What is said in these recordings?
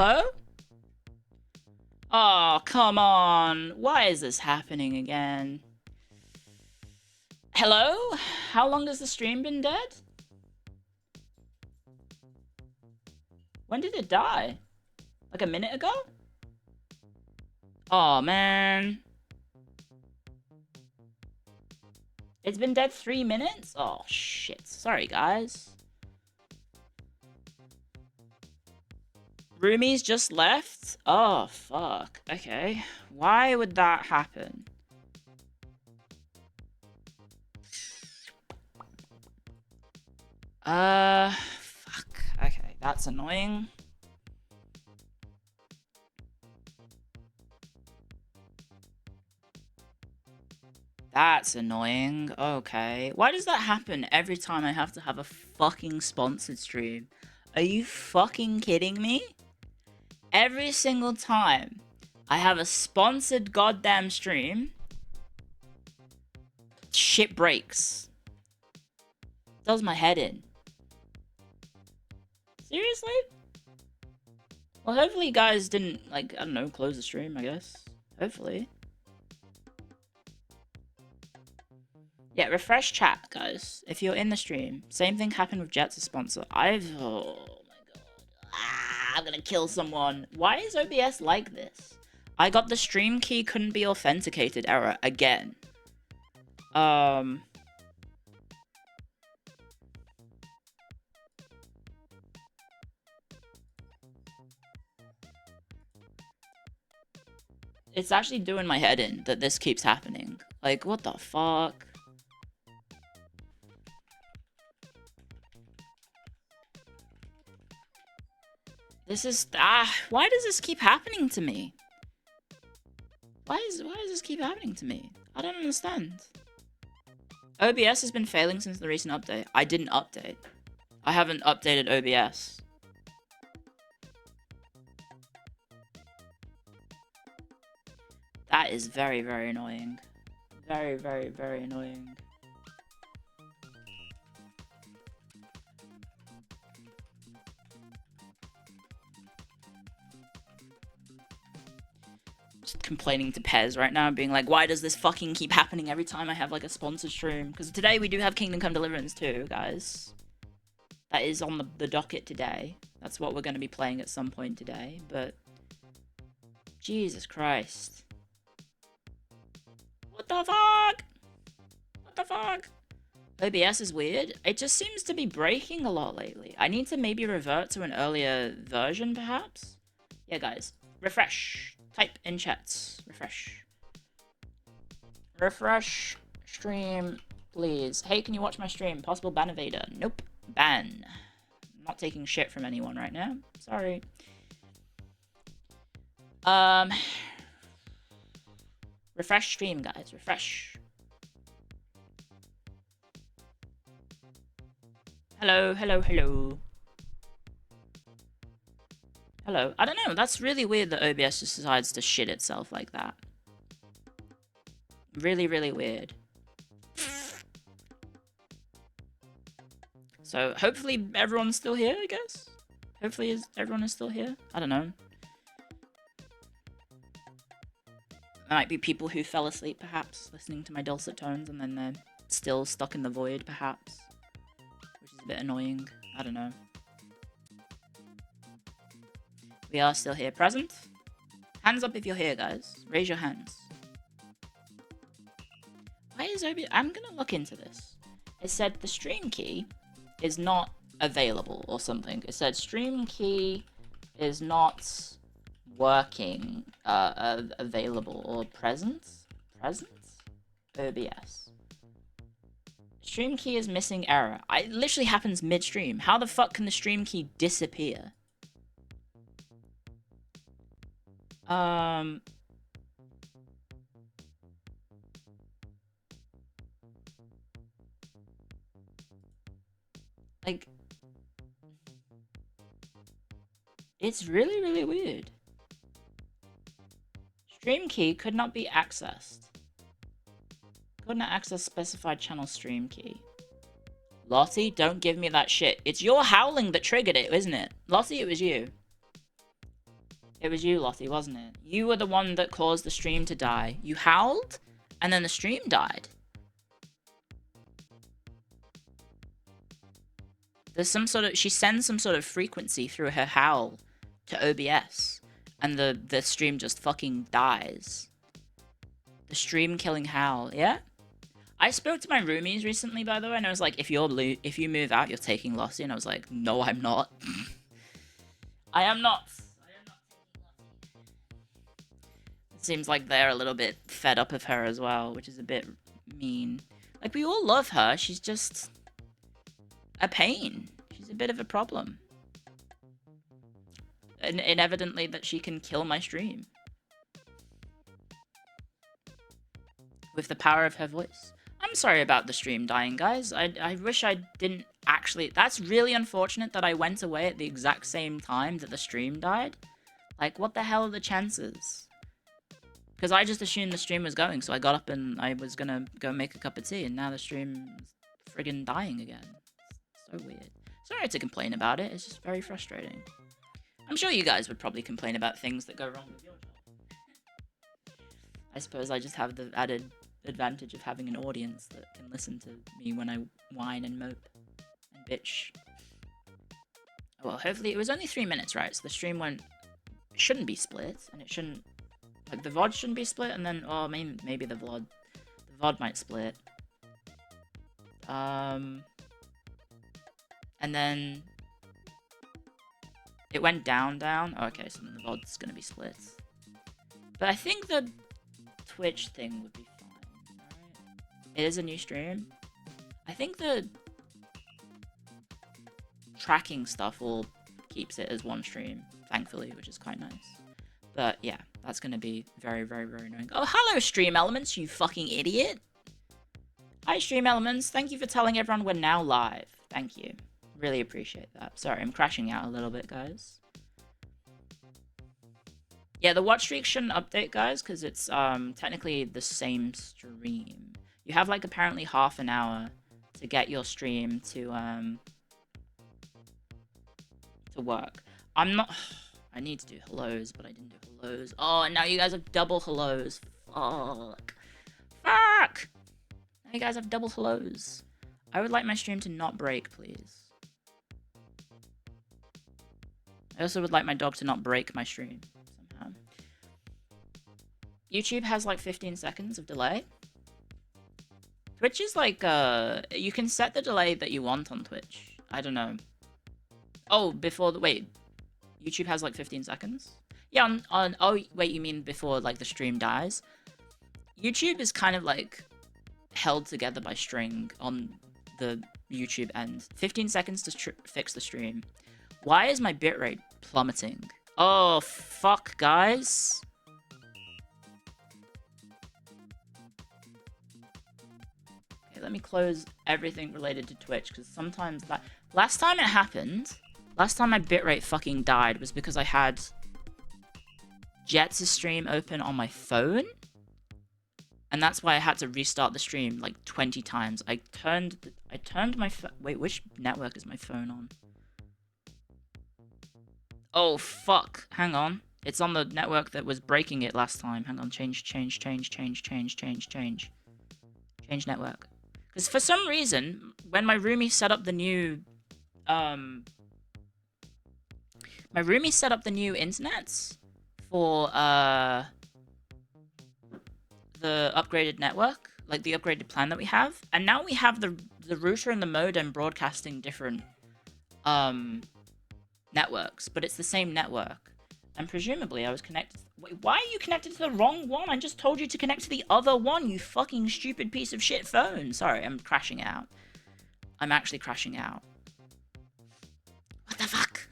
Hello? Oh, come on. Why is this happening again? Hello? How long has the stream been dead? When did it die? Like a minute ago? Oh, man. It's been dead 3 minutes? Oh, shit. Sorry, guys. Roomies just left? Oh, fuck. Okay. Why would that happen? Fuck. Okay, that's annoying. That's annoying. Okay. Why does that happen every time I have to have a fucking sponsored stream? Are you fucking kidding me? Every single time I have a sponsored goddamn stream, shit breaks. Does my head in. Seriously? Well, hopefully you guys didn't, like, I don't know, close the stream, I guess. Hopefully. Yeah, refresh chat, guys. If you're in the stream. Same thing happened with Jet's sponsor. Oh my god. I'm gonna kill someone. Why is OBS like this? I got the stream key couldn't be authenticated error again. It's actually doing my head in that this keeps happening. Like, what the fuck? This is... why does this keep happening to me? Why does this keep happening to me? I don't understand. OBS has been failing since the recent update. I didn't update. I haven't updated OBS. That is very, very annoying. Very, very, very annoying. Just complaining to Pez right now, being like, why does this fucking keep happening every time I have, like, a sponsored stream? Because today we do have Kingdom Come Deliverance too, guys. That is on the docket today. That's what we're going to be playing at some point today, but... Jesus Christ. What the fuck? What the fuck? OBS is weird. It just seems to be breaking a lot lately. I need to maybe revert to an earlier version, perhaps? Yeah, guys. Refresh. Type in chats. Refresh. Refresh stream, please. Hey, can you watch my stream? Possible ban evader. Nope. Ban. I'm not taking shit from anyone right now. Sorry. Refresh stream, guys. Refresh. Hello, hello, hello. Hello. I don't know. That's really weird that OBS just decides to shit itself like that. Really, really weird. So, hopefully everyone's still here, I guess? Hopefully everyone is still here? I don't know. There might be people who fell asleep, perhaps, listening to my dulcet tones, and then they're still stuck in the void, perhaps. Which is a bit annoying. I don't know. We are still here. Present? Hands up if you're here, guys. Raise your hands. Why is OBS... I'm gonna look into this. It said the stream key is not available or something. It said stream key is not working, available or present? Present? OBS. Stream key is missing error. It literally happens mid-stream. How the fuck can the stream key disappear? Like, it's really, really weird. Stream key could not be accessed. Could not access specified channel stream key. Lottie, don't give me that shit. It's your howling that triggered it, isn't it? Lottie, it was you. It was you, Lottie, wasn't it? You were the one that caused the stream to die. You howled, and then the stream died. There's some sort of... She sends some sort of frequency through her howl to OBS, and the stream just fucking dies. The stream killing howl, yeah? I spoke to my roomies recently, by the way, and I was like, if you move out, you're taking Lossie, and I was like, no, I'm not. I am not. It seems like they're a little bit fed up of her as well, which is a bit mean. Like, we all love her, she's just a pain. She's a bit of a problem. And evidently that she can kill my stream. With the power of her voice. I'm sorry about the stream dying, guys. I wish I didn't actually... That's really unfortunate that I went away at the exact same time that the stream died. Like, what the hell are the chances? Because I just assumed the stream was going, so I got up and I was gonna go make a cup of tea, and now the stream's friggin' dying again. So weird. Sorry to complain about it, it's just very frustrating. I'm sure you guys would probably complain about things that go wrong with your job. I suppose I just have the added advantage of having an audience that can listen to me when I whine and mope and bitch. Well, hopefully it was only 3 minutes, right? So the stream shouldn't be split, and it shouldn't, like, the VOD shouldn't be split, and then, oh, maybe the VOD might split. And then it went down. Oh, okay, so then the VOD's gonna be split. But I think the Twitch thing would be fine. It is a new stream. I think the tracking stuff all keeps it as one stream, thankfully, which is quite nice. But yeah, that's gonna be very, very, very annoying. Oh, hello, Stream Elements, you fucking idiot! Hi, Stream Elements. Thank you for telling everyone we're now live. Thank you. Really appreciate that. Sorry, I'm crashing out a little bit, guys. Yeah, the watch streak shouldn't update, guys, because it's technically the same stream. You have, like, apparently half an hour to get your stream to work. I'm not... I need to do hellos, but I didn't do hellos. Oh, and now you guys have double hellos. Fuck. Fuck! Now you guys have double hellos. I would like my stream to not break, please. I also would like my dog to not break my stream somehow. YouTube has like 15 seconds of delay. Twitch is like, you can set the delay that you want on Twitch. I don't know. Oh, wait. YouTube has like 15 seconds? Yeah, oh, wait, you mean before like the stream dies? YouTube is kind of like held together by string on the YouTube end. 15 seconds to fix the stream. Why is my bitrate plummeting? Oh, fuck, guys. Okay, let me close everything related to Twitch, because sometimes that... Last time it happened, last time my bitrate fucking died was because I had Jets' stream open on my phone. And that's why I had to restart the stream like 20 times. I turned my wait, which network is my phone on? Oh, fuck. Hang on. It's on the network that was breaking it last time. Hang on. Change network. Because for some reason, when my roomie set up the new... my roomie set up the new internets for, the upgraded network, like the upgraded plan that we have, and now we have the router and the modem broadcasting different networks, but it's the same network. And presumably I was connected... Wait, why are you connected to the wrong one? I just told you to connect to the other one, you fucking stupid piece of shit phone. Sorry, I'm crashing out. I'm actually crashing out. What the fuck?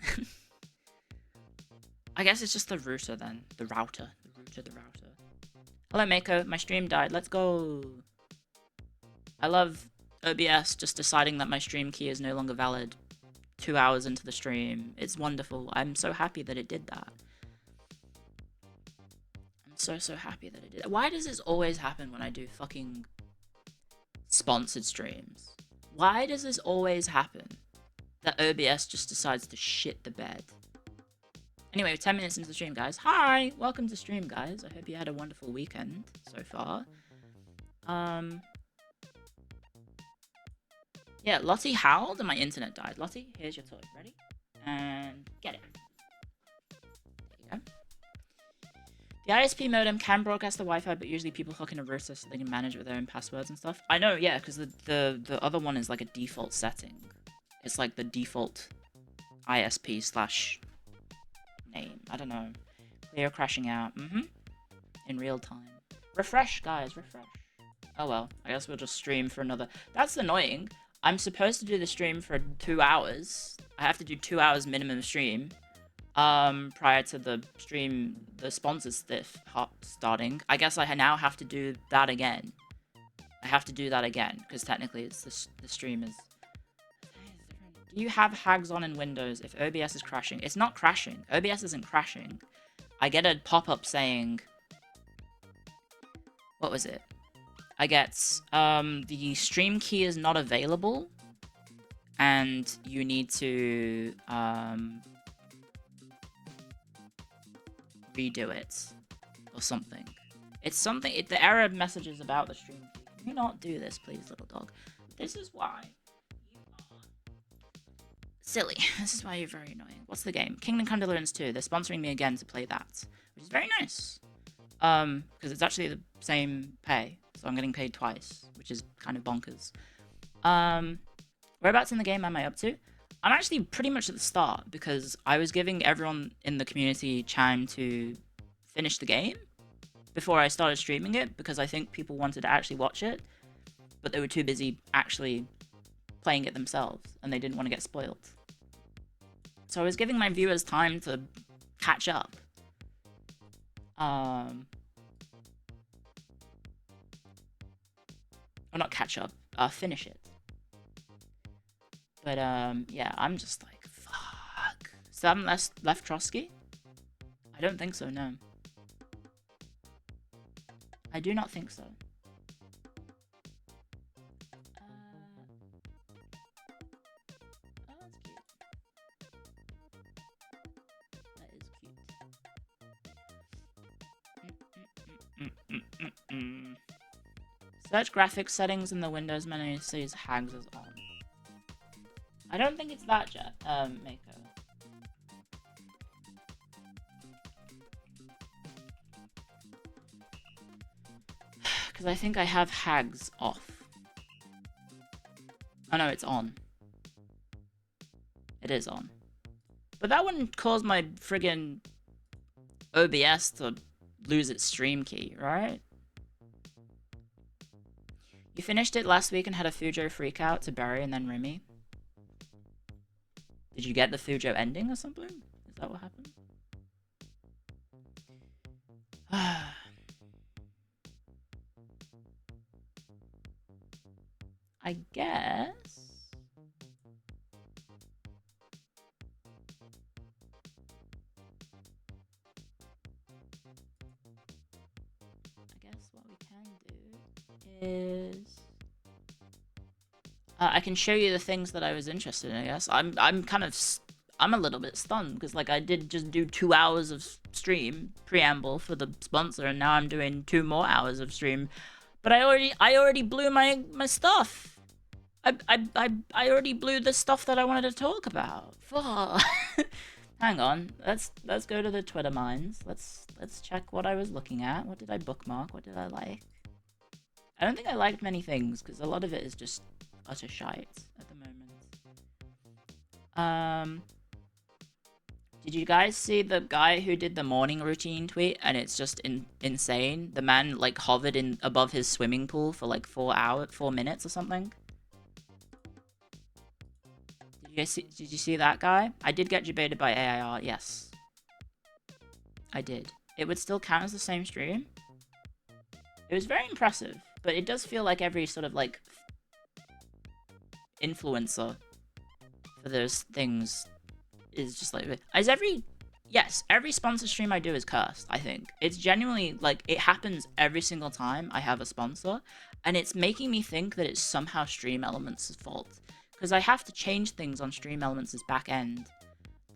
I guess it's just the router then. The router. The router. Hello, Mako. My stream died. Let's go. I love OBS just deciding that my stream key is no longer valid 2 hours into the stream. It's wonderful. I'm so happy that it did that. I'm so happy that it did that. Why does this always happen when I do fucking sponsored streams? Why does this always happen? That OBS just decides to shit the bed. Anyway, 10 minutes into the stream, guys. Hi! Welcome to stream, guys. I hope you had a wonderful weekend so far. Yeah, Lottie howled and my internet died. Lottie, here's your toy. Ready? And get it. There you go. The ISP modem can broadcast the Wi-Fi, but usually people hook in a router so they can manage it with their own passwords and stuff. I know, yeah, because the other one is like a default setting. It's like the default ISP / name. I don't know. Clio crashing out. In real time. Refresh, guys, refresh. Oh well, I guess we'll just stream for another... That's annoying. I'm supposed to do the stream for 2 hours. I have to do 2 hours minimum stream. Prior to the stream, the sponsors starting. I guess I now have to do that again. I have to do that again, because technically it's the stream is... Do you have hags on in Windows if OBS is crashing? It's not crashing. OBS isn't crashing. I get a pop-up saying... What was it? I get, the stream key is not available, and you need to, redo it, or something. It's something, the error message is about the stream key. Can you not do this, please, little dog? This is why you are silly. This is why you're very annoying. What's the game? Kingdom Come Deliverance 2. They're sponsoring me again to play that, which is very nice. Because it's actually the same pay. So I'm getting paid twice, which is kind of bonkers. Whereabouts in the game am I up to? I'm actually pretty much at the start, because I was giving everyone in the community time to finish the game before I started streaming it, because I think people wanted to actually watch it, but they were too busy actually playing it themselves, and they didn't want to get spoiled. So I was giving my viewers time to catch up. Or not catch up, finish it. But, yeah, I'm just like, fuck. So I haven't left Trotsky? I don't think so, no. I do not think so. Oh, that's cute. That is cute. Search graphics settings in the Windows menu says hags is on. I don't think it's that, Mako. Because I think I have hags off. Oh no, it's on. It is on. But that wouldn't cause my friggin' OBS to lose its stream key, right? You finished it last week and had a Fujo freakout to Barry and then Remy. Did you get the Fujo ending or something? Is that what happened? I guess... what we can do is... I can show you the things that I was interested in, I guess. I'm a little bit stunned, because, like, I did just do 2 hours of stream preamble for the sponsor, and now I'm doing 2 more hours of stream. But I already blew my stuff. I already blew the stuff that I wanted to talk about. Hang on. Let's go to the Twitter mines. Let's check what I was looking at. What did I bookmark? What did I like? I don't think I liked many things, because a lot of it is just utter shite at the moment. Did you guys see the guy who did the morning routine tweet? And it's just insane. The man, like, hovered above his swimming pool for like 4 minutes or something. Did you see that guy? I did get debated by AIR, yes. I did. It would still count as the same stream. It was very impressive, but it does feel like every sort of, like, influencer for those things is just like... Yes, every sponsor stream I do is cursed, I think. It's genuinely, like, it happens every single time I have a sponsor, and it's making me think that it's somehow Stream Elements' fault. Because I have to change things on Stream Elements' back end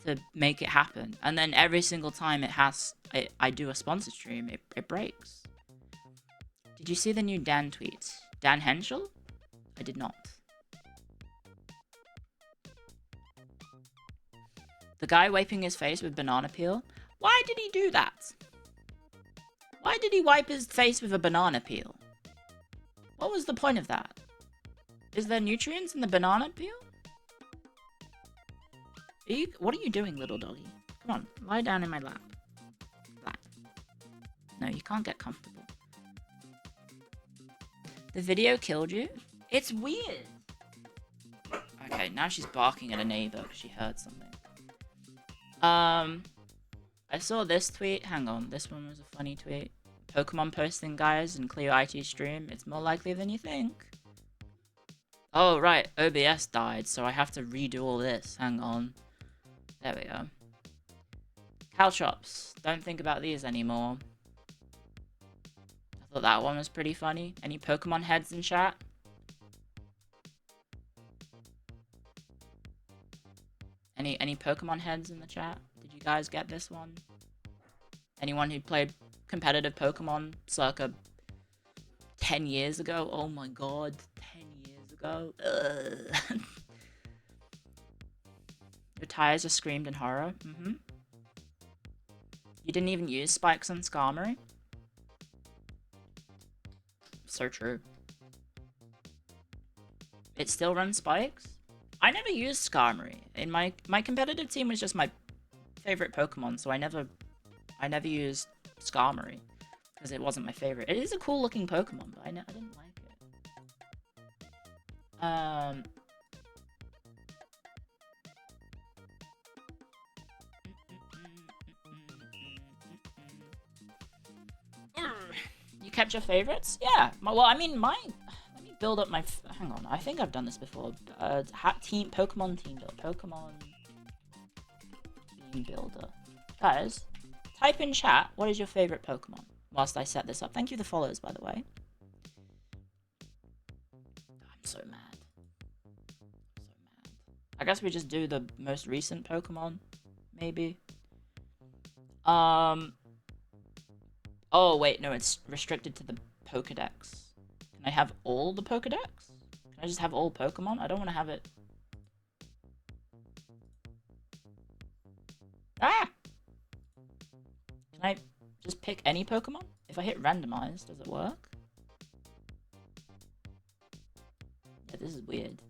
to make it happen. And then every single time I do a sponsored stream, it breaks. Did you see the new Dan tweet? Dan Henschel? I did not. The guy wiping his face with banana peel? Why did he do that? Why did he wipe his face with a banana peel? What was the point of that? Is there nutrients in the banana peel? What are you doing, little doggy? Come on, lie down in my lap. Lap. No, you can't get comfortable. The video killed you? It's weird. Okay, now she's barking at a neighbor because she heard something. I saw this tweet. Hang on, this one was a funny tweet. Pokemon posting guys in Clio IT stream. It's more likely than you think. Oh, right. OBS died, so I have to redo all this. Hang on. There we go. Caltrops. Don't think about these anymore. I thought that one was pretty funny. Any Pokemon heads in chat? Any Pokemon heads in the chat? Did you guys get this one? Anyone who played competitive Pokemon circa 10 years ago? Oh my god, 10 years ago? Ugh. Your tires are screamed in horror? Mm-hmm. You didn't even use spikes on Skarmory? So true. It still runs spikes? I never used Skarmory. In my competitive team was just my favorite Pokemon, so I never used Skarmory because it wasn't my favorite. It is a cool looking Pokemon, but I didn't like it. You kept your favorites? Yeah. Well, I mean, let me build up my. Hang on. I think I've done this before. Pokemon team builder. Pokemon team builder. Guys, type in chat. What is your favorite Pokemon? Whilst I set this up. Thank you for the follows, by the way. I'm so mad. I guess we just do the most recent Pokemon, maybe. Oh, wait, no, it's restricted to the Pokedex. Can I have all the Pokedex? Can I just have all Pokemon? I don't want to have it. Ah! Can I just pick any Pokemon? If I hit randomize, does it work? Yeah, this is weird.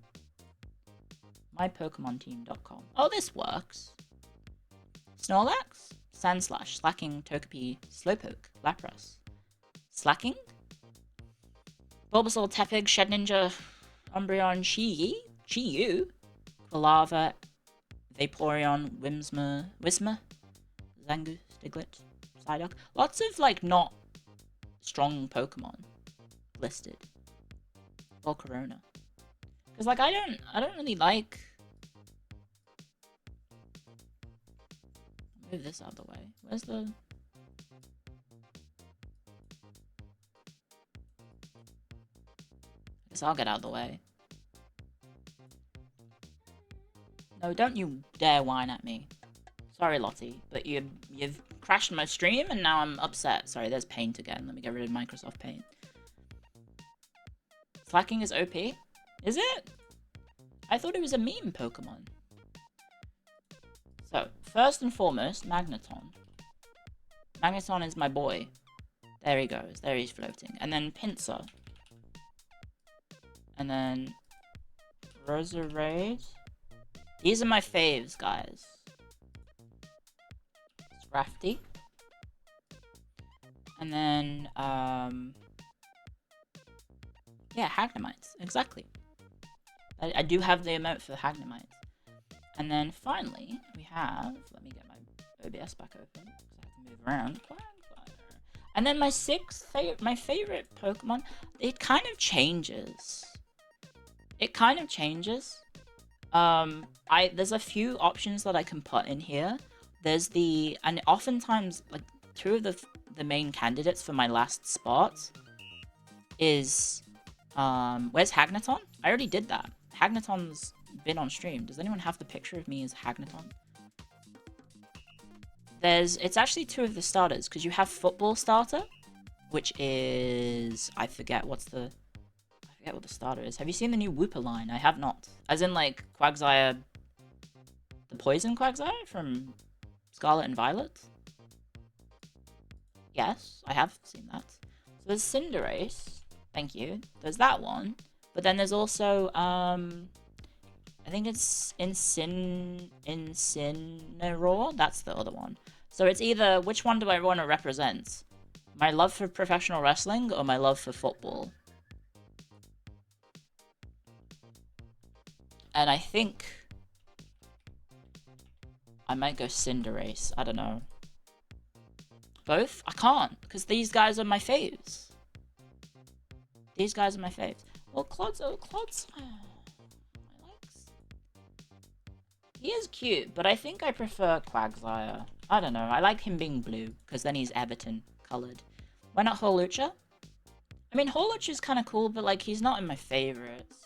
MyPokemonTeam.com. Oh, this works. Snorlax? Sandslash, Slacking, Togepi, Slowpoke, Lapras. Slacking? Bulbasaur, Tepig, Shedninja, Umbreon, Chi-Yu, Quilava, Vaporeon, Whismur, Zangoose, Diglett, Psyduck. Lots of, like, not strong Pokemon listed. Volcarona. Because, like, I don't really like... Move this out of the way. Where's the... I guess I'll get out of the way. No, don't you dare whine at me. Sorry, Lottie, but you've crashed my stream and now I'm upset. Sorry, there's Paint again. Let me get rid of Microsoft Paint. Slacking is OP? Is it? I thought it was a meme Pokemon. So, first and foremost, Magneton. Magneton is my boy. There he goes. There he's floating. And then Pinsir. And then Roserade. These are my faves, guys. Scrafty. And then, yeah, Hagnamites. Exactly. I do have the emote for Hagnamites. And then finally, we have, let me get my OBS back open, because I have to move around. And then my my favorite Pokemon, it kind of changes. There's a few options that I can put in here. There's and oftentimes, like, two of the main candidates for my last spot is, where's Hagneton? I already did that. Hagneton's been on stream. Does anyone have the picture of me as Hagneton? It's actually two of the starters, because you have football starter, which is, I forget what the starter is. Have you seen the new Wooper line? I have not. As in, like, Quagsire, the poison Quagsire from Scarlet and Violet? Yes, I have seen that. So there's Cinderace. Thank you. There's that one. But then there's also, I think it's Incineroar. That's the other one. So it's either, which one do I want to represent? My love for professional wrestling or my love for football? And I think I might go Cinderace. I don't know. Both? I can't, because these guys are my faves. These guys are my faves. Well, Clods. He is cute, but I think I prefer Quagsire. I don't know. I like him being blue, because then he's Everton colored. Why not Hawlucha? I mean, Hawlucha's kind of cool, but, like, he's not in my favorites.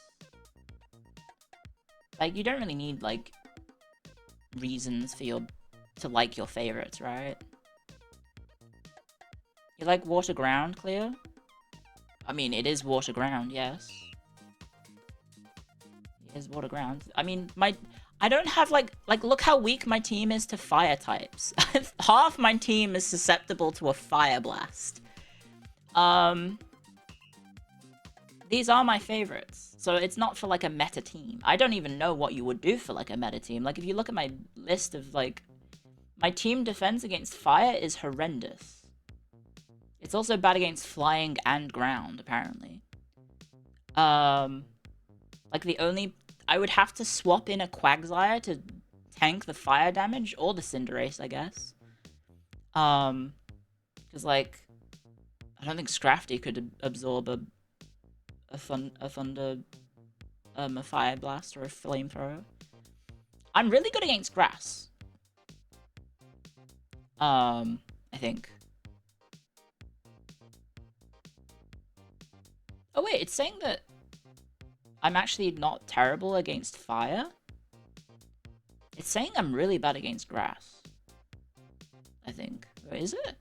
Like, you don't really need, like, reasons for to like your favorites, right? You like Water Ground, Clio? I mean, it is Water Ground, yes. It is Water Ground. I mean, I don't have, like, look how weak my team is to fire types. Half my team is susceptible to a Fire Blast. These are my favorites. So it's not for, like, a meta team. I don't even know what you would do for, like, a meta team. Like, if you look at my list of, like, my team defense against fire is horrendous. It's also bad against flying and ground, apparently. Like, the only... I would have to swap in a Quagsire to tank the fire damage, or the Cinderace, I guess. Because, like, I don't think Scrafty could absorb a thunder... a fire blast or a flamethrower. I'm really good against grass. I think. Oh wait, it's saying that I'm actually not terrible against fire? It's saying I'm really bad against grass. I think. Or is it?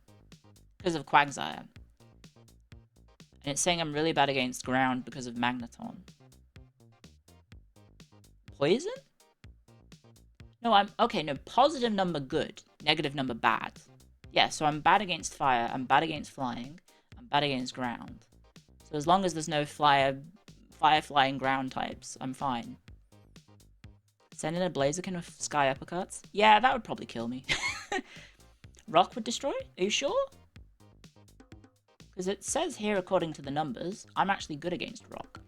Because of Quagsire. And it's saying I'm really bad against ground because of Magneton. Poison? No, okay, no, positive number good, negative number bad. Yeah, so I'm bad against fire, I'm bad against flying, I'm bad against ground. So as long as there's no fire flying ground types, I'm fine. Send in a Blaziken with Sky Uppercuts? Yeah, that would probably kill me. Rock would destroy? Are you sure? Because it says here, according to the numbers, I'm actually good against Rock.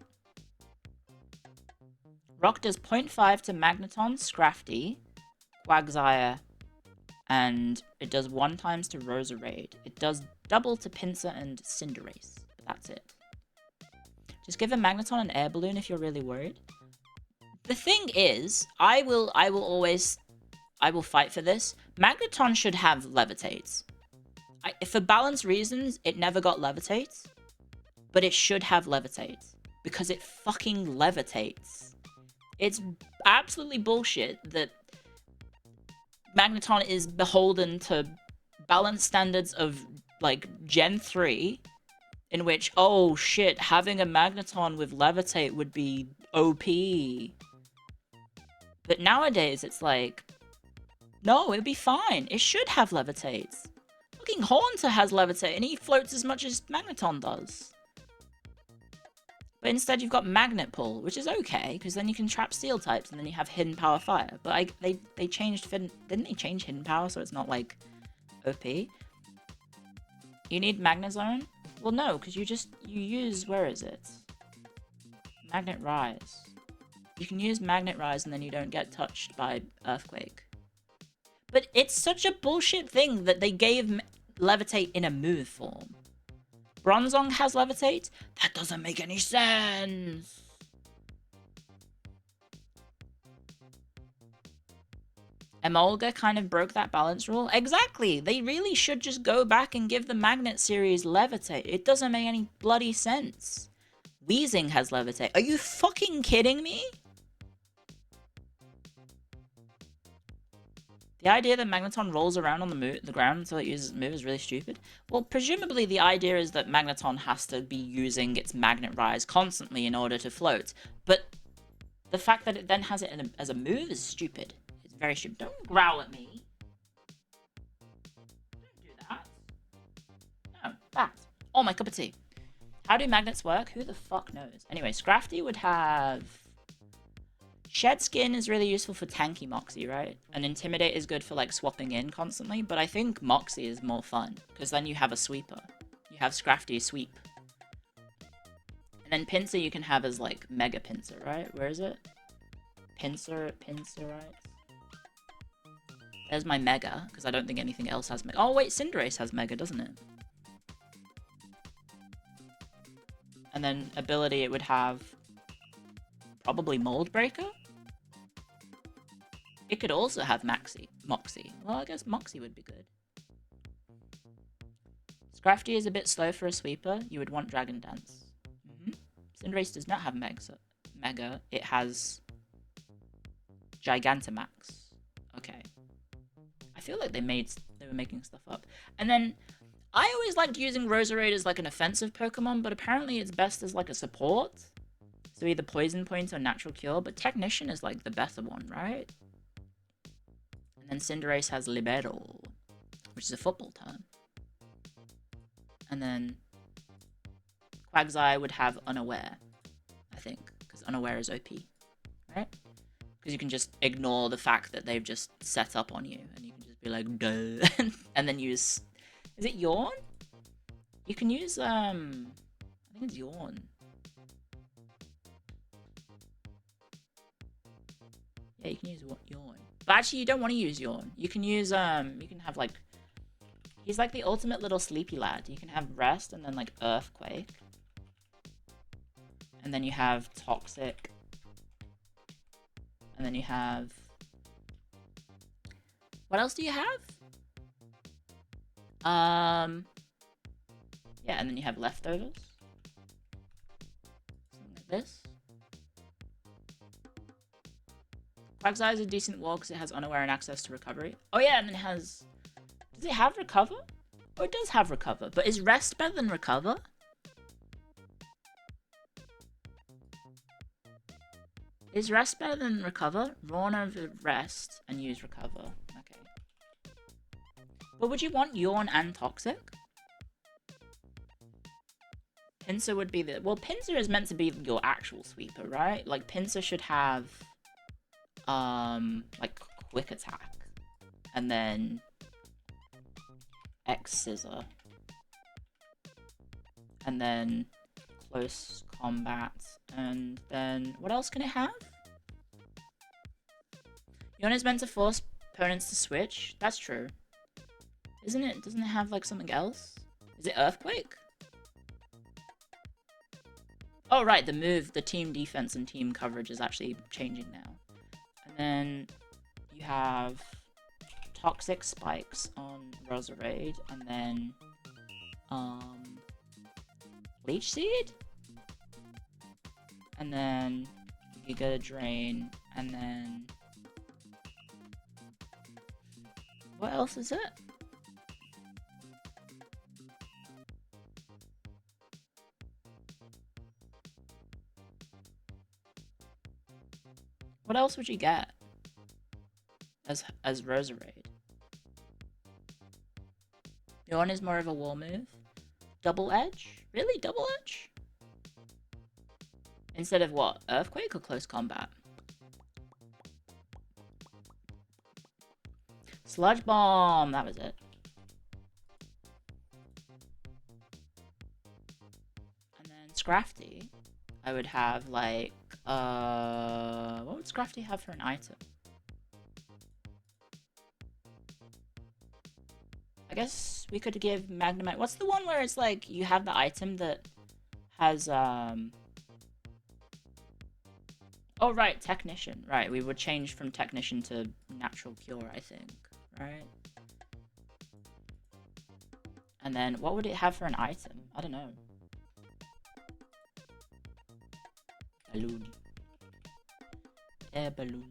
Rock does 0.5 to Magneton, Scrafty, Quagsire, and it does 1 times to Roserade. It does double to Pinsir and Cinderace, but that's it. Just give a Magneton an air balloon if you're really worried. The thing is, I will fight for this. Magneton should have Levitates. For balance reasons, it never got Levitates, but it should have Levitates, because it fucking levitates. It's absolutely bullshit that Magneton is beholden to balance standards of, like, Gen 3, in which, oh shit, having a Magneton with Levitate would be OP. But nowadays, it's like, no, it'd be fine. It should have Levitates. Fucking Haunter has Levitate, and he floats as much as Magneton does. But instead you've got Magnet Pull, which is okay, because then you can trap Steel types, and then you have Hidden Power Fire. But they changed... Didn't they change Hidden Power so it's not, like, OP? You need Magnezone? Well, no, because you use... Where is it? Magnet Rise. You can use Magnet Rise, and then you don't get touched by Earthquake. But it's such a bullshit thing that they gave Levitate in a move form. Bronzong has Levitate? That doesn't make any sense! Emolga kind of broke that balance rule. Exactly! They really should just go back and give the Magnet series Levitate. It doesn't make any bloody sense. Weezing has Levitate. Are you fucking kidding me? The idea that Magneton rolls around on the ground until it uses move is really stupid. Well, presumably the idea is that Magneton has to be using its magnet rise constantly in order to float. But the fact that it then has it as a move is stupid. It's very stupid. Don't growl at me. Don't do that. No, that. Oh, my cup of tea. How do magnets work? Who the fuck knows? Anyway, Scrafty would have... Shed Skin is really useful for tanky Moxie, right? And Intimidate is good for, like, swapping in constantly, but I think Moxie is more fun, because then you have a sweeper. You have Scrafty sweep. And then Pinsir you can have as, like, Mega Pinsir, right? Where is it? Pinsir, right? There's my Mega, because I don't think anything else has Mega. Oh, wait, Cinderace has Mega, doesn't it? And then ability, it would have probably Mold Breaker? It could also have Moxie. Well, I guess Moxie would be good. Scrafty is a bit slow for a sweeper. You would want Dragon Dance. Cinderace does not have Mega. It has Gigantamax. Okay. I feel like they were making stuff up. And then I always liked using Roserade as like an offensive Pokemon, but apparently it's best as like a support. So either Poison Point or Natural Cure, but Technician is like the better one, right? And then Cinderace has Libero, which is a football term. And then Quagsire would have Unaware, I think, because Unaware is OP, right? Because you can just ignore the fact that they've just set up on you, and you can just be like, duh, and then use... Is it Yawn? You can use, I think it's Yawn. Yeah, you can use Yawn. But actually, you don't want to use Yawn. You can use, you can have, like... He's like the ultimate little sleepy lad. You can have Rest and then, like, Earthquake. And then you have Toxic. And then you have... What else do you have? Yeah, and then you have Leftovers. Something like this. Quagsire is a decent wall because it has Unaware and access to Recovery. Oh yeah, and it has... Does it have Recover? Oh, it does have Recover. But is Rest better than Recover? Is Rest better than Recover? Run over Rest and use Recover. Okay. But would you want Yawn and Toxic? Pinsir would be the... Well, Pinsir is meant to be your actual sweeper, right? Like, Pinsir should have... like, Quick Attack. And then... X-Scissor. And then... Close Combat. And then... What else can it have? Yawn is meant to force opponents to switch. That's true. Isn't it? Doesn't it have, like, something else? Is it Earthquake? Oh, right, the move, the team defense and team coverage is actually changing now. And then you have Toxic Spikes on Roserade, and then, Leech Seed? And then you get a Drain, and then... What else is it? What else would you get as Roserade? Yawn is more of a wall move. Double Edge? Really? Double Edge? Instead of what? Earthquake or Close Combat? Sludge Bomb! That was it. And then Scrafty, I would have like... what would Scrafty have for an item? I guess we could give Magnemite... What's the one where it's like, you have the item that has, Oh, right, Technician. Right, we would change from Technician to Natural Cure, I think. Right? And then, what would it have for an item? I don't know. Balloon. Air balloon.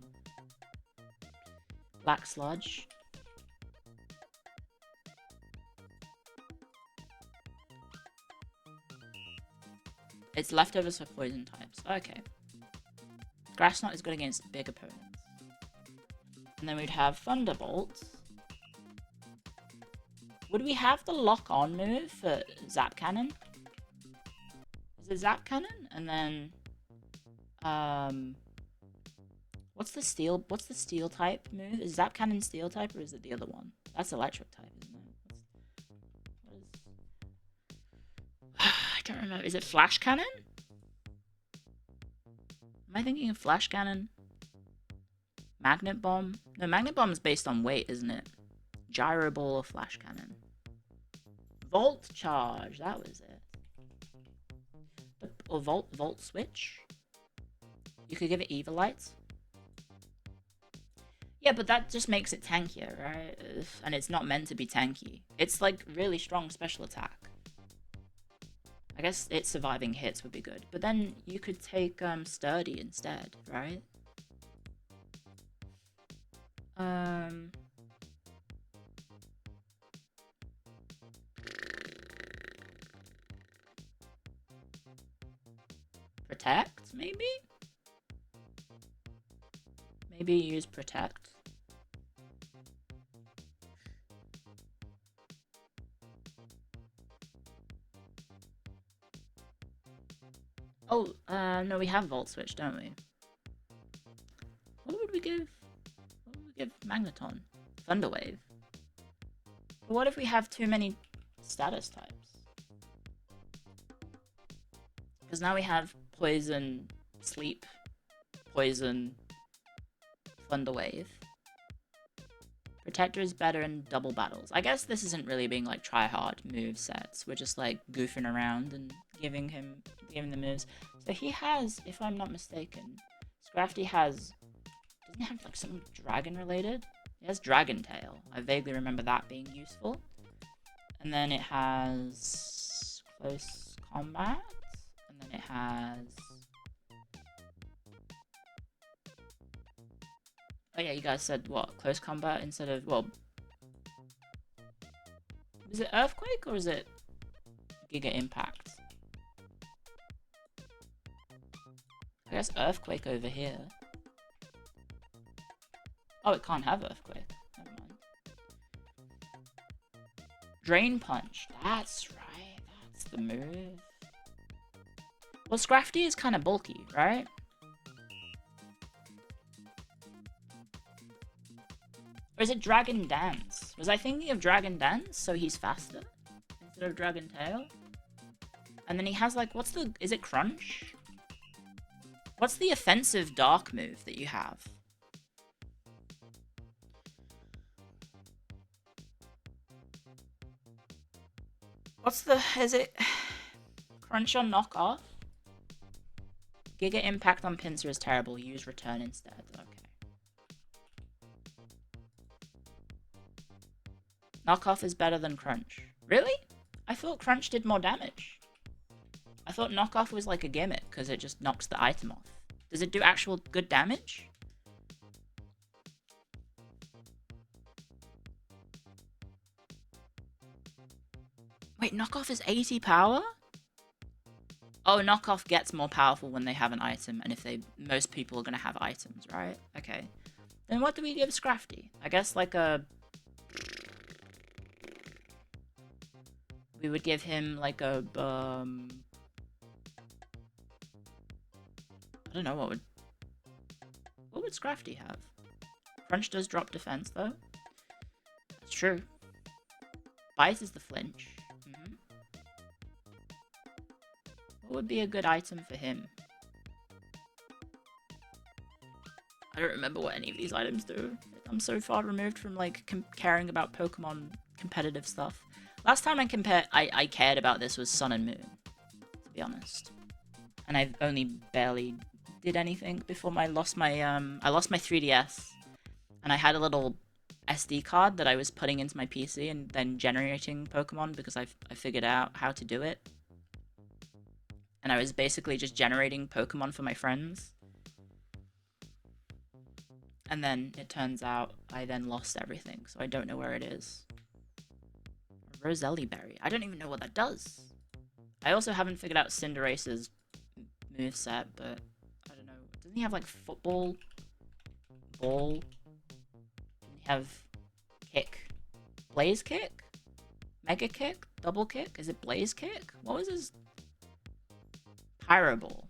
Black Sludge. It's leftovers for poison types. Okay. Grass Knot is good against big opponents. And then we'd have Thunderbolt. Would we have the lock-on move for Zap Cannon? Is it Zap Cannon? And then... What's the steel type move? Is Zap Cannon steel type or is it the other one? That's electric type, isn't it? I don't remember. Is it Flash Cannon? Am I thinking of Flash Cannon? Magnet Bomb? No, Magnet Bomb is based on weight, isn't it? Gyro Ball or Flash Cannon? Volt Charge, that was it. Or Volt Switch? You could give it Evilites. Yeah, but that just makes it tankier, right? And it's not meant to be tanky. It's like really strong special attack. I guess its surviving hits would be good. But then you could take Sturdy instead, right? Protect, maybe? Maybe use Protect. Oh, no, we have Volt Switch, don't we? What would we give? What would we give Magneton? Thunderwave. But what if we have too many status types? Because now we have Poison, Sleep, Poison, Thunderwave. Protector is better in double battles. I guess this isn't really being like try-hard move sets. We're just like goofing around and giving the moves. So he has, if I'm not mistaken, Scrafty has, doesn't he have like something dragon related? It has Dragon Tail. I vaguely remember that being useful. And then it has Close Combat. And then it has... Oh yeah, you guys said what? Close Combat instead of, well... Is it Earthquake or is it Giga Impact? I guess Earthquake over here. Oh, it can't have Earthquake. Never mind. Drain Punch. That's right. That's the move. Well, Scrafty is kind of bulky, right? Or is it Dragon Dance? Was I thinking of Dragon Dance, so he's faster instead of Dragon Tail? And then he has like, what's the... Is it Crunch? What's the offensive dark move that you have? What's the... Is it... Crunch on knockoff? Giga Impact on Pinsir is terrible. Use Return instead. Okay. Knockoff is better than Crunch. Really? I thought Crunch did more damage. I thought Knockoff was like a gimmick because it just knocks the item off. Does it do actual good damage? Wait, Knockoff is 80 power? Oh, Knockoff gets more powerful when they have an item, and if they... Most people are going to have items, right? Okay. Then what do we give Scrafty? I guess like a... We would give him like a... I don't know, what would Scrafty have? Crunch does drop defense, though. That's true. Bite is the flinch. What would be a good item for him? I don't remember what any of these items do. I'm so far removed from like caring about Pokemon competitive stuff. Last time I cared about this was Sun and Moon, to be honest. And I've only barely did anything before I lost my 3DS, and I had a little SD card that I was putting into my PC and then generating Pokemon because I figured out how to do it. And I was basically just generating Pokemon for my friends. And then it turns out I then lost everything, so I don't know where it is. Roselli Berry. I don't even know what that does. I also haven't figured out Cinderace's moveset, but I don't know. Doesn't he have like football, ball? Doesn't he have kick? Blaze kick? Mega kick? Double kick? Is it blaze kick? What was his? Pyro ball.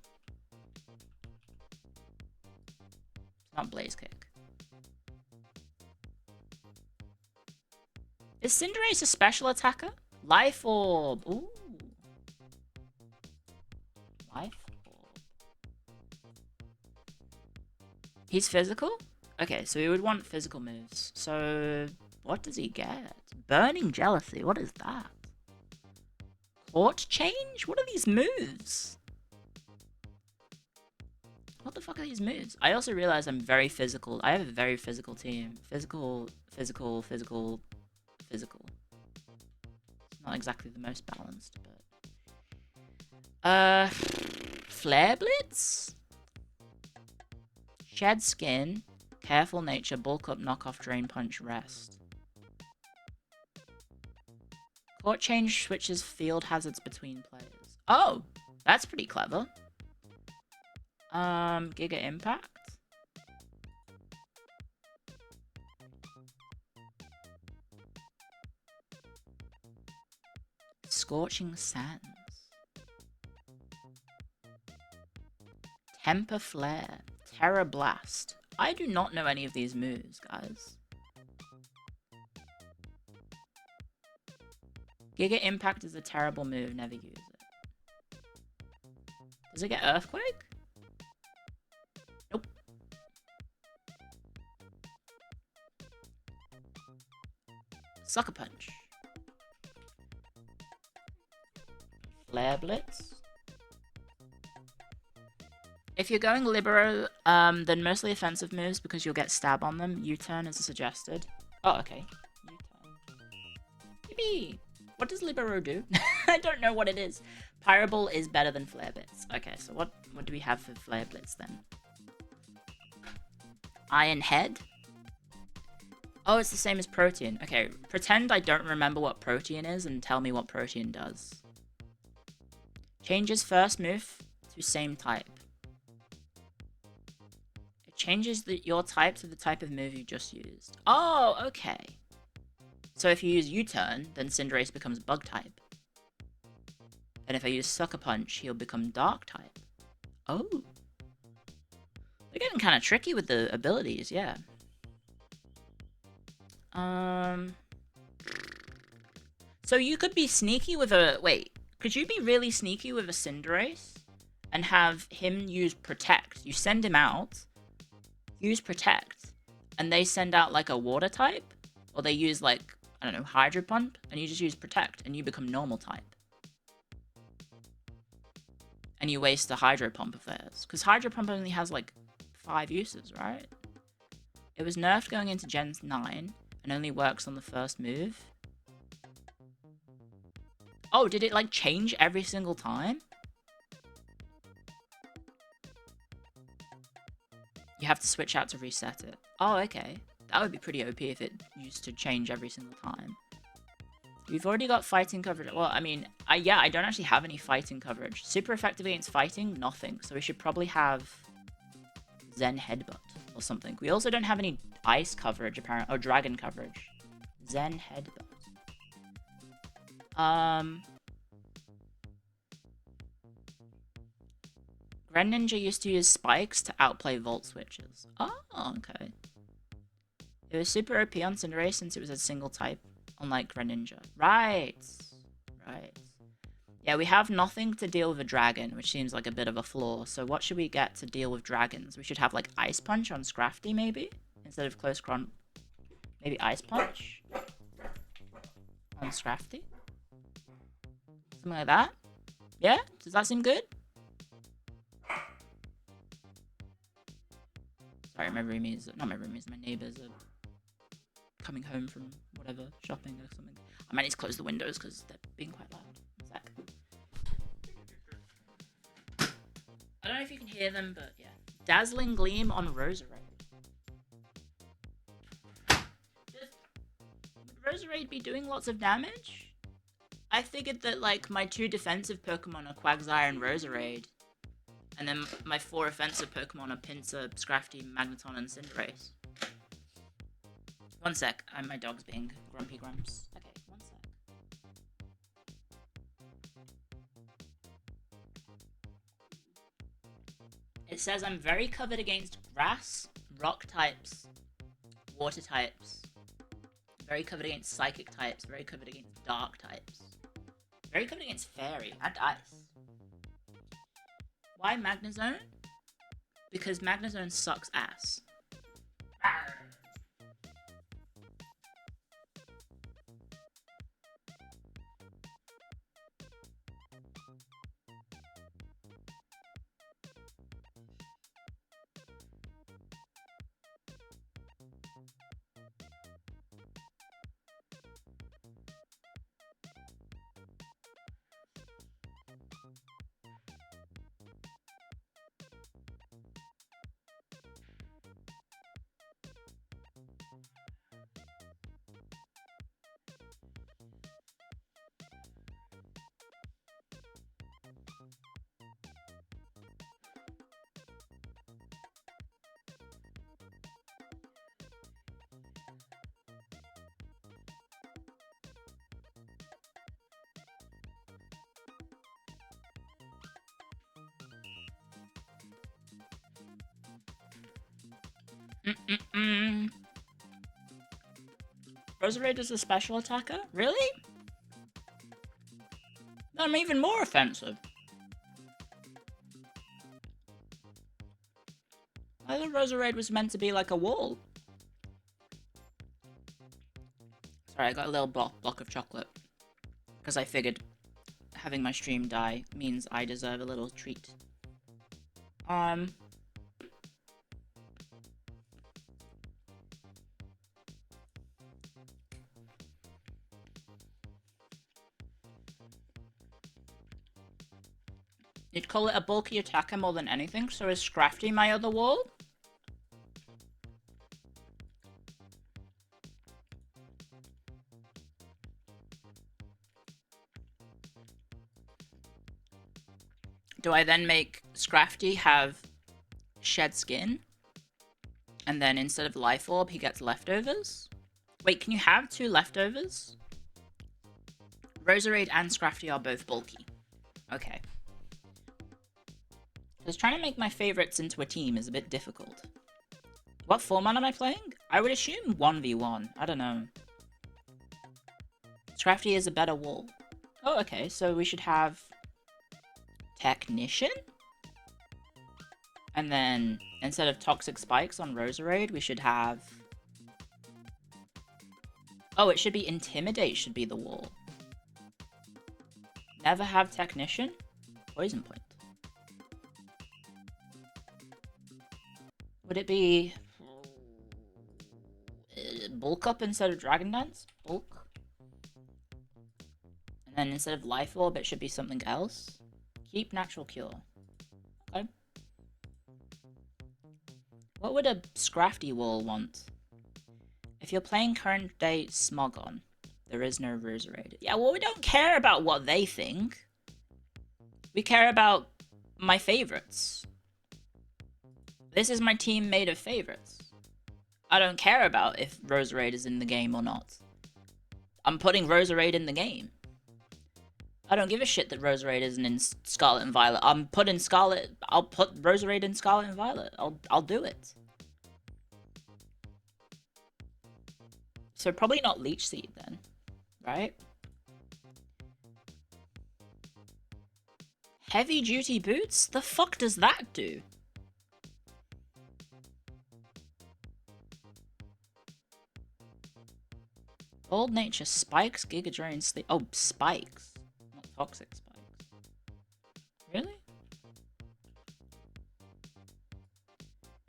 It's not blaze kick. Is Cinderace a special attacker? Life Orb. Ooh. Life Orb. He's physical? Okay, so he would want physical moves. So, what does he get? Burning Jealousy. What is that? Court Change? What are these moves? What the fuck are these moves? I also realize I'm very physical. I have a very physical team. Physical, physical, physical, physical. It's not exactly the most balanced, but... Flare Blitz? Shed Skin, Careful Nature, Bulk Up, Knock Off, Drain Punch, Rest. Court Change switches field hazards between players. Oh! That's pretty clever. Giga Impact? Scorching Sands. Temper Flare. Terra Blast. I do not know any of these moves, guys. Giga Impact is a terrible move, never use it. Does it get Earthquake? Nope. Sucker Punch. Flare Blitz. If you're going Libero, then mostly offensive moves because you'll get stab on them. U-turn is suggested. Oh, okay. U-turn. Yippee! What does Libero do? I don't know what it is. Pyro Ball is better than Flare Blitz. Okay, so what do we have for Flare Blitz then? Iron Head? Oh, it's the same as Protean. Okay, pretend I don't remember what Protean is and tell me what Protean does. Changes first move to same type. It changes your type to the type of move you just used. Oh, okay. So if you use U-turn, then Cinderace becomes Bug type. And if I use Sucker Punch, he'll become Dark type. Oh. They're getting kind of tricky with the abilities, yeah. So you could be sneaky with a... Wait. Could you be really sneaky with a Cinderace and have him use Protect? You send him out, use Protect, and they send out like a Water type, or they use like, I don't know, Hydro Pump, and you just use Protect, and you become Normal type. And you waste the Hydro Pump of theirs, because Hydro Pump only has like 5 uses, right? It was nerfed going into Gen 9, and only works on the first move. Oh, did it like change every single time? You have to switch out to reset it. Oh, okay. That would be pretty OP if it used to change every single time. You've already got fighting coverage. Well, I mean, yeah, I don't actually have any fighting coverage. Super effective against fighting? Nothing. So we should probably have Zen Headbutt or something. We also don't have any ice coverage, apparently. Or dragon coverage. Zen Headbutt. Greninja used to use spikes to outplay Volt switches. Oh, okay. It was super OP on Cinderace since it was a single type, unlike Greninja. Right. Right. Yeah, we have nothing to deal with a dragon, which seems like a bit of a flaw. So what should we get to deal with dragons? We should have like Ice Punch on Scrafty, maybe? Instead of Close Cron... Maybe Ice Punch? On Scrafty? Something like that? Yeah? Does that seem good? Sorry, my roomies... Not my roomies, my neighbours are coming home from whatever, shopping or something. I might need to close the windows because they're being quite loud. One sec. I don't know if you can hear them, but yeah. Dazzling Gleam on Roserade. Would Roserade be doing lots of damage? I figured that, like, my 2 defensive Pokemon are Quagsire and Roserade. And then my 4 offensive Pokemon are Pinsir, Scrafty, Magneton, and Cinderace. One sec. My dog's being grumpy grumps. Okay, one sec. It says I'm very covered against grass, rock types, water types. Very covered against psychic types. Very covered against dark types. Very covered against fairy and ice. Why Magnezone? Because Magnezone sucks ass. Roserade is a special attacker? Really? I'm even more offensive. I thought Roserade was meant to be like a wall. Sorry, I got a little block of chocolate. Because I figured having my stream die means I deserve a little treat. You'd call it a bulky attacker more than anything, so is Scrafty my other wall? Do I then make Scrafty have shed skin? And then instead of life orb, he gets leftovers? Wait, can you have 2 leftovers? Roserade and Scrafty are both bulky. Okay. Because trying to make my favorites into a team is a bit difficult. What format am I playing? I would assume 1v1. I don't know. Scrafty is a better wall. Oh, okay. So we should have Technician? And then instead of Toxic Spikes on Roserade, we should have... Oh, it should be Intimidate should be the wall. Never have Technician? Poison Point. Would it be... Bulk Up instead of Dragon Dance? Bulk? And then instead of Life Orb, it should be something else? Keep Natural Cure. Okay. What would a Scrafty wall want? If you're playing current day Smogon, there is no Roserade. Yeah, well, we don't care about what they think. We care about my favorites. This is my team made of favorites. I don't care about if Roserade is in the game or not. I'm putting Roserade in the game. I don't give a shit that Roserade isn't in Scarlet and Violet. I'm putting Scarlet... I'll put Roserade in Scarlet and Violet. I'll do it. So probably not Leech Seed then. Right? Heavy Duty Boots? The fuck does that do? Old Nature Spikes, Giga Drain, Sleep... Oh, Spikes. Not Toxic Spikes. Really?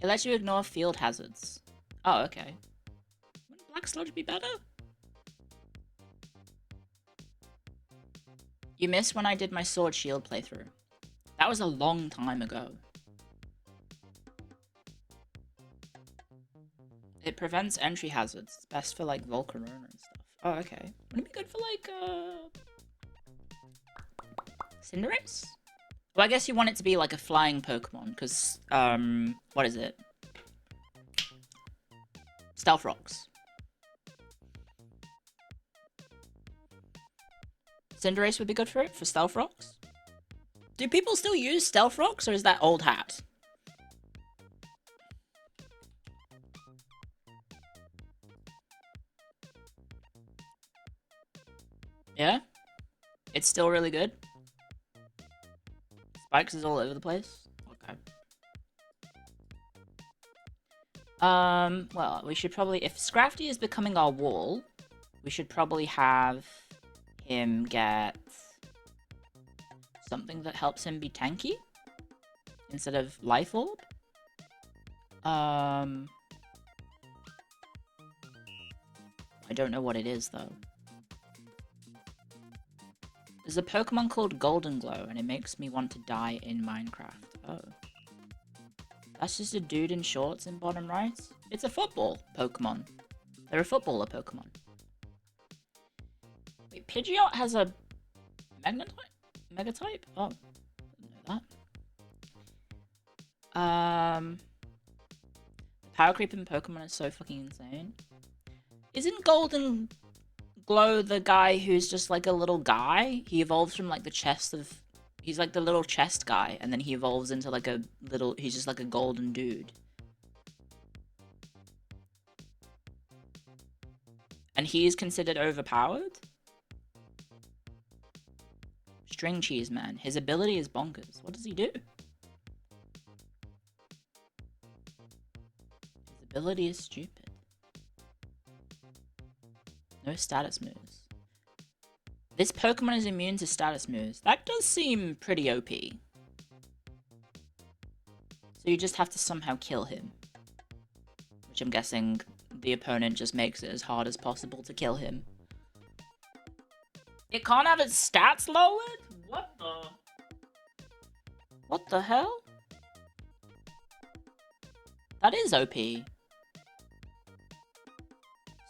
It lets you ignore field hazards. Oh, okay. Wouldn't Black Sludge be better? You missed when I did my Sword Shield playthrough. That was a long time ago. It prevents entry hazards. It's best for, like, Volcarona and stuff. Oh, okay. Wouldn't it be good for, like, Cinderace? Well, I guess you want it to be like a flying Pokemon, because, what is it? Stealth Rocks. Cinderace would be good for it, for Stealth Rocks? Do people still use Stealth Rocks, or is that old hat? Yeah? It's still really good? Spikes is all over the place? Okay. Well, we should probably... If Scrafty is becoming our wall, we should probably have him get something that helps him be tanky instead of Life Orb. I don't know what it is, though. There's a Pokemon called Golden Glow, and it makes me want to die in Minecraft. Oh. That's just a dude in shorts in bottom right? It's a football Pokemon. They're a footballer Pokemon. Wait, Pidgeot has a Megatype? Oh, didn't know that. Power creep in Pokemon is so fucking insane. Isn't Golden Glow the guy who's just like a little guy? He evolves from like the chest of... He's like the little chest guy, and then he evolves into like a little... He's just like a golden dude. And he is considered overpowered? String Cheese Man. His ability is bonkers. What does he do? His ability is stupid. No status moves. This Pokemon is immune to status moves. That does seem pretty OP. So you just have to somehow kill him. Which I'm guessing the opponent just makes it as hard as possible to kill him. It can't have its stats lowered? What the... What the hell? That is OP.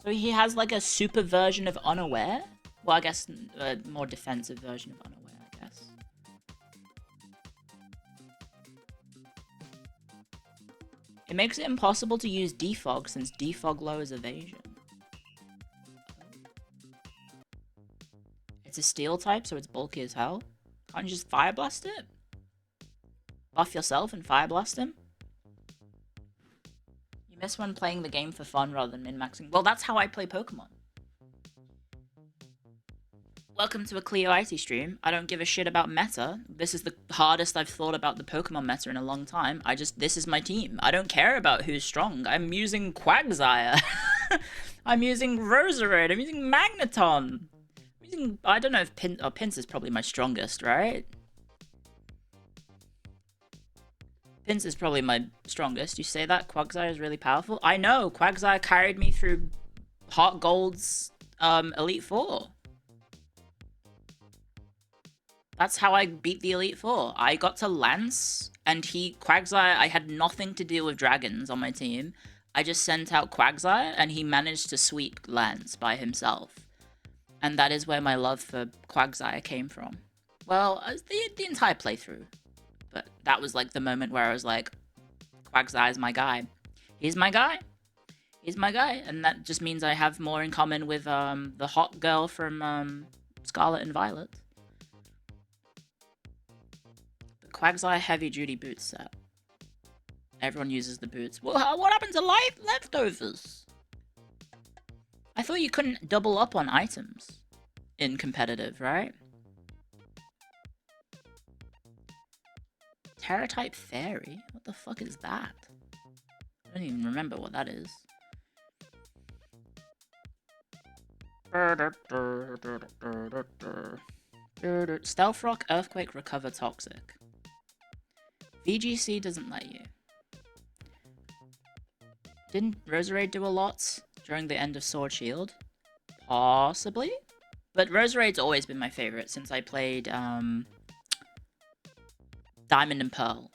So he has like a super version of Unaware? Well, I guess a more defensive version of Unaware, I guess. It makes it impossible to use Defog since Defog lowers evasion. It's a steel type, so it's bulky as hell. Can't you just Fire Blast it? Buff yourself and Fire Blast him? You miss when playing the game for fun rather than min-maxing. Well, that's how I play Pokemon. Welcome to a Clio IT stream. I don't give a shit about meta. This is the hardest I've thought about the Pokemon meta in a long time. This is my team. I don't care about who's strong. I'm using Quagsire. I'm using Roserade. I'm using Magneton. I don't know if Pinsir is probably my strongest, right? Pinsir is probably my strongest. You say that? Quagsire is really powerful? I know! Quagsire carried me through Heart Gold's Elite Four. That's how I beat the Elite Four. I got to Lance, and Quagsire, I had nothing to deal with dragons on my team. I just sent out Quagsire, and he managed to sweep Lance by himself. And that is where my love for Quagsire came from. Well, the entire playthrough. But that was like the moment where I was like, Quagsire is my guy. He's my guy. He's my guy. And that just means I have more in common with the hot girl from Scarlet and Violet. The Quagsire heavy duty boots set. Everyone uses the boots. Well, what happened to leftovers? I thought you couldn't double up on items in competitive, right? Terra-type Fairy? What the fuck is that? I don't even remember what that is. Stealth Rock, Earthquake, Recover, Toxic. VGC doesn't let you. Didn't Roserade do a lot during the end of Sword Shield? Possibly? But Roserade's always been my favorite since I played Diamond and Pearl.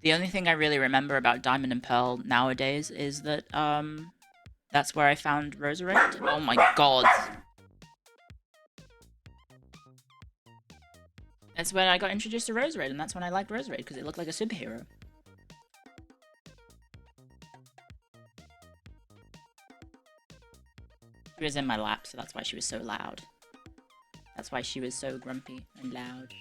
The only thing I really remember about Diamond and Pearl nowadays is that that's where I found Roserade. Oh my god. That's when I got introduced to Roserade, and that's when I liked Roserade, because it looked like a superhero. She was in my lap, so that's why she was so loud. That's why she was so grumpy and loud.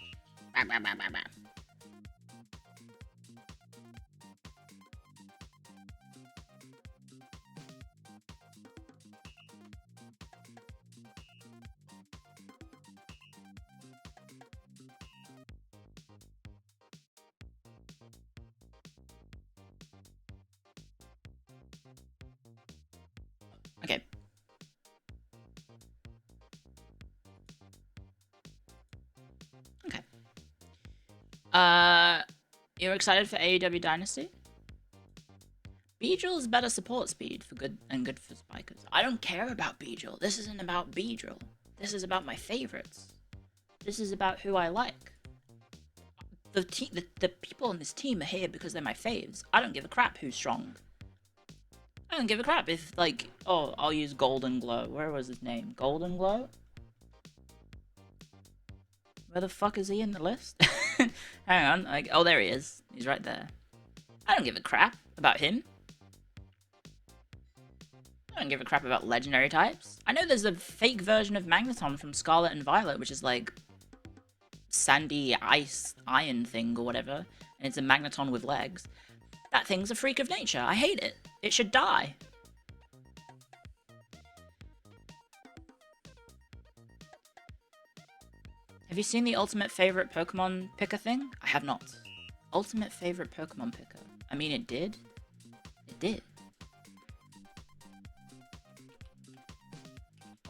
Okay. Okay. You're excited for AEW Dynasty? Beedrill is better support speed for good for spikers. I don't care about Beedrill. This isn't about Beedrill. This is about my favorites. This is about who I like. The people on this team are here because they're my faves. I don't give a crap who's strong. I don't give a crap if, like, oh, I'll use Golden Glow. Where was his name? Golden Glow? Where the fuck is he in the list? Hang on. Like, oh, there he is. He's right there. I don't give a crap about him. I don't give a crap about legendary types. I know there's a fake version of Magneton from Scarlet and Violet, which is like sandy ice iron thing or whatever, and it's a Magneton with legs. That thing's a freak of nature. I hate it. It should die. Have you seen the ultimate favorite Pokemon picker thing? I have not. Ultimate favorite Pokemon picker. I mean, it did. It did.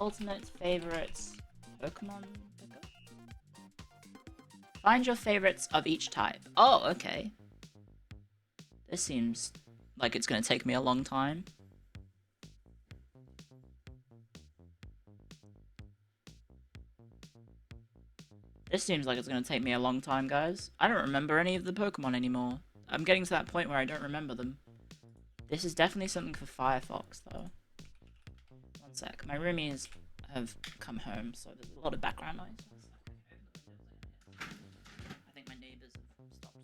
Ultimate favorites Pokemon picker? Find your favorites of each type. Oh, okay. This seems like it's going to take me a long time. This seems like it's going to take me a long time, guys. I don't remember any of the Pokemon anymore. I'm getting to that point where I don't remember them. This is definitely something for Firefox, though. One sec. My roomies have come home, so there's a lot of background noise. I think my neighbors have stopped.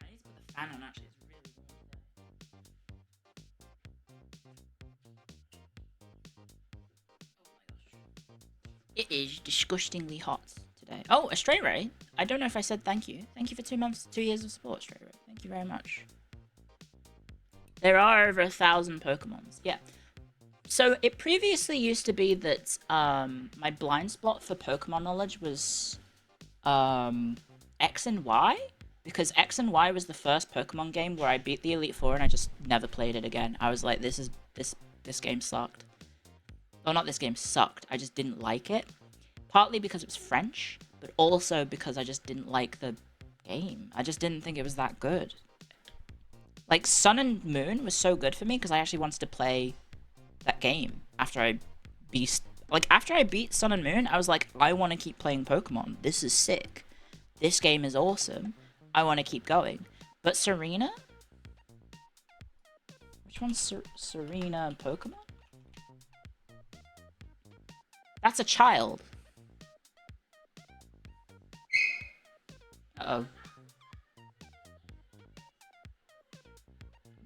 I need to put the fan on, actually. It's really warm today. It is disgustingly hot today. Oh, a Stray Ray. I don't know if I said thank you. Thank you for 2 years of support, Stray Ray. Thank you very much. There are over 1,000 Pokemons. Yeah. So it previously used to be that my blind spot for Pokemon knowledge was X and Y, because X and Y was the first Pokemon game where I beat the Elite Four and I just never played it again. I was like, this game sucked. Well, not this game sucked. I just didn't like it. Partly because it was French, but also because I just didn't like the game. I just didn't think it was that good. Like, Sun and Moon was so good for me because I actually wanted to play that game after I beat... Like, after I beat Sun and Moon, I was like, I want to keep playing Pokemon. This is sick. This game is awesome. I want to keep going. But Serena? Which one's Serena Pokemon? That's a child. Uh-oh.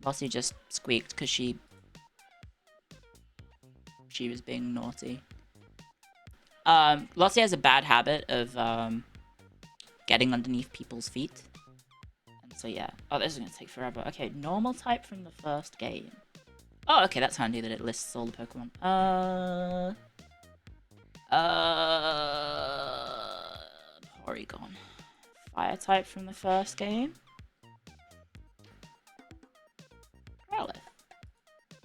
Lossie just squeaked because she was being naughty. Lossie has a bad habit of getting underneath people's feet. And so yeah. Oh, this is gonna take forever. Okay, normal type from the first game. Oh, okay, that's handy that it lists all the Pokemon. Porygon. Fire type from the first game. Growlithe.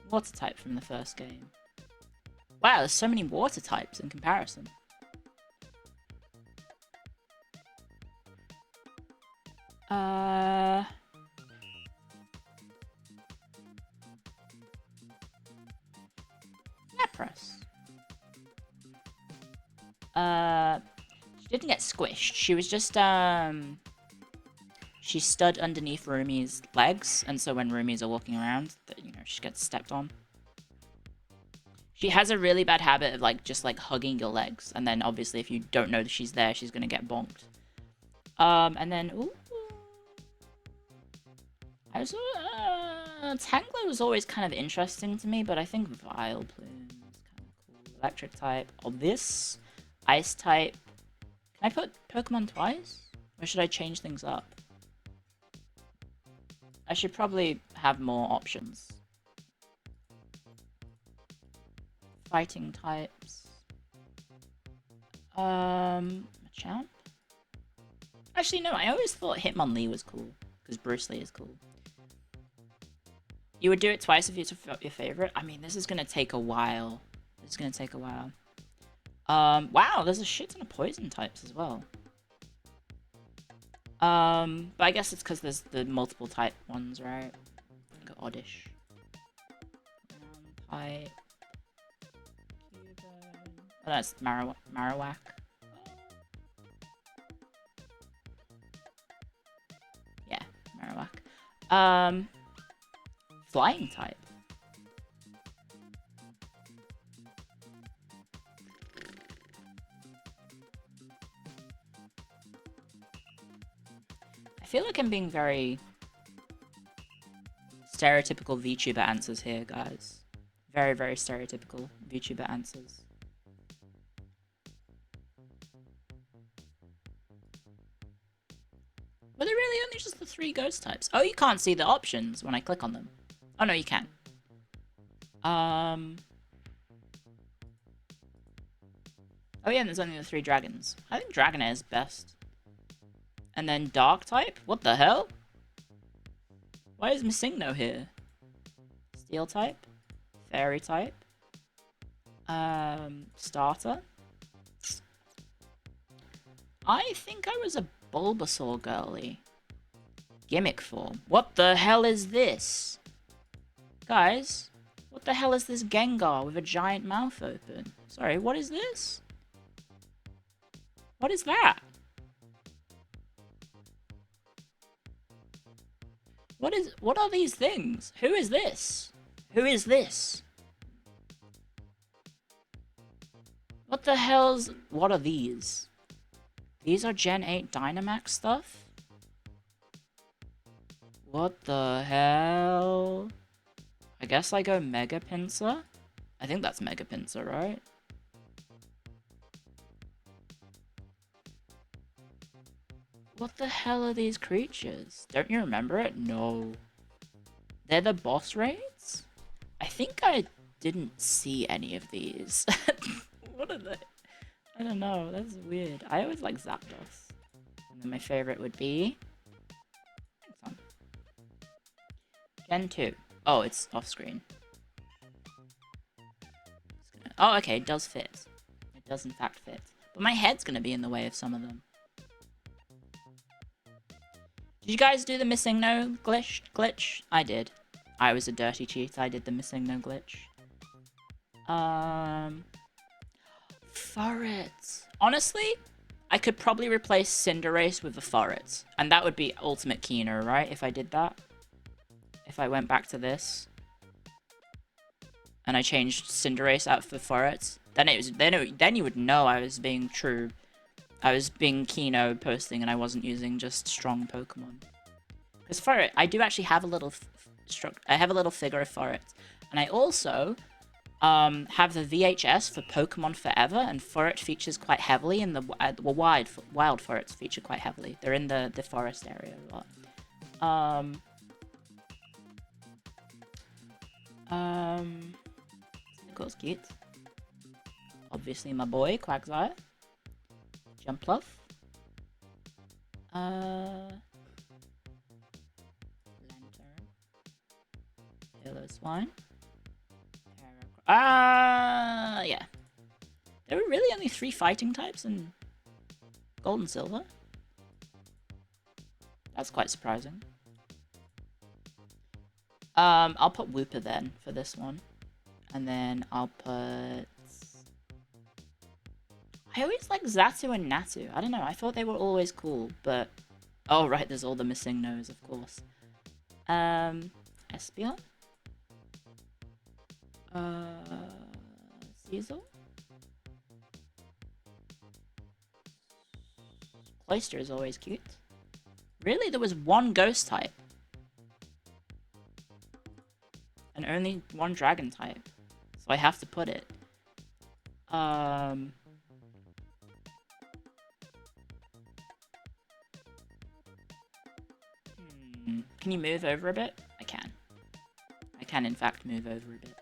Water type from the first game. Wow, there's so many water types in comparison. Lapras. She didn't get squished. She was just, she stood underneath Rumi's legs, and so when Rumi's are walking around, you know, she gets stepped on. She has a really bad habit of like just like hugging your legs, and then obviously if you don't know that she's there, she's gonna get bonked. And then ooh, I was Tangler was always kind of interesting to me, but I think Vileplume is kind of cool. Electric type, obvious. Ice type. Can I put Pokemon twice, or should I change things up? I should probably have more options. Fighting types. Machamp? Actually, no, I always thought Hitmonlee was cool, because Bruce Lee is cool. You would do it twice if it's your favorite? I mean, this is gonna take a while. This is gonna take a while. Wow, there's a shit ton of poison types as well. But I guess it's because there's the multiple type ones, right? Go Oddish. Type. Oh, that's Marowak. Yeah, Marowak. Flying type. I feel like I'm being very stereotypical VTuber answers here, guys. Very, very stereotypical VTuber answers. Were there really only just the 3 ghost types? Oh, you can't see the options when I click on them. Oh, no, you can. Oh, yeah, and there's only the 3 dragons. I think Dragonair is best. And then Dark type? What the hell? Why is Missingno here? Steel type? Fairy type? Starter? I think I was a Bulbasaur girly. Gimmick form. What the hell is this? Guys, what the hell is this Gengar with a giant mouth open? Sorry, what is this? What is that? What are these things? Who is this? Who is this? What the hell's... What are these? These are Gen 8 Dynamax stuff? What the hell? I guess I go Mega Pinsir? I think that's Mega Pinsir, right? What the hell are these creatures? Don't you remember it? No. They're the boss raids? I think I didn't see any of these. What are they? I don't know. That's weird. I always like Zapdos. And then my favorite would be... Gen 2. Oh, it's off screen. Oh, okay. It does fit. It does in fact fit. But my head's gonna be in the way of some of them. Did you guys do the missing no glitch? I did. I was a dirty cheat. I did the missing no glitch. Forest. Honestly, I could probably replace Cinderace with a Forest. And that would be ultimate Kino, right? If I did that. If I went back to this. And I changed Cinderace out for Forest. Then you would know I was being true. I was being Kino posting and I wasn't using just strong Pokemon. Because Forest, I do actually have a little figure of Forest. And I also have the VHS for Pokemon Forever, and Forest features quite heavily in the wild Forests feature quite heavily. They're in the forest area a lot. Nicholas cute. Obviously my boy, Quagsire. Jumpluff. Lantern. Yellow Swine. Yeah. There were really only 3 fighting types in Gold and Silver. That's quite surprising. I'll put Wooper then for this one. And then I'll put... I always like Xatu and Natu. I don't know, I thought they were always cool, but... Oh, right, there's all the missing no's, of course. Espeon? Cecil? Cloister is always cute. Really? There was one ghost type. And only one dragon type. So I have to put it. Can you move over a bit? I can. I can, in fact, move over a bit.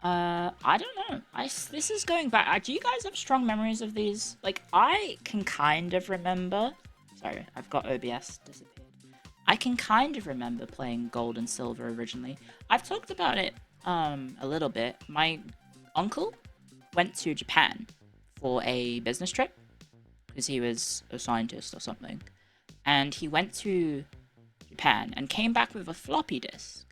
I don't know. This is going back. Do you guys have strong memories of these? Like, I can kind of remember. Sorry, I've got OBS disappeared. I can kind of remember playing Gold and Silver originally. I've talked about it a little bit. My uncle went to Japan for a business trip because he was a scientist or something. And he went to Japan and came back with a floppy disk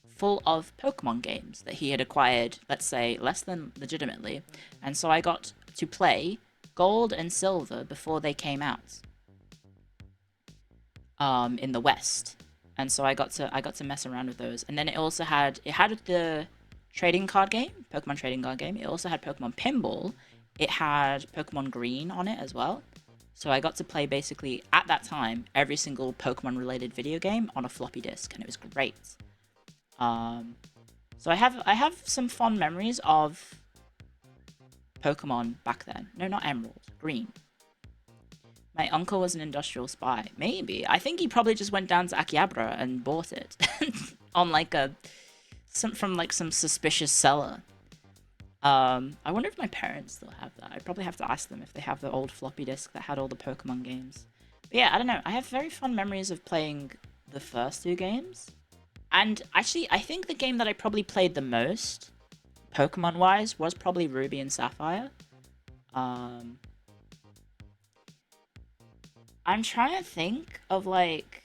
full of Pokemon games that he had acquired, let's say, less than legitimately. And so I got to play Gold and Silver before they came out in the West. And so I got to mess around with those. And then it also had the trading card game, Pokemon trading card game. It also had Pokemon Pinball. It had Pokemon Green on it as well. So I got to play basically at that time every single Pokemon related video game on a floppy disk, and it was great. So I have some fond memories of Pokemon back then. No, not Emerald, Green. My uncle was an industrial spy. Maybe. I think he probably just went down to Akihabara and bought it on like some suspicious seller. I wonder if my parents still have that. I'd probably have to ask them if they have the old floppy disk that had all the Pokemon games. But yeah, I don't know. I have very fond memories of playing the first two games. And actually, I think the game that I probably played the most, Pokemon-wise, was probably Ruby and Sapphire. I'm trying to think of, like...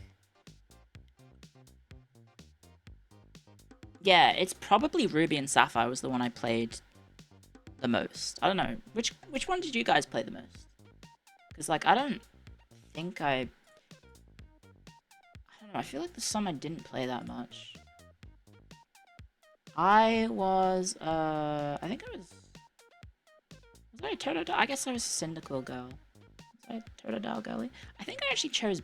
Yeah, it's probably Ruby and Sapphire was the one I played the most. I don't know. Which one did you guys play the most? Because, like, I don't think I don't know. I feel like there's some I didn't play that much. I was, I think I was I a Totodile? I guess I was a Cyndaquil girl. Was I a Totodile girly? I think I actually chose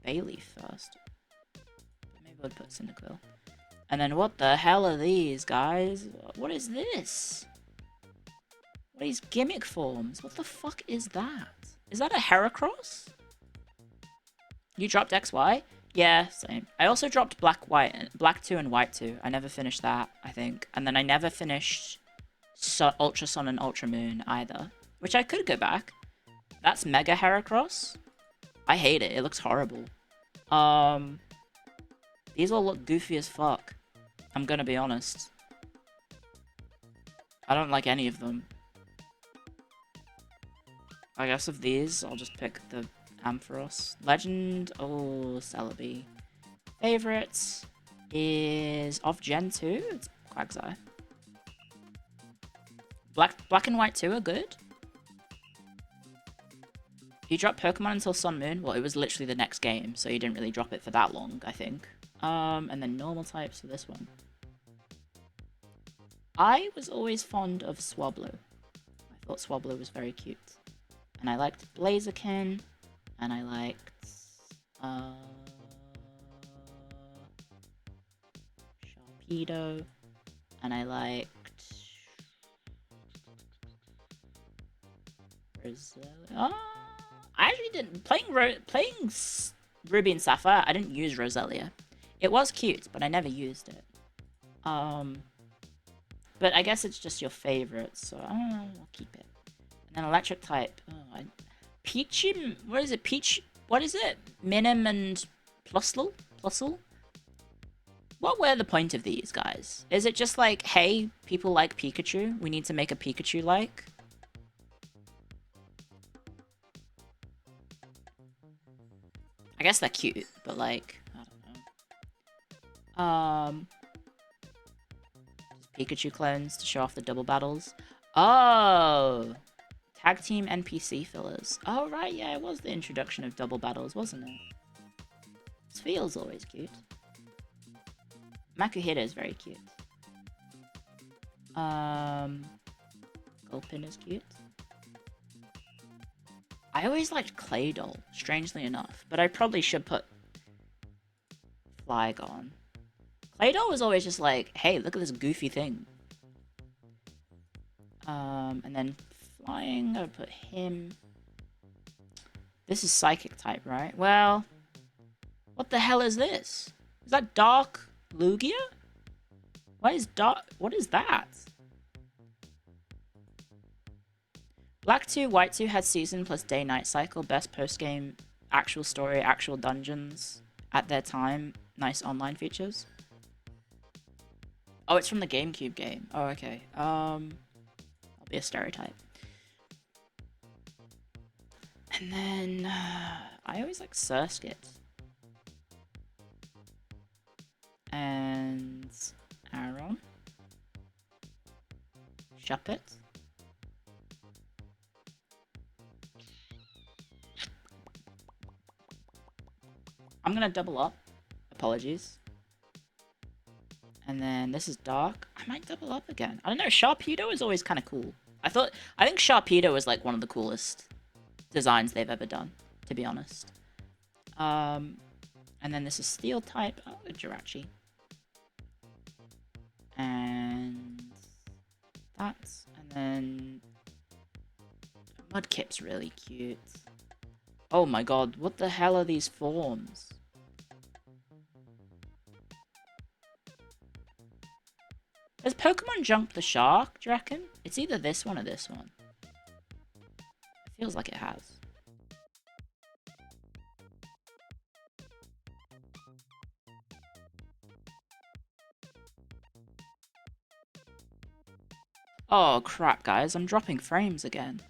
Bailey first. Maybe I would put Cyndaquil. And then what the hell are these, guys? What is this? What are these gimmick forms? What the fuck is that? Is that a Heracross? You dropped XY? Yeah, same. I also dropped Black 2 and White 2. I never finished that, I think. And then I never finished Ultra Sun and Ultra Moon either. Which I could go back. That's Mega Heracross. I hate it. It looks horrible. These all look goofy as fuck. I'm gonna be honest. I don't like any of them. I guess of these, I'll just pick the Ampharos. Legend, oh, Celebi. Favorites is of Gen 2, it's Quagsire. Black and White 2 are good. He dropped Pokemon until Sun Moon. Well, it was literally the next game, so he didn't really drop it for that long, I think. And then normal types for this one. I was always fond of Swablu. I thought Swablu was very cute. And I liked Blaziken, and I liked Sharpedo, and I liked Roselia. Oh, I actually didn't playing Ruby and Sapphire. I didn't use Roselia. It was cute, but I never used it. But I guess it's just your favorite, so I don't know, I'll keep it. And then electric type. Oh, Peachy, what is it? What is it? Minim and Plusle? What were the point of these, guys? Is it just like, hey, people like Pikachu, we need to make a Pikachu-like? I guess they're cute, but like, I don't know. Pikachu clones to show off the double battles. Oh! Tag team NPC fillers. Oh, right, yeah, it was the introduction of double battles, wasn't it? Spheel's always cute. Makuhita is very cute. Gulpin is cute. I always liked Claydol, strangely enough, but I probably should put Flygon. Claydol was always just like, hey, look at this goofy thing. And then flying, I would put him. This is psychic type, right? Well, what the hell is this? Is that Dark Lugia? What is that? Black 2, White 2 had season plus day-night cycle, best post-game, actual story, actual dungeons at their time. Nice online features. Oh, it's from the GameCube game. Oh, okay. I'll be a stereotype. And then I always like Surskit. And Aaron. Shuppet. I'm gonna double up. Apologies. And then this is Dark. I might double up again. I don't know. Sharpedo is always kind of cool. I think Sharpedo is like one of the coolest designs they've ever done, to be honest. And then this is Steel type. Oh, the Jirachi. And that's, and then Mudkip's really cute. Oh my god, what the hell are these forms? Has Pokemon jumped the shark, do you reckon? It's either this one or this one. It feels like it has. Oh crap, guys, I'm dropping frames again.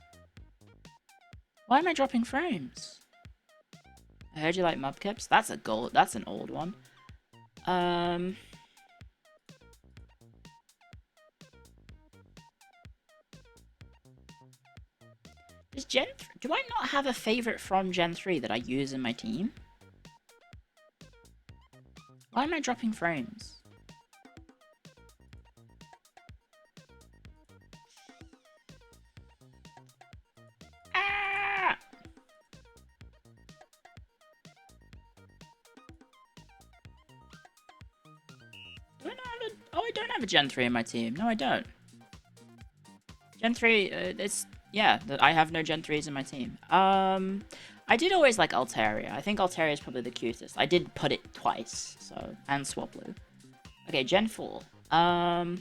Why am I dropping frames? I heard you like Mudkips. That's a gold. That's an old one. Does do I not have a favorite from Gen 3 that I use in my team? Why am I dropping frames? Ah! Do I not have a... Oh, I don't have a Gen 3 in my team. No, I don't. Gen 3, it's... Yeah, I have no Gen 3s in my team. I did always like Altaria. I think Altaria is probably the cutest. I did put it twice, so... And Swablu. Okay, Gen 4. I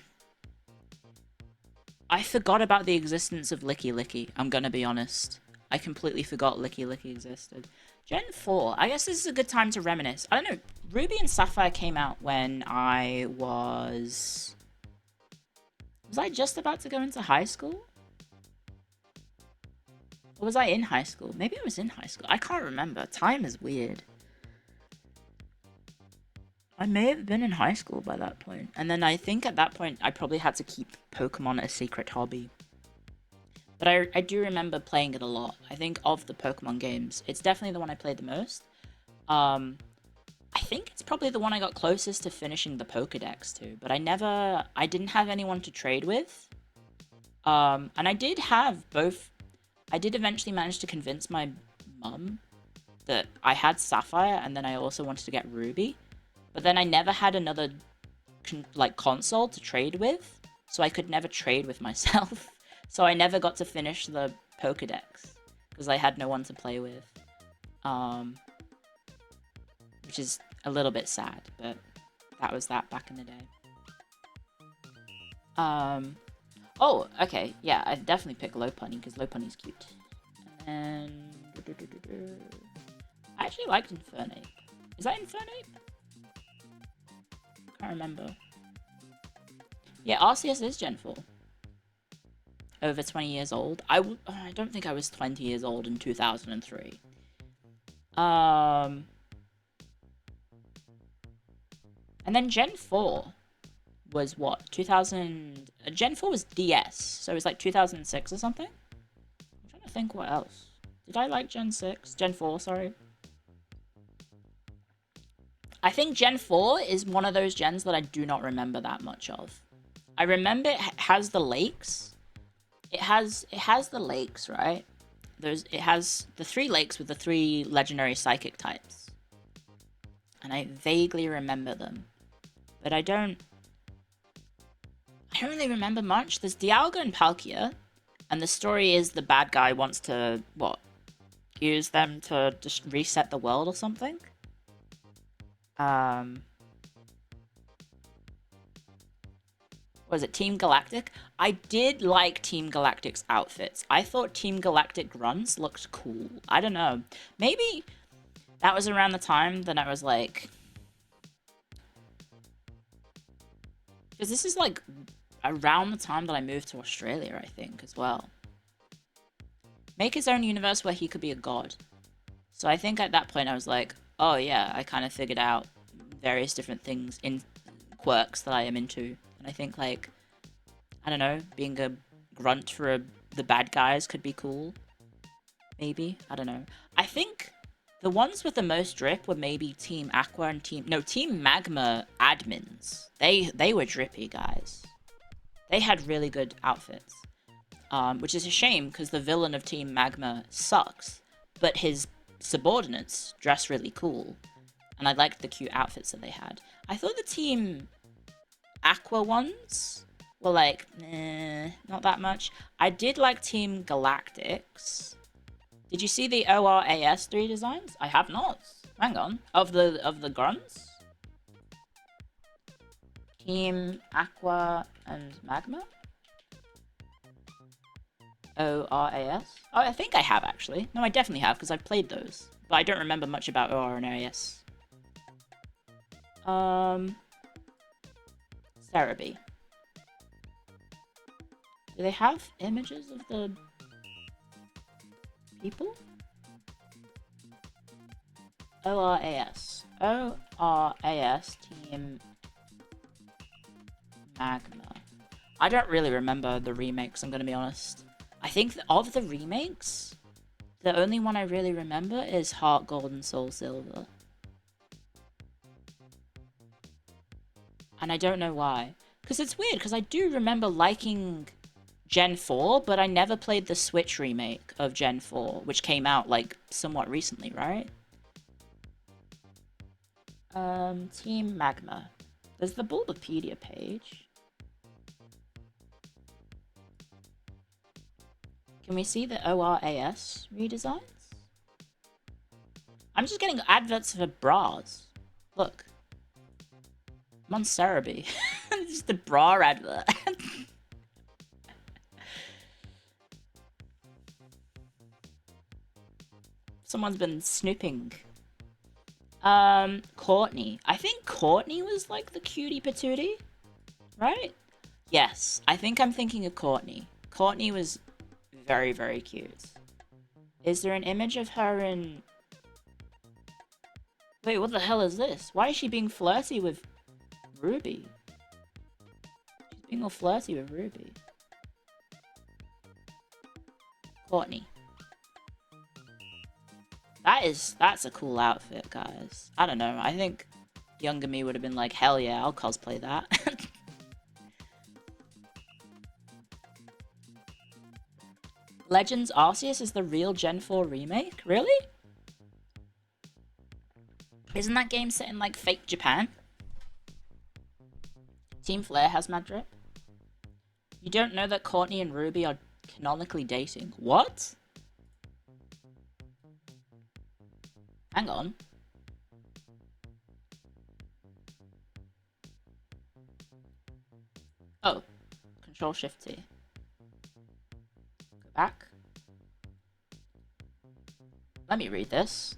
forgot about the existence of Licky Licky, I'm gonna be honest. I completely forgot Licky Licky existed. Gen 4. I guess this is a good time to reminisce. I don't know, Ruby and Sapphire came out when I was... Was I just about to go into high school? Or was I in high school? Maybe I was in high school. I can't remember. Time is weird. I may have been in high school by that point. And then I think at that point, I probably had to keep Pokemon a secret hobby. But I do remember playing it a lot. I think of the Pokemon games, it's definitely the one I played the most. I think it's probably the one I got closest to finishing the Pokedex to. But I didn't have anyone to trade with. And I did have both... I did eventually manage to convince my mum that I had Sapphire and then I also wanted to get Ruby. But then I never had another console to trade with, so I could never trade with myself. So I never got to finish the Pokedex because I had no one to play with. Which is a little bit sad, but that was that back in the day. Oh, okay, yeah, I'd definitely pick Lopunny, because Lopunny's cute. And... I actually liked Infernape. Is that Infernape? Can't remember. Yeah, Arceus is Gen 4. Over 20 years old. I don't think I was 20 years old in 2003. And then Gen 4... was what? 2000... Gen 4 was DS, so it was like 2006 or something? I'm trying to think what else. Did I like Gen 6? Gen 4, sorry. I think Gen 4 is one of those gens that I do not remember that much of. I remember it has the lakes. It has the lakes, right? It has the 3 lakes with the 3 legendary psychic types. And I vaguely remember them. But I don't really remember much. There's Dialga and Palkia, and the story is the bad guy wants to, what? Use them to just reset the world or something? Was it Team Galactic? I did like Team Galactic's outfits. I thought Team Galactic grunts looked cool. I don't know. Maybe that was around the time that I was like... Because this is like around the time that I moved to Australia, I think, as well. Make his own universe where he could be a god. So I think at that point I was like, oh yeah, I kind of figured out various different things in quirks that I am into. And I think, like, I don't know, being a grunt for the bad guys could be cool. Maybe. I don't know. I think the ones with the most drip were maybe Team Aqua and Team Magma admins. They were drippy, guys. They had really good outfits. Which is a shame, because the villain of Team Magma sucks. But his subordinates dress really cool. And I liked the cute outfits that they had. I thought the Team Aqua ones were like, not that much. I did like Team Galactics. Did you see the ORAS 3 designs? I have not. Hang on. Of the grunts? Team Aqua and Magma? ORAS? Oh, I think I have, actually. No, I definitely have, because I've played those. But I don't remember much about OR and AS. Cerebi. Do they have images of the people? ORAS. ORAS Team Magma. I don't really remember the remakes, I'm gonna be honest. I think of the remakes, the only one I really remember is Heart Gold and Soul Silver. And I don't know why. Because it's weird, because I do remember liking Gen 4, but I never played the Switch remake of Gen 4, which came out, like, somewhat recently, right? Team Magma. There's the Bulbapedia page. Can we see the ORAS redesigns? I'm just getting adverts for bras. Look. I'm on Cerebi. Just the bra advert. Someone's been snooping. Courtney. I think Courtney was like the cutie patootie, right? Yes, I think I'm thinking of Courtney. Courtney was very, very cute. Is there an image of her in... Wait, what the hell is this? Why is she being flirty with Ruby? She's being all flirty with Ruby. Courtney. That's a cool outfit, guys. I don't know. I think younger me would have been like, hell yeah, I'll cosplay that. Legends Arceus is the real Gen 4 remake? Really? Isn't that game set in like fake Japan? Team Flare has mad drip. You don't know that Courtney and Ruby are canonically dating. What? Hang on. Oh. Control Shift T. Go back. Let me read this.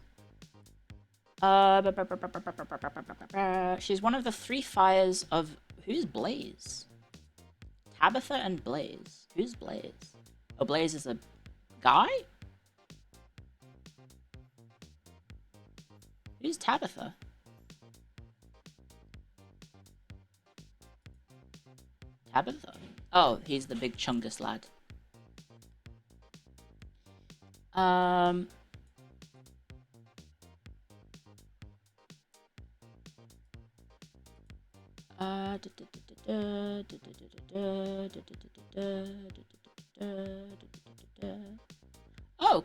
She's one of the 3 fires of... Who's Blaze? Tabitha and Blaze. Who's Blaze? Oh, Blaze is a guy? Who's Tabitha? Tabitha? Oh, he's the big chungus lad. Oh,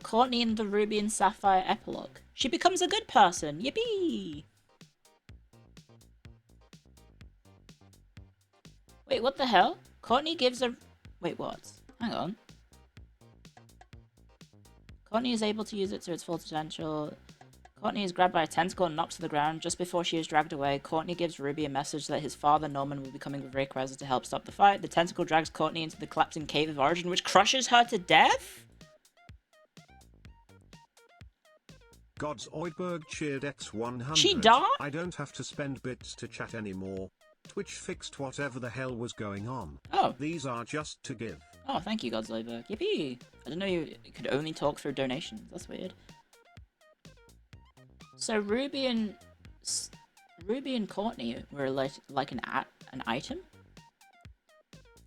Courtney in the Ruby and Sapphire epilogue. She becomes a good person. Yippee! Wait, what the hell? Courtney gives a... Wait, what? Hang on. Courtney is able to use it to its full potential. Courtney is grabbed by a tentacle and knocked to the ground. Just before she is dragged away, Courtney gives Ruby a message that his father, Norman, will be coming with Rayquaza to help stop the fight. The tentacle drags Courtney into the collapsing Cave of Origin, which crushes her to death? God's Oidberg cheered X100. She died? I don't have to spend bits to chat anymore. Twitch fixed whatever the hell was going on. Oh. These are just to give. Oh, thank you, God's Oidberg. Yippee! I didn't know you could only talk through donations. That's weird. So Ruby and Courtney were like an item?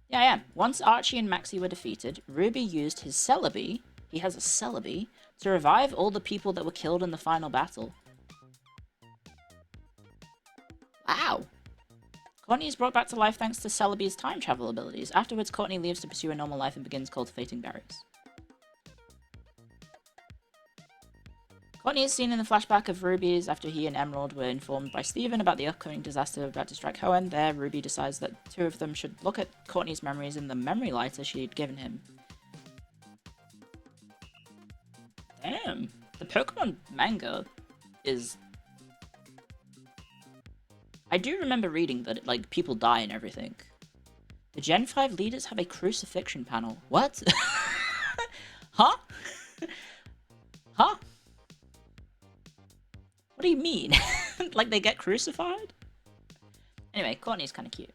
Yeah, I am. Once Archie and Maxie were defeated, Ruby used his Celebi, he has a Celebi, to revive all the people that were killed in the final battle. Wow! Courtney is brought back to life thanks to Celebi's time travel abilities. Afterwards, Courtney leaves to pursue a normal life and begins cultivating berries. Courtney is seen in the flashback of Ruby's after he and Emerald were informed by Steven about the upcoming disaster about to strike Hoenn. There, Ruby decides that two of them should look at Courtney's memories in the memory lighter she'd given him. Damn. The Pokemon manga is... I do remember reading that, like, people die and everything. The Gen 5 leaders have a crucifixion panel. What? Huh? Huh? What do you mean? Like they get crucified? Anyway, Courtney's kind of cute.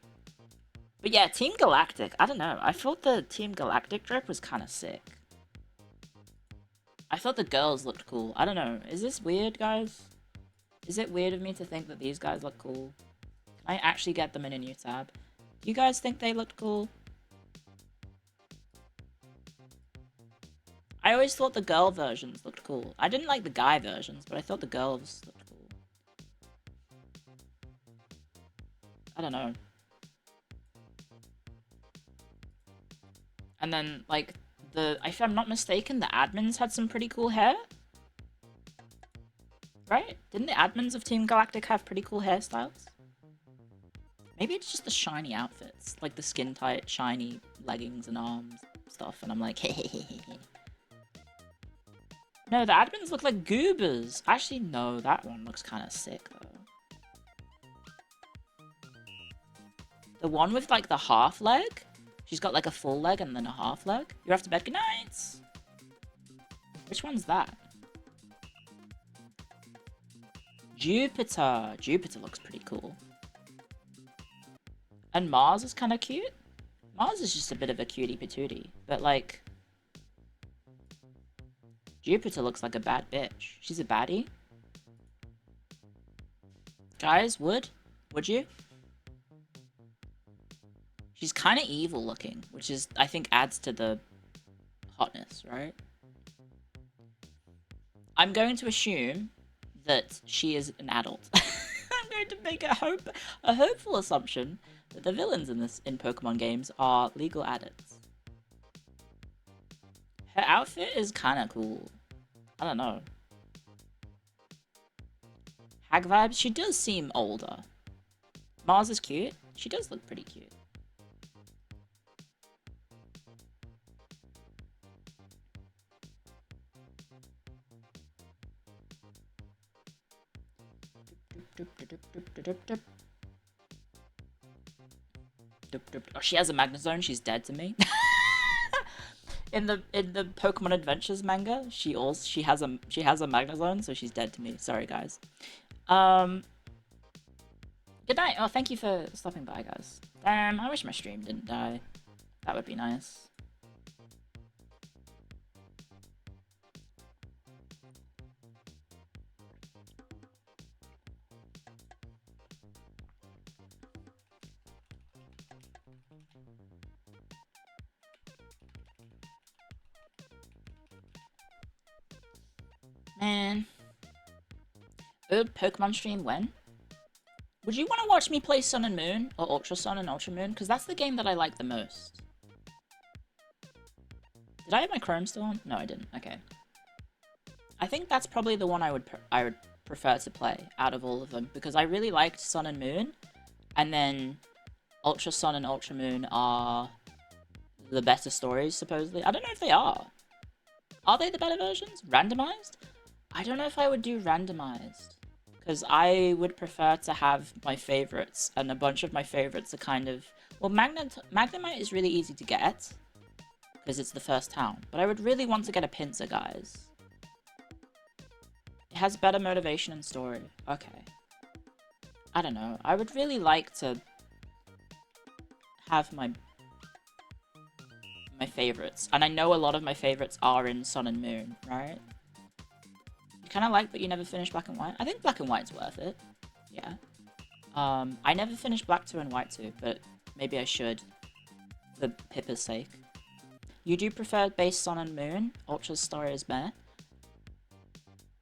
But yeah, Team Galactic, I don't know. I thought the Team Galactic drip was kind of sick. I thought the girls looked cool. I don't know. Is this weird, guys? Is it weird of me to think that these guys look cool? Can I actually get them in a new tab? Do you guys think they looked cool? I always thought the girl versions looked cool. I didn't like the guy versions, but I thought the girls looked cool. I don't know. And then, like, if I'm not mistaken, the admins had some pretty cool hair. Right? Didn't the admins of Team Galactic have pretty cool hairstyles? Maybe it's just the shiny outfits. Like the skin-tight, shiny leggings and arms stuff. And I'm like, hey. No, the admins look like goobers. Actually, no, that one looks kind of sick, though. The one with, like, the half leg? She's got, like, a full leg and then a half leg? You're off to bed. Good night! Which one's that? Jupiter. Jupiter looks pretty cool. And Mars is kind of cute. Mars is just a bit of a cutie patootie. But, like... Jupiter looks like a bad bitch. She's a baddie. Guys, would you? She's kind of evil looking, which is, I think, adds to the hotness, right? I'm going to assume that she is an adult. I'm going to make a hopeful assumption that the villains in Pokemon games are legal addicts. Her outfit is kind of cool. I don't know. Hag vibes? She does seem older. Mars is cute. She does look pretty cute. Oh, she has a Magnezone. She's dead to me. In the Pokemon Adventures manga, she has a Magnezone, so she's dead to me. Sorry, guys. Good night. Oh, thank you for stopping by, guys. Damn, I wish my stream didn't die. That would be nice. Man. Pokemon stream when? Would you want to watch me play Sun and Moon or Ultra Sun and Ultra Moon? Because that's the game that I like the most. Did I have my Chrome still on? No, I didn't. Okay. I think that's probably the one I would prefer to play out of all of them, because I really liked Sun and Moon, and then Ultra Sun and Ultra Moon are the better stories, supposedly. I don't know if they are. Are they the better versions? Randomized? I don't know if I would do randomized, because I would prefer to have my favorites, and a bunch of my favorites are kind of... Well, Magnemite is really easy to get, because it's the first town, but I would really want to get a Pinsir, guys. It has better motivation and story. Okay. I don't know. I would really like to have my favorites. And I know a lot of my favorites are in Sun and Moon, right? You kind of like but you never finished Black and White? I think Black and White's worth it. Yeah. I never finished Black 2 and White 2, but maybe I should. For Pippa's sake. You do prefer base Sun and Moon? Ultra's story is meh.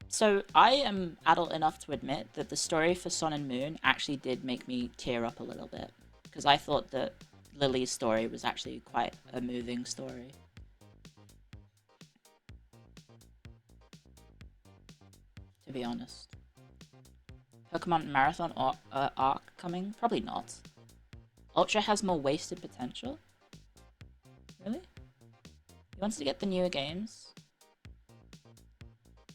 So, I am adult enough to admit that the story for Sun and Moon actually did make me tear up a little bit. Because I thought that Lily's story was actually quite a moving story. To be honest. Pokemon Marathon arc coming? Probably not. Ultra has more wasted potential? Really? He wants to get the newer games?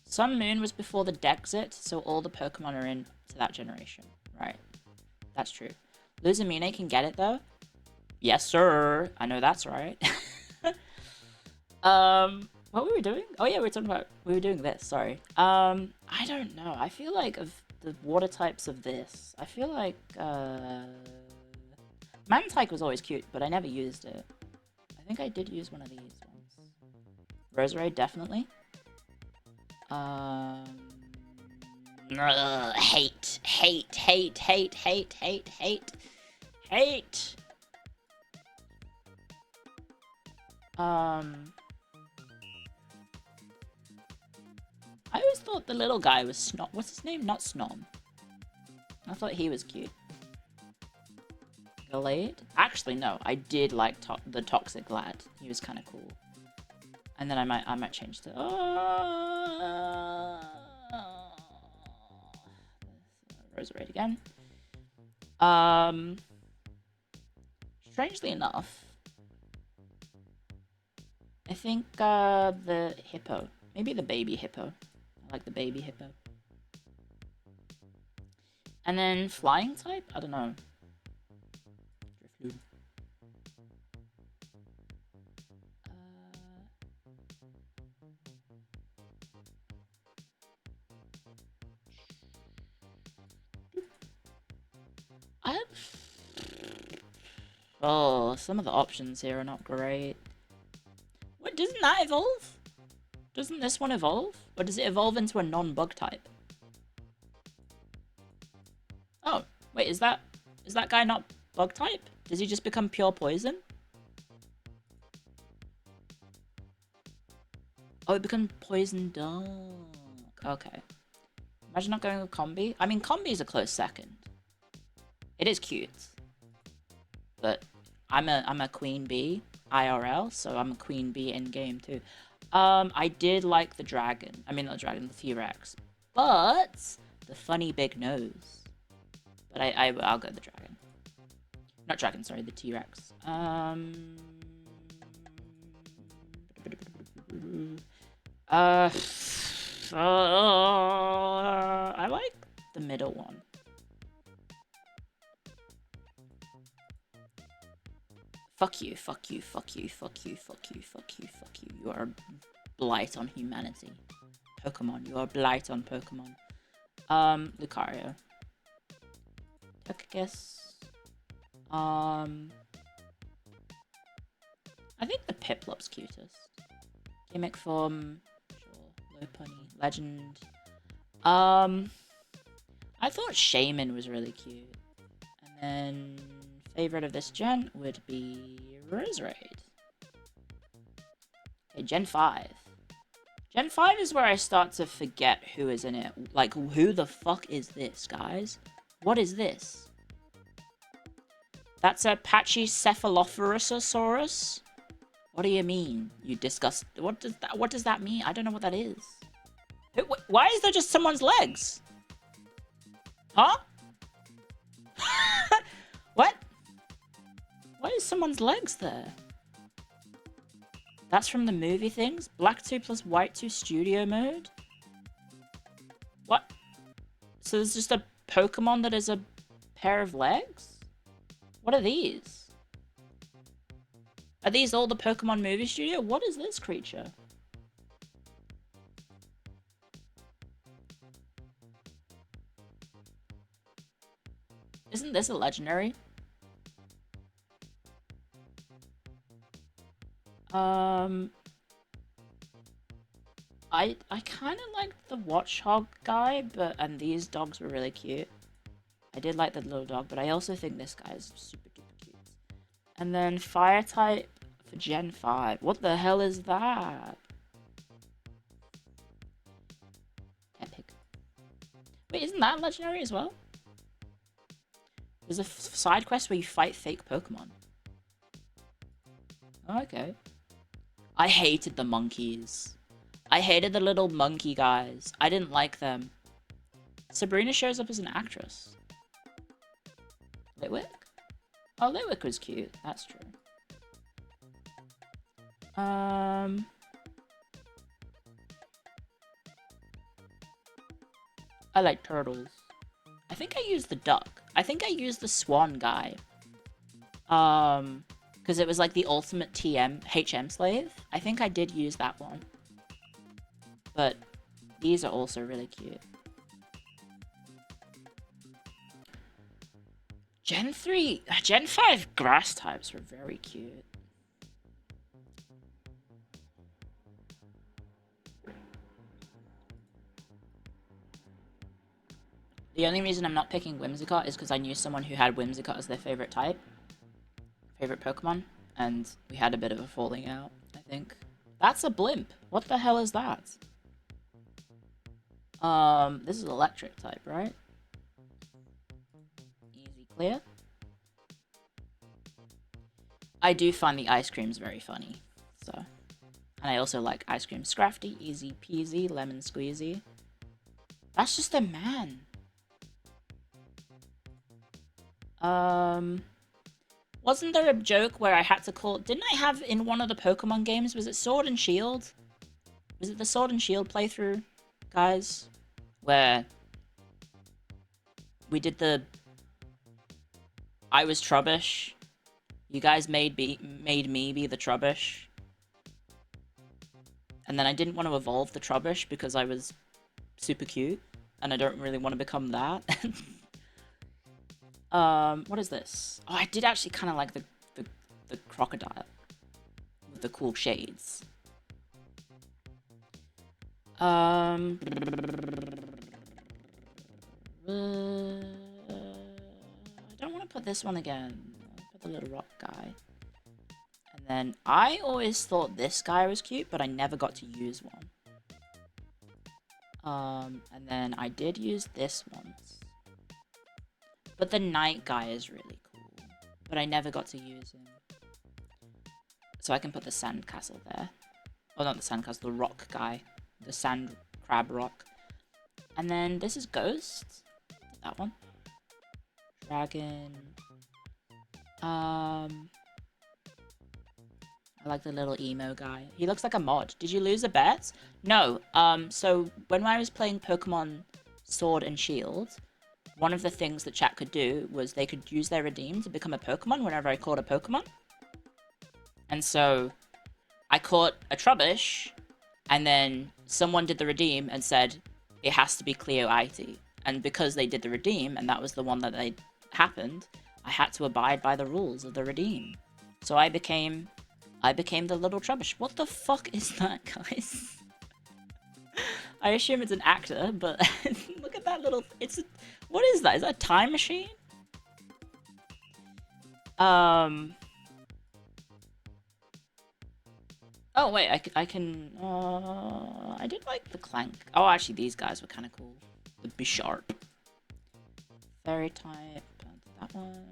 Sun Moon was before the Dexit, so all the Pokemon are in to that generation. Right. That's true. Luzamine can get it, though? Yes, sir. I know that's right. What were we doing? Oh, yeah, we were doing this, sorry. I don't know. I feel like of the water types of this, I feel like, Mantike was always cute, but I never used it. I think I did use one of these ones. Roserade, definitely. Hate. I always thought the little guy was Snom. What's his name? Not Snom. I thought he was cute. Gallade? Actually, no. I did like the Toxic Lad. He was kind of cool. And then I might change to Roserade again. Strangely enough, I think the hippo, maybe the baby hippo. I like the baby hippo. And then flying type? I don't know. Drifloon. Oh, some of the options here are not great. What, doesn't that evolve? Doesn't this one evolve? Or does it evolve into a non-bug type? Oh, wait, is that guy not bug type? Does he just become pure poison? Oh, it becomes poison dark. Okay. Imagine not going with Combi. I mean, Combi is a close second. It is cute. But I'm a queen bee IRL, so I'm a queen bee in game too. I did like the dragon. I mean, not the dragon, the T-Rex. But the funny big nose. But I'll go the dragon. Not dragon, sorry, the T-Rex. I like the middle one. Fuck you, fuck you, fuck you, fuck you, fuck you, fuck you, fuck you. You are a blight on humanity. Pokemon, you are a blight on Pokemon. Lucario. Togekiss. I think the Piplop's cutest. Gimmick form. Sure. Lopunny. Legend. I thought Shaman was really cute. And then favorite of this gen would be Roserade. Okay, Gen 5. Gen 5 is where I start to forget who is in it. Like, who the fuck is this, guys? What is this? That's a Pachycephalosaurus? What do you mean? You disgust... What does that mean? I don't know what that is. Why is there just someone's legs? Huh? What? Why is someone's legs there? That's from the movie things? Black 2 plus white 2 studio mode? What? So there's just a Pokemon that is a pair of legs? What are these? Are these all the Pokemon movie studio? What is this creature? Isn't this a legendary? I kind of liked the Watchhog guy, and these dogs were really cute. I did like the little dog, but I also think this guy is super duper cute. And then Fire type for Gen 5. What the hell is that? Epic. Wait, isn't that legendary as well? There's a side quest where you fight fake Pokemon. Oh, okay. I hated the monkeys. I hated the little monkey guys. I didn't like them. Sabrina shows up as an actress. Litwick? Oh, Litwick was cute. That's true. I like turtles. I think I used the duck. I think I used the swan guy. Because it was like the ultimate HM slave. I think I did use that one. But these are also really cute. Gen 5 grass types were very cute. The only reason I'm not picking Whimsicott is because I knew someone who had Whimsicott as their favorite type. Favorite Pokemon. And we had a bit of a falling out, I think. That's a blimp. What the hell is that? This is electric type, right? Easy clear. I do find the ice creams very funny, so. And I also like ice cream Scrafty, easy peasy, lemon squeezy. That's just a man. Wasn't there a joke where I had to call... Didn't I have in one of the Pokemon games, was it Sword and Shield? Was it the Sword and Shield playthrough, guys? Where we did the... I was Trubbish. You guys made me be the Trubbish. And then I didn't want to evolve the Trubbish because I was super cute. And I don't really want to become that. What is this? Oh, I did actually kind of like the crocodile. With the cool shades. I don't want to put this one again. I'll put the little rock guy. And then I always thought this guy was cute, but I never got to use one. And then I did use this once. But the night guy is really cool. But I never got to use him. So I can put the sand castle there. Oh, not the sand castle, the rock guy. The sand crab rock. And then this is Ghost. That one. Dragon. I like the little emo guy. He looks like a mod. Did you lose a bet? No. So when I was playing Pokemon Sword and Shield, one of the things that chat could do was they could use their redeem to become a Pokemon whenever I caught a Pokemon. And so I caught a Trubbish, and then someone did the redeem and said it has to be Clio IT. And because they did the redeem, and that was the one that they happened, I had to abide by the rules of the redeem. So I became the little Trubbish. What the fuck is that, guys? I assume it's an actor, but look at that little... What is that? Is that a time machine? Oh, wait, I can... I did like the Clank. Oh, actually, these guys were kind of cool. The Bisharp. Fairy type, that one.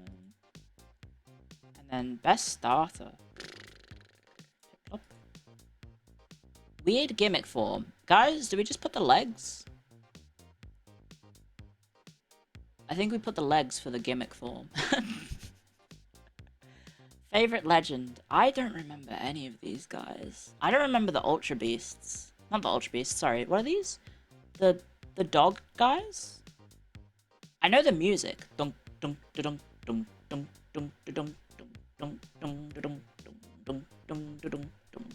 And then best starter. Weird gimmick form. Guys, do we just put the legs? I think we put the legs for the gimmick form. Favorite legend. I don't remember any of these guys. I don't remember the Ultra Beasts. Not the Ultra Beasts, sorry. What are these? The dog guys? I know the music. Dunk dunk dunk dunk dunk dunk dunk dunk dunk dunk dunk dunk dunk.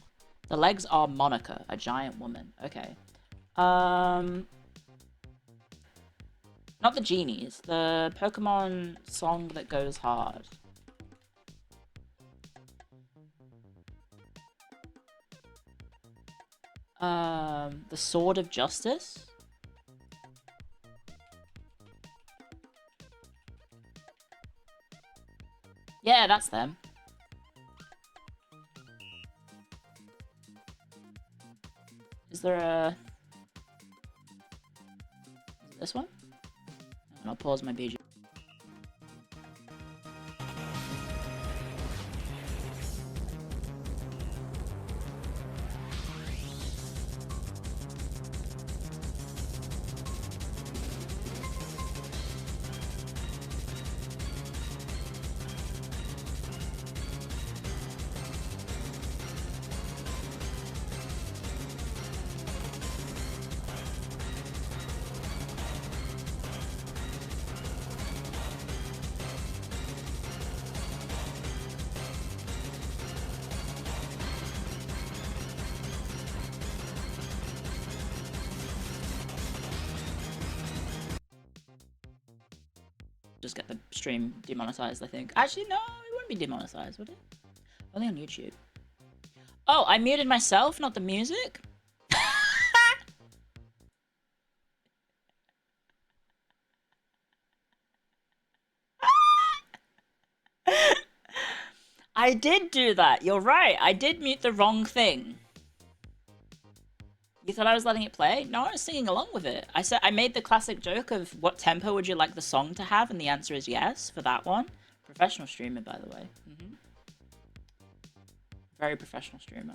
The legs are Monica, a giant woman. Okay. Not the genies. The Pokemon song that goes hard. The Sword of Justice? Yeah, that's them. Is there a... Is it this one? And I'll pause my BG. Just get the stream demonetized, I think. Actually, no, it wouldn't be demonetized, would it? Only on YouTube. Oh, I muted myself, not the music? I did do that, you're right. I did mute the wrong thing. You thought I was letting it play? No, I was singing along with it. I made the classic joke of what tempo would you like the song to have, and the answer is yes for that one. Professional streamer, by the way. Very professional streamer.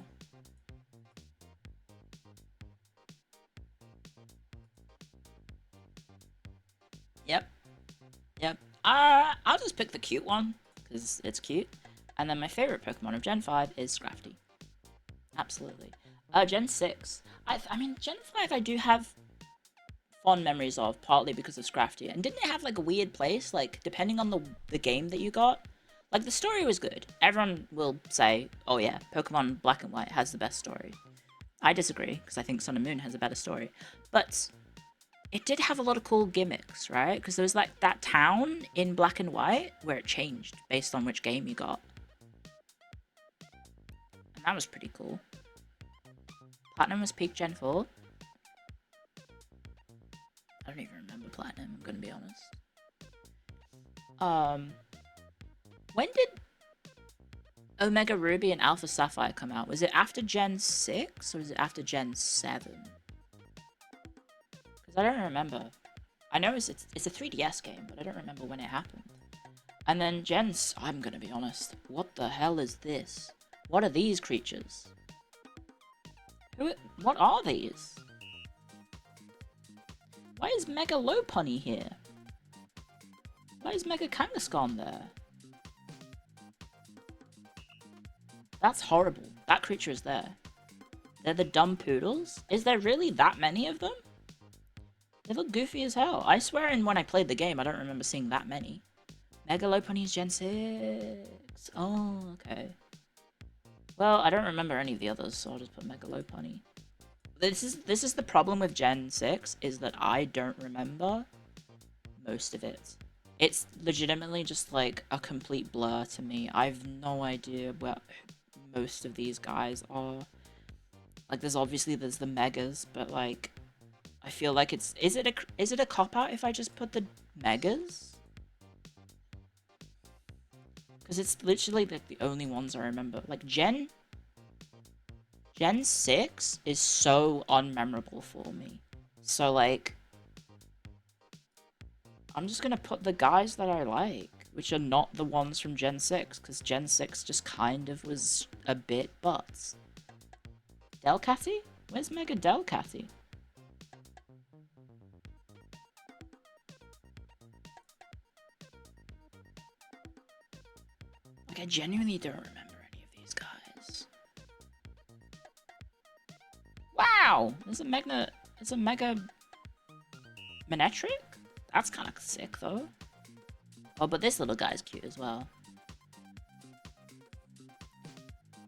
Yep. I'll just pick the cute one, because it's cute. And then my favorite Pokemon of Gen 5 is Scrafty. Absolutely. Gen 6. I mean, Gen 5 I do have fond memories of, partly because of Scrafty. And didn't it have, like, a weird place? Like, depending on the game that you got? Like, the story was good. Everyone will say, oh yeah, Pokemon Black and White has the best story. I disagree, because I think Sun and Moon has a better story. But it did have a lot of cool gimmicks, right? Because there was, like, that town in Black and White where it changed based on which game you got. And that was pretty cool. Platinum was peak Gen 4. I don't even remember Platinum, I'm gonna be honest. When did Omega Ruby and Alpha Sapphire come out? Was it after Gen 6 or was it after Gen 7? Because I don't remember. I know it's a 3DS game, but I don't remember when it happened. And then I'm gonna be honest. What the hell is this? What are these creatures? What are these? Why is Mega Lopunny here? Why is Mega Kangaskhan there? That's horrible. That creature is there. They're the dumb poodles? Is there really that many of them? They look goofy as hell. I swear when I played the game, I don't remember seeing that many. Mega Lopunny is Gen 6. Oh, okay. Well, I don't remember any of the others, so I'll just put Mega Lopunny. This is the problem with Gen 6, is that I don't remember most of it. It's legitimately just like a complete blur to me. I have no idea what most of these guys are. Like, there's the Megas, but like, I feel like is it a cop-out if I just put the Megas? Because it's literally like the only ones I remember. Like, Gen 6 is so unmemorable for me. So, like, I'm just gonna put the guys that I like, which are not the ones from Gen 6, because Gen 6 just kind of was a bit butts. Delcatty? Where's Mega Delcatty? Like, I genuinely don't remember any of these guys. Wow! There's a Mega Manetric? That's kind of sick, though. Oh, but this little guy's cute as well.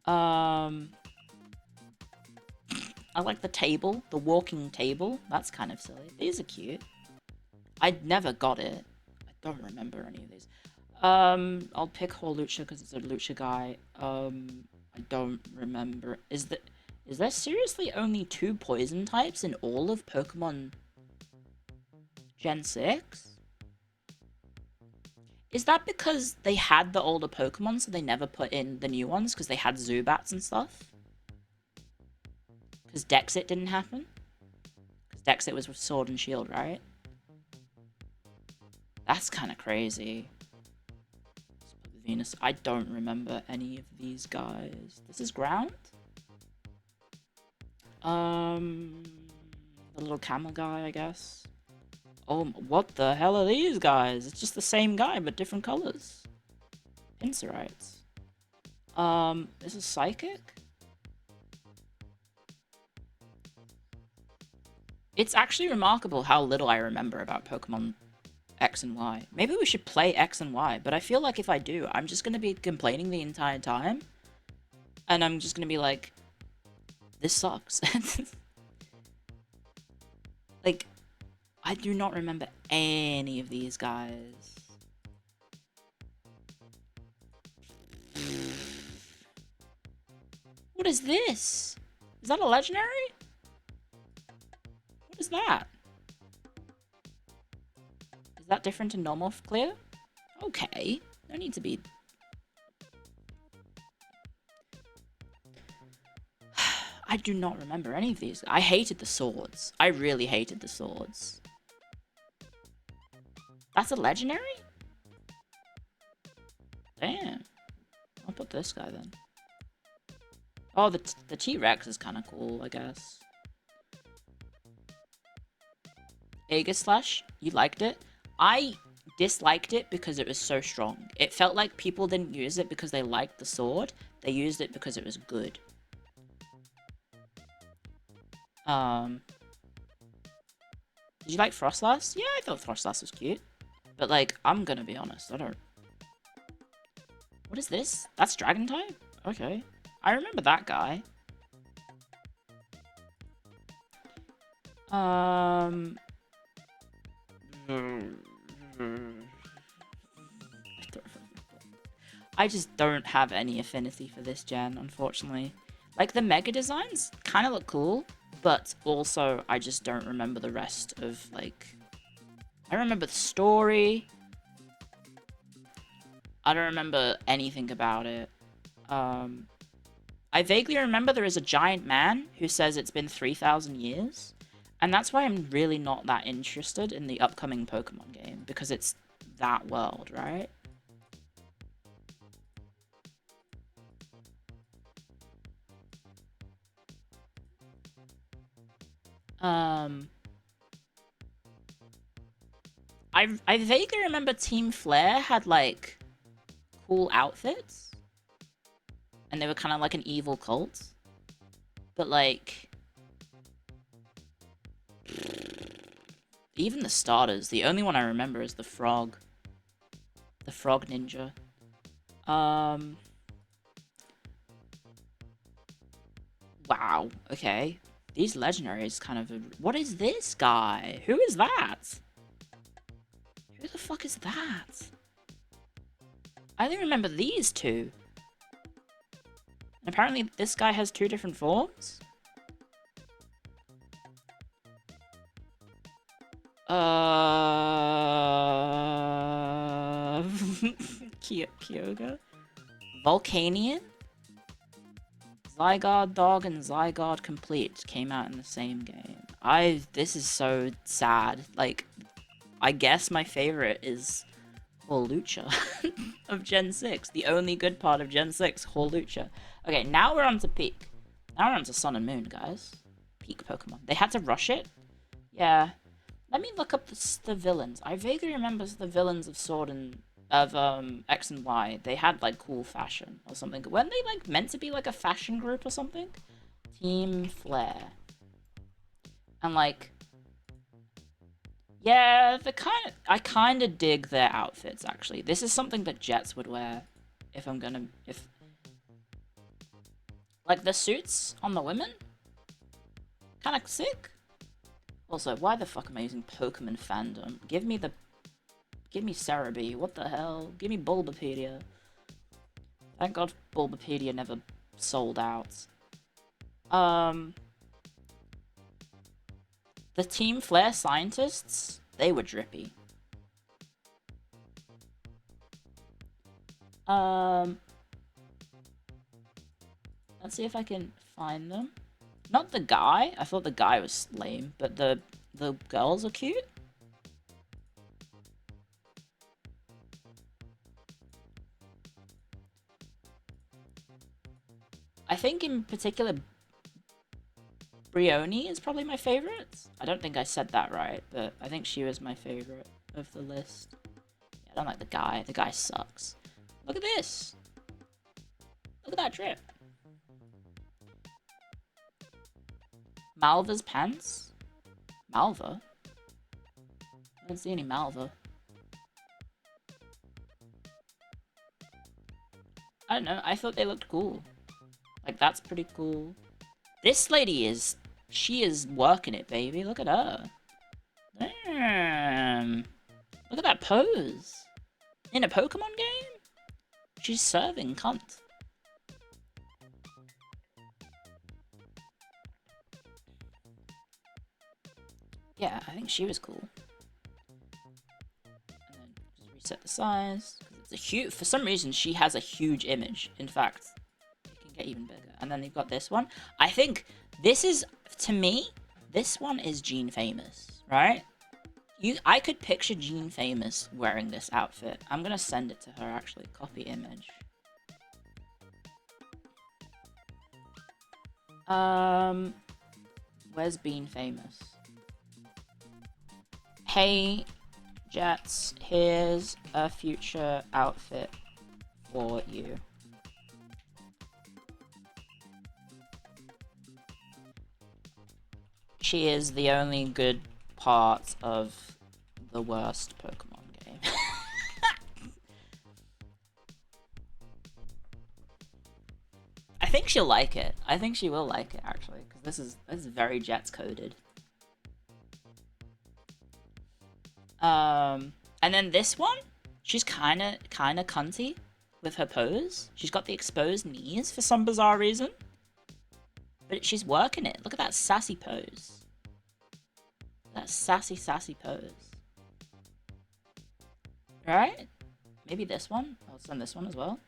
I like the table, the walking table. That's kind of silly. These are cute. I never got it. I don't remember any of these. I'll pick Horlucha because it's a Lucha guy. I don't remember. Is there seriously only 2 poison types in all of Pokemon Gen 6? Is that because they had the older Pokemon, so they never put in the new ones because they had Zubats and stuff? Because Dexit didn't happen? Because Dexit was with Sword and Shield, right? That's kind of crazy. Venus. I don't remember any of these guys. This is Ground? The little camel guy, I guess. Oh, what the hell are these guys? It's just the same guy, but different colors. Pinsirites. This is Psychic? It's actually remarkable how little I remember about Pokemon X and Y. Maybe we should play X and Y, but I feel like if I do, I'm just going to be complaining the entire time. And I'm just going to be like, this sucks. Like, I do not remember any of these guys. What is this? Is that a legendary? What is that? Is that different to normal Clio? Okay. No need to be... I do not remember any of these. I hated the swords. I really hated the swords. That's a legendary? Damn. I'll put this guy then. Oh, the T-Rex is kind of cool, I guess. Aegislash, you liked it? I disliked it because it was so strong. It felt like people didn't use it because they liked the sword. They used it because it was good. Did you like Frostlass? Yeah, I thought Frostlass was cute. But, like, I'm gonna be honest, I don't... What is this? That's Dragon type? Okay. I remember that guy. I just don't have any affinity for this gen, unfortunately. Like, the Mega designs kind of look cool, but also I just don't remember the rest of, like... I remember the story. I don't remember anything about it. I vaguely remember there is a giant man who says it's been 3,000 years. And that's why I'm really not that interested in the upcoming Pokemon game, because it's that world, right? I vaguely remember Team Flare had, like, cool outfits. And they were kind of like an evil cult. But, like... Even the starters, the only one I remember is the frog. The frog ninja. Wow, okay. These legendaries kind of... What is this guy? Who is that? Who the fuck is that? I only remember these two. And apparently this guy has 2 different forms? Kyogre? Volcanion? Zygarde Dog and Zygarde Complete came out in the same game. This is so sad. Like, I guess my favorite is Horlucha of Gen 6. The only good part of Gen 6, Horlucha. Okay, now we're on to Peak. Now we're on to Sun and Moon, guys. Peak Pokemon. They had to rush it? Yeah. Let me look up the villains. I vaguely remember the villains of X and Y. They had like cool fashion or something. Weren't they like meant to be like a fashion group or something? Team Flare. And like, yeah, I kind of dig their outfits actually. This is something that Jets would wear if like the suits on the women, kind of sick. Also, why the fuck am I using Pokemon fandom? Give me Cerebi. What the hell? Give me Bulbapedia. Thank God Bulbapedia never sold out. The Team Flare scientists, they were drippy. Let's see if I can find them. Not the guy. I thought the guy was lame, but the girls are cute. I think in particular, Brioni is probably my favorite. I don't think I said that right, but I think she was my favorite of the list. Yeah, I don't like the guy. The guy sucks. Look at this. Look at that drip. Malva's pants? Malva? I don't see any Malva. I don't know, I thought they looked cool. Like, that's pretty cool. This lady she is working it, baby. Look at her. Damn. Look at that pose. In a Pokemon game? She's serving cunt. Yeah, I think she was cool. And then just reset the size. Because it's a huge. For some reason, she has a huge image. In fact, it can get even bigger. And then you've got this one. I think this is, to me, this one is Gene Famous, right? I could picture Gene Famous wearing this outfit. I'm gonna send it to her, actually. Copy image. Where's Bean Famous? Hey, Jets, here's a future outfit for you. She is the only good part of the worst Pokemon game. I think she'll like it. I think she will like it, actually, because this is very Jets coded. And then this one, she's kinda cunty with her pose. She's got the exposed knees for some bizarre reason. But she's working it. Look at that sassy pose. That sassy pose. Right? Maybe this one? I'll send this one as well.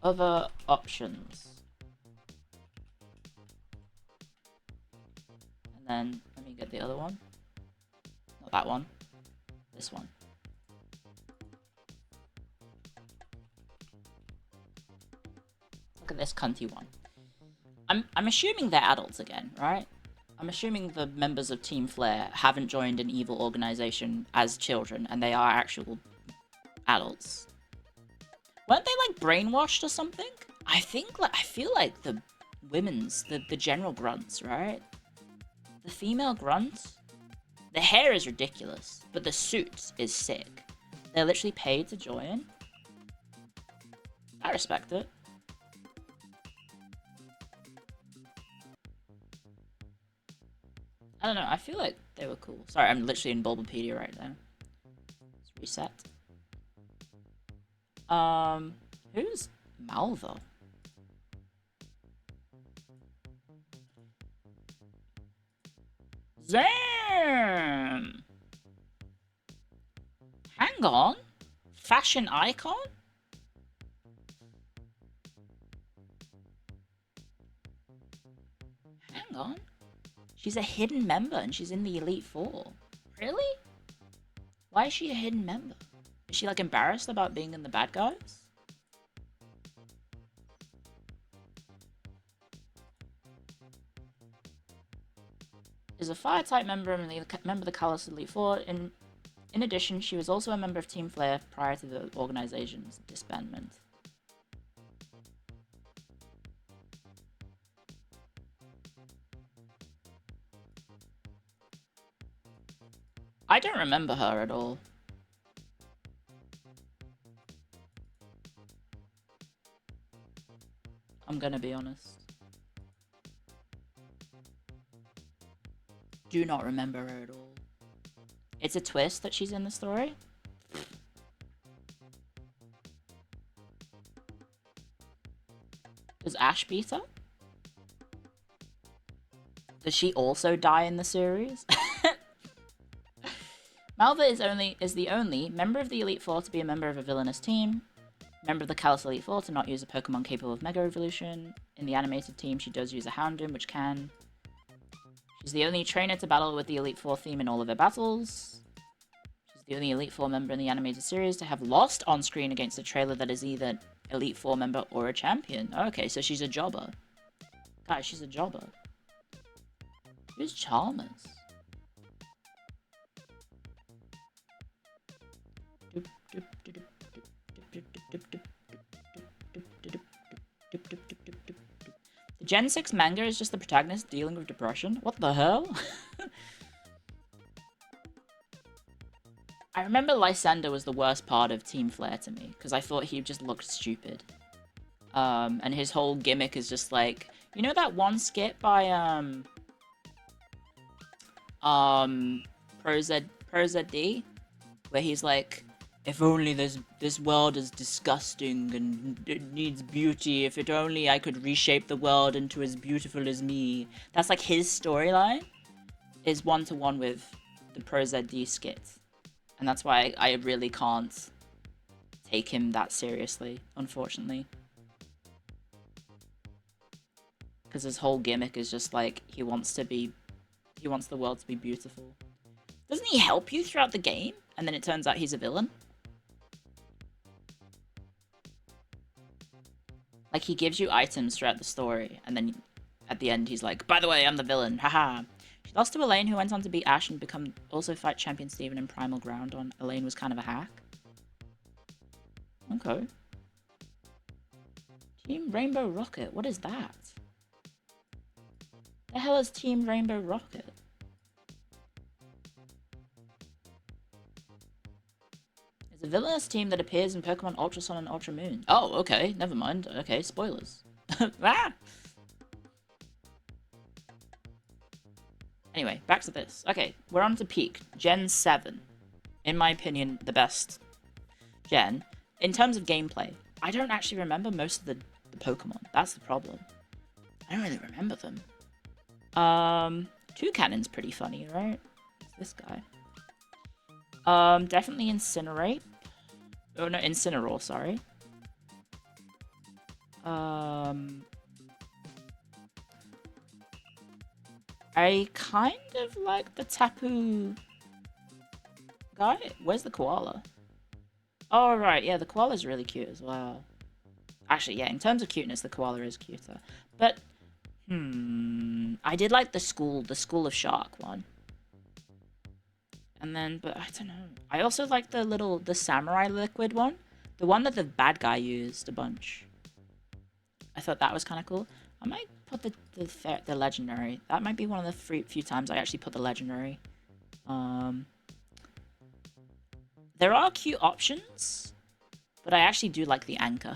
Other options. And then, let me get the other one. Not that one. This one. Look at this cunty one. I'm assuming they're adults again, right? I'm assuming the members of Team Flare haven't joined an evil organization as children, and they are actual adults. Weren't they like brainwashed or something? I feel like the the general grunts, right? The female grunts, the hair is ridiculous, but the suit is sick. They're literally paid to join. I respect it. I don't know, I feel like they were cool. Sorry, I'm literally in Bulbapedia right now. Let's reset. Who's Malva? Zam! Hang on. Fashion icon? Hang on. She's a hidden member and she's in the Elite Four. Really? Why is she a hidden member? Is she like embarrassed about being in the bad guys? Is a fire type member and member of the Callous Elite Four. In addition, she was also a member of Team Flare prior to the organization's disbandment. I don't remember her at all. I'm gonna be honest. Do not remember her at all. It's a twist that she's in the story. Does Ash beat her? Does she also die in the series? Malva is the only member of the Elite Four to be a member of a villainous team. Member of the Callous Elite Four to not use a Pokemon capable of Mega Evolution. In the animated team, she does use a Houndoom, which can. She's the only trainer to battle with the Elite Four theme in all of her battles. She's the only Elite Four member in the animated series to have lost on screen against a trailer that is either Elite Four member or a champion. Okay, so she's a jobber. Guys, she's a jobber. Who's Chalmers? The Gen 6 manga is just the protagonist dealing with depression? What the hell? I remember Lysander was the worst part of Team Flare to me, because I thought he just looked stupid. And his whole gimmick is just like... You know that one skit by, ProZD? Where he's like... If only this world is disgusting and it needs beauty. If it only I could reshape the world into as beautiful as me. That's like his storyline is one-to-one with the ProZD skit. And that's why I really can't take him that seriously, unfortunately. Because his whole gimmick is just like, he wants the world to be beautiful. Doesn't he help you throughout the game? And then it turns out he's a villain? Like, he gives you items throughout the story, and then at the end he's like, by the way, I'm the villain, haha. She lost to Elaine, who went on to beat Ash and also fight Champion Steven in Primal Ground on. Elaine was kind of a hack. Okay. Team Rainbow Rocket, what is that? The hell is Team Rainbow Rocket? It's a villainous team that appears in Pokemon Ultra Sun and Ultra Moon. Oh, okay, never mind. Okay, spoilers. Ah! Anyway, back to this. Okay, we're on to Peak. Gen 7. In my opinion, the best gen. In terms of gameplay, I don't actually remember most of the Pokemon. That's the problem. I don't really remember them. Toucannon's pretty funny, right? It's this guy. Definitely Incinerate. Oh, no, Incineroar, sorry. I kind of like the Tapu guy. Where's the koala? Oh, right, yeah, the koala's really cute as well. Actually, yeah, in terms of cuteness, the koala is cuter. But, I did like the School of Shark one. And then, but I don't know. I also like the Samurai Liquid one. The one that the bad guy used a bunch. I thought that was kind of cool. I might put the Legendary. That might be one of the few times I actually put the Legendary. There are cute options, but I actually do like the Anchor.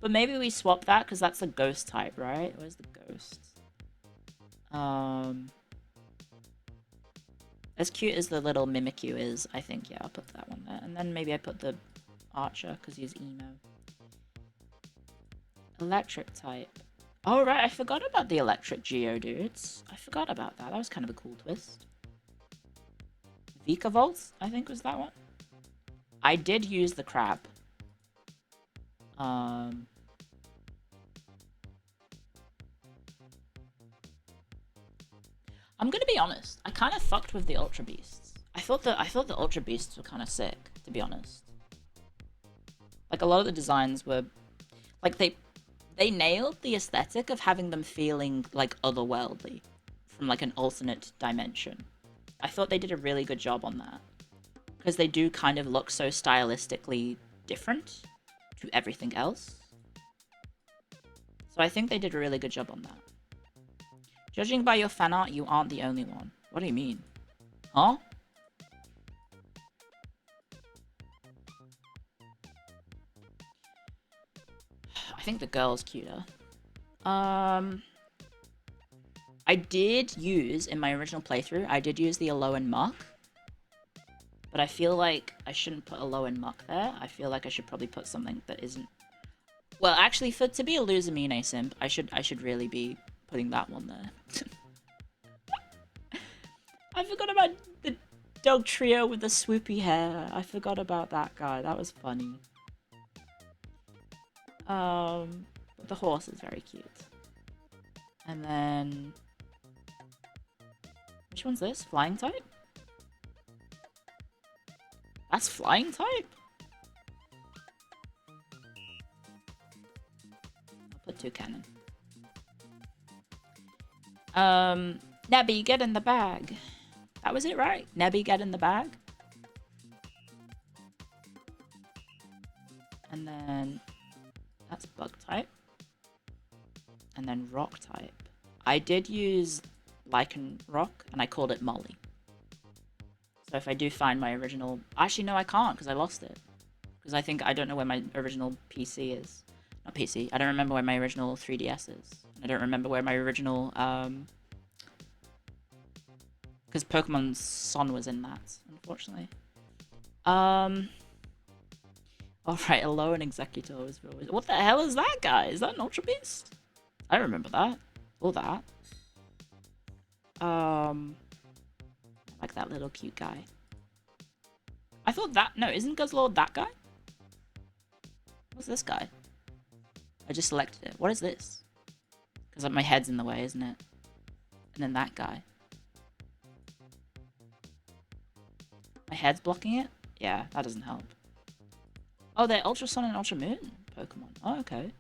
But maybe we swap that, because that's the Ghost type, right? Where's the Ghost? As cute as the little Mimikyu is, I think, yeah, I'll put that one there. And then maybe I put the Archer, because he's emo. Electric type. Oh, right, I forgot about the Electric Geodudes. I forgot about that. That was kind of a cool twist. Vikavolt, I think, was that one. I did use the crab. I'm gonna be honest. I kind of fucked with the Ultra Beasts. I thought the Ultra Beasts were kind of sick, to be honest. Like a lot of the designs were, like they nailed the aesthetic of having them feeling like otherworldly, from like an alternate dimension. I thought they did a really good job on that because they do kind of look so stylistically different to everything else. So I think they did a really good job on that. Judging by your fan art, you aren't the only one. What do you mean? Huh? I think the girl's cuter. I did use, in my original playthrough, I did use the Alolan Muck. But I feel like I shouldn't put Alolan Muck there. I feel like I should probably put something that isn't... Well, actually, to be a Luzamine simp, I should really be putting that one there. I forgot about the dog trio with the swoopy hair. I forgot about that guy. That was funny. But the horse is very cute. And then... Which one's this? Flying type? That's flying type? I'll put 2 cannon. Nebby, get in the bag. That was it, right? Nebby, get in the bag. And then... That's bug type. And then rock type. I did use Lichen Rock, and I called it Molly. So if I do find my original... Actually, no, I can't, because I lost it. Because I don't know where my original PC is. Not PC. I don't remember where my original 3DS is. I don't remember where my original... Because Pokemon Sun was in that, unfortunately. Alright, Alolan Executor was always... What the hell is that guy? Is that an Ultra Beast? I don't remember that. Or that. Like that little cute guy. I thought that... No, isn't Guzzlord that guy? What's this guy? I just selected it. What is this? Because my head's in the way, isn't it? And then that guy. My head's blocking it? Yeah, that doesn't help. Oh, they're Ultra Sun and Ultra Moon Pokemon. Oh, okay.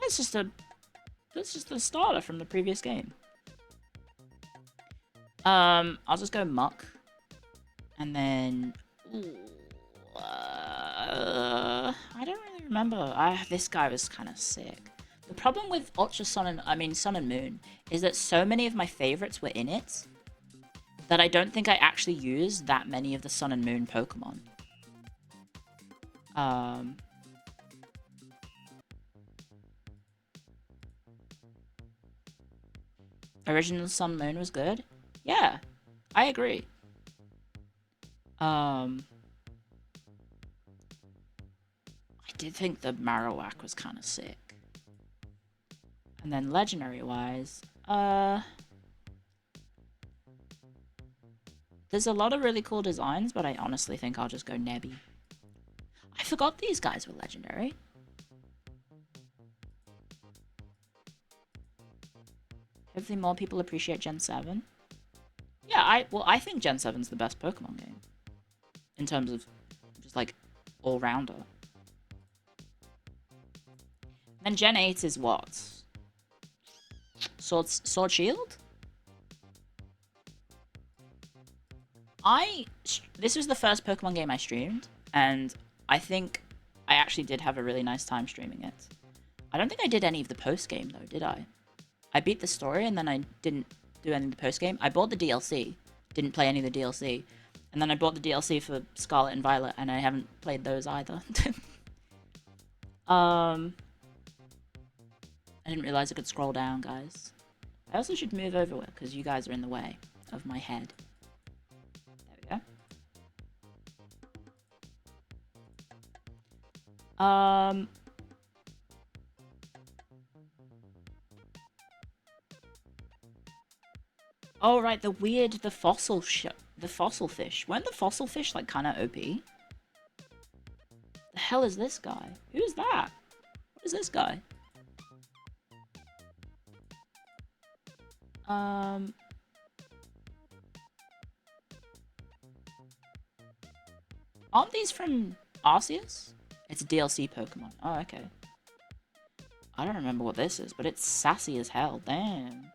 That's just a starter from the previous game. I'll just go Muck. And then... I don't really remember. This guy was kind of sick. The problem with Ultra Sun and... Sun and Moon is that so many of my favorites were in it that I don't think I actually used that many of the Sun and Moon Pokemon. Original Sun Moon was good? Yeah, I agree. I did think the Marowak was kind of sick. And then legendary-wise, there's a lot of really cool designs, but I honestly think I'll just go Nebby. I forgot these guys were legendary. Hopefully more people appreciate Gen 7. Yeah, I think Gen 7's the best Pokemon game. In terms of just like all-rounder. Then Gen 8 is what? Sword Shield? This was the first Pokemon game I streamed, and I think I actually did have a really nice time streaming it. I don't think I did any of the post-game, though, did I? I beat the story, and then I didn't do any of the post-game. I bought the DLC, didn't play any of the DLC, and then I bought the DLC for Scarlet and Violet, and I haven't played those either. I didn't realize I could scroll down, guys. I also should move over because you guys are in the way of my head. There we go. Oh, right, the fossil fish. Weren't the fossil fish, like, kind of OP? The hell is this guy? Who's that? What is this guy? Aren't these from Arceus? It's a DLC Pokemon. Oh, okay. I don't remember what this is, but it's sassy as hell. Damn.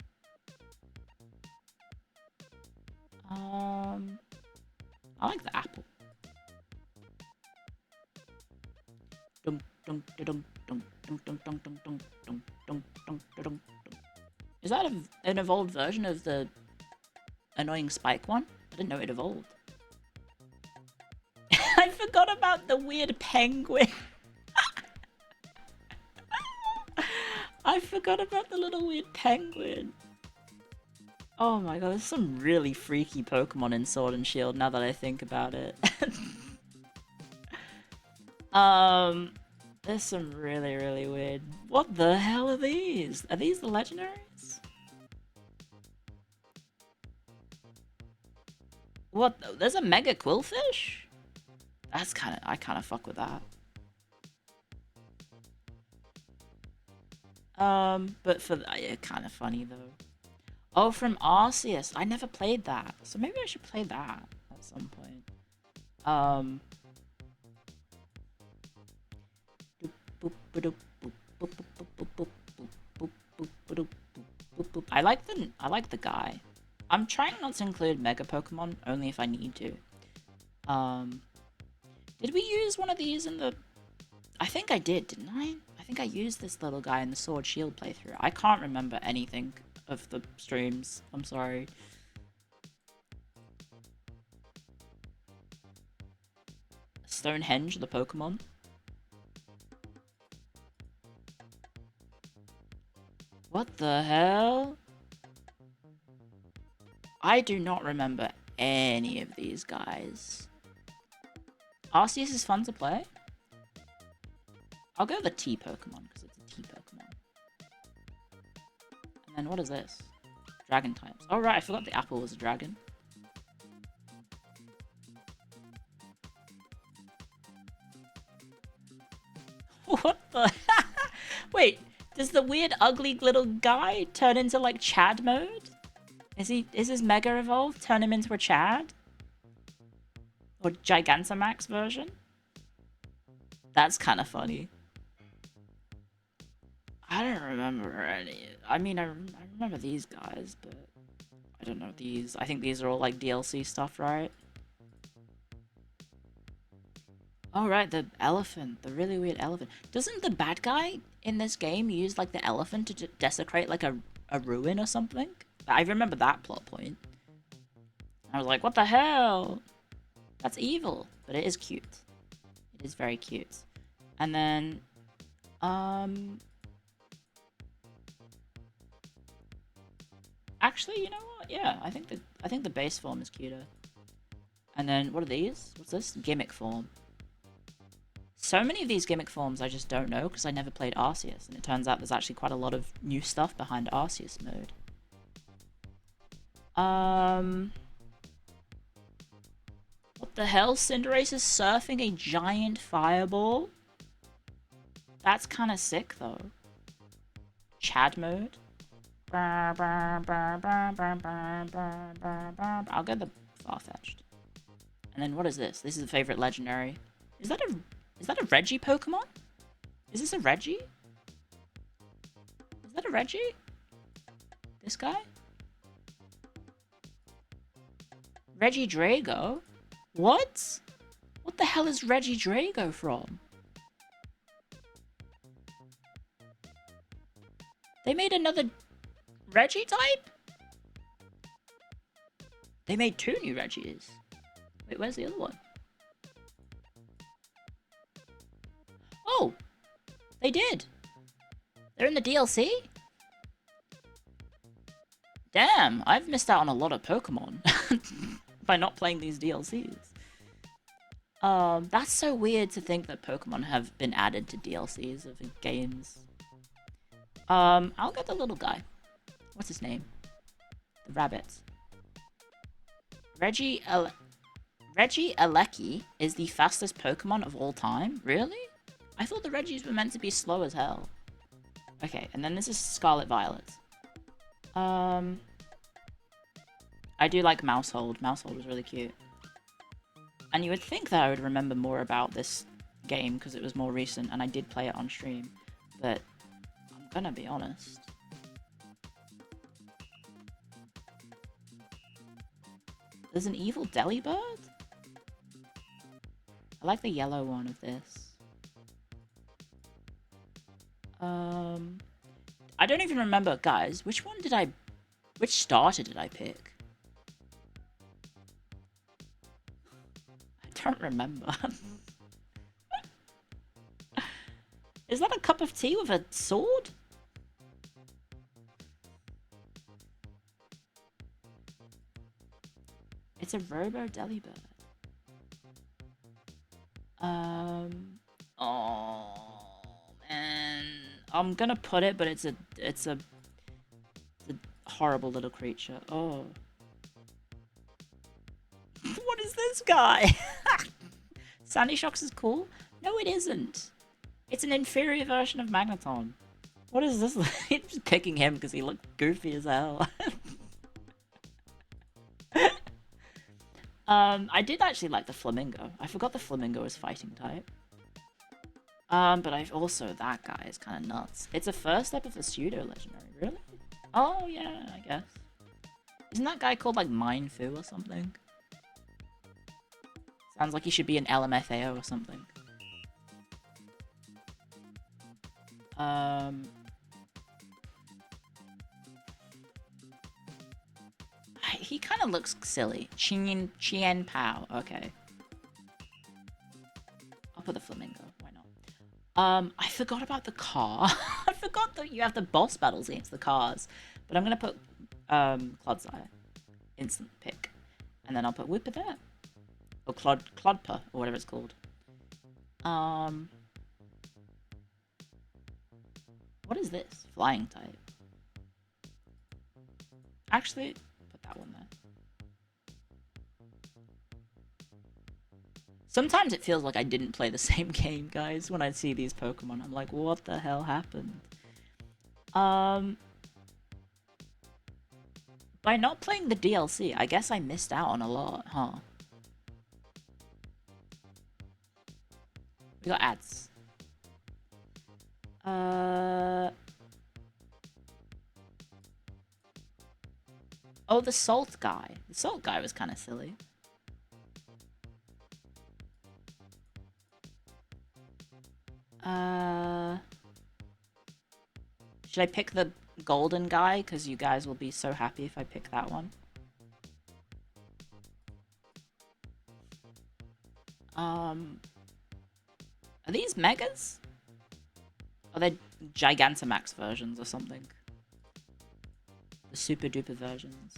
I like the apple. Is that an evolved version of the annoying spike one? I didn't know it evolved. I forgot about the weird penguin. I forgot about the little weird penguin. Oh my god, there's some really freaky Pokemon in Sword and Shield now that I think about it. There's some really, really weird... What the hell are these? Are these the legendaries? What? There's a Mega Quillfish? That's kinda... I kinda fuck with that. But for... kinda funny though. Oh, from Arceus. I never played that. So maybe I should play that at some point. I like the guy. I'm trying not to include Mega Pokemon, only if I need to. Did we use one of these in the... I think I did, didn't I? I think I used this little guy in the Sword Shield playthrough. I can't remember anything of the streams. I'm sorry. Stonehenge, the Pokemon. What the hell? I do not remember any of these guys. Arceus is fun to play. I'll go the T Pokemon because it's a T Pokemon. And then what is this? Dragon types. Oh right, I forgot the apple was a dragon. What the? Wait, does the weird ugly little guy turn into like Chad mode? Is his Mega Evolve turn him into a Chad? Or Gigantamax version? That's kind of funny. I don't remember any. I mean, I remember these guys, but I don't know these. I think these are all like DLC stuff, right? Oh, right, the elephant. The really weird elephant. Doesn't the bad guy in this game use like the elephant to desecrate like a ruin or something? I remember that plot point. I was like, what the hell? That's evil, but it is cute. It is very cute. And then, actually, you know what? Yeah, I think the base form is cuter. And then, what are these? What's this? Gimmick form. So many of these gimmick forms I just don't know because I never played Arceus, and it turns out there's actually quite a lot of new stuff behind Arceus mode. What the hell? Cinderace is surfing a giant fireball? That's kind of sick, though. Chad mode. I'll go the Farfetch'd. And then what is this? This is a favorite legendary. Is that a Reggie Pokemon? Is this a Reggie? Is that a Reggie? This guy? Reggie Drago? What? What the hell is Reggie Drago from? They made another Reggie type? They made 2 new Reggies. Wait, where's the other one? Oh! They did! They're in the DLC? Damn, I've missed out on a lot of Pokemon by not playing these DLCs. That's so weird to think that Pokemon have been added to DLCs of games. I'll get the little guy. What's his name? The rabbit. Reggie Alecki is the fastest Pokemon of all time? Really? I thought the Reggies were meant to be slow as hell. Okay, and then this is Scarlet Violet. I do like Mousehold. Mousehold was really cute. And you would think that I would remember more about this game because it was more recent and I did play it on stream. But I'm gonna be honest. There's an evil Delibird? I like the yellow one of this. I don't even remember, guys. Which starter did I pick? I don't remember. Is that a cup of tea with a sword? It's a Robo Delibird. Oh man, I'm gonna put it, but it's a horrible little creature. Oh, what is this guy? Sandy Shocks is cool. No, it isn't. It's an inferior version of Magneton. What is this? I'm just picking him because he looked goofy as hell. I did actually like the Flamingo. I forgot the Flamingo is fighting type. But I've also, that guy is kind of nuts. It's a first step of a pseudo-legendary, really? Oh, yeah, I guess. Isn't that guy called, like, Mindfu or something? Sounds like he should be an LMFAO or something. He kind of looks silly. Chien Pao, okay. I'll put the Flamingo, why not? I forgot about the car. I forgot that you have the boss battles against the cars. But I'm gonna put, Clodsire. Instant pick. And then I'll put Whipper there. Or Clodper, or whatever it's called. What is this? Flying type. Actually, put that one there. Sometimes it feels like I didn't play the same game, guys, when I see these Pokemon. I'm like, what the hell happened? By not playing the DLC, I guess I missed out on a lot, huh? We got ads. Oh, the Salt guy. The Salt guy was kind of silly. Should I pick the golden guy? Because you guys will be so happy if I pick that one. Are these Megas? Are they Gigantamax versions or something? The super duper versions.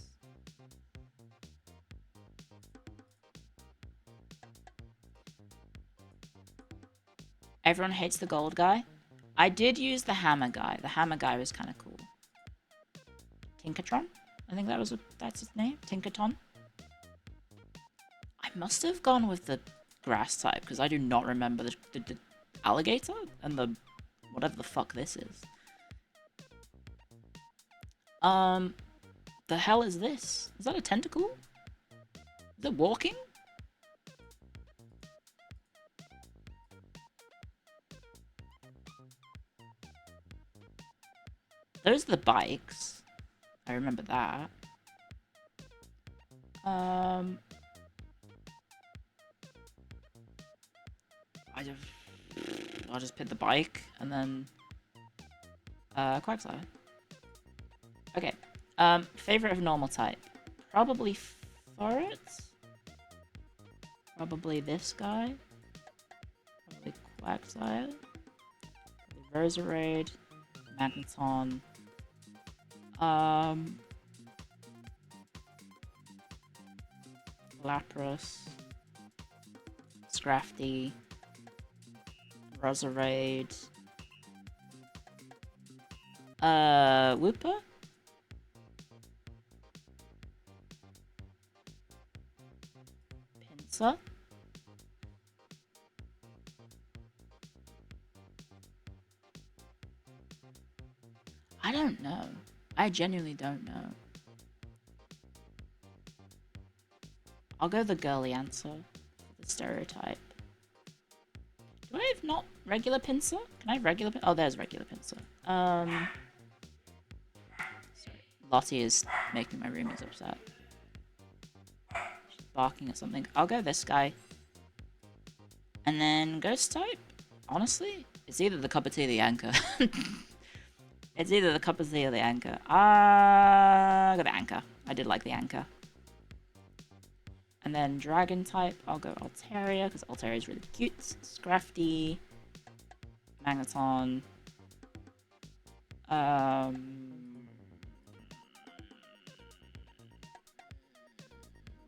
Everyone hates the gold guy. I did use the hammer guy. The hammer guy was kind of cool. Tinkertron? I think that's his name. Tinkerton? I must have gone with the grass type because I do not remember the alligator and the whatever the fuck this is. The hell is this? Is that a tentacle? Is it walking? Those are the bikes. I remember that. I'll just pick the bike and then Quagsire. Okay. Favorite of normal type. Probably Forest. Probably this guy. Probably Quagsire. Probably Roserade. Magneton. Lapras. Scrafty. Roserade. Wooper? Pinsir? I don't know. I genuinely don't know. I'll go the girly answer for the stereotype. Do I have not regular pincer? Can I have regular pincer? Oh, there's regular pincer. Sorry. Lottie is making my roomies upset. She's barking at something. I'll go this guy. And then ghost type? Honestly, it's either the cup of tea or the anchor. It's either the cup of tea or the anchor. I'll go the anchor. I did like the anchor. And then dragon type, I'll go Altaria, because Altaria is really cute. Scrafty. Magneton.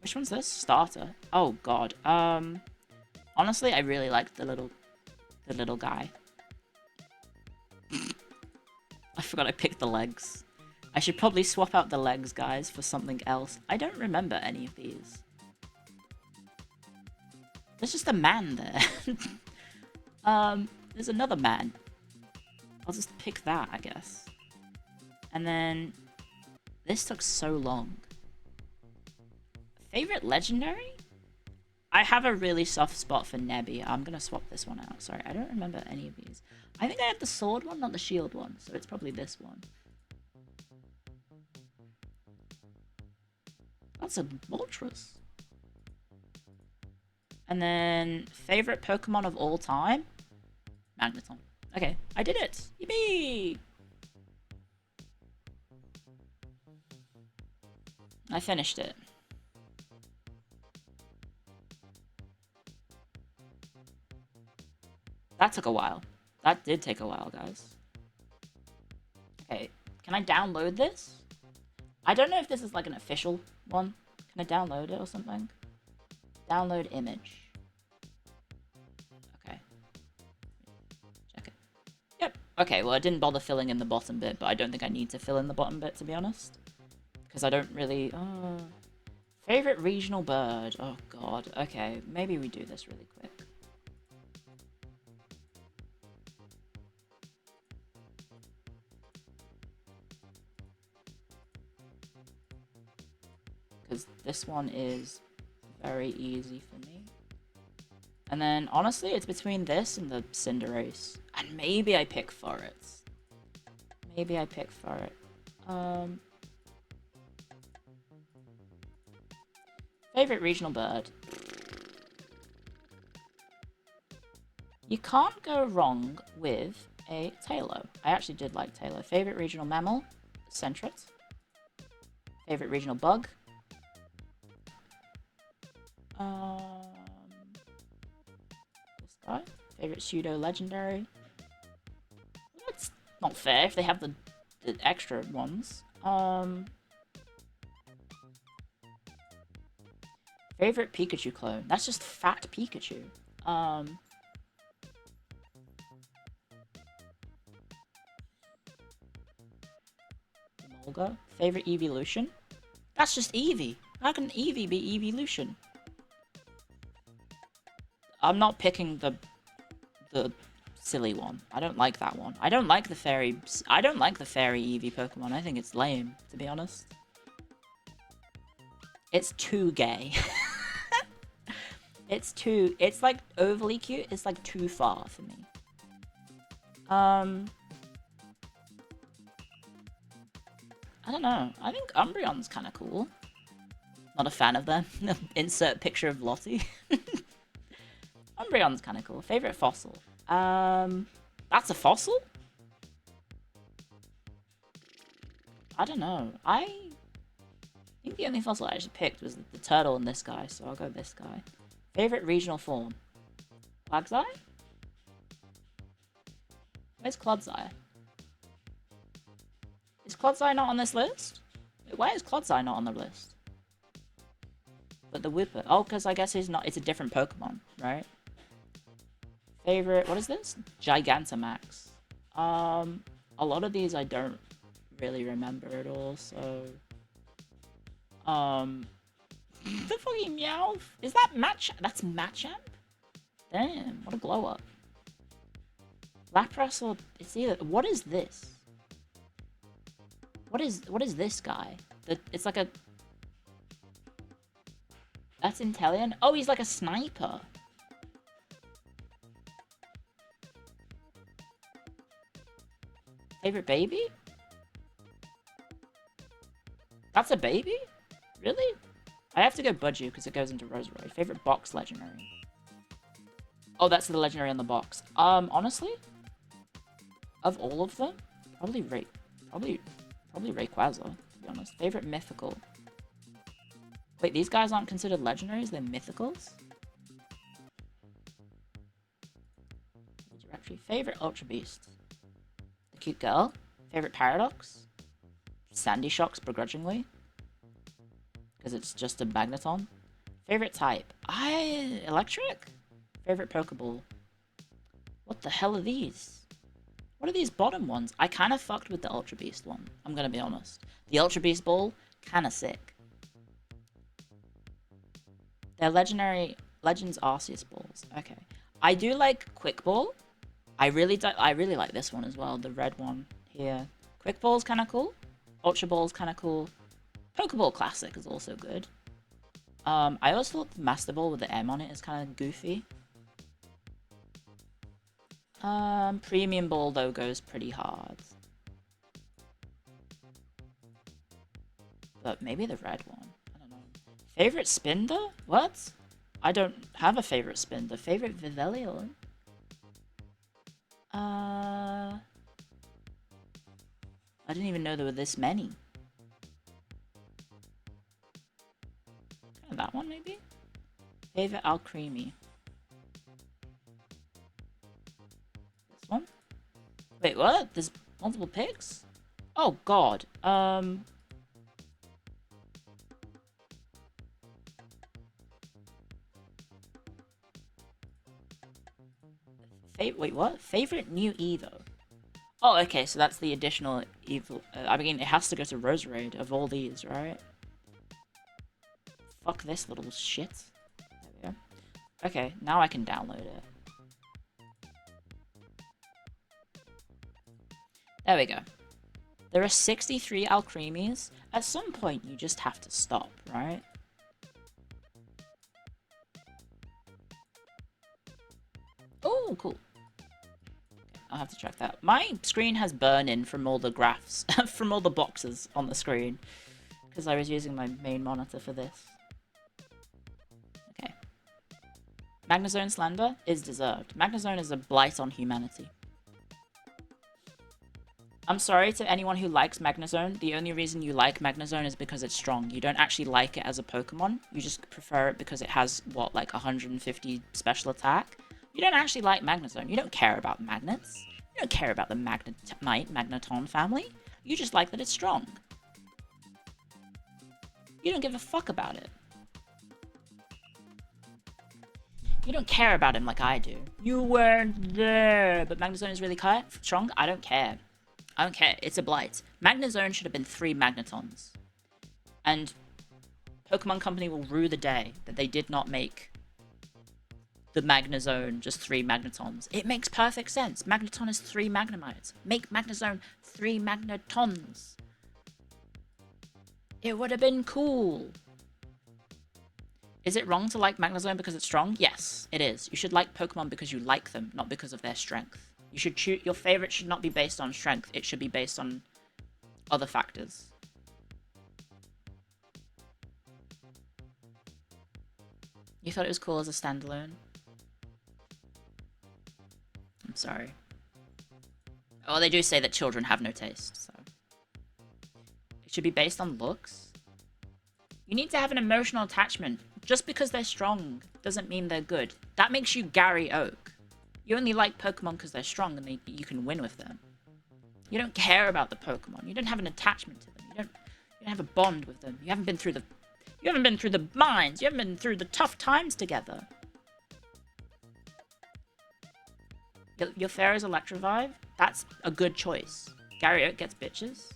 Which one's this? Starter. Oh god. Honestly, I really liked the little guy. I forgot I picked the legs. I should probably swap out the legs, guys, for something else. I don't remember any of these. There's just a man there. There's another man. I'll just pick that, I guess. And then... This took so long. Favorite legendary? I have a really soft spot for Nebby. I'm gonna swap this one out. Sorry, I don't remember any of these. I think I have the sword one, not the shield one. So it's probably this one. That's a Moltres. And then, favorite Pokemon of all time? Magneton. Okay, I did it! Yippee! I finished it. That took a while. That did take a while, guys. Okay, can I download this? I don't know if this is like an official one. Can I download it or something? Download image. Okay. Check it. Yep. Okay, well I didn't bother filling in the bottom bit, but I don't think I need to fill in the bottom bit, to be honest. Because I don't really... Favorite regional bird? Oh god. Okay, maybe we do this really quick. Because this one is very easy for me. And then, honestly, it's between this and the Cinderace. And maybe I pick Forest. Maybe I pick Forest. Favorite regional bird? You can't go wrong with a Taillow. I actually did like Taillow. Favorite regional mammal? Sentret. Favorite regional bug? This guy. Favorite pseudo legendary. That's not fair if they have the extra ones. Favorite Pikachu clone. That's just fat Pikachu. Molga. Favorite evolution. That's just Eevee. How can Eevee be evolution? I'm not picking the silly one. I don't like that one. I don't like the fairy. I don't like the fairy Eevee Pokemon. I think it's lame, to be honest. It's too gay. It's like overly cute. It's like too far for me. I don't know. I think Umbreon's kind of cool. Not a fan of them. Insert picture of Lottie. Umbreon's kind of cool. Favorite fossil? That's a fossil? I don't know. I think the only fossil I actually picked was the turtle and this guy, so I'll go this guy. Favorite regional form? Quagsire? Where's Clodsire? Is Clodsire not on this list? Wait, why is Clodsire not on the list? But the Whipper. Oh, because I guess it's not. It's a different Pokemon, right? Favorite. What is this? Gigantamax. A lot of these I don't really remember at all, so. The fucking Meowth. Is that That's Machamp? Damn, what a glow up. Lapras or it's either. What is this? What is this guy? It's like a That's Intellion? Oh, he's like a sniper. Favorite baby? That's a baby? Really? I have to go Budgie because it goes into Roserade. Favorite box legendary? Oh, that's the legendary on the box. Honestly, of all of them, probably Rayquaza, to be honest. Favorite mythical? Wait, these guys aren't considered legendaries? They're mythicals? Actually, favorite Ultra Beast? The cute girl? Favorite Paradox? Sandy Shocks, begrudgingly. Because it's just a Magneton. Favorite type? Electric? Favorite Pokeball? What the hell are these? What are these bottom ones? I kind of fucked with the Ultra Beast one. I'm gonna be honest. The Ultra Beast ball, kind of sick. They're legendary Legends Arceus balls. Okay. I do like Quick Ball. I really like this one as well. The red one here. Quick Ball's kind of cool. Ultra Ball's kind of cool. Pokeball Classic is also good. I also thought the Master Ball with the M on it is kind of goofy. Premium Ball, though, goes pretty hard. But maybe the red one. I don't know. Favorite Spinda? What? I don't have a favorite Spinda. Favorite Vivelion? I didn't even know there were this many. That one, maybe? Favorite Alcremie. This one? Wait, what? There's multiple picks? Oh, God. Wait, what? Favorite new Evo? Oh, okay, so that's the additional Evo. I mean, it has to go to Roserade of all these, right? Fuck this little shit. There we go. Okay, now I can download it. There we go. There are 63 Alcremies. At some point, you just have to stop, right? Oh, cool. Okay, I'll have to check that. My screen has burn-in from all the graphs, from all the boxes on the screen, because I was using my main monitor for this. Okay. Magnezone slander is deserved. Magnezone is a blight on humanity. I'm sorry to anyone who likes Magnezone. The only reason you like Magnezone is because it's strong. You don't actually like it as a Pokemon. You just prefer it because it has, what, like 150 special attack? You don't actually like Magnezone. You don't care about magnets. You don't care about the Magneton family. You just like that it's strong. You don't give a fuck about it. You don't care about him like I do. You weren't there, but Magnezone is really strong? I don't care. I don't care. It's a blight. Magnezone should have been 3 Magnetons. And Pokemon Company will rue the day that they did not make the Magnezone just 3 Magnetons. It makes perfect sense. Magneton is 3 Magnemites. Make Magnezone 3 Magnetons. It would have been cool. Is it wrong to like Magnezone because it's strong? Yes, it is. You should like Pokemon because you like them, not because of their strength. You should choose. Your favorite should not be based on strength. It should be based on other factors. You thought it was cool as a standalone? I'm sorry. Oh, they do say that children have no taste, so. It should be based on looks. You need to have an emotional attachment. Just because they're strong doesn't mean they're good. That makes you Gary Oak. You only like Pokemon because they're strong and you can win with them. You don't care about the Pokemon. You don't have an attachment to them. You don't have a bond with them. You haven't been through the mines. You haven't been through the tough times together. Your Pharaoh's Electrivive? That's a good choice. Gary Oak gets bitches.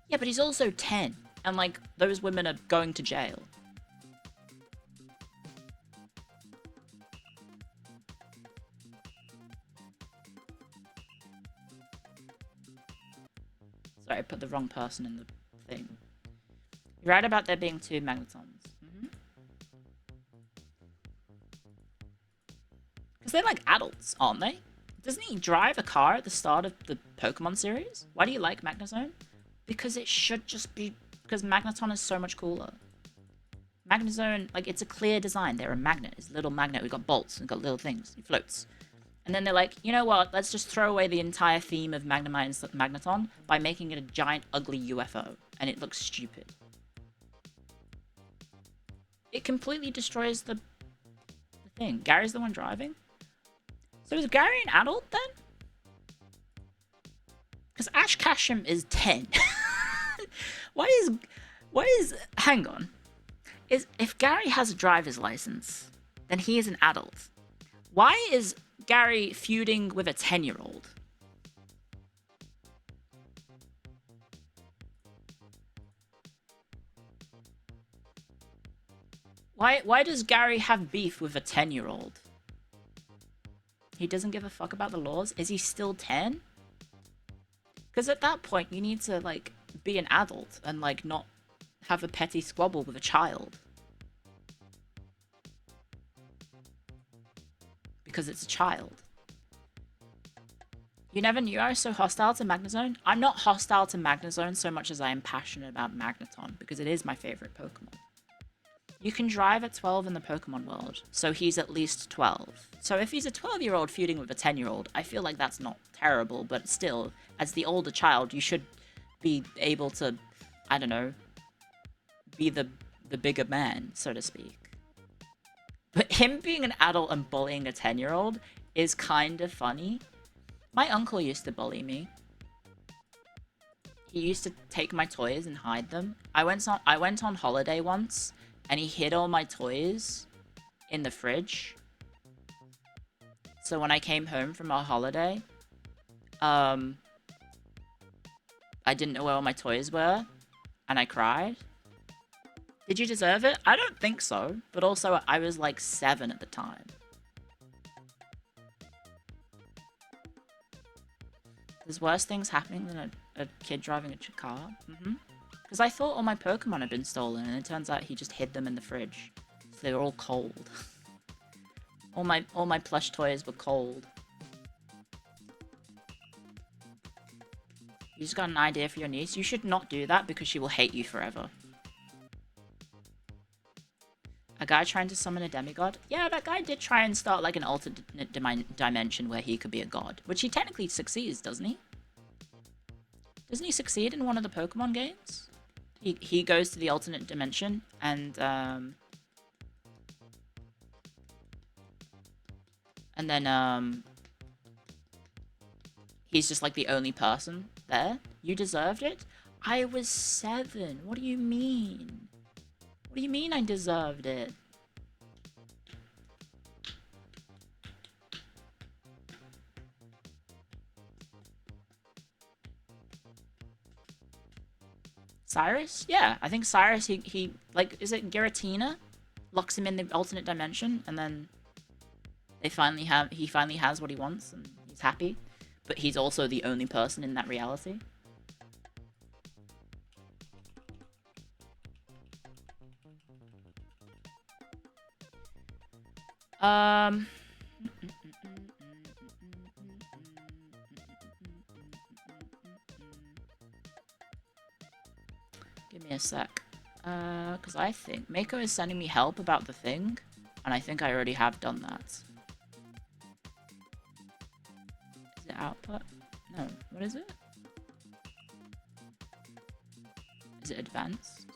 Yeah, but he's also 10. And, like, those women are going to jail. Sorry, I put the wrong person in the thing. You're right about there being 2 Magnetons. Because they're like adults, aren't they? Doesn't he drive a car at the start of the Pokemon series? Why do you like Magnezone? Because it should just be... Because Magneton is so much cooler. Magnezone, like, it's a clear design. They're a magnet. It's a little magnet. We've got bolts. We've got little things. It floats. And then they're like, you know what? Let's just throw away the entire theme of Magneton by making it a giant, ugly UFO. And it looks stupid. It completely destroys the thing. Gary's the one driving? So is Gary an adult then? Because Ash Ketchum is 10. Why is... Hang on. If Gary has a driver's license, then he is an adult. Why is Gary feuding with a 10-year-old? Why does Gary have beef with a 10-year-old? He doesn't give a fuck about the laws? Is he still 10? Because at that point, you need to, like, be an adult and, like, not have a petty squabble with a child. Because it's a child. You never knew I was so hostile to Magnezone? I'm not hostile to Magnezone so much as I am passionate about Magneton, because it is my favorite Pokemon. You can drive at 12 in the Pokemon world, so he's at least 12. So if he's a 12-year-old feuding with a 10-year-old, I feel like that's not terrible, but still, as the older child, you should be able to, I don't know, be the bigger man, so to speak. But him being an adult and bullying a 10-year-old is kind of funny. My uncle used to bully me. He used to take my toys and hide them. I went on holiday once, and he hid all my toys in the fridge. So when I came home from our holiday, I didn't know where all my toys were, and I cried. Did you deserve it? I don't think so, but also I was like 7 at the time. There's worse things happening than a kid driving a car. Because I thought all my Pokemon had been stolen, and it turns out he just hid them in the fridge. So they were all cold. all my plush toys were cold. You just got an idea for your niece? You should not do that because she will hate you forever. A guy trying to summon a demigod? Yeah, that guy did try and start like an alternate dimension where he could be a god. Which he technically succeeds, doesn't he? Doesn't he succeed in one of the Pokemon games? He goes to the alternate dimension and then he's just like the only person there. You deserved it? I was 7. What do you mean? What do you mean I deserved it? Cyrus? Yeah, I think Cyrus, he like, is it Giratina? Locks him in the alternate dimension, and then he finally has what he wants, and he's happy. But he's also the only person in that reality. Give me a sec. Because I think Mako is sending me help about the thing, and I think I already have done that. Is it output? No. What is it? Is it advanced?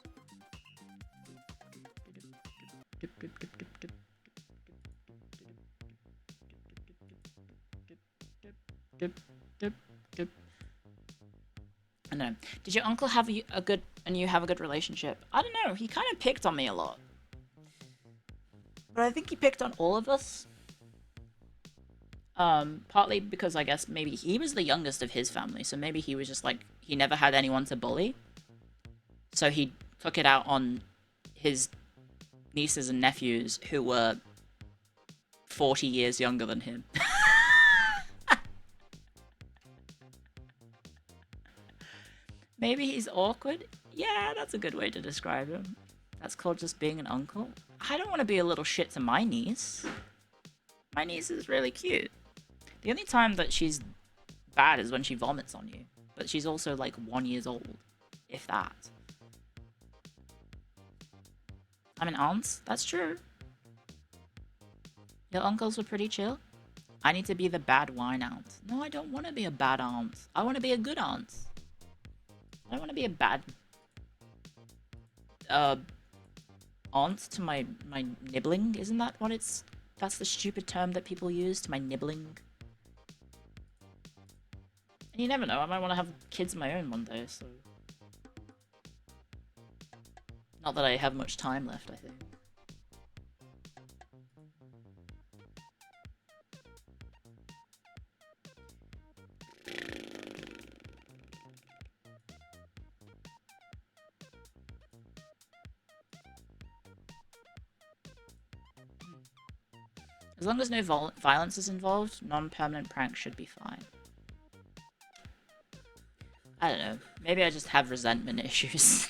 I don't know. Did your uncle have a good, and you have a good relationship? I don't know. He kind of picked on me a lot. But I think he picked on all of us. Partly because I guess maybe he was the youngest of his family, so maybe he was just like, he never had anyone to bully. So he took it out on his nieces and nephews who were 40 years younger than him. Maybe he's awkward? Yeah, that's a good way to describe him. That's called just being an uncle. I don't want to be a little shit to my niece. My niece is really cute. The only time that she's bad is when she vomits on you. But she's also like 1 year old, if that. I mean, aunts, that's true. Your uncles were pretty chill. I need to be the bad wine aunt. No, I don't want to be a bad aunt. I want to be a good aunt. I don't want to be a bad aunt to my nibbling. Isn't that what it's... That's the stupid term that people use, to my nibbling. And you never know, I might want to have kids of my own one day, so... Not that I have much time left, I think. As long as no violence is involved, non-permanent pranks should be fine. I don't know. Maybe I just have resentment issues.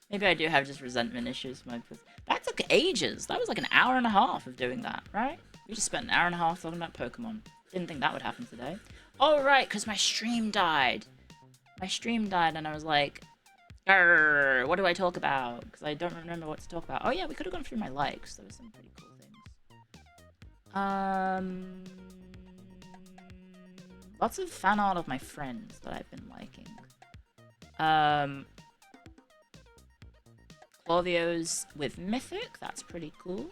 Maybe I do have just resentment issues. That took ages. That was like an hour and a half of doing that, right? We just spent an hour and a half talking about Pokemon. Didn't think that would happen today. Oh, right, because my stream died. My stream died and I was like, "Grr, what do I talk about?" Because I don't remember what to talk about. Oh yeah, we could have gone through my likes. There was some pretty cool things. Lots of fan art of my friends that I've been liking. Claudio's with Mythic, that's pretty cool.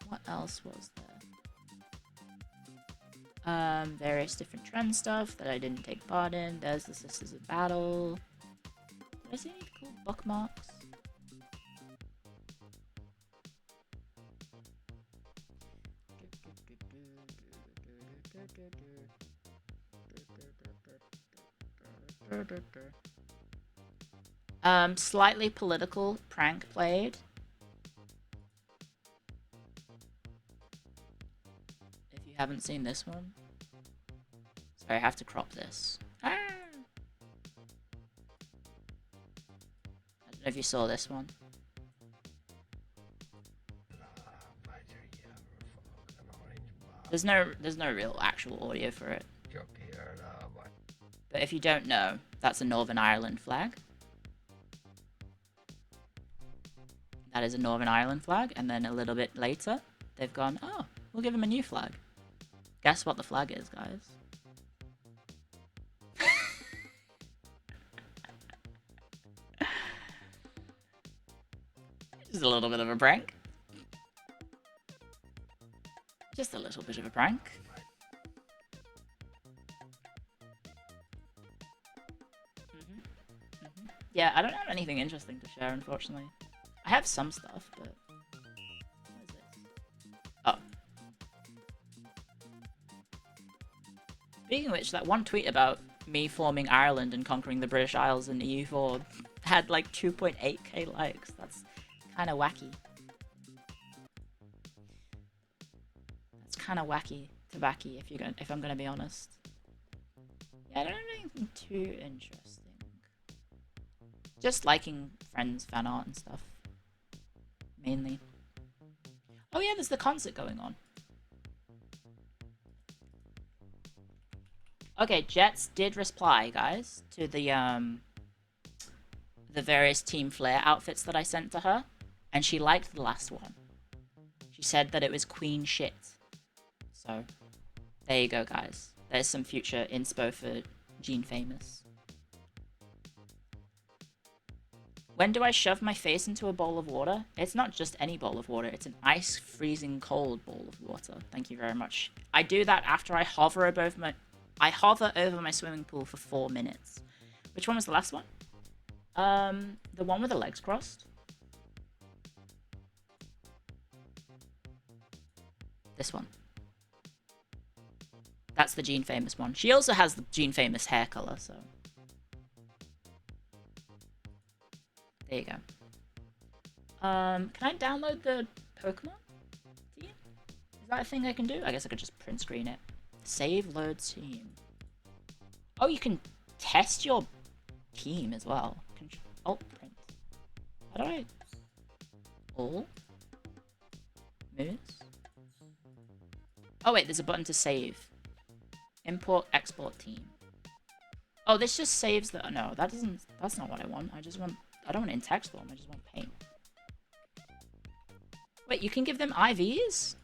What else was there? Various different trend stuff that I didn't take part in. There's the Sisters of Battle. Did I see any cool bookmarks? Slightly political prank played. If you haven't seen this one. Sorry, I have to crop this. Ah! I don't know if you saw this one. There's no real actual audio for it. But if you don't know, that's a Northern Ireland flag. That is a Northern Ireland flag, and then a little bit later, they've gone, oh, we'll give him a new flag. Guess what the flag is, guys? Just a little bit of a prank. Just a little bit of a prank. Yeah, I don't have anything interesting to share, unfortunately. I have some stuff, but... What is this? Oh. Speaking of which, that one tweet about me forming Ireland and conquering the British Isles in EU4 had like 2.8k likes. That's kind of wacky. That's kind of wacky to backy, if I'm gonna be honest. Yeah, I don't have anything too interesting. Just liking friends' fan art and stuff. Mainly. Oh yeah, there's the concert going on. Okay, Jets did reply, guys, to the various Team Flare outfits that I sent to her, and she liked the last one. She said that it was queen shit. So, there you go, guys. There's some future inspo for Gene Famous. When do I shove my face into a bowl of water? It's not just any bowl of water, it's an ice freezing cold bowl of water. Thank you very much. I do that after I hover over my swimming pool for 4 minutes. Which one was the last one? The one with the legs crossed. This one. That's the Gene Famous one. She also has the Gene Famous hair color, so... There you go. Can I download the Pokemon team? Is that a thing I can do? I guess I could just print screen it. Save load team. Oh, you can test your team as well. Alt print. How do I... All? Moves? Oh wait, there's a button to save. Import, export team. Oh, this just saves the... No, that doesn't... That's not what I want. I just want... I don't want it in text form. I just want paint. Wait, you can give them IVs?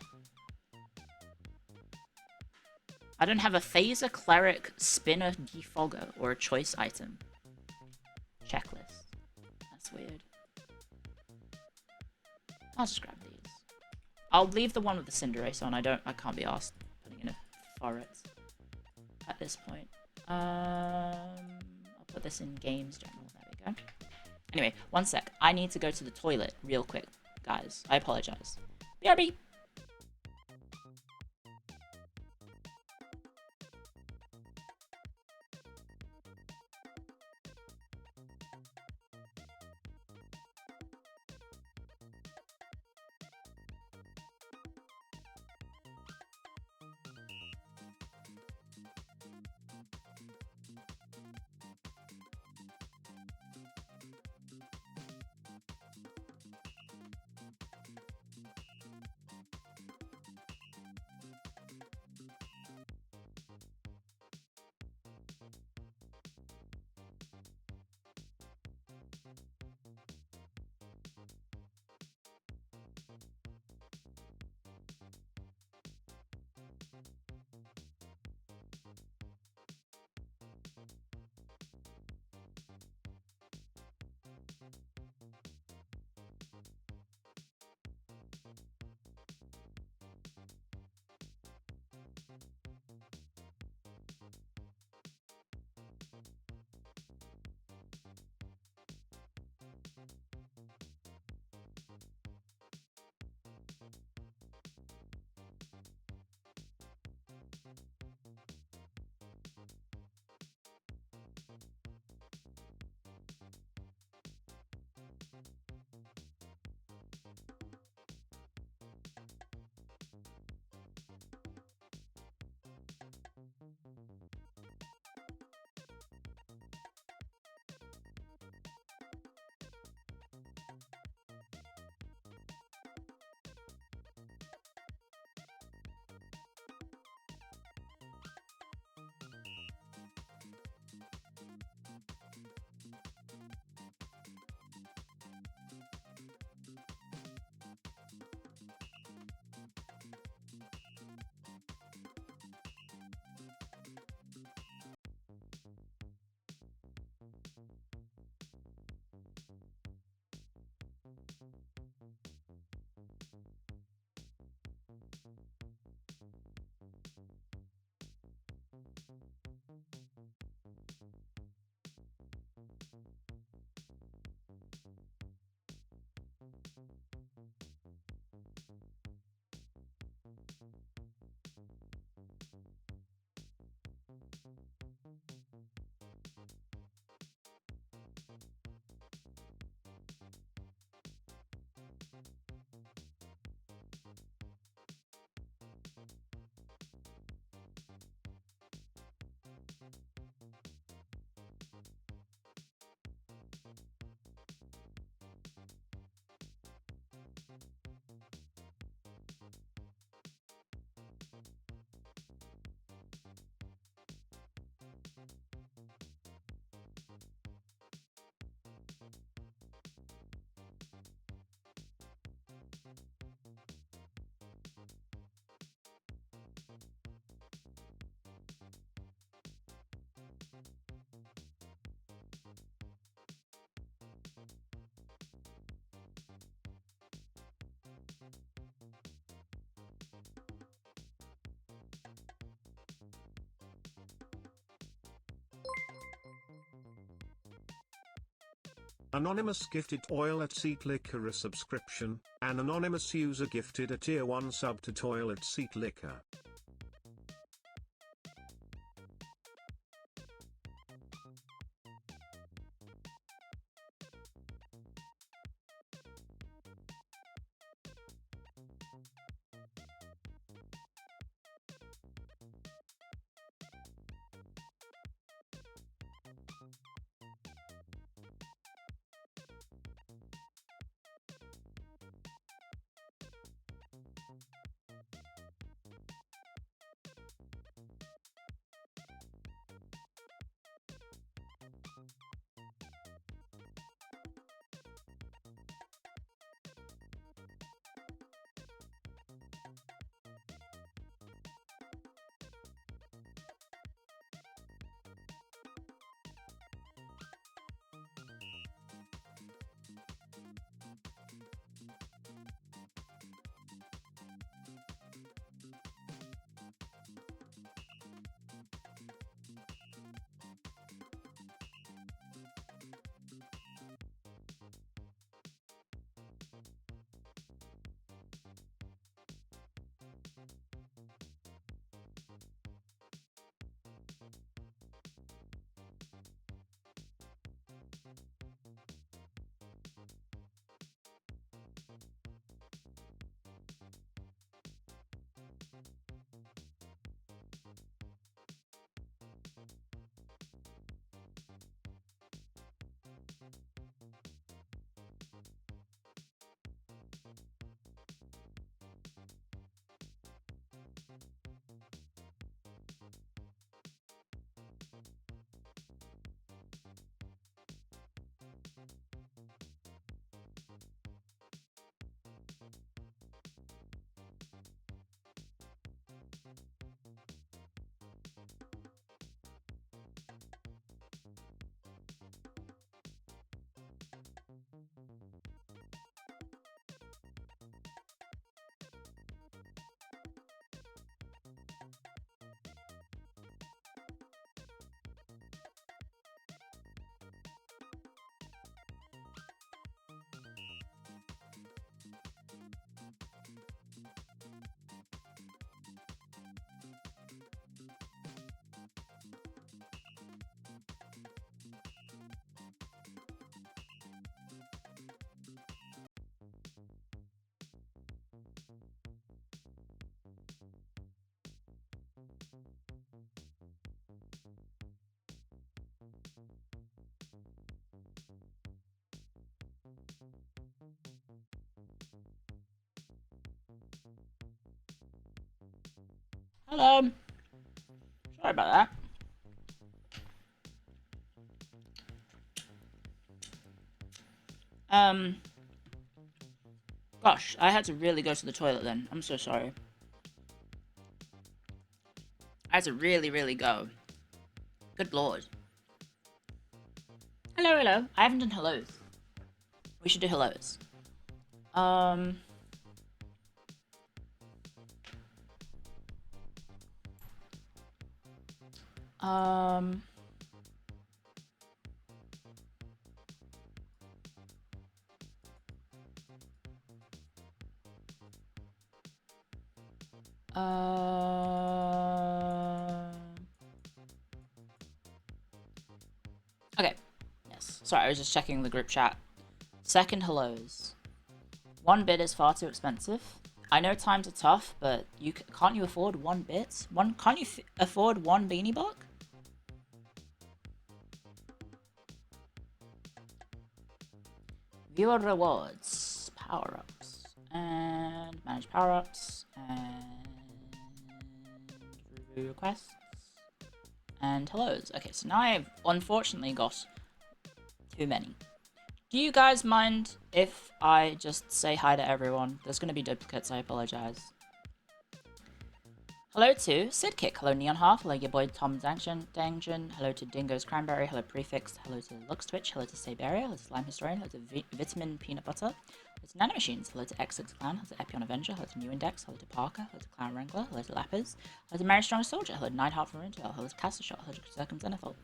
I don't have a phaser, cleric, spinner, defogger, or a choice item. Checklist. That's weird. I'll just grab these. I'll leave the one with the Cinderace on. I can't be asked putting in a forest at this point. I'll put this in games general. There we go. Anyway, one sec. I need to go to the toilet real quick, guys. I apologize. BRB! Anonymous gifted Toilet Seat Liquor a subscription. An anonymous user gifted a tier 1 sub to Toilet Seat Liquor. Hello. Sorry about that. Gosh, I had to really go to the toilet then. I'm so sorry. I had to really, really go. Good lord. Hello, hello. I haven't done hellos. We should do hellos. Um... Um... Okay. Yes. Sorry, I was just checking the group chat. Second hellos. 1 bit is far too expensive. I know times are tough, but can't you afford 1 bit? Can't you afford 1 beanie buck? Viewer rewards, power-ups, and manage power-ups, and review requests, and hellos. Okay, so now I've unfortunately got too many. Do you guys mind if I just say hi to everyone? There's going to be duplicates, I apologize. Hello to Sidkick, hello Neon Half, hello your boy Tom Dangen, hello to Dingo's Cranberry, hello Prefix, hello to Lux Twitch, hello to Saberia, hello to Slime Historian, hello to Vitamin Peanut Butter, hello to Nanomachines, hello to X6 Clan, hello to Epion Avenger, hello to New Index, hello to Parker, hello to Clown Wrangler, hello to Lapis, hello to Mary Strong Soldier, hello to Nightheart from Intel, hello to Caster Shot, hello to Circumzenithal,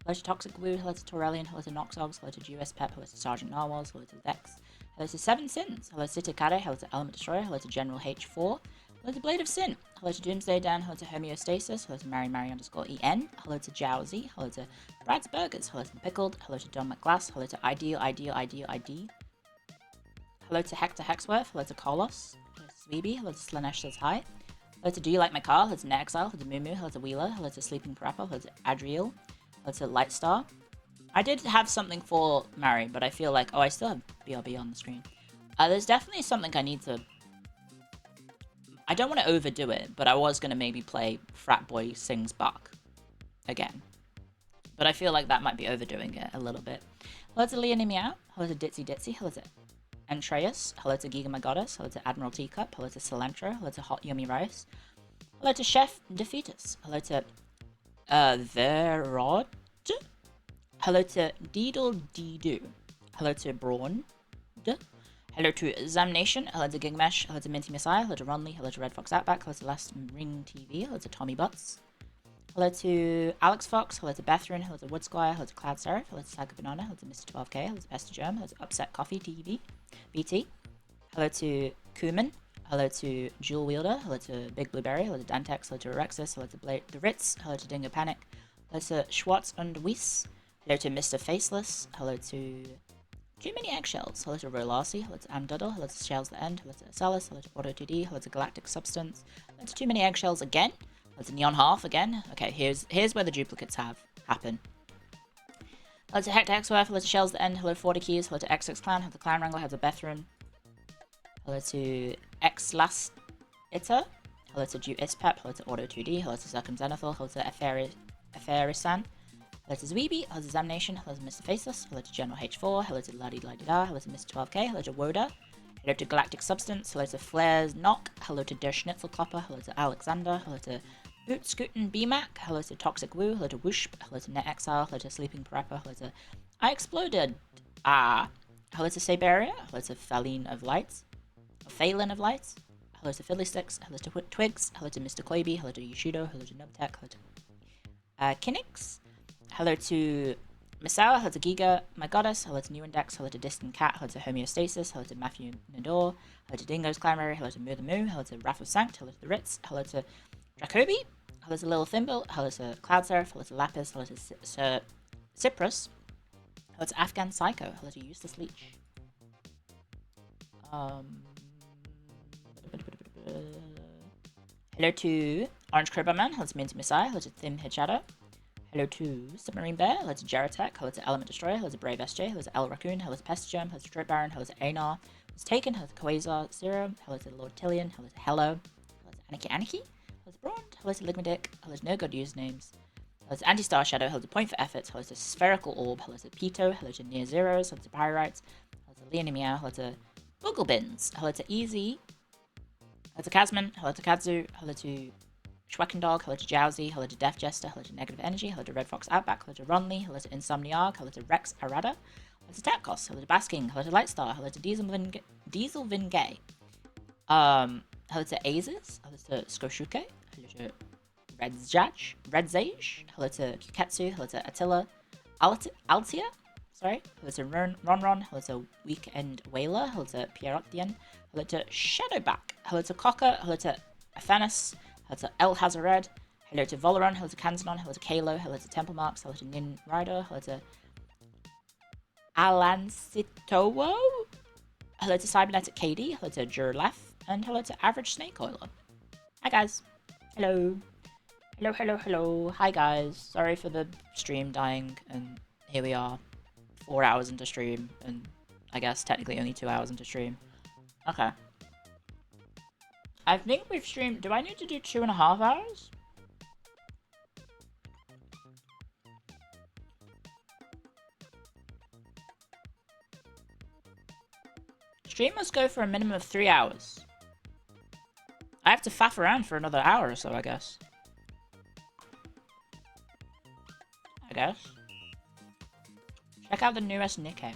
hello to Toxic Woo, hello to Torellian, hello to Noxogs, hello to GUS Pep, hello to Sergeant Narwhals, hello to Vex, hello to Seven Sins, hello to Citicare, hello to Element Destroyer, hello to General H4, hello to Blade of Sin, hello to Doomsday Dan, hello to Homeostasis, hello to Mary_EN, hello to Jowsy, hello to Brad's Burgers, hello to Pickled, hello to Don McGlass, hello to Ideal, hello to Hector Hexworth, hello to Kolos, hello to Sweeby, hello to Slanesh says hi, hello to Do You Like My Car, hello to Nexile, hello to Mumu, hello to Wheeler, hello to Sleeping Parappa, hello to Adriel, hello to Lightstar. I did have something for Mary, but I feel like, I still have BRB on the screen. There's definitely something I need to... I don't want to overdo it, but I was going to maybe play Frat Boy Sings Buck again. But I feel like that might be overdoing it a little bit. Hello to Leonie Meow, hello to Ditzy, hello to Antreus, hello to Giga My Goddess, hello to Admiral Teacup, hello to Cilantro, hello to Hot Yummy Rice, hello to Chef Defeatus, hello to Verod, hello to Deedle Deedoo, hello to Brawn, hello to Zamnation, hello to Gigmesh, hello to Minty Messiah, hello to Ronley, hello to Red Fox Outback, hello to Last Ring TV, hello to Tommy Butts, hello to Alex Fox, hello to Bethrin, hello to Wood Squire, hello to Cloud Seraph, hello to Saga Banana, hello to Mr. 12K, hello to Pester Germ, hello to Upset Coffee TV, BT, hello to Kuman, hello to Jewel Wielder, hello to Big Blueberry, hello to Dantex, hello to Rexus, hello to Blade the Ritz, hello to Dingo Panic, hello to Schwartz und Weiss, hello to Mr. Faceless, hello to Too Many Eggshells, hello to Rolarcy, hello to Amduddle, hello to Shells the End, hello to Salis, hello to Auto2D, hello to Galactic Substance, hello to Too Many Eggshells again, hello to Neon Half again. Okay, here's where the duplicates happen. Hello to Hector Hexworth, hello to Shells the End, hello to 40 Keys, hello to XX Clan, hello to Clan Wrangler, hello to Bethrin, hello to X Last Itter, hello to Dew Ispep, hello to Auto2D, hello to Circumzenithal, hello to Aferisan, hello to Zweeby, hello to Zamnation, hello to Mr. Faceless, hello to General H4, hello to Luddy Da, hello to Mr. 12K, hello to Woda, hello to Galactic Substance, hello to Flares Knock, hello to Der Schnitzelklopper, hello to Alexander, hello to Boot Scootin' BMAC, hello to Toxic Woo, hello to Whoosh, hello to Net Exile, hello to Sleeping Parappa, hello to I Exploded, hello to Saberia, hello to Phalene of Lights, Phelan of Lights, hello to Fiddlysticks, hello to Twigs, hello to Mr. Koibi, hello to Yoshido, hello to Nubtech, hello to Kinix, hello to Misawa, hello to Giga, My Goddess, hello to New Index, hello to Distant Cat, hello to Homeostasis, hello to Matthew Nador, hello to Dingo's Climber, hello to Moo the Moo, hello to Wrath of Sanct, hello to the Ritz, hello to Dracobi, hello to Little Thimble, hello to Cloud Seraph, hello to Lapis, hello to Cyprus, hello to Afghan Psycho, hello to Useless Leech. Hello to Orange Crowbarman, hello to Minty Messiah, hello to Thin Head Shadow, hello to Submarine Bear, hello to Jaratech, hello to Element Destroyer, hello to Brave SJ, hello to El Raccoon, hello to Pest Germ, hello to Drip Baron, hello to Anar, hello to Taken, hello to Quasar Zero, hello to Lord Tillian, hello to Hello to Anarchy, hello to Brawn, hello to Ligmadick, hello to No God Usernames, hello to Anti-Star Shadow, hello to Point for Effort, hello to Spherical Orb, hello to Pito, hello to Near Zeros, hello to Pyrites, hello to Leonie Meow, hello to Booglebins, hello to Easy, hello to Kazman, hello to Kadzu, hello to Schweckendog, hello to Jowsy, hello to Death Jester, hello to Negative Energy, hello to Red Fox Outback, hello to Ronley, hello to Insomniarch, hello to Rex Arada, hello to Tapcos, hello to Basking, hello to Lightstar, hello to Diesel Vingay, hello to Azes, hello to Skoshuke, hello to Redzage, hello to Kuketsu, hello to Attila, Altia, sorry, hello to Ronron, hello to Weekend Whaler, hello to Pierrotien, hello to Shadowback, hello to Cocker, hello to Athanas, hello to El Hazared, hello to Volaron, hello to Kanzanon, hello to Kalo, hello to Temple Marks, hello to Nin Rider, hello to Alancitowo, hello to Cybernetic KD, hello to Jurlef, and hello to Average Snake Oiler. Hi guys. Hello. Hello. Hi guys. Sorry for the stream dying, and here we are. 4 hours into stream, and I guess technically only 2 hours into stream. Okay. I think we've streamed... Do I need to do 2.5 hours? Streamers go for a minimum of 3 hours. I have to faff around for another hour or so, I guess. Check out the newest Nikkei.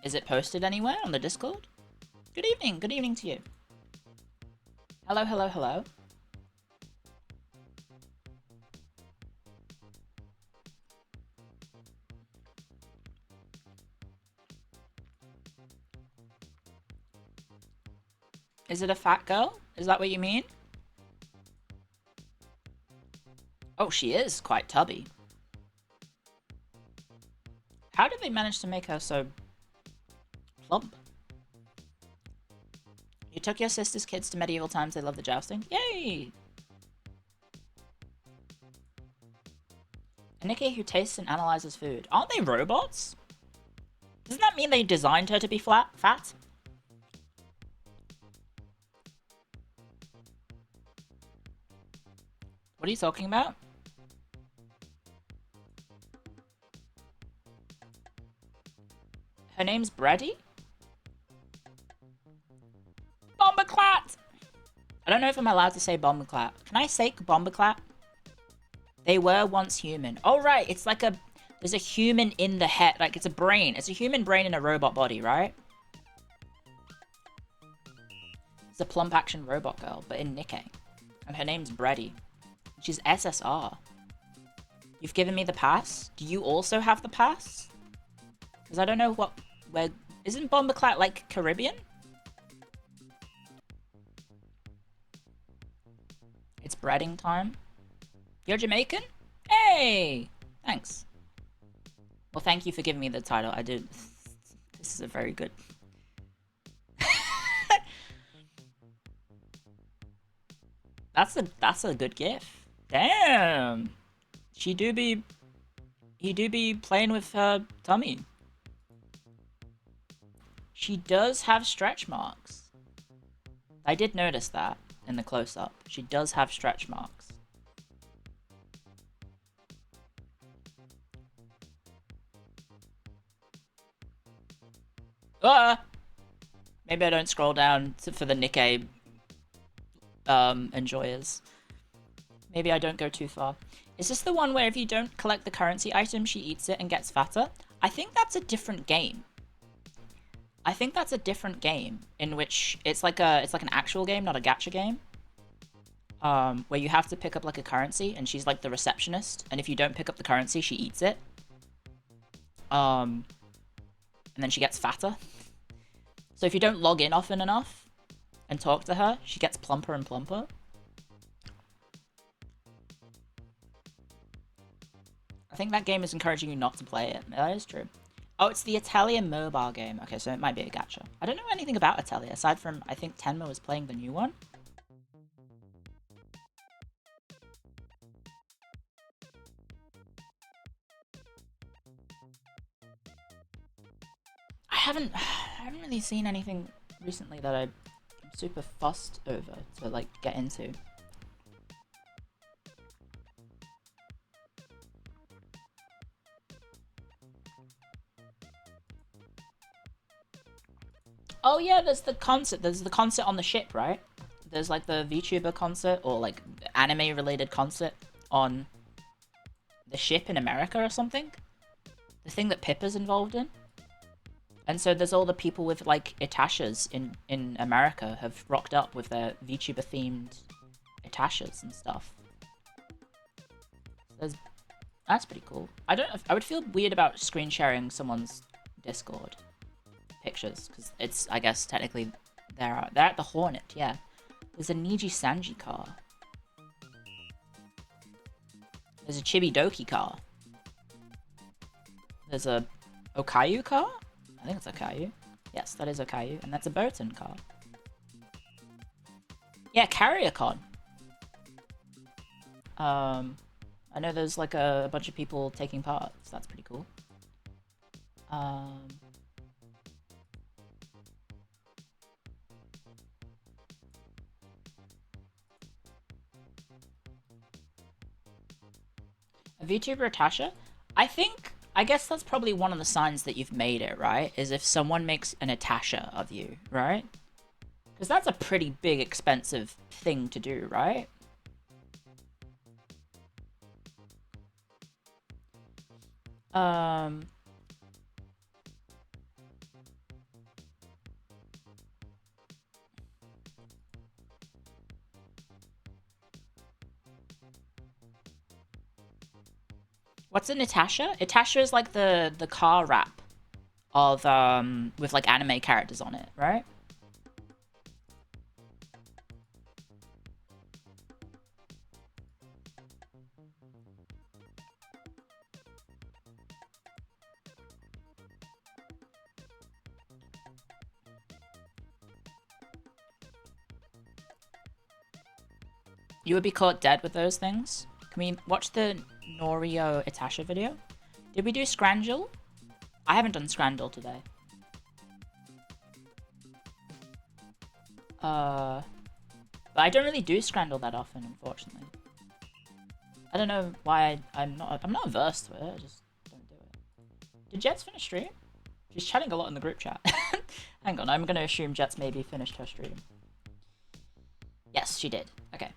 Is it posted anywhere on the Discord? Good evening to you. Hello. Is it a fat girl? Is that what you mean? Oh, she is quite tubby. How did they manage to make her so plump? You took your sister's kids to medieval times, they love the jousting. Yay! A Nikkei who tastes and analyzes food. Aren't they robots? Doesn't that mean they designed her to be fat? What are you talking about? Her name's Brady? Bombaclat! I don't know if I'm allowed to say Bombaclat. Can I say Bombaclat? They were once human. Oh, right. It's like a... There's a human in the head. Like, it's a brain. It's a human brain in a robot body, right? It's a plump action robot girl, but in Nikkei. And her name's Brady. She's SSR. You've given me the pass? Do you also have the pass? Because I don't know what... Where... Isn't Bombaclat, like, Caribbean? It's breading time. You're Jamaican? Hey! Thanks. Well, thank you for giving me the title. I did... This is a very good... That's a good gif. Damn! He do be playing with her tummy. She does have stretch marks. I did notice that in the close-up. She does have stretch marks. Maybe I don't scroll down for the Nikkei enjoyers. Maybe I don't go too far. Is this the one where if you don't collect the currency item, she eats it and gets fatter? I think that's a different game. I think that's a different game in which it's like an actual game, not a gacha game. Where you have to pick up like a currency and she's like the receptionist, and if you don't pick up the currency, she eats it. And then she gets fatter. So if you don't log in often enough and talk to her, she gets plumper and plumper. I think that game is encouraging you not to play it. That is true. Oh, it's the Atelier mobile game. Okay, so it might be a gacha. I don't know anything about Atelier, aside from, I think Tenma was playing the new one. haven't really seen anything recently that I'm super fussed over to like get into. Oh yeah, there's the concert. There's the concert on the ship, right? There's like the VTuber concert or like anime related concert on the ship in America or something. The thing that Pippa's involved in. And so there's all the people with like Itashas in America have rocked up with their VTuber themed Itashas and stuff. That's pretty cool. I would feel weird about screen sharing someone's Discord pictures because it's, I guess, technically they're at the Hornet. Yeah, there's a Niji Sanji car. There's a Chibi Doki car. There's a Okayu car. I think it's Okayu. Yes, that is Okayu, and that's a Burton car. Yeah, Carrier Con. I know there's like a bunch of people taking part, so that's pretty cool. A VTuber Tasha? I guess that's probably one of the signs that you've made it, right? Is if someone makes an Atasha of you, right? Because that's a pretty big, expensive thing to do, right? What's a Natasha? Natasha is like the car wrap of with like anime characters on it, right? You would be caught dead with those things. Can we watch the Norio Itasha video? Did we do Scrandle? I haven't done Scrandle today. But I don't really do Scrandle that often, unfortunately. I don't know why I'm not averse to it, I just don't do it. Did Jets finish stream? She's chatting a lot in the group chat. Hang on, I'm gonna assume Jets maybe finished her stream. Yes, she did. Okay.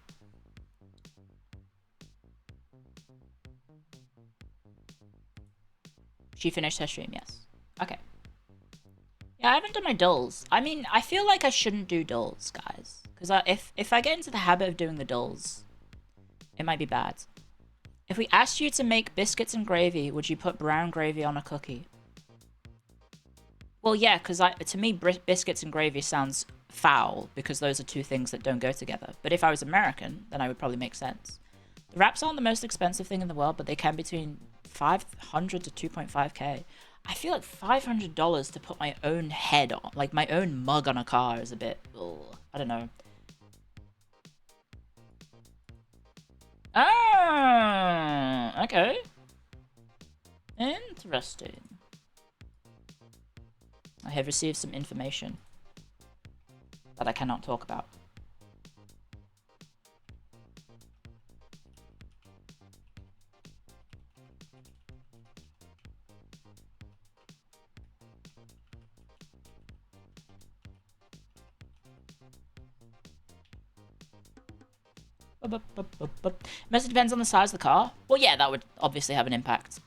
She finished her stream, yes. Okay. Yeah, I haven't done my dulls. I mean, I feel like I shouldn't do dulls, guys. Because if I get into the habit of doing the dulls, it might be bad. If we asked you to make biscuits and gravy, would you put brown gravy on a cookie? Well, yeah, because to me, biscuits and gravy sounds foul, because those are two things that don't go together. But if I was American, then I would probably make sense. The wraps aren't the most expensive thing in the world, but they can be between 500 to 2.5k. I feel like $500 to put my own head on, like my own mug on a car is a bit, ugh, I don't know. Ah, okay. Interesting. I have received some information that I cannot talk about. Mostly depends on the size of the car. Well, yeah, that would obviously have an impact.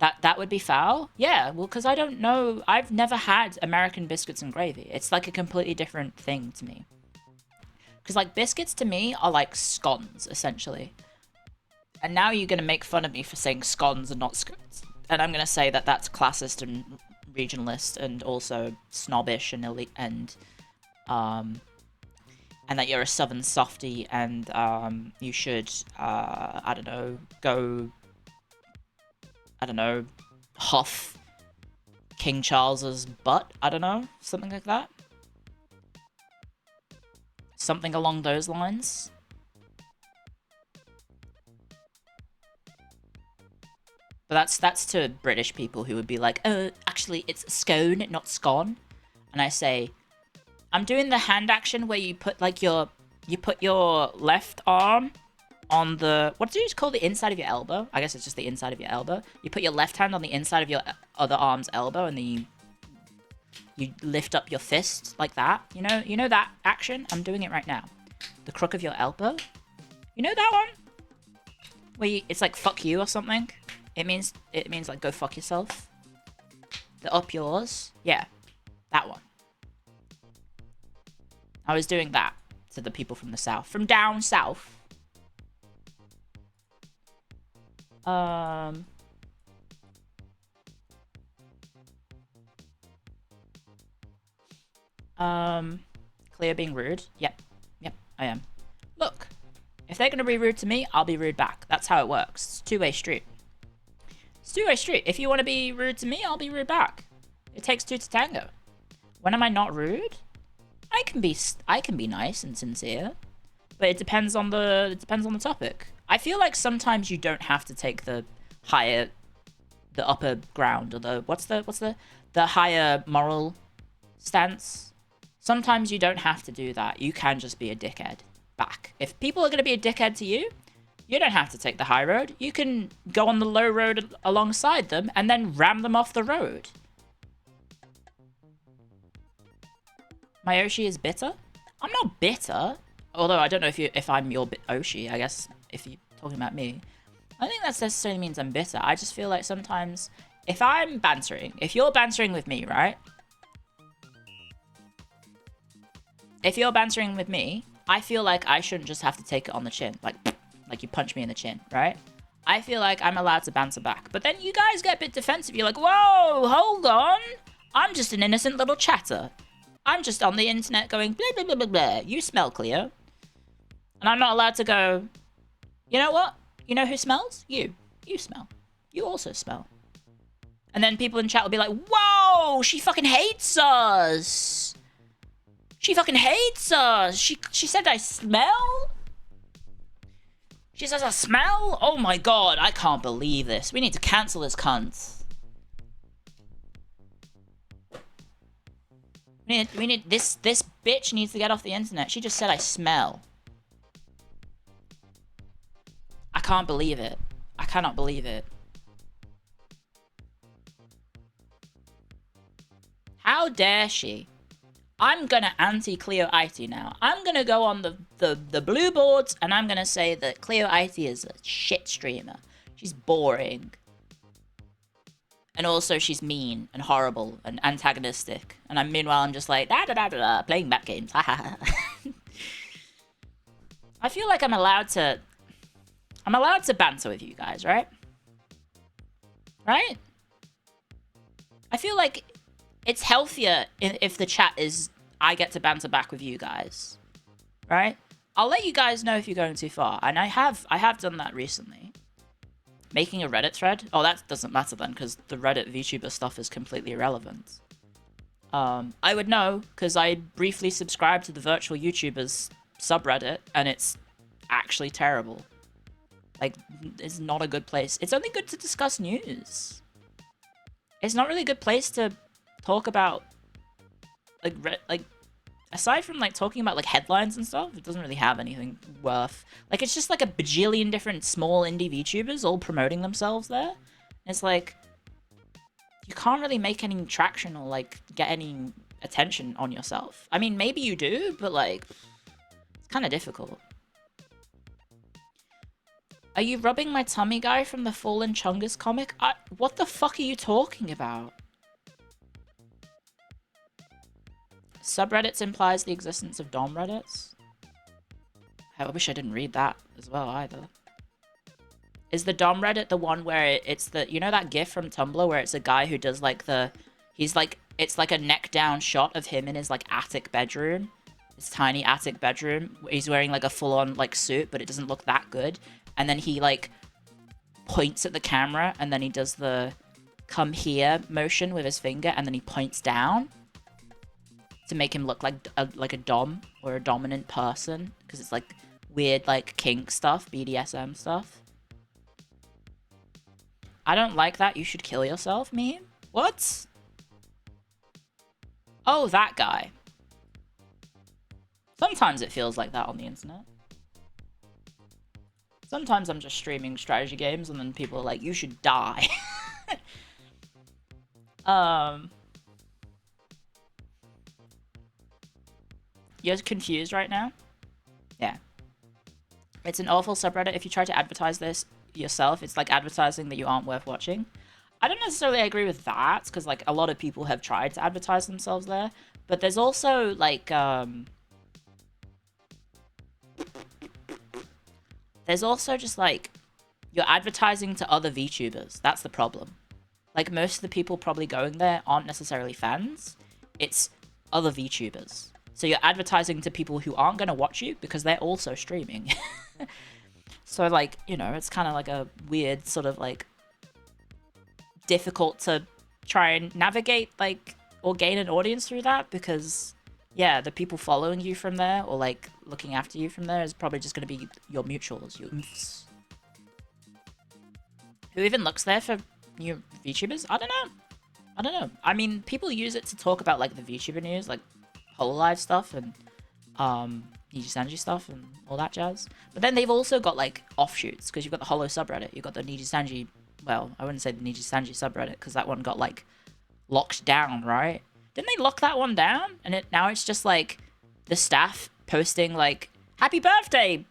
That would be foul? Yeah, well, because I don't know. I've never had American biscuits and gravy. It's like a completely different thing to me. Because, like, biscuits to me are like scones, essentially. And now you're going to make fun of me for saying scones and not scones. And I'm going to say that that's classist and regionalist and also snobbish and elite and that you're a southern softie and you should, I don't know, go, I don't know, huff King Charles's butt, I don't know, something like that. Something along those lines. But that's to British people who would be like, oh, actually, it's scone, not scone. And I say, I'm doing the hand action where you put like you put your left arm on the, what do you call the inside of your elbow? I guess it's just the inside of your elbow. You put your left hand on the inside of your other arm's elbow, and then you lift up your fist like that. You know that action? I'm doing it right now. The crook of your elbow. You know that one? Where it's like fuck you or something. It means like go fuck yourself. The up yours. Yeah. That one. I was doing that to the people from the south. From down south. Clio being rude. Yep, I am. Look, if they're gonna be rude to me, I'll be rude back. That's how it works. It's a two-way street. It's a two-way street. If you want to be rude to me, I'll be rude back. It takes two to tango. When am I not rude? I can be nice and sincere, but it depends on the topic. I feel like sometimes you don't have to take the upper ground, or the higher moral stance. Sometimes you don't have to do that. You can just be a dickhead back. If people are going to be a dickhead to you, you don't have to take the high road. You can go on the low road alongside them and then ram them off the road. My Oshi is bitter? I'm not bitter. Although I don't know if I'm your Oshi, I guess, if you're talking about me. I don't think that necessarily means I'm bitter. I just feel like sometimes if I'm bantering, if you're bantering with me, right? If you're bantering with me, I feel like I shouldn't just have to take it on the chin. Like you punch me in the chin, right? I feel like I'm allowed to banter back. But then you guys get a bit defensive. You're like, whoa, hold on. I'm just an innocent little chatter. I'm just on the internet going blah, blah, blah, blah, blah. You smell, Clio. And I'm not allowed to go, you know what? You know who smells? You. You smell. You also smell. And then people in chat will be like, whoa, she fucking hates us. She fucking hates us. She said I smell? She says I smell? Oh my god, I can't believe this. We need to cancel this cunt. We need this bitch needs to get off the internet. She just said I smell. I can't believe it. I cannot believe it. How dare she? I'm gonna anti-Clio IT now. I'm gonna go on the blue boards and I'm gonna say that Clio IT is a shit streamer. She's boring. And also she's mean and horrible and antagonistic. And meanwhile I'm just like da da da da da playing map games. I feel like I'm allowed to banter with you guys, right? Right? I feel like it's healthier if the chat is I get to banter back with you guys, right? I'll let you guys know if you're going too far, and I have done that recently. Making a Reddit thread? Oh, that doesn't matter then, because the Reddit VTuber stuff is completely irrelevant. I would know, because I briefly subscribed to the virtual YouTubers subreddit, and it's actually terrible. Like, it's not a good place. It's only good to discuss news. It's not really a good place to talk about, like, aside from, like, talking about, like, headlines and stuff, it doesn't really have anything worth. Like, it's just, like, a bajillion different small indie VTubers all promoting themselves there. And it's like, you can't really make any traction or, like, get any attention on yourself. I mean, maybe you do, but, like, it's kind of difficult. Are you rubbing my tummy, guy, from the Fallen Chungus comic? What the fuck are you talking about? Subreddits implies the existence of Dom Reddits? I wish I didn't read that as well, either. Is the Dom Reddit the one where it's the... You know that gif from Tumblr where it's a guy who does, like, the... He's, like... It's, like, a neck-down shot of him in his, like, attic bedroom. His tiny attic bedroom. He's wearing, like, a full-on, like, suit, but it doesn't look that good. And then he, like, points at the camera, and then he does the come here motion with his finger, and then he points down to make him look like a dom or a dominant person, because it's like weird like kink stuff, BDSM stuff. I don't like that. You should kill yourself meme? What? Oh, that guy. Sometimes it feels like that on the internet. Sometimes I'm just streaming strategy games and then people are like, you should die. You're confused right now? Yeah. It's an awful subreddit. If you try to advertise this yourself, it's like advertising that you aren't worth watching. I don't necessarily agree with that, because like a lot of people have tried to advertise themselves there. But there's also like there's also just like you're advertising to other VTubers. That's the problem. Like most of the people probably going there aren't necessarily fans. It's other VTubers. So you're advertising to people who aren't going to watch you because they're also streaming. So like, you know, it's kind of like a weird sort of like difficult to try and navigate like or gain an audience through that, because yeah, the people following you from there or like looking after you from there is probably just going to be your mutuals, your oomphs. Who even looks there for new VTubers? I don't know. I mean, people use it to talk about like the VTuber news, like Hololive stuff and Nijisanji stuff and all that jazz. But then they've also got like offshoots, because you've got the Holo subreddit, you've got the Nijisanji, well, I wouldn't say the Nijisanji subreddit because that one got like locked down, right? Didn't they lock that one down? And now it's just like the staff posting like, happy birthday,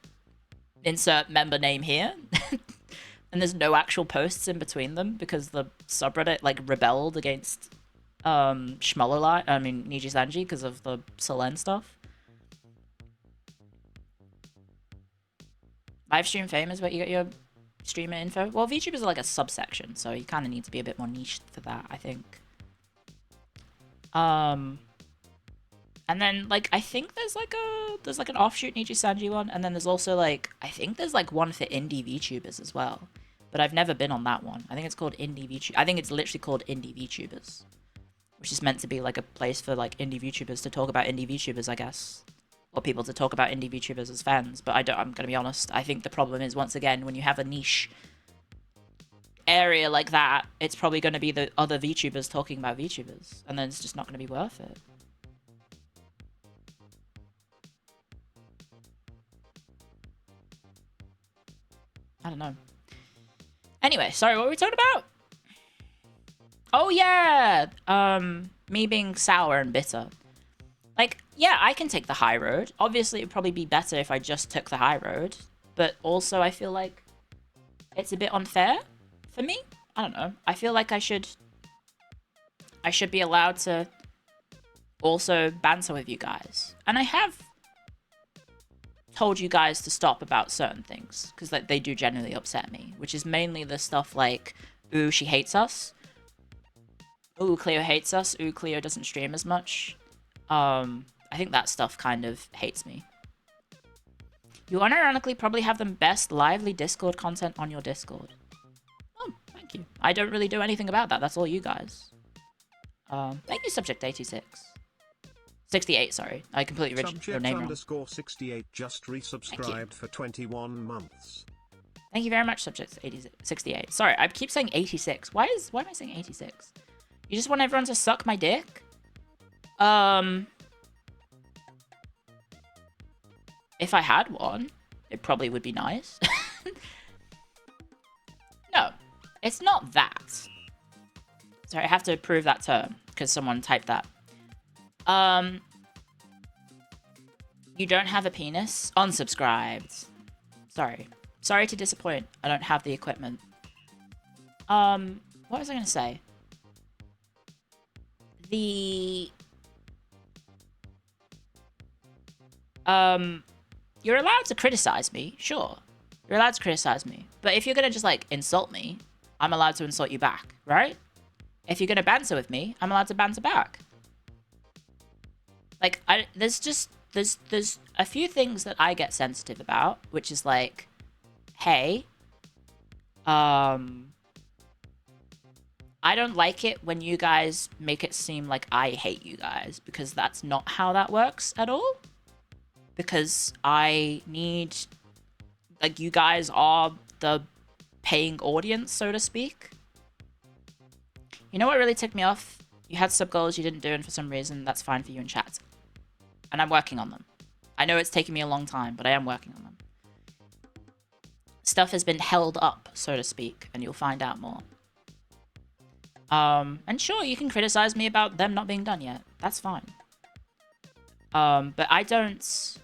insert member name here. And there's no actual posts in between them because the subreddit like rebelled against Nijisanji because of the Solen stuff. Livestream fame is where you get your streamer info. Well, VTubers are like a subsection, so you kind of need to be a bit more niche for that, I think. And then like I think there's like an offshoot Nijisanji one, and then there's also like I think there's like one for indie VTubers as well. But I've never been on that one. I think it's called Indie VTubers. I think it's literally called Indie VTubers, which is meant to be like a place for like indie VTubers to talk about indie VTubers, I guess, or people to talk about indie VTubers as fans. But I'm gonna be honest. I think the problem is, once again, when you have a niche area like that, it's probably going to be the other VTubers talking about VTubers, and then it's just not going to be worth it. I don't know. Anyway, sorry, what were we talking about? Oh yeah, me being sour and bitter. Like, yeah, I can take the high road. Obviously, it'd probably be better if I just took the high road, but also I feel like it's a bit unfair for me. I don't know. I feel like I should be allowed to also banter with you guys, and I have told you guys to stop about certain things because like they do generally upset me, which is mainly the stuff like, ooh, she hates us, ooh, Clio hates us, ooh, Clio doesn't stream as much. I think that stuff kind of hates me. You unironically probably have the best lively Discord content on your Discord. Oh, thank you. I don't really do anything about that. That's all you guys. Thank you, Subject 86. 68, sorry. I completely read your name wrong. Subject_68 just resubscribed for 21 months. Thank you very much, Subject 68. Sorry, I keep saying 86. Why am I saying 86? You just want everyone to suck my dick? If I had one, it probably would be nice. No, it's not that. Sorry, I have to approve that term because someone typed that. You don't have a penis? Unsubscribed. Sorry. Sorry to disappoint. I don't have the equipment. What was I gonna say? You're allowed to criticize me, sure. You're allowed to criticize me. But if you're gonna just, like, insult me, I'm allowed to insult you back, right? If you're gonna banter with me, I'm allowed to banter back. Like, there's a few things that I get sensitive about, which is like, hey, I don't like it when you guys make it seem like I hate you guys, because that's not how that works at all. Because I need, like, you guys are the paying audience, so to speak. You know what really ticked me off? You had sub goals you didn't do, and for some reason, that's fine for you in chat. And I'm working on them. I know it's taken me a long time, but I am working on them. Stuff has been held up, so to speak, and you'll find out more. And sure, you can criticize me about them not being done yet. That's fine. But I don't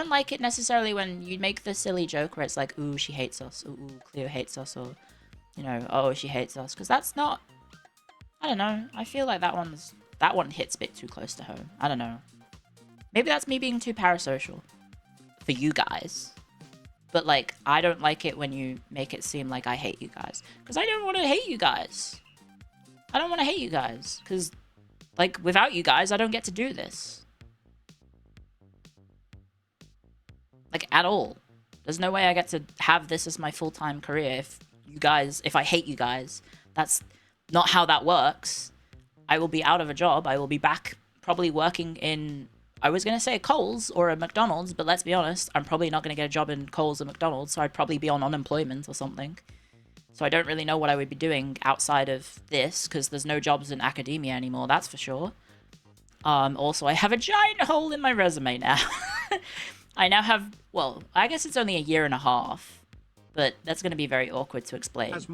like it necessarily when you make the silly joke where it's like, ooh, she hates us, ooh, Clio hates us, or, you know, oh, she hates us, because that's not, I don't know, I feel like that one hits a bit too close to home. I don't know. Maybe that's me being too parasocial for you guys. But, like, I don't like it when you make it seem like I hate you guys. Because I don't want to hate you guys. I don't want to hate you guys. Because, like, without you guys, I don't get to do this. Like, at all. There's no way I get to have this as my full-time career if I hate you guys. That's not how that works. I will be out of a job. I will be back probably working in, I was going to say Coles or a McDonald's, but let's be honest, I'm probably not going to get a job in Coles or McDonald's, so I'd probably be on unemployment or something. So I don't really know what I would be doing outside of this, because there's no jobs in academia anymore, that's for sure. Also, I have a giant hole in my resume now. I now have, well, I guess it's only a year and a half, but that's going to be very awkward to explain. It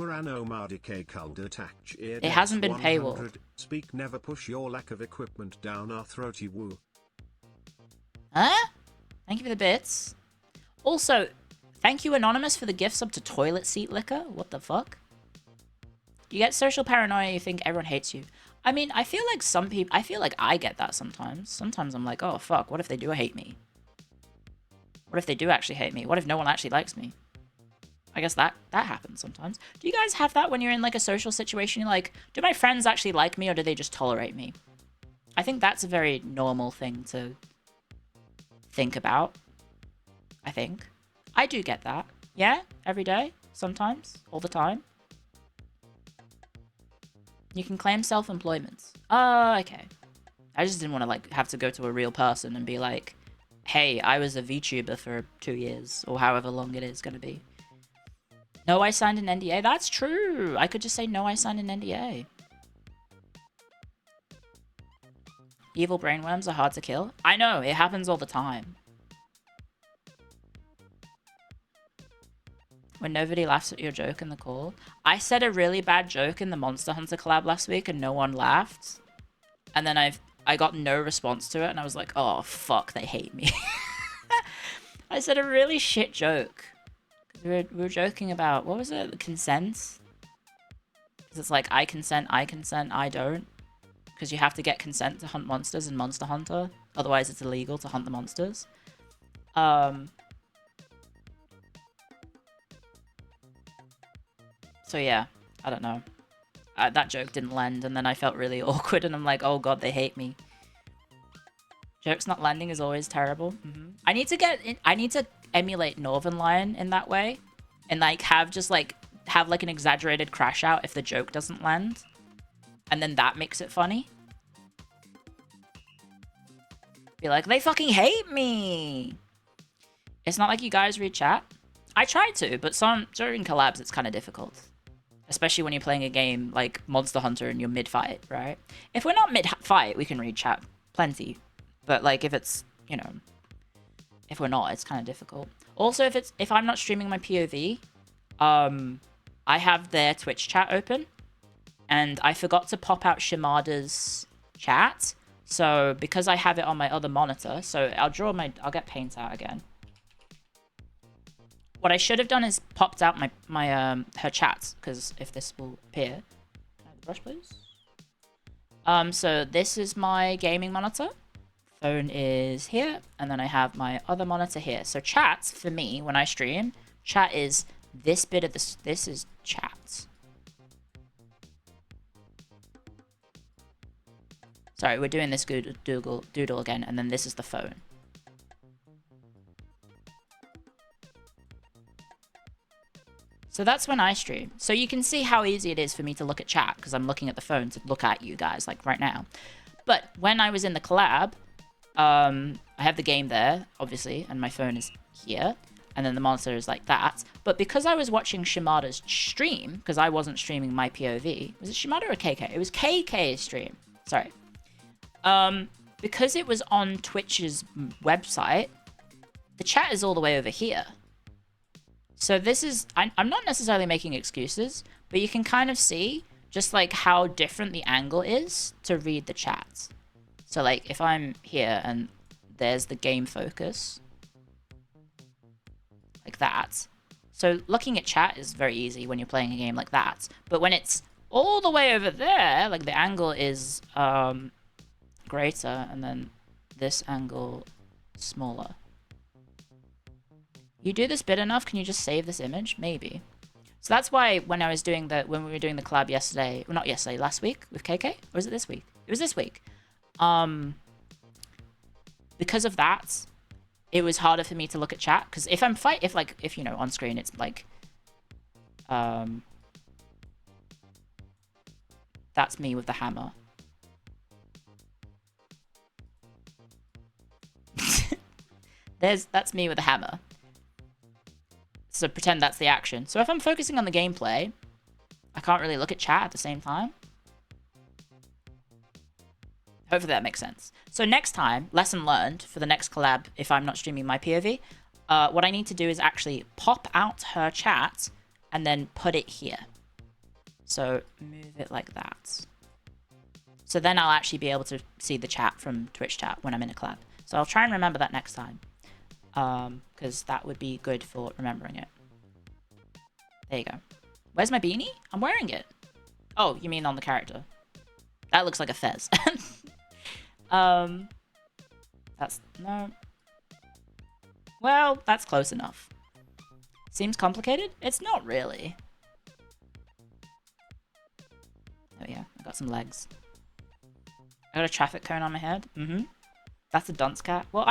hasn't been paywalled. Speak, never push your lack of equipment down our throaty woo. Huh? Thank you for the bits. Also, thank you, Anonymous, for the gift sub to Toilet Seat Liquor. What the fuck? You get social paranoia, you think everyone hates you. I mean, I feel like I feel like I get that sometimes. Sometimes I'm like, oh, fuck, what if they do hate me? What if they do actually hate me? What if no one actually likes me? I guess that happens sometimes. Do you guys have that when you're in, like, a social situation? You're like, do my friends actually like me, or do they just tolerate me? I think that's a very normal thing to think about. I think. I do get that. Yeah? Every day? Sometimes? All the time? You can claim self-employment. Oh, okay. I just didn't want to, like, have to go to a real person and be like, hey, I was a VTuber for 2 years, or however long it is going to be. No, I signed an NDA? That's true! I could just say, no, I signed an NDA. Evil brainworms are hard to kill? I know, it happens all the time. When nobody laughs at your joke in the call. I said a really bad joke in the Monster Hunter collab last week and no one laughed. And then I got no response to it and I was like, oh, fuck, they hate me. I said a really shit joke. We were joking about, what was it? Consent? Because it's like, I consent, I don't. Because you have to get consent to hunt monsters in Monster Hunter. Otherwise, it's illegal to hunt the monsters. So yeah, I don't know. That joke didn't land, and then I felt really awkward, and I'm like, oh god, they hate me. Jokes not landing is always terrible. I need to emulate Northern Lion in that way, and like have an exaggerated crash out if the joke doesn't land, and then that makes it funny. Be like, they fucking hate me. It's not like you guys read chat. I try to, but during collabs it's kind of difficult. Especially when you're playing a game like Monster Hunter and you're mid-fight, right? If we're not mid-fight, we can read chat plenty. But like if it's, you know, if we're not, it's kind of difficult. Also, if I'm not streaming my POV, I have their Twitch chat open, and I forgot to pop out Shimada's chat. So because I have it on my other monitor, so I'll get paint out again. What I should have done is popped out her chats, because if this will appear. Can I have the brush, please? So this is my gaming monitor. Phone is here, and then I have my other monitor here. So chats, for me, when I stream, chat is this bit of this is chat. Sorry, we're doing this doodle again, and then this is the phone. So that's when I stream. So you can see how easy it is for me to look at chat, because I'm looking at the phone to look at you guys, like right now. But when I was in the collab, I have the game there, obviously, and my phone is here. and then the monster is like that. But because I was watching Shimada's stream, because I wasn't streaming my POV, was it Shimada or KK? It was KK's stream. Sorry. Because it was on Twitch's website, the chat is all the way over here. So this is, I'm not necessarily making excuses, but you can kind of see just like how different the angle is to read the chat. So like if I'm here and there's the game focus, like that. So looking at chat is very easy when you're playing a game like that. But when it's all the way over there, like the angle is greater and then this angle smaller. You do this bit enough, can you just save this image? Maybe. So that's why when we were doing the collab yesterday, well not yesterday, last week with KK? Or was it this week? It was this week. Because of that, it was harder for me to look at chat. Because if I'm if you know, on screen it's like, that's me with the hammer. That's me with the hammer. So pretend that's the action. So if I'm focusing on the gameplay, I can't really look at chat at the same time. Hopefully that makes sense. So next time, lesson learned for the next collab, if I'm not streaming my POV, what I need to do is actually pop out her chat and then put it here. So move it like that. So then I'll actually be able to see the chat from Twitch chat when I'm in a collab. So I'll try and remember that next time. Because that would be good for remembering it. There you go. Where's my beanie? I'm wearing it. Oh, you mean on the character? That looks like a fez. That's... no. Well, that's close enough. Seems complicated? It's not really. Oh yeah, I got some legs. I got a traffic cone on my head. That's a dunce cat. Well,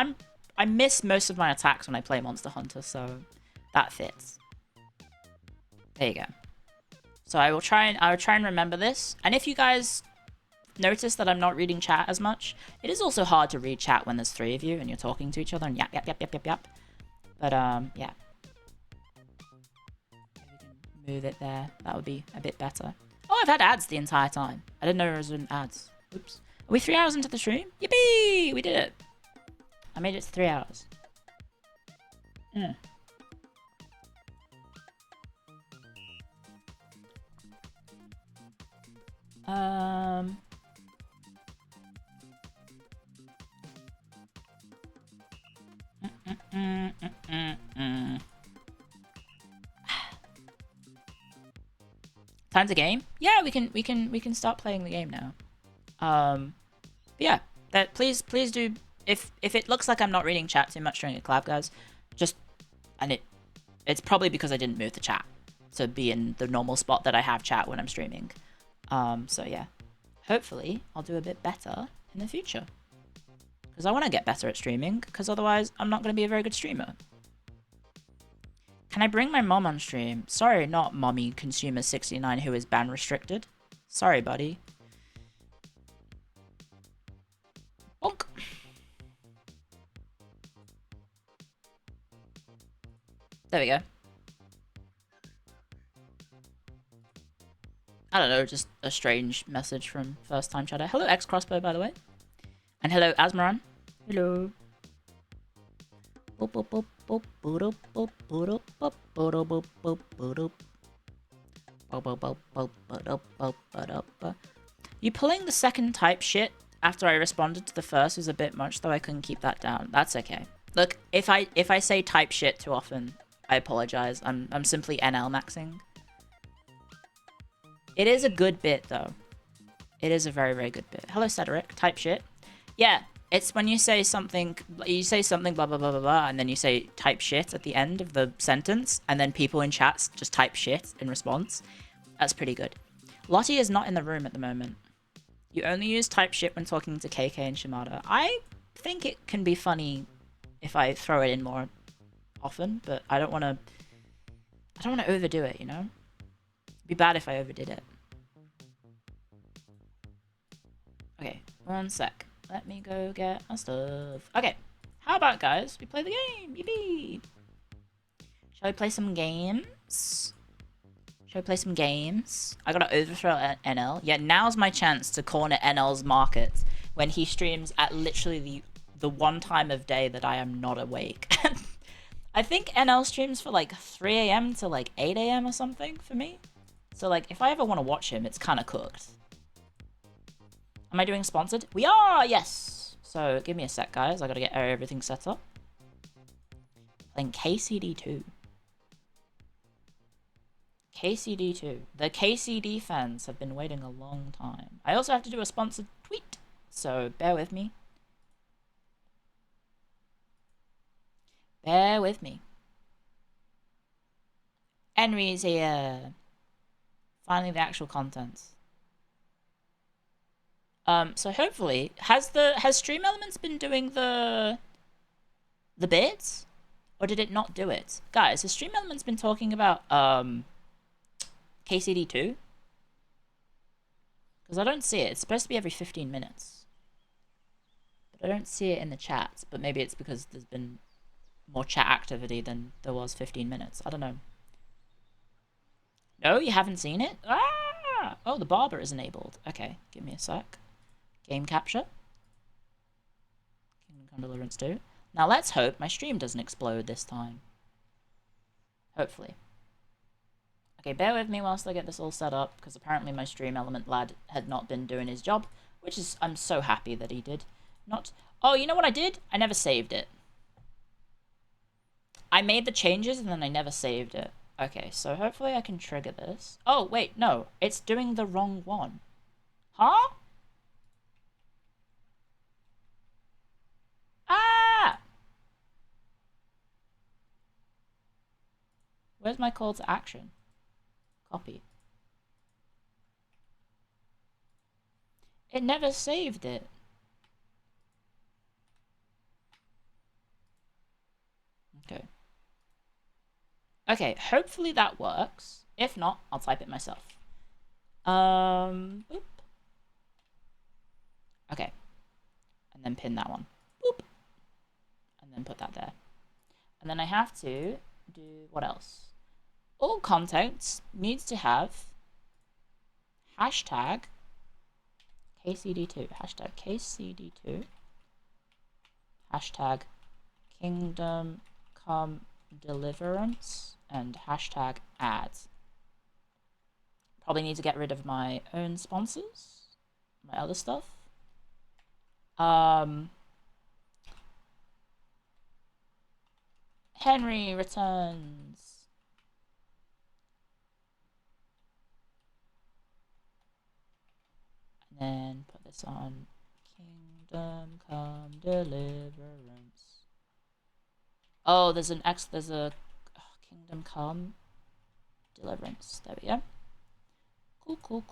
I miss most of my attacks when I play Monster Hunter, so that fits. There you go. So I will try and remember this. And if you guys notice that I'm not reading chat as much, it is also hard to read chat when there's 3 of you and you're talking to each other and yap. But yeah. We can move it there. That would be a bit better. Oh, I've had ads the entire time. I didn't know there was ads. Oops. Are we 3 hours into the stream? Yippee! We did it. I made it to 3 hours. Time to game? Yeah, we can start playing the game now. But yeah, please do. If it looks like I'm not reading chat too much during a collab, guys, it's probably because I didn't move the chat to be in the normal spot that I have chat when I'm streaming. So yeah, hopefully I'll do a bit better in the future. Because I want to get better at streaming, because otherwise I'm not going to be a very good streamer. Can I bring my mom on stream? Sorry, not mommy consumer 69 who is ban restricted. Sorry, buddy. Bonk. There we go. I don't know, just a strange message from first time chatter. Hello X Crossbow, by the way. And hello Asmaran. Hello. You pulling the second type shit after I responded to the first was a bit much, though I couldn't keep that down. That's okay. Look, if I say type shit too often, I apologize. I'm simply NL maxing. It is a good bit though. It is a very, very good bit. Hello Cedric, type shit. Yeah, it's when you say something blah blah blah blah blah, and then you say type shit at the end of the sentence, and then people in chats just type shit in response. That's pretty good. Lottie is not in the room at the moment. You only use type shit when talking to KK and Shimada. I think it can be funny if I throw it in more often, but I don't want to overdo it, you know? It'd be bad if I overdid it. Okay, 1 sec. Let me go get my stuff. Okay, how about guys? We play the game. Yippee! Shall we play some games? Shall we play some games? I gotta overthrow NL. Yeah, now's my chance to corner NL's market when he streams at literally the one time of day that I am not awake. I think NL streams for like 3 a.m. to like 8 a.m. or something for me. So like if I ever want to watch him, it's kind of cooked. Am I doing sponsored? We are! Yes! So give me a sec, guys. I gotta get everything set up. Playing KCD2. KCD2. The KCD fans have been waiting a long time. I also have to do a sponsored tweet, so bear with me. Bear with me. Henry's here. Finally the actual content. So hopefully, has Stream Elements been doing the bits? Or did it not do it? Guys, has Stream Elements been talking about KCD2? Because I don't see it. It's supposed to be every 15 minutes. But I don't see it in the chat. But maybe it's because there's been more chat activity than there was 15 minutes. I don't know. No, you haven't seen it? Ah! Oh, the barber is enabled. Okay, give me a sec. Game capture. Kingdom Come Deliverance 2. Now let's hope my stream doesn't explode this time. Hopefully. Okay, bear with me whilst I get this all set up, because apparently my stream element lad had not been doing his job, which is, I'm so happy that he did. Not, oh, you know what I did? I never saved it. I made the changes and then I never saved it. Okay, so hopefully I can trigger this. Oh, wait, no, it's doing the wrong one. Huh? Ah! Where's my call to action? Copy. It never saved it. Okay. Okay, hopefully that works. If not, I'll type it myself. Boop. Okay. And then pin that one. Boop. And then put that there. And then I have to do, what else? All content needs to have hashtag KCD2. Hashtag KCD2. Hashtag Kingdom Come Deliverance. And hashtag ads. Probably need to get rid of my own sponsors. My other stuff. Henry returns. And then put this on Kingdom Come Deliverance. Oh, there's a Kingdom Come Deliverance. There we go. Cool.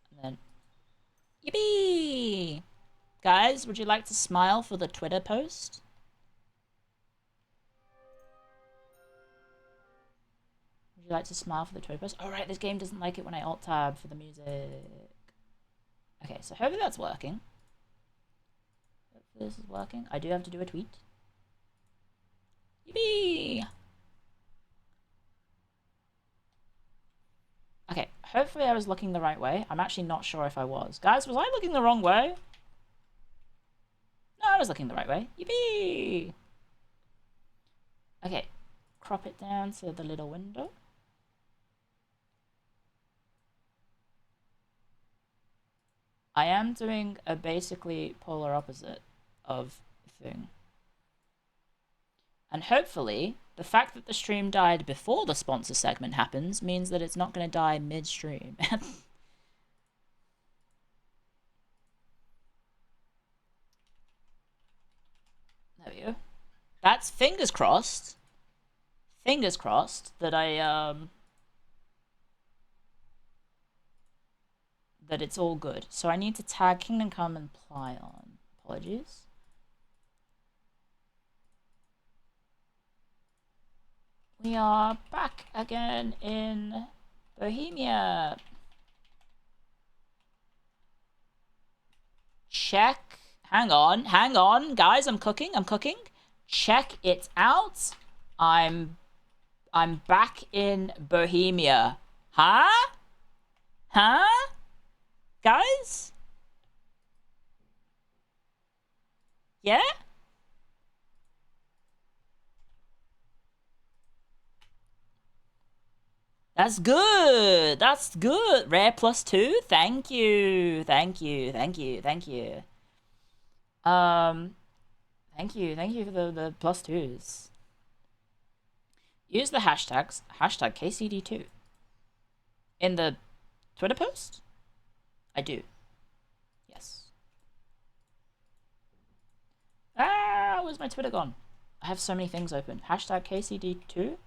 And then, yippee! Guys, would you like to smile for the Twitter post? Would you like to smile for the Twitter post? Oh, right, this game doesn't like it when I alt-tab for the music. Okay, so hopefully that's working. Hopefully this is working. I do have to do a tweet. Yippee! Okay, hopefully I was looking the right way. I'm actually not sure if I was. Guys, was I looking the wrong way? No, I was looking the right way. Yippee! Okay, crop it down to the little window. I am doing a basically polar opposite of thing. And hopefully, the fact that the stream died before the sponsor segment happens means that it's not going to die mid-stream. There we go. That's fingers crossed. Fingers crossed that that it's all good. So I need to tag Kingdom Come and Plyon. Apologies. We are back again in Bohemia. Check. Hang on, guys. I'm cooking. Check it out. I'm back in Bohemia. Huh? Huh? Guys? Yeah? That's good. That's good. Rare +2. Thank you. Thank you. Thank you. Thank you. Um, Thank you. Thank you for the +2s. Use the hashtags, hashtag KCD2. In the Twitter post? I do. Yes. Ah, where's my Twitter gone? I have so many things open. Hashtag KCD2.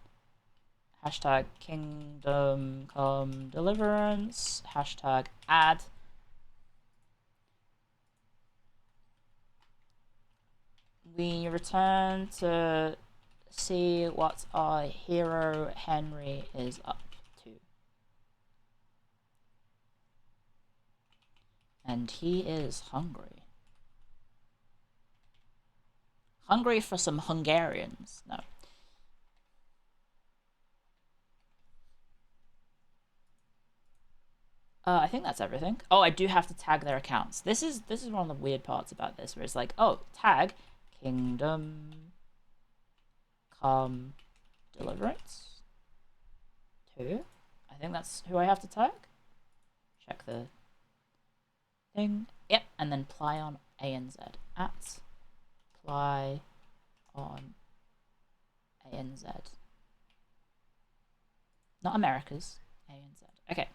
Hashtag Kingdom Come Deliverance. Hashtag ad. We return to see what our hero Henry is up to. And he is hungry. Hungry for some Hungarians. No. I think that's everything. Oh, I do have to tag their accounts. This is one of the weird parts about this, where it's like, oh, tag Kingdom Come Deliverance 2. I think that's who I have to tag. Check the thing. Yep, and then ply on ANZ. At ply on ANZ. Not America's. ANZ. Okay.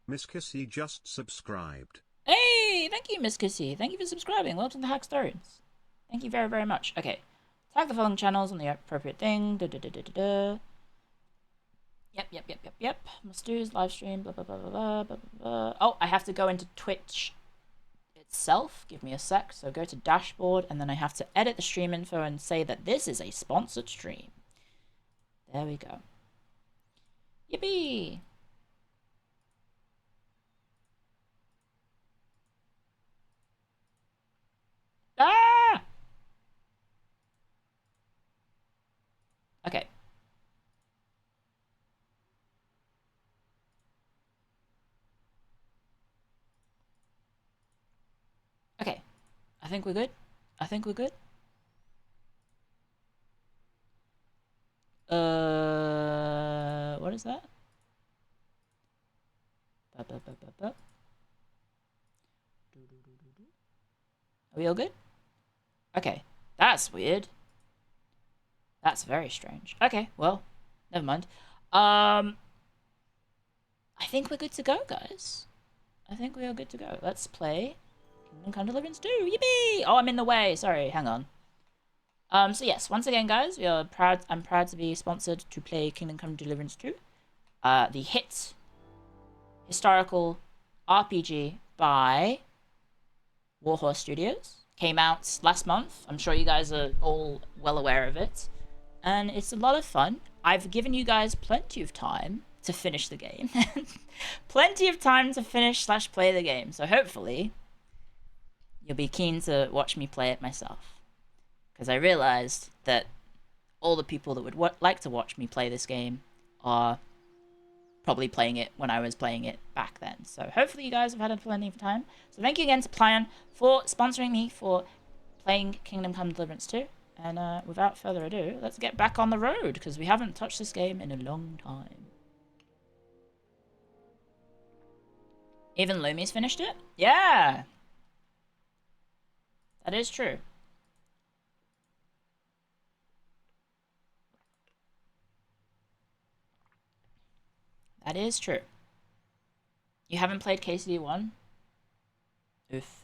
Miss Kissy just subscribed. Hey, thank you, Miss Kissy. Thank you for subscribing. Welcome to Hackstones. Thank you very, very much. Okay. Tag the following channels on the appropriate thing. Da, da, da, da, da, da. Yep. Must do's, live stream, blah, blah, blah, blah, blah, blah, blah. Oh, I have to go into Twitch itself. Give me a sec. So go to dashboard, and then I have to edit the stream info and say that this is a sponsored stream. There we go. Yippee! Ah! Okay. Okay. I think we're good. I think we're good. What is that? Are we all good? Okay. That's weird. That's very strange. Okay, well, never mind. I think we're good to go, guys. I think we are good to go. Let's play Kingdom Come Deliverance 2. Yippee! Oh, I'm in the way. Sorry, hang on. So yes, once again, guys, I'm proud to be sponsored to play Kingdom Come Deliverance 2. The hit historical RPG by Warhorse Studios. Came out last month. I'm sure you guys are all well aware of it. And it's a lot of fun. I've given you guys plenty of time to finish the game. Plenty of time to finish/play the game. So hopefully, you'll be keen to watch me play it myself. Because I realized that all the people that would like to watch me play this game are probably playing it when I was playing it back then. So hopefully you guys have had plenty of time. So thank you again to Plion for sponsoring me for playing Kingdom Come Deliverance 2. And without further ado, let's get back on the road, because we haven't touched this game in a long time. Even Lumi's finished it? Yeah! That is true. That is true. You haven't played KCD 1? Oof.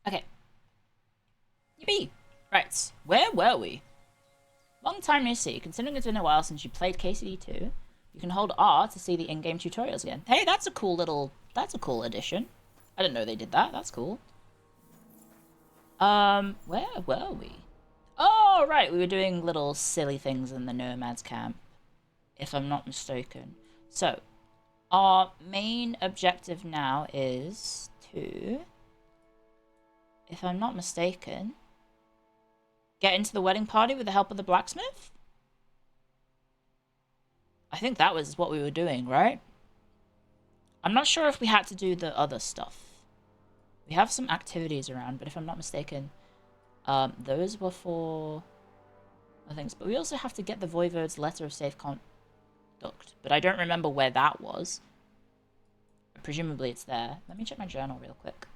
Okay. Yippee! Right, where were we? Long time no see. Considering it's been a while since you played KCD 2, You can hold R to see the in-game tutorials again. Hey, that's a cool addition. I didn't know they did that. That's cool. Where were we? Oh, right, we were doing little silly things in the Nomads camp, if I'm not mistaken. So, our main objective now is to, if I'm not mistaken, get into the wedding party with the help of the blacksmith? I think that was what we were doing, right? I'm not sure if we had to do the other stuff. We have some activities around, but if I'm not mistaken, those were for things. But we also have to get the Voivode's letter of safe conduct. But I don't remember where that was. Presumably it's there. Let me check my journal real quick.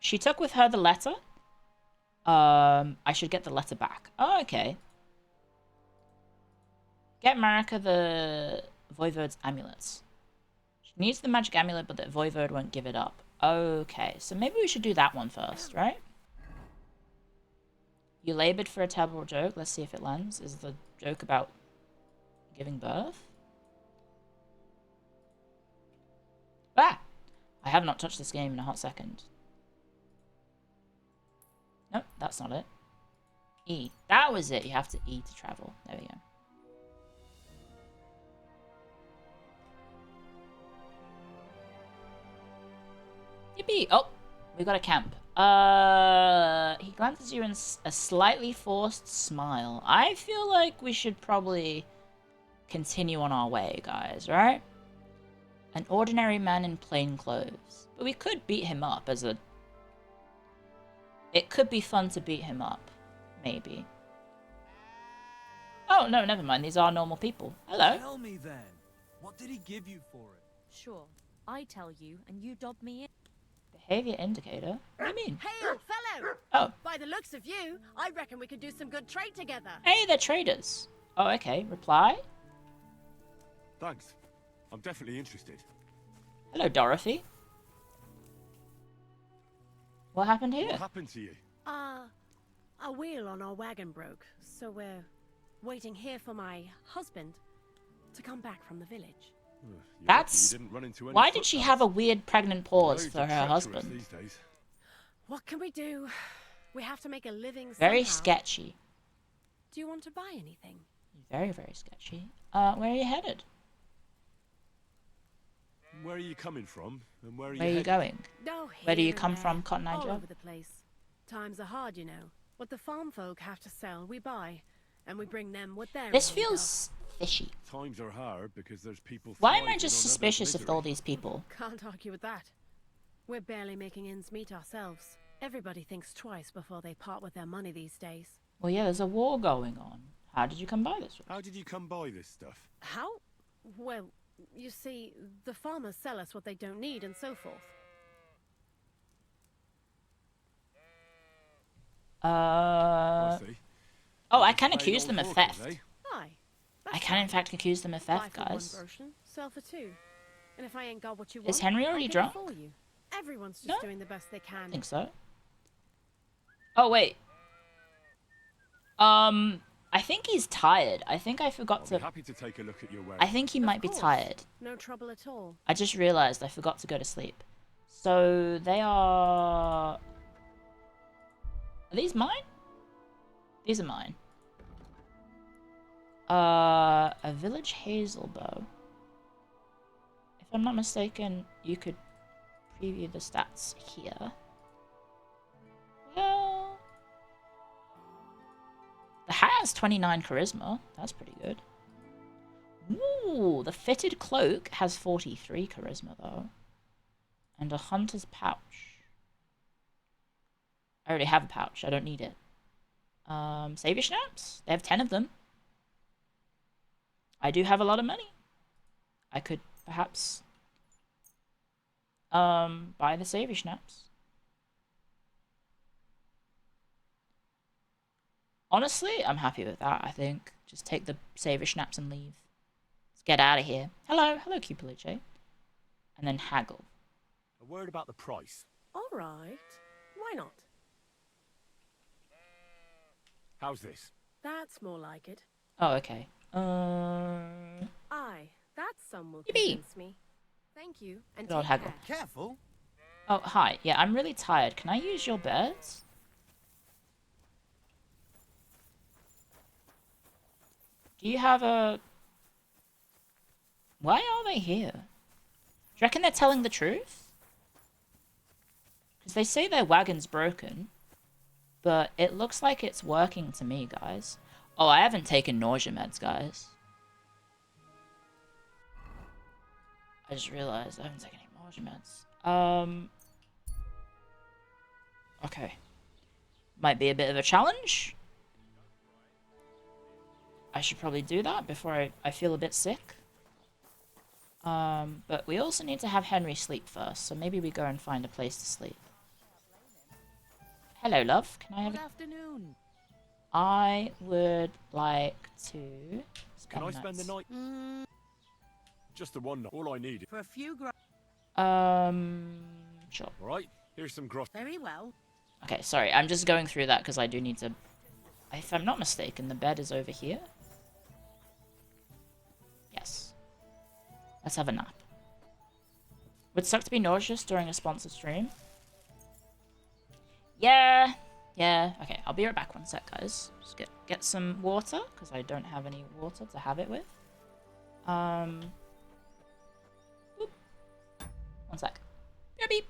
She took with her the letter. I should get the letter back. Oh, okay. Get Marika the Voivode's amulets. She needs the magic amulet, but the Voivode won't give it up. Okay, so maybe we should do that one first, right? You labored for a terrible joke. Let's see if it lands. Is the joke about giving birth? Ah! I have not touched this game in a hot second. Nope, that's not it. E. That was it. You have to E to travel. There we go. Yippee! Oh, we got a camp. He glances at you in a slightly forced smile. I feel like we should probably continue on our way, guys, right? An ordinary man in plain clothes. But we could beat him up as a... It could be fun to beat him up. Maybe. Oh, no, never mind. These are normal people. Hello. Tell me then. What did he give you for it? Sure. I tell you, and you dob me in. Behavior indicator? What do you mean? Hey, old fellow! Oh. By the looks of you, I reckon we could do some good trade together. Hey, they're traders. Oh, okay. Reply? Thanks. I'm definitely interested. Hello, Dorothy. What happened here? What happened to you? A wheel on our wagon broke, so we're waiting here for my husband to come back from the village. That's... You didn't run into any Why did she have a weird pregnant pause Roads for are her treacherous husband? these days. What can we do? We have to make a living Very somehow. sketchy. Do you want to buy anything? Very, very sketchy. Where are you headed? Where are you coming from? And where are you Where are you headed? going? No, Where do here you and come there, from, Cotton Eye all Joe? over the place. Times are hard, you know. What the farm folk have to sell, we buy, and we bring them what they're. This feels fishy. Times are hard because there's people. Why am I thriving just on others' suspicious of misery. all these people? Can't argue with that. We're barely making ends meet ourselves. Everybody thinks twice before they part with their money these days. Well, yeah, there's a war going on. How did you come by this? How did you come by this stuff? How? Well, you see, the farmers sell us what they don't need and so forth. I see. Oh, I Just can plain accuse old them of hawkers, theft. eh? Aye. I can, in fact, accuse them of theft, Buy for guys. one groschen, sell for two. And if I ain't got what you Is want, Henry I'll already get drunk? it for you. Everyone's just No. doing the best they can. I think so. Oh, wait. I think he's tired. I think I forgot I'll to... be happy to take a look at your wares. I think he Of might be course. tired. No trouble at all. I just realized I forgot to go to sleep. So, they are... Are these mine? These are mine. A village hazel bow. If I'm not mistaken, you could preview the stats here. Well... The hat has 29 charisma. That's pretty good. Ooh, the fitted cloak has 43 charisma, though. And a hunter's pouch. I already have a pouch. I don't need it. Savior Schnapps? They have 10 of them. I do have a lot of money. I could perhaps buy the Savior Schnapps. Honestly, I'm happy with that, I think. Just take the Savior Schnapps and leave. Let's get out of here. Hello, Cupiliche. And then haggle. A word about the price. All right. Why not? How's this? That's more like it. Oh, okay. Aye, that sum will Yippee. convince me. Thank you, and Good old take haggle. care. Careful. Oh, hi. Yeah, I'm really tired. Can I use your beds? Do you have a... Why are they here? Do you reckon they're telling the truth? Because they say their wagon's broken, but it looks like it's working to me, guys. Oh, I haven't taken nausea meds, guys. I just realized I haven't taken any nausea meds. Okay. Might be a bit of a challenge. I should probably do that before I feel a bit sick. But we also need to have Henry sleep first, so maybe we go and find a place to sleep. Hello, love. Can I have Good a... afternoon. I would like to Can I spend spend the night? Just the one night. All I need. For a few Sure. All right. Here's some gross. Very well. Okay, sorry. I'm just going through that because I do need to... If I'm not mistaken, the bed is over here. Yes. Let's have a nap. Would suck to be nauseous during a sponsored stream. Yeah. Yeah. Okay, I'll be right back. One sec, guys. Just get some water, because I don't have any water to have it with. Boop. One sec. Beep, beep.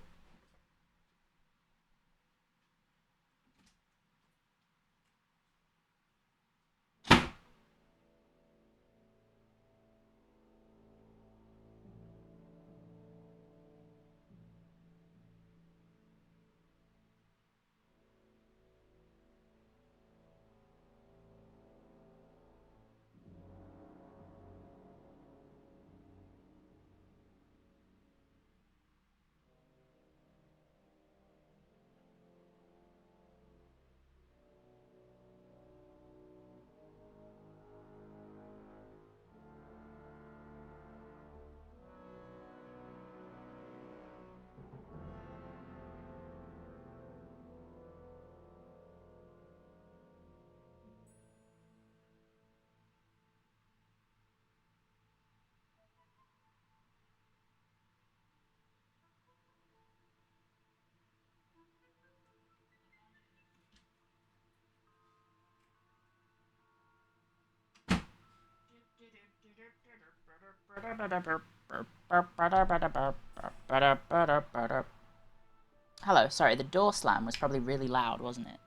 Hello, sorry, the door slam was probably really loud, wasn't it?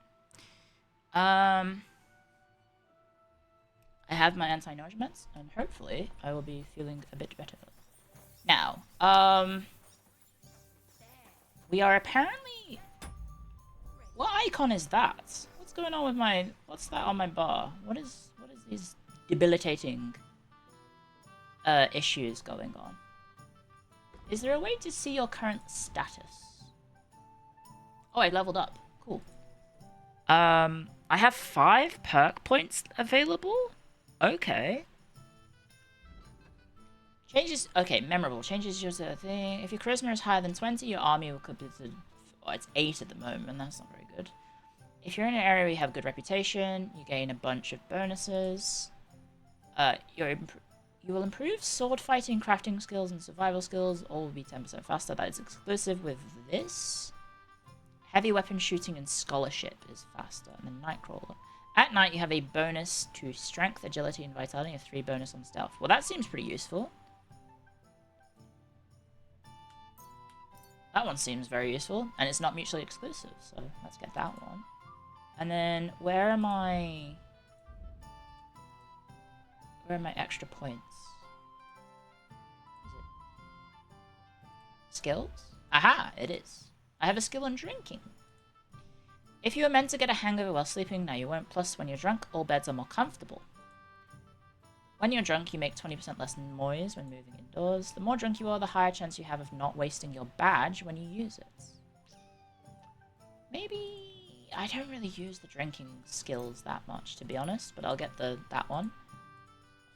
I have my anti-nausea meds, and hopefully I will be feeling a bit better. Now, we are apparently... What icon is that? What's going on with my... What's that on my bar? What is these debilitating issues going on? Is there a way to see your current status? Oh, I leveled up. Cool. I have 5 perk points available? Okay. Changes... Okay, memorable. Changes your thing. If your charisma is higher than 20, your army will complete... Oh, it's 8 at the moment. That's not very good. If you're in an area where you have good reputation, you gain a bunch of bonuses. You will improve sword fighting, crafting skills, and survival skills. All will be 10% faster. That is exclusive with this. Heavy weapon shooting and scholarship is faster. And then Nightcrawler. At night, you have a bonus to strength, agility, and vitality, and 3 bonus on stealth. Well, that seems pretty useful. That one seems very useful, and it's not mutually exclusive, so let's get that one. And then, where are my extra points? Is it skills? Aha, it is. I have a skill in drinking. If you were meant to get a hangover while sleeping, now you won't. Plus, when you're drunk, all beds are more comfortable. When you're drunk, you make 20% less noise when moving indoors. The more drunk you are, the higher chance you have of not wasting your badge when you use it. Maybe... I don't really use the drinking skills that much, to be honest, but I'll get that one.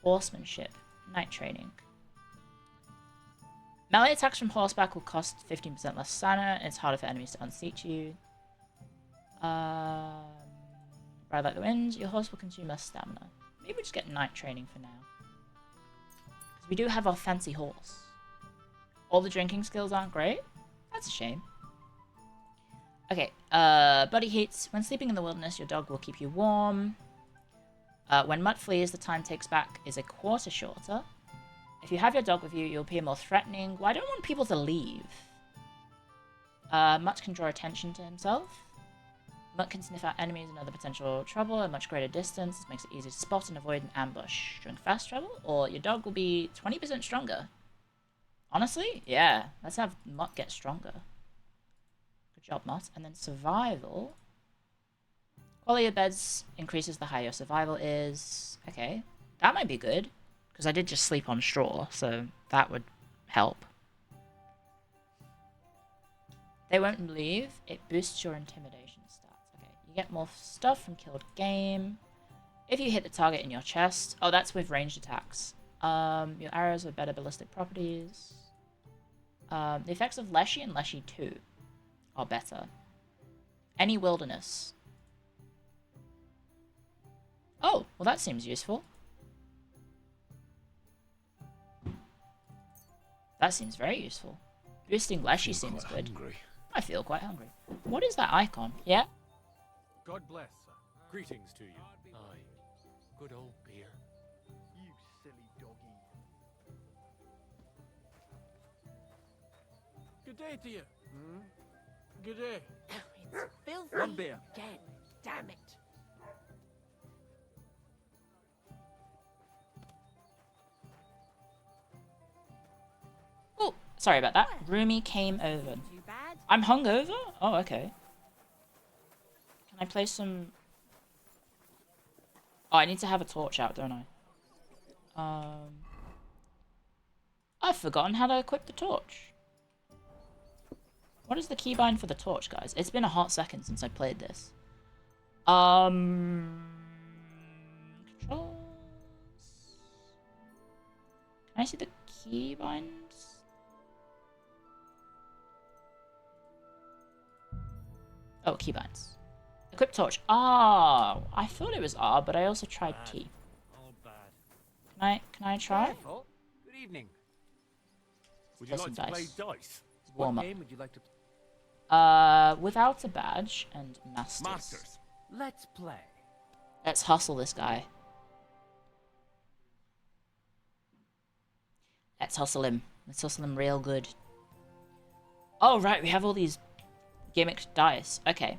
Horsemanship. Night training. Melee attacks from horseback will cost 15% less stamina, and it's harder for enemies to unseat you. Ride like the wind, your horse will consume less stamina. Maybe we just get night training for now. Because we do have our fancy horse. All the drinking skills aren't great? That's a shame. Okay, body heats. When sleeping in the wilderness, your dog will keep you warm. When Mutt flees, the time takes back is a quarter shorter. If you have your dog with you, you'll appear more threatening. Well, I don't want people to leave. Mutt can draw attention to himself. Mutt can sniff out enemies and other potential trouble at much greater distance. This makes it easy to spot and avoid an ambush during fast travel. Or your dog will be 20% stronger. Honestly, yeah. Let's have Mutt get stronger. Good job, Mutt. And then survival. Quality of beds increases the higher your survival is. Okay. That might be good. Because I did just sleep on straw, so that would help. They won't leave. It boosts your intimidation stats. Okay, you get more stuff from killed game. If you hit the target in your chest... Oh, that's with ranged attacks. Your arrows have better ballistic properties. The effects of Leshy and Leshy 2 are better. Any wilderness. Oh, well that seems useful. That seems very useful. Boosting Leshy seems good. Hungry. I feel quite hungry. What is that icon? Yeah? God bless, sir. Greetings to you. Aye. Good old beer. You silly doggy. Good day to you. Good day. It's filthy One beer. again. Damn it. Oh, sorry about that. Rumi came over. Too bad. I'm hungover? Oh, okay. Can I play some... Oh, I need to have a torch out, don't I? I've forgotten how to equip the torch. What is the keybind for the torch, guys? It's been a hot second since I played this. Controls... Can I see the keybinds? Oh, keybinds. Equip torch. Ah, I thought it was R, but I also tried T. All bad. Can I try? Careful. Good evening. Would you Play like some to play dice. dice? Warm What up. game would you like to Without a badge and masters. Masters. Let's play. Let's hustle this guy. Let's hustle him. Let's hustle him real good. Oh, right, we have all these gimmicked dice. Okay.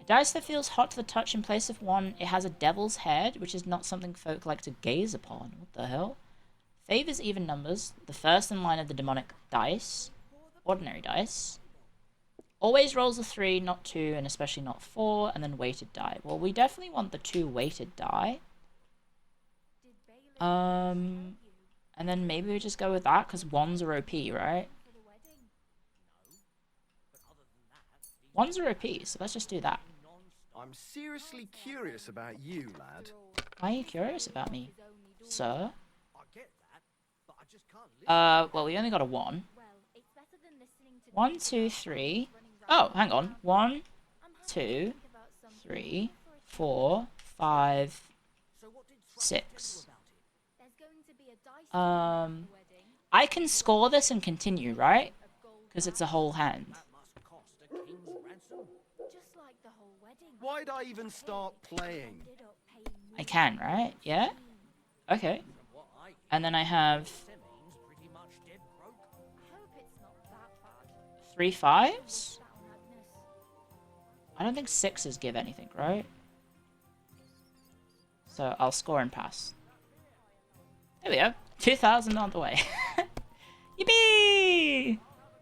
A dice that feels hot to the touch in place of one. It has a devil's head, which is not something folk like to gaze upon. What the hell? Favors even numbers. The first in line of the demonic dice. Ordinary dice. Always rolls a 3, not 2, and especially not 4, and then weighted die. Well, we definitely want the 2 weighted die. And then maybe we just go with that, because 1s are OP, right? 1s are OP, so let's just do that. I'm seriously curious about you, lad. Why are you curious about me, sir? I get that, but I just can't listen. Well, we only got a 1. Well, it's better than listening to 1, 2, 3. Oh, hang on. 1, 2, 3, 4, 5, 6. There's going to be a dice wedding. I can score this and continue, right? Because it's a whole hand. Must cost a king's ransom. Just like the whole wedding. Why'd I even start playing? Ended up paying I can, right? Yeah? Okay. What I And then I have Simmons pretty much dead broke. hope it's not that bad. 3 5s? That madness. I don't think 6s give anything, right? So I'll score and pass. There we go. 2,000 on the way. Yippee!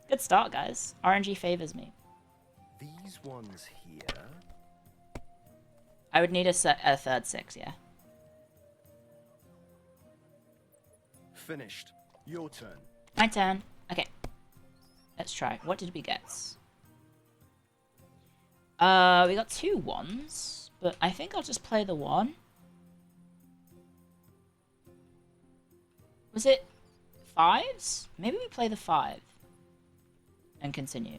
Good start, guys. RNG favors me. These ones here. I would need a third 6, yeah. Finished. Your turn. My turn. Okay. Let's try. What did we get? We got 2 1s, but I think I'll just play the 1. Was it 5s? Maybe we play the 5 and continue.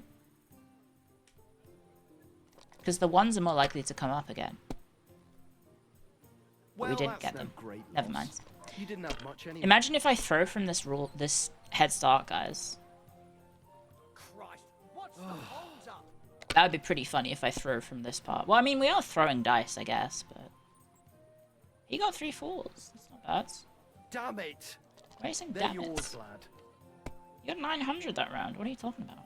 Because the 1s are more likely to come up again. But we Well, didn't that's get no them. great Never loss. mind. You didn't have much anyway. Imagine if I throw from this head start, guys. Christ, what's the hold up? That would be pretty funny if I throw from this part. Well, I mean, we are throwing dice, I guess, but... He got 3 4s. That's not bad. Damn it! Why are you saying They're damn yours, it? lad. You got 900 that round. What are you talking about?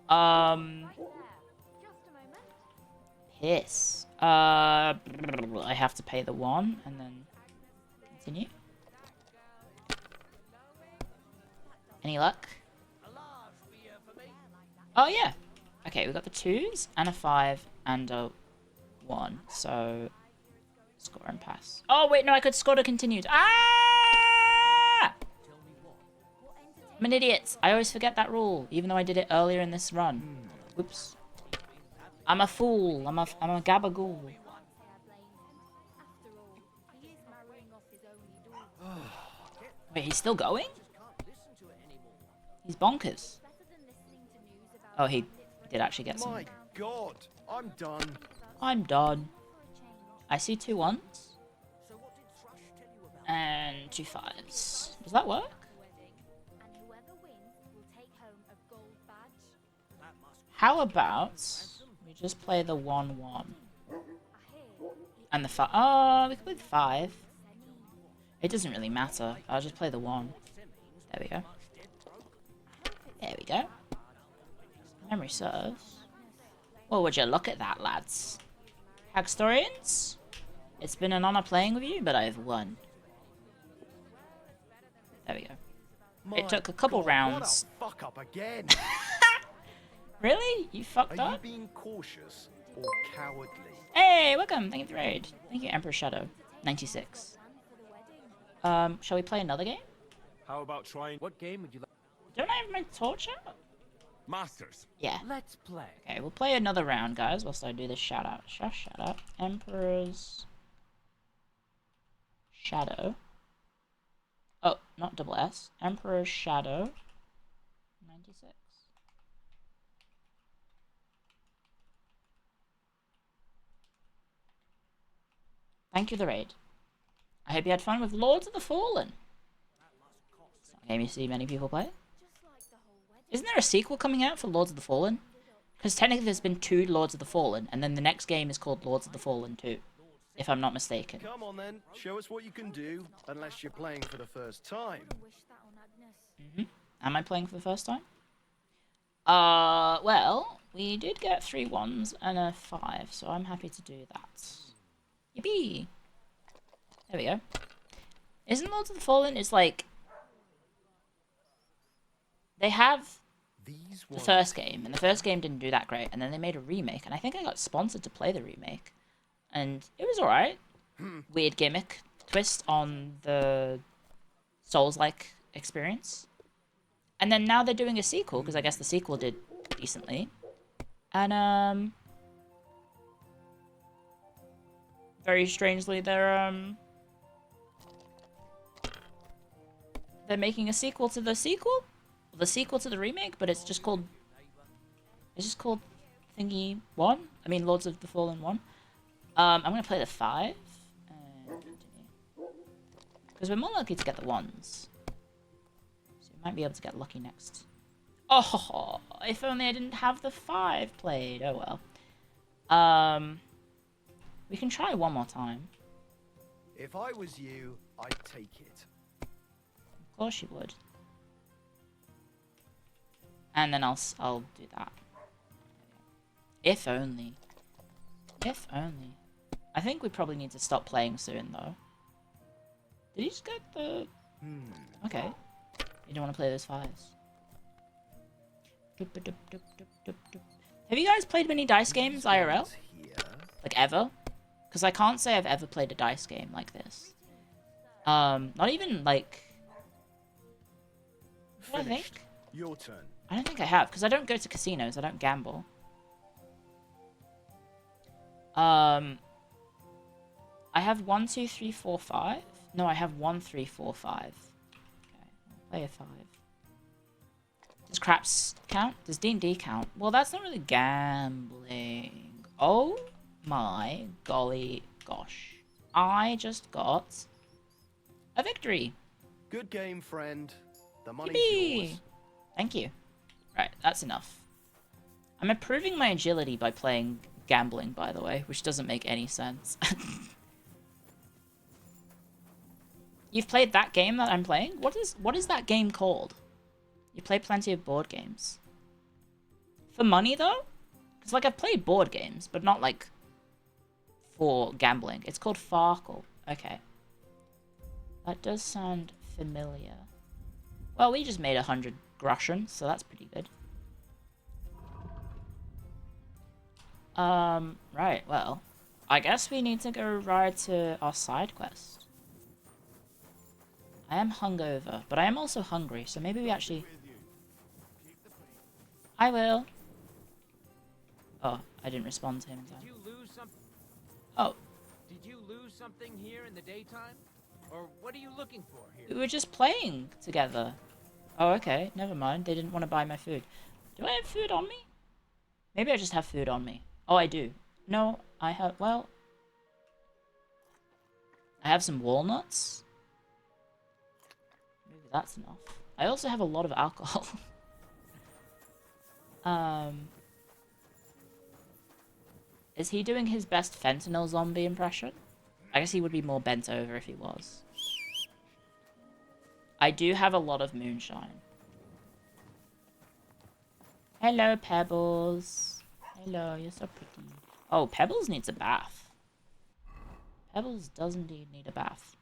Right there. Just a moment. Piss. I have to pay the 1 and then continue. Any luck? A large beer for me. Oh, yeah. Okay, we got the 2s and a 5 and a 1. So, score and pass. Oh, wait, no, I could score to continued. Ah! I'm an idiot. I always forget that rule, even though I did it earlier in this run. Whoops. I'm a fool. I'm a gabagool. After all, he is marrying off his only daughter. Wait, he's still going? Can't listen to it anymore. He's bonkers. Better than listening to news about Oh, he did actually get some. My God, I'm done. I'm done. for a change. I see 2 1s So what did Thrush tell you about? and 2 5s. Does that work? Wedding, and whoever wins will take home a gold badge. That must be How about we just play the 1 1 I hear and the 5? Oh, we could play the 5. It doesn't really matter. I'll just play the 1. There we go. There we go. Memory serves. Well, would you look at that, lads? Hagstorians? It's been an honor playing with you, but I've won. There we go. My It took a couple God, rounds. What a fuck up again. Really? You fucked Are you up? being cautious or cowardly? Hey, welcome. Thank you for the raid. Thank you, Emperor Shadow. 96. Shall we play another game? How about trying? What game would you like? Don't I have my torch out? Masters. Yeah. Let's play. Okay, we'll play another round, guys, whilst I do this shout out. Shout out. Emperor's Shadow. Oh, not double S. Emperor's Shadow. 96. Thank you, the raid. I hope you had fun with Lords of the Fallen. It's not a game you see many people play. just like the whole wedding. Isn't there a sequel coming out for Lords of the Fallen? Because technically there's been 2 Lords of the Fallen, and then the next game is called Lords of the Fallen 2, if I'm not mistaken. Come on then, show us what you can do, unless you're playing for the first time. Wish that on Agnes. Am I playing for the first time? Well, we did get 3 1s and a 5, so I'm happy to do that. Yippee! There we go. Isn't Lords of the Fallen, it's like... They have These the ones first game, and the first game didn't do that great, and then they made a remake, and I think I got sponsored to play the remake, and it was alright. Weird gimmick twist on the Souls-like experience. And then now they're doing a sequel, because I guess the sequel did decently. And, very strangely, they're making a sequel to the sequel? The sequel to the remake, but it's just called Thingy 1? I mean, Lords of the Fallen 1. I'm gonna play the 5. And continue. Because we're more likely to get the 1s. So we might be able to get lucky next. Oh, if only I didn't have the 5 played. Oh well. We can try one more time. If I was you, I'd take it. Of course you would. And then I'll do that. If only. If only. I think we probably need to stop playing soon, though. Did you just get the... Okay. You don't want to play those 5s. Have you guys played many dice games IRL? Here. Like, ever? Because I can't say I've ever played a dice game like this. Not even, like... What do I think? Your turn. I don't think I have, because I don't go to casinos. I don't gamble. I have 1, 2, 3, 4, 5. No, I have 1, 3, 4, 5. Okay, I'll play a 5. Does craps count? Does D&D count? Well, that's not really gambling. Oh my golly gosh. I just got a victory. Good game, friend. The money's Yippee! yours. Thank you. Right, that's enough. I'm improving my agility by playing gambling, by the way, which doesn't make any sense. You've played that game that I'm playing? What is that game called? You play plenty of board games. For money, though? Because, like, I've played board games, but not, like, for gambling. It's called Farkle. Okay. That does sound familiar. Well, we just made 100 groschen, so that's pretty good. Right, well, I guess we need to go ride to our side quest. I am hungover, but I am also hungry, so maybe we actually... I will. Oh, I didn't respond to him in time. Did you lose something? Oh, Did you lose something here in the daytime? Or what are you looking for we here? were just playing together. Oh, okay, never mind. They didn't want to buy my food. Do I have food on me? Maybe I just have food on me. Oh, I do. No, I have... Well... I have some walnuts. Maybe that's enough. I also have a lot of alcohol. Is he doing his best fentanyl zombie impression? I guess he would be more bent over if he was. I do have a lot of moonshine. Hello, Pebbles. Hello, you're so pretty. Oh, Pebbles needs a bath. Pebbles does indeed need a bath.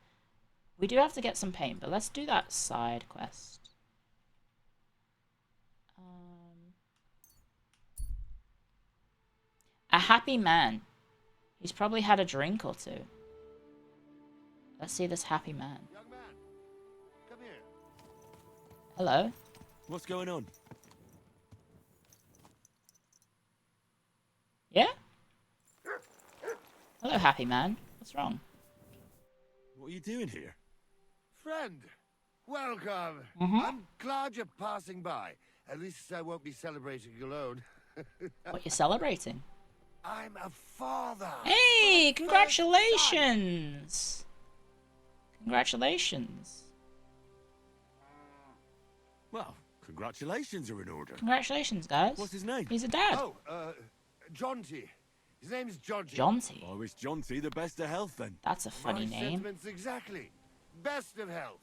We do have to get some paint, but let's do that side quest. A happy man. He's probably had a drink or two. Let's see this happy man. Young man, come here. Hello. What's going on? Yeah? Hello, happy man. What's wrong? What are you doing here? Friend, welcome. Mhm. I'm glad you're passing by. At least I won't be celebrating alone. What you celebrating? I'm a father. Hey, My first congratulations! Congratulations. Well, congratulations are in order. Congratulations, guys. What's his name? He's a dad. son. Oh, Jonty. His name's Jonty. Jonty. I wish John T the best of health then. That's a funny My name. sentiments exactly. Best of health.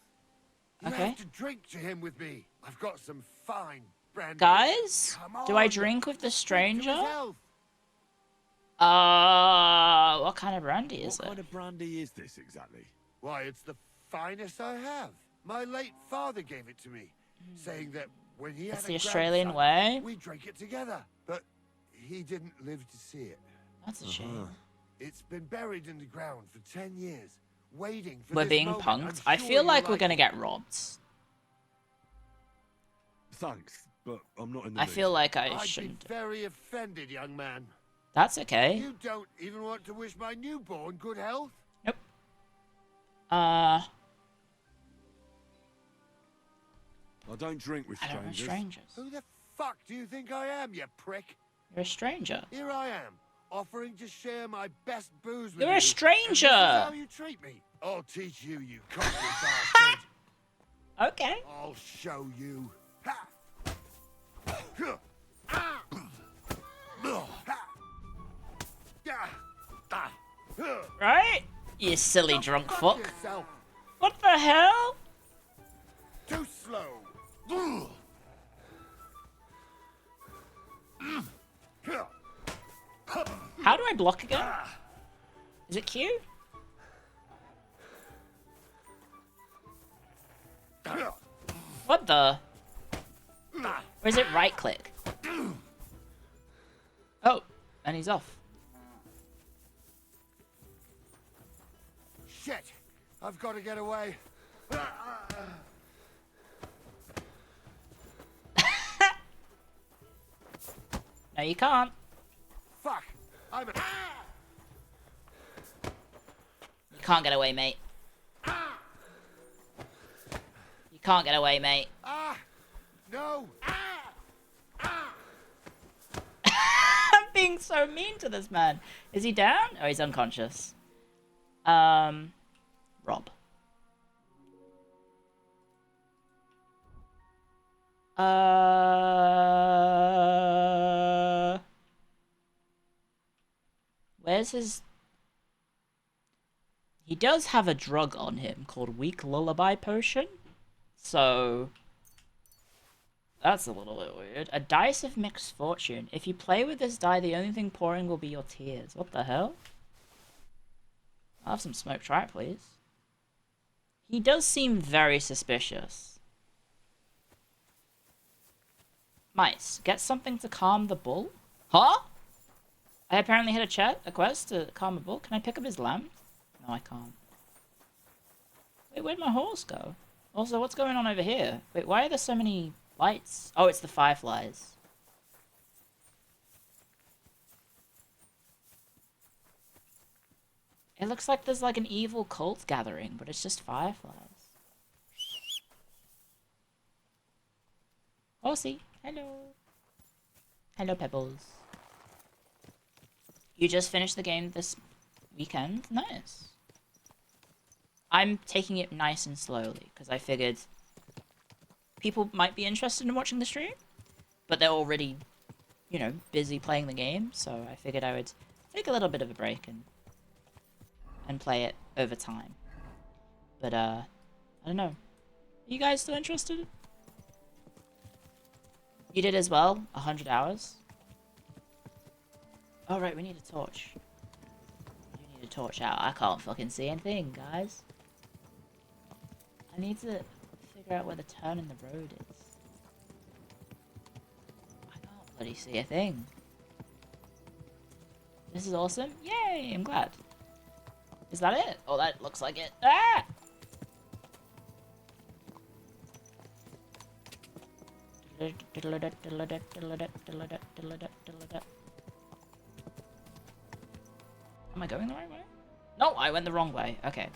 You Okay. have to drink to him with me. I've got some fine brandy. Guys, Come do I on, drink with the drink to his stranger? health. What kind of brandy is What it? kind of brandy is this exactly? Why, it's the finest I have. My late father gave it to me, saying that when he That's had the a Australian grandson, way. we drank it together. But he didn't live to see it. That's a shame. It's been buried in the ground for 10 years, waiting for We're this being moment. punked. I'm I sure feel you'll like we're gonna it. get robbed. Thanks, but I'm not in the I mood. feel like I I'd shouldn't. be very offended, young man. That's okay. You don't even want to wish my newborn good health? Nope. I don't drink with I don't know strangers. strangers. Who the fuck do you think I am, you prick? You're a stranger. Here I am, offering to share my best booze with You're you. a stranger. And this is how you treat me. I'll teach you, you cocky bastard. Okay. I'll show you. Ha! Right? You silly drunk fuck. Yourself. What the hell? Too slow. How do I block again? Is it Q? What the? Or is it right click? Oh, and he's off. Shit! I've got to get away. No, you can't. Fuck! I'm a... You can't get away, mate. You can't get away, mate. Ah! No! I'm being so mean to this man. Is he down? Oh, he's unconscious. Rob. Where's his... He does have a drug on him called Weak Lullaby Potion. So... that's a little bit weird. A dice of mixed fortune. If you play with this die, the only thing pouring will be your tears. What the hell? I'll have some smoke. Try it, please. He does seem very suspicious. Mice, get something to calm the bull? Huh? I apparently had a quest to calm a bull. Can I pick up his lamp? No, I can't. Wait, where'd my horse go? Also, what's going on over here? Wait, why are there so many lights? Oh, it's the fireflies. It looks like there's like an evil cult gathering, but it's just fireflies. Horsey, hello. Hello, Pebbles. You just finished the game this weekend? Nice. I'm taking it nice and slowly, because I figured people might be interested in watching the stream, but they're already, you know, busy playing the game, so I figured I would take a little bit of a break and play it over time. But, I don't know. Are you guys still interested? You did as well? 100 hours? Oh, right, we need a torch. We need a torch out. I can't fucking see anything, guys. I need to figure out where the turn in the road is. I can't bloody see a thing. This is awesome. Yay, I'm glad. Is that it? Oh, that looks like it. Ah! Am I going the right way? No, I went the wrong way. Okay.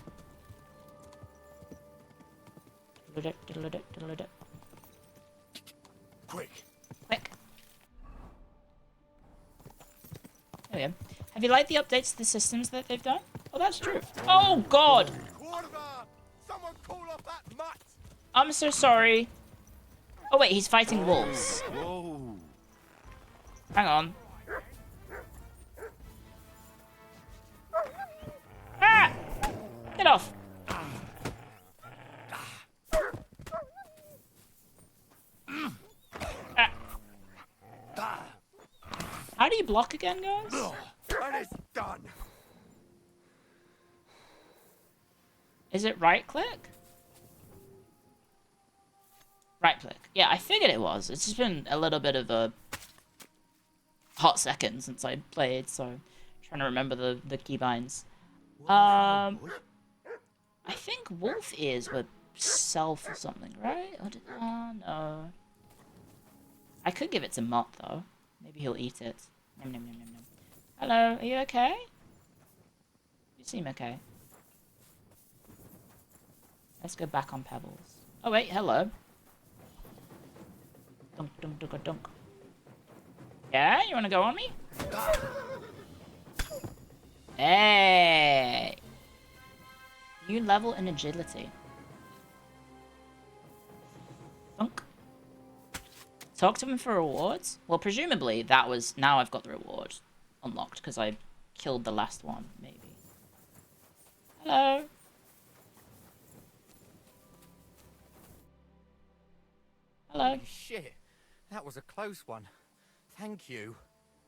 Quick. Quick. There we go. Have you liked the updates to the systems that they've done? Oh, that's true. Oh, God! Someone call off that mutt! I'm so sorry. Oh, wait, he's fighting wolves. Whoa. Hang on. Ah! Get off. Ah. How do you block again, guys? And it's done. Is it right click? Right click. Yeah, I figured it was. It's just been a little bit of a hot second since I played, so I'm trying to remember the keybinds. I think wolf ears were self or something, right? Or did, no. I could give it to Mott though. Maybe he'll eat it. Nom, nom, nom, nom, nom. Hello, are you okay? You seem okay. Let's go back on Pebbles. Oh wait, hello. Dunk, dunk, dunk, dunk. Yeah, you wanna go on me? Hey! New level in agility. Dunk. Talk to him for rewards? Well, presumably that was... Now I've got the reward unlocked because I killed the last one, maybe. Hello. Hello. Holy shit. That was a close one. Thank you.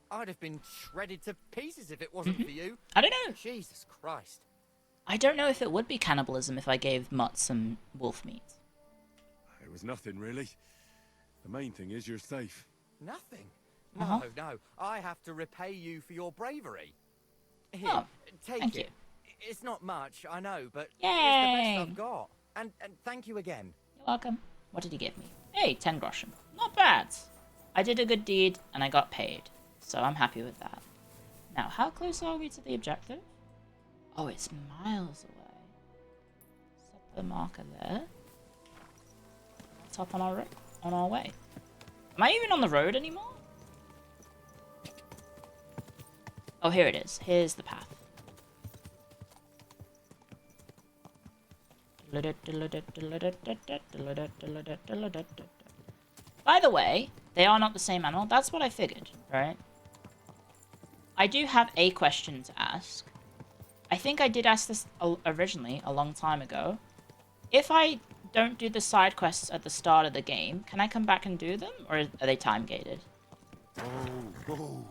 I'd have been shredded to pieces if it wasn't for you. I don't know. Jesus Christ. I don't know if it would be cannibalism if I gave Mutt some wolf meat. It was nothing, really. The main thing is you're safe. Nothing? No, no. I have to repay you for your bravery. Here, take thank it. you. It's not much, I know, but Yay! it's the best I've got. And thank you again. You're welcome. What did he give me? Hey, 10 groschen. Not bad. I did a good deed and I got paid. So I'm happy with that. Now, how close are we to the objective? Oh, it's miles away. Set the marker there. Let's hop on our way. Am I even on the road anymore? Oh, here it is. Here's the path. By the way, they are not the same animal. That's what I figured, right? I do have a question to ask. I think I did ask this originally, a long time ago. If I don't do the side quests at the start of the game, can I come back and do them? Or are they time-gated? Oh.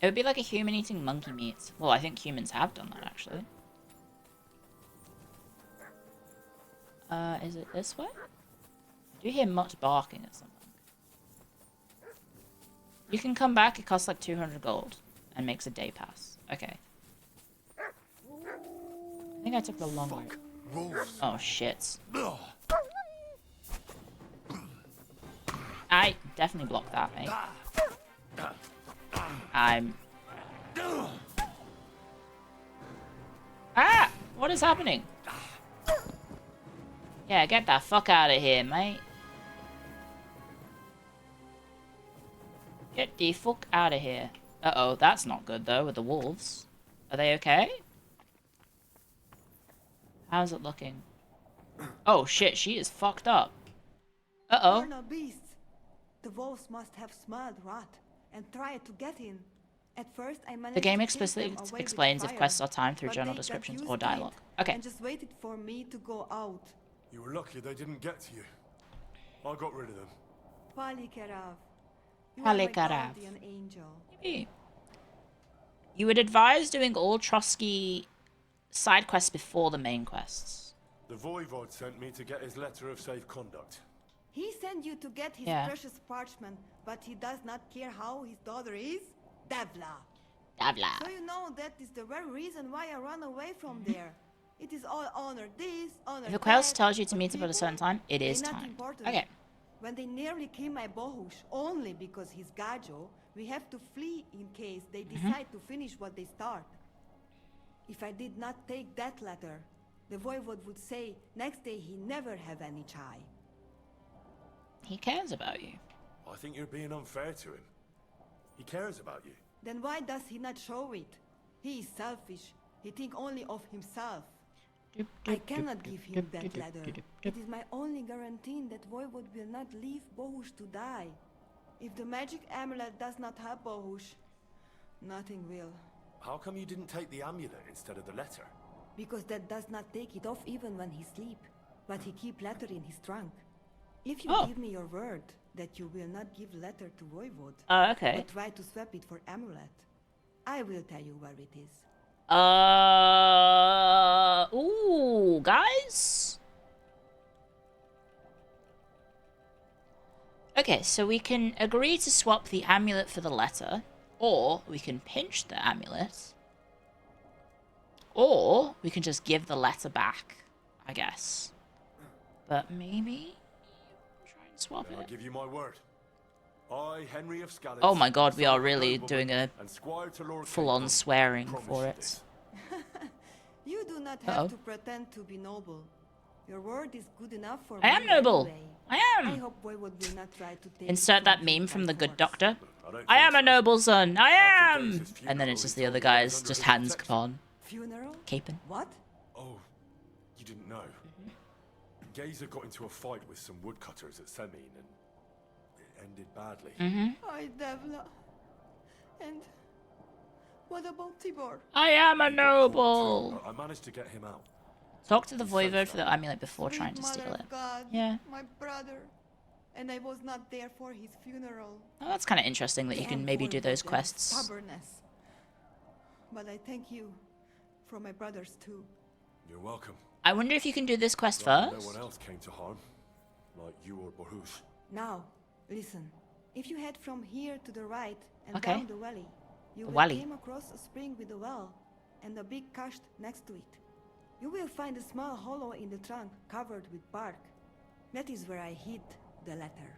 It would be like a human eating monkey meat. Well, I think humans have done that, actually. Is it this way? I do hear much barking at something. You can come back, it costs like 200 gold. And makes a day pass. Okay. I think I took the long way. Oh, shit. I definitely blocked that, mate. Ah! What is happening? Yeah, get the fuck out of here, mate. Get the fuck out of here. Uh-oh, that's not good, though, with the wolves. Are they okay? How's it looking? Oh, shit, she is fucked up. Uh-oh. No beasts. The wolves must have smelled rot and tried to get in. At first, I managed The game to explicitly keep them away with explains if fire, quests are timed through but journal they got descriptions used or to it dialogue. Okay. And just waited for me to go out. You were lucky they didn't get to you. I got rid of them. Palikarav. You are my Palikarav. guardian angel. Maybe. You would advise doing all Trotsky side quests before the main quests. The Voivod sent me to get his letter of safe conduct. He sent you to get his Yeah. precious parchment, but he does not care how his daughter is? Davla. Davla. So you know that is the very reason why I run away from there. It is all honor this, honor If a quest that, tells you to but meet up at a people, certain time, it they is not timed. important. Okay. When they nearly killed my Bohush only because he's Gajo, we have to flee in case they decide to finish what they start. If I did not take that letter, the Voivod would say next day he never have any chai. He cares about you. I think you're being unfair to him. He cares about you. Then why does he not show it? He is selfish. He think only of himself. I cannot give him that letter. It is my only guarantee that Voivod will not leave Bohush to die. If the magic amulet does not help Bohush, nothing will. How come you didn't take the amulet instead of the letter? Because that does not take it off even when he sleep. But he keep letter in his trunk. If you give me your word that you will not give letter to Voivod, Okay. but try to swap it for amulet, I will tell you where it is. Ooh, guys? Okay, so we can agree to swap the amulet for the letter, or we can pinch the amulet, or we can just give the letter back, I guess. But maybe try and swap Then I it. give you my word. I, Henry of Scalise, Oh my god, we son are of a really nobleman doing a and squire to Lord full-on Capon, swearing promise for you it. this. You do not have to pretend to be noble. Your word is good enough for me. I am noble. Anyway. I I am. hope Voivod will not try to take Insert it that from you meme from by the Good force. Doctor. don't I am think a so. noble son. I After am. Gaze's And then funeral, it's just he the told other me I was guys, under just his hands protection. on, Funeral? caping. What? Oh, you didn't know. Gazer got into a fight with some woodcutters at Semin and it ended badly. I Devla. And what about Tibor? I am a He got caught noble. too. I managed to get him out. Talk to the He's safe voivode for now. the amulet before Sweet trying to mother steal of it. God, Yeah. my brother. And I was not there for his funeral. Oh, that's kind of interesting that you can Damn maybe do Voivod those and quests. Stubbornness. But I thank you for my brothers too. You're welcome. I wonder if you can do this quest Glad first. no one else came to harm, like you or Baruch. Now, listen. If you head from here to the right and Okay. down the valley, you will Valley. come across a spring with a well and a big cache next to it. You will find a small hollow in the trunk covered with bark. That is where I hid the letter.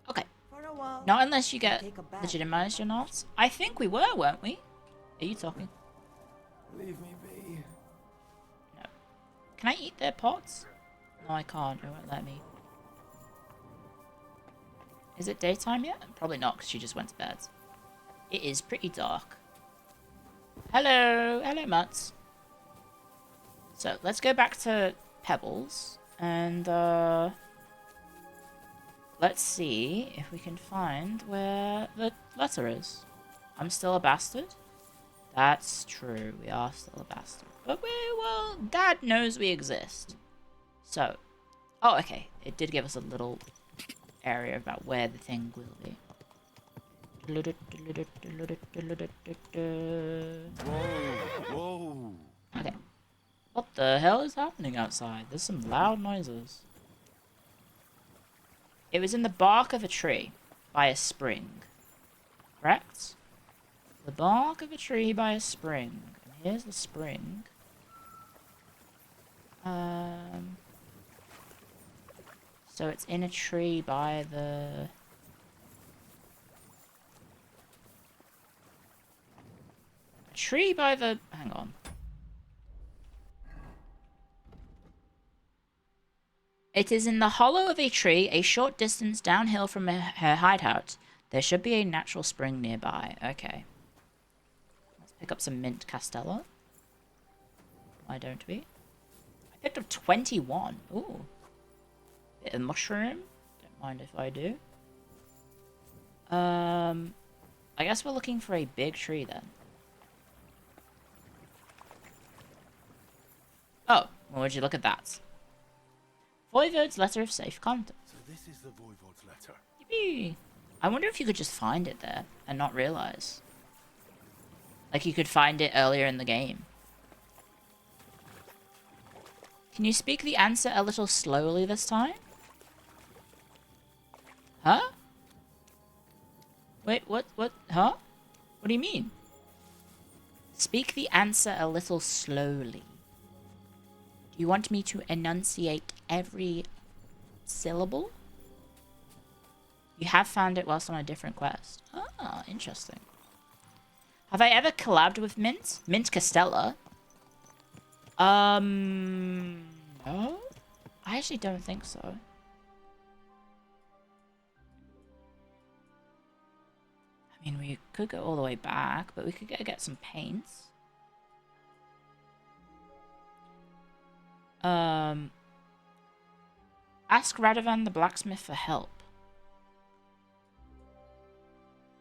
Okay. For a while. Not unless you I'll get take a bath. legitimized or not. I think we were, weren't we? Are you talking? Leave me be. No. Can I eat their pots? No, I can't. It won't let me. Is it daytime yet? Probably not, because she just went to bed. It is pretty dark. Hello! Hello, Mutts. So, let's go back to Pebbles. And, let's see if we can find where the letter is. I'm still a bastard? That's true. We are still a bastard. But well, Dad knows we exist. So, oh, okay. It did give us a little area about where the thing will be. Whoa. Okay. What the hell is happening outside? There's some loud noises. It was in the bark of a tree by a spring. Correct? The bark of a tree by a spring. And here's the spring. So it's in a tree by the... A tree by the... Hang on. It is in the hollow of a tree, a short distance downhill from her hideout. There should be a natural spring nearby. Okay. Let's pick up some mint castella. Why don't we? I picked up 21. Ooh. Bit of mushroom. Don't mind if I do. I guess we're looking for a big tree then. Oh, well, would you look at that? Voivode's letter of safe contact. So this is the Voivode's letter. Yippee! I wonder if you could just find it there and not realize. Like you could find it earlier in the game. Can you speak the answer a little slowly this time? Huh? Wait, what, huh? What do you mean? Speak the answer a little slowly. Do you want me to enunciate every syllable? You have found it whilst on a different quest. Ah, interesting. Have I ever collabed with Mint? Mint Castella? No? I actually don't think so. I mean, we could go all the way back, but we could go get some paints. Ask Radovan the blacksmith for help.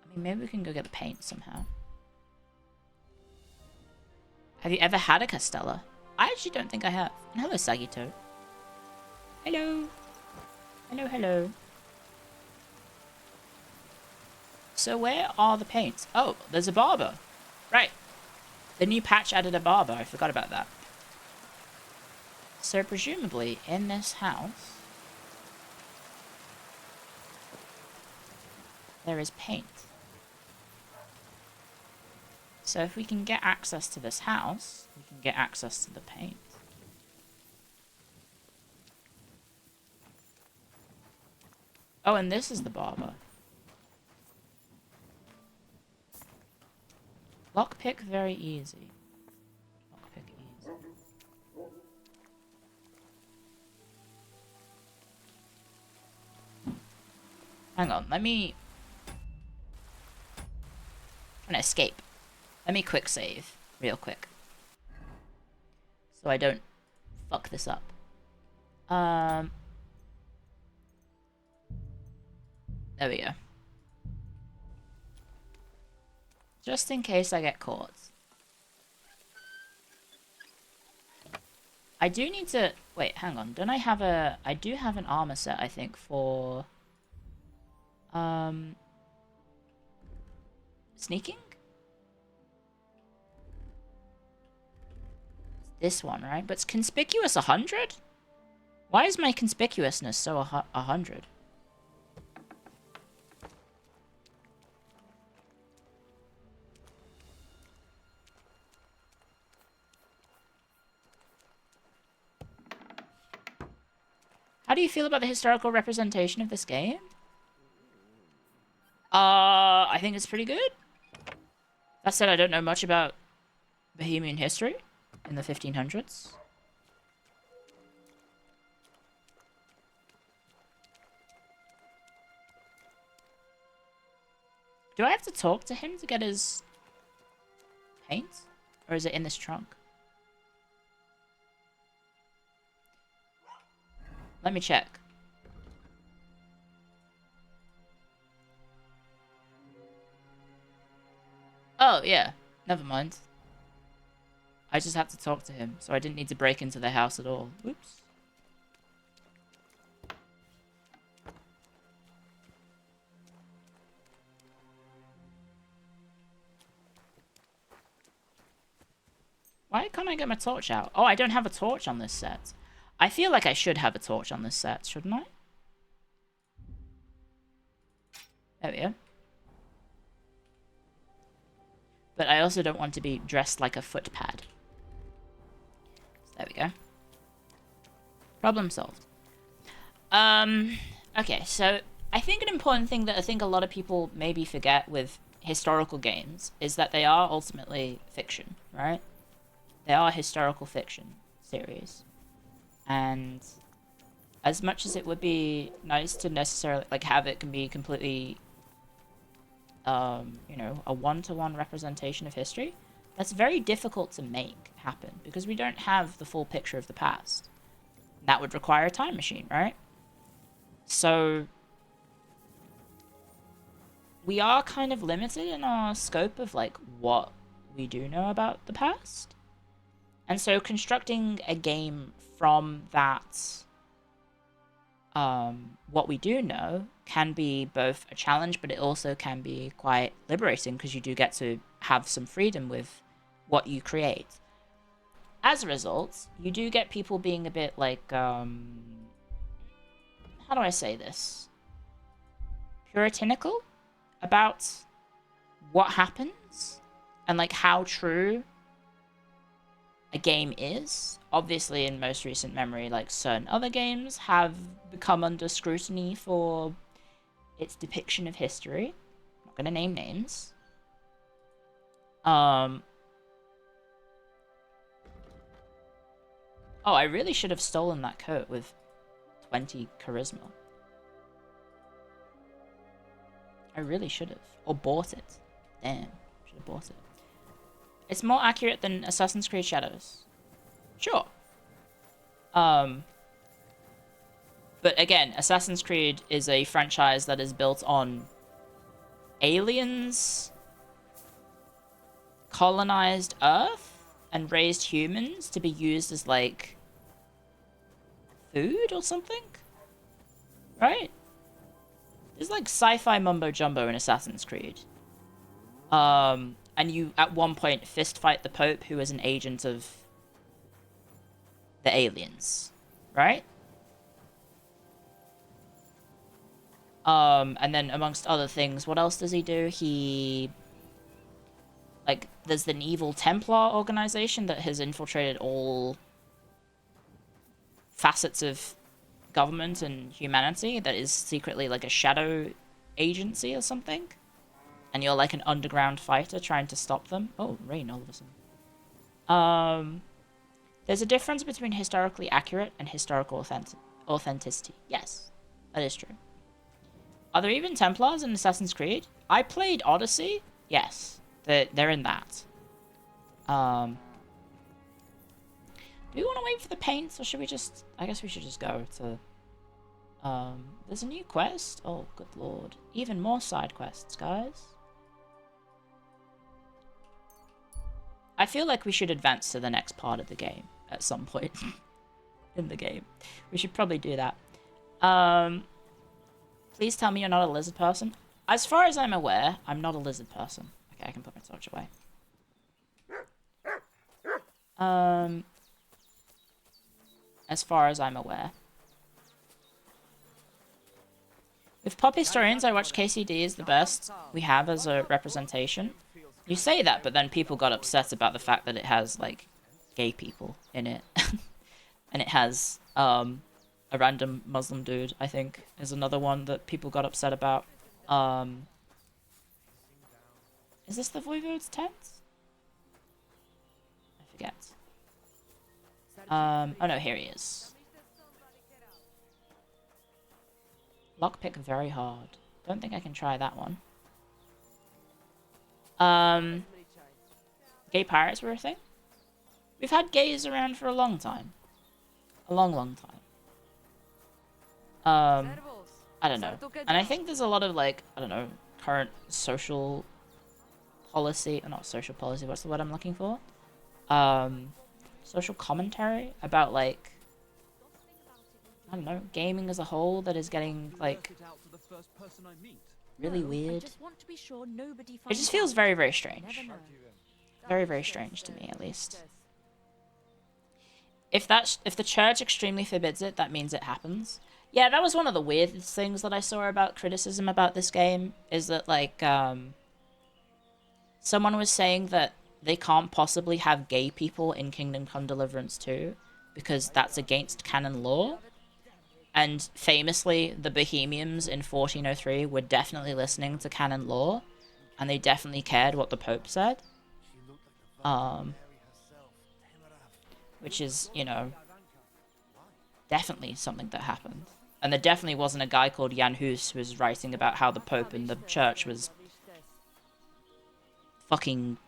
I mean, maybe we can go get the paint somehow. Have you ever had a Castella? I actually don't think I have. And hello, Sagito. Hello. Hello, hello. So where are the paints? Oh, there's a barber. Right. The new patch added a barber. I forgot about that. So presumably in this house there is paint. So if we can get access to this house, we can get access to the paint. Oh, and this is the barber. Lockpick very easy. Lockpick easy. Hang on, let me... I'm gonna escape. Let me quick save, real quick. So I don't fuck this up. There we go. Just in case I get caught. I do need to... Wait, hang on. Don't I have a... I do have an armor set, I think, for... Sneaking? This one, right? But it's conspicuous 100? Why is my conspicuousness so 100? How do you feel about the historical representation of this game? I think it's pretty good. That said, I don't know much about Bohemian history in the 1500s. Do I have to talk to him to get his paint? Or is it in this trunk? Let me check. Oh, yeah. Never mind. I just had to talk to him, so I didn't need to break into the house at all. Oops. Why can't I get my torch out? Oh, I don't have a torch on this set. I feel like I should have a torch on this set, shouldn't I? There we go. But I also don't want to be dressed like a footpad. So there we go. Problem solved. Okay, so I think an important thing that I think a lot of people maybe forget with historical games is that they are ultimately fiction, right? They are historical fiction series. And as much as it would be nice to necessarily like have it can be completely you know, a one-to-one representation of history, that's very difficult to make happen because we don't have the full picture of the past. That would require a time machine, right? So we are kind of limited in our scope of like what we do know about the past. And so constructing a game from that what we do know can be both a challenge, but it also can be quite liberating because you do get to have some freedom with what you create. As a result, you do get people being a bit like, how do I say this? Puritanical about what happens and like how true a game is. Obviously, in most recent memory, like certain other games have become under scrutiny for its depiction of history. I'm not gonna name names. Oh, I really should have stolen that coat with 20 charisma. I really should have. Or bought it. Damn, should have bought it. It's more accurate than Assassin's Creed Shadows. Sure. But again, Assassin's Creed is a franchise that is built on aliens colonized Earth and raised humans to be used as like food or something, right? There's like sci-fi mumbo jumbo in Assassin's Creed. And you at one point fist fight the Pope, who is an agent of the aliens, right? And then amongst other things, what else does he do? He, like, there's an evil Templar organization that has infiltrated all facets of government and humanity that is secretly like a shadow agency or something. And you're like an underground fighter trying to stop them. Oh, rain all of a sudden. There's a difference between historically accurate and historical authenticity. Yes, that is true. Are there even Templars in Assassin's Creed? I played Odyssey. Yes, they're in that. Do we want to wait for the paints, or should we just... I guess we should just go to... there's a new quest? Oh, good lord. Even more side quests, guys. I feel like we should advance to the next part of the game at some point in the game. We should probably do that. Please tell me you're not a lizard person. As far as I'm aware, I'm not a lizard person. Okay, I can put my torch away. As far as I'm aware. With pop historians, I watch KCD is the best we have as a representation. You say that, but then people got upset about the fact that it has, like, gay people in it. And it has, a random Muslim dude, I think, is another one that people got upset about. Is this the Voivode's tent? I forget. Oh no, here he is. Lockpick very hard. Don't think I can try that one. Gay pirates were a thing. We've had gays around for a long time. A long, long time. I don't know. And I think there's a lot of, like, I don't know, current social policy, not social policy, what's the word I'm looking for? Social commentary about, like, I don't know, gaming as a whole that is getting, like, really weird. It just feels very, very strange. Very, very strange to me, at least. If the church extremely forbids it, that means it happens. Yeah, that was one of the weirdest things that I saw about criticism about this game, is that, like, someone was saying that they can't possibly have gay people in Kingdom Come Deliverance 2 because that's against canon law. And famously, the Bohemians in 1403 were definitely listening to canon law, and they definitely cared what the Pope said. Which is, you know, definitely something that happened. And there definitely wasn't a guy called Jan Hus who was writing about how the Pope and the Church was fucking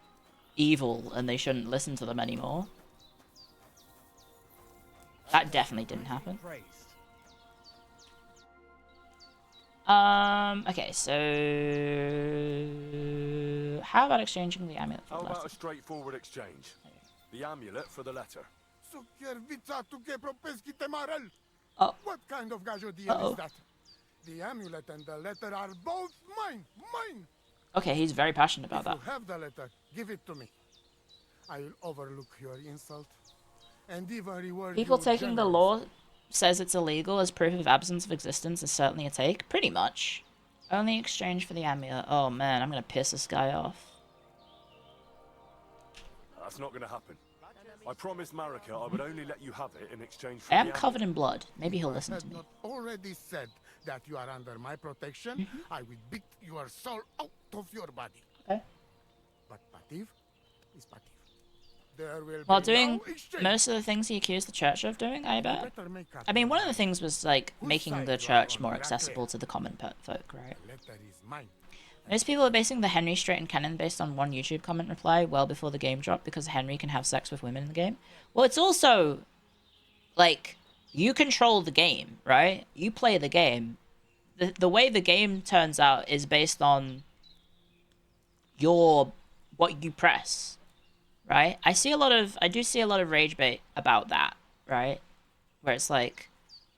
evil and they shouldn't listen to them anymore. That definitely didn't happen. Okay, so how about exchanging the amulet for the letter? How about a straightforward exchange? The amulet for the letter. Oh. What kind of gajo deal is that? The amulet and the letter are both mine! Mine! Okay, he's very passionate about that. If you have the letter, give it to me. I will overlook your insult and even reward People you taking the generously. law says it's illegal as proof of absence of existence is certainly a take. Pretty much. Only exchange for the amulet. Oh man, I'm gonna piss this guy off. That's not going to happen. I promised Marika I would only let you have it in exchange for I am the covered in blood. Maybe he'll listen If to I me. had not already said that you are under my protection, I will beat your soul out of your body. Okay. But Pativ is Pativ. There will While be doing no exchange. most of the things he accused the church of doing, I bet. Better make up I mean, your one of the mind. things was, like, Whose making side the you are church on, more Raclette? accessible to the common folk, right? The letter is mine. Most people are basing the Henry straight and canon based on one YouTube comment reply well before the game dropped because Henry can have sex with women in the game. Well, it's also, like, you control the game, right? You play the game. The way the game turns out is based on what you press, right? I do see a lot of rage bait about that, right? Where it's like,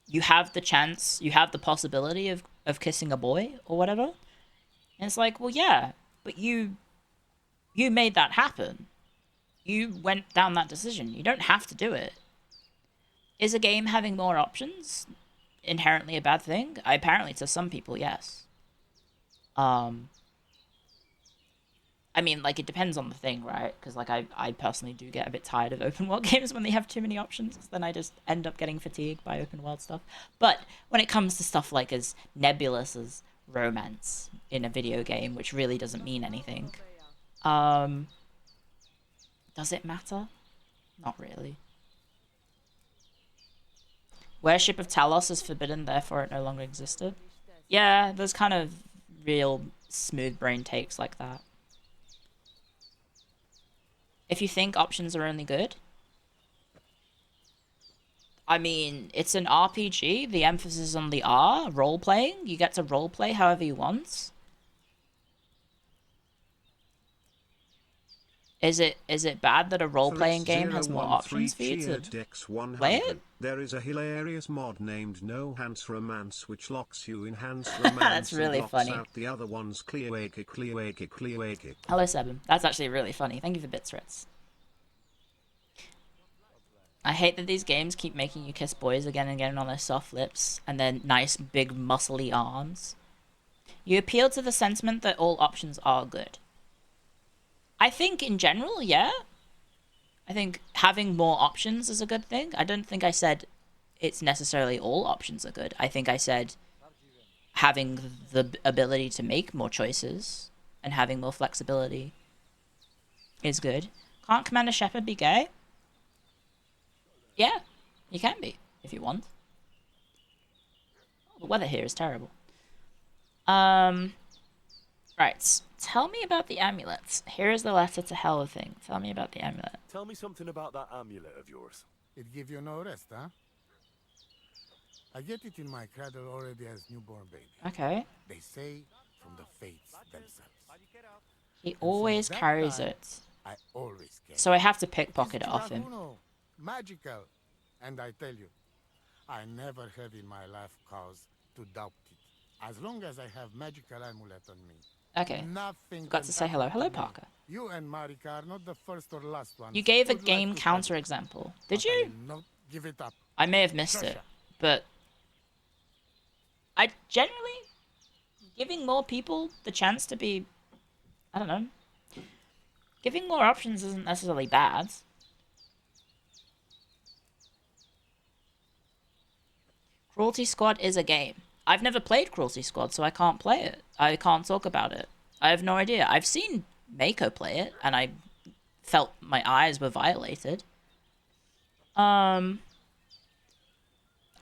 you have the chance, you have the possibility of kissing a boy or whatever. And it's like, well, yeah, but you made that happen. You went down that decision. You don't have to do it. Is a game having more options inherently a bad thing? Apparently, to some people, yes. I mean, like, it depends on the thing, right? Because, like, I personally do get a bit tired of open world games when they have too many options. Then I just end up getting fatigued by open world stuff. But when it comes to stuff like as nebulous as romance in a video game, which really doesn't mean anything, does it matter? Not really. Worship of Talos is forbidden, therefore it no longer existed. Yeah, there's kind of real smooth brain takes like that. If you think options are only good, I mean, it's an RPG, the emphasis is on the R, role-playing, you get to role-play however you want. Is it bad that a role-playing game has more options for you to play it? There is a hilarious mod named No Hands Romance which locks you in Hands Romance That's really and locks funny. out the other ones. Clio. Hello, Sebum. That's actually really funny. Thank you for bits, Ritz. I hate that these games keep making you kiss boys again and again on their soft lips and their nice, big, muscly arms. You appeal to the sentiment that all options are good. I think, in general, yeah. I think having more options is a good thing. I don't think I said it's necessarily all options are good. I think I said having the ability to make more choices and having more flexibility is good. Can't Commander Shepard be gay? Yeah, you can be, if you want. The weather here is terrible. Right, Tell me about the amulets. Here is the letter to hell thing. Tell me about the amulet. Tell me something about that amulet of yours. It give you no rest, huh? I get it in my cradle already as newborn baby. Okay. They say from the fates themselves. He always carries it. I always carry. So I have to pickpocket it off him. Magical. And I tell you, I never have in my life cause to doubt it. As long as I have magical amulet on me. Okay. Nothing Got to say hello. Hello, Parker. You and Marika are not the first or last one. You gave a game counter example. Did you? Not give it up. I may have missed it, but I generally giving more people the chance to be, I don't know. Giving more options isn't necessarily bad. Cruelty Squad is a game. I've never played Cruelty Squad, so I can't play it. I can't talk about it. I have no idea. I've seen Mako play it, and I felt my eyes were violated. I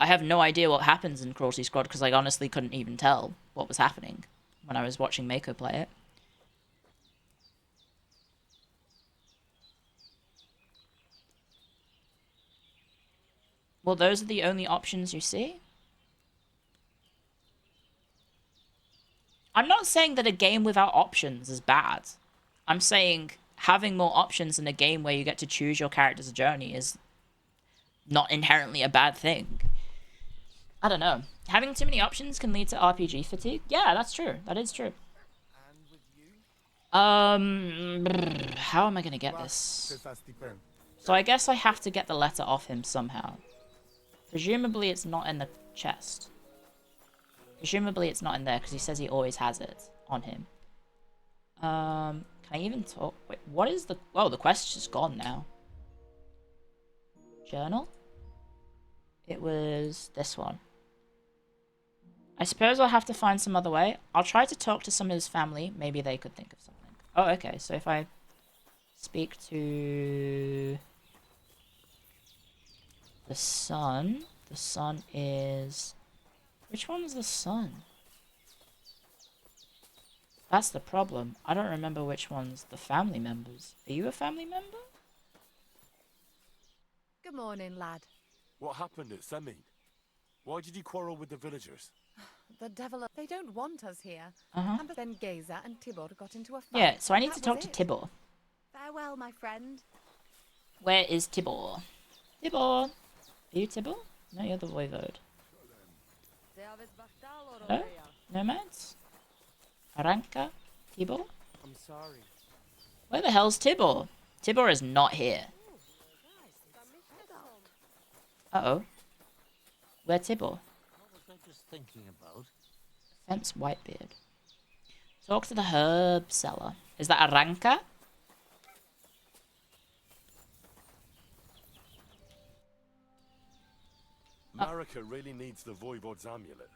have no idea what happens in Cruelty Squad, because I honestly couldn't even tell what was happening when I was watching Mako play it. Well, those are the only options you see? I'm not saying that a game without options is bad. I'm saying having more options in a game where you get to choose your character's journey is not inherently a bad thing. I don't know. Having too many options can lead to RPG fatigue. Yeah, that's true. That is true. How am I gonna get this? So I guess I have to get the letter off him somehow. Presumably it's not in the chest. Presumably it's not in there because he says he always has it on him. Can I even talk? Wait, what is the... Oh, the quest is gone now. Journal? It was this one. I suppose I'll have to find some other way. I'll try to talk to some of his family. Maybe they could think of something. Oh, okay. So if I speak to the son is... Which one's the son? That's the problem. I don't remember which one's the family members. Are you a family member? Good morning, lad. What happened at Semin? Why did you quarrel with the villagers? The devil... They don't want us here. Uh-huh. And then Geza and Tibor got into a fight. Yeah, so I need to That talk was to it. Tibor. Farewell, my friend. Where is Tibor? Tibor! Are you Tibor? No, you're the voivode. Hello? Nomads? Aranka? Tibor? I'm sorry. Where the hell's Tibor? Tibor is not here. Uh-oh. Where Tibor? What was I just thinking about? Fence Whitebeard. Talk to the herb seller. Is that Aranka? Marika really needs the Voivod's amulet,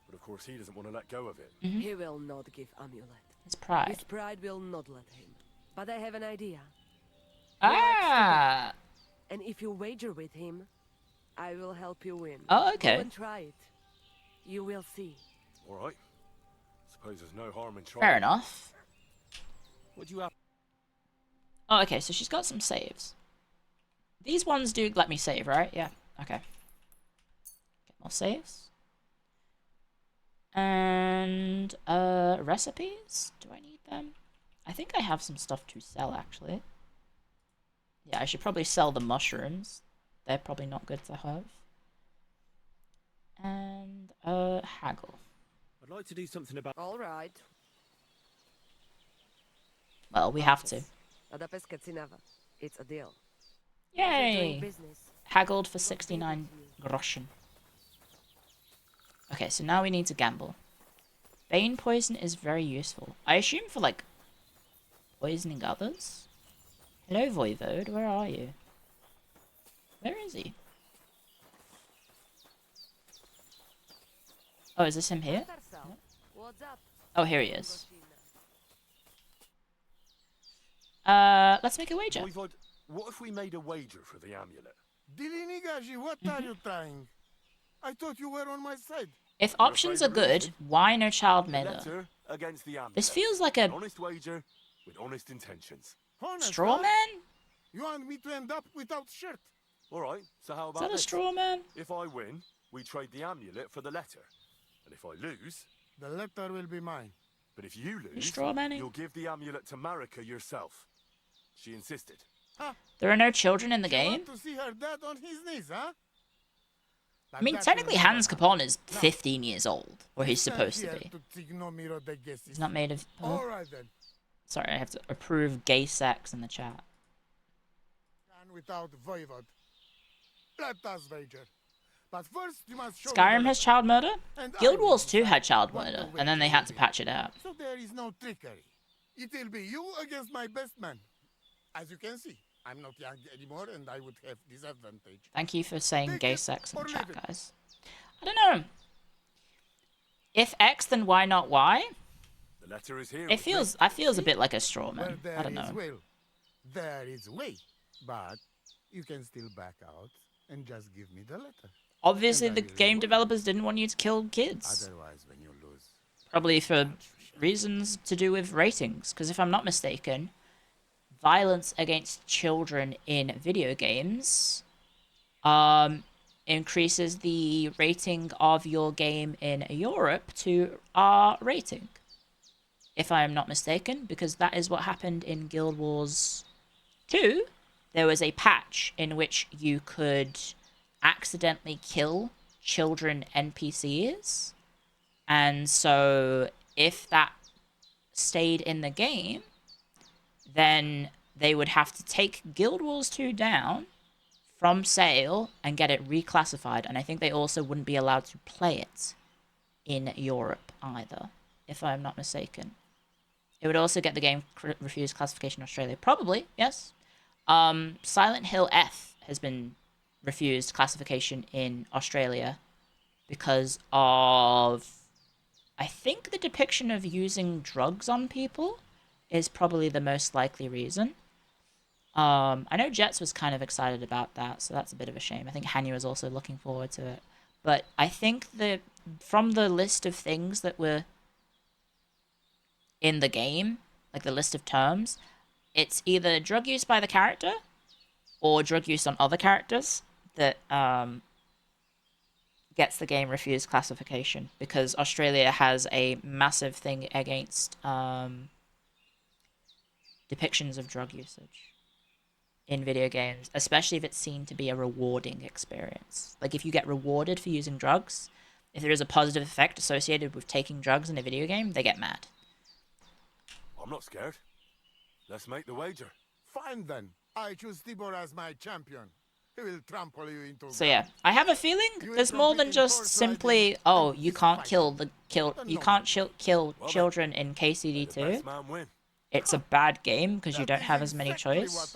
but of course he doesn't want to let go of it. He will not give amulet. His pride. His pride will not let him. But I have an idea. Ah! And if you wager with him, I will help you win. Oh, okay. Go and try it. You will see. All right. Suppose there's no harm in trying. Fair enough. What do you have? Oh, okay, so she's got some saves. These ones do let me save, right? Yeah, okay. Get more saves. And, recipes? Do I need them? I think I have some stuff to sell, actually. Yeah, I should probably sell the mushrooms. They're probably not good to have. And, haggle. I'd like to do something about... All right. Well, we have to. It's a deal. Yay! Business. Haggled for 69 groschen. Okay, so now we need to gamble. Bane poison is very useful. I assume for, like, poisoning others? Hello, Voivode, where are you? Where is he? Oh, is this him here? No. Oh, here he is. Let's make a wager. Voivod, what if we made a wager for the amulet? Dilinigaji, what are you trying? I thought you were on my side. If options are good, why no child The mailer? letter against the amulet. This feels like a An honest wager with honest intentions. Honest, straw huh? man? You want me to end up without shirt? All right, so how Is about that a this? straw man? If I win, we trade the amulet for the letter. And if I lose... The letter will be mine. But if you lose, straw manning? you'll give the amulet to Marika yourself. She insisted. Huh? There are no children in the You game? want to see her dad on his knees, huh? I mean, technically Hans Capon is 15 years old. Or he's supposed to be. He's not made of... All right then. Sorry, I have to approve gay sex in the chat. And without voivod. Let us wager. But first you must show Skyrim me has child murder? And I Guild will Wars 2 had decide child what murder, the and then they wager had will to be. patch it out. So there is no trickery. It will be you against my best man. As you can see, I'm not young anymore and I would have disadvantage. Thank you for saying Take gay it sex in or the chat, leave it. guys. I don't know. If X, then why not Y? The letter is here. It feels a bit like a straw Where man. there I don't is know. will, there is way. But you can still back out and just give me the letter. Obviously, And I the will game reward developers didn't want you to kill kids. Otherwise, when you lose, Probably for reasons to do with ratings. Because if I'm not mistaken, violence against children in video games increases the rating of your game in Europe to R rating. If I am not mistaken, because that is what happened in Guild Wars 2. There was a patch in which you could accidentally kill children NPCs. And so if that stayed in the game, then they would have to take Guild Wars 2 down from sale and get it reclassified. And I think they also wouldn't be allowed to play it in Europe either, if I'm not mistaken. It would also get the game refused classification in Australia. Probably, yes. Silent Hill F has been refused classification in Australia because of, I think, the depiction of using drugs on people is probably the most likely reason. I know Jets was kind of excited about that, so that's a bit of a shame. I think Hanya was also looking forward to it. But I think that from the list of things that were in the game, like the list of terms, it's either drug use by the character or drug use on other characters that gets the game refused classification, because Australia has a massive thing against depictions of drug usage in video games, especially if it's seen to be a rewarding experience. Like, if you get rewarded for using drugs, if there is a positive effect associated with taking drugs in a video game, they get mad. I'm not scared. Let's make the wager. fine then. I choose Tibor as my champion. He will trample you into. So yeah, I have a feeling there's more than just simply, oh, you can't kill children in KCD2. It's a bad game because you don't have as many choice.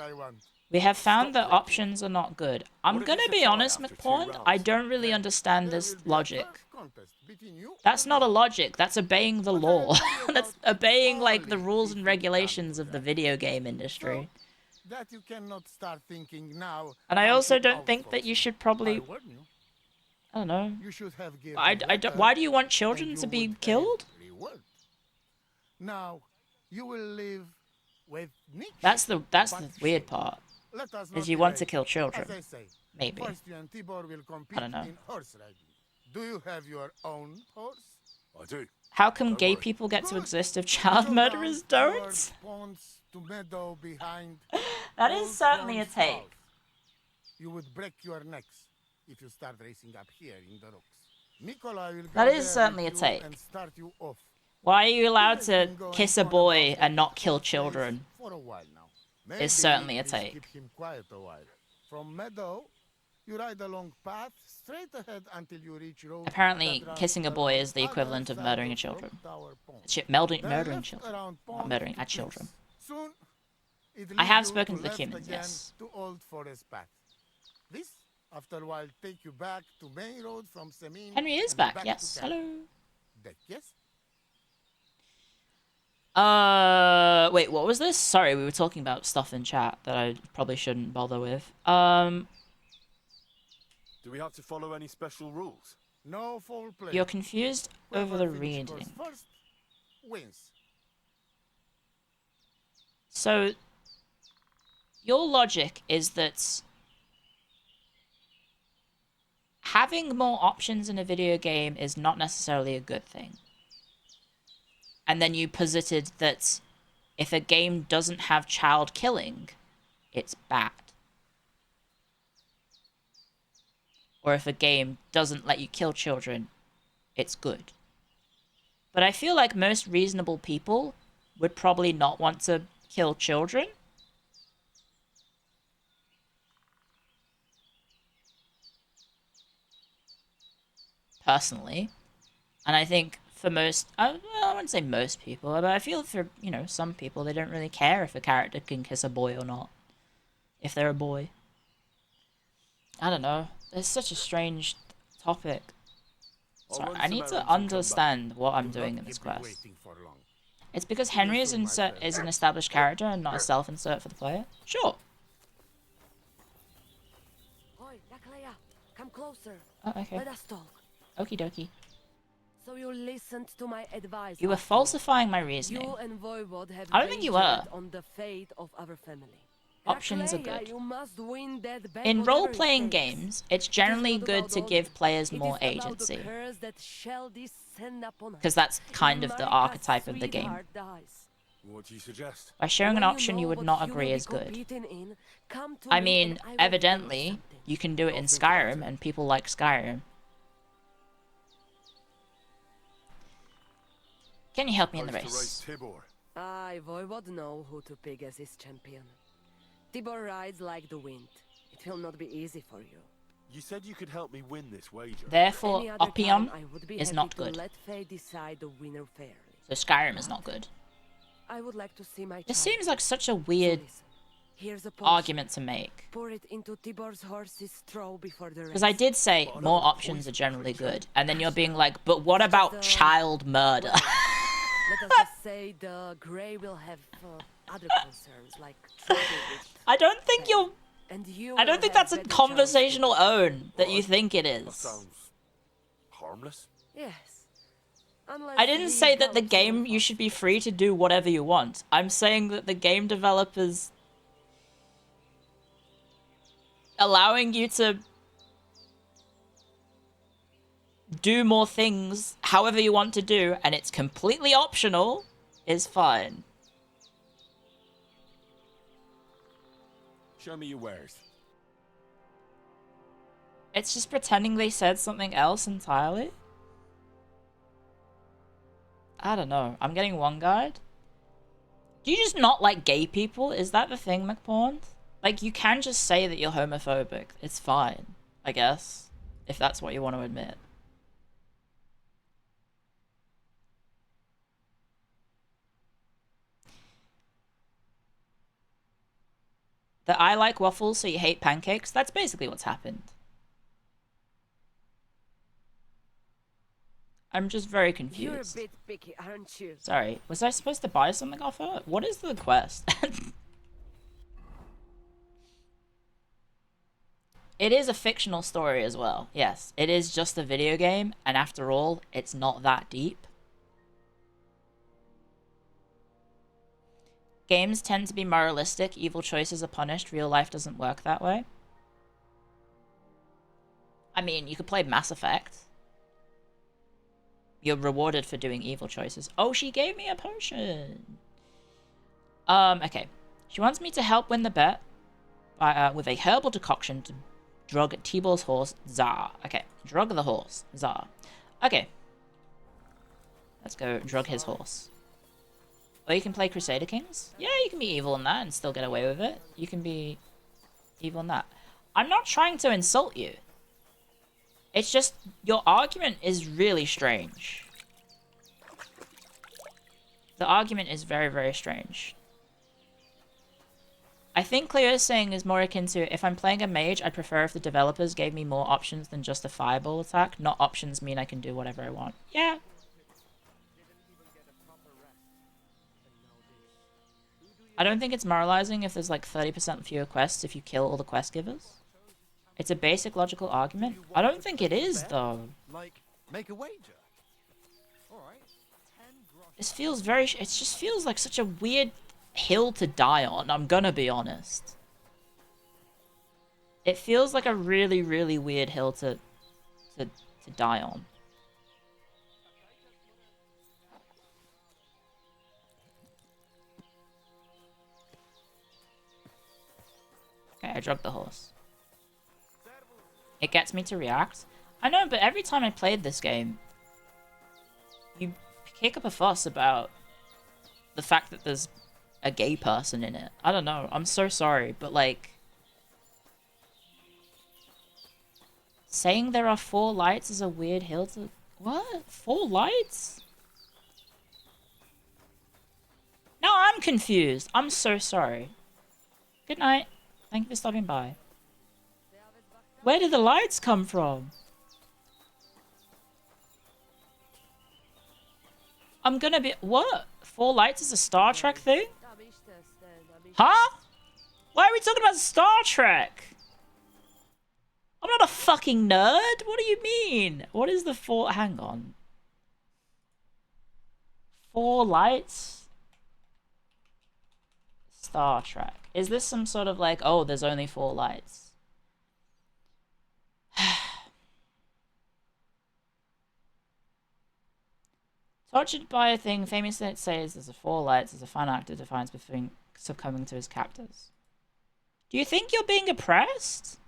We have found that options are not good. I'm gonna be honest, McPawn, I don't really understand this logic. That's not a logic, that's obeying the law. That's obeying, like, the rules and regulations of the video game industry. That you cannot start thinking now. And I also don't think that you should probably... I don't know. You should have given why do you want children to be killed? Now, you will live with Nick. That's the weird part. Is you want to kill children. As I say, Maybe. First you and Tibor will compete I don't know. in horse riding. Do you have your own horse? I do. How come gay people get to exist if child murderers don't? To meadow behind That is certainly a take. house. You would break your necks if you start racing up here in the rocks. Nikolai will That go is there certainly with a you take. and start you off. Why are you allowed to kiss a boy and not kill children? For a while now. Is certainly a we take. Keep him quiet a while. From meadow, you ride along path straight ahead until you reach road. Apparently, that runs kissing a boy along is the other equivalent of side murdering a of children. Tower Pond. Murdering Then children. left around Not pond murdering to at children. Cliffs. Soon, it I have leads you spoken to to the left humans, again yes. To Old Forest Path. This, after a while, take you back to main road from Semin. Henry is and back, to yes. camp. Hello. That, yes? Wait, what was this? Sorry, we were talking about stuff in chat that I probably shouldn't bother with. Do we have to follow any special rules? No foul play. You're confused over the Whoever finishes reading. first wins. So, your logic is that having more options in a video game is not necessarily a good thing. And then you posited that if a game doesn't have child killing, it's bad. Or if a game doesn't let you kill children, it's good. But I feel like most reasonable people would probably not want to kill children. Personally. And I think for most, I wouldn't say most people, but I feel for, you know, some people, they don't really care if a character can kiss a boy or not. If they're a boy. I don't know. It's such a strange topic. Sorry, I need to understand what I'm doing in this quest. It's because Henry is an established character and not a self-insert for the player? Sure. Oi, Clio, come closer. Oh, okay. Let us talk. Okie dokie. So you listened to my advice. You were falsifying my reasoning. You and Voivod have I don't think you were. on the fate of our family. Options are Clio, good. you must win that bet In whatever it role-playing takes. games, it's generally good to give players more agency. Because that's kind of the archetype of the game. What do you suggest? By showing an option you would not agree is good. I mean, evidently, you can do it in Skyrim, and people like Skyrim. Can you help me in the race? I, Voivod, know who to pick as his champion. Tibor rides like the wind. It will not be easy for you. You said you could help me win this wager. Therefore, Any other Oppion time, I would be is happy not to good. Let fate decide the winner fairly. So Skyrim is not good. I would like to see my This child. seems like such a weird Here's a potion. argument to make. Pour it into Tibor's horse's straw before the race. Because I did say more options are generally good. And then you're being like, but what about child murder? Let us just say the Grey will have other concerns like trouble with. I don't think you're... And you I don't will think have that's a better conversational own that you think it That is. sounds harmless. Yes. Unless I didn't he say that the gallops game you should be free to do whatever you want. I'm saying that the game developers allowing you to do more things however you want to do, and it's completely optional, is fine. Show me your wares. It's just pretending they said something else entirely. I don't know. I'm getting one guide. Do you just not like gay people? Is that the thing, McPawn? Like, you can just say that you're homophobic. It's fine, I guess. If that's what you want to admit. That I like waffles, so you hate pancakes? That's basically what's happened. I'm just very confused. You're a bit picky, aren't you? Sorry, was I supposed to buy something off her? What is the quest? It is a fictional story as well. Yes, it is just a video game, and after all, it's not that deep. Games tend to be moralistic, evil choices are punished, real life doesn't work that way. I mean, you could play Mass Effect. You're rewarded for doing evil choices. Oh, she gave me a potion! Okay. She wants me to help win the bet with a herbal decoction to drug Tibor's horse, Tsar. Okay, drug the horse, Tsar. Okay. Let's go drug his horse. Or you can play Crusader Kings. Yeah, you can be evil in that and still get away with it. You can be evil in that. I'm not trying to insult you. It's just, your argument is really strange. The argument is very, very strange. I think Clio's saying is more akin to, if I'm playing a mage, I'd prefer if the developers gave me more options than just a fireball attack. Not options mean I can do whatever I want. Yeah. I don't think it's moralizing if there's like 30% fewer quests if you kill all the quest givers. It's a basic logical argument. I don't think it is, though. Like, make a wager. All right. This feels very... It just feels like such a weird hill to die on, I'm gonna be honest. It feels like a really, really weird hill to die on. Okay, I drugged the horse. It gets me to react. I know, but every time I played this game, you kick up a fuss about the fact that there's a gay person in it. I don't know. I'm so sorry, but like... Saying there are 4 lights is a weird hill to... What? 4 lights? Now I'm confused. I'm so sorry. Good night. Thank you for stopping by. Where did the lights come from? I'm gonna be... What? 4 lights is a Star Trek thing? Huh? Why are we talking about Star Trek? I'm not a fucking nerd. What do you mean? What is the 4... Hang on. 4 lights? Star Trek. Is this some sort of like, oh, there's only 4 lights? Tortured by a thing, famously it says there's a 4 lights as a fun actor defines between succumbing to his captors. Do you think you're being oppressed?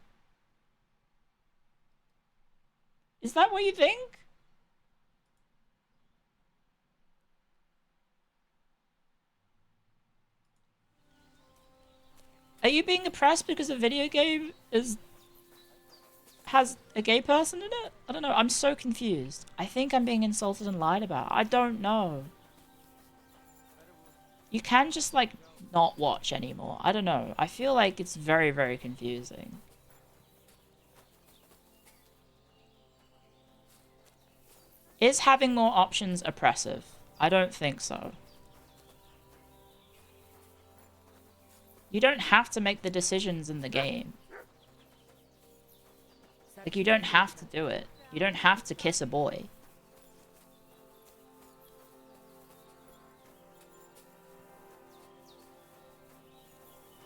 Is that what you think? Are you being oppressed because a video game has a gay person in it? I don't know. I'm so confused. I think I'm being insulted and lied about. I don't know. You can just, like, not watch anymore. I don't know. I feel like it's very, very confusing. Is having more options oppressive? I don't think so. You don't have to make the decisions in the game. Like, you don't have to do it. You don't have to kiss a boy.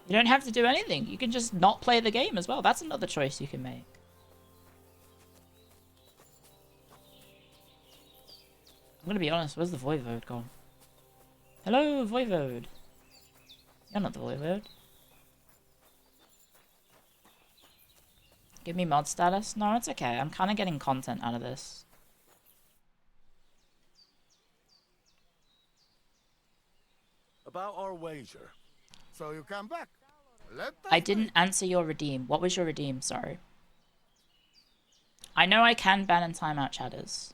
You don't have to do anything. You can just not play the game as well. That's another choice you can make. I'm gonna be honest, where's the Voivode gone? Hello, Voivode. You're not the Voivode. Give me mod status? No, it's okay. I'm kind of getting content out of this. About our wager. So you come back. I didn't answer your redeem. What was your redeem? Sorry. I know I can ban and timeout chatters.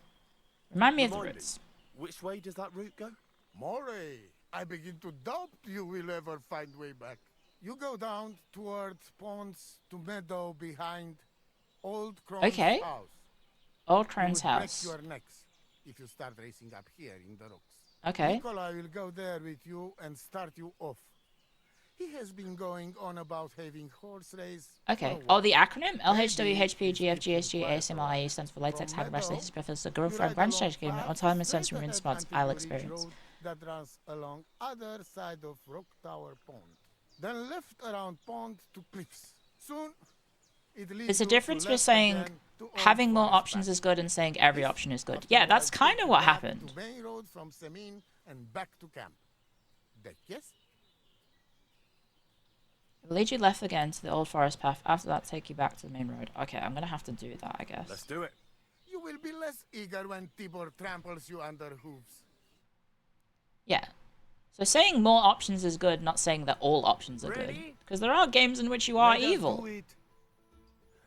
Remind me of the routes. Which way does that route go? Moray, I begin to doubt you will ever find way back. You go down towards ponds to meadow behind Old Crone's house. Old Crone's house. Break your necks if you start racing up here in the rocks. Okay. Nikolai will go there with you and start you off. He has been going on about having horse race. Okay. Oh, the acronym? LHWHPGFGSG ASMLIE stands for Latex Hag Wrestling. His prefers the girlfriend branch stage game. Autonomous sensory response. I'll experience. That runs along other side of Rock Tower Pond. Then left around pond to cliffs. Soon, it leads. There's a difference between saying having more options is good and saying every option is good. Yeah, that's kind of what happened. To main road from Semin and back to camp. That yes? It'll lead you left again to the old forest path. After that, take you back to the main road. Okay, I'm gonna have to do that, I guess. Let's do it. You will be less eager when Tibor tramples you under hooves. Yeah. So saying more options is good, not saying that all options are good. Because there are games in which you are evil.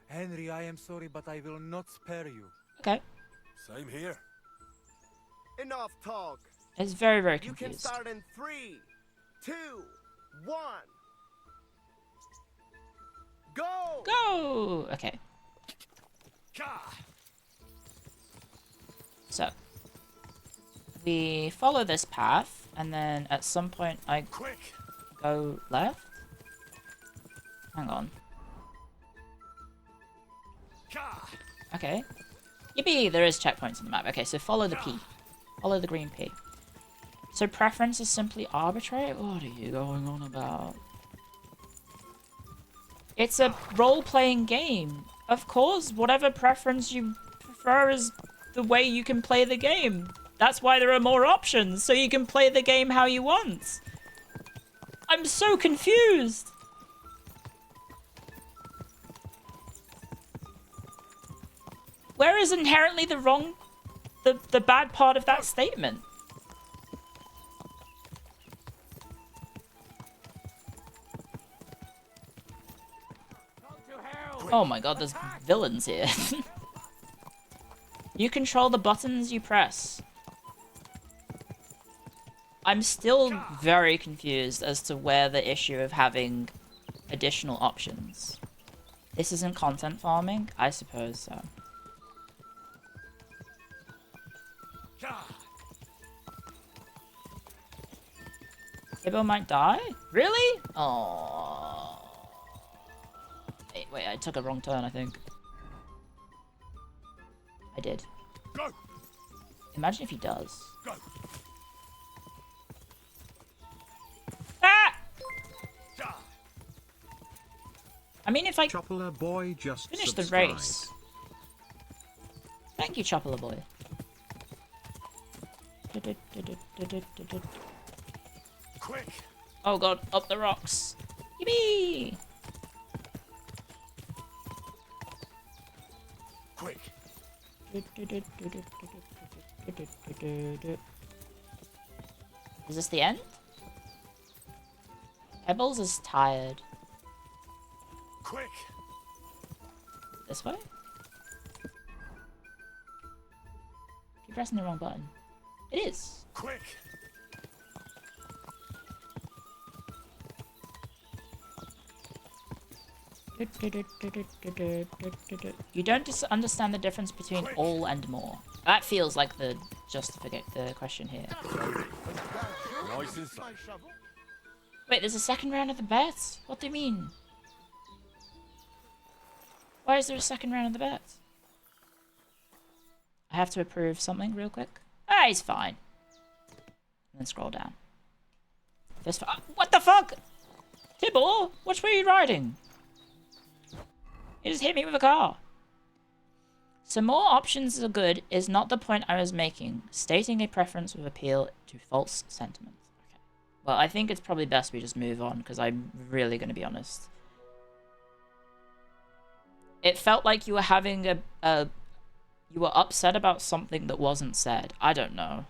Henry, I am sorry, but I will not spare you. Okay. Same here. Enough talk. It's very, very You confused. can start in 3, 2, 1. Go! Go! Okay. So, we follow this path, and then at some point I go left. Hang on. Okay. Yippee! There is checkpoints on the map. Okay, so follow the P. Follow the green P. So preference is simply arbitrary? What are you going on about? It's a role-playing game. Of course, whatever preference you prefer is the way you can play the game. That's why there are more options, so you can play the game how you want. I'm so confused. Where is inherently the bad part of that statement? Oh my god, there's villains here. You control the buttons you press. I'm still very confused as to where the issue of having additional options. This isn't content farming? I suppose so. Tibbo might die? Really? Oh. Wait, I took a wrong turn, I think. I did. Go. Imagine if he does. Go. Ah! I mean, if I Chopper Boy just finish the subscribed. race. Thank you, Chopper Boy. Quick. Oh god, up the rocks. Yippee! Quick. Is this the end? Pebbles is tired. Quick. This way? Keep pressing the wrong button. It is. Quick. You don't understand the difference between all and more. That feels like the the question here. Nice and slow. Wait, there's a second round of the bets? What do you mean? Why is there a second round of the bets? I have to approve something real quick. Ah, he's fine. And then scroll down. This what the fuck? Tibble, which way are you riding? He just hit me with a car. So more options are good is not the point I was making. Stating a preference with appeal to false sentiments. Okay. Well, I think it's probably best we just move on because I'm really going to be honest. It felt like you were having you were upset about something that wasn't said. I don't know.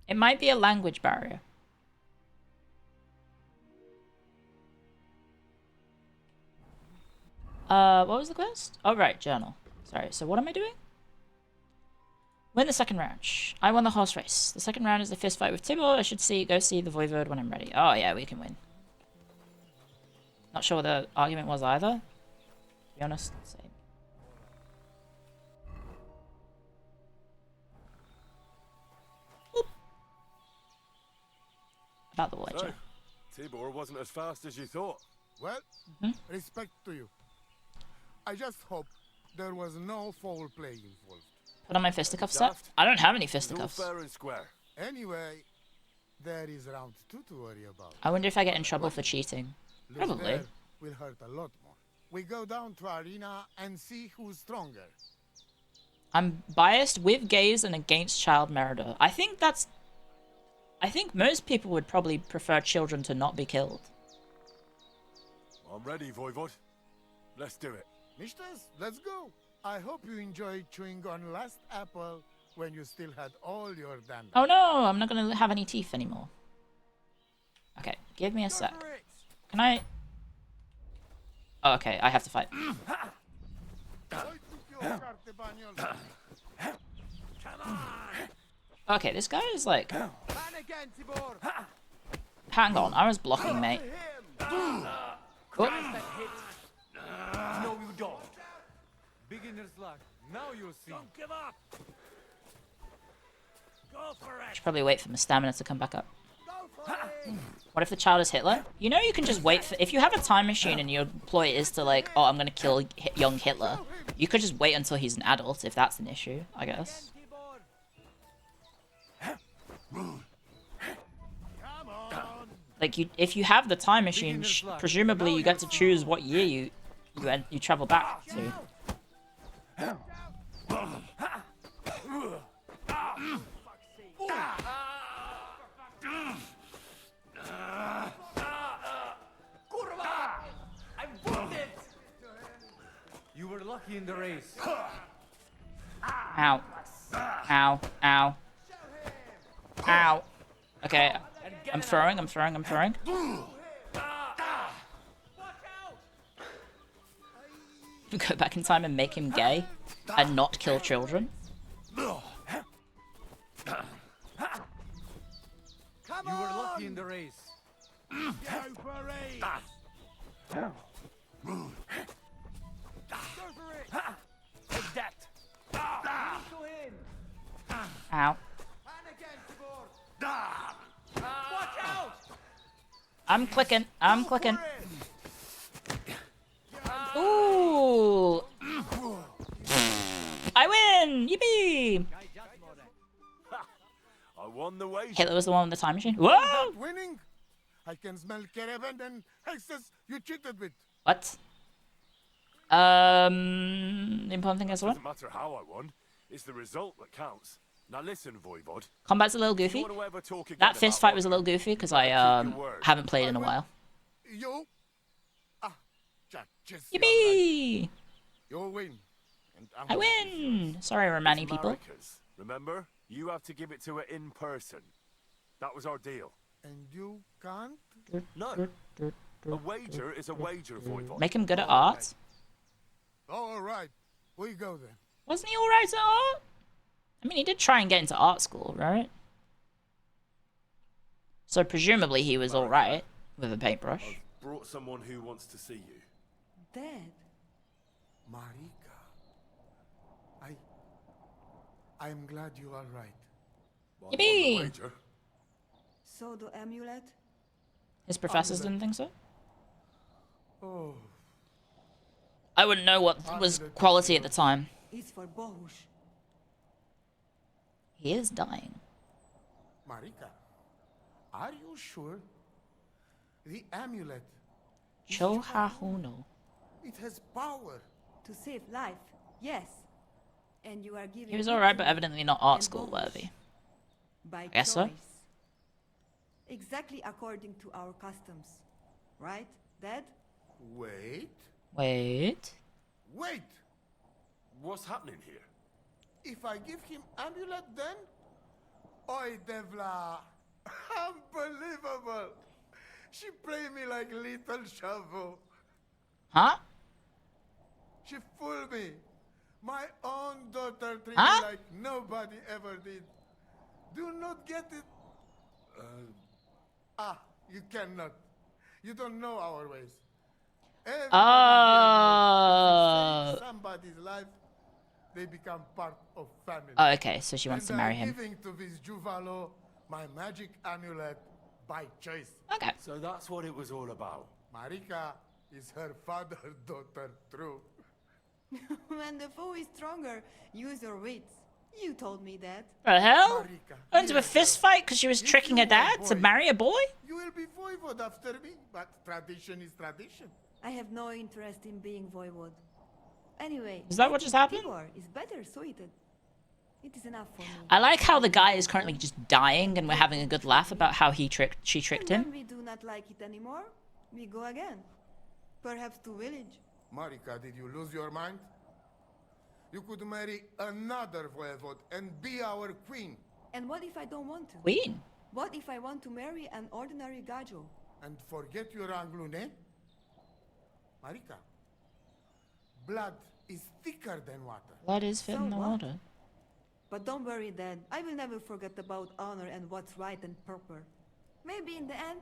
It might be a language barrier. What was the quest? Oh, right, journal. Sorry, so what am I doing? Win the second round. I won the horse race. The second round is the fist fight with Tibor. I should go see the Voivode when I'm ready. Oh, yeah, we can win. Not sure what the argument was either. To be honest, same. About the Voyager. So, Tibor wasn't as fast as you thought. Well, respect to you. I just hope there was no foul play involved. Put on my fisticuffs set? I don't have any fisticuffs. Fair and square. Anyway, there is round 2 to worry about. I wonder if I get in trouble for cheating. Probably. Will hurt a lot more. We go down to arena and see who's stronger. I'm biased with gays and against child murder. I think most people would probably prefer children to not be killed. I'm ready, Voivod. Let's do it. Misters, let's go. I hope you enjoyed chewing on last apple when you still had all your dandruff. Oh no, I'm not gonna have any teeth anymore. Okay, give me a sec. Can I... Oh, okay, I have to fight. Okay, this guy is like... Hang on, I was blocking, mate. Oh. No, you don't. Beginner's luck. Now you'll see. Don't give up. Go for it. Should probably wait for my stamina to come back up. Go for What if the child is Hitler? You know you can just wait for... If you have a time machine and your ploy is to like, oh, I'm gonna kill young Hitler, you could just wait until he's an adult if that's an issue, I guess. Like, if you have the time machine, presumably you get to choose what year you travel back to. You were lucky in the race. Ow. Ow. Ow. Ow. Okay. I'm throwing. Go back in time and make him gay and not kill children. You were lucky in the race. Ow. I'm clicking. Ooh. I win! Yippee! I won the wager. Hitler was the one with the time machine. Whoa! Winning? I can smell caravan and hexes you cheated with. What? The important thing is what? Doesn't matter how I won. It's the result that counts. Now listen, Voivod. Combat's a little goofy. That fist fight was a little goofy because I haven't played in a while. You? Yippee! You win. And I win! Sorry, Romani people. America's. Remember? You have to give it to her in person. That was our deal. And you can't? No. A wager is a wager, Voivod. Make him good at art. All right. We go then. Wasn't he alright at art? I mean, he did try and get into art school, right? So presumably he was alright with a paintbrush. I've brought someone who wants to see you. Dad. Marika. I'm glad you are right. Yippee! So the amulet? His professors didn't think so? Oh. I wouldn't know what was quality at the time. It's for Bohush. He is dying. Marika, are you sure? The amulet. Chohahuno. It has power. To save life, yes. And you are giving He was alright, but evidently not art school worthy. By I guess so. Exactly according to our customs. Right, Dad? Wait. Wait. What's happening here? If I give him amulet then? Oi, Devla. Unbelievable. She played me like little shovel. Huh? She fooled me. My own daughter treated Huh? me like nobody ever did. Do not get it. You cannot. You don't know our ways. Oh. Somebody's life, they become part of family. Oh, okay, so she wants to marry him. I'm giving to this Juvalo my magic amulet by choice. Okay. So that's what it was all about. Marika is her father's daughter, true. When the foe is stronger, use your wits. You told me that. The hell? Got into a fist fight because she was tricking her dad to marry a boy? You will be voivod after me, but tradition is tradition. I have no interest in being voivod. Anyway, Is that what just happened? Tibor is better suited. It is enough for me. I like how the guy is currently just dying and we're having a good laugh about how she tricked When him. we do not like it anymore, we go again. Perhaps to village. Marika, did you lose your mind? You could marry another voivod and be our queen. And what if I don't want to? Queen? What if I want to marry an ordinary gajo? And forget your Anglune? Marika, blood is thicker than water. Blood is fit in the what? water. But don't worry, Dad. I will never forget about honor and what's right and proper. Maybe in the end,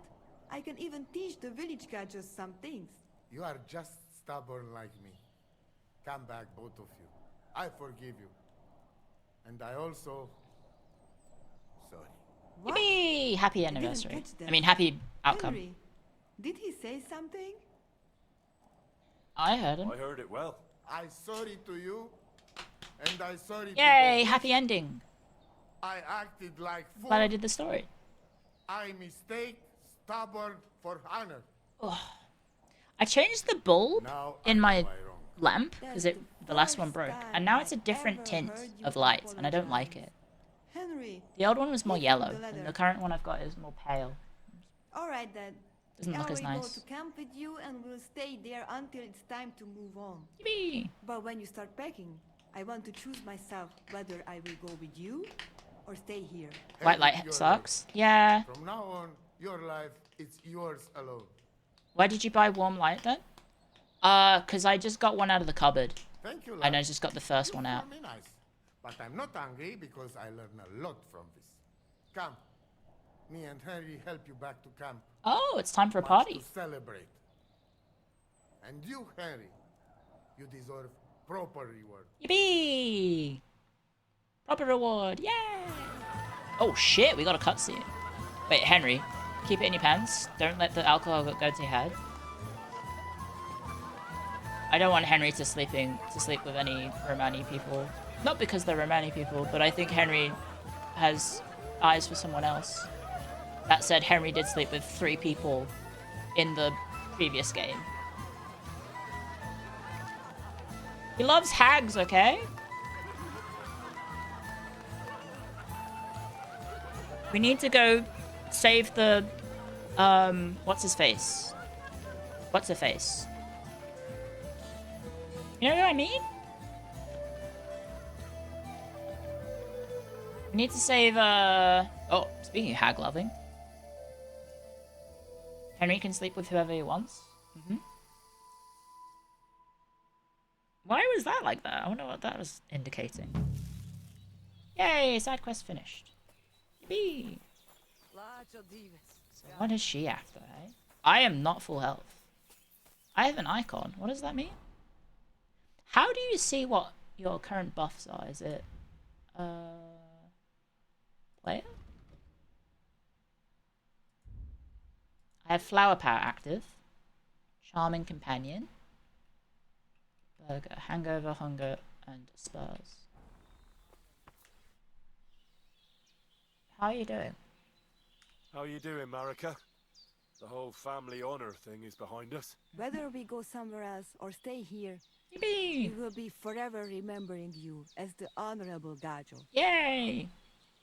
I can even teach the village gajos some things. You are just stubborn like me. Come back, both of you. I forgive you. And I also... Sorry. What? Yippee! Happy I didn't anniversary. catch that. I mean, happy outcome. Henry, did he say something? I heard him. I heard it well. I sorry to you, and I sorry to Yay! both. Happy ending. I acted like fool. Glad I did the story. I mistake stubborn for honor. Ugh. I changed the bulb Now in my wrong. lamp because the last one broke, and now it's a different tint of light, and I don't like it. Henry. The old one was more give him yellow, the letter. and the current one I've got is more pale. All right then. Doesn't look I as will nice. go to camp with you and we'll stay there until it's time to move on. Yippee! But when you start packing, I want to choose myself whether I will go with you or stay here. White light Your sucks. Yeah. life. From now on, your life is yours alone. Why did you buy warm light then? Cause I just got one out of the cupboard. Thank you, And I lad. just got the first You one out. call me nice, but I'm not angry because I learned a lot from this. Come, me and Henry help you back to camp. Oh, it's time for a Much party. to celebrate. And you, Henry, you deserve proper reward. Yippee! Proper reward. Yay! Oh shit, we got a cutscene. Wait, Henry, keep it in your pants. Don't let the alcohol go to your head. I don't want Henry to sleep with any Romani people. Not because they're Romani people, but I think Henry has eyes for someone else. That said, Henry did sleep with 3 people in the previous game. He loves hags, okay? We need to go save the, what's his face? What's her face? You know what I mean? We need to save, oh, speaking of hag loving. Henry can sleep with whoever he wants. Why was that like that? I wonder what that was indicating. Yay, side quest finished. Yippee! So what is she after, eh? I am not full health. I have an icon. What does that mean? How do you see what your current buffs are? Is it, player? I have Flower Power active. Charming Companion. Burger, Hangover, Hunger, and Spurs. How are you doing? How you doing, Marika? The whole family honor thing is behind us. Whether we go somewhere else or stay here, Yippee! we will be forever remembering you as the Honorable Gajo. Yay!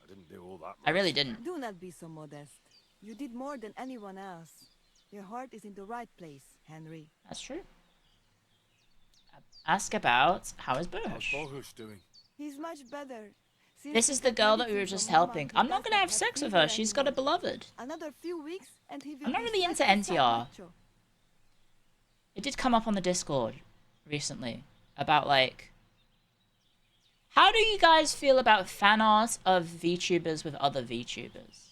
I didn't do all that much. I really didn't. Do not be so modest. You did more than anyone else. Your heart is in the right place, Henry. That's true. Ask about how is How's Bush? Bohush doing? He's much better. This is the girl that we were just helping. I'm not gonna have sex with her. She's got a beloved. Another few weeks and he will I'm not be really into fat as that NTR. macho. It did come up on the Discord recently about like, how do you guys feel about fan art of VTubers with other VTubers?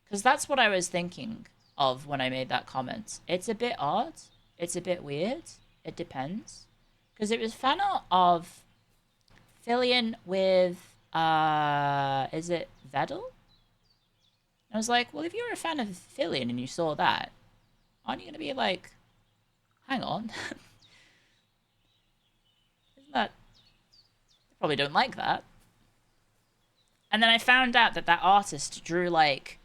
Because that's what I was thinking of when I made that comment. It's a bit odd. It's a bit weird. It depends. Because it was fan art of Fillion with, is it Vedal? I was like, well, if you're a fan of Fillion and you saw that, aren't you going to be like, hang on. Isn't that... I probably don't like that. And then I found out that that artist drew, like,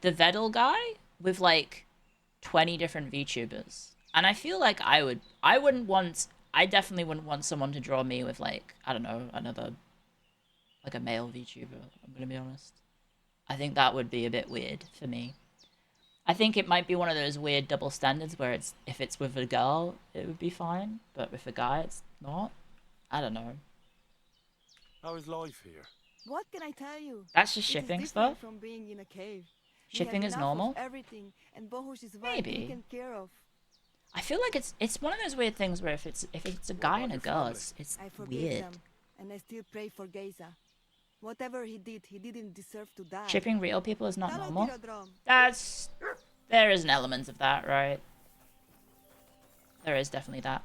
the Vedal guy with, like, 20 different VTubers. And I feel like I definitely wouldn't want someone to draw me with, like, I don't know, another, like a male VTuber, I'm gonna be honest. I think that would be a bit weird for me. I think it might be one of those weird double standards where it's, if it's with a girl, it would be fine, but with a guy, it's not. I don't know. How is life here? What can I tell you? That's just It is shipping different stuff? From being in a cave. We Shipping have is enough normal? Of everything, and Bohush is well Maybe. taken care of. I feel like it's one of those weird things where if it's a guy and a girl, it's I forgive weird. them, and I still pray for Geza. Whatever he did, he didn't deserve to die. Shipping real people is not Talo normal. Tiradrom. There is an element of that, right? There is definitely that.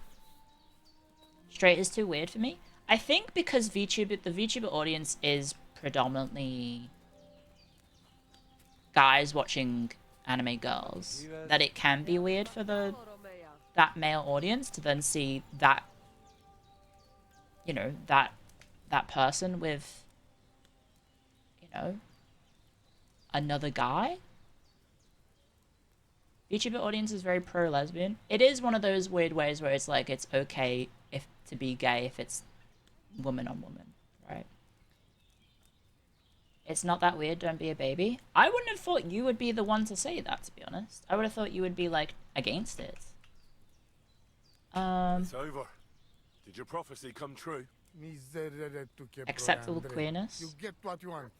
Straight is too weird for me. I think because the VTuber audience is predominantly guys watching anime girls, that it can be weird for that male audience to then see that, you know, that person with, you know, another guy. VTuber audience is very pro-lesbian. It is one of those weird ways where it's like it's okay if to be gay if it's woman on woman, right? It's not that weird, don't be a baby. I wouldn't have thought you would be the one to say that, to be honest. I would have thought you would be, like, against it. It's over. Did your prophecy come true? Acceptable queerness. You get what you want.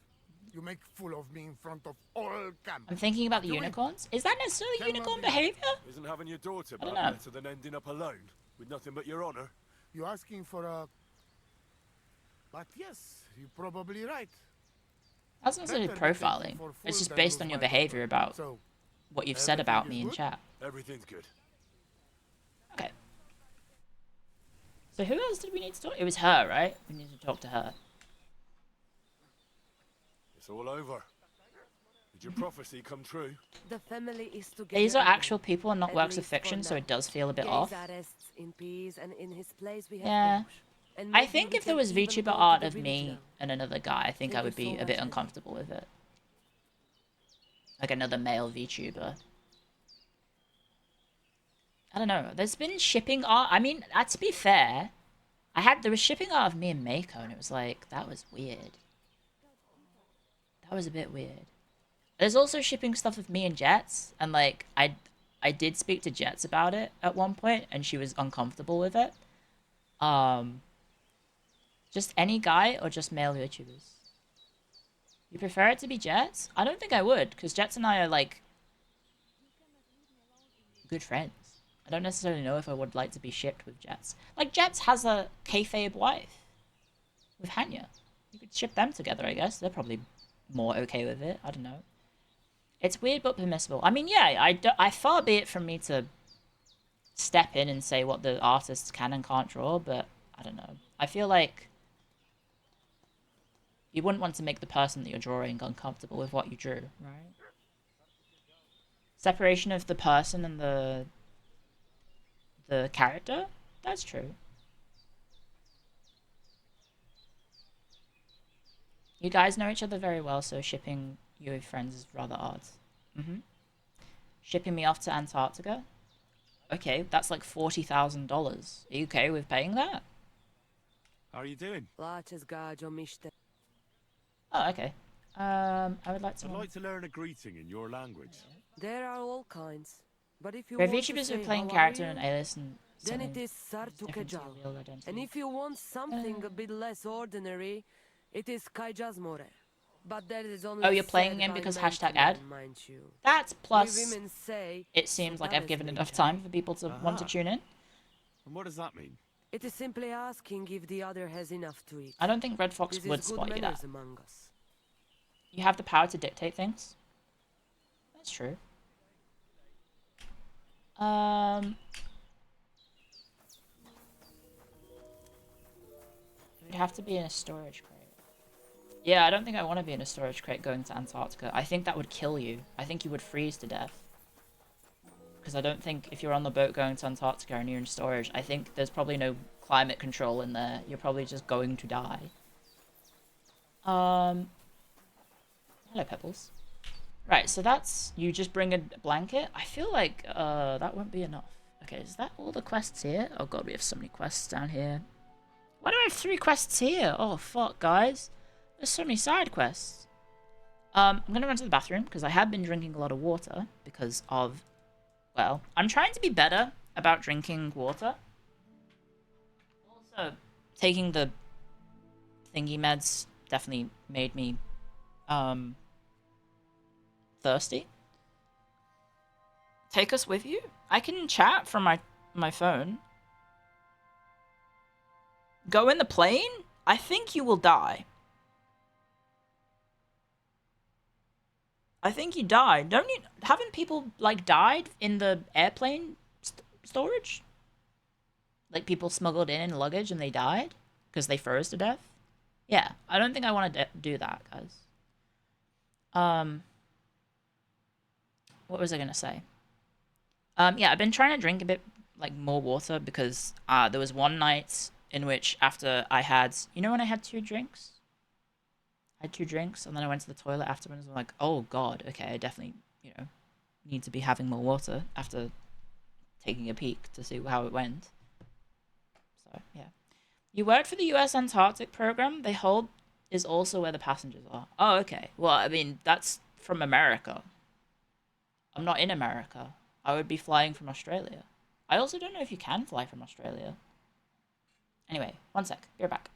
You make fool of me in front of all camp. I'm thinking about the unicorns. Is that necessarily unicorn behavior? Isn't having your daughter I don't back know. better than ending up alone with nothing but your honor? You asking for a... But yes, you're probably right. That's not necessarily profiling. It's just based on your behavior about what you've said about me in chat. Everything's good. Okay. So who else did we need to talk to? It was her, right? We need to talk to her. It's all over. Did your prophecy come true? The family is together. These are actual people and not At works of least for fiction, so now. it does feel a bit Gaze off. arrests in peace, and in his place we have Yeah. Bosch. And I maybe think we if there can was even VTuber go to art the of village me now. and another guy, I think I would be a bit uncomfortable with it. Like another male VTuber. I don't know. There's been shipping art. I mean, to be fair, there was shipping art of me and Mako, and it was like, that was weird. That was a bit weird. There's also shipping stuff of me and Jets, and like, I did speak to Jets about it at one point, and she was uncomfortable with it. Just any guy or just male YouTubers? You prefer it to be Jets? I don't think I would, because Jets and I are, like, good friends. I don't necessarily know if I would like to be shipped with Jets. Like, Jets has a kayfabe wife with Hanya. You could ship them together, I guess. They're probably more okay with it. I don't know. It's weird but permissible. I mean, yeah, I far be it from me to step in and say what the artists can and can't draw, but I don't know. I feel like you wouldn't want to make the person that you're drawing uncomfortable with what you drew, right? Separation of the person and the character? That's true. You guys know each other very well, so shipping you with friends is rather odd. Shipping me off to Antarctica? Okay, that's like $40,000. Are you okay with paying that? How are you doing? Oh, okay. I would like to... I'd like to learn a greeting in your language. There are all kinds. But if you Where want to VTubers say are playing how character are and you, alias and then something it is different to your Sartukejal. real identity. And if you want something a bit less ordinary, it is Kaijazmore. But that is only Oh, you're playing said him by because men hashtag to ad? men, mind you. That's We plus... women say, It seems like that I've is given enough nature. time for people to want to tune in. And what does that mean? It is simply asking if the other has enough to eat. I don't think Red Fox This would is good spot you manners that. among us. You have the power to dictate things. That's true. It would have to be in a storage crate. Yeah, I don't think I want to be in a storage crate going to Antarctica. I think that would kill you. I think you would freeze to death. Because I don't think if you're on the boat going to Antarctica and you're in storage, I think there's probably no climate control in there. You're probably just going to die. Hello, Pebbles. Right, so that's... You just bring a blanket? I feel like that won't be enough. Okay, is that all the quests here? Oh god, we have so many quests down here. Why do I have 3 quests here? Oh, fuck, guys. There's so many side quests. I'm gonna run to the bathroom, because I have been drinking a lot of water, because of... Well, I'm trying to be better about drinking water. Also, taking the thingy meds definitely made me, thirsty. Take us with you? I can chat from my phone. Go in the plane? I think you will die. I think you died. Haven't people, like, died in the airplane storage? Like people smuggled in luggage and they died because they froze to death. Yeah, I don't think I want to do that, guys. What was I gonna say? Yeah, I've been trying to drink a bit like more water because there was one night in which after I had, you know, when I had 2 drinks. I had 2 drinks and then I went to the toilet afterwards and I'm like, oh god, okay, I definitely, you know, need to be having more water after taking a peek to see how it went. So, yeah. You worked for the US Antarctic program? They hold is also where the passengers are. Oh, okay. Well, I mean, that's from America. I'm not in America. I would be flying from Australia. I also don't know if you can fly from Australia. Anyway, one sec. Be right back.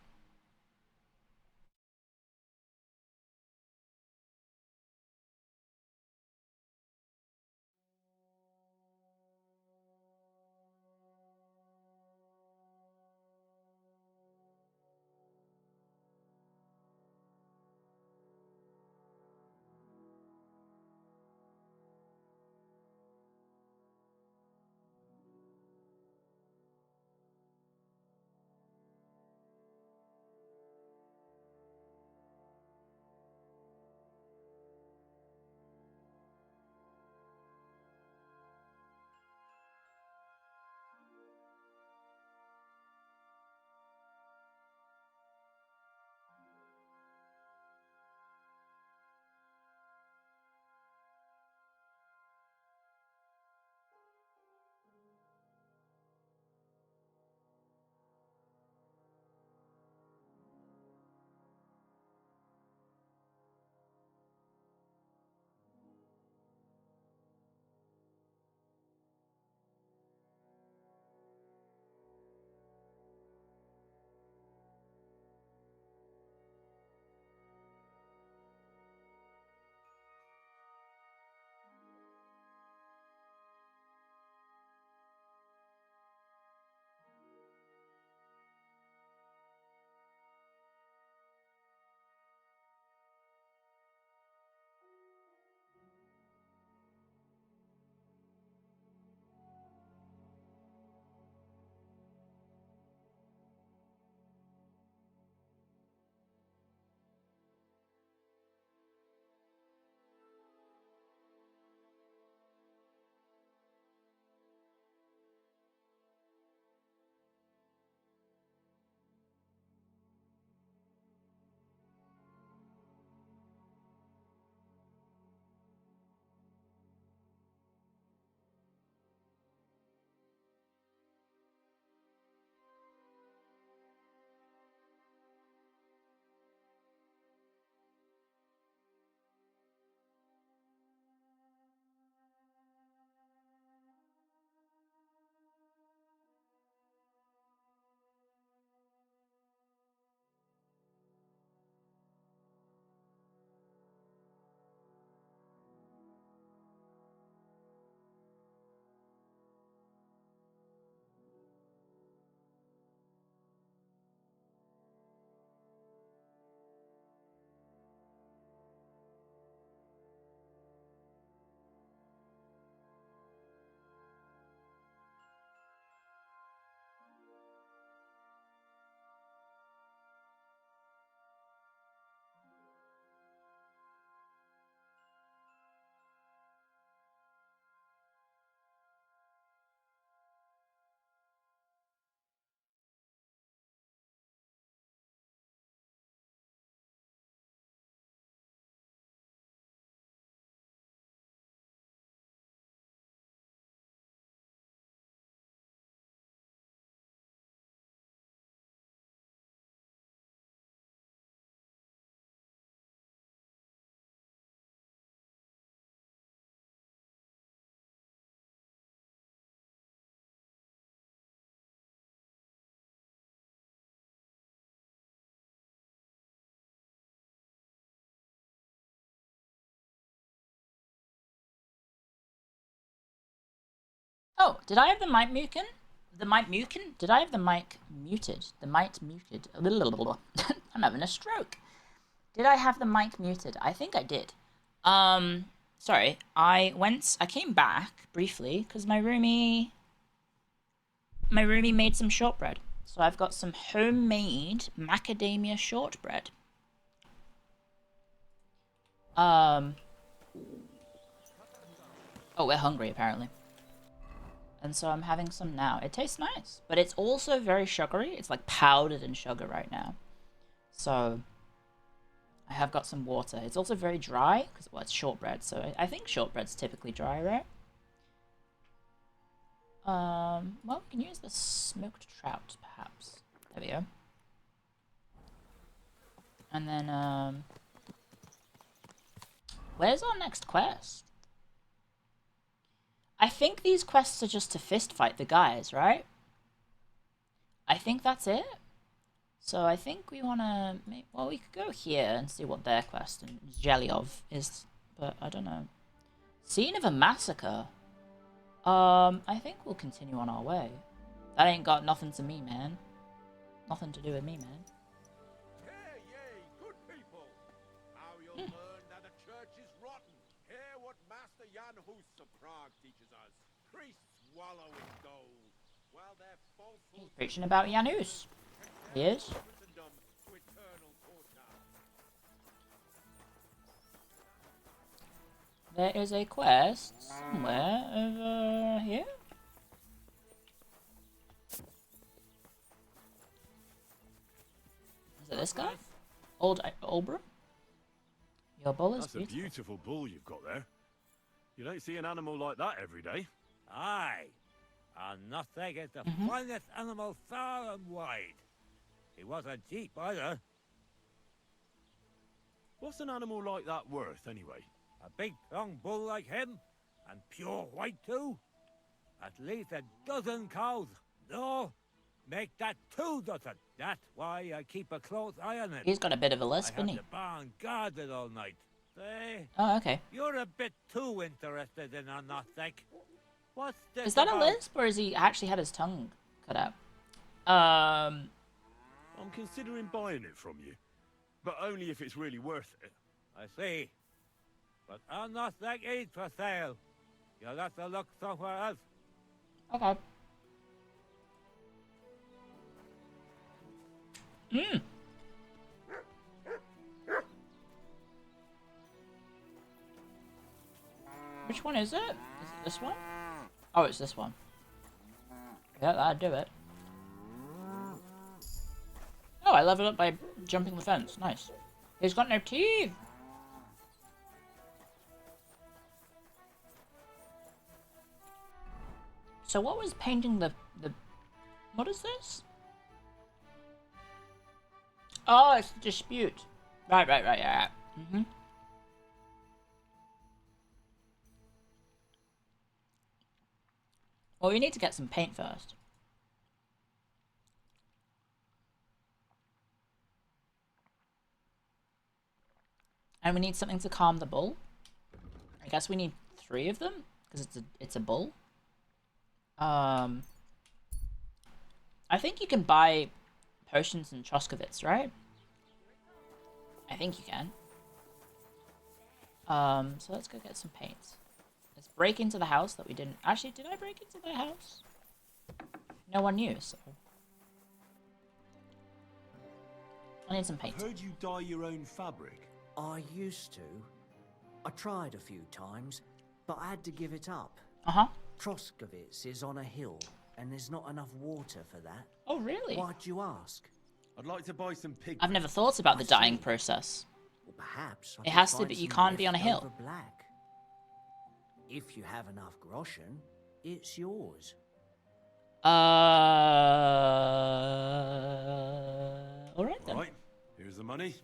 Oh, did I have the mic muted? The mic muted? Did I have the mic muted? The mic muted. I'm having a stroke. Did I have the mic muted? I think I did. Sorry. I came back briefly because my roomie my roomie made some shortbread. So I've got some homemade macadamia shortbread. Oh, we're hungry apparently. And so I'm having some now. It tastes nice, but it's also very sugary. It's like powdered in sugar right now. So I have got some water. It's also very dry because, well, it's shortbread. So I think shortbread's typically dry, right? Well, we can use the smoked trout, perhaps. There we go. And then, where's our next quest? I think these quests are just to fist fight the guys, right? I think that's it. So I think we want to make... Well, we could go here and see what their quest in Zhelyov is, but I don't know. Scene of a massacre. I think we'll continue on our way. That ain't got nothing to me, man. Nothing to do with me, man. Hey, yay, good people! Now you'll learn that the church is rotten. Hear what Master Jan Hus of Prague teaches us. Priests wallow in gold, while their falsehood... He's preaching about Jan Hus. He is. Christendom to eternal torture. There is a quest somewhere over here. Is it this guy? Old Olbrum? Your bull is That's a beautiful bull you've got there. You don't see an animal like that every day. Aye. And nothing is the finest animal far and wide. He wasn't cheap either. What's an animal like that worth, anyway? A big, strong bull like him, and pure white too. At least a dozen cows. No, make that 2 dozen. That's why I keep a close eye on it. He's got a bit of a lisp, I isn't have he? the barn guarded all night. Say, Oh, okay. you're a bit too interested in a Nothek. What's this Is that a about? lisp, or has he actually had his tongue cut out? I'm considering buying it from you, but only if it's really worth it. I see. But a Nothek ain't for sale. You'll have to look somewhere else. Okay. Hmm. Which one is it? Is it this one? Oh, it's this one. Yeah, that'd do it. Oh, I leveled up by jumping the fence. Nice. He's got no teeth! So what was painting the... What is this? Oh, it's the dispute. Right, yeah. Mm-hmm. Well, we need to get some paint first. And we need something to calm the bull. I guess we need 3 of them, because it's a bull. I think you can buy potions in Troskovitz, right? I think you can. So let's go get some paint. Let's break into the house that we didn't... Actually, did I break into the house? No one knew, so... I need some paint. I've heard you dye your own fabric. I used to. I tried a few times, but I had to give it up. Uh-huh. Troskovitz is on a hill, and there's not enough water for that. Oh, really? Why'd you ask? I'd like to buy some pig. I've never thought about the dyeing process. Well, perhaps I It could has to find be, you some can't be on a leftover hill. Black. If you have enough groschen, it's yours. Alright then. Right, here's the money.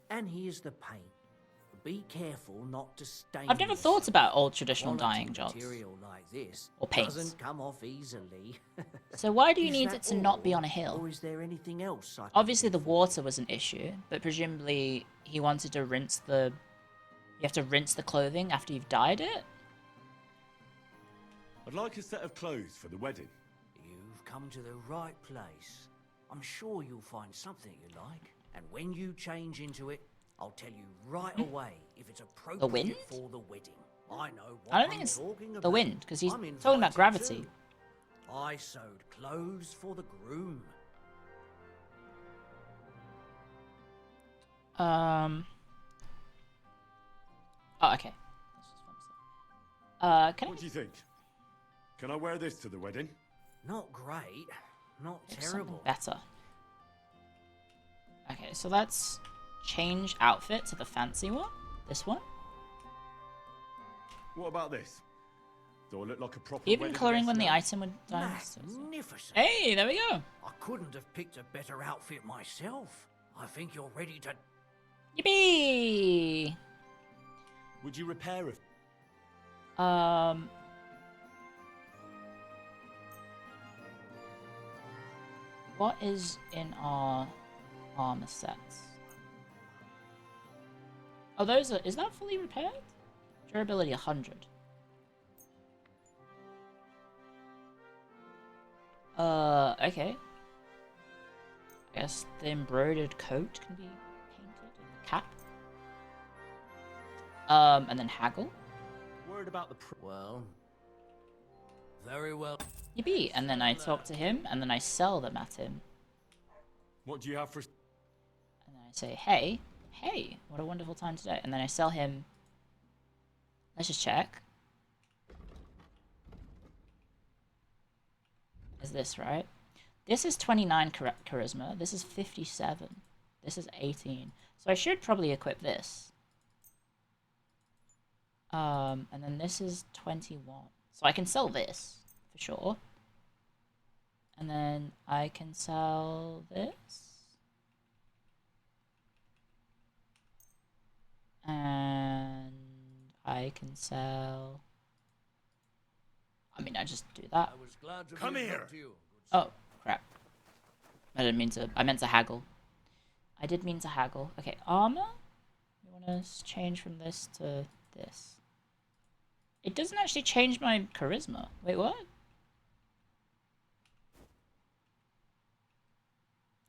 And here's the paint. Be careful not to stain. I've never yourself. thought about old traditional Quality dyeing jobs. Material like this Or paints. doesn't come off easily. So why do you Is need that it to not be all, on a hill? Or is there anything else? Obviously the water was an issue, but presumably he wanted to rinse the... You have to rinse the clothing after you've dyed it? I'd like a set of clothes for the wedding. You've come to the right place. I'm sure you'll find something you like. And when you change into it, I'll tell you right away if it's appropriate wind? for the wedding. I know what I don't think I'm it's talking the about. wind, because he's I'm talking about invited gravity. too. I sewed clothes for the groom. Oh, okay. Can What do you think? Can I wear this to the wedding? Not great. Not Pick terrible. something better. Okay, so let's change outfit to the fancy one. This one. What about this? Do I look like a proper Even wedding coloring guest when the now? item would die. Magnificent. Hey, there we go. I couldn't have picked a better outfit myself. I think you're ready to... Yippee! Would you repair it? What is in our armor sets? Oh, those are... Is that fully repaired? Durability 100. Okay. I guess the embroidered coat can be painted in the cap. And then haggle. Worried about the... Well... Very well. Yippee! And then I talk to him, and then I sell them at him. What do you have for... And then I say, hey, what a wonderful time today. And then I sell him... Let's just check. Is this right? This is 29 charisma. This is 57. This is 18. So I should probably equip this. And then this is 21. So I can sell this, for sure. And then I can sell this. And I can sell... I mean, I just do that. I was glad to Come be here. to you. Oh, crap. I didn't mean to... I meant to haggle. I did mean to haggle. Okay, armor? You want to change from this to this. It doesn't actually change my charisma. Wait, what?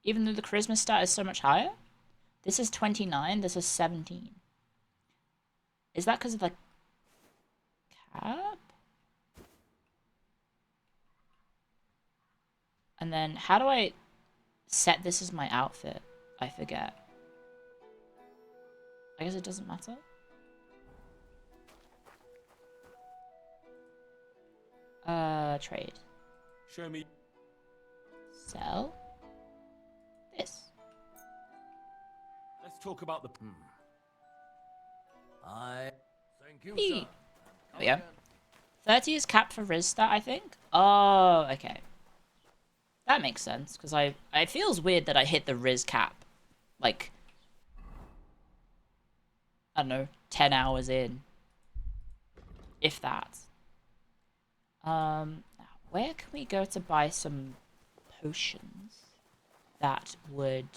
Even though the charisma stat is so much higher? This is 29, this is 17. Is that because of the cap? And then, how do I set this as my outfit? I forget. I guess it doesn't matter. Trade. Show me. Sell. This. Let's talk about the... Thank you, Hey. sir. There we go. 30 is capped for Riz stat, I think. Oh, okay. That makes sense, because it feels weird that I hit the Riz cap. Like, I don't know, 10 hours in. If that. Where can we go to buy some potions that would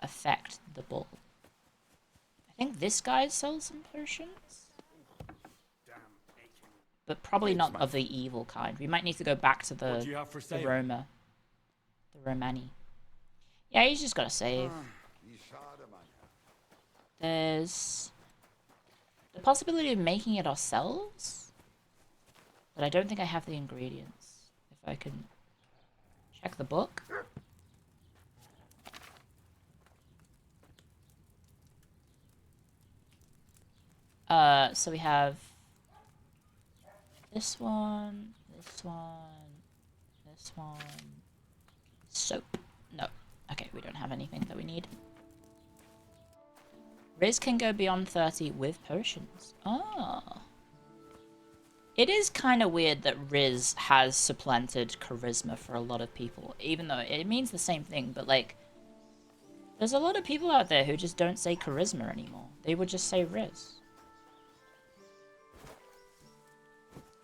affect the bull? I think this guy sells some potions. But probably not of the evil kind. We might need to go back to What do you the have for sale? Roma. The Romani. Yeah, he's just gotta save. There's the possibility of making it ourselves, but I don't think I have the ingredients. If I can check the book. So we have this one, this one, this one. Soap. No. Okay, we don't have anything that we need. Riz can go beyond 30 with potions. Ah. It is kind of weird that Riz has supplanted charisma for a lot of people, even though it means the same thing, but like, there's a lot of people out there who just don't say charisma anymore. They would just say Riz.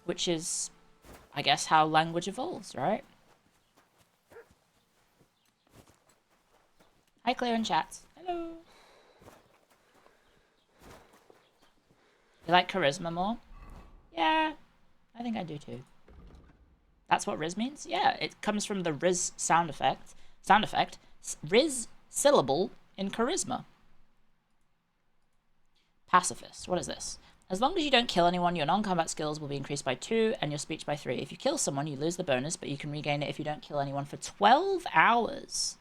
Which is, I guess, how language evolves, right? Hi, Clio in chat. Hello. You like charisma more? Yeah, I think I do too. That's what Riz means? Yeah, it comes from the Riz sound effect. Riz syllable in charisma. Pacifist. What is this? As long as you don't kill anyone, your non-combat skills will be increased by 2 and your speech by 3. If you kill someone, you lose the bonus, but you can regain it if you don't kill anyone for 12 hours.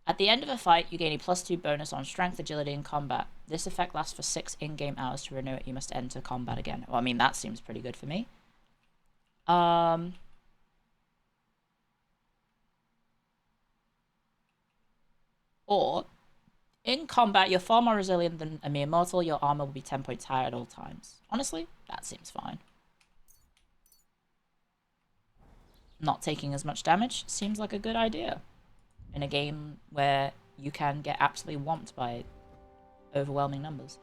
At the end of a fight, you gain a +2 bonus on strength, agility, and combat. This effect lasts for 6 in-game hours. To renew it, you must enter combat again. Well, I mean, that seems pretty good for me. Or, in combat, you're far more resilient than a mere mortal. Your armor will be 10 points higher at all times. Honestly, that seems fine. Not taking as much damage seems like a good idea. In a game where you can get absolutely whomped by overwhelming numbers.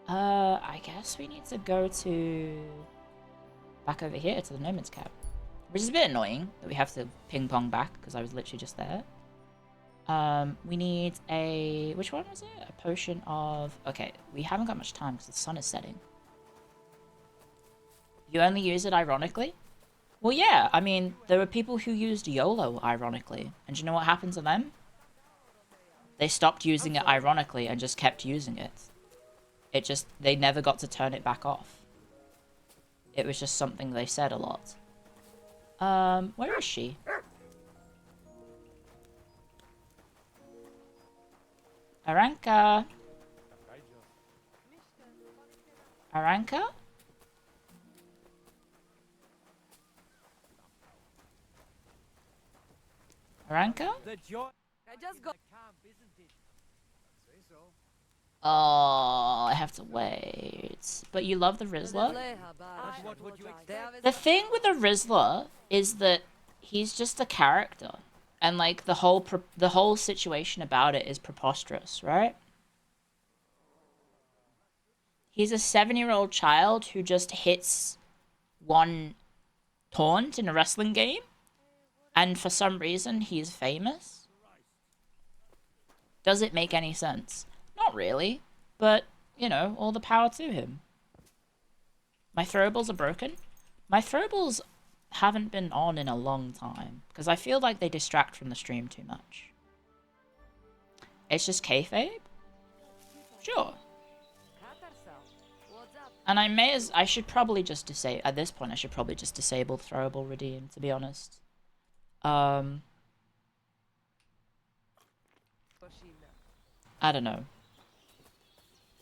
I guess we need to go to... back over here to the Nomad's Cap. Which is a bit annoying that we have to ping-pong back, because I was literally just there. We need a... which one was it? A potion of... okay, we haven't got much time because the sun is setting. You only use it ironically? Well, yeah, I mean, there were people who used YOLO ironically. And do you know what happened to them? They stopped using it ironically and just kept using it. It just... they never got to turn it back off. It was just something they said a lot. Where is she? Aranka? Aranka? Aranka? I just got... Oh, I have to wait. But you love the Rizzler? The thing with the Rizzler is that he's just a character. And, like, the whole situation about it is preposterous, right? He's a 7-year-old child who just hits one taunt in a wrestling game. And for some reason, he's famous. Does it make any sense? Not really, but, you know, all the power to him. My throwables are broken. My throwables haven't been on in a long time, because I feel like they distract from the stream too much. It's just kayfabe? Sure. And I should probably just disable, at this point, I should probably just disable throwable redeem, to be honest. I don't know.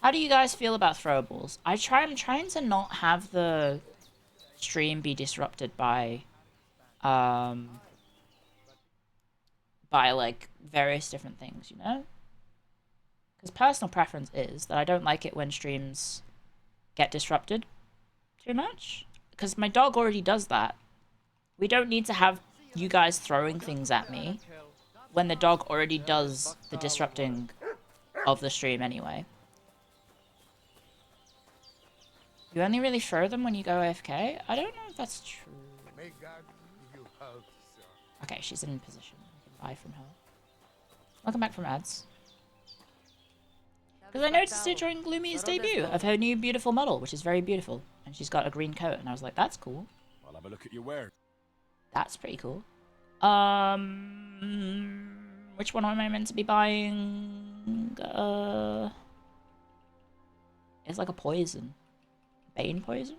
How do you guys feel about throwables? I'm trying to not have the stream be disrupted by like various different things, you know? Because personal preference is that I don't like it when streams get disrupted too much. Because my dog already does that. We don't need to have you guys throwing things at me when the dog already does the disrupting of the stream anyway. You only really throw them when you go AFK? I don't know if that's true. Okay, she's in position. We can buy from her. Welcome back from ads. Because I noticed it during Gloomy's debut of her new beautiful model, which is very beautiful. And she's got a green coat, and I was like, that's cool. I'll have a look at your wear. That's pretty cool. Which one am I meant to be buying? It's like a poison. Bane poison?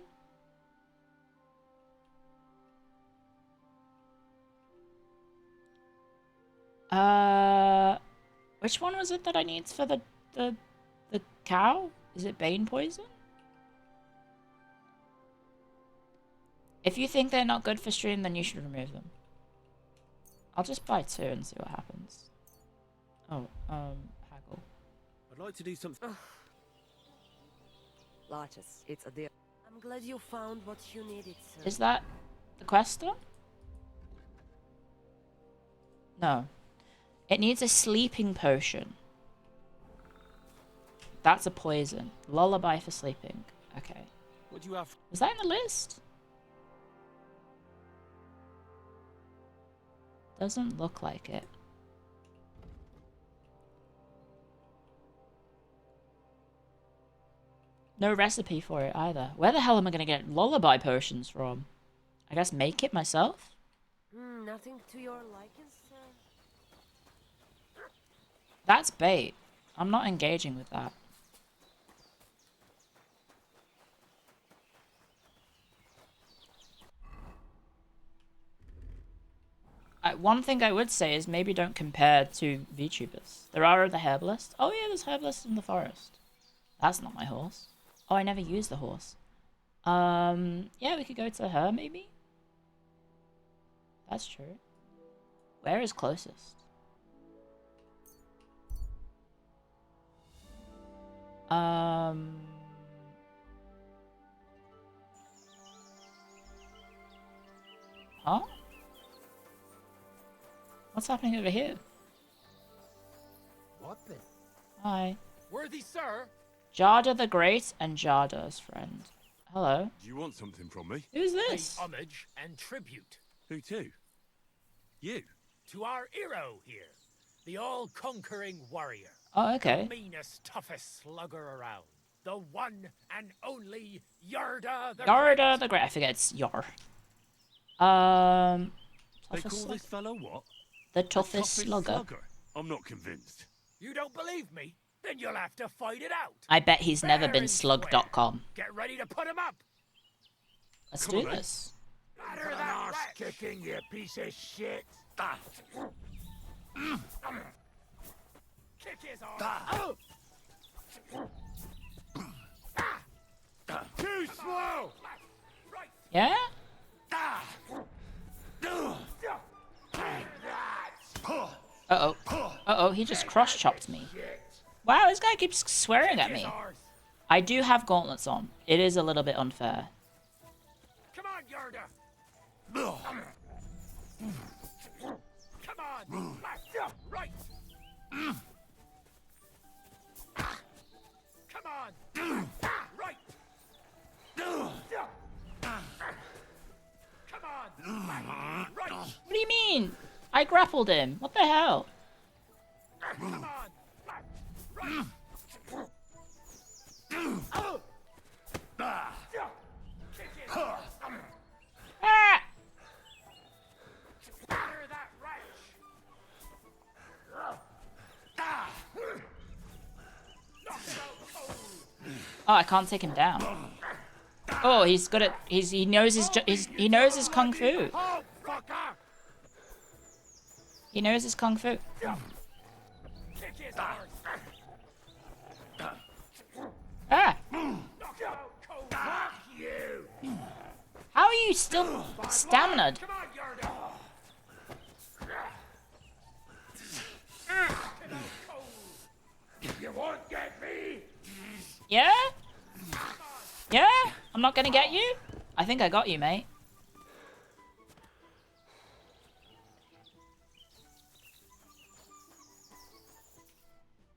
Which one was it that I need for the cow? Is it Bane poison? If you think they're not good for stream, then you should remove them. I'll just buy 2 and see what happens. Oh, haggle. I'd like to do something. Larches, it's a deal. I'm glad you found what you needed, sir. Is that the quester? No. It needs a sleeping potion. That's a poison. Lullaby for sleeping. Okay. What do you have? Was that in the list? Doesn't look like it. No recipe for it either. Where the hell am I going to get lullaby potions from? I guess make it myself? Nothing to your liking, sir? That's bait. I'm not engaging with that. One thing I would say is maybe don't compare to VTubers. There are other herbalists. Oh yeah, there's herbalists in the forest. That's not my horse. Oh, I never used the horse. Yeah, we could go to her maybe. That's true. Where is closest? Huh? What's happening over here? What the? Hi. Worthy sir. Jarda the Great and Jarda's friend. Hello. Do you want something from me? Who's this? Pay homage and tribute. Who to? You? To our hero here. The all-conquering warrior. Oh, okay. The meanest, toughest slugger around. The one and only Yarda the Yarda the Great. I forget it's Yar. They call this fellow what? The toughest slugger. I'm not convinced. You don't believe me? Then you'll have to fight it out. I bet he's never been Fair and slug.com. square. Get ready to put him up. Let's Come do on, this. Batter An that arse wretch. kicking, you piece of shit. Kick his arse. Too slow. Yeah? Uh-oh. Uh-oh, he just cross-chopped me. Wow, this guy keeps swearing at me. I do have gauntlets on. It is a little bit unfair. Come on, Yarda. Come on. Left, right. Come on. Right. Come on. Right. What do you mean? I grappled him. What the hell? Come on. Right. Ah! Batter that wretch. Knock him out cold. Oh, I can't take him down. Oh, he's good at he knows he knows his kung fu. Oh, fucker. He knows his kung fu. Kick his arse. Ah! Knock him out cold. Fuck you. How are you still stamina? Come on, Yarda. You won't get me. Yeah? Yeah? I'm not gonna get you? I think I got you, mate.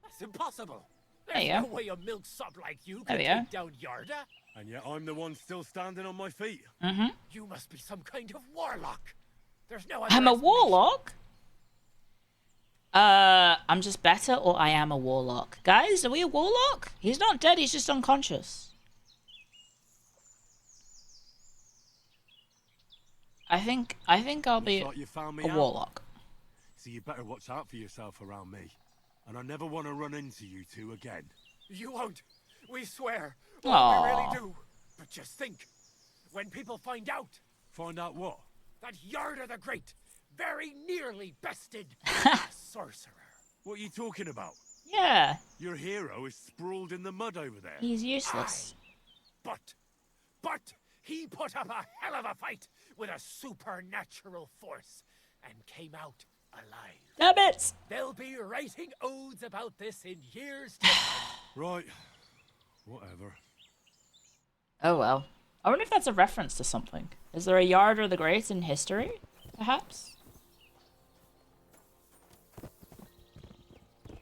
That's impossible. There There's you no go. way a milksop like you There can we go. take down Yarda. And yet I'm the one still standing on my feet. Mm-hmm. You must be some kind of warlock. There's no other I'm a explanation. warlock? I'm just better, or I am a warlock. Guys, are we a warlock? He's not dead, he's just unconscious. I think I'll be Looks like you found me a out. warlock. So you better watch out for yourself around me. And I never want to run into you two again. You won't. We swear. Oh, Aw. we really do. But just think. When people find out Find out what? that Yarda the Great very nearly bested a sorcerer. What are you talking about? Yeah, Your hero is sprawled in the mud over there. he's useless. But he put up a hell of a fight with a supernatural force and came out alive. Damn it! They'll be writing odes about this in years to come. Right. Whatever. Oh well. I wonder if that's a reference to something. Is there a Yarda the Great in history? Perhaps?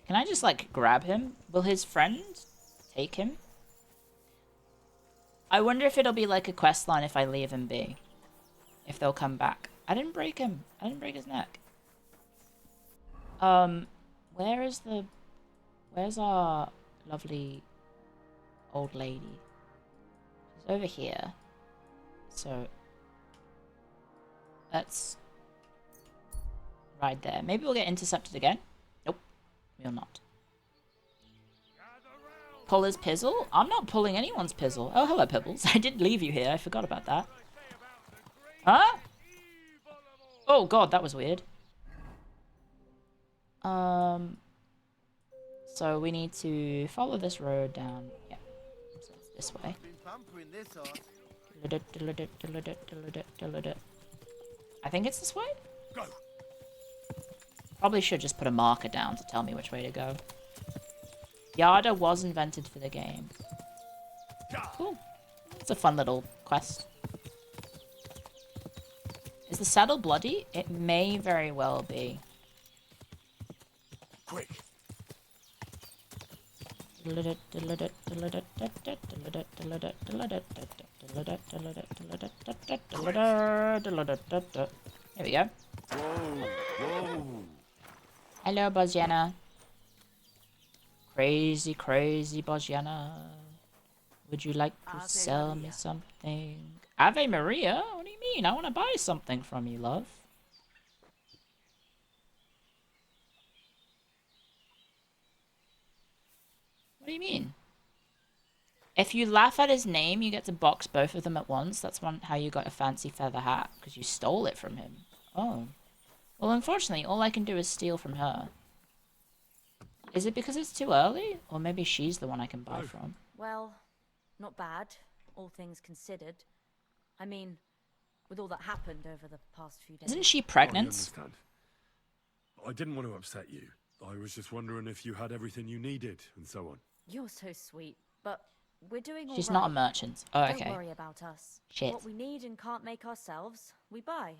Can I just, like, grab him? Will his friend take him? I wonder if it'll be like a quest line if I leave him be. If they'll come back. I didn't break him. I didn't break his neck. Where's our lovely old lady? She's over here. So let's ride there. Maybe we'll get intercepted again. Nope, we'll not. Pull his pizzle? I'm not pulling anyone's pizzle. Oh, hello, Pibbles. I did leave you here. I forgot about that. Huh? Oh, God, that was weird. So we need to follow this road down. Yeah. So it's this way. I think it's this way? Go. Probably should just put a marker down to tell me which way to go. Yada was invented for the game. Cool. It's a fun little quest. Is the saddle bloody? It may very well be. Quick. Here we go. Whoa. Hello, Bozjana. Crazy, crazy Bozjana. Would you like to sell me something? Ave Maria? What do you mean? I want to buy something from you, love. What do you mean? If you laugh at his name, you get to box both of them at once. That's how you got a fancy feather hat, because you stole it from him. Oh. Well, unfortunately, all I can do is steal from her. Is it because it's too early? Or maybe she's the one I can buy from. Well, not bad, all things considered. I mean, with all that happened over the past few days. Isn't she pregnant? I understand. I didn't want to upset you. I was just wondering if you had everything you needed and so on. You're so sweet, but we're doing all She's right. not a merchant. Oh, okay. Don't worry about us. Shit. What we need and can't make ourselves, we buy.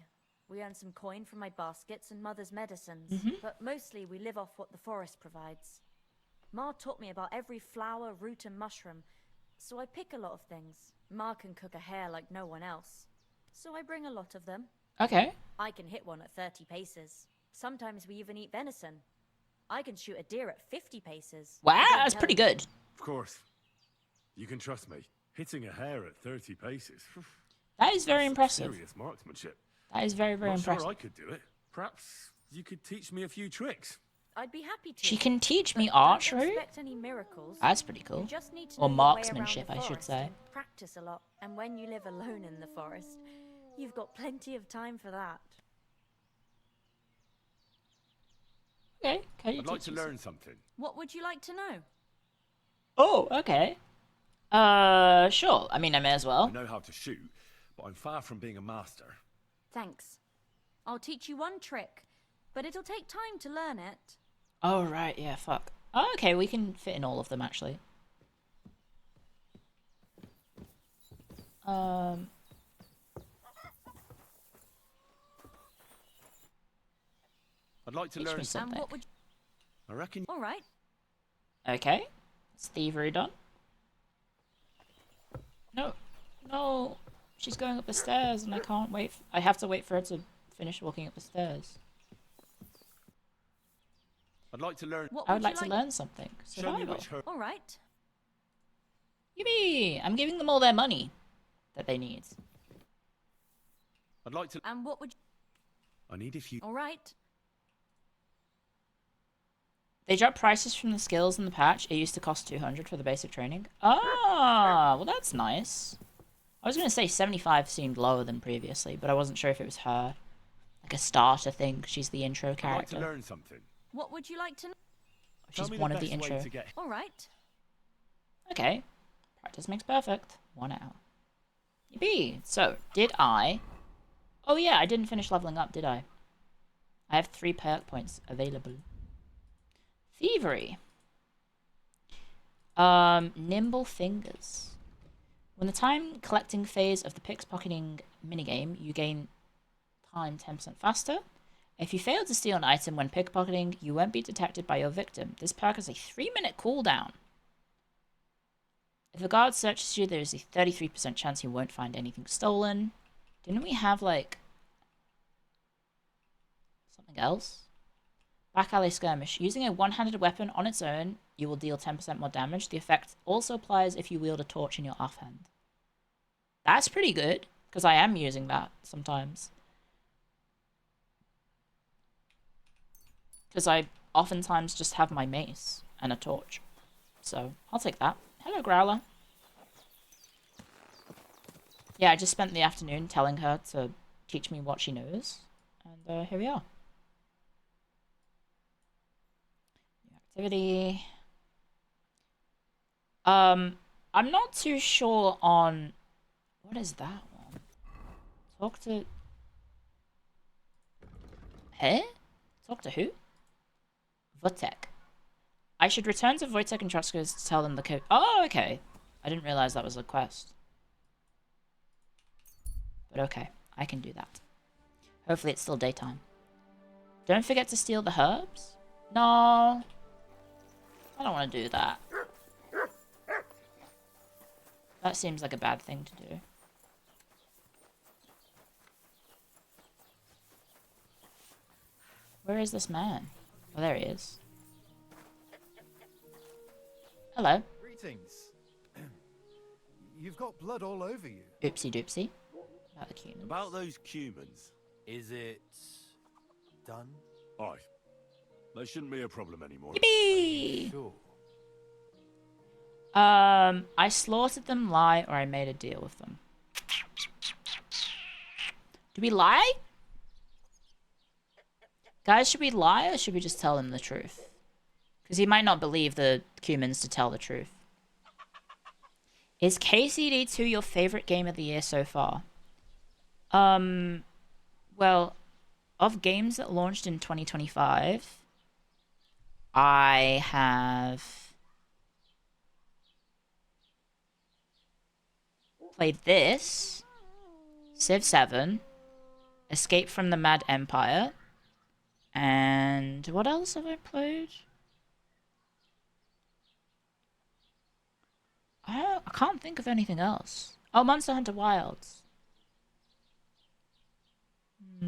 We earn some coin from my baskets and Mother's medicines, but mostly we live off what the forest provides. Ma taught me about every flower, root and mushroom, so I pick a lot of things. Ma can cook a hare like no one else, so I bring a lot of them. Okay. I can hit one at 30 paces. Sometimes we even eat venison. I can shoot a deer at 50 paces. Wow, that's pretty good. Of course. You can trust me. Hitting a hare at 30 paces. That is very impressive. Serious marksmanship. That is very, very Not impressive. sure I could do it. Perhaps you could teach me a few tricks. I'd be happy to. She can teach me but archery? Don't expect any miracles. That's pretty cool. You just need to Or know your way around marksmanship, the I should forest say. and practice a lot. And when you live alone in the forest, you've got plenty of time for that. Okay, I'd like to learn something. What would you like to know? Oh, okay. Sure. I mean, I may as well. I know how to shoot, but I'm far from being a master. Thanks. I'll teach you one trick, but it'll take time to learn it. Oh, right, yeah, fuck. Oh, okay, we can fit in all of them, actually. I'd like to Teach learn me something. And what would I reckon. All right. Okay. Is thievery done? No. No. She's going up the stairs and I can't wait. I have to wait for her to finish walking up the stairs. I'd like to learn. What I would you like to learn something. Show me Survival. which All right. Yippee! I'm giving them all their money that they need. I'd like to. And what would I need a few. All right. They dropped prices from the skills in the patch. It used to cost 200 for the basic training. Ah, well that's nice. I was going to say 75 seemed lower than previously, but I wasn't sure if it was her. Like a starter thing, 'cause she's the intro I'd like character. to learn something. What would you like to know? She's Tell me one the of the best way intro. to get. All right. Okay. Practice makes perfect. 1 hour. Yippee! So, did I... Oh yeah, I didn't finish leveling up, did I? I have 3 perk points available. Thievery. Nimble Fingers. When the time collecting phase of the pickpocketing minigame, you gain time 10% faster. If you fail to steal an item when pickpocketing, you won't be detected by your victim. This perk has a 3-minute cooldown. If a guard searches you, there is a 33% chance he won't find anything stolen. Didn't we have, like, something else? Back alley skirmish. Using a one-handed weapon on its own, you will deal 10% more damage. The effect also applies if you wield a torch in your offhand. That's pretty good, because I am using that sometimes. Because I oftentimes just have my mace and a torch. So, I'll take that. Hello, Growler. Yeah, I just spent the afternoon telling her to teach me what she knows. And here we are. Activity. I'm not too sure on... What is that one? Talk to... Huh? Talk to who? Votek. I should return to Wojtek and Trotsky's to tell them the code. Oh, okay. I didn't realize that was a quest. But okay, I can do that. Hopefully it's still daytime. Don't forget to steal the herbs? No. I don't want to do that. That seems like a bad thing to do. Where is this man? Oh, there he is. Hello. Greetings. You've got blood all over you. Oopsie doopsie. About the cumans. About those cumans. Is it done? Aye. They shouldn't be a problem anymore. Yippee! Sure. I slaughtered them, lie, or I made a deal with them. Do we lie? Guys, should we lie or should we just tell him the truth? Because he might not believe the cumans to tell the truth. Is KCD2 your favorite game of the year so far? Well, of games that launched in 2025, I have played this, Civ 7, Escape from the Mad Empire, and what else have I played? I can't think of anything else. Oh, Monster Hunter Wilds. I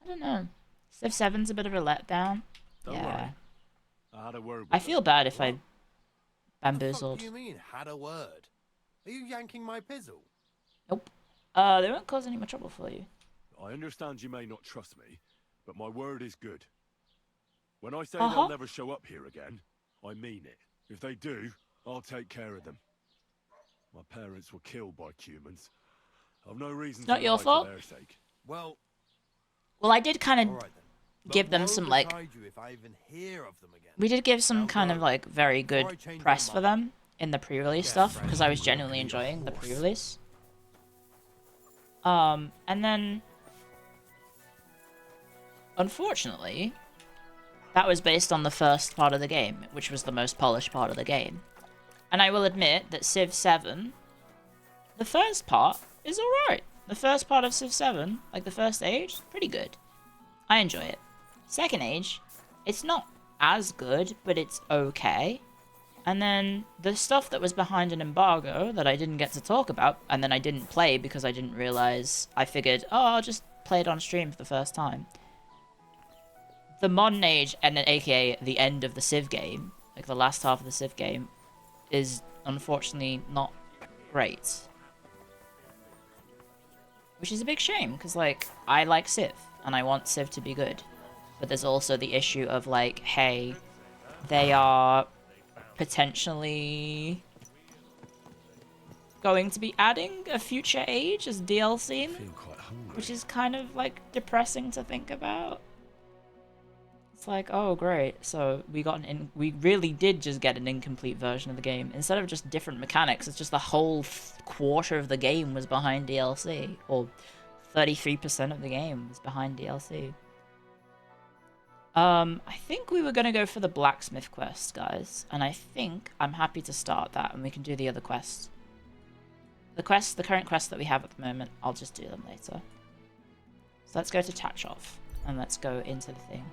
don't know. Civ 7's a bit of a letdown. Don't yeah. worry. I had a word with I feel bad if I bamboozled. What do you mean, had a word? Are you yanking my pizzle? Nope. They won't cause any more trouble for you. I understand you may not trust me, but my word is good. When I say they'll never show up here again, I mean it. If they do, I'll take care of them. My parents were killed by cumans. I've no reason to Not your lie fault. for their sake. Well, I did kind of all right then. give them some like. You if I even hear of them again. We did give some kind of like very good press for them in the pre-release stuff because I was genuinely enjoying the pre-release. And then, unfortunately, that was based on the first part of the game, which was the most polished part of the game. And I will admit that Civ 7, the first part is alright. The first part of Civ 7, like the first age, pretty good. I enjoy it. Second age, it's not as good, but it's okay. And then the stuff that was behind an embargo that I didn't get to talk about, and then I didn't play because I didn't realize, I figured, oh, I'll just play it on stream for the first time. The modern age, and aka the end of the Civ game, like the last half of the Civ game, is unfortunately not great. Which is a big shame, because like, I like Civ, and I want Civ to be good. But there's also the issue of like, hey, they are potentially going to be adding a future age as DLC, which is kind of like depressing to think about. It's like, oh great, so we really did just get an incomplete version of the game. Instead of just different mechanics, it's just the whole quarter of the game was behind DLC, or 33% of the game was behind DLC. I think we were gonna go for the blacksmith quest, guys, and I think I'm happy to start that, and we can do the other quests. The current quests that we have at the moment, I'll just do them later. So let's go to Tachov, and let's go into the thing.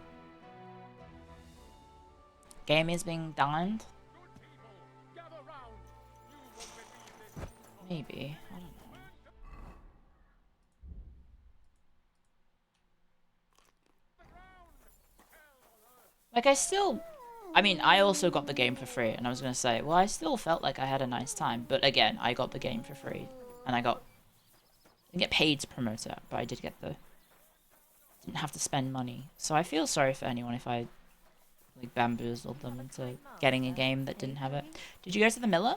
Game is being dined? Maybe, I don't know. Like, I mean, I also got the game for free, and I was gonna say, well, I still felt like I had a nice time, but again, I got the game for free, and I didn't get paid to promote it, but I didn't have to spend money. So I feel sorry for anyone if I, like, bamboozled them into getting a game that didn't have it. Did you go to the Miller?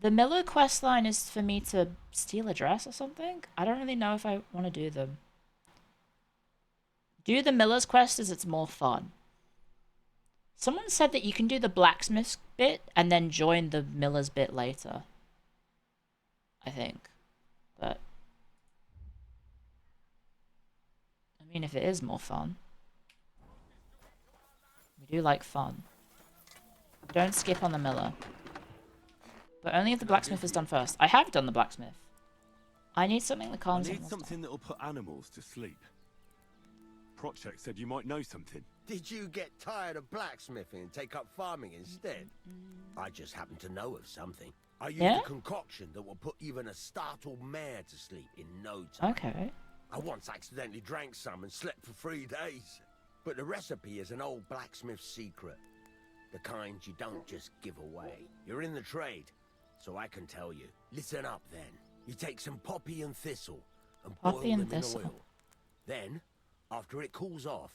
The Miller quest line is for me to steal a dress or something? I don't really know if I want to do them. Do the Miller's quest as it's more fun. Someone said that you can do the blacksmith's bit and then join the Miller's bit later. I think. But I mean, if it is more fun. We do like fun. Don't skip on the Miller. But only if the blacksmith is done first. I have done the blacksmith. I need something that calms I need animals something that'll put animals to sleep. Project said you might know something. Did you get tired of blacksmithing and take up farming instead? I just happen to know of something. I used a concoction that will put even a startled mare to sleep in no time. Okay. I once accidentally drank some and slept for 3 days. But the recipe is an old blacksmith's secret. The kind you don't just give away. You're in the trade, so I can tell you. Listen up then. You take some poppy and thistle and boil them in oil. Then, after it cools off,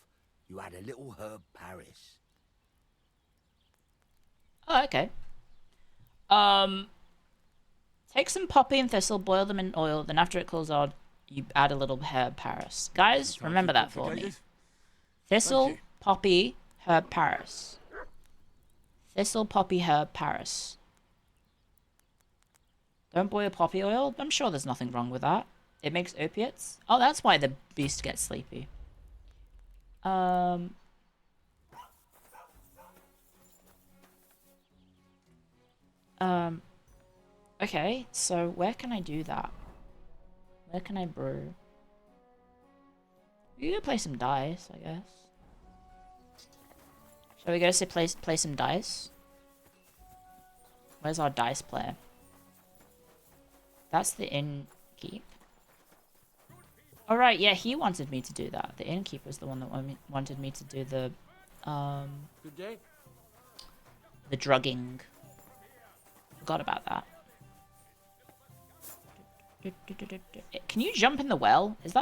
you add a little herb Paris. Oh, okay. Take some poppy and thistle, boil them in oil, then after it cools on, you add a little herb Paris. Guys, remember that for me. Thistle, poppy, herb Paris. Thistle, poppy, herb Paris. Don't boil poppy oil? I'm sure there's nothing wrong with that. It makes opiates. Oh, that's why the beast gets sleepy. Okay, so where can I do that? Where can I brew? We could play some dice, I guess. Shall we go say play some dice? Where's our dice player? That's the innkeep. Oh right, yeah, he wanted me to do that. The innkeep was the one that wanted me to do the Good day. The drugging. Forgot about that. Can you jump in the well? Is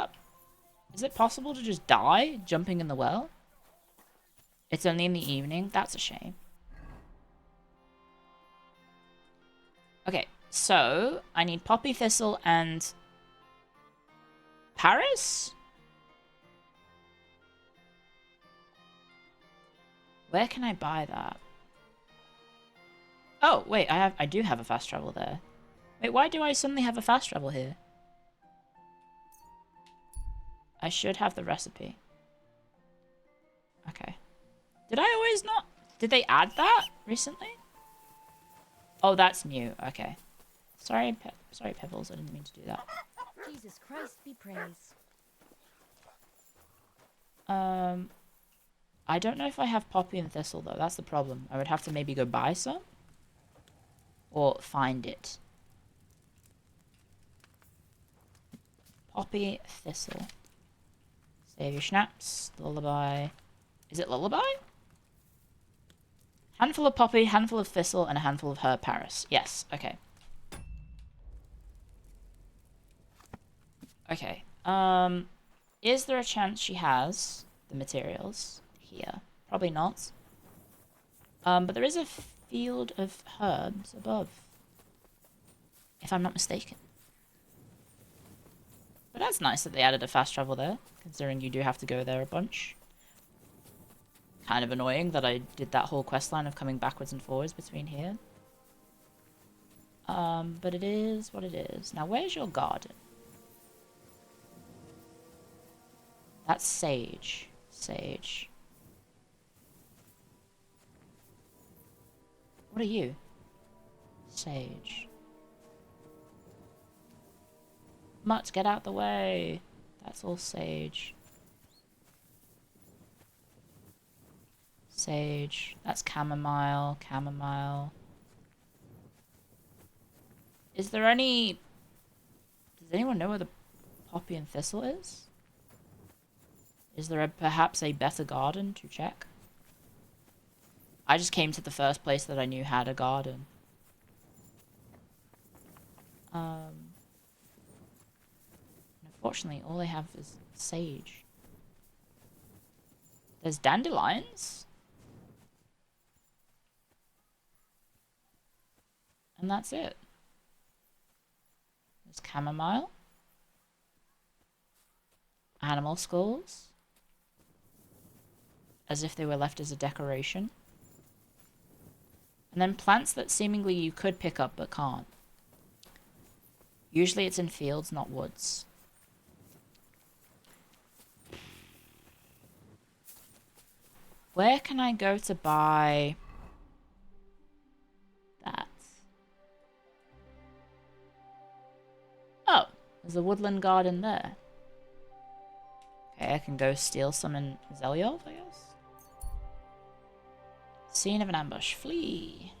it possible to just die jumping in the well? It's only in the evening? That's a shame. Okay, so I need poppy thistle and Paris? Where can I buy that? Oh, wait, I do have a fast travel there. Wait, why do I suddenly have a fast travel here? I should have the recipe. Okay. Did I always not? Did they add that recently? Oh, that's new. Okay. Sorry, sorry, Pebbles. I didn't mean to do that. Jesus Christ be praised. I don't know if I have poppy and thistle though. That's the problem. I would have to maybe go buy some. Or find it. Poppy, thistle. Save your schnapps. Lullaby. Is it lullaby? Handful of poppy, handful of thistle, and a handful of herb Paris. Yes, okay. Okay. Is there a chance she has the materials here? Probably not. But there is a field of herbs above. If I'm not mistaken. But that's nice that they added a fast travel there, considering you do have to go there a bunch. Kind of annoying that I did that whole quest line of coming backwards and forwards between here. But it is what it is. Now, where's your garden? That's sage. Sage. What are you? Sage. Mutt, get out the way. That's all sage. Sage. That's chamomile. Chamomile. Is there any... Does anyone know where the poppy and thistle is? Is there perhaps a better garden to check? I just came to the first place that I knew had a garden. Unfortunately, all I have is sage. There's dandelions. And that's it. There's chamomile. Animal skulls. As if they were left as a decoration. And then plants that seemingly you could pick up but can't. Usually it's in fields, not woods. Where can I go to buy that? Oh, there's a woodland garden there. Okay, I can go steal some in Zelyov, I guess. Scene of an ambush. Flee.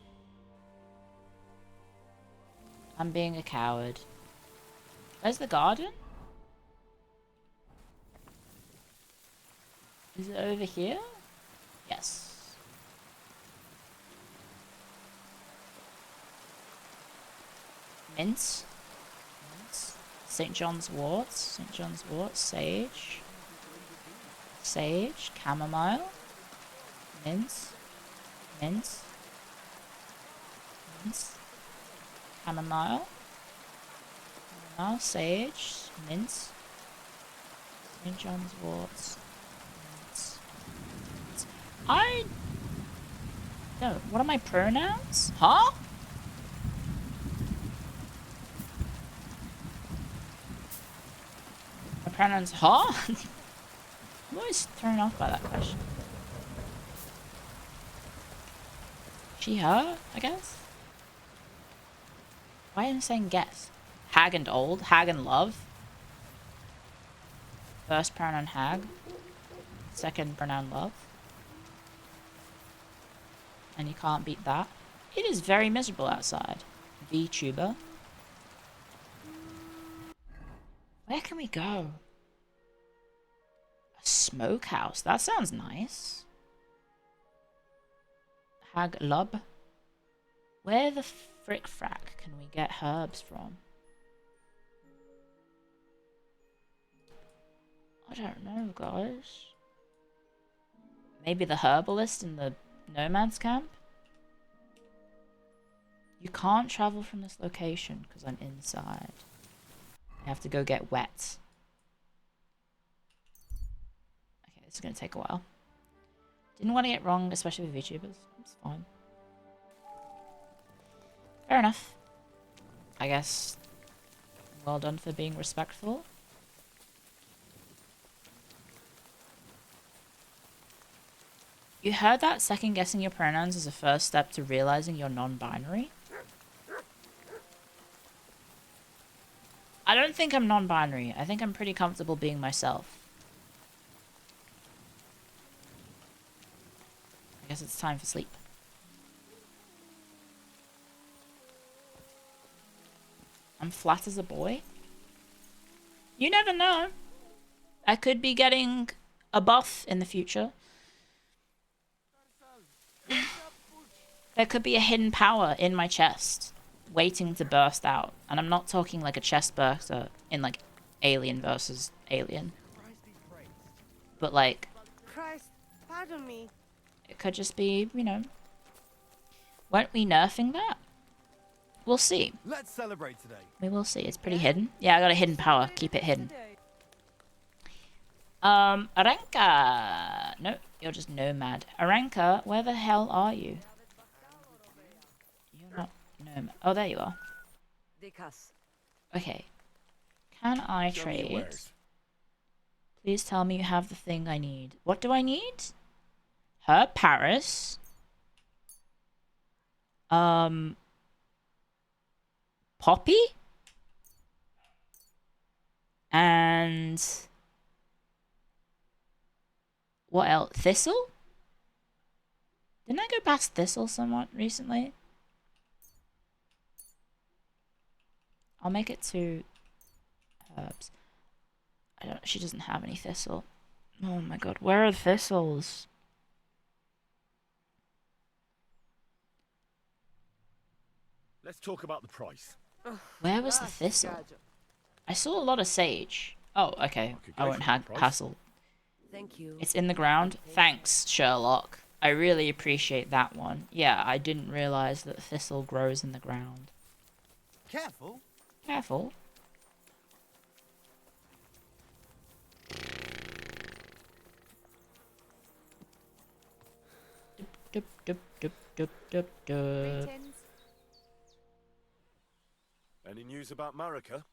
I'm being a coward. Where's the garden? Is it over here? Yes. Mince. Mince. St. John's wort. St. John's wort. Sage. Sage. Chamomile. Mince. Mince. Mince. Chamomile. Chamomile. Sage. Mince. St. John's wort. I don't. What are my pronouns? Huh? My pronouns, huh? I'm always thrown off by that question. She, her, I guess? Why am I saying guess? Hag and old. Hag and love. First pronoun hag. Second pronoun love. And you can't beat that. It is very miserable outside. VTuber. Where can we go? A smokehouse. That sounds nice. Hag Lub. Where the frick frack can we get herbs from? I don't know, guys. Maybe the herbalist in the nomad's camp? You can't travel from this location because I'm inside. I have to go get wet. Okay, this is going to take a while. Didn't want to get wrong, especially with VTubers. It's fine. Fair enough. I guess. Well done for being respectful. You heard that second guessing your pronouns is a first step to realizing you're non-binary? I don't think I'm non-binary. I think I'm pretty comfortable being myself. I guess it's time for sleep. I'm flat as a boy? You never know. I could be getting a buff in the future. There could be a hidden power in my chest, waiting to burst out. And I'm not talking like a chest burster in like Alien versus Alien. But like... Christ, pardon me. It could just be, you know... Weren't we nerfing that? We'll see. Let's celebrate today. We will see. It's pretty hidden. Yeah, I got a hidden power. Keep it hidden. Aranka! No, you're just nomad. Aranka, where the hell are you? You're not nomad. Oh, there you are. Okay. Can I trade? Please tell me you have the thing I need. What do I need? Her Paris. Poppy? And... what else? Thistle? Didn't I go past Thistle somewhat recently? I'll make it to herbs. She doesn't have any thistle. Oh my god, where are the thistles? Let's talk about the price. Where was the thistle? I saw a lot of sage. Oh, okay. I won't hassle. Thank you. It's in the ground. Thanks, Sherlock. I really appreciate that one. Yeah, I didn't realize that thistle grows in the ground. Careful. Careful. Greetings. Any news about Marika?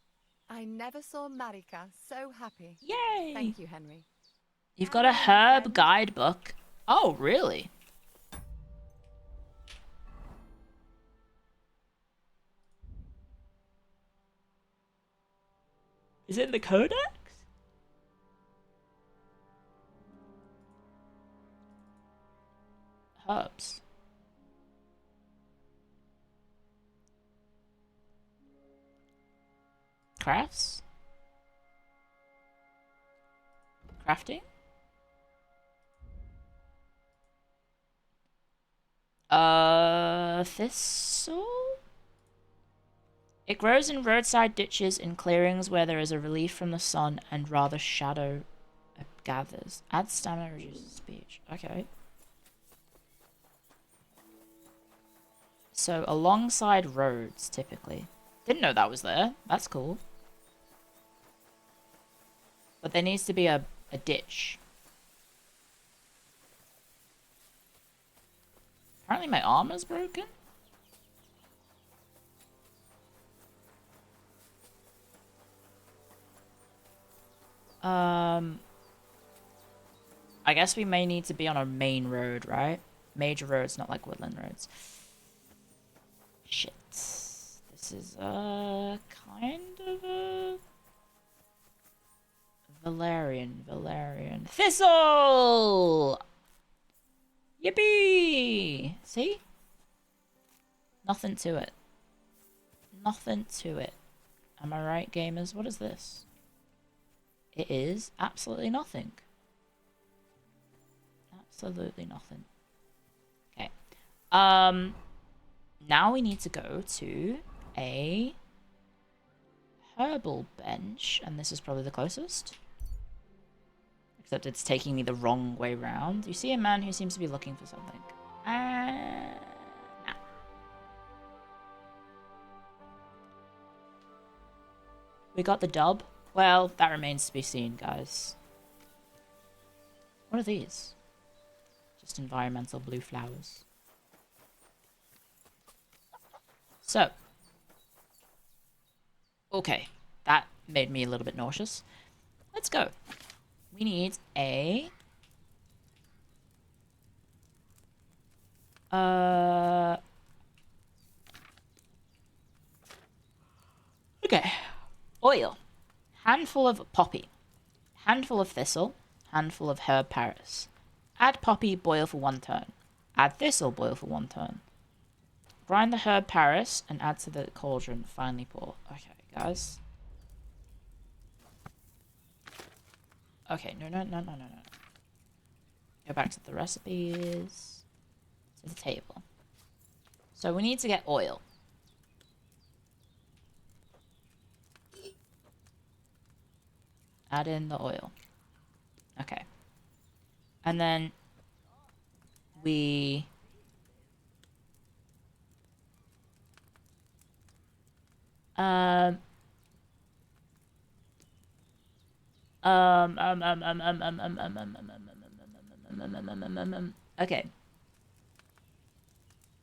I never saw Marika so happy. Yay! Thank you, Henry. You've got a herb guidebook. Oh, really? Is it in the codex? Herbs. Crafts? Crafting? Thistle? It grows in roadside ditches in clearings where there is a relief from the sun and rather shadow gathers. Adds stamina, reduces speech. Okay. So alongside roads, typically. Didn't know that was there. That's cool. But there needs to be a ditch. Apparently my armor's broken. I guess we may need to be on a main road, right? Major roads, not like woodland roads. Shit. This is kind of a Valerian Thistle! Yippee! See? Nothing to it. Nothing to it. Am I right, gamers? What is this? It is absolutely nothing. Absolutely nothing. Okay. Now we need to go to a herbal bench, and this is probably the closest. Except it's taking me the wrong way round. You see a man who seems to be looking for something. Nah. We got the dub. Well, that remains to be seen, guys. What are these? Just environmental blue flowers. So. Okay. That made me a little bit nauseous. Let's go. We need a... Okay. Oil. Handful of poppy. Handful of thistle. Handful of herb Paris. Add poppy, boil for 1 turn. Add thistle, boil for 1 turn. Grind the herb Paris and add to the cauldron. Finally pour. Okay, guys. Okay, no. Go back to the recipes. To the table. So we need to get oil. Add in the oil. Okay. And then we... Okay.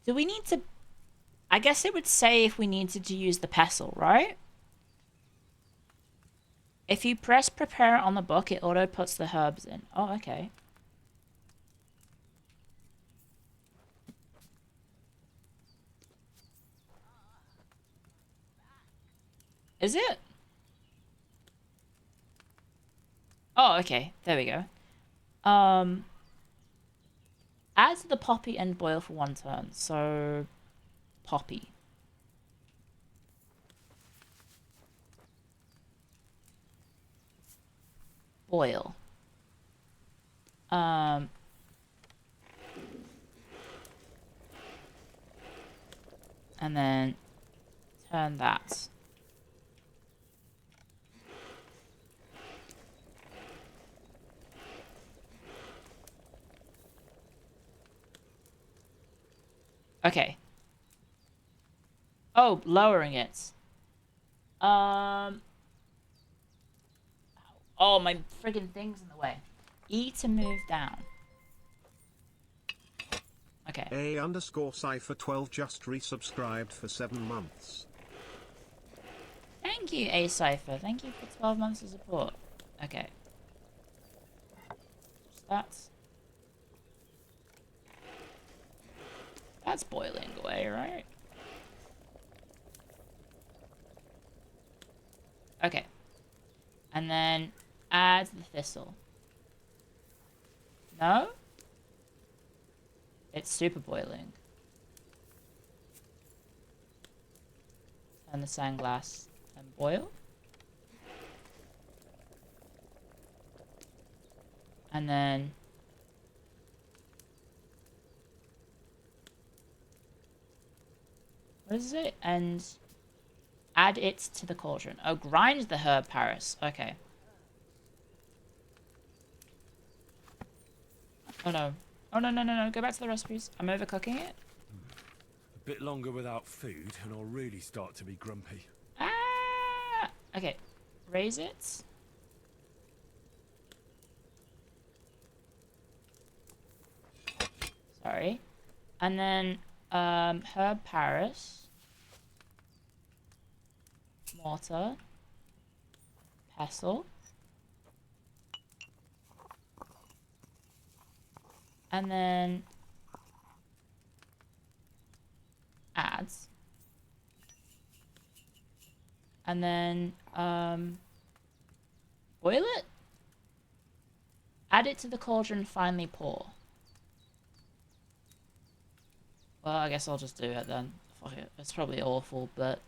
Do we need to... I guess it would say if we needed to use the pestle, right? If you press prepare on the book, it auto puts the herbs in. Oh, okay. Is it? Oh, okay. There we go. Add to the poppy and boil for 1 turn. So, poppy. Boil. And then turn that. Okay. Oh, lowering it. Oh, my friggin' thing's in the way. E to move down. Okay. A_Cypher12 just resubscribed for 7 months. Thank you, A Cypher. Thank you for 12 months of support. Okay. So that's boiling away, right? Okay. And then add the thistle. No? It's super boiling. Turn the sandglass and boil. And then what is it? And add it to the cauldron. Oh, grind the herb Paris. Okay. Oh no. Oh no, no, no, no. Go back to the recipes. I'm overcooking it. A bit longer without food and I'll really start to be grumpy. Ah! Okay. Raise it. Sorry. And then herb Paris. Mortar. Pestle. And then adds. And then boil it. Add it to the cauldron, finally pour. Well, I guess I'll just do it then. Fuck it. It's probably awful, but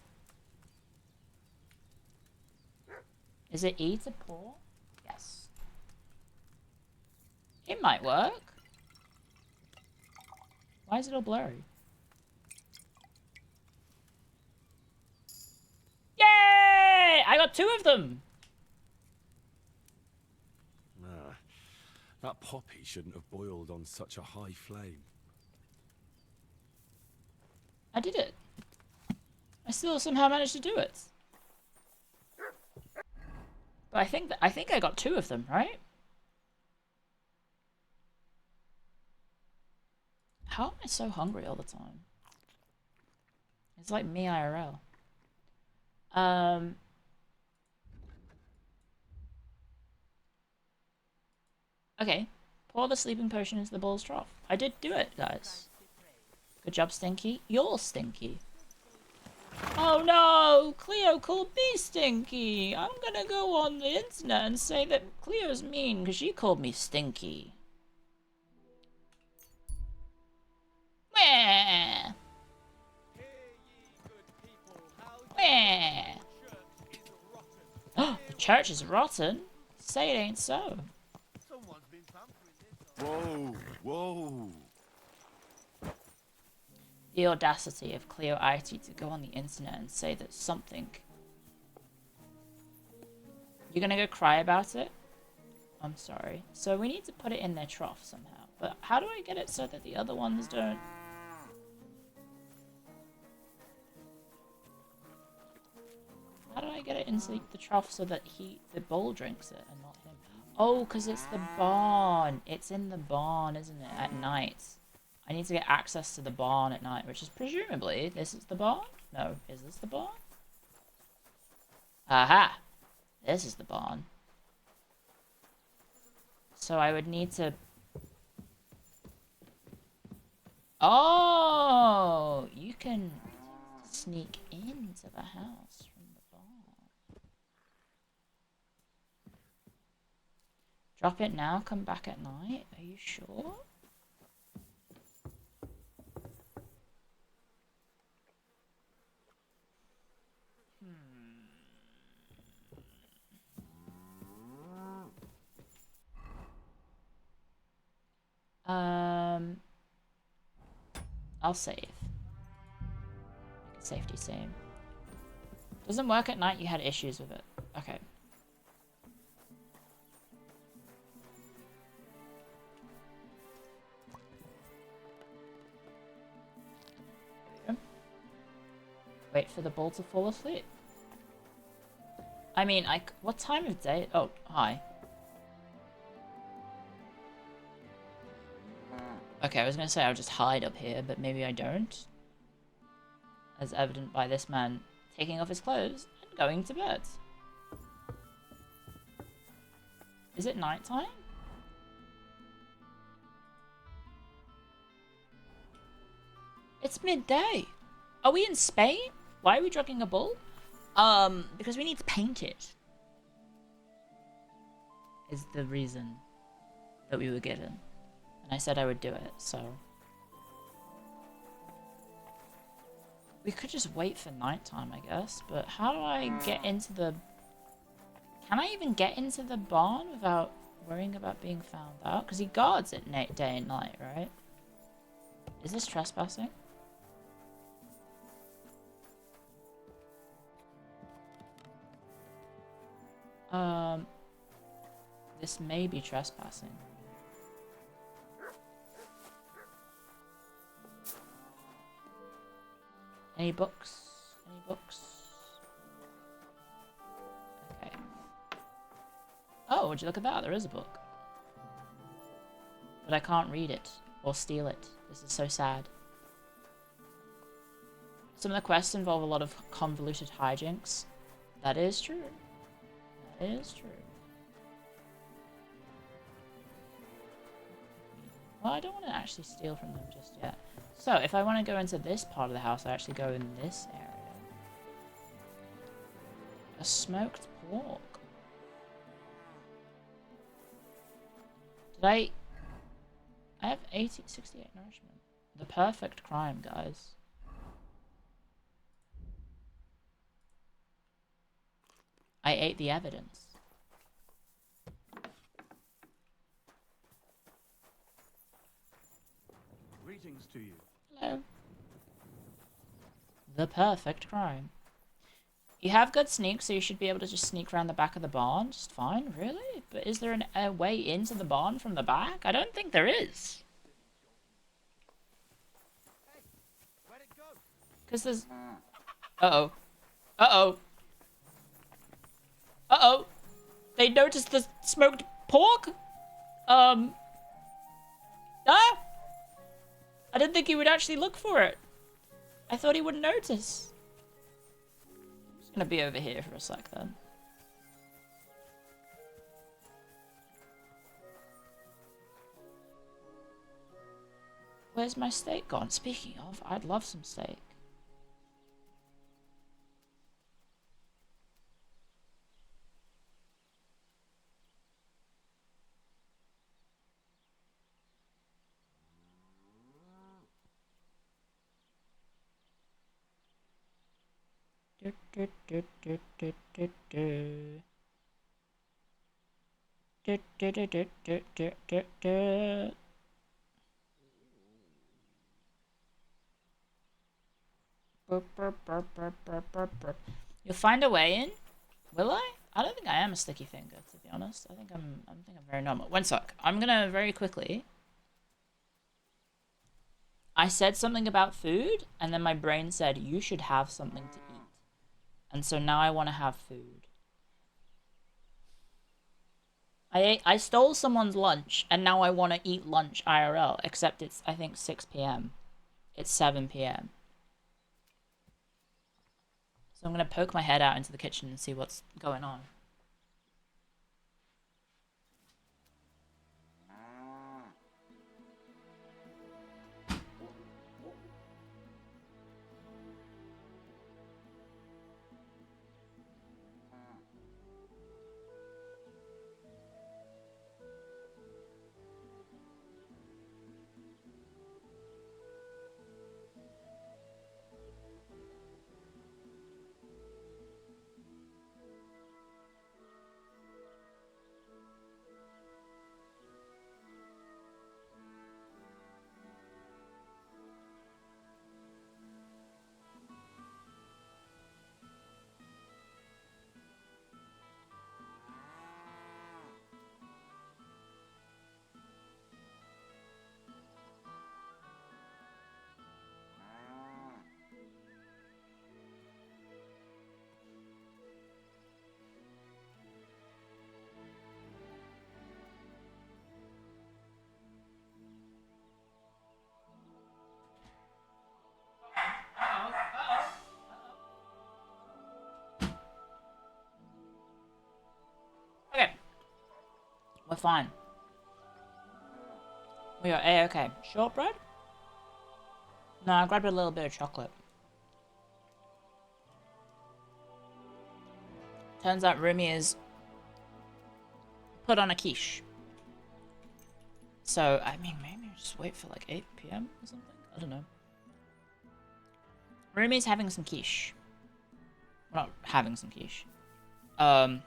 is it E to pour? Yes. It might work. Why is it all blurry? Yay! I got 2 of them! Nah, that poppy shouldn't have boiled on such a high flame. I did it. I still somehow managed to do it. But I think I got 2 of them, right? How am I so hungry all the time? It's like me IRL. Okay. Pour the sleeping potion into the bull's trough. I did do it, guys. Good job, Stinky. You're Stinky. Oh no! Clio called me Stinky! I'm gonna go on the internet and say that Clio's mean because she called me Stinky. Where? Where? Oh, the church is rotten? Say it ain't so. Whoa, whoa. The audacity of Clio IT to go on the internet and say that something. You're gonna go cry about it? I'm sorry. So we need to put it in their trough somehow. But how do I get it so that the other ones don't? How do I get it into the trough so that the bull drinks it and not him? Oh, because it's the barn. It's in the barn, isn't it? At night. I need to get access to the barn at night, which is presumably, this is the barn? No, is this the barn? Aha! This is the barn. So I would need to... Oh! You can sneak into the house from the barn. Drop it now, come back at night? Are you sure? I'll save. Safety same. Doesn't work at night, you had issues with it. Okay. Wait for the bull to fall asleep. I mean, what time of day? Oh, hi. Okay, I was gonna say I'll just hide up here, but maybe I don't. As evident by this man taking off his clothes and going to bed. Is it nighttime? It's midday. Are we in Spain? Why are we drugging a bull? Because we need to paint it. Is the reason that we were given. And I said I would do it, so. We could just wait for nighttime, I guess. But how do I get into the... Can I even get into the barn without worrying about being found out? Because he guards it day and night, right? Is this trespassing? This may be trespassing. Any books? Any books? Okay. Oh, would you look at that? There is a book. But I can't read it or steal it. This is so sad. Some of the quests involve a lot of convoluted hijinks. That is true. That is true. Well, I don't want to actually steal from them just yet. So, if I want to go into this part of the house, I actually go in this area. A smoked pork. Did I have 68 nourishment. The perfect crime, guys. I ate the evidence. Greetings to you. Hello. The perfect crime. You have good sneak, so you should be able to just sneak around the back of the barn just fine, really? But is there a way into the barn from the back? I don't think there is. Because there's... Uh-oh. Uh-oh. Uh-oh. They noticed the smoked pork? Ah! I didn't think he would actually look for it. I thought he wouldn't notice. I'm just gonna be over here for a sec then. Where's my steak gone? Speaking of, I'd love some steak. You'll find a way in? Will I? I don't think I am a sticky finger, to be honest. I think I'm very normal. One sec. I'm gonna very quickly. I said something about food, and then my brain said, you should have something to eat. And so now I want to have food. I stole someone's lunch, and now I want to eat lunch IRL, except it's, I think, 6 p.m. It's 7 p.m. So I'm going to poke my head out into the kitchen and see what's going on. We're fine. We are A-okay. Shortbread? No, I grabbed a little bit of chocolate. Turns out Rumi is put on a quiche. So, I mean, maybe just wait for like 8 PM or something? I don't know. Rumi's having some quiche. Well, not having some quiche. I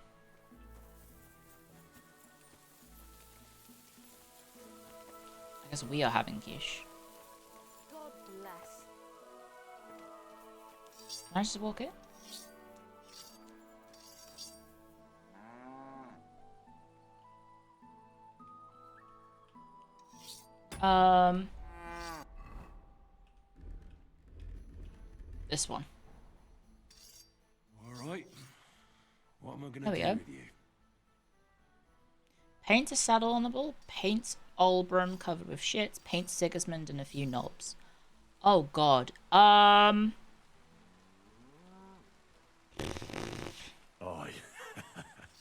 guess we are having quiche. God bless. Can I just walk in? This one. Alright. What am I There gonna we do go. with you? Paint a saddle on the bull, paint Olbrum covered with shit, paint Sigismund and a few knobs. Oh god. Aye.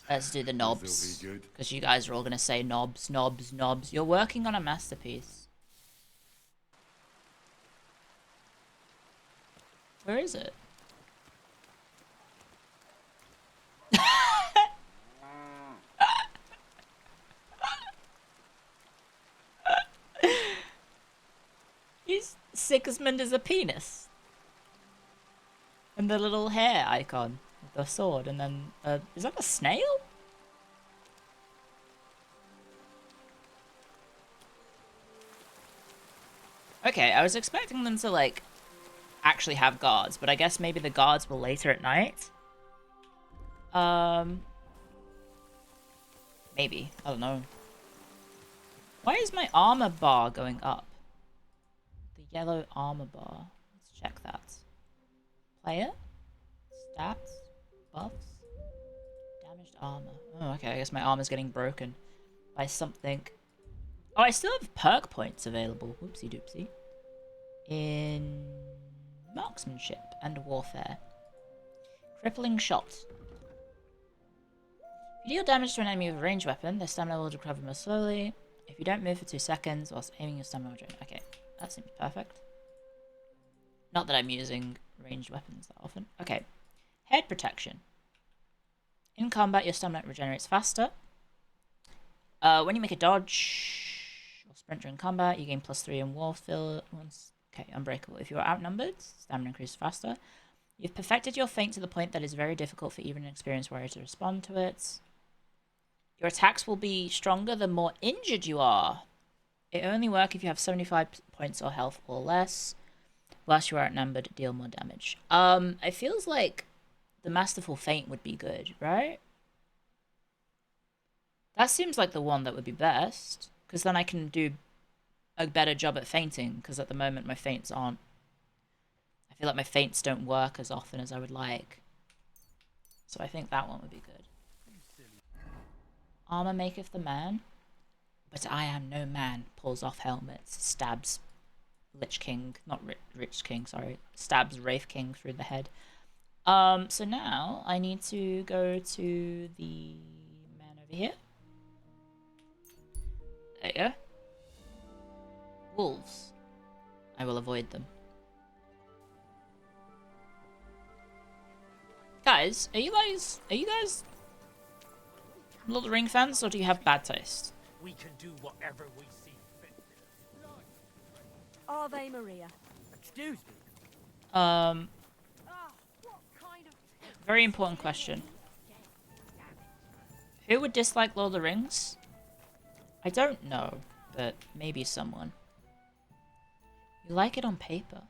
Let's do the This'll knobs. be good. Because you guys are all gonna say knobs, knobs, knobs. You're working on a masterpiece. Where is it? Sigismund is a penis. And the little hair icon with the sword, and then is that a snail? Okay, I was expecting them to like actually have guards, but I guess maybe the guards were later at night. Maybe. I don't know. Why is my armor bar going up? The yellow armor bar. Let's check that. Player? Stats? Buffs? Damaged armor. Oh, okay. I guess my armor's getting broken by something. Oh, I still have perk points available. Whoopsie doopsie. In marksmanship and warfare. Crippling shot. If you deal damage to an enemy with a ranged weapon, their stamina will recover more slowly. If you don't move for 2 seconds whilst aiming, your stamina will drain. Okay, that seems perfect. Not that I'm using ranged weapons that often. Okay. Head protection. In combat, your stamina regenerates faster. When you make a dodge or sprint during combat, you gain +3 in warfare. Okay, unbreakable. If you are outnumbered, stamina increases faster. You've perfected your feint to the point that it's very difficult for even an experienced warrior to respond to it. Your attacks will be stronger the more injured you are. It only works if you have 75 points or health or less. Whilst you are outnumbered, deal more damage. It feels like the Masterful Feint would be good, right? That seems like the one that would be best. Because then I can do a better job at feinting. Because at the moment my feints aren't... I feel like my feints don't work as often as I would like. So I think that one would be good. Armor maketh the man, but I am no man. Pulls off helmets, stabs Lich King, not Rich King, sorry. Stabs Wraith King through the head. So now I need to go to the man over here. There you go. Wolves. I will avoid them. Guys, are you guys Lord of the Ring fans, or do you have bad taste? We can do whatever we see fit. Ave Maria. Excuse me. Very important question. Who would dislike Lord of the Rings? I don't know, but maybe someone. You like it on paper.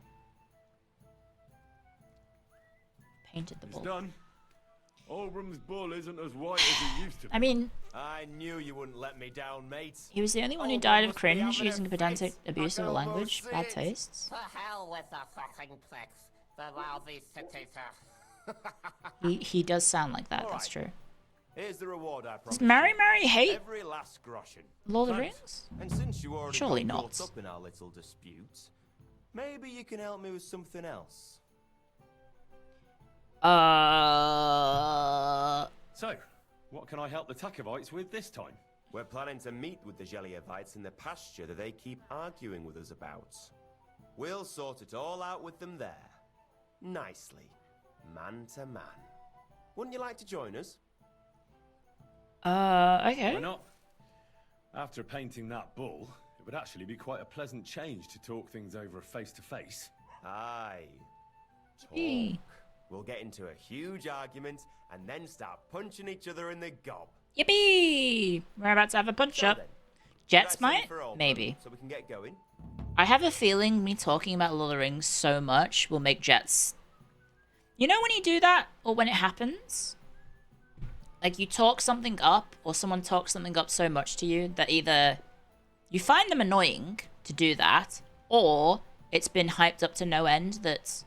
Painted the bull. It's done. Olbrum's bull isn't as white as it used to be. I mean, I knew you wouldn't let me down, mate. he was the only one who died of cringe using pedantic, abusive language, bad tastes. To hell with the fucking plex. The lousy citator. He does sound like that, that's true. Here's the reward I promised. Does Mary hate every last groschen. Lord of the Rings? And since you already Surely got not. caught up in our little disputes, maybe you can help me with something else. So, what can I help the Takovites with this time? We're planning to meet with the Geliovites in the pasture that they keep arguing with us about. We'll sort it all out with them there. Nicely. Man to man. Wouldn't you like to join us? Okay. Why not? After painting that bull, it would actually be quite a pleasant change to talk things over face to face. Aye. Talk. Yippee. We'll get into a huge argument and then start punching each other in the gob. Yippee! We're about to have a punch up. Jets might? Maybe. So we can get going. I have a feeling me talking about Lord of the Rings so much will make Jets... You know when you do that? Or when it happens? Like you talk something up, or someone talks something up so much to you that either you find them annoying to do that, or it's been hyped up to no end that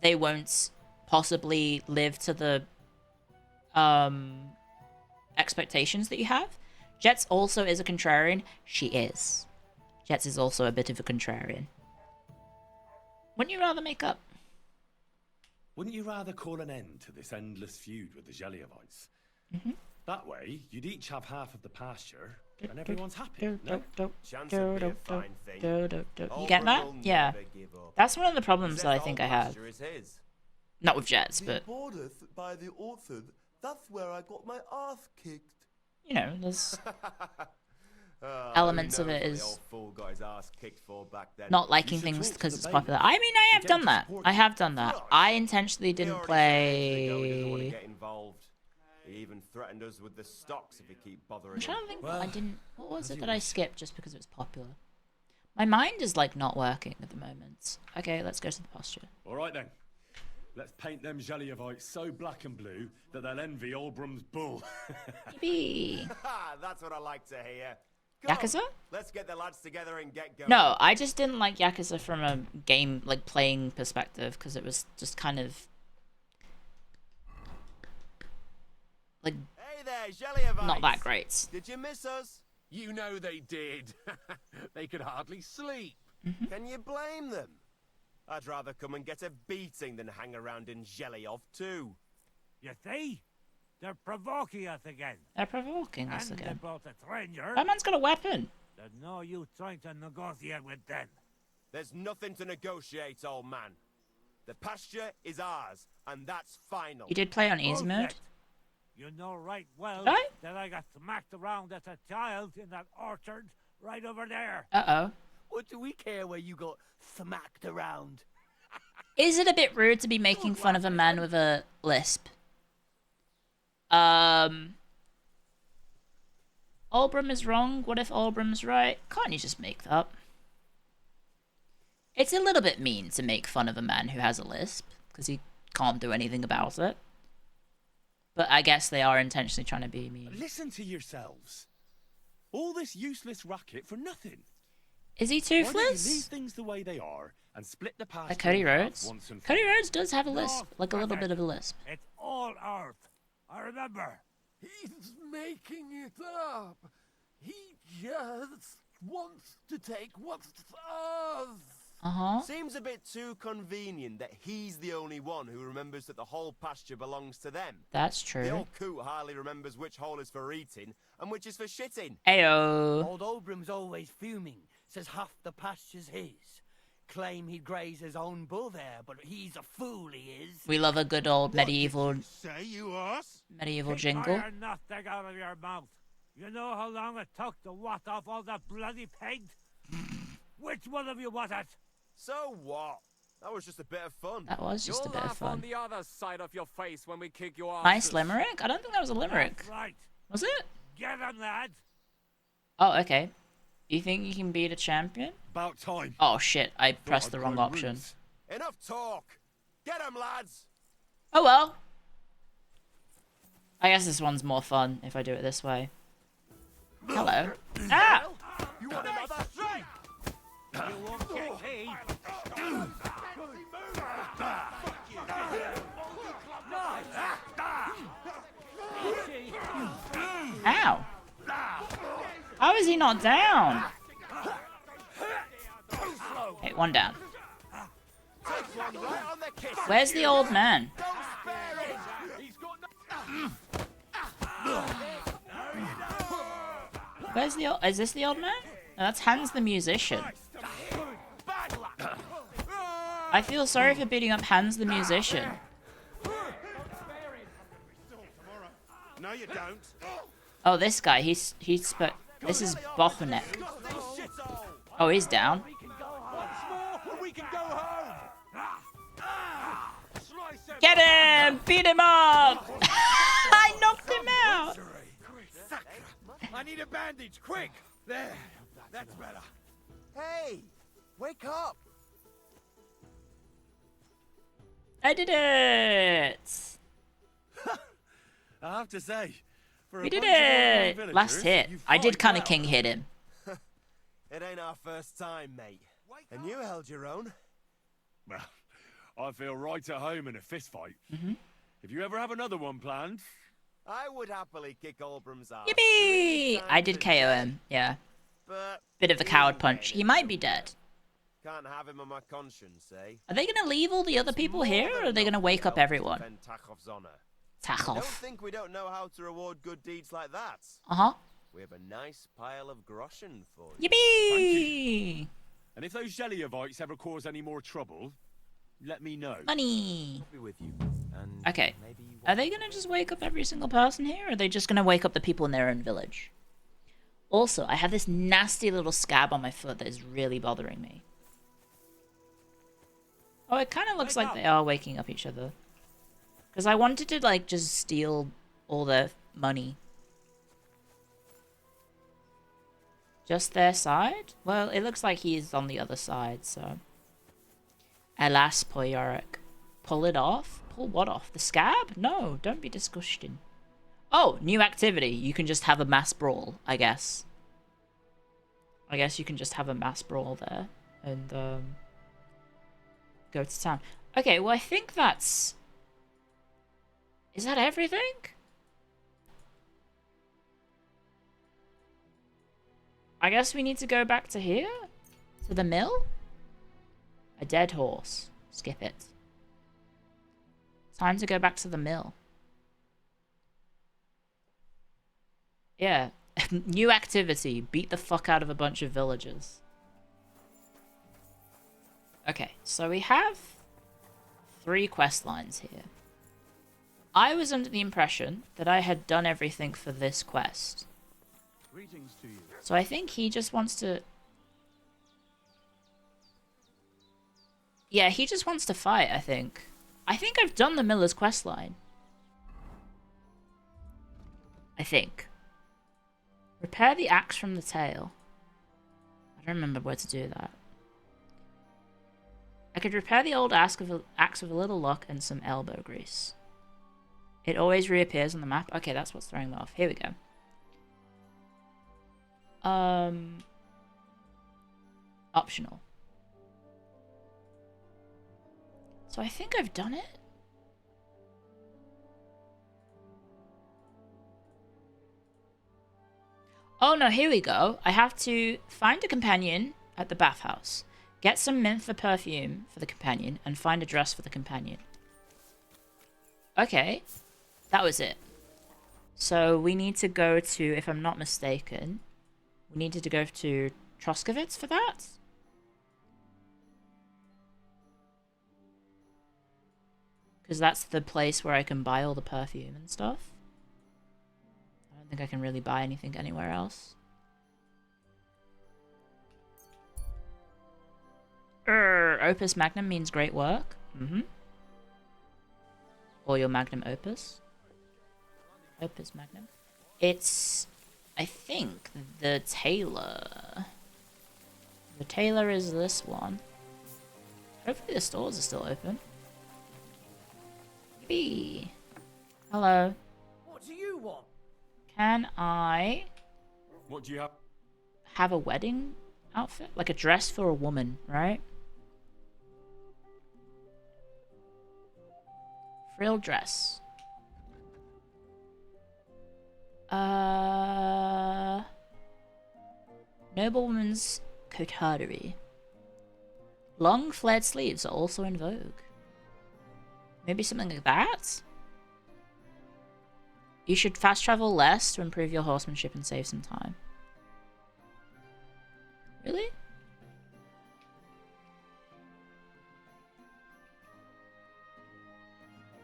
they won't possibly live to the expectations that you have. Jets also is a contrarian. She is. Jets is also a bit of a contrarian. Wouldn't you rather make up? Wouldn't you rather call an end to this endless feud with the Geliovites? That way, you'd each have half of the pasture, and everyone's happy. No? Chance would be a fine thing. You get that? Yeah. That's one of the problems that I think I have. Not with Jets, but... by the orchard, that's where I got my ass kicked. You know, there's... elements of it is not liking things because it's popular. I mean, I have done that. I have done that. I intentionally didn't play... He even threatened us with the stocks if we keep bothering. I'm trying to think what I didn't... What was it that I skipped just because it was popular? My mind is, like, not working at the moment. Okay, let's go to the posture. Alright then. Let's paint them Geliovites so black and blue that they'll envy Olbrum's bull. Yippee. That's what I like to hear. Yakuza? Let's get the lads together and get going. No, I just didn't like Yakuza from a game, like, playing perspective, because it was just kind of... like... Hey there, Geliovites! Not that great. Did you miss us? You know they did. They could hardly sleep. Can you blame them? I'd rather come and get a beating than hang around in Geliov too. You see? They're provoking us again. They're provoking us And again. they brought a stranger. That man's got a weapon. There's no use trying to negotiate with them. There's nothing to negotiate, old man. The pasture is ours, and that's final. You did play on easy mode? Bullshit. You know right well Did I? that I got smacked around as a child in that orchard right over there. Uh-oh. What do we care where you got smacked around? Is it a bit rude to be making fun of a man with a lisp? Olbrum is wrong. What if Olbrum's right? Can't you just make that up? It's a little bit mean to make fun of a man who has a lisp, because he can't do anything about it. But I guess they are intentionally trying to be mean. Listen to yourselves. All this useless racket for nothing. Is he Why don't you toothless? leave things the way they are and split the pasture Like Cody in half Rhodes? once and for Cody all? Rhodes does have a lisp. Like a little bit of a lisp. It's all ours. I remember. He's making it up. He just wants to take what's ours. Uh-huh. Seems a bit too convenient that he's the only one who remembers that the whole pasture belongs to them. That's The true. old coot hardly remembers which hole is for eating and which is for shitting. Ayo. Old Olbrum's always fuming. Says half the pasture's his. Claim he'd graze his own bull there, but he's a fool, he is. We love a good old medieval Say you us? medieval Keep jingle. fire nothing out of your mouth. You know how long it took to wash off all that bloody paint? Which one of you was it? So what? That was just a bit of fun. That was just a bit of on fun. the other side of your face when we kick you off. Nice limerick? I don't think that was a limerick. That's right. Was it? Get him, lad. Oh, okay. You think you can beat a champion? About time. Oh shit, I pressed the wrong option. Enough talk. Get 'em, lads. Oh well. I guess this one's more fun if I do it this way. Hello. Ah! You want another strike? You won't get me. Ow. How is he not down? Okay, one down. Where's the old man? Where's the old... Is this the old man? No, that's Hans the musician. I feel sorry for beating up Hans the musician. No, you don't. Oh, this guy, he's this is Bochenek. Oh, he's down. Get him! Beat him up! I knocked him out! I need a bandage, quick! There, that's better. Hey, wake up! I did it! I have to say, for We a did bunch of ordinary it! villagers, Last hit. you I did fight kind of well. king hit him. It ain't our first time, mate. And you held your own. Well, I feel right at home in a fist fight. Mm-hmm. If you ever have another one planned, I would happily kick Olbram's ass. Yippee! I did KO him, yeah. But Bit of a coward punch. He might be dead. can't have him on my conscience, eh? Are they gonna leave all the other people here, or are they gonna wake up everyone? Defend Tachov's honor. Tachov. Don't think we don't know how to reward good deeds like that. Uh-huh. We have a nice pile of groschen for you. Yippee! and if those Jelliavites ever cause any more trouble, let me know. Money! I'll be with you. And Okay. Are they gonna just wake up every single person here, or are they just gonna wake up the people in their own village? Also, I have this nasty little scab on my foot that is really bothering me. Oh, it kind of looks like they are waking up each other. Because I wanted to, like, just steal all their money. Just their side? Well, it looks like he's on the other side, so... Alas, poor Yorick. Pull it off? Pull what off? The scab? No, don't be disgusting. Oh, new activity. You can just have a mass brawl, I guess. I guess you can just have a mass brawl there. And, go to town. Okay, well, I think that's... Is that everything? I guess we need to go back to here? To the mill? A dead horse. Skip it. Time to go back to the mill. Yeah. New activity. Beat the fuck out of a bunch of villagers. Okay, so we have 3 quest lines here. I was under the impression that I had done everything for this quest. Greetings to you. So I think he just wants to... Yeah, he just wants to fight, I think. I think I've done the Miller's quest line. I think. Repair the axe from the tail. I don't remember where to do that. I could repair the old axe with a little luck and some elbow grease. It always reappears on the map. Okay, that's what's throwing me off. Here we go. Optional. So I think I've done it. Oh no, here we go. I have to find a companion at the bathhouse. Get some mentha perfume for the companion and find a dress for the companion. Okay, that was it. So we need to go to, if I'm not mistaken, we needed to go to Troskovitz for that? Because that's the place where I can buy all the perfume and stuff. I don't think I can really buy anything anywhere else. Opus Magnum means great work. Mm-hmm. Or your Magnum Opus. Opus Magnum. It's, I think, the tailor. The tailor is this one. Hopefully the stores are still open. Yippee. Hello. What do you want? Can I What do you have? have a wedding outfit? Like a dress for a woman, right? Frill dress. Noblewoman's coterie. Long flared sleeves are also in vogue. Maybe something like that? You should fast travel less to improve your horsemanship and save some time. Really?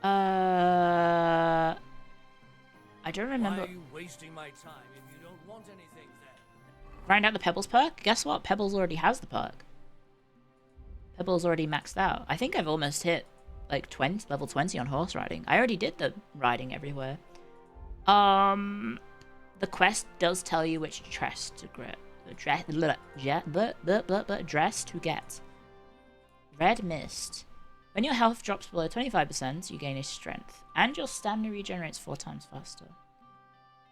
I don't remember. Why are you wasting my time if you don't want anything then? Find out the Pebbles perk? Guess what? Pebbles already has the perk. Pebbles already maxed out. I think I've almost hit like level 20 on horse riding. I already did the riding everywhere. The quest does tell you which dress to dress to get. Red Mist. When your health drops below 25%, you gain a strength, and your stamina regenerates 4 times faster.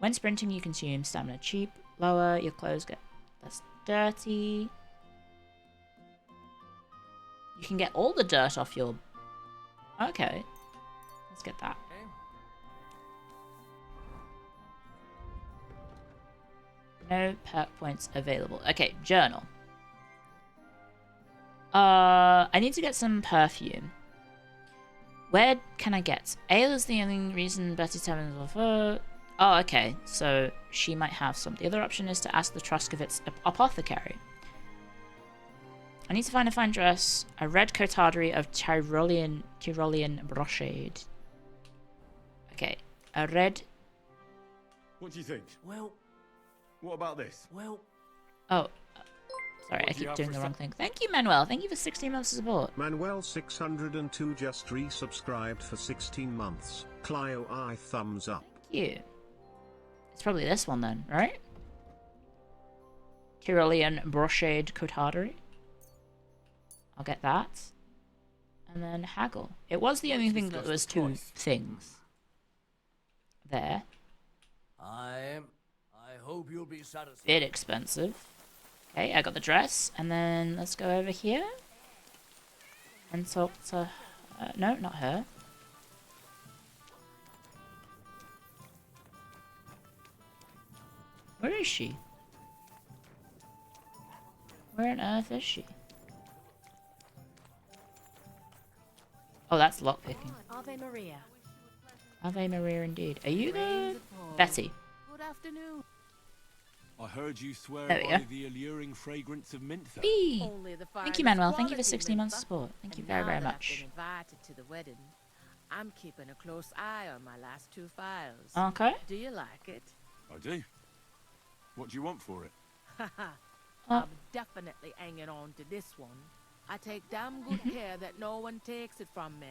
When sprinting, you consume stamina cheap. Lower, your clothes get less dirty. You can get all the dirt off your... Okay. Let's get that. No perk points available. Okay, journal. I need to get some perfume. Where can I get? Ale is the only reason Betty Tevins will... Oh, okay. So she might have some. The other option is to ask the Truskovitz apothecary. I need to find a fine dress. A red cotardary of Tyrolean brocade. Okay. A red... What do you think? Well... What about this? Well... Oh. Sorry, I keep doing the wrong thing. Thank you, Manuel. Thank you for 16 months of support. Manuel602 just resubscribed for 16 months. Clio I thumbs up. Thank you. It's probably this one then, right? Tyrolean brocade cotardary. I'll get that. And then haggle. It was the only thing that was 2 things. There. I hope you'll be satisfied. Bit expensive. Okay, I got the dress, and then let's go over here and talk to... no, not her. Where is she? Where on earth is she? Oh, that's lockpicking. Ave Maria. Ave Maria indeed. Are you the... Betty? Good afternoon. I heard you swear There we by go. the alluring fragrance of mint. Bee! Only the Thank you, finest Manuel. Thank you for quality 16 months of mint, support. Thank you and very, now very that I've much. been invited to the wedding, I'm keeping a close eye on my last 2 files. Okay. Do you like it? I do. What do you want for it? I'm definitely hanging on to this one. I take damn good care that no one takes it from me.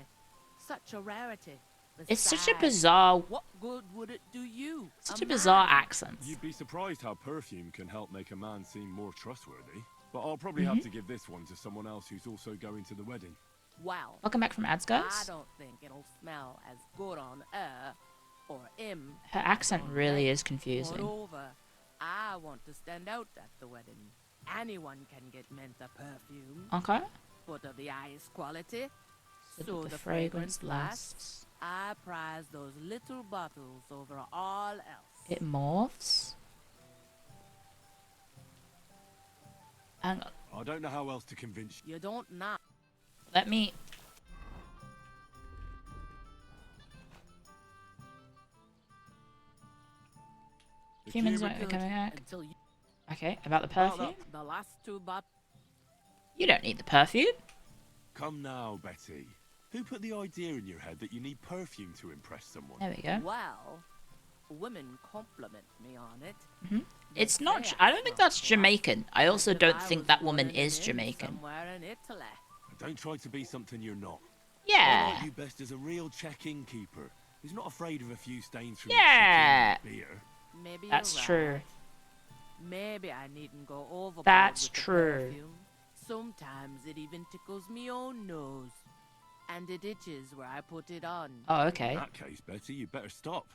Such a rarity. It's such a Besides, bizarre... What good would it do you? Such a bizarre accent. You'd be surprised how perfume can help make a man seem more trustworthy. But I'll probably have to give this one to someone else who's also going to the wedding. Wow. Welcome back from ads, guys. I don't think it'll smell as good on her or him. Her accent really is confusing. Moreover, I want to stand out at the wedding. Anyone can get mentha perfume. Okay. But of the highest quality, So so that the fragrance lasts. lasts. I prize those little bottles over all else. It morphs. Hang on. I don't know how else to convince you. You don't know. Let me... Humans are coming back. Until you Okay, about the perfume? the last 2 bottles. You don't need the perfume. Come now, Betty. Who put the idea in your head that you need perfume to impress someone? There we go. Well, women compliment me on it. It's not... I don't think that's Jamaican. I also don't think that woman is Jamaican. Somewhere in Italy. Don't try to be something you're not. Yeah. I like you best as a real check-in keeper who's not afraid of a few stains from Yeah. the beer. Maybe That's you're true. right. Maybe I needn't go overboard That's with the true. perfume. Sometimes it even tickles me own nose. And it itches where I put it on. Oh, okay. In that case, Betty, you better stop.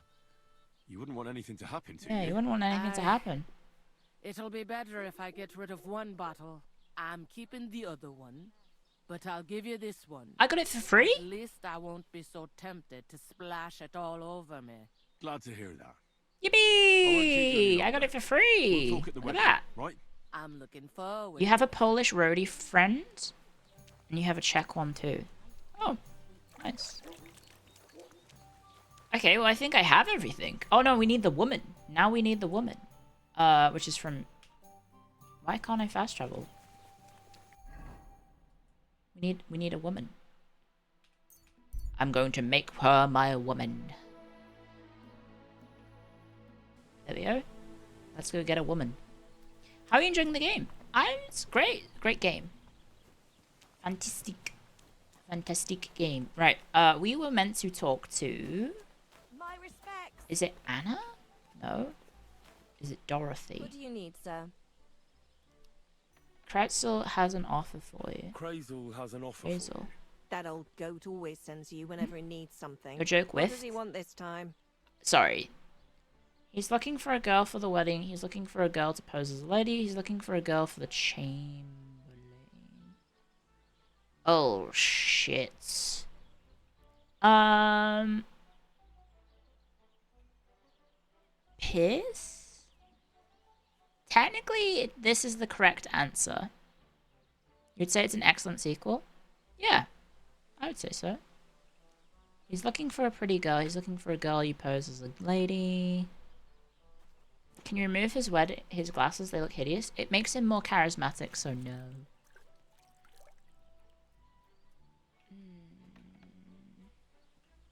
You wouldn't want anything to happen to Yeah, you wouldn't want anything to happen. It'll be better if I get rid of one bottle. I'm keeping the other one. But I'll give you this one. I got it for free? At least I won't be so tempted to splash it all over me. Glad to hear that. Yippee! I got it for free. We'll talk at the Look at wedding, that. right? I'm looking forward. You have a Polish roadie friend, and you have a Czech one too. Oh, nice. Okay, well I think I have everything. Oh no, we need the woman. Now we need the woman. Which is from... Why can't I fast travel? We need a woman. I'm going to make her my woman. There we go. Let's go get a woman. How are you enjoying the game? It's great. Great game. Fantastic. Fantastic game. Right, we were meant to talk to... My respects. Is it Anna? No. Is it Dorothy? What do you need, sir? Kretzel has an offer for you. Crazel has an offer for you. That old goat always sends you whenever he needs something. Your joke What with? does he want this time? Sorry. He's looking for a girl for the wedding. He's looking for a girl to pose as a lady. He's looking for a girl for the chamberlain. Oh, shit. Pierce? Technically, this is the correct answer. You'd say it's an excellent sequel? Yeah, I would say so. He's looking for a pretty girl. He's looking for a girl you pose as a lady. Can you remove his glasses? They look hideous. It makes him more charismatic, so no.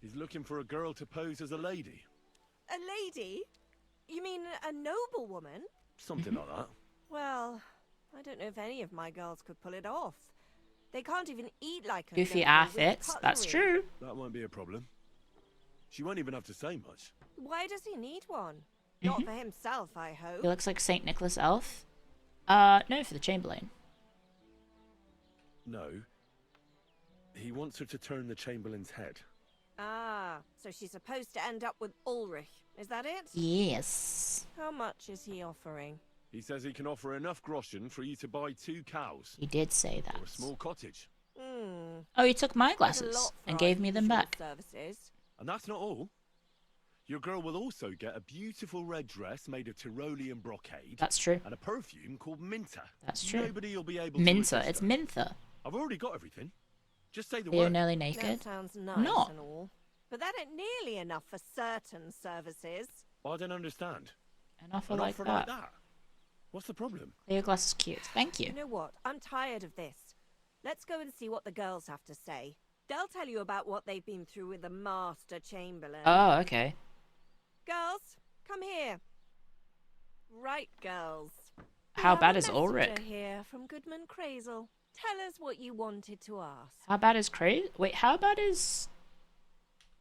He's looking for a girl to pose as a lady. A lady? You mean a noblewoman? Something like that. Well, I don't know if any of my girls could pull it off. They can't even eat like a Goofy noble with outfits, that's cutlery. true. That won't be a problem. She won't even have to say much. Why does he need one? Not for himself, I hope. He looks like Saint Nicholas Elf. No, for the Chamberlain. No. He wants her to turn the Chamberlain's head. Ah, so she's supposed to end up with Ulrich. Is that it? Yes. How much is he offering? He says he can offer enough groschen for you to buy 2 cows. He did say that. Or a small cottage. Oh, he took my glasses and gave me them back. Services. And that's not all. Your girl will also get a beautiful red dress made of Tyrolean brocade. That's true. And a perfume called Minter. That's true. Nobody will be able to Minter. resist It's her. Minter. I've already got everything. Just say the You're word. nearly naked. That sounds nice Not. and all. But that ain't nearly enough for certain services. I don't understand. An offer An like offer that. like that? What's the problem? Your glass is cute. Thank you. You know what? I'm tired of this. Let's go and see what the girls have to say. They'll tell you about what they've been through with the Master Chamberlain. Oh, okay. Girls, come here. Right, girls. How bad We is have a messenger Ulrich? here from Goodman Crazel. Tell us what you wanted to ask. How bad is Crazy? Wait, how bad is...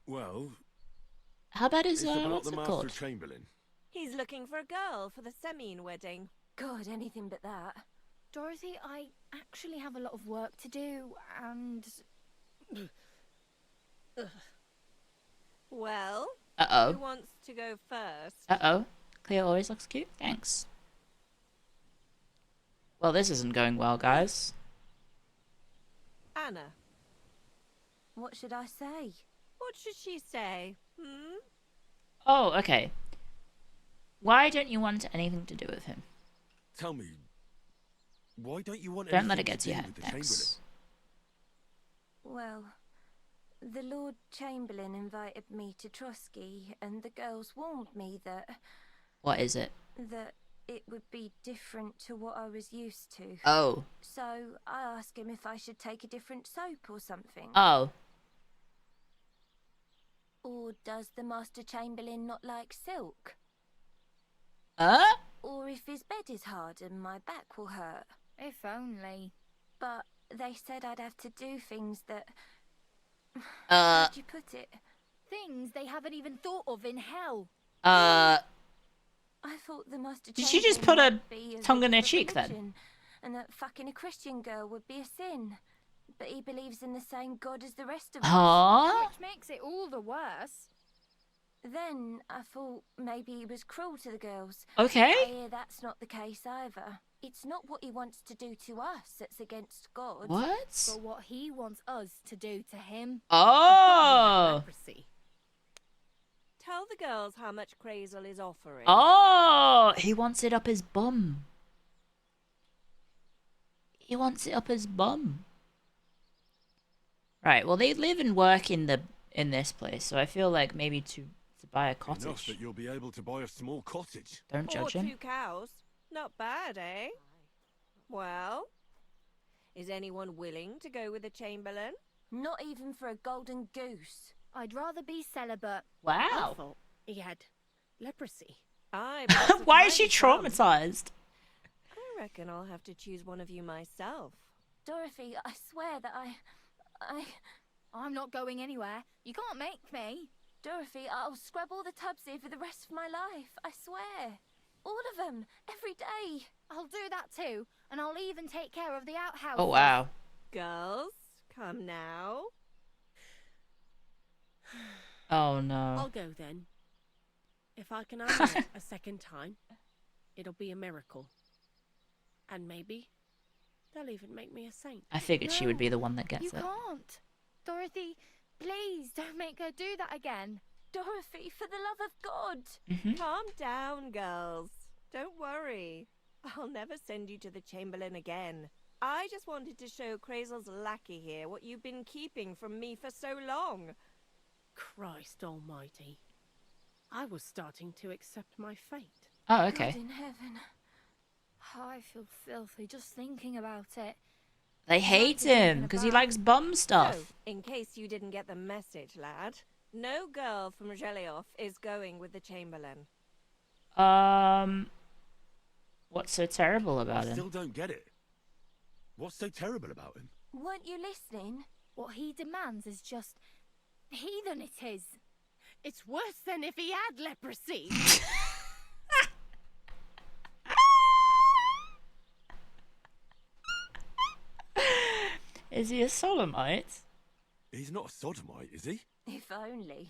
Well, How bad is, it's about what's the it Master called? Chamberlain. He's looking for a girl for the Semine wedding. God, anything but that. Dorothy, I actually have a lot of work to do, and... Well, Uh-oh. who wants to go first? Uh-oh. Clio always looks cute. Thanks. Well, this isn't going well, guys. Anna. What should I say? What should she say? Oh, okay. Why don't you want anything to do with him? Tell me, why don't you want Don't let it anything get to your do head, with the thanks. Well, the Lord Chamberlain invited me to Trotsky, and the girls warned me that... What is it? that it would be different to what I was used to. Oh. So I asked him if I should take a different soap or something. Oh. Or does the Master Chamberlain not like silk? Or if his bed is hard and my back will hurt. If only. But they said I'd have to do things that... Uh. How'd you put it? Things they haven't even thought of in hell. I thought the Master Did she just put Chamberlain a would be as tongue big in her as a cheek then? religion, and that fucking a Christian girl would be a sin. But he believes in the same God as the rest of us. Huh? Which makes it all the worse. Then I thought maybe he was cruel to the girls. Okay. I hear that's not the case either. It's not what he wants to do to us that's against God. What? But what he wants us to do to him. Oh. Hypocrisy. Tell the girls how much Crazel is offering. Oh, he wants it up his bum. He wants it up his bum. Right, well, they live and work in this place, so I feel like maybe to buy a Enough cottage. that you'll be able to buy a small cottage. Don't Or judge him. 2 cows. Not bad, eh? Well, is anyone willing to go with the Chamberlain? Not even for a golden goose. I'd rather be celibate. I Wow. thought he had leprosy. Why is she traumatized? I reckon I'll have to choose one of you myself. Dorothy, I swear that I'm not going anywhere. You can't make me. Dorothy, I'll scrub all the tubs here for the rest of my life. I swear. All of them. Every day. I'll do that too. And I'll even take care of the outhouse. Oh, wow. Girls, come now. Oh, no. I'll go then. If I can undo it a second time, it'll be a miracle. And maybe they'll even make me a saint. I figured she would be the one that gets You it. can't. Dorothy, please don't make her do that again. Dorothy, for the love of God. Mhm. Calm down, girls. Don't worry. I'll never send you to the Chamberlain again. I just wanted to show Crazel's lackey here what you've been keeping from me for so long. Christ almighty. I was starting to accept my fate. Oh, okay. God in heaven. Oh, I feel filthy just thinking about it. They hate him because he likes bum stuff. So, in case you didn't get the message, lad, no girl from Gelioff is going with the Chamberlain. What's so terrible about I him? still don't get it. What's so terrible about him? Weren't you listening? What he demands is just heathen it is. It's worse than if he had leprosy. Is he a sodomite? He's not a sodomite, is he? If only.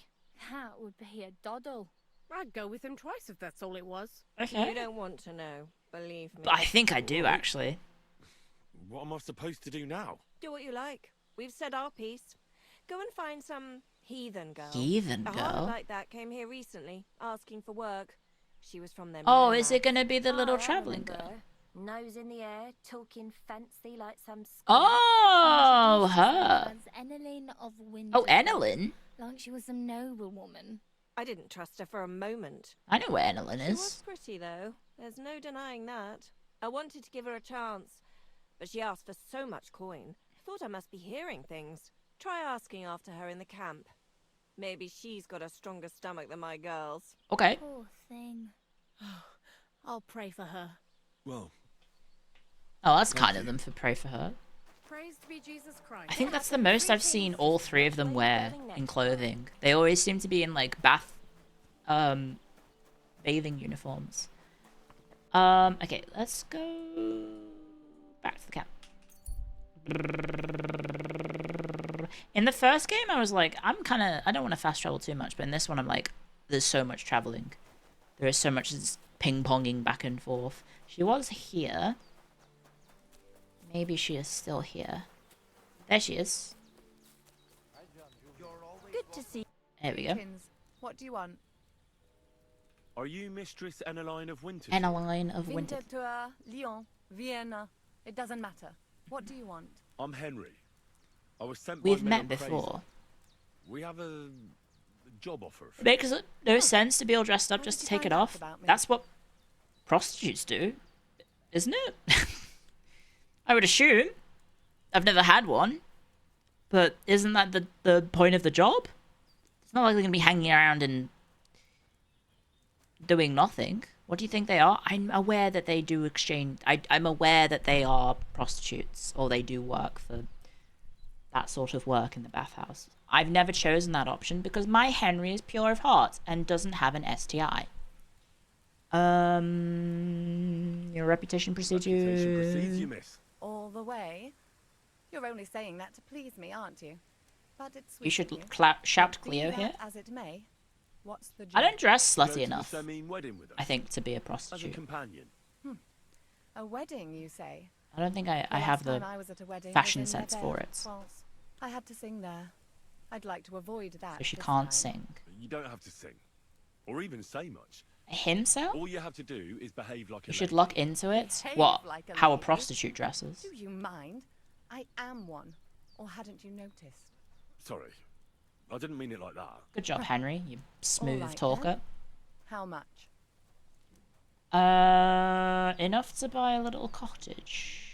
That would be a doddle. I'd go with him twice if that's all it was. Okay. You don't want to know, believe me. I think I do, actually. What am I supposed to do now? Do what you like. We've said our piece. Go and find some heathen girl. Heathen A girl? harlot like that came here recently, asking for work. She was from them. Oh, is it going to be the little traveling remember. girl? Nose in the air, talking fancy like some scum. Oh, She introduced her. herself as Enelin of Winter. Oh, Enelin? Like she was some noblewoman. I didn't trust her for a moment. I know where Enelin She was is. pretty, though. There's no denying that. I wanted to give her a chance, but she asked for so much coin. I thought I must be hearing things. Try asking after her in the camp. Maybe she's got a stronger stomach than my girls. Okay. Poor thing. I'll pray for her. Well, Oh, that's kind of them for pray for her. Praise be Jesus Christ. I think that's the most I've seen all three of them wear in clothing. They always seem to be in like bathing uniforms. Okay, let's go back to the camp. In the first game, I was like, I don't want to fast travel too much, but in this one, I'm like, there's so much traveling. There is so much ping-ponging back and forth. She was here. Maybe she is still here. There she is. Good to see. There we go. What do you want? are you Mistress Eneline of Winter? Eneline of Winter. Winterthur, Lyon, Vienna. It doesn't matter. What do you want? I'm Henry. I was sent We've by met Madame before. Fraser. We have a job offer. It makes no sense to be all dressed up just to take it off. That's what prostitutes do, isn't it? I would assume. I've never had one. But isn't that the point of the job? It's not like they're going to be hanging around and doing nothing. What do you think they are? I'm aware that they do exchange... I'm aware that they are prostitutes. Or they do work for that sort of work in the bathhouse. I've never chosen that option because my Henry is pure of heart and doesn't have an STI. Your reputation precedes you. Reputation precedes you, miss. All the way? You're only saying that to please me, aren't you? But it's sweet You should of you. shout Be Clio that here. As it may, what's the I job? don't dress Go slutty to the enough, Semine wedding with us. I think, to be a As a prostitute. companion. A wedding, you say? I don't think I The have last the time I was at a wedding fashion was in sense Nevers, for it. France. I had to sing there. I'd like to avoid that. So she this can't time. sing. You don't have to sing. Or even say much. A himself? All you have to do is behave like a You should lady. look into it. Behave What? like a How a lady? prostitute dresses. Do you mind? I am one. Or hadn't you noticed? Sorry. I didn't mean it like that. Good job, Henry. You smooth right, talker. then. How much? Enough to buy a little cottage.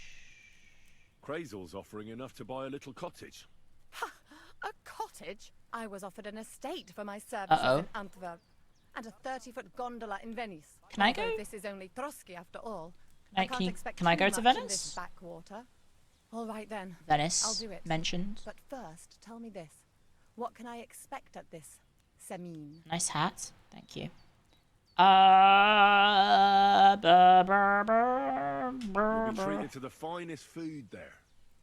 Crazel's offering enough to buy a little cottage. A cottage? I was offered an estate for my services in Antwerp, and a 30-foot gondola in Venice. Can I go? Although this is only Trotsky after all. Can I go to Venice? In this backwater. All right then. Venice. I'll do it. Mentioned. But first, tell me this: what can I expect at this Semin? Nice hat. Thank you. You'll be treated to the finest food there.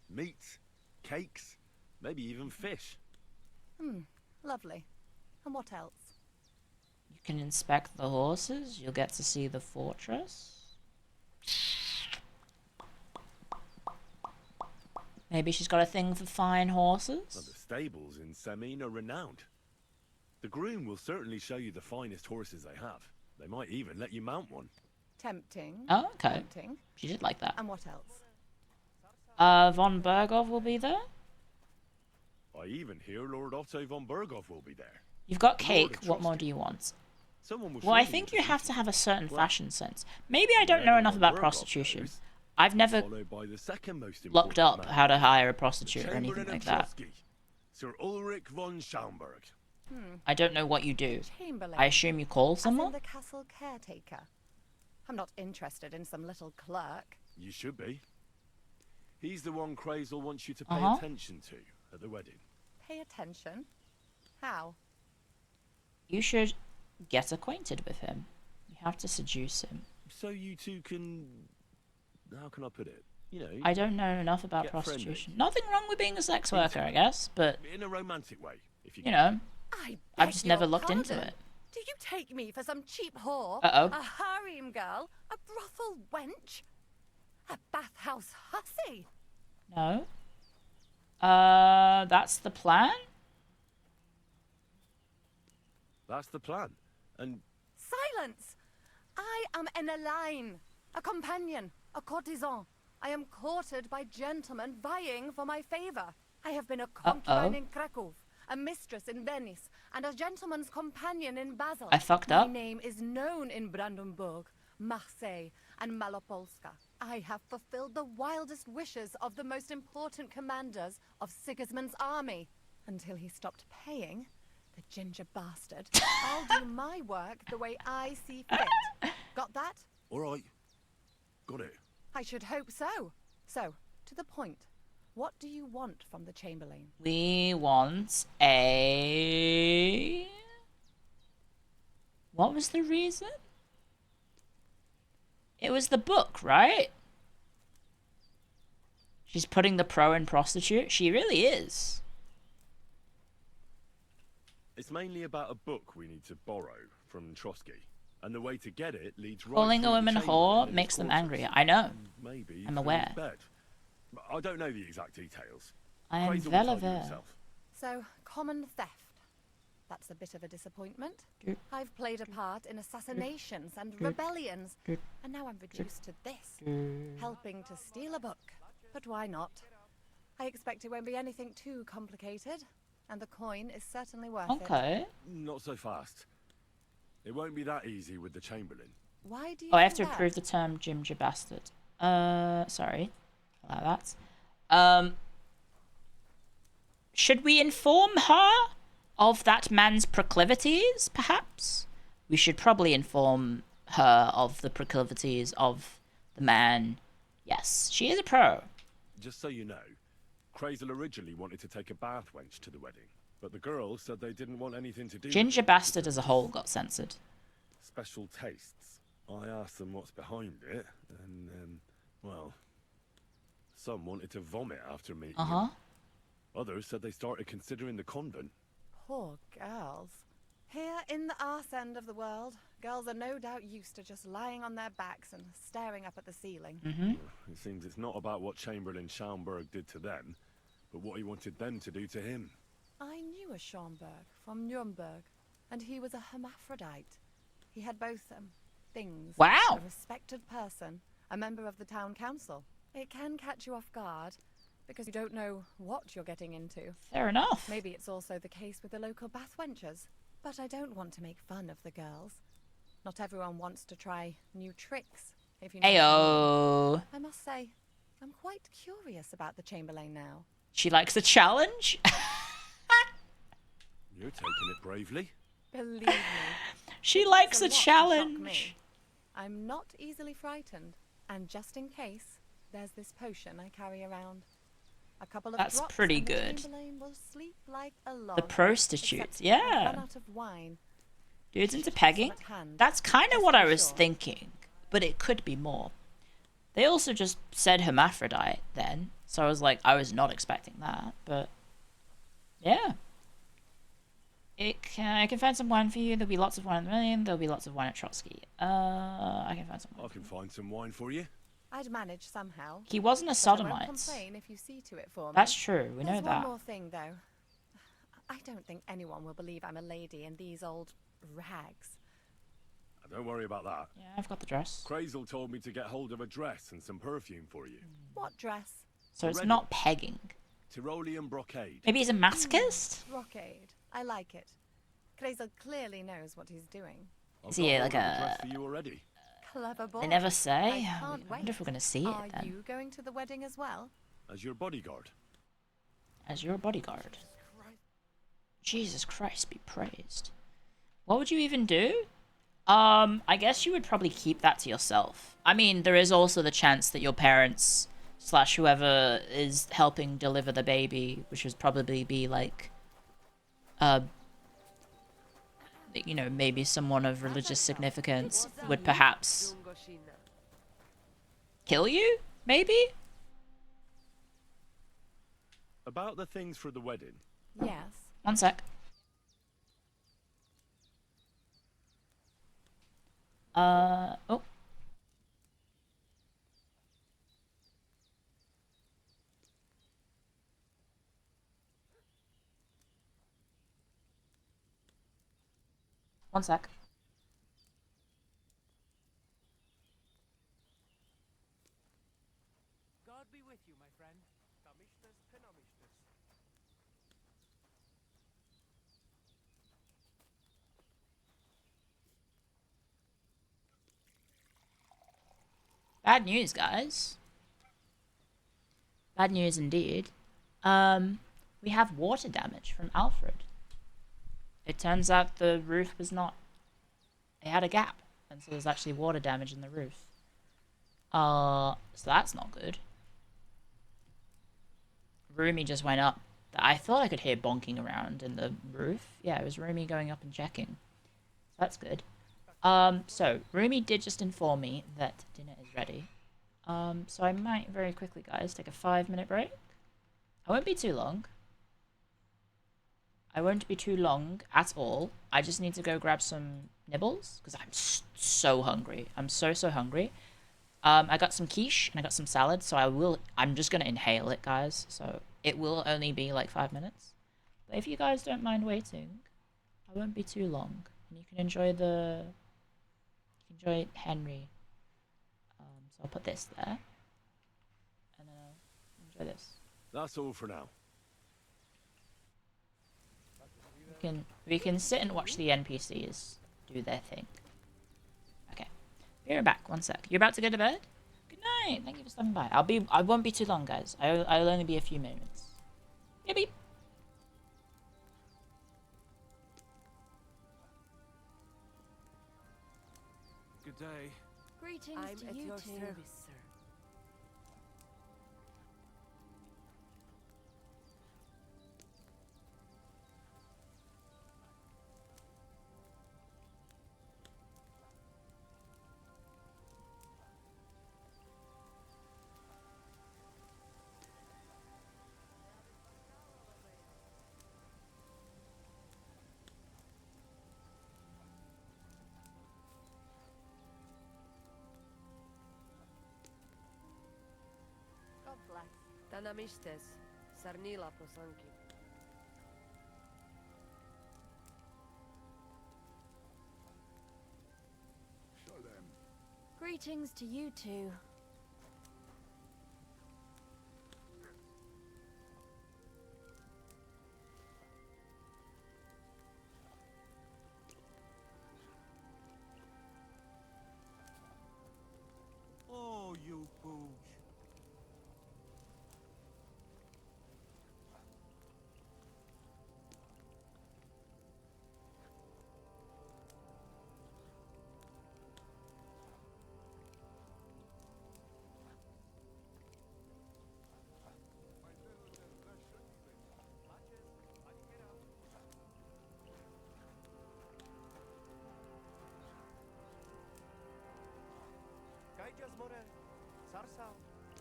Meats, cakes, maybe even fish. Lovely. And what else? You can inspect the horses. You'll get to see the fortress. Maybe she's got a thing for fine horses. Well, the stables in Semin are renowned. The groom will certainly show you the finest horses they have. They might even let you mount one. Tempting. Oh, okay. Tempting. She did like that. And what else? Von Bergov will be there. I even hear Lord Otto von Berghoff will be there. You've got cake. What more do you want? Well, I think you have to have a certain fashion sense. Maybe I don't know enough about prostitution. I've never looked up how to hire a prostitute or anything like that. Sir Ulrich von Schaumburg. I don't know what you do. Chamberlain. I assume you call As in someone? the castle caretaker. I'm not interested in some little clerk. You should be. He's the one Crazel wants you to pay attention to at the wedding. Pay attention? How? You should get acquainted with him. You have to seduce him. So you two can... How can I put it? You know... I don't know enough about get prostitution. friendly. Nothing wrong with being a sex worker, I guess, but... In a romantic way, if you You know, I I've beg just your never looked into pardon. it. Do you take me for some cheap whore? Uh-oh. A harem girl? A brothel wench? A bathhouse hussy? No. That's the plan? That's the plan. And Silence! I am an Elaine, a companion, a courtesan. I am courted by gentlemen vying for my favor. I have been a concubine in Krakow, a mistress in Venice, and a gentleman's companion in Basel. I fucked up. My name is known in Brandenburg, Marseille, and Malopolska. I have fulfilled the wildest wishes of the most important commanders of Sigismund's army. Until he stopped paying, the ginger bastard. I'll do my work the way I see fit. Got that? all right. Got it. I should hope so. So, to the point. What do you want from the Chamberlain? We want a... What was the reason? It was the book, right? She's putting the pro in prostitute. She really is. It's mainly about a book we need to borrow from Trotsky. And the way to get it leads right Calling through a the woman a Chamberlain whore and makes his them quarters. angrier. I know. Maybe I'm through aware. his bed. I don't know the exact details. I am Crazel will well tell you aware. himself. So, common theft. That's a bit of a disappointment. I've played a part in assassinations and rebellions, and now I'm reduced to this, helping to steal a book. But why not? I expect it won't be anything too complicated, and the coin is certainly worth it. Not so fast. It won't be that easy with the Chamberlain. Why do you Oh, I have to think approve that? the term ginger bastard. Sorry. Allow that. Should we inform her of that man's proclivities, perhaps? We should probably inform her of the proclivities of the man. Yes, she is a pro. Just so you know, Crazel originally wanted to take a bath wench to the wedding, but the girls said they didn't want anything to do Ginger with it. bastard as a whole got censored. Special tastes. I asked them what's behind it, and, well, some wanted to vomit after meeting him. Others said they started considering the convent. Poor girls. Here in the arse end of the world, girls are no doubt used to just lying on their backs and staring up at the ceiling. It seems it's not about what Chamberlain Schaumburg did to them, but what he wanted them to do to him. I knew a Schaumburg from Nuremberg, and he was a hermaphrodite. He had both things. Wow. A respected person, a member of the town council. It can catch you off guard, because you don't know what you're getting into. Fair enough. Maybe it's also the case with the local bath wenchers. But I don't want to make fun of the girls. Not everyone wants to try new tricks, if you know what I mean. Ayo. I must say, I'm quite curious about the Chamberlain now. She likes a challenge? You're taking it bravely. Believe me. She it likes takes a lot to shock challenge. me. I'm not easily frightened. And just in case, there's this potion I carry around. A couple of That's drops pretty and the good. Chamberlain will sleep like a log. The prostitutes, Except I've yeah. run out of wine. Dude's I into should have some pegging? at hand, That's kind of just what to I be was sure. thinking, but it could be more. They also just said hermaphrodite then, so I was like, I was not expecting that, but yeah. I can find some wine for you. There'll be lots of wine at the Million. There'll be lots of wine at Trotsky. I can find some wine. I can find some wine for you. I'd manage somehow. He wasn't a but I won't sodomite. complain if you see to it for me. That's true. We know There's that. one more thing, though. I don't think anyone will believe I'm a lady in these old rags. Don't worry about that. Yeah, I've got the dress. Crazel told me to get hold of a dress and some perfume for you. What dress? So it's Red not one. pegging. Tyrolean brocade. Maybe he's a masochist? Brocade. I like it. Crazel clearly knows what he's doing. I've Is he got like hold of a a... dress for you already. Clever boy. They never say. I I can't wonder wait. if we're going to see it Are then. you going to the wedding as well? As your bodyguard. As your bodyguard. Jesus Christ be praised. What would you even do? I guess you would probably keep that to yourself. I mean, there is also the chance that your parents / whoever is helping deliver the baby, which would probably be like, you know, maybe someone of religious significance, would perhaps kill you, maybe? About the things for the wedding. Yes. One sec. Oh. One sec. God be with you, my friend. Kamishtas penamishtas. Bad news, guys. Bad news indeed. We have water damage from Alfred. It turns out the roof was not... It had a gap, and so there's actually water damage in the roof. So that's not good. Rumi just went up. I thought I could hear bonking around in the roof. Yeah, it was Rumi going up and checking. So that's good. So Rumi did just inform me that dinner is ready. So I might very quickly, guys, take a 5-minute break. I won't be too long. I won't be too long at all. I just need to go grab some nibbles because I'm so hungry. I'm so hungry. I got some quiche and I got some salad, so I'm just gonna inhale it, guys. So it will only be like 5 minutes. But if you guys don't mind waiting, I won't be too long, and you can enjoy Henry. So I'll put this there, and then I'll enjoy this. That's all for now. We can sit and watch the NPCs do their thing. Okay, be right back. One sec. You're about to go to bed? Good night. Thank you for stopping by. I won't be too long, guys. I'll only be a few moments. Beep beep. Good day. Greetings I'm to at you your two. service, sir. God bless. Tanamistes, Sarnila Posanki. Greetings to you two. Oh, you booge.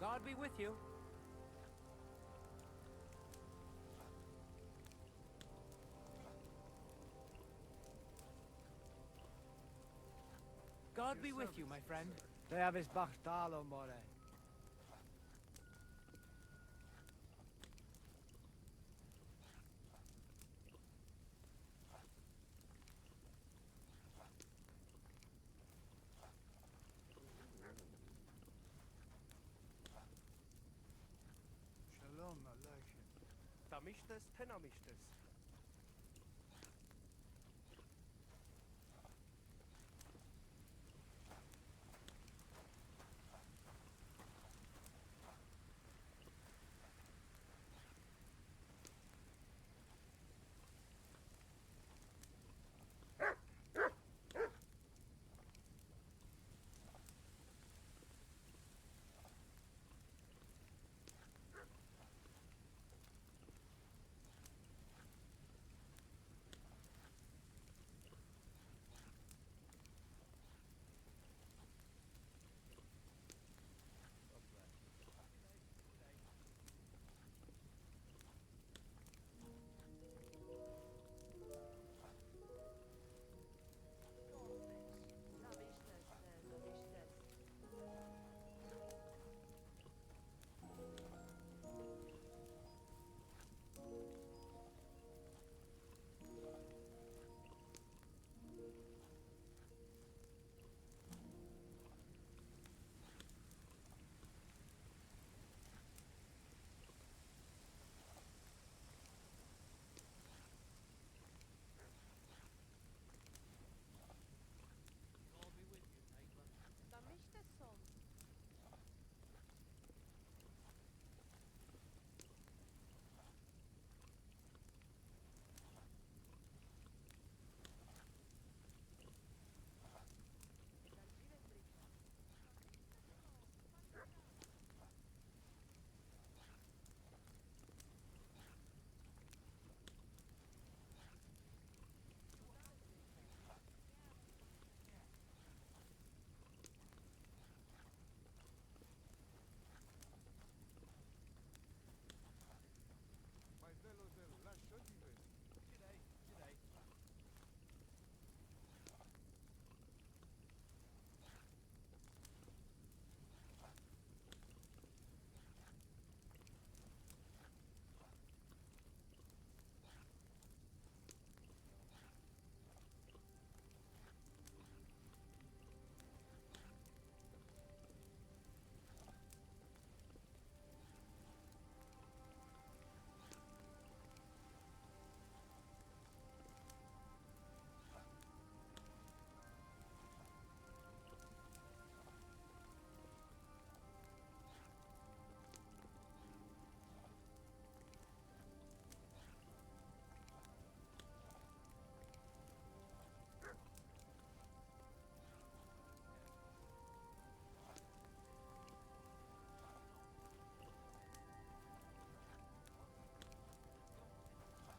God be with you. God be with you, my friend. They have his Bachtalo, more. Shalom Aleichem. Tamishtas, penamishtas.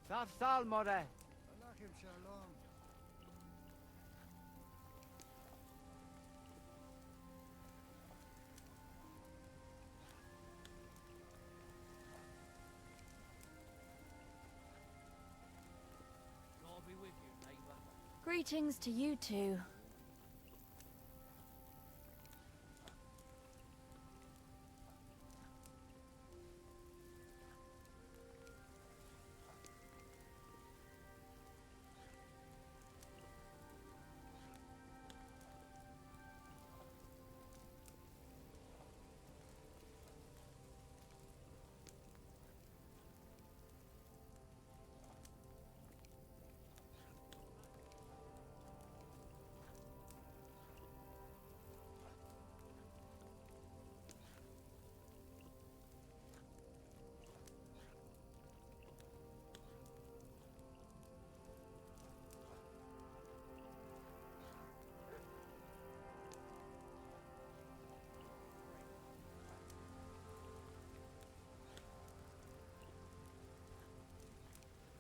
Safsal, more. Aleichem shalom. God be with you, neighbor. Greetings to you two.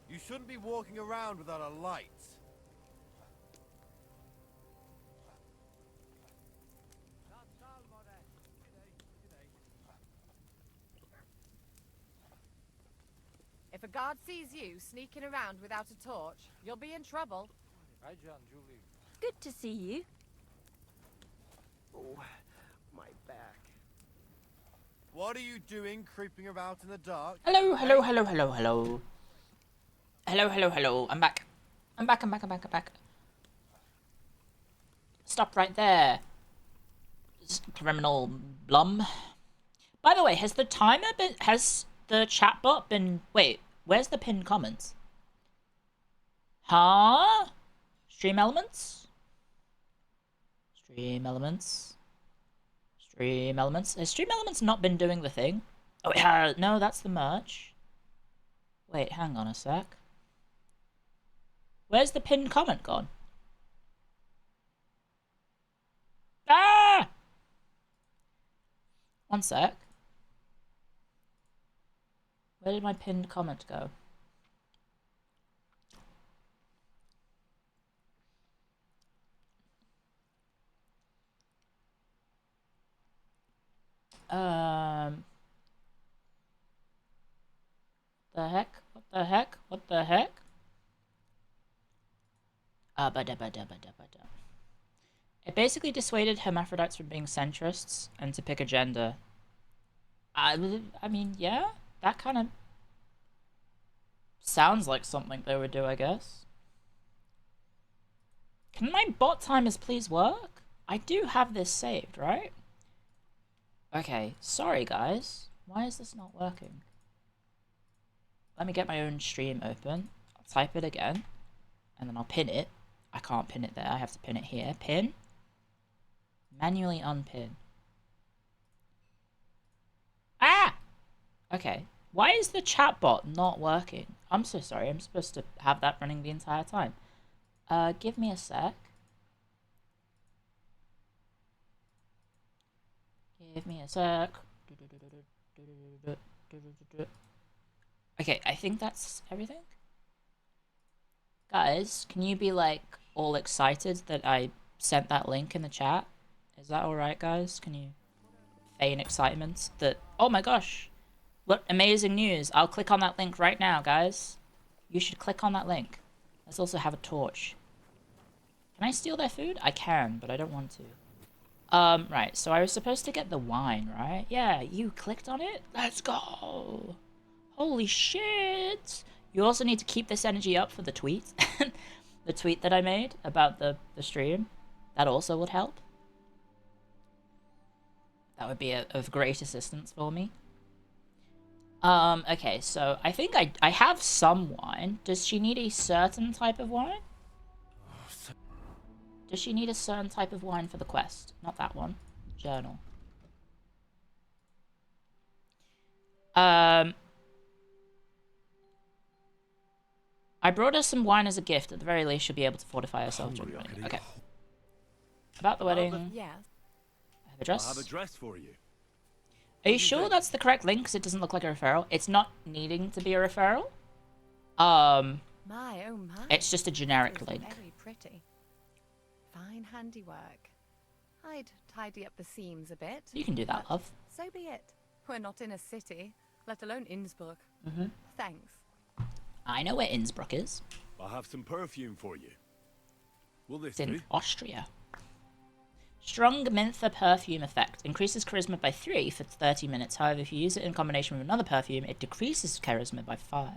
You shouldn't be walking around without a light. Safsal, more. guard sees you sneaking around without a torch, you'll be in trouble. Right, John, Julie. Good to see you. Oh, my back. What are you doing creeping about in the dark? Hello, hello, hello, hello, hello. Hello, hello, hello. I'm back. I'm back. Stop right there. Criminal Blum. By the way, has the chatbot been... Wait, where's the pinned comments? Huh? Stream elements? Stream elements? Stream elements? Has Stream Elements not been doing the thing? Oh, it has. No, that's the merch. Wait, hang on a sec. Where's the pinned comment gone? Ah! One sec. Where did my pinned comment go? The heck? What the heck? What the heck? It basically dissuaded hermaphrodites from being centrists and to pick a gender. I mean, yeah, that kind of sounds like something they would do, I guess. Can my bot timers please work? I do have this saved, right? Okay, sorry guys. Why is this not working? Let me get my own stream open. I'll type it again. And then I'll pin it. I can't pin it there. I have to pin it here. Pin. Manually unpin. Ah! Okay. Why is the chatbot not working? I'm so sorry. I'm supposed to have that running the entire time. Give me a sec. Give me a sec. Okay, I think that's everything. Guys, can you be like all excited that I sent that link in the chat? Is that alright, guys? Can you feign excitement that, oh my gosh, what amazing news. I'll click on that link right now, guys. You should click on that link. Let's also have a torch. Can I steal their food? I can, but I don't want to. Right, so I was supposed to get the wine, right? Yeah, you clicked on it? Let's go! Holy shit! You also need to keep this energy up for the tweet. The tweet that I made about the stream. That also would help. That would be of great assistance for me. Okay, so I think I have some wine. Does she need a certain type of wine? Does she need a certain type of wine for the quest? Not that one. Journal. I brought her some wine as a gift. At the very least, she'll be able to fortify herself during the wedding. Okay. About the wedding. Yeah. I have a dress. I have a dress for you. Are you sure that's the correct link? Because it doesn't look like a referral. It's not needing to be a referral. My, oh my. It's just a generic link. Very pretty. Fine handiwork. I'd tidy up the seams a bit. You can do that, love. So be it. We're not in a city, let alone Innsbruck. Thanks. I know where Innsbruck is. I have some perfume for you. Will this It's in do? Austria. Strong mentha perfume effect. Increases charisma by 3 for 30 minutes. However, if you use it in combination with another perfume, it decreases charisma by 5.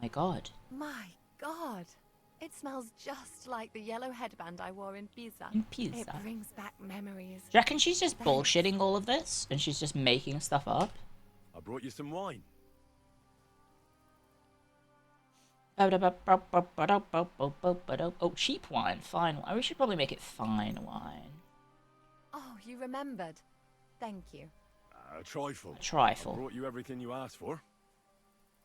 My god. My god. It smells just like the yellow headband I wore in Pisa. In Pisa? It brings back memories. Do you reckon she's just bullshitting all of this? And she's just making stuff up? I brought you some wine. Oh, cheap wine. Fine wine. We should probably make it fine wine. Oh, you remembered. Thank you. A trifle. A trifle. I brought you everything you asked for.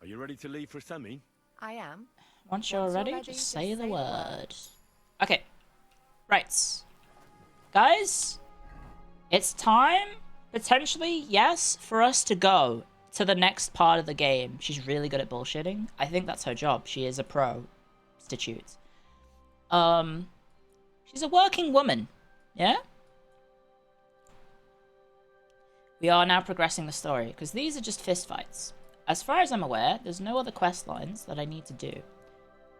Are you ready to leave for Semi? I am. Once you're ready, just say the word. Okay. Right. Guys, it's time, potentially, yes, for us to go to the next part of the game. She's really good at bullshitting. I think that's her job. She is a pro. Institute. She's a working woman. Yeah? We are now progressing the story, because these are just fist fights. as far as I'm aware, there's no other quest lines that I need to do.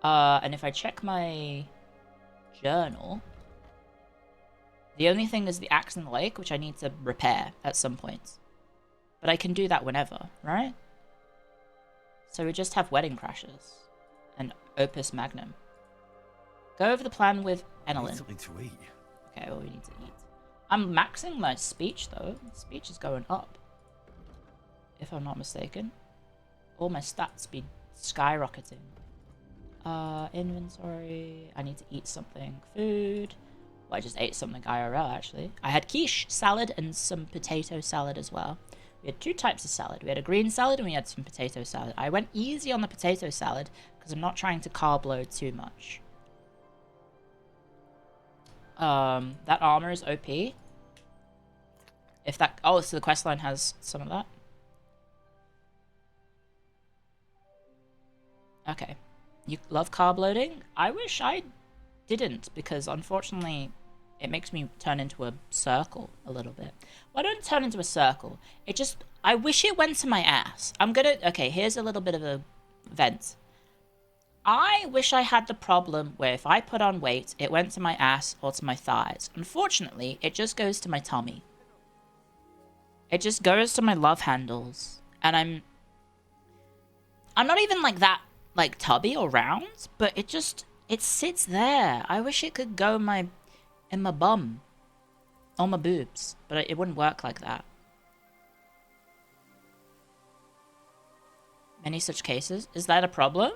And if I check my journal, the only thing is the axe in the lake, which I need to repair at some point. But I can do that whenever, right? So we just have wedding crashes and opus magnum. Go over the plan with Enelin. Something to eat. Okay, well, we need to eat. I'm maxing my speech, though. Speech is going up. If I'm not mistaken. All my stats be skyrocketing. Inventory. I need to eat something. Food. Well, I just ate something IRL, actually. I had quiche, salad, and some potato salad as well. We had 2 types of salad. We had a green salad and we had some potato salad. I went easy on the potato salad because I'm not trying to carb load too much. That armor is OP. If that... Oh, so the questline has some of that? Okay. You love carb loading? I wish I didn't, because unfortunately it makes me turn into a circle a little bit. Well, I don't turn into a circle. It just... I wish it went to my ass. I'm gonna... Okay, here's a little bit of a vent. I wish I had the problem where if I put on weight, it went to my ass or to my thighs. Unfortunately, it just goes to my tummy. It just goes to my love handles. And I'm not even like that, like, tubby or round, but it just... It sits there. I wish it could go in my bum. Or my boobs. But it wouldn't work like that. Many such cases. Is that a problem?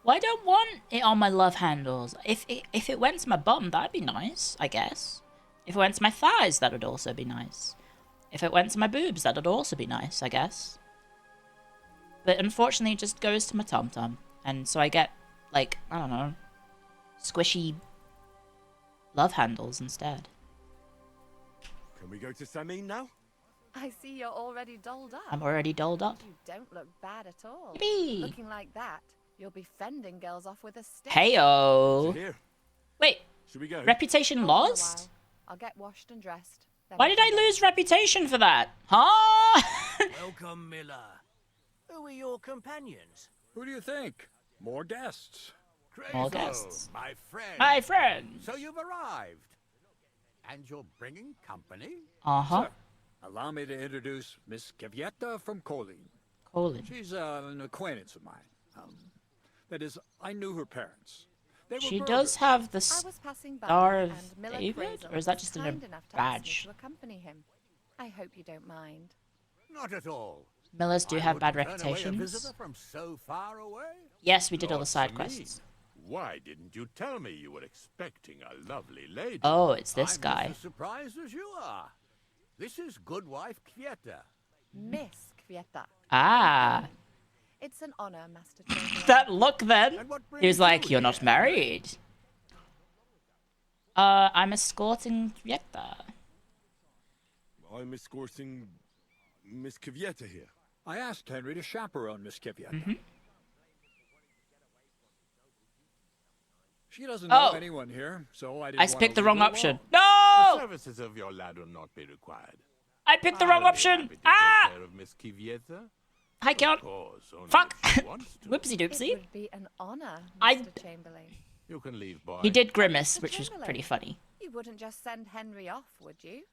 Well, I don't want it on my love handles. If it went to my bum, that'd be nice, I guess. If it went to my thighs, that would also be nice. If it went to my boobs, that would also be nice, I guess. But unfortunately, it just goes to my tum-tum. And so I get, like, I don't know, squishy love handles instead. Can we go to Samin now? I see you're already dolled up. I'm already dolled up. You don't look bad at all. Yippee! Looking like that, you'll be fending girls off with a stick. Heyo! Wait, should we go? Reputation lost? I'll get washed and dressed. Why did I lose reputation for that? Huh? Welcome, Miller. Who are your companions? Who do you think? More guests. More guests. My friend. My friend. So you've arrived. And you're bringing company? Uh-huh. Sir, allow me to introduce Miss Kvyetta from Kolin. Kolin. She's an acquaintance of mine. That is, I knew her parents. They were She burghers. does have the I was passing by Star of and Miller David? Crazel Or is that was just a kind enough to ask me badge? to accompany him. I hope you don't mind. Not at all. Millers do I have bad wouldn't turn away a reputations. visitor from so far away. Yes, we did all the Lord side Samin, quests. Why didn't you tell me you were expecting a lovely lady? Oh, it's this I'm guy. just as surprised as you are. This is good wife Kvyetta. Miss Kvyetta. Ah. It's an honor, Master Chamberlain. That look then. He was like, you're not married. I'm escorting Kvyetta. I'm escorting Miss Kvyetta here. I asked Henry to chaperone Miss Kvyetta. Mm-hmm. She doesn't know Oh. anyone here, so I didn't I want picked to the leave wrong her option. alone. No! The services of your lad will not be required. I picked the wrong I'll be option. happy to Ah! take care of Miss Kvyetta. I can't. Of course, only Fuck. if she wants to. Whoopsie It doopsie. would be an honor, I- Mr. Chamberlain. You can leave, boy. He did grimace, Mr. which was Chamberlain, pretty funny. You wouldn't just send Henry off, would you?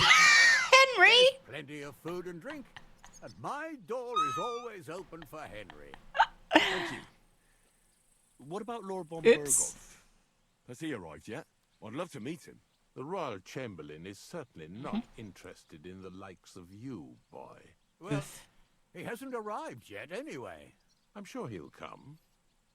Henry! Plenty of food and drink. And my door is always open for Henry. Thank you. What about Lord von Oops. Berghoff? Has he arrived yet? I'd love to meet him. The Royal Chamberlain is certainly not interested in the likes of you, boy. Well, he hasn't arrived yet anyway. I'm sure he'll come.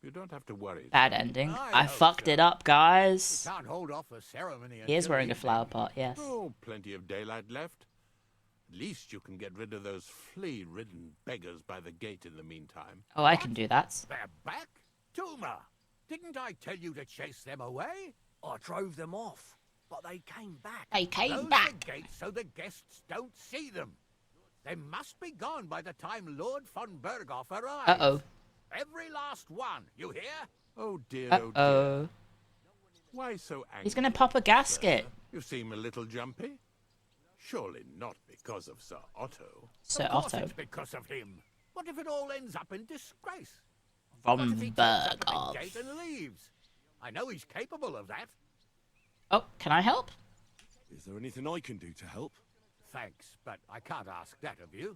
You don't have to worry. Bad ending. I hope fucked so. it up, guys. Can't hold off a ceremony. He is until wearing a evening. flower pot, yes. Oh, plenty of daylight left. At least you can get rid of those flea-ridden beggars by the gate in the meantime. Oh, I can do that. They're back? Tuma, didn't I tell you to chase them away? I drove them off, but they came back. They came Close back. the gate so the guests don't see them. They must be gone by the time Lord von Berghoff arrives. Uh-oh. Every last one, you hear? Oh dear, oh dear. Surely not because of Sir Otto. Sir Of course Otto. it's because of him. What if it all ends up in disgrace? Von What if he turns up at Berghoff. the gate and leaves? I know he's capable of that. Oh, can I help? Is there anything I can do to help? Thanks, but I can't ask that of you.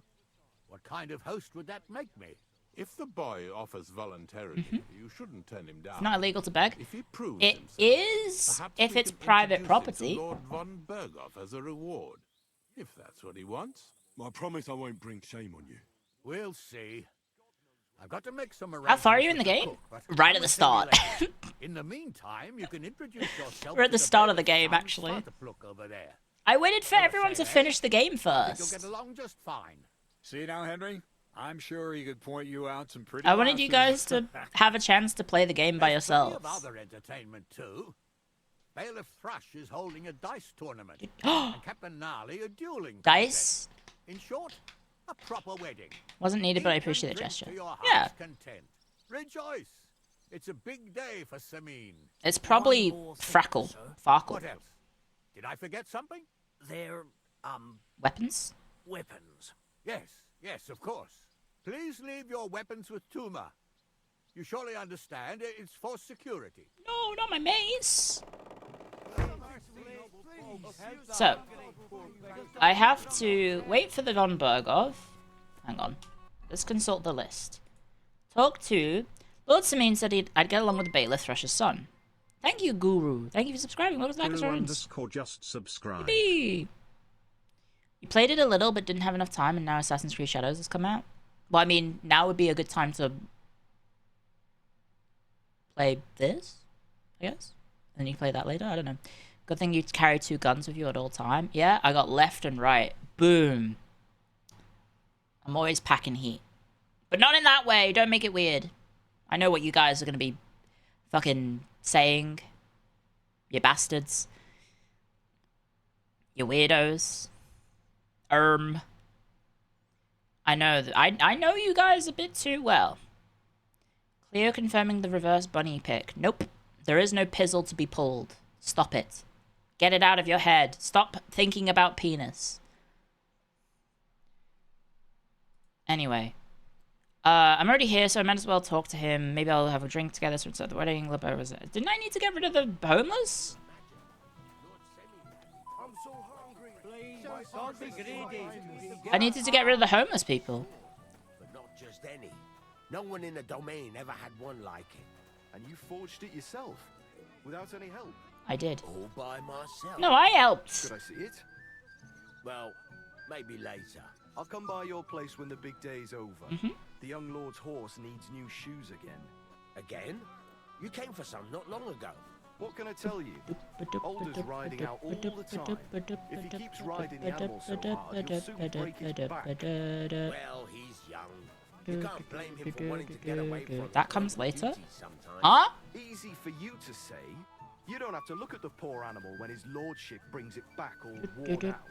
What kind of host would that make me? If the boy offers voluntarily, you shouldn't turn him down. It's not illegal to beg. If he proves It himself, is perhaps if we it's can private introduce him to property. Lord von Berghoff as a reward, if that's what he wants. I promise I won't bring shame on you. We'll see. I've got to make some How far are you arrangements in the with game? cook, but Right I'll at the return start. you later. In the meantime, you can introduce yourself. We're at to the start of the bailiff's game, son, actually. Fatherpluck over there. I waited for everyone to finish the game I think first. you'll get along just fine. See now, Henry? I'm sure he could point you out some pretty I wanted you guys to have a chance to play the game by There's plenty yourselves. of other entertainment too. Bailiff Thrush is holding a dice tournament, and Captain Gnarly a dueling Dice? contest. In short, a proper wedding. Wasn't needed, but I Eat and appreciate the drink gesture. to your heart's Yeah. content. Rejoice! It's a big day for Samine. It's probably Frackle. Farkle. What else? Did I forget something? They're, Weapons? weapons. Yes, of course. Please leave your weapons with Tuma. You surely understand it's for security. No, not my mace. So, I have to wait for the Von Berghoff. Hang on. Let's consult the list. Talk to... Lord Samine said I'd get along with the bailiff, Thrusher's son. Thank you, Guru. Thank you for subscribing. What was that? Guru_ just subscribe. Yippee! You played it a little, but didn't have enough time, and now Assassin's Creed Shadows has come out. Well, I mean, now would be a good time to play this, I guess. And then you play that later. I don't know. Good thing you carry 2 guns with you at all time. Yeah, I got left and right. Boom. I'm always packing heat. But not in that way. Don't make it weird. I know what you guys are going to be fucking saying. You bastards. You weirdos. I know that I know you guys a bit too well. Clio confirming the reverse bunny pick. Nope. There is no pizzle to be pulled. Stop it. Get it out of your head. Stop thinking about penis. Anyway. I'm already here, so I might as well talk to him. Maybe I'll have a drink together so it's at the wedding. Didn't I need to get rid of the homeless? I'm so hungry. Please, don't be greedy. I needed to get rid of the homeless people. But not just any. No one in the domain ever had one like it. And you forged it yourself, without any help? I did. All by myself. No, I helped. Could I see it? Well, maybe later. I'll come by your place when the big day's over. The young lord's horse needs new shoes again. Again? You came for some not long ago. What can I tell you? Alder's riding out all the time. If he keeps riding the animal so hard, he'll soon break his back. Well, he's young. You can't blame him for wanting to get away from that comes later? sometimes. Huh? Easy for you to say. You don't have to look at the poor animal when his lordship brings it back all worn out.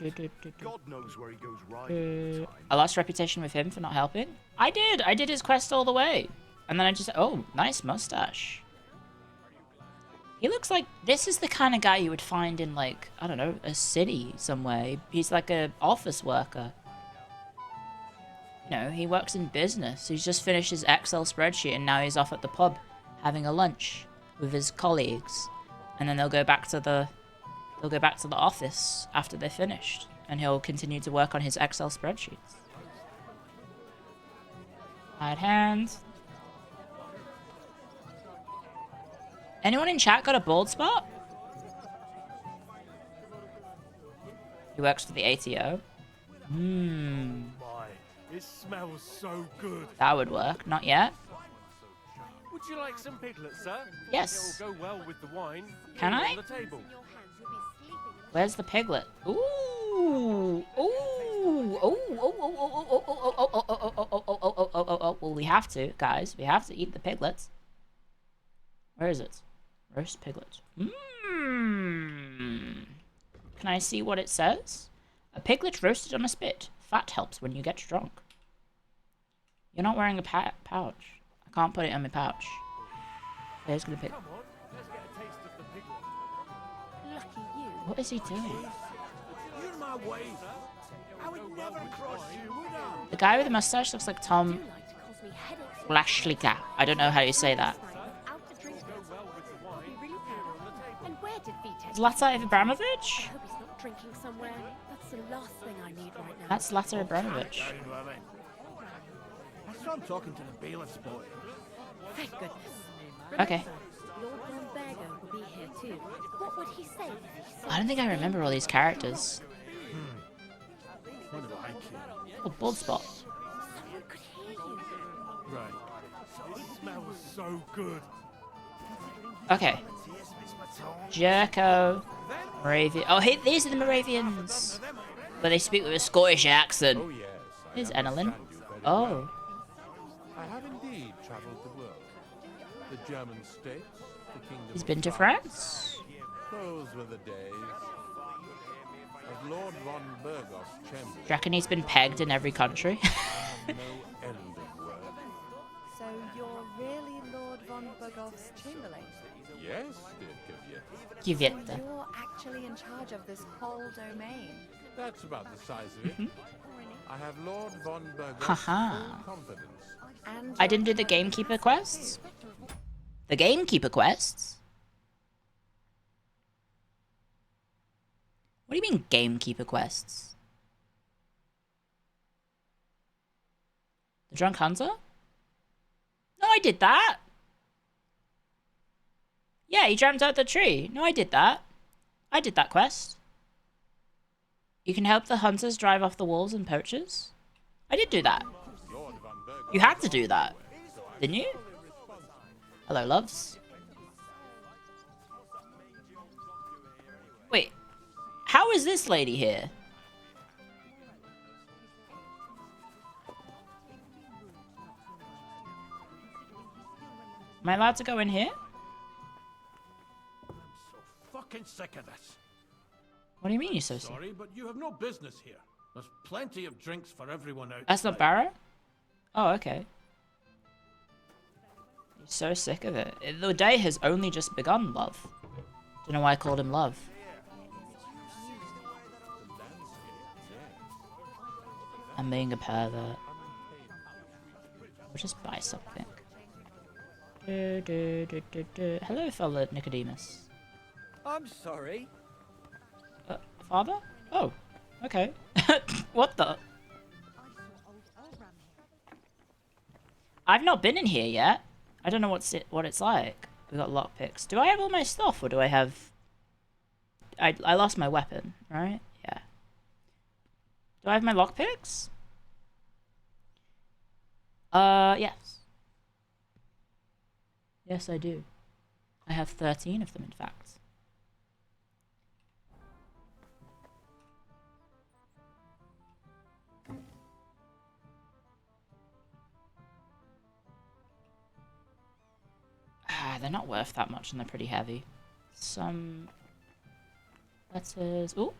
God knows where he goes riding all the time. I lost reputation with him for not helping. I did his quest all the way. And then I just... Oh, nice mustache. He looks like... This is the kind of guy you would find in, like, I don't know, a city somewhere. He's like an office worker. You know, he works in business. He's just finished his Excel spreadsheet and now he's off at the pub having a lunch with his colleagues. And then they'll go back to the office after they're finished. And he'll continue to work on his Excel spreadsheets. Right hand. Anyone in chat got a bald spot? He works for the ATO. It smells so good. That would work. Not yet. Would you like some piglets, sir? Yes. It will go well with the wine. Can I? On the table. Where's the piglet? Ooh. Ooh. Ooh. Oh. Well, we have to, guys. We have to eat the piglets. Where is it? Roast piglet. Can I see what it says? A piglet roasted on a spit. Fat helps when you get drunk. You're not wearing a pouch. I can't put it in my pouch. There's gonna pick. Come on, let's get a taste of the piglet. Lucky you. What is he doing? You're my way. I would never cross you, would I? The guy with the mustache looks like Tom Lashlika. I don't know how you say that. And where did Vito? Is Lata Ibrahimovic? I hope he's not drinking somewhere. That's the last thing I need right now. That's Lata Ibrahimovic. I saw him talking to the bailiff's boy. Thank goodness. Okay. Lord Von Bergo will be here too. What would he say if he saw I don't think I remember all these characters. What do I care? Oh, Bloodspot. someone could hear you? Right. It smells so good. Okay. Jericho. Moravian. Oh, hey, these are the Moravians. But they speak with a Scottish accent. Oh, yes. Here's Enelin. Oh. I have indeed travelled the world. The German states, the kingdom He's of been to France? Those were the days of Lord von Burgos Chamberlain. Do you reckon he's been pegged in every country? No end of work. So you're really Lord von Burgos Chamberlain? Yes, dear Kvyet. Kvyet. So you're actually in charge of this whole domain? That's about the size of it. I have Lord von Burgos' Haha. full confidence. And I didn't do the gamekeeper quests? The gamekeeper quests? What do you mean gamekeeper quests? The drunk hunter? No, I did that. Yeah, he jumped out the tree. No, I did that. I did that quest. You can help the hunters drive off the wolves and poachers. I did do that. You had to do that, didn't you? Hello, loves. Wait, how is this lady here? Am I allowed to go in here? Fucking sick of this. What do you mean you're so sick? Sorry, but you have no business here. There's plenty of drinks for everyone out. That's not Barrow? Oh, okay. You're so sick of it. The day has only just begun, love. Don't know why I called him love. I'm being a pervert. We'll just buy something. Hello, fella Nicodemus. I'm sorry. Father? Oh, okay. What the? I've not been in here yet. I don't know what it's like. We got lockpicks. Do I have all my stuff, or do I have? I lost my weapon, right? Yeah. Do I have my lockpicks? Yes. Yes, I do. I have 13 of them, in fact. They're not worth that much and they're pretty heavy. Some letters. Oh,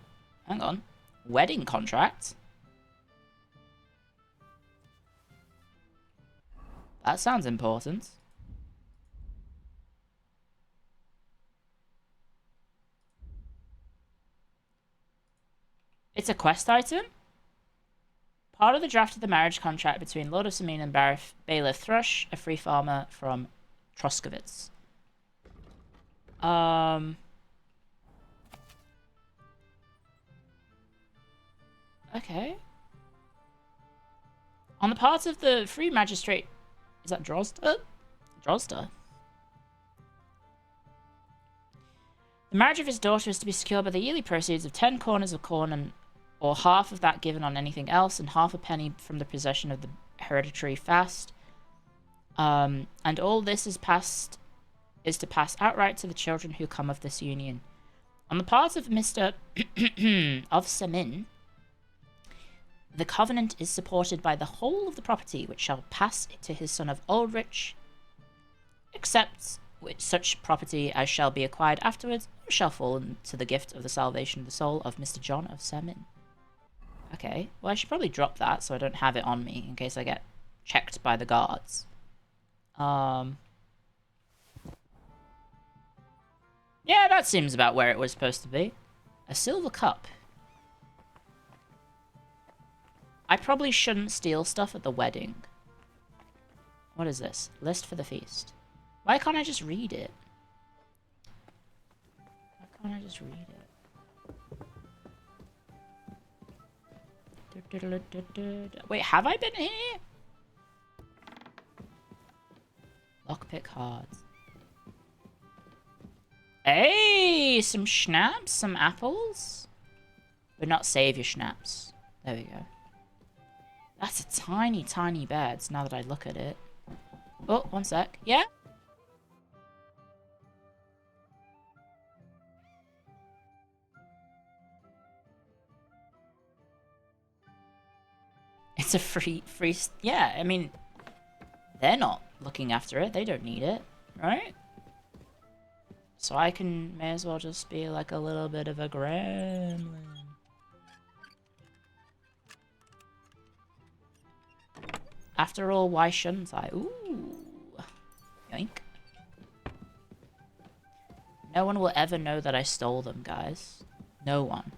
hang on. Wedding contract. That sounds important. It's a quest item? Part of the draft of the marriage contract between Lord of Samine and Bailiff Thrush, a free farmer from Troskowitz. Okay. On the part of the free magistrate... Is that Drozda? Drozda. The marriage of his daughter is to be secured by the yearly proceeds of 10 corners of corn or half of that given on anything else, and half a penny from the possession of the hereditary fast. And all this is to pass outright to the children who come of this union. On the part of Mr. of Samin, the covenant is supported by the whole of the property, which shall pass to his son of Ulrich, except such property as shall be acquired afterwards, or shall fall into the gift of the salvation of the soul of Mr. John of Samin. Okay, well I should probably drop that so I don't have it on me in case I get checked by the guards. Yeah, that seems about where it was supposed to be. A silver cup. I probably shouldn't steal stuff at the wedding. What is this? List for the feast. Why can't I just read it? Why can't I just read it? Wait, have I been here? Lockpick cards. Hey, some schnapps, some apples. But not save your schnapps. There we go. That's a tiny, tiny bed, now that I look at it. Oh, one sec. Yeah? It's a free, yeah, I mean, they're not looking after it. They don't need it, right? So I may as well just be like a little bit of a gremlin. After all, why shouldn't I? Ooh. Yoink. No one will ever know that I stole them, guys. No one.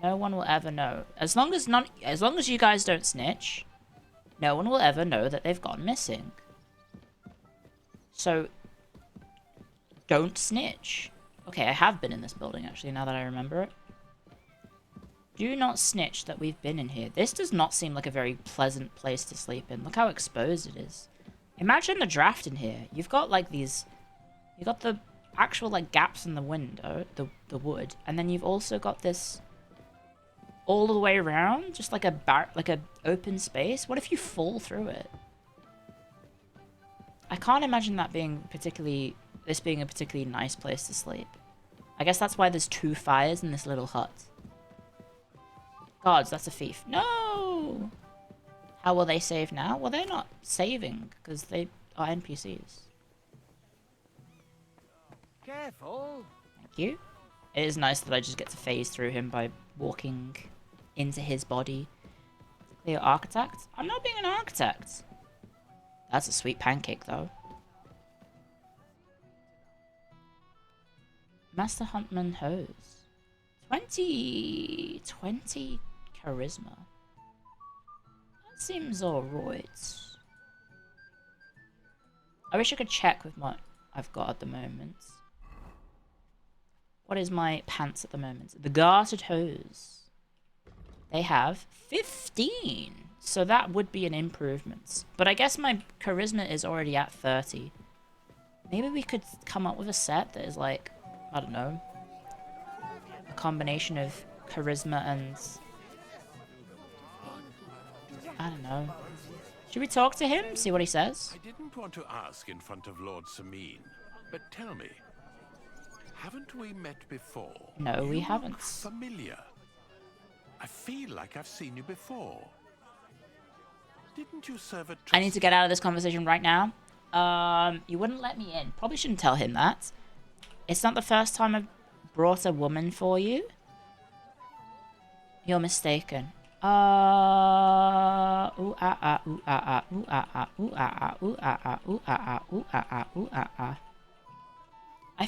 No one will ever know. As long as you guys don't snitch, no one will ever know that they've gone missing. So, don't snitch. Okay, I have been in this building, actually, now that I remember it. Do not snitch that we've been in here. This does not seem like a very pleasant place to sleep in. Look how exposed it is. Imagine the draft in here. You've got, like, these... You've got the actual, like, gaps in the window, the wood, and then you've also got this... all the way around, just like a open space. What if you fall through it? I can't imagine that being this being a particularly nice place to sleep. I guess that's why there's 2 fires in this little hut. Guards, that's a thief. No! How will they save now? Well, they're not saving because they are NPCs. Careful. Thank you. It is nice that I just get to phase through him by walking into his body. Clio architect? I'm not being an architect. That's a sweet pancake, though. Master Huntman Hose. 20 charisma. That seems alright. I wish I could check with what I've got at the moment. What is my pants at the moment? The gartered hose. They have 15. So that would be an improvement. But I guess my charisma is already at 30. Maybe we could come up with a set that is like, I don't know, a combination of charisma and... I don't know. Should we talk to him? See what he says? I didn't want to ask in front of Lord Sameen, but tell me, haven't we met before? No, we haven't. Look familiar. I feel like I've seen you before. Didn't you serve a... I need to get out of this conversation right now. You wouldn't let me in. Probably shouldn't tell him that. It's not the first time I've brought a woman for you. You're mistaken. I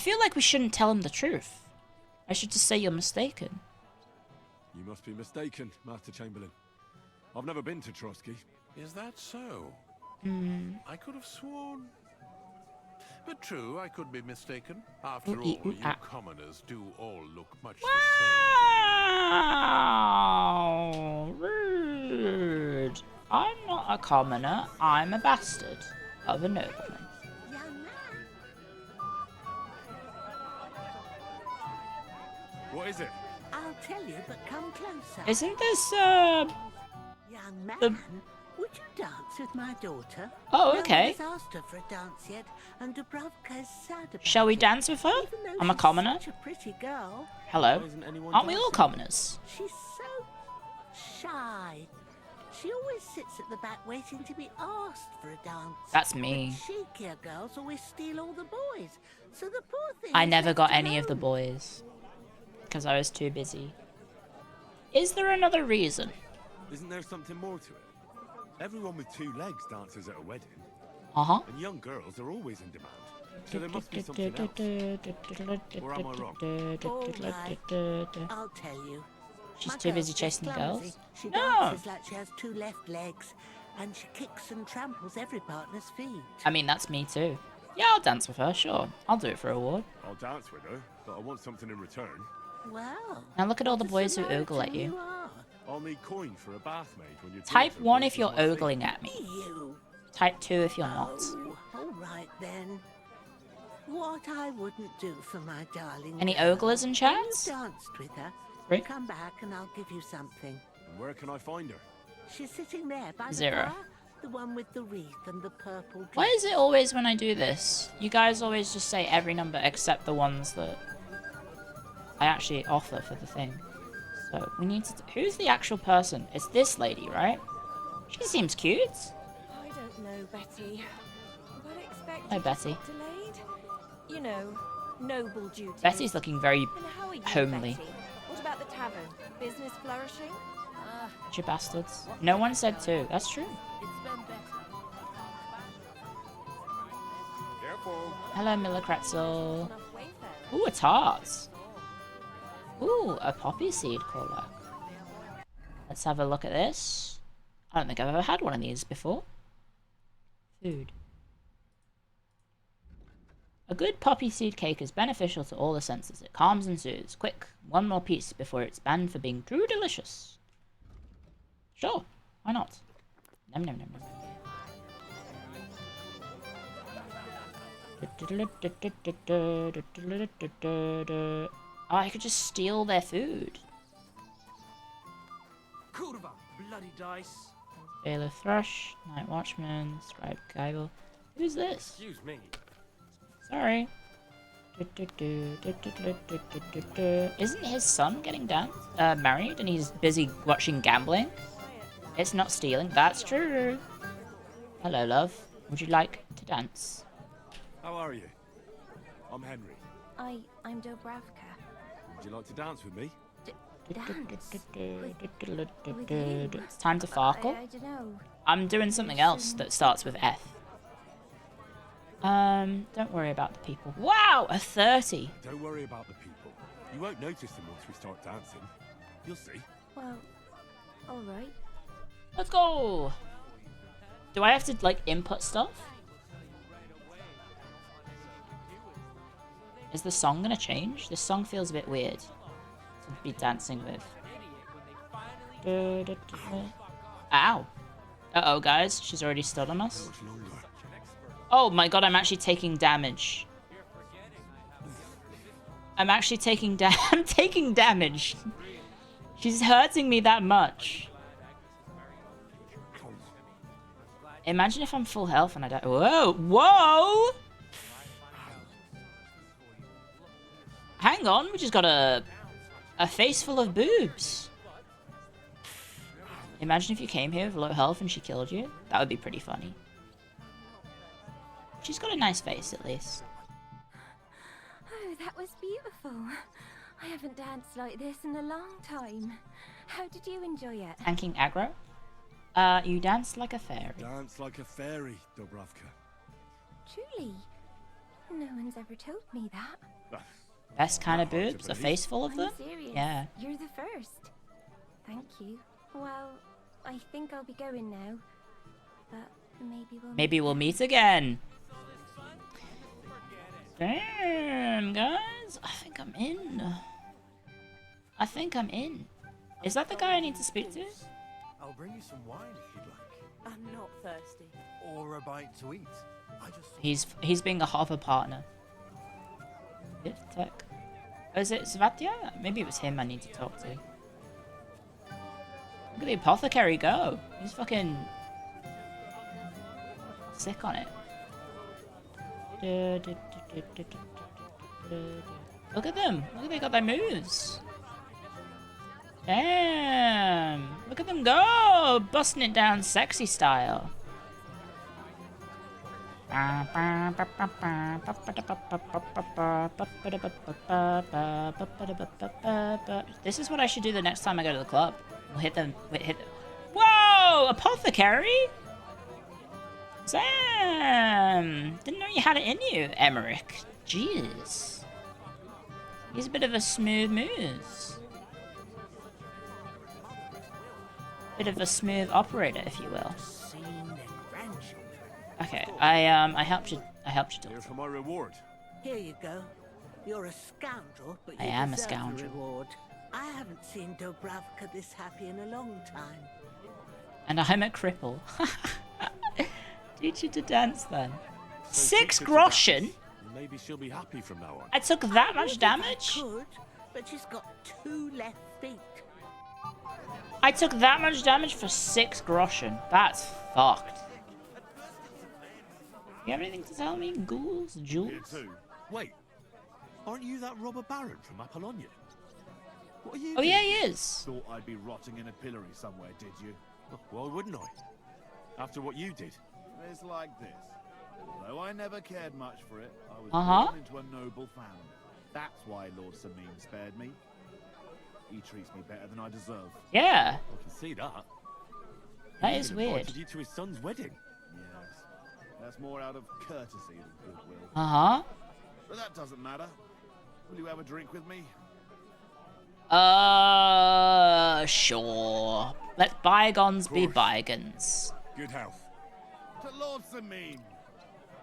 feel like we shouldn't tell him the truth. I should just say you're mistaken. You must be mistaken, Master Chamberlain. I've never been to Trotsky. Is that so? Hmm. I could have sworn. But true, I could be mistaken. After all, you commoners do all look much the Wow! Rude. I'm not a commoner. I'm a bastard of a nobleman. What is it? I'll tell you, but come closer. Isn't this, Young man, the... would you dance with my daughter? Oh, okay. No one has asked her for a dance yet, and Dubravka is sad about Shall we it. dance with her? Even though I'm a she's commoner. Such a pretty girl. Hello. Aren't we all commoners? She's so shy. She always sits at the back waiting to be asked for a dance. That's me. But cheekier girls always steal all the boys, so the poor thing I is never left got any alone. of the boys. Because I was too busy. Is there another reason? Isn't there something more to it? Everyone with 2 legs dances at a wedding. Uh-huh. And young girls are always in demand. So there must be something else. Or am I wrong? All right, I'll tell you. She's My too busy girl's chasing the clumsy. girls? She No! dances like she has 2 left legs, and she kicks and tramples every partner's feet. I mean, that's me too. Yeah, I'll dance with her, sure. I'll do it for a reward. I'll dance with her, but I want something in return. Well, Now look at all the what a boys who Samaritan ogle at you. are. I'll need coin for a bath maid when you're Type 1 if you're ogling at me. You. Type 2 if you're not. Oh, all right then. What I wouldn't do for my darling. Any girl. oglers in When chats? you danced with her. Three. Come back and I'll give you something. And where can I find her? She's sitting there by the 0. fire. The one with the wreath and the purple dress. Why is it always when I do this? You guys always just say every number except the ones that I actually offer for the thing. So we need to... Who's the actual person? It's this lady, right? She seems cute. I don't know, Betty. But expect Hi, Betty. delayed. You know, noble duty. Betty's looking very And how are you, homely. Betty? What about the tavern? Business flourishing? You bastards. No one said 2. That's true. Careful. Hello, Miller Kretzel. Ooh, a tart. Ooh, a poppy seed cooler. Let's have a look at this. I don't think I've ever had one of these before. Food. A good poppy seed cake is beneficial to all the senses. It calms and soothes. Quick, one more piece before it's banned for being too delicious. Sure, why not? Nom nom nom nom. Oh, I could just steal their food. Kurva, bloody dice. Bailiff Thrush, Night Watchman, Scribe Geigel. Who's this? Excuse me. Sorry. Isn't his son getting married and he's busy watching gambling? It's not stealing, that's true. Hello, love. Would you like to dance? How are you? I'm Henry. I'm Dobravka. Would you like to dance with me? It's time to farkle. I don't know. I'm doing something else that starts with F. Don't worry about the people. Wow, a 30. Don't worry about the people. You won't notice them once we start dancing. You'll see. Well, alright. Let's go. Do I have to, like, input stuff? Is the song gonna change? This song feels a bit weird to be dancing with. Ow. Uh-oh, guys. She's already stood on us. Oh my god, I'm actually taking damage. I'm actually taking I'm taking damage. She's hurting me that much. Imagine if I'm full health and I die. Whoa! Whoa! Hang on, we just got a face full of boobs. Imagine if you came here with low health and she killed you. That would be pretty funny. She's got a nice face, at least. Oh, that was beautiful. I haven't danced like this in a long time. How did you enjoy it? Tanking aggro? You danced like a fairy. Dance like a fairy, Dobravka. Truly? No one's ever told me that. Best kind of boobs? A face full of them? I'm serious. Yeah. You're the first. Thank you. Well, I think I'll be going now. But Maybe we'll meet again. Damn, guys. I think I'm in. I think I'm in. Is that the guy I need to speak to? I'll bring you some wine if you'd like. I'm not thirsty. Or a bite to eat. I just He's being a hover partner. Tech. Oh, is it Svatya? Maybe it was him I need to talk to. Look at the apothecary go. He's fucking sick on it. Look at them. Look at they got their moves. Damn. Look at them go. Busting it down sexy style. This is what I should do the next time I go to the club. We'll hit them. Whoa! Apothecary? Damn! Didn't know you had it in you, Emmerich. Jeez. He's a bit of a smooth moves. bit of a smooth operator, if you will. Seen them grandchildren. Okay, I helped you. Here for my reward. Here you go. You're a scoundrel, but I you am a deserve the scoundrel. reward. I haven't seen Dobravka this happy in a long time. And I'm a cripple. Teach you to dance then. So 6 teach her to groschen? dance. Maybe she'll be happy from now on. I took that much damage? Could, but she's got 2 left feet. I took that much damage for 6 groschen. That's fucked. You have anything to tell me? Ghouls? Here Jewels? too. Wait, aren't you that robber baron from Apollonia? What are you Oh yeah, doing? he is. Thought I'd be rotting in a pillory somewhere, did you? Why wouldn't I? After what you did. It's like this. Although I never cared much for it, I was born into a noble family. That's why Lord Sameen spared me. He treats me better than I deserve. Yeah. I can see that. That He is even weird. invited you to his son's wedding. Yes. That's more out of courtesy than goodwill. Uh-huh. But that doesn't matter. Will you have a drink with me? Sure. Let bygones be bygones. Good health. To Lord Sameen.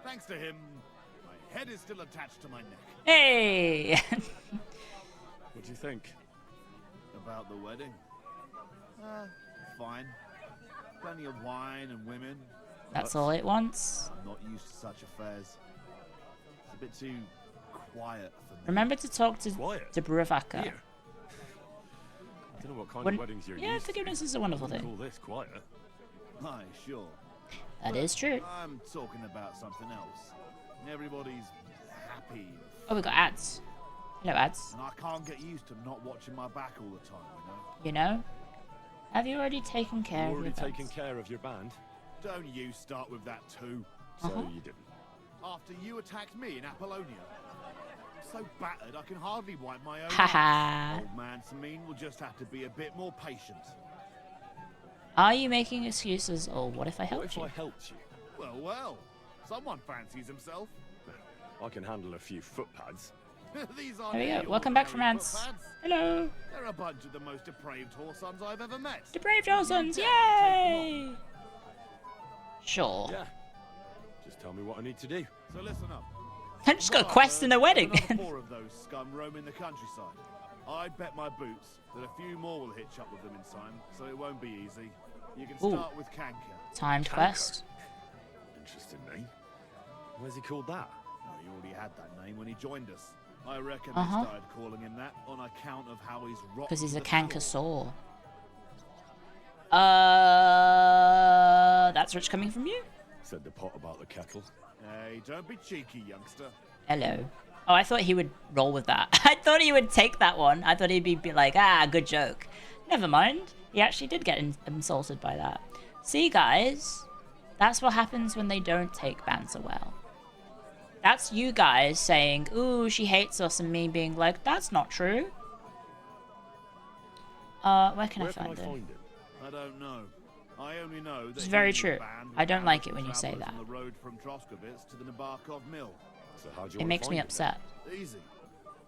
Thanks to him, my head is still attached to my neck. Hey! What do you think? About the wedding? Fine. Plenty of wine and women. That's all it wants. I'm not used to such affairs. It's a bit too quiet for me. Remember to talk to Dobravka. Here. I don't know what kind When- of weddings you're yeah, used forgiveness to. is a wonderful Wouldn't thing. Call this quiet. Aye, sure. That is true. I'm talking about something else. Everybody's happy. Oh, we got ads. Hello, ads. And I can't get used to not watching my back all the time, You know? Have you already taken care of Already your taken beds? care of your band? Don't you start with that too. So Uh-huh. you didn't. After you attacked me in Apollonia. I'm so battered I can hardly wipe my own Haha. eyes. Old man Sameen will just have to be a bit more patient. Are you making excuses, or what if I What helped if you? I helped you? Well. Someone fancies himself. I can handle a few foot pads. These aren't There we go. any Welcome back from ordinary ads. footpads. Hello. They're a bunch of the most depraved whoresons I've ever met. Depraved Olsons, yay! Sure. Yeah. Just tell me what I need to do. So listen up. I'm just got a quest in the wedding. Another 4 of those scum roaming the countryside. I'd bet my boots that a few more will hitch up with them in time, so it won't be easy. You can Ooh. start with Kanka. Timed quest. Interesting name. Where's he called that? Oh, he already had that name when he joined us. I reckon Uh-huh. they started calling him that on account of how he's rotten. Because he's to a the core. cankersaur. That's rich coming from you? Said the pot about the kettle. Hey, don't be cheeky, youngster. Hello. Oh, I thought he would roll with that. I thought he would take that one. I thought he'd be like, good joke. Never mind. He actually did get insulted by that. See, guys? That's what happens when they don't take banter well. That's you guys saying, ooh, she hates us, and me being like, that's not true. Where can I find him? I don't know. I only know that It's very he and true. the band I don't were like it when you say travellers that. on the road from Troskovitz to the Nabarkov mill. So how'd you It wanna makes me find him upset. Easy.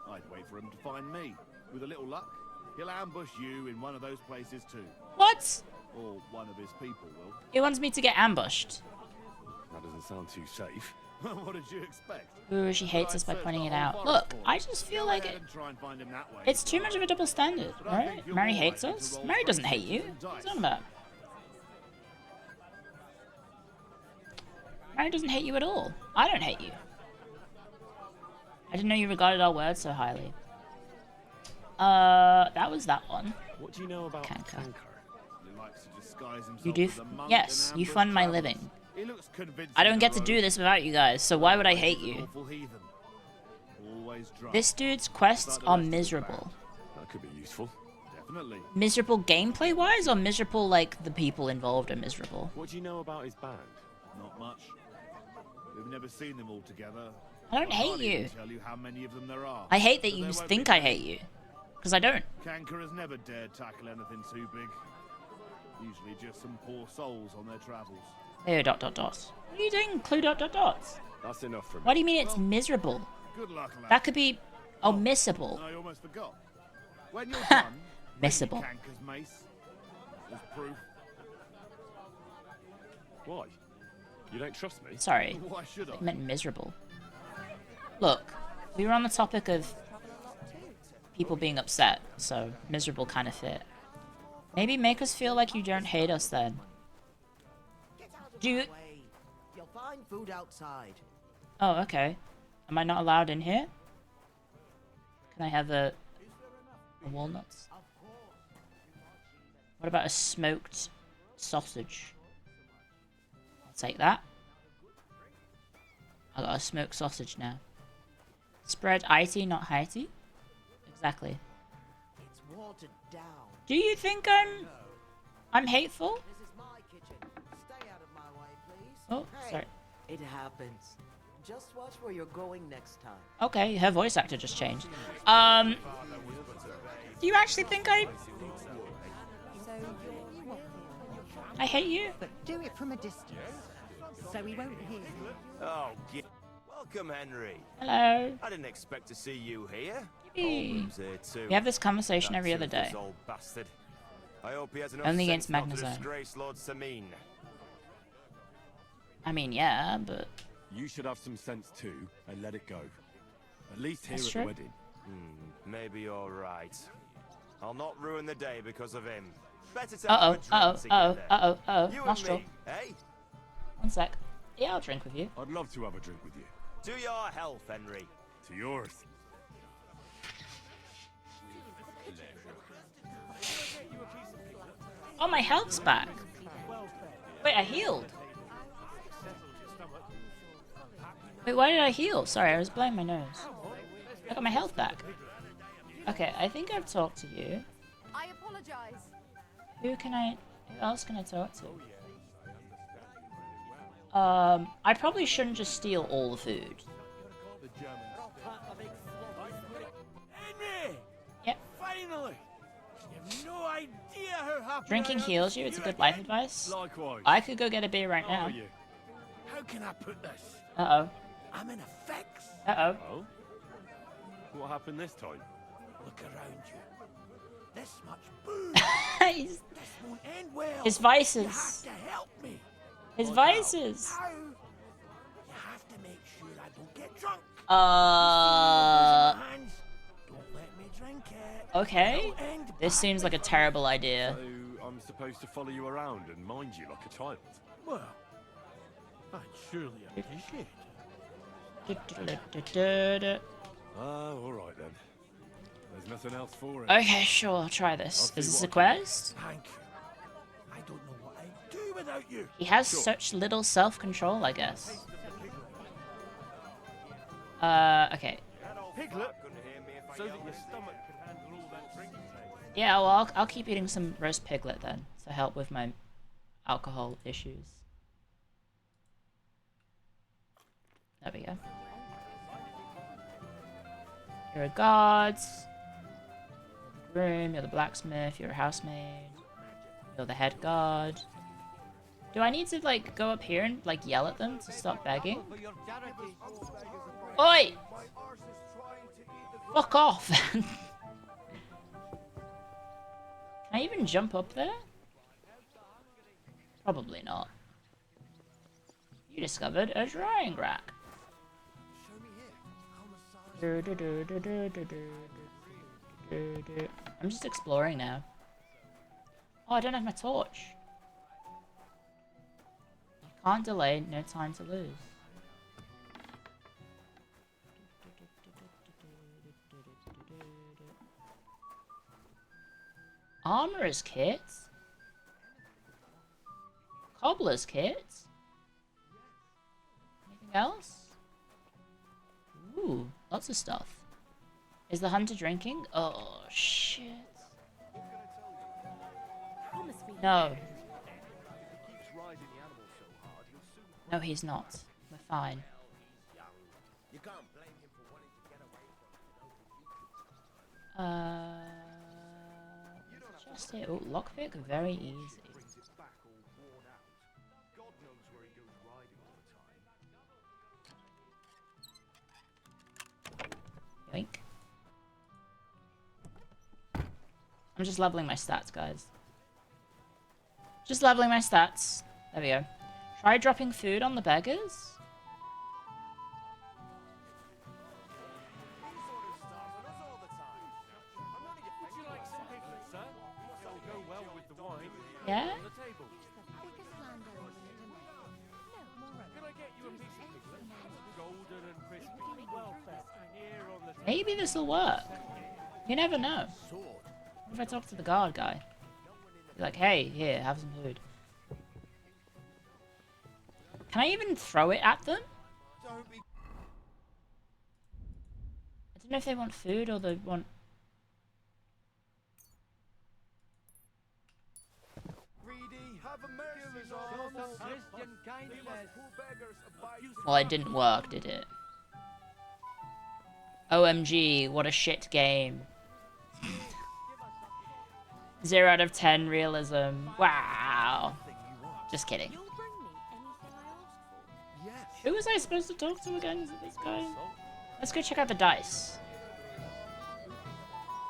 I'd wait for him to find me. With a little luck, he'll ambush you in one of those places too. What? Or one of his people will. He wants me to get ambushed. That doesn't sound too safe. What did you expect? Ooh, she hates us by pointing it out. Look, I just feel like it's too much of a double standard, right? Mary hates us? Mary doesn't hate you. What's on about? Mary doesn't hate you at all. I don't hate you. I didn't know you regarded our words so highly. That was that one. What do you know about Kanka. He likes to disguise himself You do? as a monk Yes, and you ambush fund my travellers. living. He looks convincing I don't get the to do road. this without you guys, so why would I hate you? Awful heathen. Always drunk. This dude's quests are miserable. That could be useful. Definitely. Miserable gameplay-wise, or miserable like the people involved are miserable? What do you know about his band? Not much. We've never seen them all together. I don't hate can't you. even tell you how many of them there are. I hate that But you there won't think be I many. hate you. Because I don't. Kanka has never dared tackle anything too big. Usually just some poor souls on their travels. Ew, ... What are you doing, Clue ... That's enough for me. What do you mean it's miserable? Good luck, lad. That could be omissable. I almost forgot. When you're done, Missable. Kanka's mace. As proof. Why? You don't trust me? Sorry. Why should I? I meant miserable. Look, we were on the topic of people being upset, so miserable kind of fit. Maybe make us feel like you don't hate us then. Do you... You'll find food outside. Oh, okay. Am I not allowed in here? Can I have a walnuts? What about a smoked sausage? I'll take that. I got a smoked sausage now. Spread IT, not Haiti? Exactly. It's watered down. Do you think I'm hateful? This is my kitchen. Stay out of my way, please. Oh, Hey, sorry. It happens. Just watch where you're going next time. Okay, her voice actor just changed. Do you actually think I hate you? But do it from a distance, so he won't hear you. Oh, welcome, Henry. Hello. I didn't expect to see you here. Yippee. Holmes here too. We have this conversation That every other day. toothless old bastard. I hope he has enough Only sense against not to Magnazone. disgrace Lord Samin. I mean, yeah, but... You should have some sense too, and let it go. At least here That's at true. the wedding. Maybe you're right. I'll not ruin the day because of him. Better to Uh-oh, have a drink together. You and nostril. me, eh? One sec. Yeah, I'll drink with you. I'd love to have a drink with you. To your health, Henry. To yours. Oh, my health's back. Wait, I healed. Wait, why did I heal? Sorry, I was blowing my nose. I got my health back. Okay, I think I've talked to you. I apologize. Who else can I talk to? I probably shouldn't just steal all the food. Henry! Yep. Finally! You have no idea how happy Drinking I am heals to you, see it's a good life advice. Likewise. I could go get a beer right How now. are you? How can I put this? Uh-oh. I'm in a fix. Uh-oh. Oh? What happened this time? Look around you. This much booze. He's- This won't end well. His vices. You have to help me. His Look vices. How? You have to make sure I don't get drunk. Hands. Don't let me drink it. Okay. It'll end This seems like a terrible idea. So I'm supposed to follow you around and mind you like a child? Well, I'd surely appreciate Ah, alright then. There's nothing else for it. Okay, sure, I'll try this. I'll Is see this a what I can do. quest? Thank you. I don't know what I'd do without you. He has such little self-control, I guess. Okay. Piglet, so that your stomach can handle all that drinking. Yeah, well, I'll keep eating some roast piglet then, to help with my alcohol issues. There we go. You're a guard. You're the groom, you're the blacksmith, you're a housemaid. You're the head guard. Do I need to, like, go up here and, like, yell at them to stop begging? Oi! Fuck off! Can I even jump up there? Probably not. You discovered a drying rack. I'm just exploring now. Oh, I don't have my torch. Can't delay, no time to lose. Armorer's kit? Cobbler's kit? Anything else? Ooh, lots of stuff. Is the hunter drinking? Oh, shit. No. No, he's not. We're fine. You can't blame him for wanting to get away from Just here. Oh, lockpick, very easy. Yoink. I'm just leveling my stats, guys. Just leveling my stats. There we go. Try dropping food on the beggars? Yeah? Maybe this'll work. You never know. What if I talk to the guard guy? Be like, hey, here, have some food. Can I even throw it at them? I don't know if they want food or they want... Well, it didn't work, did it? OMG, what a shit game. 0 out of 10 realism. Wow. Just kidding. Who was I supposed to talk to again? Is it this guy? Let's go check out the dice.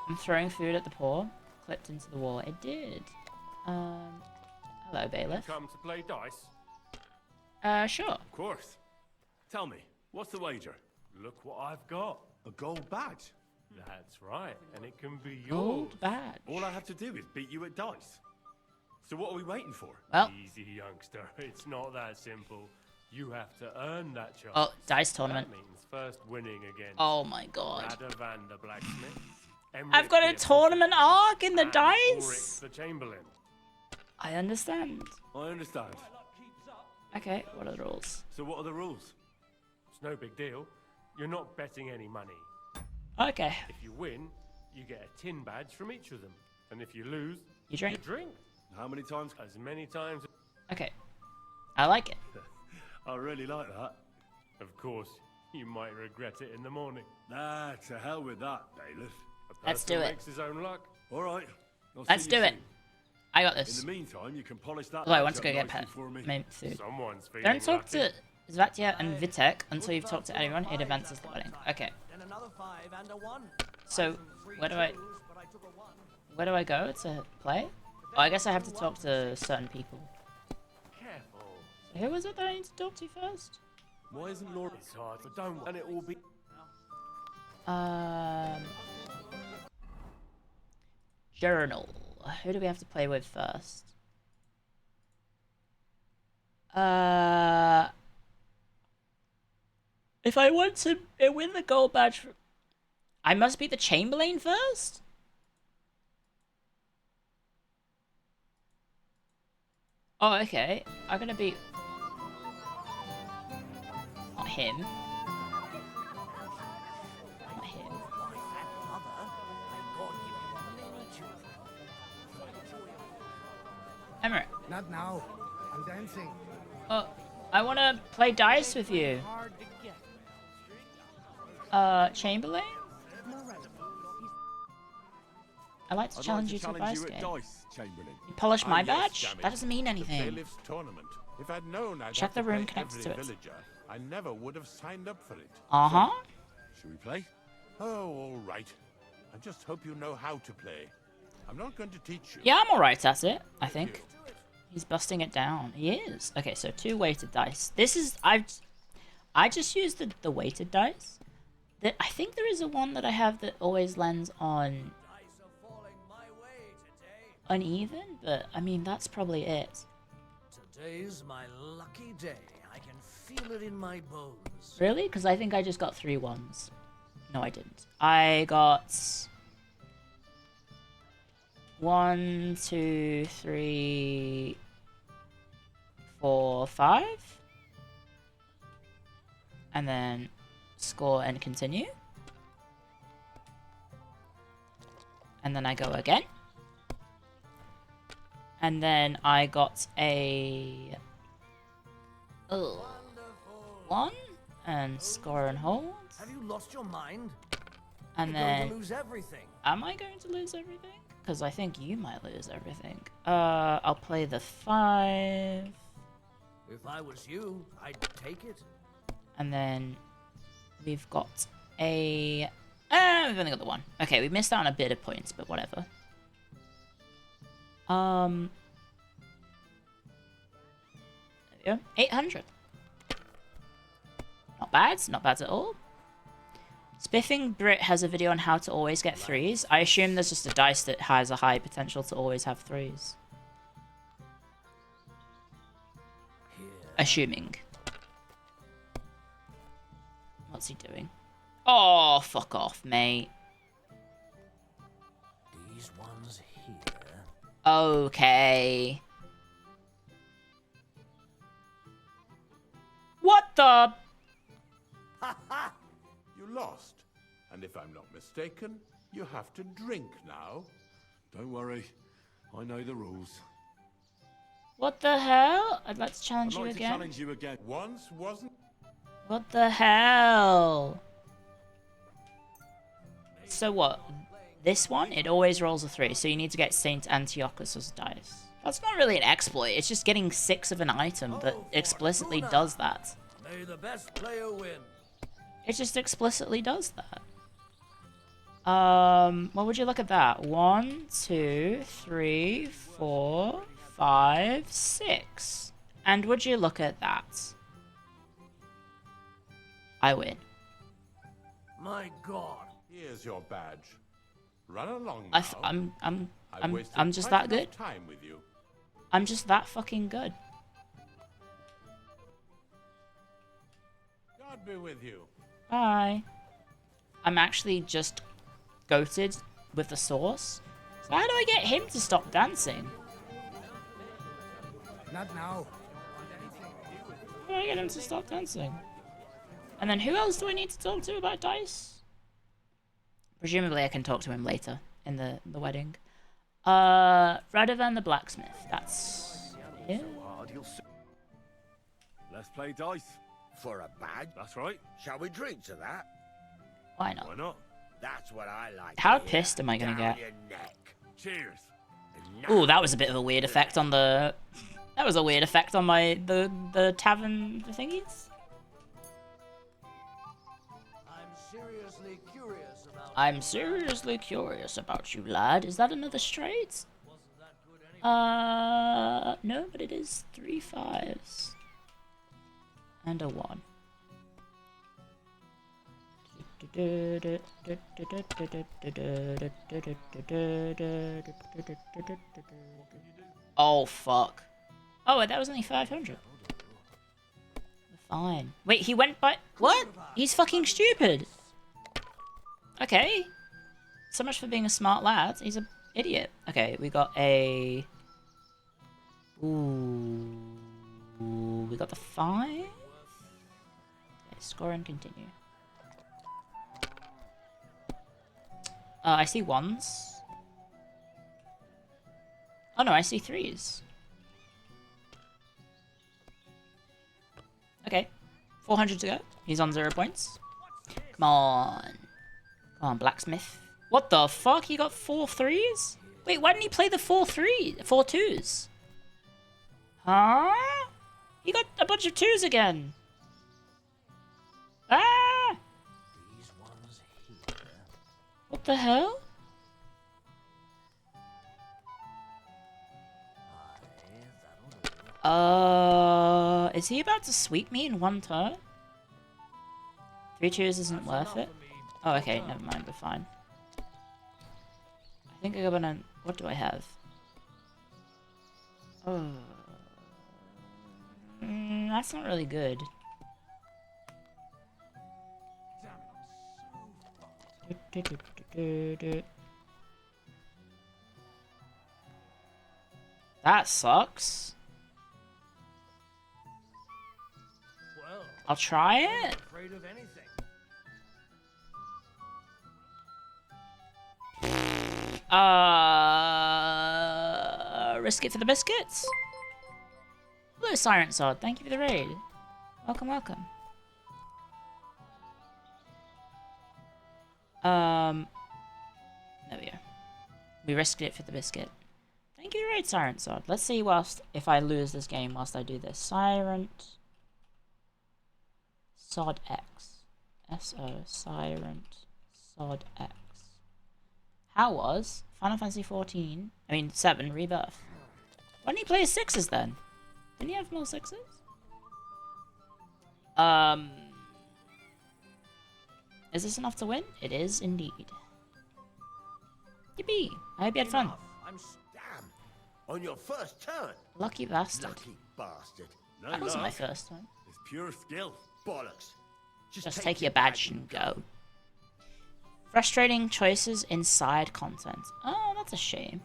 I'm throwing food at the poor. Clipped into the wall. It did. Hello, bailiff. Come to play dice? Sure. Of course. Tell me, what's the wager? Look what I've got. A gold badge. That's right, and it can be yours. Gold badge. All I have to do is beat you at dice. So what are we waiting for? Well. Easy, youngster. It's not that simple. You have to earn that chance. Oh, dice tournament. That means first winning against Oh my god. Radovan the blacksmith. I've got a tournament arc in the dice. The Chamberlain. I understand. I understand. Okay, what are the rules? So what are the rules? It's no big deal. You're not betting any money. Okay. If you win, you get a tin badge from each of them. And if you lose, you drink. How many times? As many times. Okay. I like it. I really like that. Of course, you might regret it in the morning. Nah, to hell with that, bailiff. Let's do it. Makes his own luck. All right. Let's do it. I got this. In the meantime, you can polish that. Oh, I want to go get pet. Main food. Don't talk to Zvatia and Vitek until you've talked to anyone. It advances the wedding. Okay. So, where do I go to play? Oh, I guess I have to talk to certain people. So who was it that I need to talk to first? Why isn't Laura? It's hard, but don't. And it will be. Journal. Who do we have to play with first? If I want to win the gold badge, I must beat the Chamberlain first? Oh, okay. I'm gonna beat... Not him. Not him. Emmerich. Not now. I'm dancing. Oh, I want to play dice with you. Chamberlain? I like to challenge you to a dice game. You polish my badge? That doesn't mean anything. If I'd known I'd check the room connected to it. Villager, I never would have signed up for it. Uh-huh. Should we play? Oh, all right. I just hope you know how to play. I'm not going to teach you. Yeah, I'm alright at it, I think. He's busting it down. He is. Okay, so 2 weighted dice. This is... I just used the weighted dice. I think there is a one that I have that always lands on... uneven, but I mean, that's probably it. Today's my lucky day. I can feel it in my bones. Really? Because I think I just got 3 ones. No, I didn't. I got... 1, 2, 3, 4, 5. And then score and continue. And then I go again. And then I got a 1 and score and hold. Have you lost your mind? And You're then going to lose everything. Am I going to lose everything? Because I think you might lose everything. I'll play the 5. If I was you, I'd take it. And then we've got a... we've only got the 1. Okay, we missed out on a bit of points, but whatever. There we Yeah, 800. Not bad, not bad at all. Spiffing Brit has a video on how to always get 3s. I assume there's just a dice that has a high potential to always have 3s. Assuming. What's he doing? Oh, fuck off, mate. These ones here. Okay. What the? Ha ha! You lost. And if I'm not mistaken, you have to drink now. Don't worry. I know the rules. What the hell? I'd like to challenge I'd you like to again. challenge you again. Once wasn't... What the hell? So what? This one, it always rolls a 3, so you need to get Saint Antiochus' dice. That's not really an exploit, it's just getting 6 of an item that explicitly does that. May the best player win. It just explicitly does that. What would you look at that? 1, 2, 3, 4, 5, 6. And would you look at that? I win. My God. Here's your badge. Run along I now. I'm just that good. Time with you. I'm just that fucking good. God be with you. Bye. I'm actually just goated with the sauce. So how do I get him to stop dancing? Not now. How do I get him to stop dancing? And then who else do I need to talk to about dice? Presumably I can talk to him later in the wedding. Radovan the blacksmith. That's it. Let's play dice. For a badge? That's right. Shall we drink to that? Why not? Why not? That's what I like. How pissed am I gonna get? Your neck. Cheers. Ooh, that was a bit of a weird effect on the... That was a weird effect on my... the tavern thingies. I'm seriously curious about you, lad. Is that another straight? No, but it is 3 5s. And a 1. Oh, fuck. Oh, that was only 500. Fine. Wait, he went by... What? He's fucking stupid. Okay. So much for being a smart lad. He's an idiot. Okay, we got a... Ooh. We got the 5. Okay, score and continue. I see 1s. Oh no, I see 3s. Okay. 400 to go. He's on 0 points. Come on. Come on, blacksmith. What the fuck? He got 4 3s? Wait, why didn't he play the 4 2s? Huh? He got a bunch of 2s again. Ah! What the hell? Is he about to sweep me in 1 turn? 3 2s isn't worth it. Oh, okay, never mind, we're fine. I think I'm gonna... What do I have? Oh... that's not really good. That sucks. I'll try it. Afraid of anything. Risk it for the biscuits. Hello, Siren Sword. Thank you for the raid. Welcome, welcome. There we go. We risked it for the biscuit. Thank you for the raid, Siren Sword. Let's see if I lose this game whilst I do this. Siren Sod X. S-O. Siren Sod X. How was Final Fantasy 7 Rebirth? Why didn't he play his 6s then? Didn't he have more 6s? Is this enough to win? It is indeed. Yippee! I hope you had fun. Damn! On your first turn. Lucky bastard. Lucky bastard. That wasn't my first one. It's pure skill. Bollocks. Just take your badge and go. Frustrating choices inside content. Oh, that's a shame.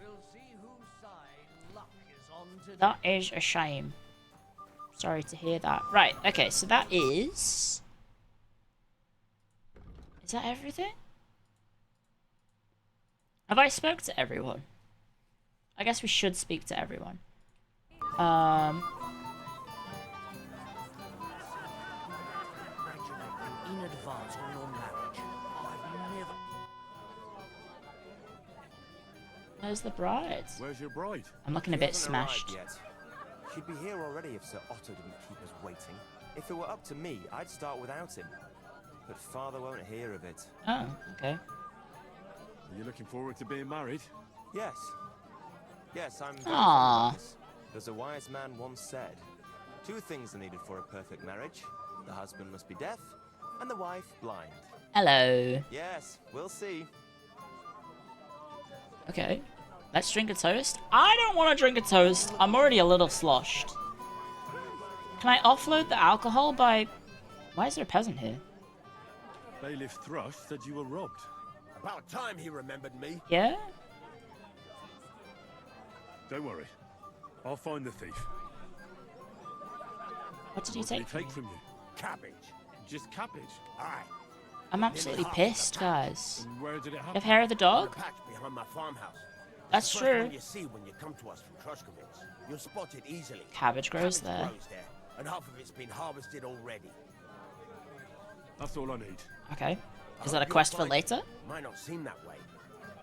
That is a shame. Sorry to hear that. Right, okay, so that is... Is that everything? Have I spoke to everyone? I guess we should speak to everyone. In advance on your marriage. I've never... Where's the bride? Where's your bride? I'm looking a bit smashed. Yet. She'd be here already if Sir Otto didn't keep us waiting. If it were up to me, I'd start without him. But father won't hear of it. Oh, okay. Are you looking forward to being married? Yes. Yes, I'm very Aww. fond of this. As a wise man once said, 2 things are needed for a perfect marriage. The husband must be deaf, and the wife blind. Hello. Yes, we'll see. Okay. Let's drink a toast. I don't want to drink a toast. I'm already a little sloshed. Can I offload the alcohol by... Why is there a peasant here? Bailiff Thrush said you were robbed. About time he remembered me. Yeah? Don't worry. I'll find the thief. What did he What did take? he take from you? Cabbage. Just cabbage? Aye. I'm absolutely pissed, guys. And where did it You happen? have hair of the dog? Patch behind my farmhouse. That's It's the first true. one you see when you come to us from Trushkovitz. You'll spot it easily. Cabbage grows there. Grows there, and half of it's been harvested already. That's all I need. Okay. I Is that a hope you'll quest for find it. later? Might not seem that way,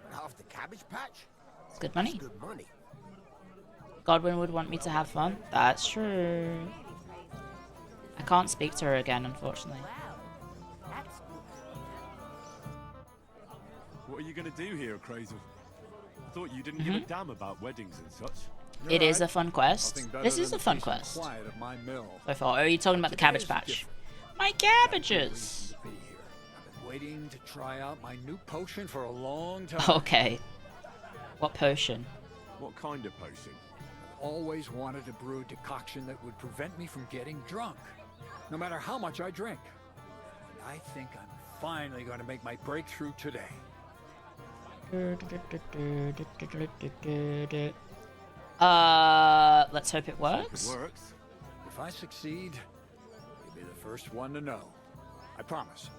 but half the cabbage patch. It's good money. Good money. Godwin would want me to have fun. That's true. I can't speak to her again, unfortunately. What are you going to do here, Crazel? I thought you didn't give a damn about weddings and such. It is a fun quest. This is a fun quest. Quiet at my mill. So far. Oh, are you talking about the cabbage patch? My cabbages! I've been waiting to try out my new potion for a long time. Okay. What potion? What kind of potion? I've always wanted to brew a decoction that would prevent me from getting drunk, no matter how much I drink. And I think I'm finally going to make my breakthrough today. Let's hope it works. If it works. If I succeed, you'll be the first one to know. I promise.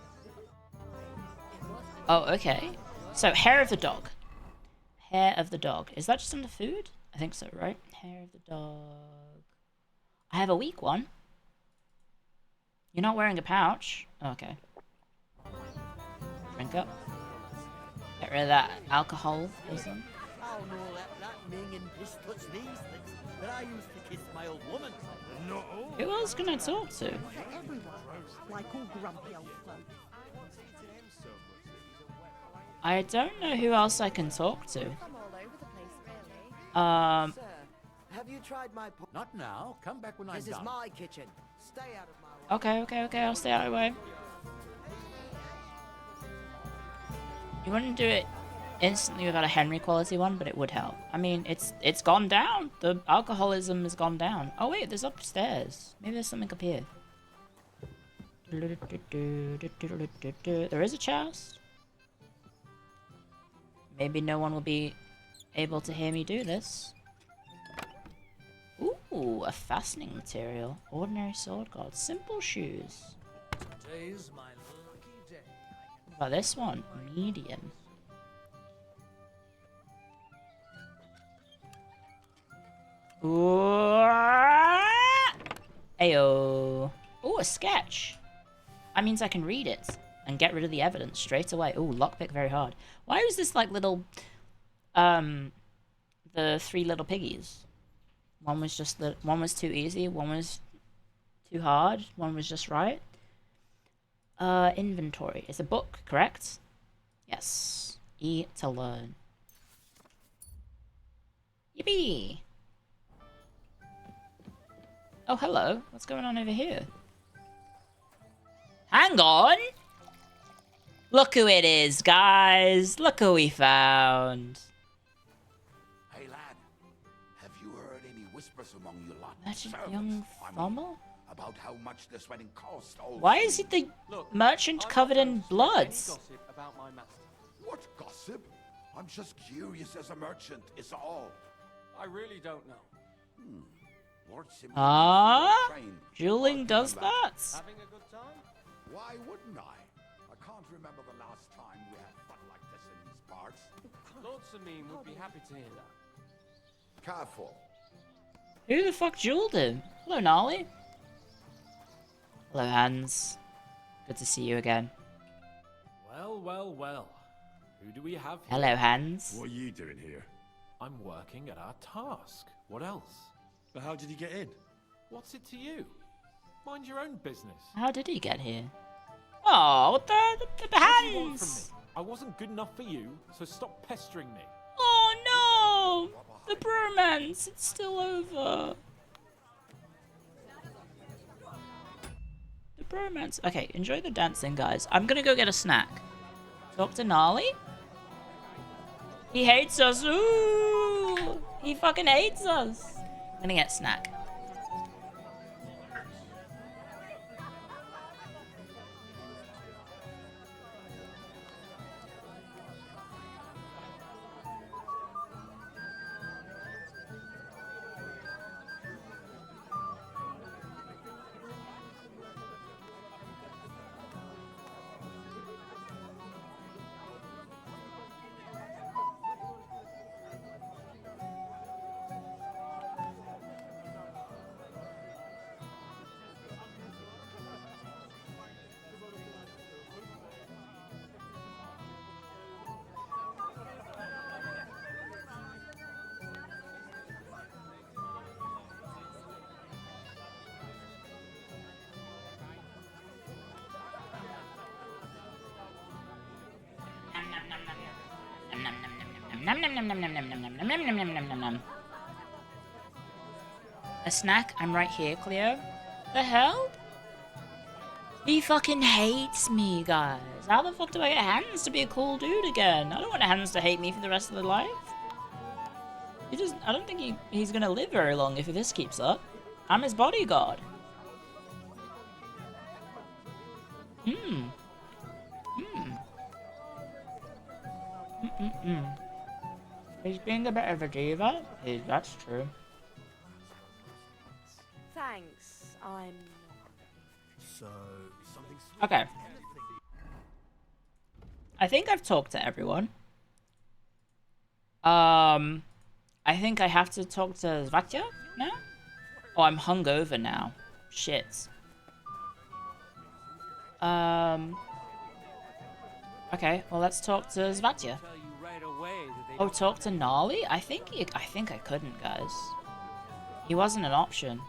Oh, okay. So, hair of the dog. Hair of the dog. Is that just under food? I think so, right? Hair of the dog. I have a weak one. You're not wearing a pouch. Oh, okay. Drink up. Get rid of that alcoholism. Oh no, that minging piss touch these things that I used to kiss my old woman. No. Who else can I talk to? Everyone, like all grumpy old folk. I don't know who else I can talk to. I'm all over the place, really. Sir, have you tried my... Not now. Come back when I'm This is done. my kitchen. Stay out of my way. Okay, I'll stay out of the way. You wouldn't do it instantly without a Henry quality one, but it would help. I mean, it's gone down. The alcoholism has gone down. Oh wait, there's upstairs. Maybe there's something up here. There is a chest. Maybe no one will be able to hear me do this. Ooh, a fastening material. Ordinary sword guard. Simple shoes. Today's my lucky day. What about this one? Medium. Ayo. Ooh, a sketch. That means I can read it and get rid of the evidence straight away. Ooh, lockpick very hard. Why was this like little, the 3 little piggies? One was just one was too easy, one was too hard, one was just right. Inventory. It's a book, correct? Yes. E to learn. Yippee! Oh, hello. What's going on over here? Hang on. Look who it is, guys. Look who we found. Hey, lad. Have you heard any whispers among your lot of Merchant servants, young Fommel? about how much this wedding cost? Why is he the merchant covered in bloods? About my master. What gossip? I'm just curious as a merchant, is all. I really don't know. Lord Sim- Ah? trained. Dueling does that? Having a good time? Why wouldn't I? I can't remember the last time we had fun like this in these parts. Lord Samim would be happy to hear that. Careful. Who the fuck dueled him? Hello, Gnarly. Hello, Hans. Good to see you again. Well, well, well. Who do we have here? Hello, Hans. What are you doing here? I'm working at our task. What else? But how did you get in? What's it to you? Mind your own business. How did he get here? Oh, what the What do you want from Hans! me? I wasn't good enough for you, so stop pestering me. Oh no! The bromance, it's still over. The bromance. Okay, enjoy the dancing, guys. I'm gonna go get a snack. Talk to Gnarly? He hates us. Ooh! He fucking hates us. I'm gonna get a snack. A snack? I'm right here, Clio. The hell? He fucking hates me, guys. How the fuck do I get Hans to be a cool dude again? I don't want Hans to hate me for the rest of the life. He doesn't. I don't think he's gonna live very long if this keeps up. I'm his bodyguard. He's being a bit of a diva. That's true. Thanks. I'm. So, something sweet. Okay. I think I've talked to everyone. I think I have to talk to Svatya now? Oh, I'm hungover now. Shit. Okay, well let's talk to Svatya. Oh, talk to Gnarly? I think I couldn't, guys. He wasn't an option.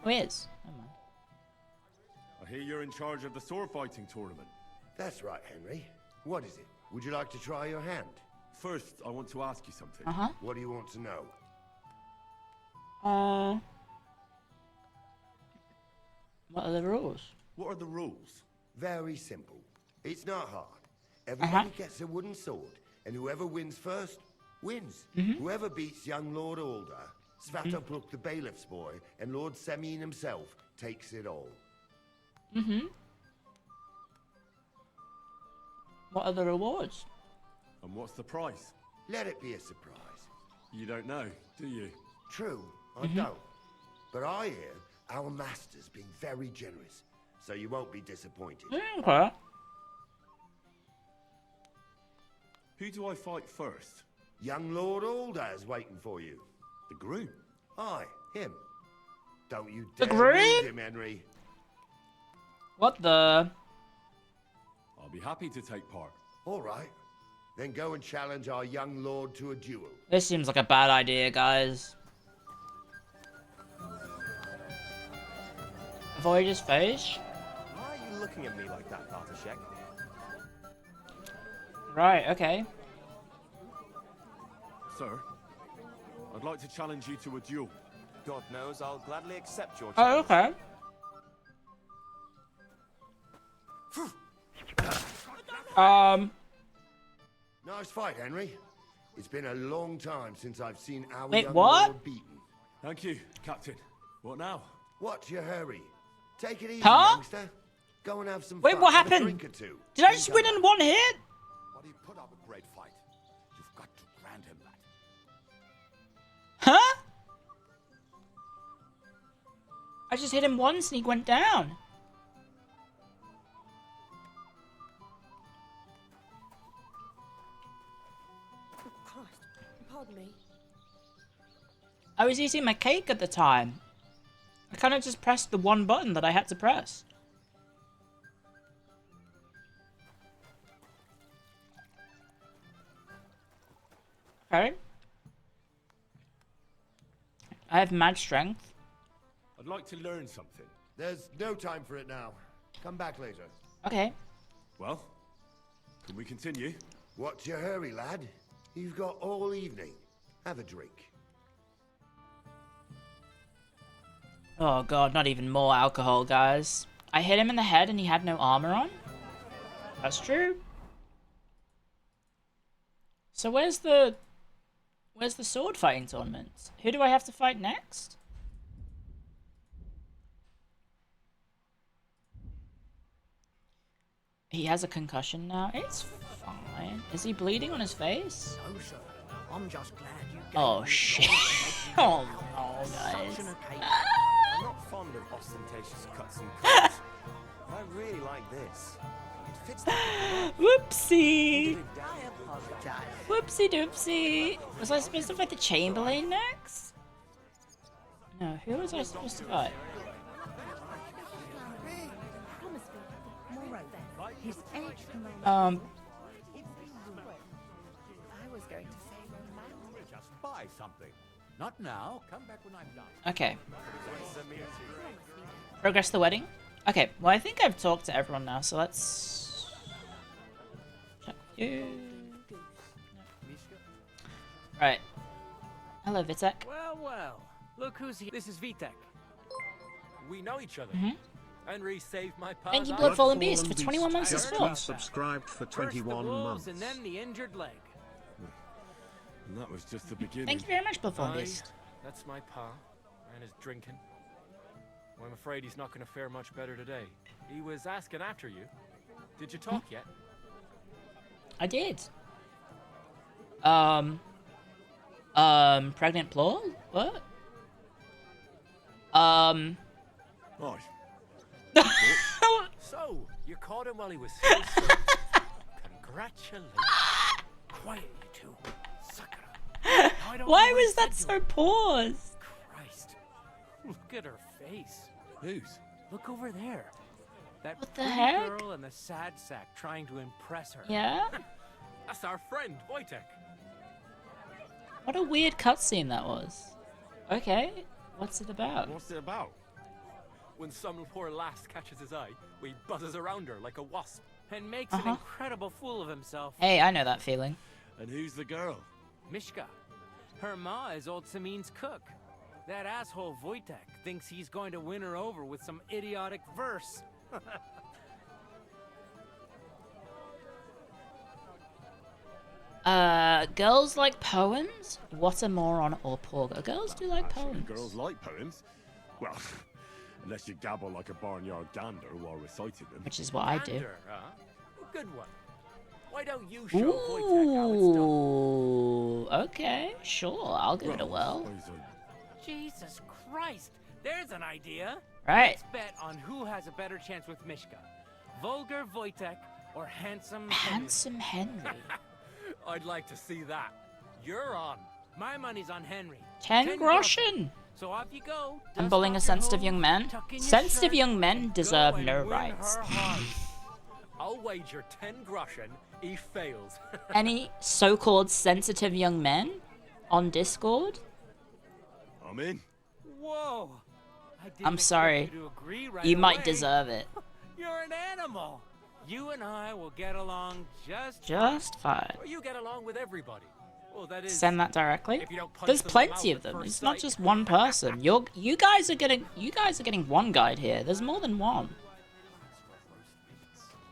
Oh, he is. Never mind. I hear you're in charge of the sword fighting tournament. That's right, Henry. What is it? Would you like to try your hand? First, I want to ask you something. What do you want to know? What are the rules? What are the rules? Very simple. It's not hard. Everybody gets a wooden sword, and whoever wins first, wins. Whoever beats young Lord Alder, Svatopluk the bailiff's boy, and Lord Semyon himself takes it all. What are the rewards? And what's the price? Let it be a surprise. You don't know, do you? True, I don't. But I hear our master's being very generous, so you won't be disappointed. Okay. Who do I fight first? Young Lord Alder's waiting for you. The groom? Aye, him. Don't you The dare groom? wound him, Henry. What the? I'll be happy to take part. All right. Then go and challenge our young lord to a duel. This seems like a bad idea, guys. Avoid his face? Why are you looking at me like that, Bartoszek? Right, okay. Sir, I'd like to challenge you to a duel. God knows I'll gladly accept your Oh, challenge. okay. Nice fight, Henry. It's been a long time since I've seen our Wait, young what? lord beaten. Thank you, Captain. What now? What's your hurry? Take it easy, Huh? youngster. Go and have some Wait, fun. what Have a happened? drink or two. Did I just win in one hit? But he put up a great fight. You've got to grant him that. Huh? I just hit him once and he went down. Oh, Christ. Pardon me. I was eating my cake at the time. I kind of just pressed the one button that I had to press. Okay. I have mad strength. I'd like to learn something. There's no time for it now. Come back later. Okay. Well, can we continue? What's your hurry, lad? You've got all evening. Have a drink. Oh god, not even more alcohol, guys. I hit him in the head and he had no armor on? That's true. So where's the sword fighting tournament? Who do I have to fight next? He has a concussion now. It's fine. Is he bleeding on his face? No, sir. I'm just glad you gave Oh me shit. the chance to Oh make no, such guys. an occasion. I'm not fond of ostentatious cuts and cuts. I really like this. It fits the Whoopsie. I apologize. Whoopsie doopsie. Was I supposed to fight the Chamberlain next? No, who was I supposed to fight? I was going to say Just buy something. Not now. Come back when I'm done. Okay. Progress the wedding? Okay, well I think I've talked to everyone now, so let's... check you. Right. Hello, Vitek. Well, well. Look who's here. This is Vitek. We know each other. Mhm. Henry saved my pal. Thank you, Bloodfallen Beast, for 21 months of Just support. subscribed for First 21 the wolves months. and then the injured leg. And that was just the beginning. Thank you very much, Bloodfallen Aye, Beast. that's my pa, and his drinking. Well, I'm afraid he's not going to fare much better today. He was asking after you. Did you talk yet? I did. Pregnant plural? What? Right. So, you caught him while he was still sober. Congratulations. Quiet, you two. Suck it up. I don't Why know what was he that said so paused? Christ. Look at her face. Whose? Look over there. That What the pretty heck? girl and the sad sack trying to impress her. Yeah? That's our friend, Wojtek. What a weird cutscene that was. Okay, what's it about? What's it about? When some poor lass catches his eye, he buzzes around her like a wasp. And makes an Uh-huh. incredible fool of himself. Hey, I know that feeling. And who's the girl? Mishka. Her ma is old Samin's cook. That asshole Wojtek thinks he's going to win her over with some idiotic verse. Girls like poems? What a moron or porgo. Girls do like Actually, poems. girls like poems. Well, unless you gabble like a barnyard gander while reciting them. Which is what I do. Gander, huh? Good one. Why don't you show Wojtek how it's done? Ooh, okay, sure, I'll give it a whirl. Jesus Christ! There's an idea. Right. Let's bet on who has a better chance with Mishka. Vulgar Wojtek or handsome Henry. Handsome Henry. I'd like to see that. You're on. My money's on Henry. 10 groschen. So off you go. I'm dust bullying a off your sensitive hose, young man. tuck in your Sensitive shirt, young men go deserve and no win rights. her heart. I'll wager 10 groschen he fails. Any so-called sensitive young men on Discord? I'm in. Whoa! I didn't I'm expect sorry. you to agree right You might away. deserve it. You're an animal. You and I will get along just Fine. Well, you get along with everybody. Well, that is. Send that directly. if you don't punch There's them in the plenty mouth of at them. first It's not sight. just one person. You guys are getting one guide here. There's more than one.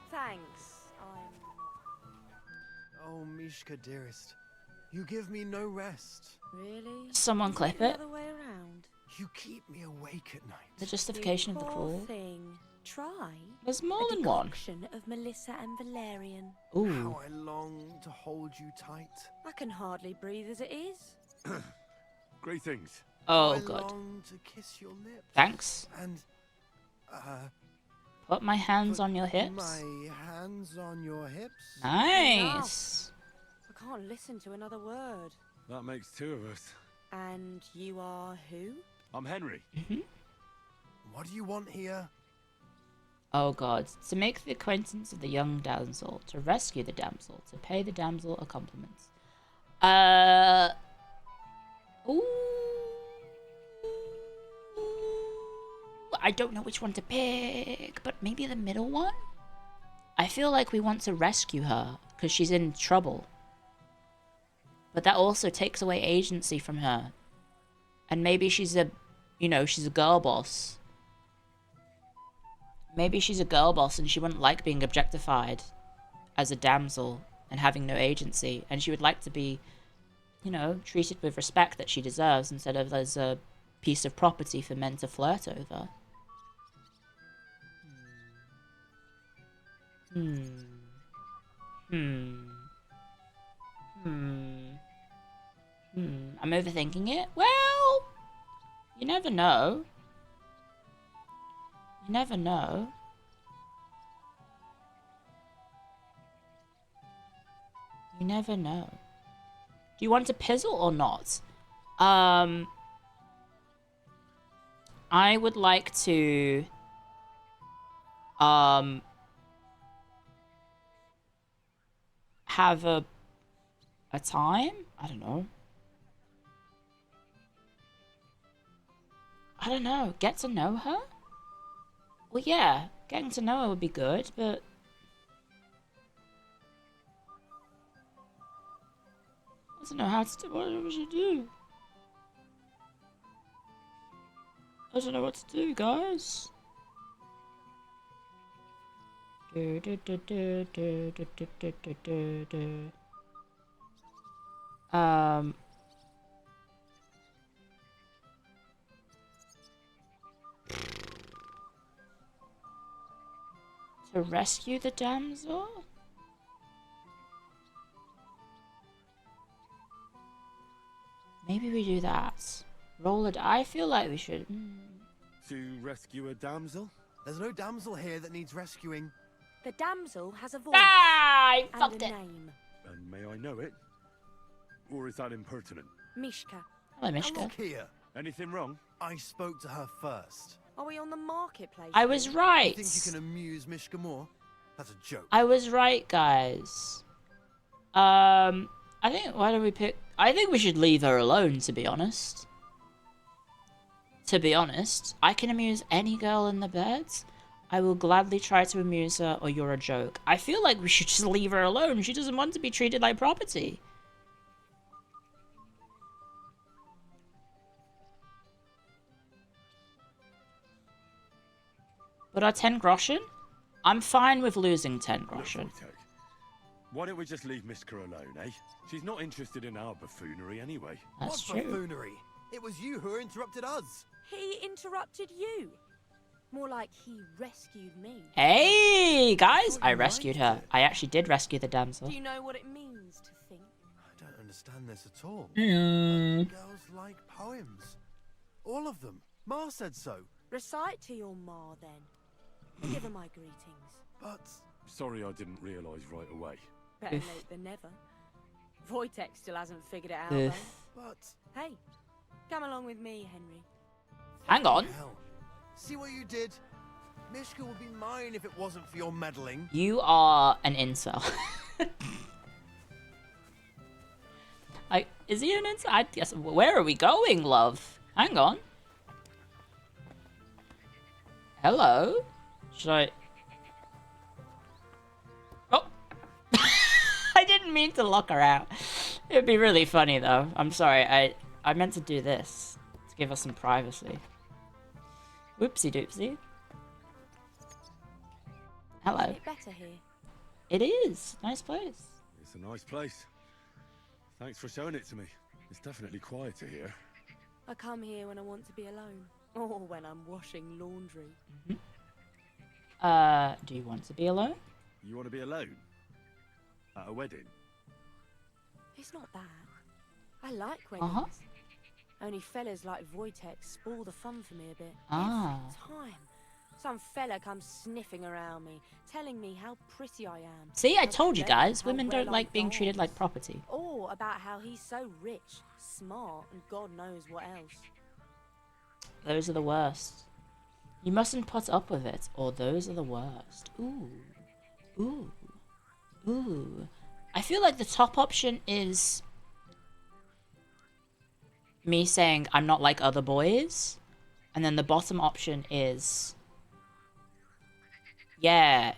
Thanks. Oh, Mishka, dearest. You give me no rest. Really? Someone clip The it. other way around. You keep me awake at night. The justification of the cruel. Thing. Try. There's more a than one. decoction of Melissa and Valerian. Ooh. How I long to hold you tight. I can hardly breathe as it is. Greetings. Oh, I God. long to kiss your lips. Thanks. And, Put my hands on your hips. My hands on your hips. Nice. I can't listen to another word. That makes two of us. And you are who? I'm Henry. What do you want here? Oh God. To make the acquaintance of the young damsel, to rescue the damsel, to pay the damsel a compliment. Ooh. I don't know which one to pick, but maybe the middle one? I feel like we want to rescue her, because she's in trouble. But that also takes away agency from her. And maybe she's a, she's a girl boss. Maybe she's a girl boss and she wouldn't like being objectified as a damsel and having no agency. And she would like to be, treated with respect that she deserves instead of as a piece of property for men to flirt over. I'm overthinking it? Well, you never know. You never know. You never know. Do you want to pizzle or not? I would like to have a time? I don't know. Get to know her? Well, yeah, getting to know her would be good, but I don't know how to do what we should do. I don't know what to do, guys. To rescue the damsel? Maybe we do that. Roll it. I feel like we should. To rescue a damsel? There's no damsel here that needs rescuing. The damsel has a voice I and fucked a it. name. And may I know it? Or is that impertinent? Mishka. Hello, Mishka. Look here. Anything wrong? I spoke to her first. Are we on the marketplace? I was right. You think you can amuse Mishka more? That's a joke. I was right, guys. I think, why don't we pick... I think we should leave her alone, to be honest. To be honest, I can amuse any girl in the bed. I will gladly try to amuse her, or you're a joke. I feel like we should just leave her alone. She doesn't want to be treated like property. But our 10 groschen? I'm fine with losing 10 groschen. Why don't we just leave Mishka alone, eh? She's not interested in our buffoonery anyway. That's what true. buffoonery? It was you who interrupted us. He interrupted you. More like he rescued me. Hey, guys! I rescued her. I actually did rescue the damsel. Do you know what it means to think? I don't understand this at all. Mm. Girls like poems. All of them. Ma said so. Recite to your ma, then. Give her my greetings. But... Sorry I didn't realise right away. Better late than never. Wojtek still hasn't figured it out, though. But... Hey, come along with me, Henry. Hang on. Hell. See what you did? Mishka would be mine if it wasn't for your meddling. You are an incel. Is he an incel? I guess. Where are we going, love? Hang on. Hello? Should I... Oh! I didn't mean to lock her out. It would be really funny, though. I'm sorry. I meant to do this. To give us some privacy. Whoopsie doopsie. Hello. Is it better here? It is. Nice place. It's a nice place. Thanks for showing it to me. It's definitely quieter here. I come here when I want to be alone. Or when I'm washing laundry. Do you want to be alone? You want to be alone? At a wedding? It's not that. I like weddings. Only fellas like Wojtek spoil the fun for me a bit. Every time. Some fella comes sniffing around me, telling me how pretty I am. See, I told you guys, women don't like being treated like property. Or about how he's so rich, smart, and God knows what else. Those are the worst. You mustn't put up with it, or those are the worst. Ooh. Ooh. Ooh. I feel like the top option is me saying I'm not like other boys. And then the bottom option is, yeah,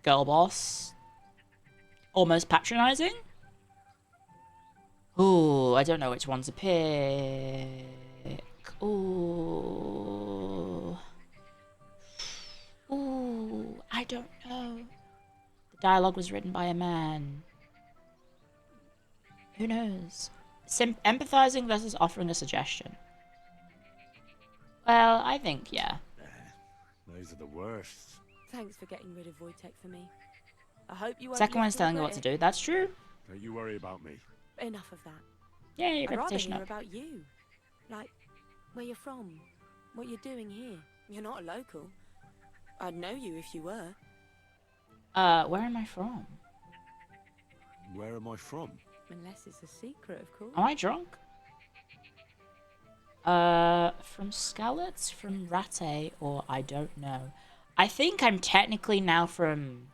girl boss. Almost patronizing. Ooh, I don't know which one to pick. Ooh. Ooh, I don't know. The dialogue was written by a man. Who knows? Empathizing versus offering a suggestion. Well, I think, yeah. Those are the worst. Thanks for getting rid of Wojtek for me. I hope you won't. Second one's telling you what to do. That's true. Don't you worry about me. Enough of that. Yeah, your I'd rather reputation hear up. about you. Like, where you're from. What you're doing here. You're not a local. I'd know you if you were. Where am I from? Where am I from? Unless it's a secret, of course. Am I drunk? From Skallets, from Rattay, or I don't know. I think I'm technically now from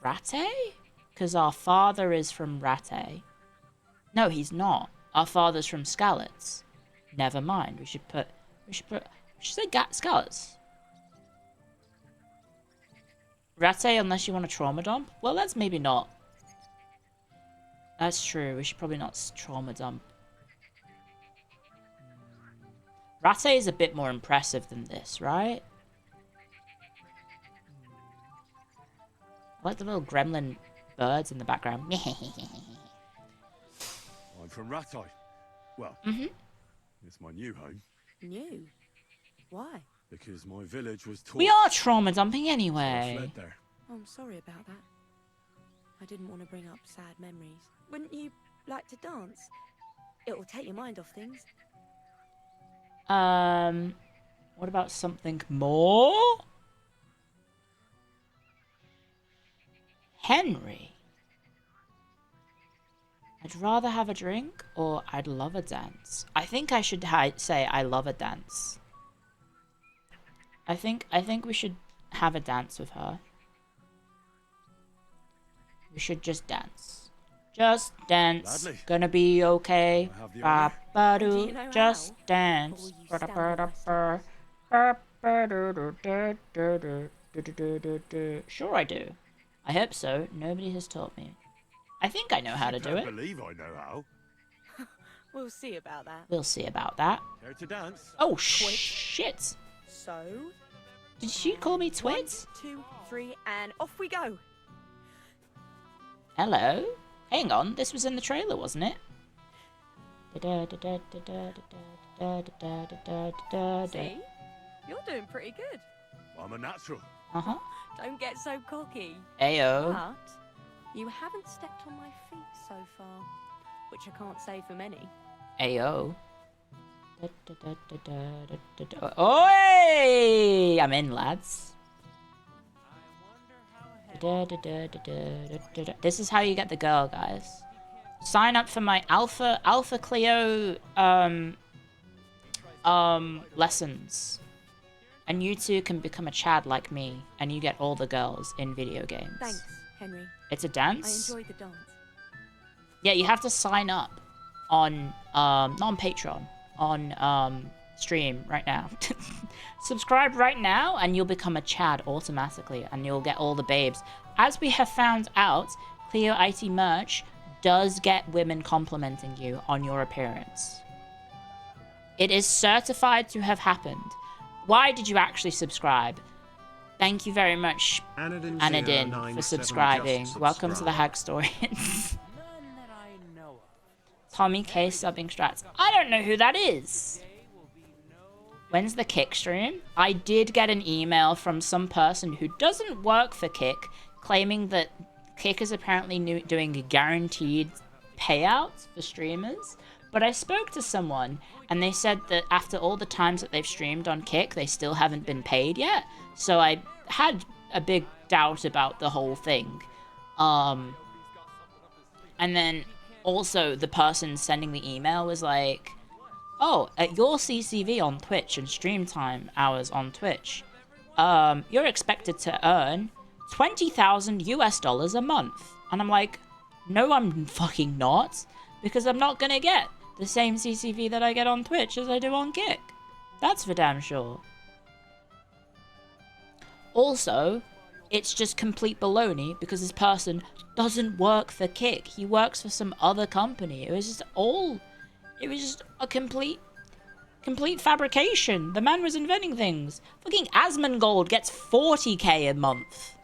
Rattay? Because our father is from Rattay. No, he's not. Our father's from Skallets. Never mind. We should say Skallets. Rattay, unless you want a trauma dump? Well, that's maybe not. That's true. We should probably not trauma dump. Rattay is a bit more impressive than this, right? I like the little gremlin birds in the background. I'm from Rattay. Well, it's my new home. New? Why? Because my village was torn. We are trauma dumping So I anyway. fled there. Oh, I'm sorry about that. I didn't want to bring up sad memories. Wouldn't you like to dance? It will take your mind off things. What about something more? Henry. I'd rather have a drink, or I'd love a dance. I think I should say I love a dance. I think we should have a dance with her. We should just dance. Just dance. Gladly. Gonna be okay. I have the Ba honor. ba Do doo. you know Just how? dance. Or will you Ba da stand ba da by ba. Ba ba doo doo doo doo doo doo doo doo doo. Sure I do. I hope so. Nobody has taught me. I think I know how to do Can't it. believe I know how. We'll see about that. We'll see about that. Care to dance? Oh shit! So, Did she call me 1, twit? 2, 3, and off we go. Hello? Hang on, this was in the trailer, wasn't it? See? You're doing pretty good. I'm a natural. Uh-huh. Don't get so cocky. Ayo. But you haven't stepped on my feet so far, which I can't say for many. Ayo. Oi! I'm in, lads. This is how you get the girl, guys. Sign up for my Alpha Clio lessons. And you too can become a Chad like me, and you get all the girls in video games. Thanks, Henry. It's a dance? I enjoyed the dance. Yeah, you have to sign up on, not on Patreon, on, stream right now. Subscribe right now, and you'll become a Chad automatically, and you'll get all the babes. As we have found out, Clio IT merch does get women complimenting you on your appearance. It is certified to have happened. Why did you actually subscribe? Thank you very much, Anadin, for subscribing. Welcome to the Hag Stories. Tommy K subbing strats. I don't know who that is. When's the Kick stream? I did get an email from some person who doesn't work for Kick, claiming that Kick is apparently doing guaranteed payouts for streamers. But I spoke to someone, and they said that after all the times that they've streamed on Kick, they still haven't been paid yet. So I had a big doubt about the whole thing. And then also the person sending the email was like, oh, at your CCV on Twitch and stream time hours on Twitch, you're expected to earn $20,000 a month. And I'm like, no, I'm fucking not, because I'm not gonna get the same CCV that I get on Twitch as I do on Kick. That's for damn sure. Also, it's just complete baloney because this person doesn't work for Kick. He works for some other company. It was just a complete fabrication. The man was inventing things. Fucking Asmongold gets 40k a month.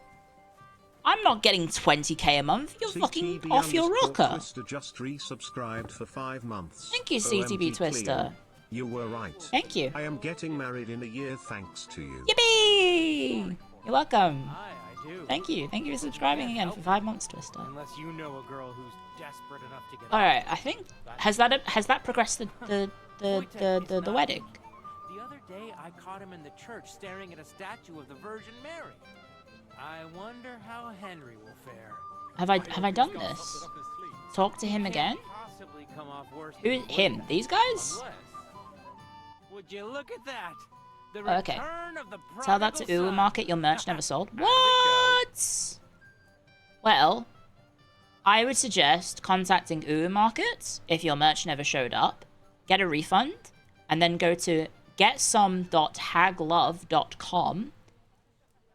I'm not getting 20k a month. You're fucking off your rocker. Twister just resubscribed for 5 months. Thank you, CTB Twister. You were right. Thank you. I am getting married in a year thanks to you. Yippee! You're welcome. I do. Thank you. Thank you for subscribing again for 5 months, Twister. Unless you know a girl who's desperate enough to get. All right. I think has that progressed the wedding? The other day, I caught him in the church staring at a statue of the Virgin Mary. I wonder how Henry will fare. Have I done this? Talk to him again? Possibly come off worse. Who him? These guys? Unless, would you look at that? The Oh, okay. return of the Tell that to prodigal Uwe son. Market. Your merch never sold. What? Well, I would suggest contacting Uwe Market if your merch never showed up. Get a refund, and then go to getsome.haglove.com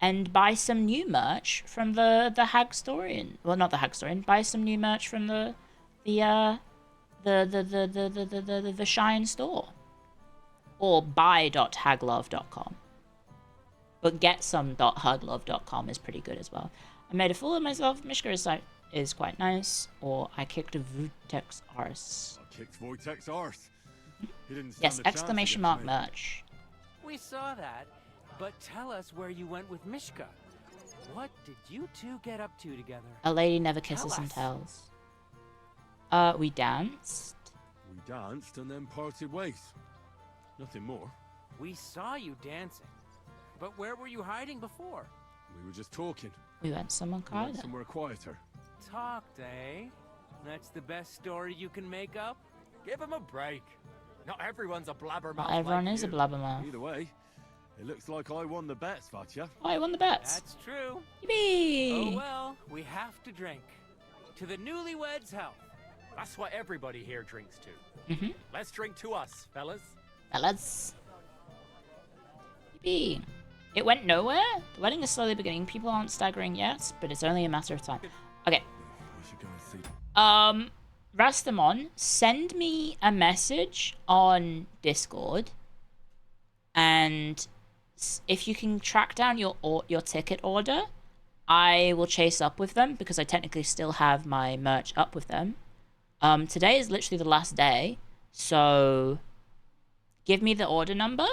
and buy some new merch from the Hagstorian. Well, not the Hagstorian. Buy some new merch from the Shine store. Or buy.haglove.com. But getsome.haglove.com is pretty good as well. I made a fool of myself. Mishka's site is quite nice. Or I kicked a Vutex arse. I kicked Wojtek's arse. He didn't stand Yes, a chance exclamation against mark me. merch. We saw that, but tell us where you went with Mishka. What did you two get up to together? A lady never kisses Tell and us. tells. We danced. We danced and then parted ways. Nothing more. We saw you dancing, but where were you hiding before? We were just talking. We went somewhere We went quieter. somewhere quieter. Talked, eh? That's the best story you can make up? Give him a break. Not everyone's a blabbermouth. Not everyone like is a you. blabbermouth. Either way, it looks like I won the bet, Svatya. Oh, I won the bets. That's true. Yippee! Oh well, we have to drink. To the newlyweds' health. That's what everybody here drinks to. Mm-hmm. Let's drink to us, fellas. Fellas. Yippee. It went nowhere? The wedding is slowly beginning. People aren't staggering yet, but it's only a matter of time. Okay. We should go and see. Rastamon, send me a message on Discord, and if you can track down your ticket order, I will chase up with them because I technically still have my merch up with them. Today is literally the last day, so give me the order number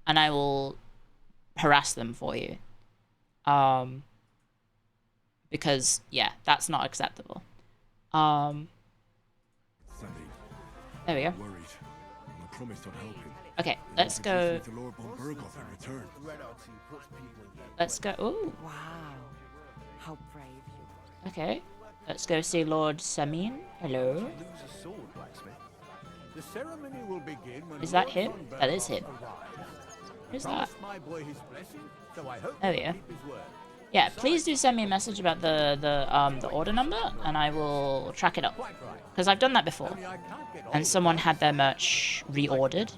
and I will harass them for you. Because yeah, that's not acceptable. There we go. Worried. I promised I'd help him. Okay, let's go. With the Lord von Burgoth in return. Let's go. Ooh. Wow. How brave you are. Okay. Let's go see Lord Samin. Hello. Lose a sword, blacksmith. The ceremony will begin when Is that Lord him? von That is Burgoth him. arrives. Who's Promised that? my boy his blessing, so I hope Oh, he'll yeah. keep his word. Yeah, please do send me a message about the order number, and I will track it up. Because I've done that before, and someone had their merch reordered.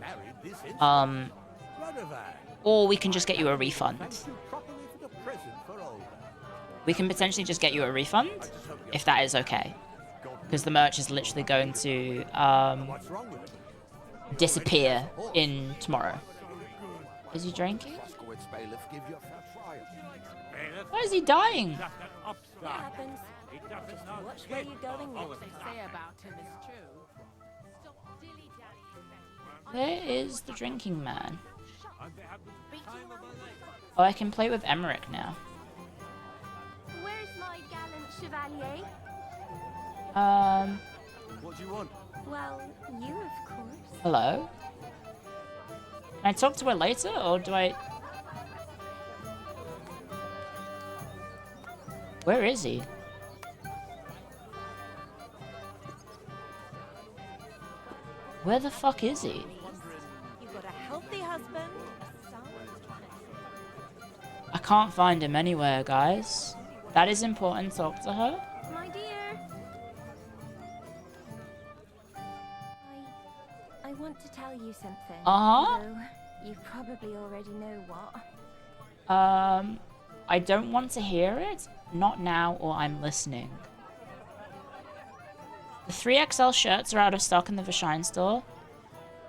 Or we can just get you a refund. We can potentially just get you a refund, if that is okay. Because the merch is literally going to disappear in tomorrow. Is he drinking? Why is he dying? What happens? Just watch where you're going. What they say about him is true. Where is the drinking man? Oh, I can play with Emmerich now. Where's my gallant chevalier? What do you want? Well, you of course. Hello? Can I talk to her later, or do I... Where is he? Where the fuck is he? You got a healthy husband, a son. I can't find him anywhere, guys. That is important. Talk to her. My dear. I want to tell you something. Uh-huh. Although you probably already know what. I don't want to hear it. Not now, or I'm listening. The 3XL shirts are out of stock in the Vashine store.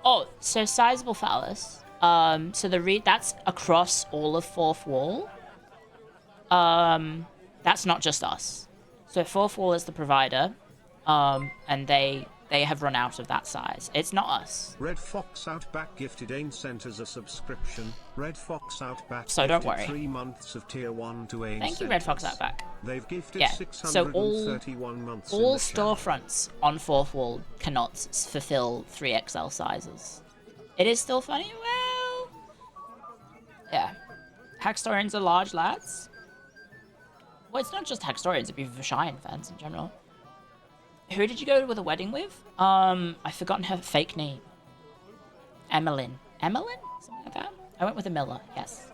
Oh, so sizable phallus. So that's across all of Fourth Wall. That's not just us. So Fourth Wall is the provider, and they have run out of that size. It's not us. Red Fox Outback gifted Ain sent us a subscription. Red Fox Outback So don't gifted worry. 3 months of tier 1 to Ain. Thank you, Red Fox Outback. They've gifted Yeah, 631 months in all the channel. storefronts on Fourth Wall cannot fulfill 3XL sizes. It is still funny? Well... Yeah. Hackstorians are large lads. Well, it's not just Hackstorians, it'd be Vashine fans in general. Who did you go with a wedding with? I've forgotten her fake name. Emmeline. Emmeline? Something like that? I went with a Miller, yes.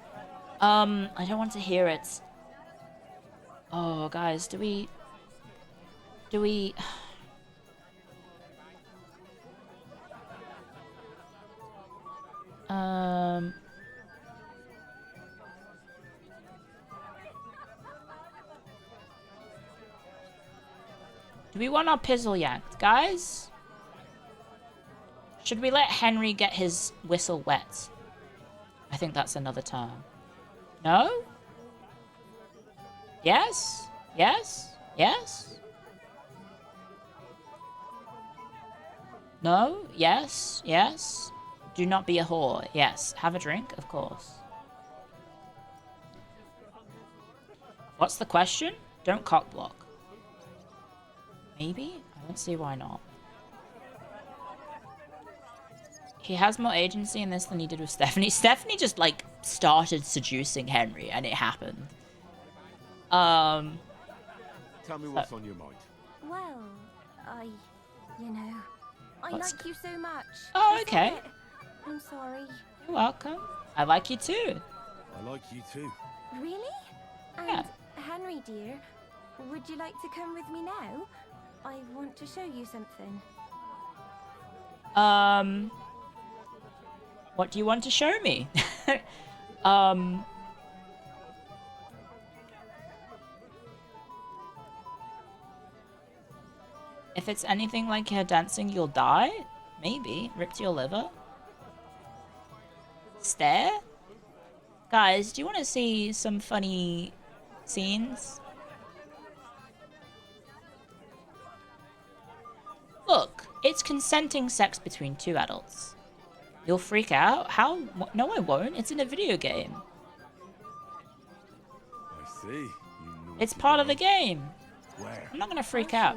I don't want to hear it. Oh, guys, do we... Do we want our pizzle yanked, guys? Should we let Henry get his whistle wet? I think that's another term. No? Yes? Yes? Yes? No? Yes? Yes? Do not be a whore. Yes. Have a drink? Of course. What's the question? Don't cock block. Maybe? I don't see why not. He has more agency in this than he did with Stephanie. Stephanie just, like, started seducing Henry, and it happened. Tell me what's on your mind. Well, I What's- like you so much. Oh, I said okay. it. I'm sorry. You're welcome. I like you too. I like you too. Really? And Henry, dear, would you like to come with me now? I want to show you something. What do you want to show me? If it's anything like her dancing, you'll die? Maybe. Ripped your liver? Stare? Guys, do you want to see some funny scenes? Look, it's consenting sex between two adults. You'll freak out? How? No, I won't. It's in a video game. I see. You know It's part of the game. Where? I'm not gonna freak out.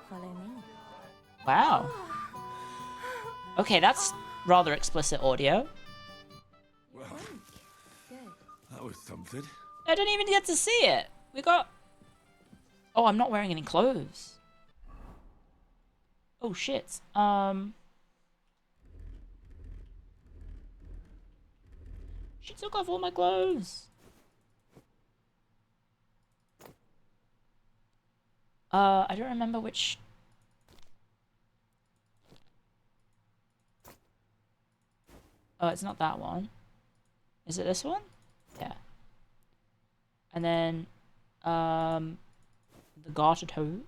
Follow me. Wow. Okay, that's rather explicit audio. Well, that was something. I didn't even get to see it. We got... Oh, I'm not wearing any clothes. Oh, shit. She took off all my clothes. I don't remember which... Oh, it's not that one. Is it this one? Yeah. And then, the gartered hose.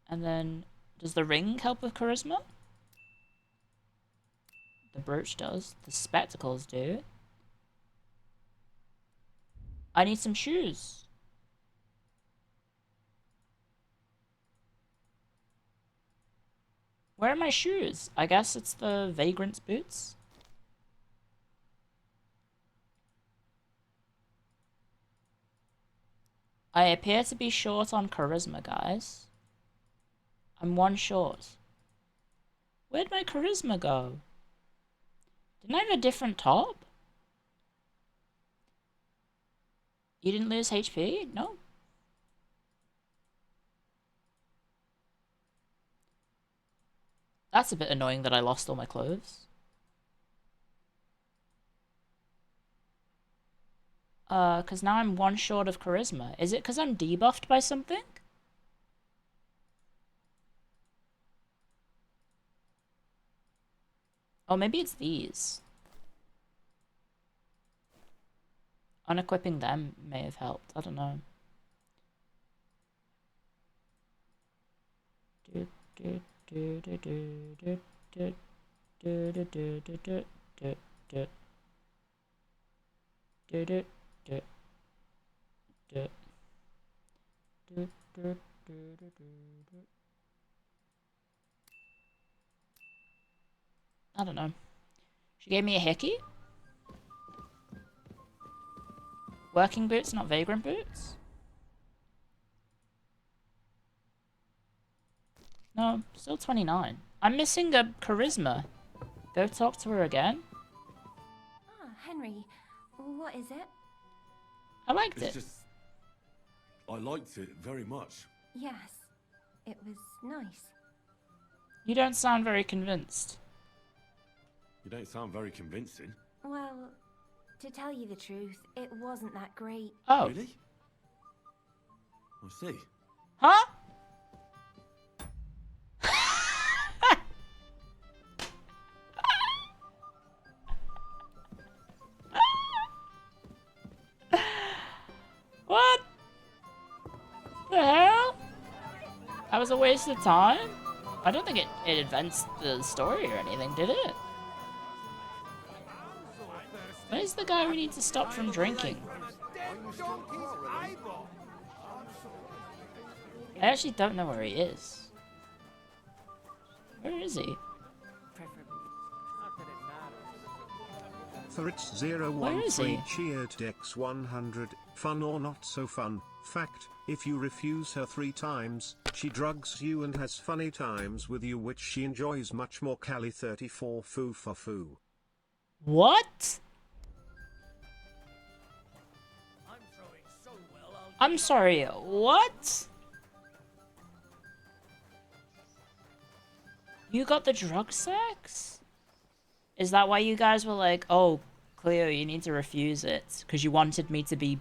And then, does the ring help with charisma? The brooch does. The spectacles do. I need some shoes. Where are my shoes? I guess it's the vagrant's boots. I appear to be short on charisma, guys. I'm 1 short. Where'd my charisma go? Didn't I have a different top? You didn't lose HP? No. That's a bit annoying that I lost all my clothes. Cause now I'm 1 short of charisma. Is it cause I'm debuffed by something? Oh, maybe it's these. Unequipping them may have helped. I don't know. I don't know. She gave me a hickey? Working boots, not vagrant boots? No, still 29. I'm missing a charisma. Go talk to her again. Ah, Henry, what is it? I liked It's it. just... I liked it very much. Yes, it was nice. You don't sound very convinced. You don't sound very convincing. Well, to tell you the truth, it wasn't that great. Oh. Really? I see. Huh? What the hell? That was a waste of time? I don't think it advanced the story or anything, did it? Where's the guy we need to stop from drinking? I actually don't know where he is. Where is he? For its Where is he? 013 cheered Dex 100, fun or not so fun. Fact, if you refuse her 3 times, she drugs you and has funny times with you which she enjoys much more. Cali 34 foo for foo. What? I'm sorry, what? You got the drug sex? Is that why you guys were like, oh, Clio, you need to refuse it? Because you wanted me to be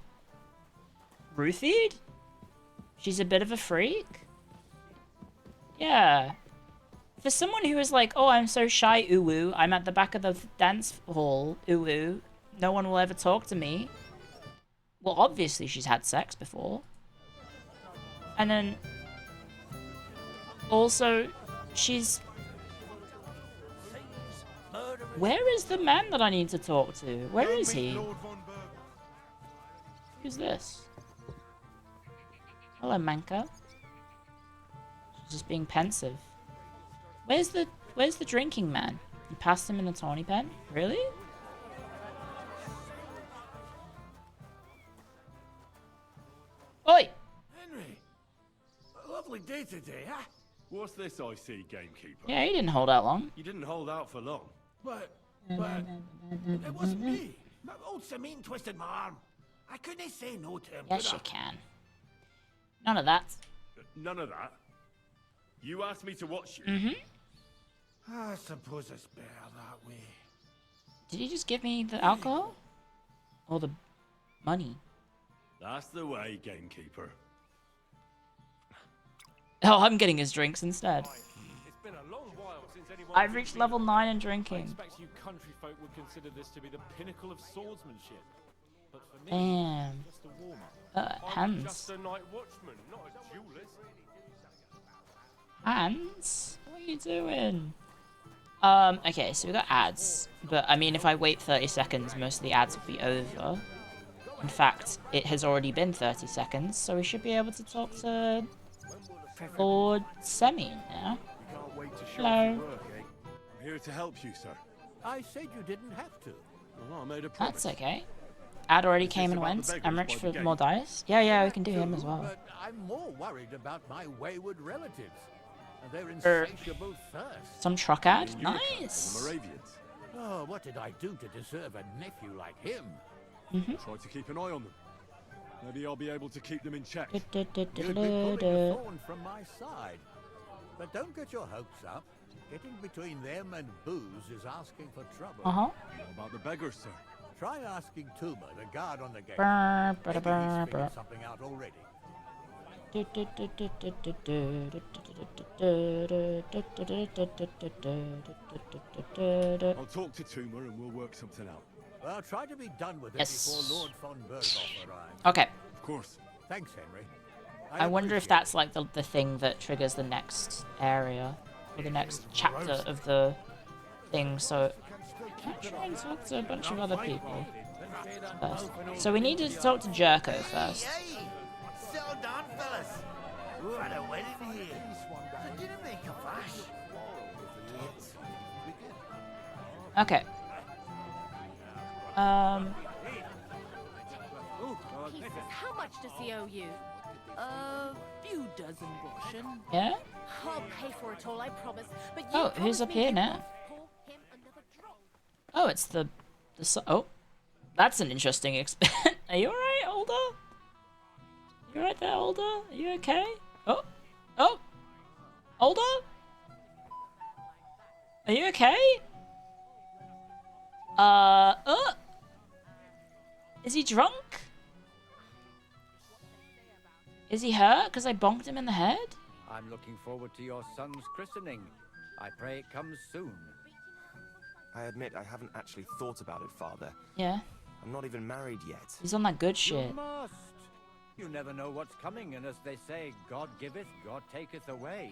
roofied? She's a bit of a freak? Yeah. For someone who is like, oh, I'm so shy, ooh, I'm at the back of the dance hall, ooh, no one will ever talk to me. Well, obviously she's had sex before. And then... also, she's... Where is the man that I need to talk to? Where is he? Who's this? Hello, Manka. She's just being pensive. Where's the drinking man? You passed him in the tawny pen? Really? Oi! Henry! A lovely day today, huh? What's this I see, gamekeeper? Yeah, he didn't hold out long. You didn't hold out for long. But it wasn't me. Old Samine twisted my arm. I couldn't say no to him. Yes, you can. None of that. None of that? You asked me to watch you? Mm-hmm. I suppose it's better that way. Did he just give me the alcohol? Or the money? That's the way, gamekeeper. Oh, I'm getting his drinks instead. It's been a long while since anyone... I've reached level 9 in I drinking. expect you country folk would consider this to be the pinnacle of swordsmanship. But for me, Damn. just a warm-up. I'm Hands. just a night watchman, not a duelist. Hands? What are you doing? Okay, so we got ads. But, I mean, if I wait 30 seconds, most of the ads will be over. In fact, it has already been 30 seconds, so we should be able to talk to Lord Semi now. Can't wait to show Hello. off your work, eh? I'm here to help you, sir. I said you didn't have to. Well, I made a promise. That's okay. Ad already Is came this and about went. the beggars I'm rich by for the more gate? dice. Yeah, we can do him as Too, well. But I'm more worried about my wayward relatives. And their Er, insatiable thirst. Some truck ad? And your cousin, Nice. The Moravians. Oh, what did I do to deserve a nephew like him? Try to keep an eye on them. Maybe I'll be able to keep them in check. You'd be pulling a thorn from my side. But don't get your hopes up. Getting between them and booze is asking for trouble. Uh-huh. What about the beggars, sir? Try asking Tuma, the guard on the gate. Brr, Maybe brr, he's brr, figured brr. something out already. I'll talk to Tuma and we'll work something out. Well, try to be done with it Yes. before Lord von Berghoff arrives. Okay. Of course. Thanks, Henry. I wonder if that's like the thing that triggers the next area or the next chapter of the thing. So can I try and talk to a bunch of other people first? So we need to talk to Jerko first. Settle down, fellas. We're at a wedding here. So didn't make a fuss. Okay. Pieces, how much does he owe you? A few dozen groschen. Yeah? I'll pay for it all, I promise. But you Oh, who's promise up me here you now? won't pour him another drop. Oh, it's oh, that's an interesting Are you alright, Older? You alright there, Older? Are you okay? Oh, Older? Are you okay? Is he drunk? Is he hurt because I bonked him in the head? I'm looking forward to your son's christening. I pray it comes soon. I admit I haven't actually thought about it, Father. Yeah. I'm not even married yet. He's on that good shit. You must. You never know what's coming, and as they say, God giveth, God taketh away.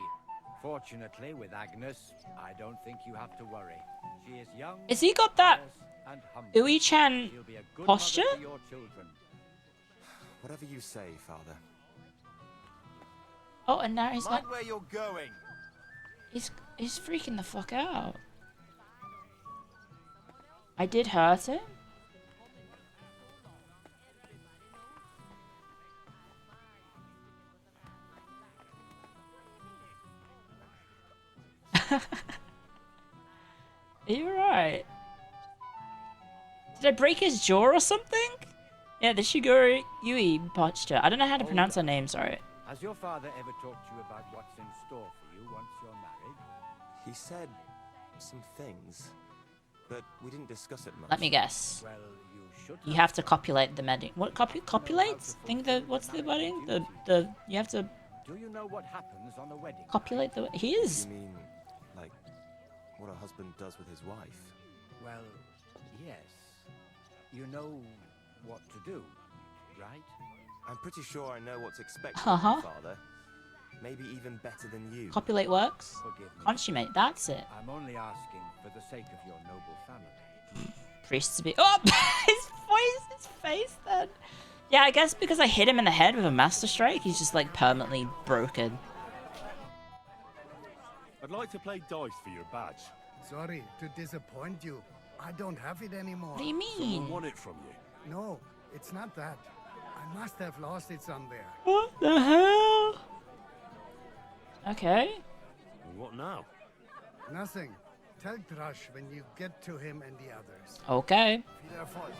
Fortunately, with Agnes, I don't think you have to worry. She is young. Has he got that pious, and humble. Ui-chan She'll be a good posture? mother to your children. Whatever you say, Father. Oh, and now he's Mind not. where you're going. He's freaking the fuck out. I did hurt him. Are you alright? Did I break his jaw or something? Yeah, the Shiguro Yui posture. I don't know how to pronounce her name, sorry. Has your father ever talked to you about what's in store for you once you're married? He said some things, but we didn't discuss it much. Let me guess. Well, you should. You have to copulate the wedding. What copulate? Think what's the wedding? You have to Do you know what happens on a wedding? copulate the. He is. You mean, like, what a husband does with his wife? Well, yes. You know what to do, right? I'm pretty sure I know what's expected Uh-huh. of me, Father. Maybe even better than you. Copulate works. Forgive me. Consummate. That's it. I'm only asking for the sake of your noble family. Priests to be. Oh, his face. Then. Yeah, I guess because I hit him in the head with a master strike, he's just like permanently broken. I'd like to play dice for your badge. Sorry to disappoint you. I don't have it anymore. What do you Someone mean? want it from you. No, it's not that. I must have lost it somewhere. What the hell? Okay. And what now? Nothing. Tell Drush when you get to him and the others. Okay. Viel Erfolg.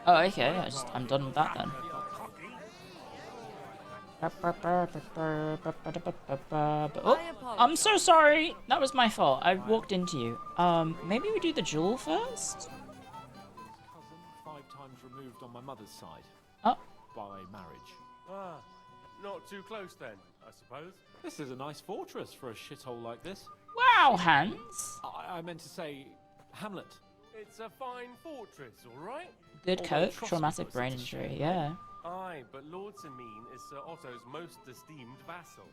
Oh, okay. I'm done with that then. Oh, I'm so sorry. That was my fault. I walked into you. Maybe we do the jewel first? Cousin 5 times removed on my mother's side. Oh. By marriage. Ah, not too close then, I suppose. This is a nice fortress for a shithole like this. Wow, Hans. I meant to say, Hamlet. It's a fine fortress, all right? Good Although, coat. trust me, Traumatic boys, brain it's a injury. shame. Yeah. Aye, but Lord Samine is Sir Otto's most esteemed vassal.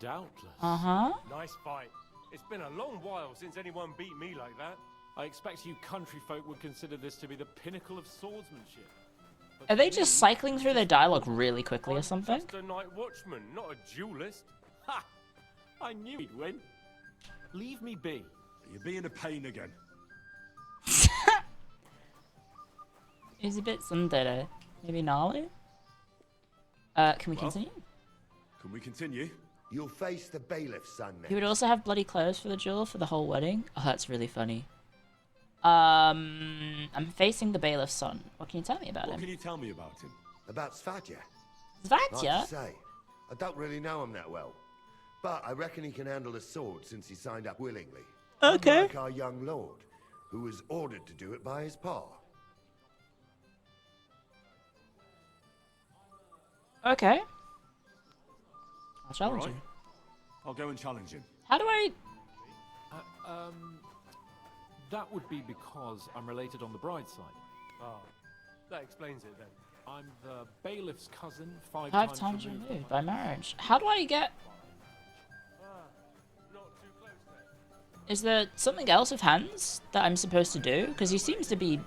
Doubtless. Uh-huh. Nice fight. It's been a long while since anyone beat me like that. I expect you country folk would consider this to be the pinnacle of swordsmanship. Are they just cycling through their dialogue really quickly or something? Just a night watchman, not a duelist. Ha! I knew he'd win. Leave me be. You're being a pain again. He's a bit tsundere. Maybe gnarly? Can we continue? Can we continue? You'll face the bailiff's son next. He would also have bloody clothes for the duel for the whole wedding. Oh, that's really funny. I'm facing the bailiff's son. What can you tell me about him? What can you tell me about him? About Svatja? Svatja? Hard to say. I don't really know him that well. But I reckon he can handle a sword since he signed up willingly. Okay. Unlike our young lord, who was ordered to do it by his pa. Okay. I'll challenge Right. him. I'll go and challenge him. How do I... That would be because I'm related on the bride's side. Ah, that explains it then. I'm the bailiff's cousin, five times removed by marriage. How do I get... Is there something else with hands that I'm supposed to do? Because he seems to be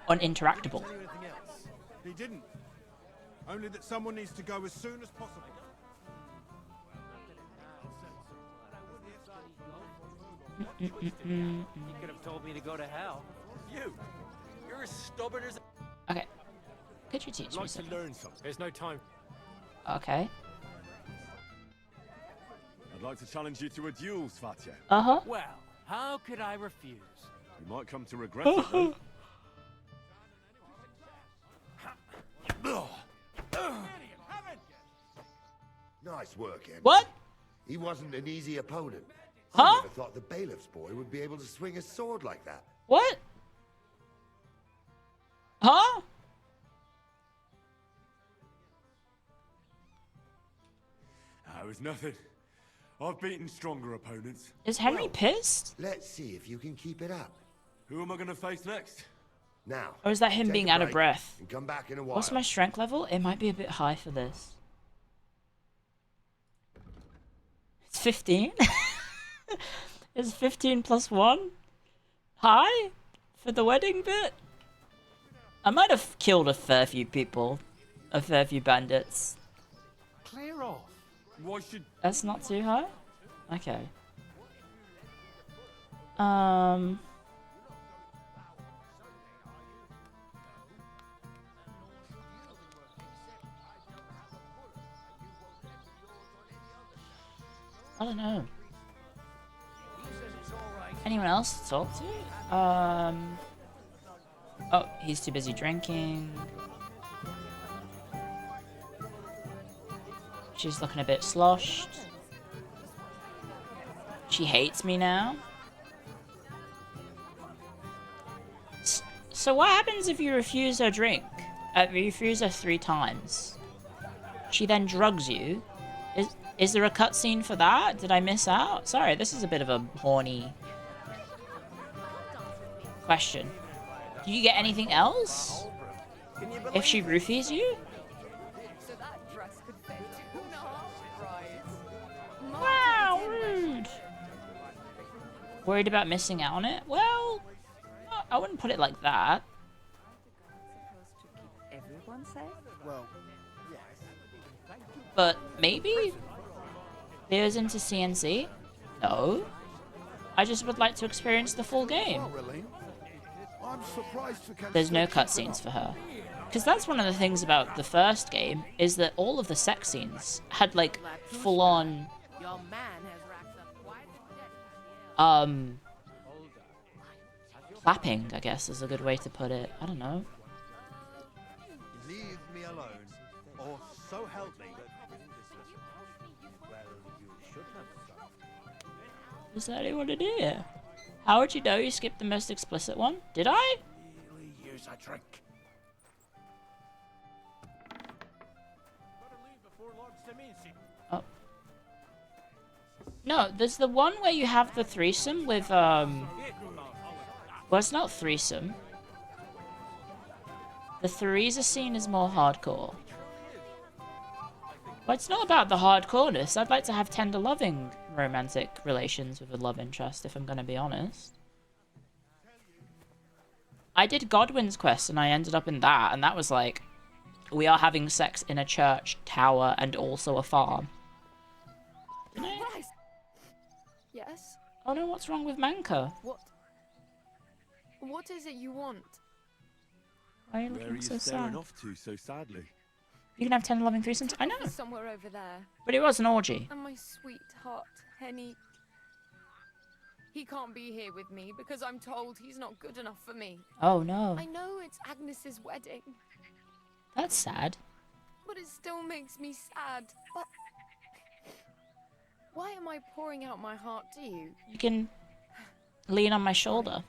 uninteractable. He didn't. Only that someone needs to go as soon as possible. He could have told me to go to hell. You're as stubborn as... Okay. Could you teach I'd me like something? to learn something. There's no time. Okay. I'd like to challenge you to a duel, Svatja. Uh-huh. Well, how could I refuse? You might come to regret it, though. Nice work, Em. What? He wasn't an easy opponent. Huh? I never thought the bailiff's boy would be able to swing a sword like that. What? Huh? That was nothing. I've beaten stronger opponents. Is Henry pissed? Let's see if you can keep it up. Who am I going to face next? Now. Or is that him take being a out of break breath? And come back in a while. What's my strength level? It might be a bit high for this. It's 15? Is 15 plus 1 high for the wedding bit? I might have killed a fair few people. A fair few bandits. Clear off. Why should... That's not too high? Okay. I don't know. Anyone else to talk to? Oh, he's too busy drinking. She's looking a bit sloshed. She hates me now. So what happens if you refuse her drink? You refuse her 3 times. She then drugs you. Is there a cutscene for that? Did I miss out? Sorry, this is a bit of a horny question. Do you get anything else if she roofies you? Wow, rude. Worried about missing out on it? Well, I wouldn't put it like that. Everyone safe? Well, But maybe? There's into CNC? No. I just would like to experience the full game. I'm surprised you can There's no still keep it cutscenes up. for her. Because that's one of the things about the first game, is that all of the sex scenes had, like, full-on... Your man has racked up quite clapping, I guess, is a good way to put it. I don't know. Leave me alone, or so help me. Is that anyone in here? How would you know you skipped the most explicit one? Did I? Here's a drink. Oh. No, there's the one where you have the threesome with, well, it's not threesome. The Theresa scene is more hardcore. But it's not about the hardcoreness. I'd like to have tender, loving, romantic relations with a love interest, if I'm gonna be honest. I did Godwin's quest, and I ended up in that, and that was like we are having sex in a church, tower, and also a farm. Christ. Yes? Oh no, what's wrong with Manka? What is it you want? Why are you Where are looking you so staring sad? off to so sadly? You can have 10 loving threesomes? I know. Somewhere over there. But it was an orgy. And my sweetheart, Henny. He can't be here with me because I'm told he's not good enough for me. Oh no. I know it's Agnes's wedding, That's sad. but it still makes me sad. But why am I pouring out my heart to you? You can lean on my shoulder.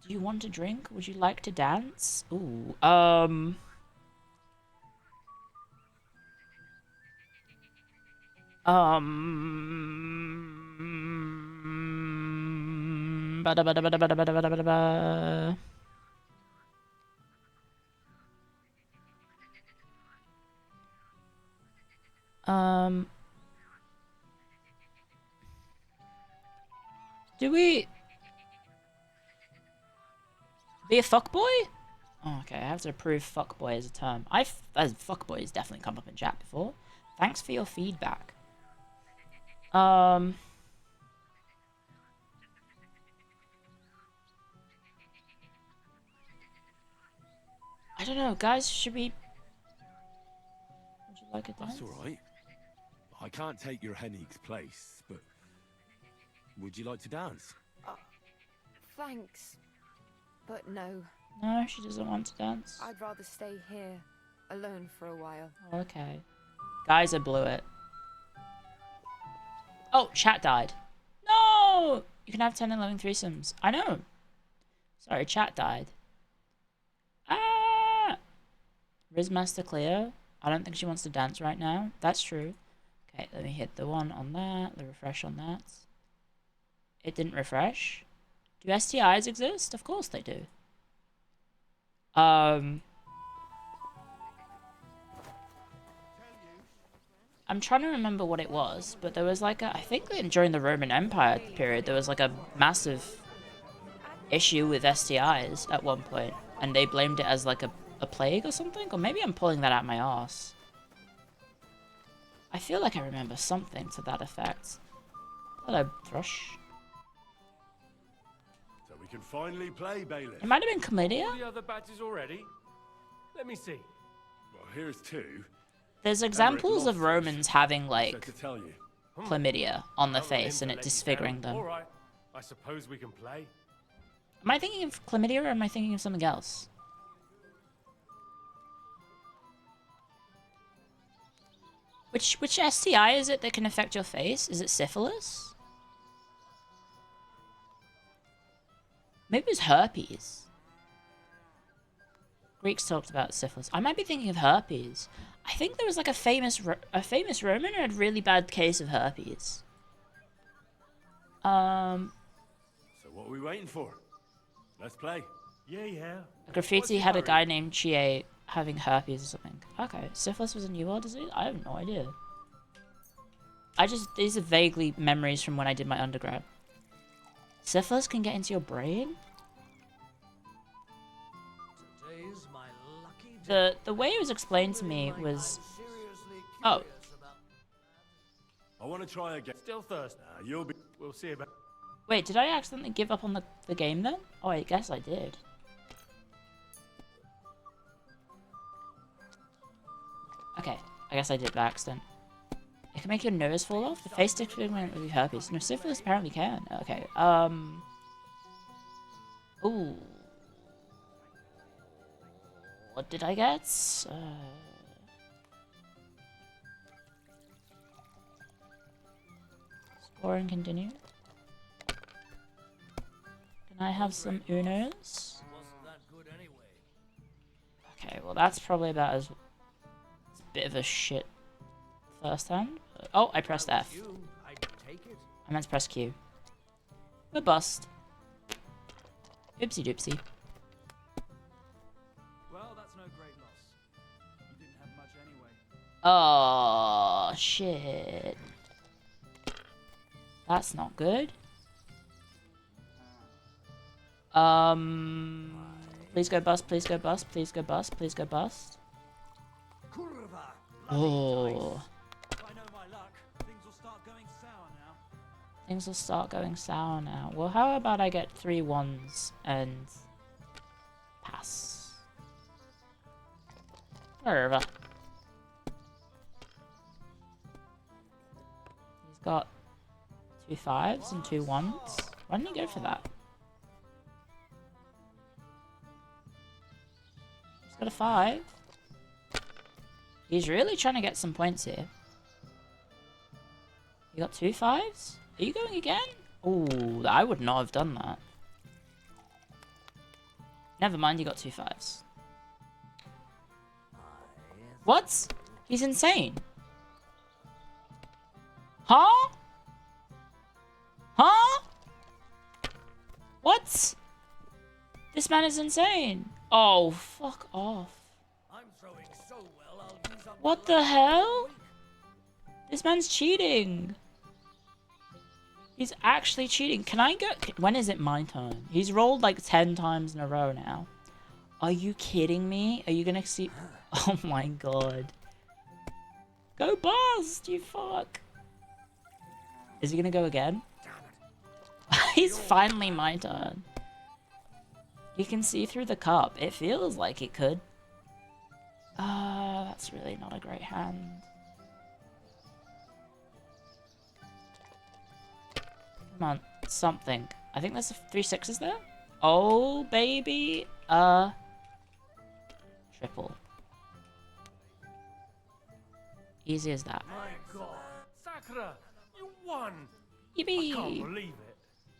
Do you want to drink? Would you like to dance? Ooh, bada bada bada bada bada bada bada bada. Do we be a fuckboy? Oh, okay, I have to approve fuckboy as a term. As fuckboy has definitely come up in chat before. Thanks for your feedback. I don't know, guys. Should we? Would you like a dance? That's all right. I can't take your Henig's place, but would you like to dance? Thanks, but no. No, she doesn't want to dance. I'd rather stay here, alone for a while. Okay. Guys, I blew it. Oh, chat died. No! You can have 10 and 11 threesomes. I know. Sorry, chat died. Ah! Rizmaster Clio. I don't think she wants to dance right now. That's true. Okay, let me hit the one on that. The refresh on that. It didn't refresh. Do STIs exist? Of course they do. I'm trying to remember what it was, but there was like a, I think that during the Roman Empire period, there was like a massive issue with STIs at one point, and they blamed it as like a plague or something, or maybe I'm pulling that out my arse. I feel like I remember something to that effect. Hello, Thrush. So we can finally play, Bailiff. It might have been chlamydia? All the other badges already? Let me see. Well, here's two. There's examples of Romans having like To tell you. chlamydia on the face and it disfiguring them. All right. I suppose we can play. Am I thinking of chlamydia or am I thinking of something else? Which STI is it that can affect your face? Is it syphilis? Maybe it's herpes. Greeks talked about syphilis. I might be thinking of herpes. I think there was like a famous Roman who had a really bad case of herpes. So what are we waiting for? Let's play. Yeah. Graffiti had a guy named Chie having herpes or something. Okay, syphilis was a New World disease? I have no idea. These are vaguely memories from when I did my undergrad. Syphilis can get into your brain? The way it was explained to me was... Oh. I want to try again. Still thirsty. You'll be... We'll see about... Wait, did I accidentally give up on the game then? Oh, I guess I did. Okay, I guess I did by accident. It can make your nose fall off? The face disfigurement with herpes. No, syphilis apparently can. Okay, Ooh. What did I get? Scoring continue. Can I have some Unos? Okay, well that's probably about as... It's a bit of a shit first hand. Oh, I pressed F. I meant to press Q. We're bust. Oopsie doopsie. Well, that's no great loss. You didn't have much anyway. Oh, shit. That's not good. Please go bust, please go bust, please go bust, please go bust. Oh. Things will start going sour now. Well, how about I get 3 1s and pass? Wherever. He's got 2 5s and 2 1s. Why didn't he go for that? He's got a 5. He's really trying to get some points here. You got 2 5s? Are you going again? Oh, I would not have done that. Never mind, you got 2 5s. What? He's insane. Huh? Huh? What? This man is insane. Oh, fuck off. What the hell? This man's cheating. He's actually cheating. Can I go? When is it my turn? He's rolled like 10 times in a row now. Are you kidding me? Are you gonna see? Oh my god. Go bust, you fuck. Is he gonna go again? He's finally my turn. You can see through the cup. It feels like it could. That's really not a great hand. Come on, something. I think there's 3 6s there. Oh, baby. Triple. Easy as that. My God, Sakura, you won. Yippee! I can't believe it.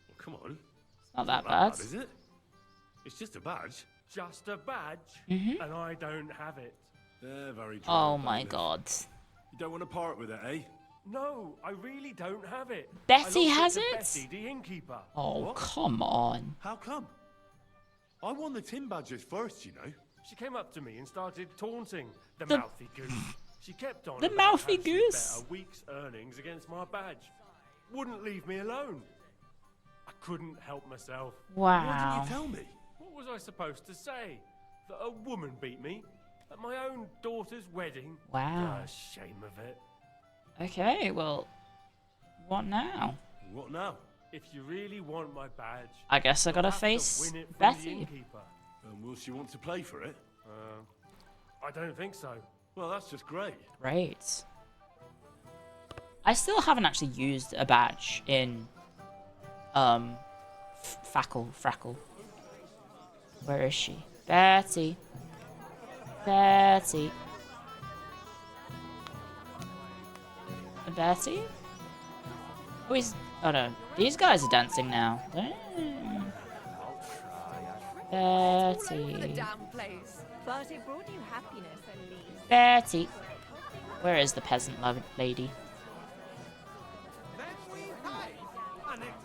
Well, come on. It's not that bad. Is it? It's just a badge. Just a badge, and I don't have it. Very true. Oh my god. You don't want to part with it, eh? No, I really don't have it. Bessie I has lost to it? Bessie, the innkeeper. Oh, What? come on. How come? I won the tin badges first, you know. She came up to me and started taunting the The- mouthy goose. She kept on The about mouthy how she'd goose? bet a week's earnings against my badge. Wouldn't leave me alone. I couldn't help myself. Wow. Why didn't you tell me? What was I supposed to say? That a woman beat me at my own daughter's wedding? Wow. Shame of it. Okay, well, what now? What now? If you really want my badge, I guess I gotta you'll have to face win it from the Betty. innkeeper. Will she want to play for it? I don't think so. Well, that's just great. Great. I still haven't actually used a badge in, Frackle. Where is she? Betty. Betty. Betty? Oh, he's... Oh, no. These guys are dancing now. Damn. Betty. The damn place. But it brought you happiness at least. Betty. Where is the peasant lady?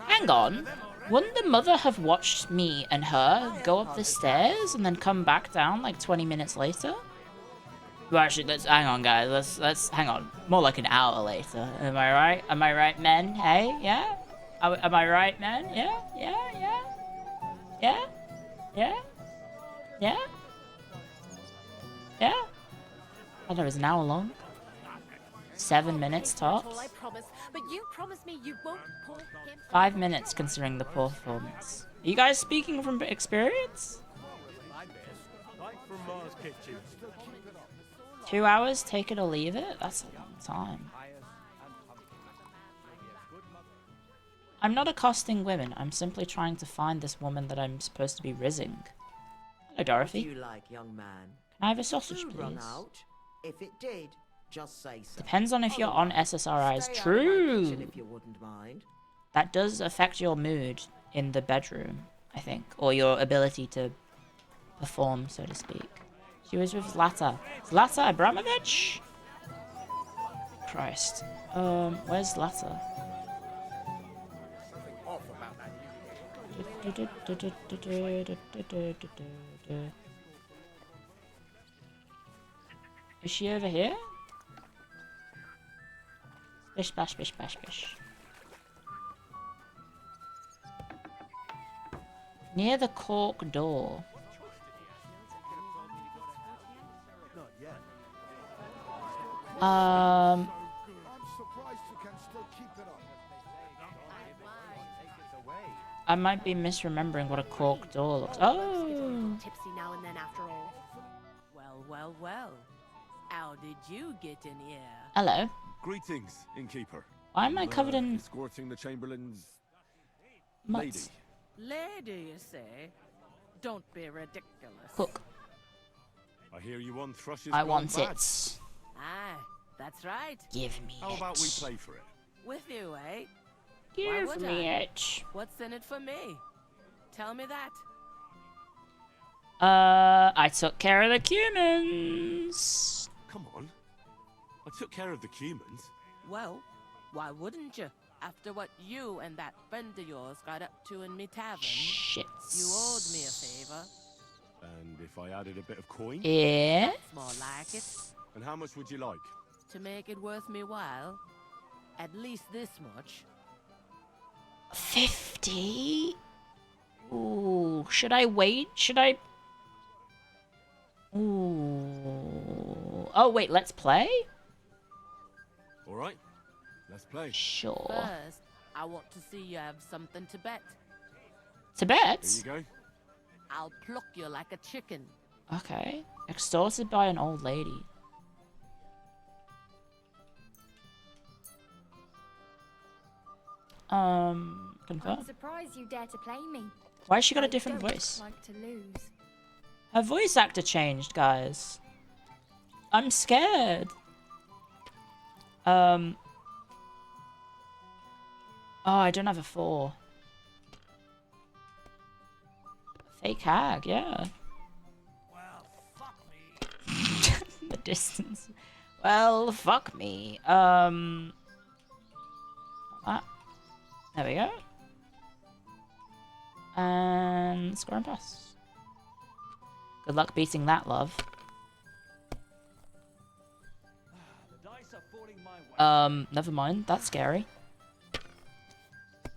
Hang on. Wouldn't the mother have watched me and her go up the stairs and then come back down like 20 minutes later? Well, actually, let's hang on, guys. Let's hang on. More like an hour later. Am I right? Am I right, men? Hey, yeah. Am I right, men? Yeah, yeah, yeah, yeah, yeah, yeah, yeah. I thought it was an hour long. 7 minutes tops. I promise, but you promise me you won't pull him. 5 minutes, considering the poor performance. Are you guys speaking from experience? Like from Mars Kitchen. 2 hours, take it or leave it? That's a long time. I'm not accosting women. I'm simply trying to find this woman that I'm supposed to be rizzing. Hello, Dorothy. What do you like, young man? Can I have a sausage, Do run please? out. If it did, just say so. Depends on if you're on SSRIs. Stay out of my True. kitchen if you wouldn't mind. That does affect your mood in the bedroom, I think, or your ability to perform, so to speak. She was with Zlata. Zlata Abramovich? Christ. Where's Zlata? Is she over here? Bish bash bish bash bish. Near the cork door. I'm surprised you can still keep it up. I might be misremembering what a cork door looks. Oh. Tipsy now and then, after all. Well. How did you get in here? Hello. Greetings, innkeeper. Why am I covered in escorting the chamberlain's mutts? Lady, you say? Don't be ridiculous. Cook. I hear you want thrushes. I want bad. it. Aye, that's right. Give me How about we play for it? With you, eh? Why Give would me I? it. What's in it for me? Tell me that. I took care of the cumins. Come on. I took care of the cumins. Well, why wouldn't you? After what you and that friend of yours got up to in me tavern. Shit. You owed me a favor. And if I added a bit of coin? Yeah. That's more like it. And how much would you like? To make it worth me while, at least this much. 50? Ooh, should I wait? Should I? Ooh. Oh, wait, let's play? All right, let's play. Sure. First, I want to see you have something to bet. To bet? Here you go. I'll pluck you like a chicken. Okay. Extorted by an old lady. Confirm. I'm surprised you dare to play me. Why has she got a I different don't voice? like to lose. Her voice actor changed, guys. I'm scared. Oh, I don't have a 4. Fake hag, yeah. Well, fuck me. The distance. Well, fuck me. That. There we go. And score and pass. Good luck beating that, love. Never mind. That's scary.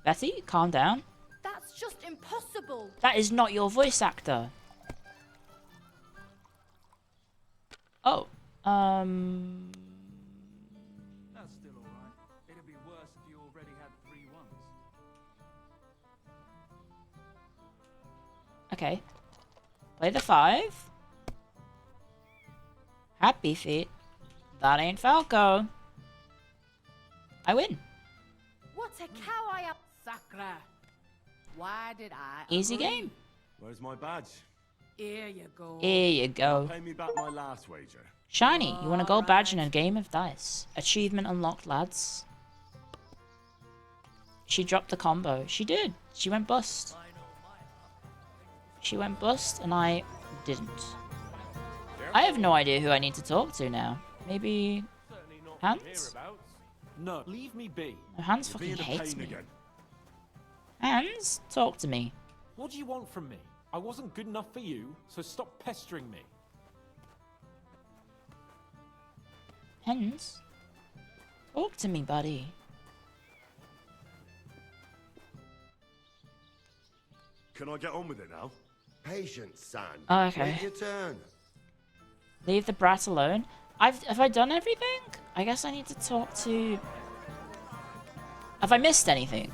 Betty, calm down. That's just impossible. That is not your voice actor. Oh. That's still alright. It'd be worse if you already had 3 ones. Okay. Play the 5. Happy feet. That ain't Falco. I win. What a cow I am. Sakra. Why did I? Easy agree? game. Where's my badge? Here you go. Here you go. Pay me back my last wager. Shiny, you want a gold badge in a game of dice. Achievement unlocked, lads. She dropped the combo. She did. She went bust. She went bust, and I didn't. I have no idea who I need to talk to now. Maybe Hans? No, leave me be. No, Hans fucking hates me. Hans, talk to me. What do you want from me? I wasn't good enough for you, so stop pestering me. Hans, talk to me, buddy. Can I get on with it now? Patience, son. Oh, okay. Take your turn. Leave the brat alone. Have I done everything? I guess I need to talk to... Have I missed anything?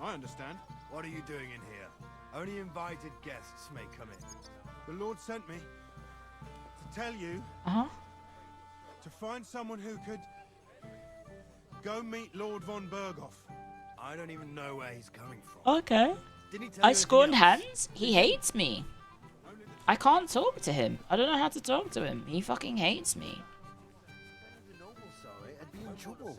I understand. What are you doing in here? Only invited guests may come in. The Lord sent me to tell you to find someone who could go meet Lord von Berghoff. I don't even know where he's coming from. Okay. Didn't he tell I you scorned anything else? Hans. He hates me. I can't talk to him. I don't know how to talk to him. He fucking hates me. I'd be in trouble.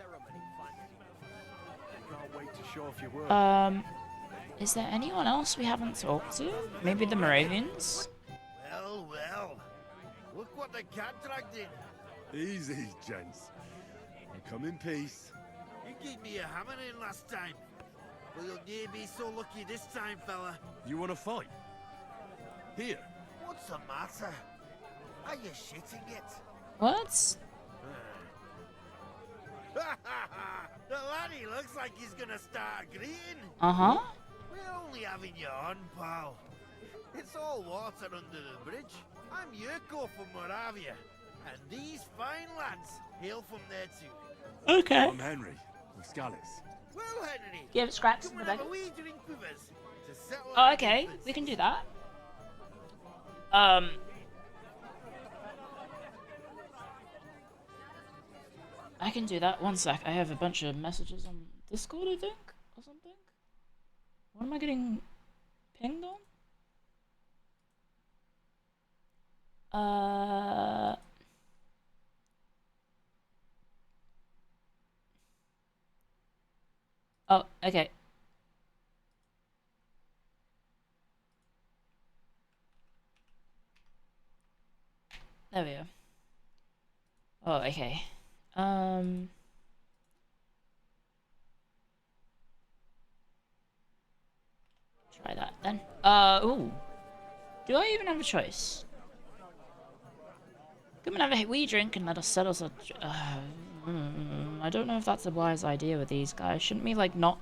Can't wait to show off your work. Is there anyone else we haven't talked to? Maybe the Moravians? Well, well. Look what the cat dragged in. Easy, gents. I come in peace. You gave me a hammer in last time. Well, you'll near be so lucky this time, fella. You want to fight? Here. What's the matter? Are you shitting it? What? The laddie looks like he's gonna start agreeing. Uh-huh. We're only having you on, pal. It's all water under the bridge. I'm Yurko from Moravia. And these fine lads hail from there too. Okay. I'm Henry, of Scallis. Well, Henry, Give scraps come in the and have bag. a wee drink with us to settle Oh, our okay. differences. We can do that. I can do that. One sec. I have a bunch of messages on Discord, I think, or something. What am I getting pinged on? Oh, okay. There we go. Oh, okay. Try that then. Ooh. Do I even have a choice? Come and have a wee drink and let us settle such. I don't know if that's a wise idea with these guys. Shouldn't we, like, not.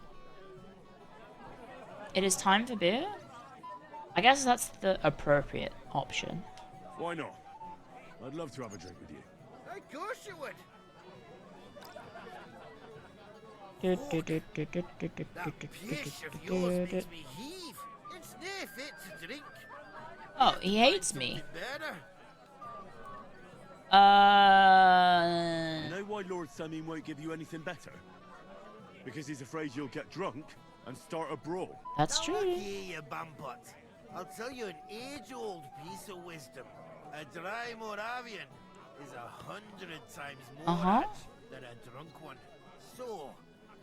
It is time for beer? I guess that's the appropriate option. Why not? I'd love to have a drink with you. Of course you would. That pish of yours makes me heave. It's nae fit to drink. Oh, he hates me. Better. You know why Lord Samin won't give you anything better? Because he's afraid you'll get drunk and start a brawl. That's true. Okay, you bumpot. I'll tell you an age-old piece of wisdom. A dry Moravian is 100 times more rich than a drunk one. So,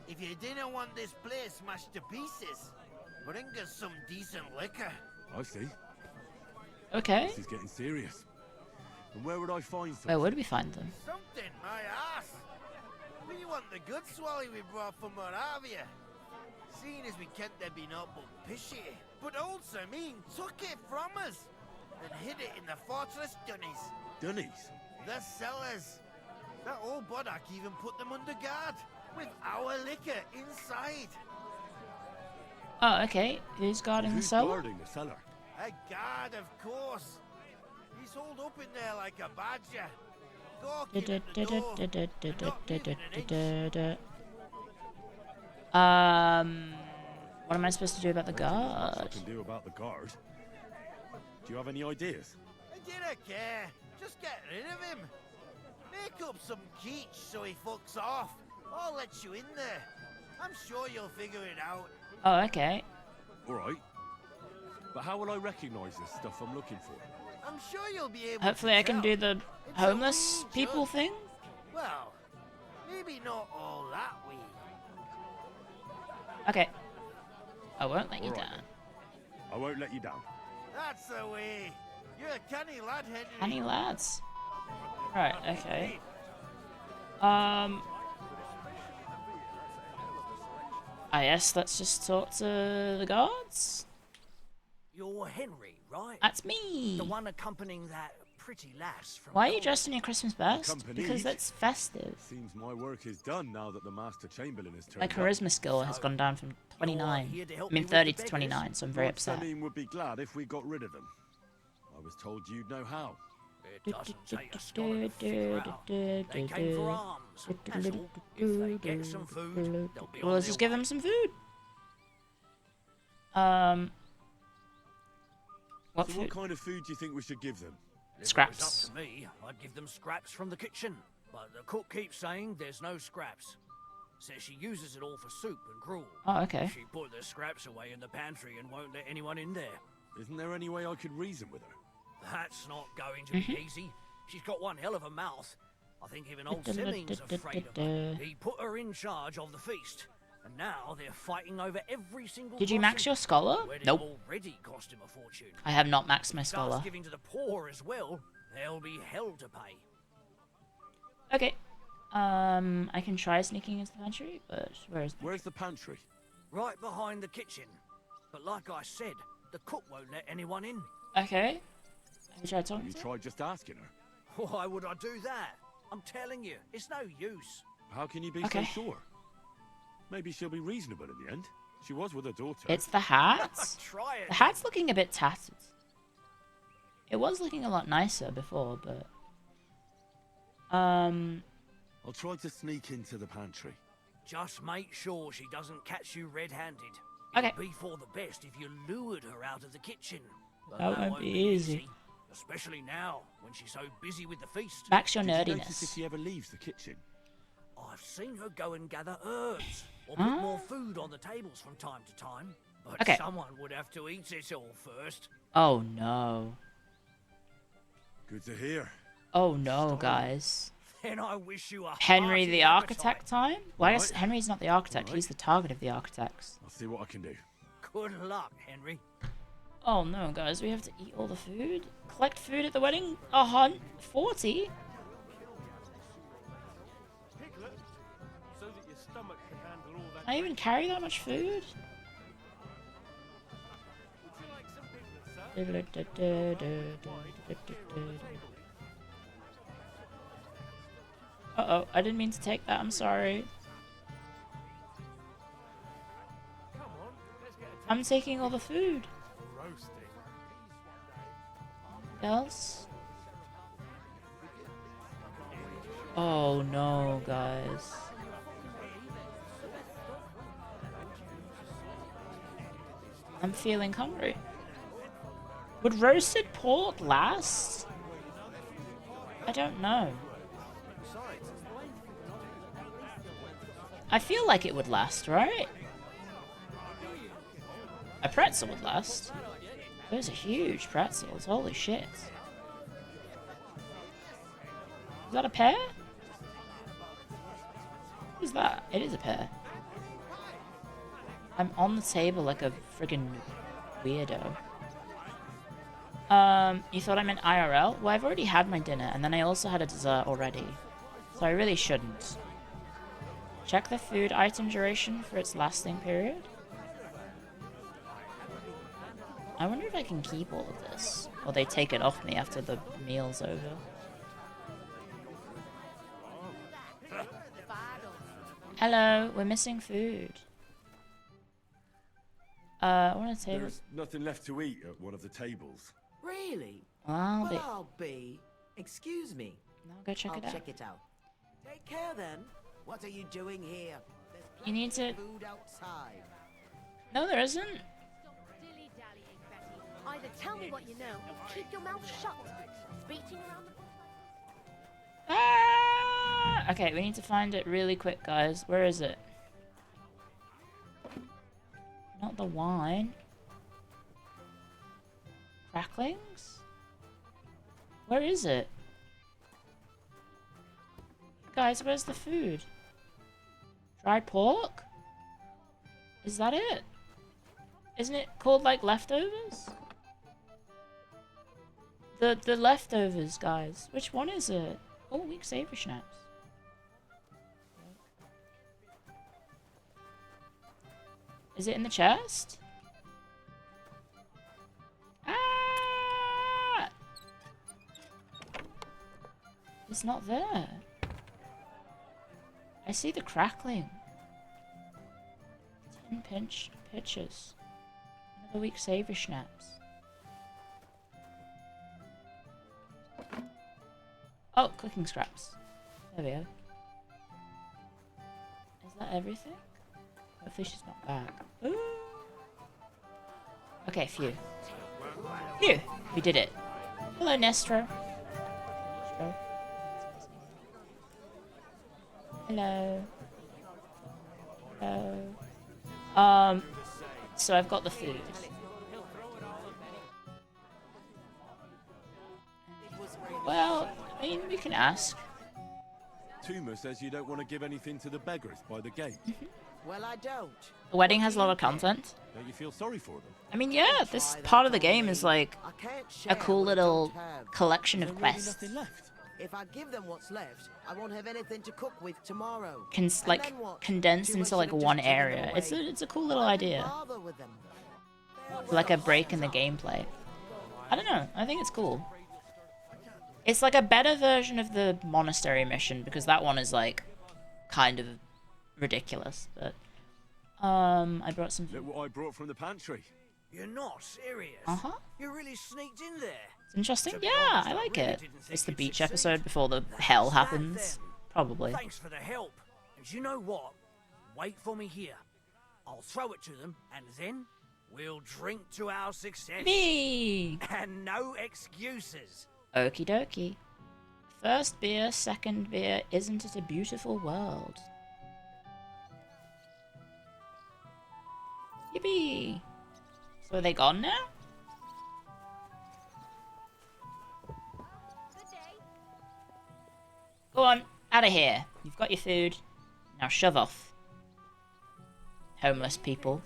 if you didn't want this place smashed to pieces, bring us some decent liquor. I see. Okay. This is getting serious. And where would I find some? Where would we find them? Something, my ass. We want the good swally we brought from Moravia. Seeing as we can't there be not but pishy. But old Samin took it from us and hid it in the fortress dunnies. Dunnies? The cellars. That old Boddock even put them under guard with our liquor inside. Oh, okay. Who's guarding the cellar? Guarding the cellar? A guard, of course. He's holed up in there like a badger. Gawking at the door and not moving an inch. What am I supposed to do about the guard? What I can do about the guard? Do you have any ideas? I didn't care. Just get rid of him. Make up some keech so he fucks off. I'll let you in there. I'm sure you'll figure it out. Oh, okay. Alright. But how will I recognise this stuff I'm looking for? I'm sure you'll be able Hopefully to I can tell. do the It's homeless a wee people jug. thing. Well, maybe not all that wee. Okay. I won't let you Alright down. then. I won't let you down. That's the way. You're a canny lad, Henry. Canny lads. Right, okay. I guess let's just talk to the guards. You're Henry, right? That's me. The one accompanying that pretty lass from. Why are you dressed in your Christmas best? Accompanied? Because it's festive. Seems my work is done now that the Master Chamberlain has turned My up. charisma skill has gone down from 29. here to help I mean me with 30 the to beggars? 29, so I'm very Lord upset. Samin would be glad if we got rid of them. I was told you'd know how. It doesn't take a scholar to figure out. They came for arms. That's all. If they get some food, they'll be Well, on let's their just give way. them some food. What So food? what kind of food do you think we should give them? If it was Scraps. up to me, I'd give them scraps from the kitchen. But the cook keeps saying there's no scraps. Says she uses it all for soup and gruel. Oh, okay. She put the scraps away in the pantry and won't let anyone in there. Isn't there any way I could reason with her? That's not going to be easy. She's got one hell of a mouth. I think even old Simming's afraid of her. He put her in charge of the feast. And now they're fighting over every single Did you max portion, your scholar? where they've Nope. already cost him a fortune. I have not maxed my Starts scholar. giving to the poor as well. There'll be hell to pay. Okay. I can try sneaking into the pantry, but Where's the pantry? Right behind the kitchen. But like I said, the cook won't let anyone in. Okay. Have you tried talking You to her? tried just asking her. Why would I do that? I'm telling you, it's no use. How can you be Okay. so sure? Maybe she'll be reasonable in the end. She was with her daughter. It's the hat. Try it. The hat's looking a bit tattered. It was looking a lot nicer before, but I'll try to sneak into the pantry. Just make sure she doesn't catch you red-handed. Okay. It'd be for the best if you lured her out of the kitchen. But That won't be easy. Especially now, when she's so busy with the feast. Back to your Did you notice if nerdiness. she ever leaves the kitchen? I've seen her go and gather herbs, or put more food on the tables from time to time. But Okay. someone would have to eat it all first. Oh no. Good to hear. Oh no, guys. Then I wish you a Henry hearty the appetite. architect time? Why is Right. Henry's not the architect? Right. He's the target of the architects. I'll see what I can do. Good luck, Henry. Oh no, guys, we have to eat all the food. Collect food at the wedding. 40. Piglet, so that your stomach can handle all that. Can I even carry that much food? Would you like some piglet, sir? Uh-oh, I didn't mean to take that, I'm sorry. Come on, let's get a I'm taking all the food. roasting. Else? Oh no, guys. I'm feeling hungry. Would roasted pork last? I don't know. I feel like it would last, right? A pretzel would last. Those are huge pretzels, holy shit. Is that a pear? What is that? It is a pear. I'm on the table like a friggin' weirdo. You thought I meant IRL? Well, I've already had my dinner, and then I also had a dessert already. So I really shouldn't. Check the food item duration for its lasting period. I wonder if I can keep all of this, or they take it off me after the meal's over. Hello, we're missing food. I want to table. There's nothing left to eat at one of the tables. Really? Well, Well, I'll be. Excuse me. No, go check I'll it out. check it out. Take care then. What are you doing here? There's You need to. food outside. No, there isn't. Dilly-dallying, Betty. Either tell me what you know, or keep your mouth shut. Beating around the... Ah! Okay, we need to find it really quick, guys. Where is it? Not the wine. Cracklings? Where is it? Guys, where's the food? Dried pork? Is that it? Isn't it called like leftovers? The leftovers, guys. Which one is it? Oh, weak savory schnapps. Is it in the chest? Ah! It's not there. I see the crackling. 10 pitches. Another weak savory schnapps. Oh, cooking scraps. There we go. Is that everything? Hopefully she's not back. Ooh. Okay, phew. Phew! We did it. Hello, Nestro. Hello. Hello. So I've got the food. Well, I mean, we can ask. Tuma says you don't want to give anything to the beggars by the gate. Well, I don't. The wedding has a lot of content. Don't you feel sorry for them? I mean, yeah, this part of the game is like I can't a share cool what I little don't have. collection of Is there really quests. nothing left? If I give them what's left, I won't have anything to cook with tomorrow. Like And then what? condensed Too much into like should have one just given area. away. It's a cool little Why even idea. bother with them? Like a break in the gameplay. I don't know. I think it's cool. It's like a better version of the monastery mission because that one is like kind of ridiculous. But I brought some. Look what I brought from the pantry. You're not serious? Uh-huh. You really sneaked in there? It's interesting. Yeah, I like it. It's the beach episode before the hell happens. Probably. Thanks for the help. And you know what? Wait for me here. I'll throw it to them, and then we'll drink to our success. Me. And no excuses. Okie dokie. First beer, second beer. Isn't it a beautiful world? Yippee! So are they gone now? Go on, out of here. You've got your food. Now shove off. Homeless people.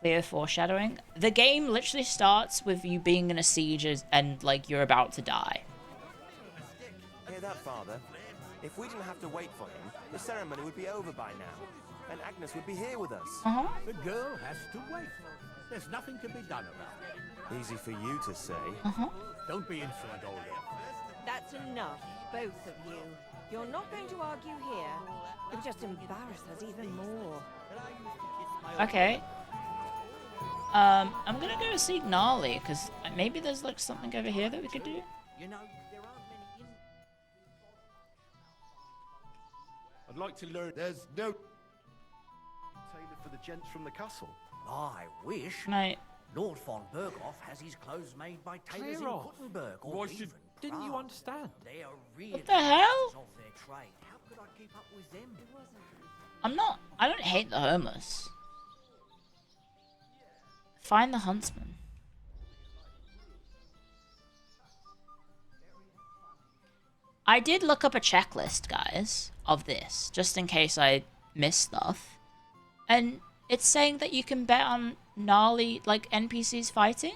Clear foreshadowing. The game literally starts with you being in a siege and, like, you're about to die. Hear that, Father? If we didn't have to wait for him, the ceremony would be over by now. And Agnes would be here with us. The girl has to wait. There's nothing to be done about it. Easy for you to say. Don't be insolent, Olga. That's enough, both of you. You're not going to argue here. It would just embarrass us even more. Okay. I'm gonna go seek Gnarly, because maybe there's like something over here that we could do. You know, there aren't many I'd like to learn. There's no tailored for the gents from the castle. I wish. Right. Lord von Berghoff has his clothes made by tailors in Clear off. Gutenberg or Why even should... Didn't you Prague. understand? They are really What the hell? masters of their trade. How could I keep up with them? I don't hate the homeless. Find the huntsman. I did look up a checklist, guys, of this, just in case I missed stuff. And it's saying that you can bet on gnarly, like, NPCs fighting?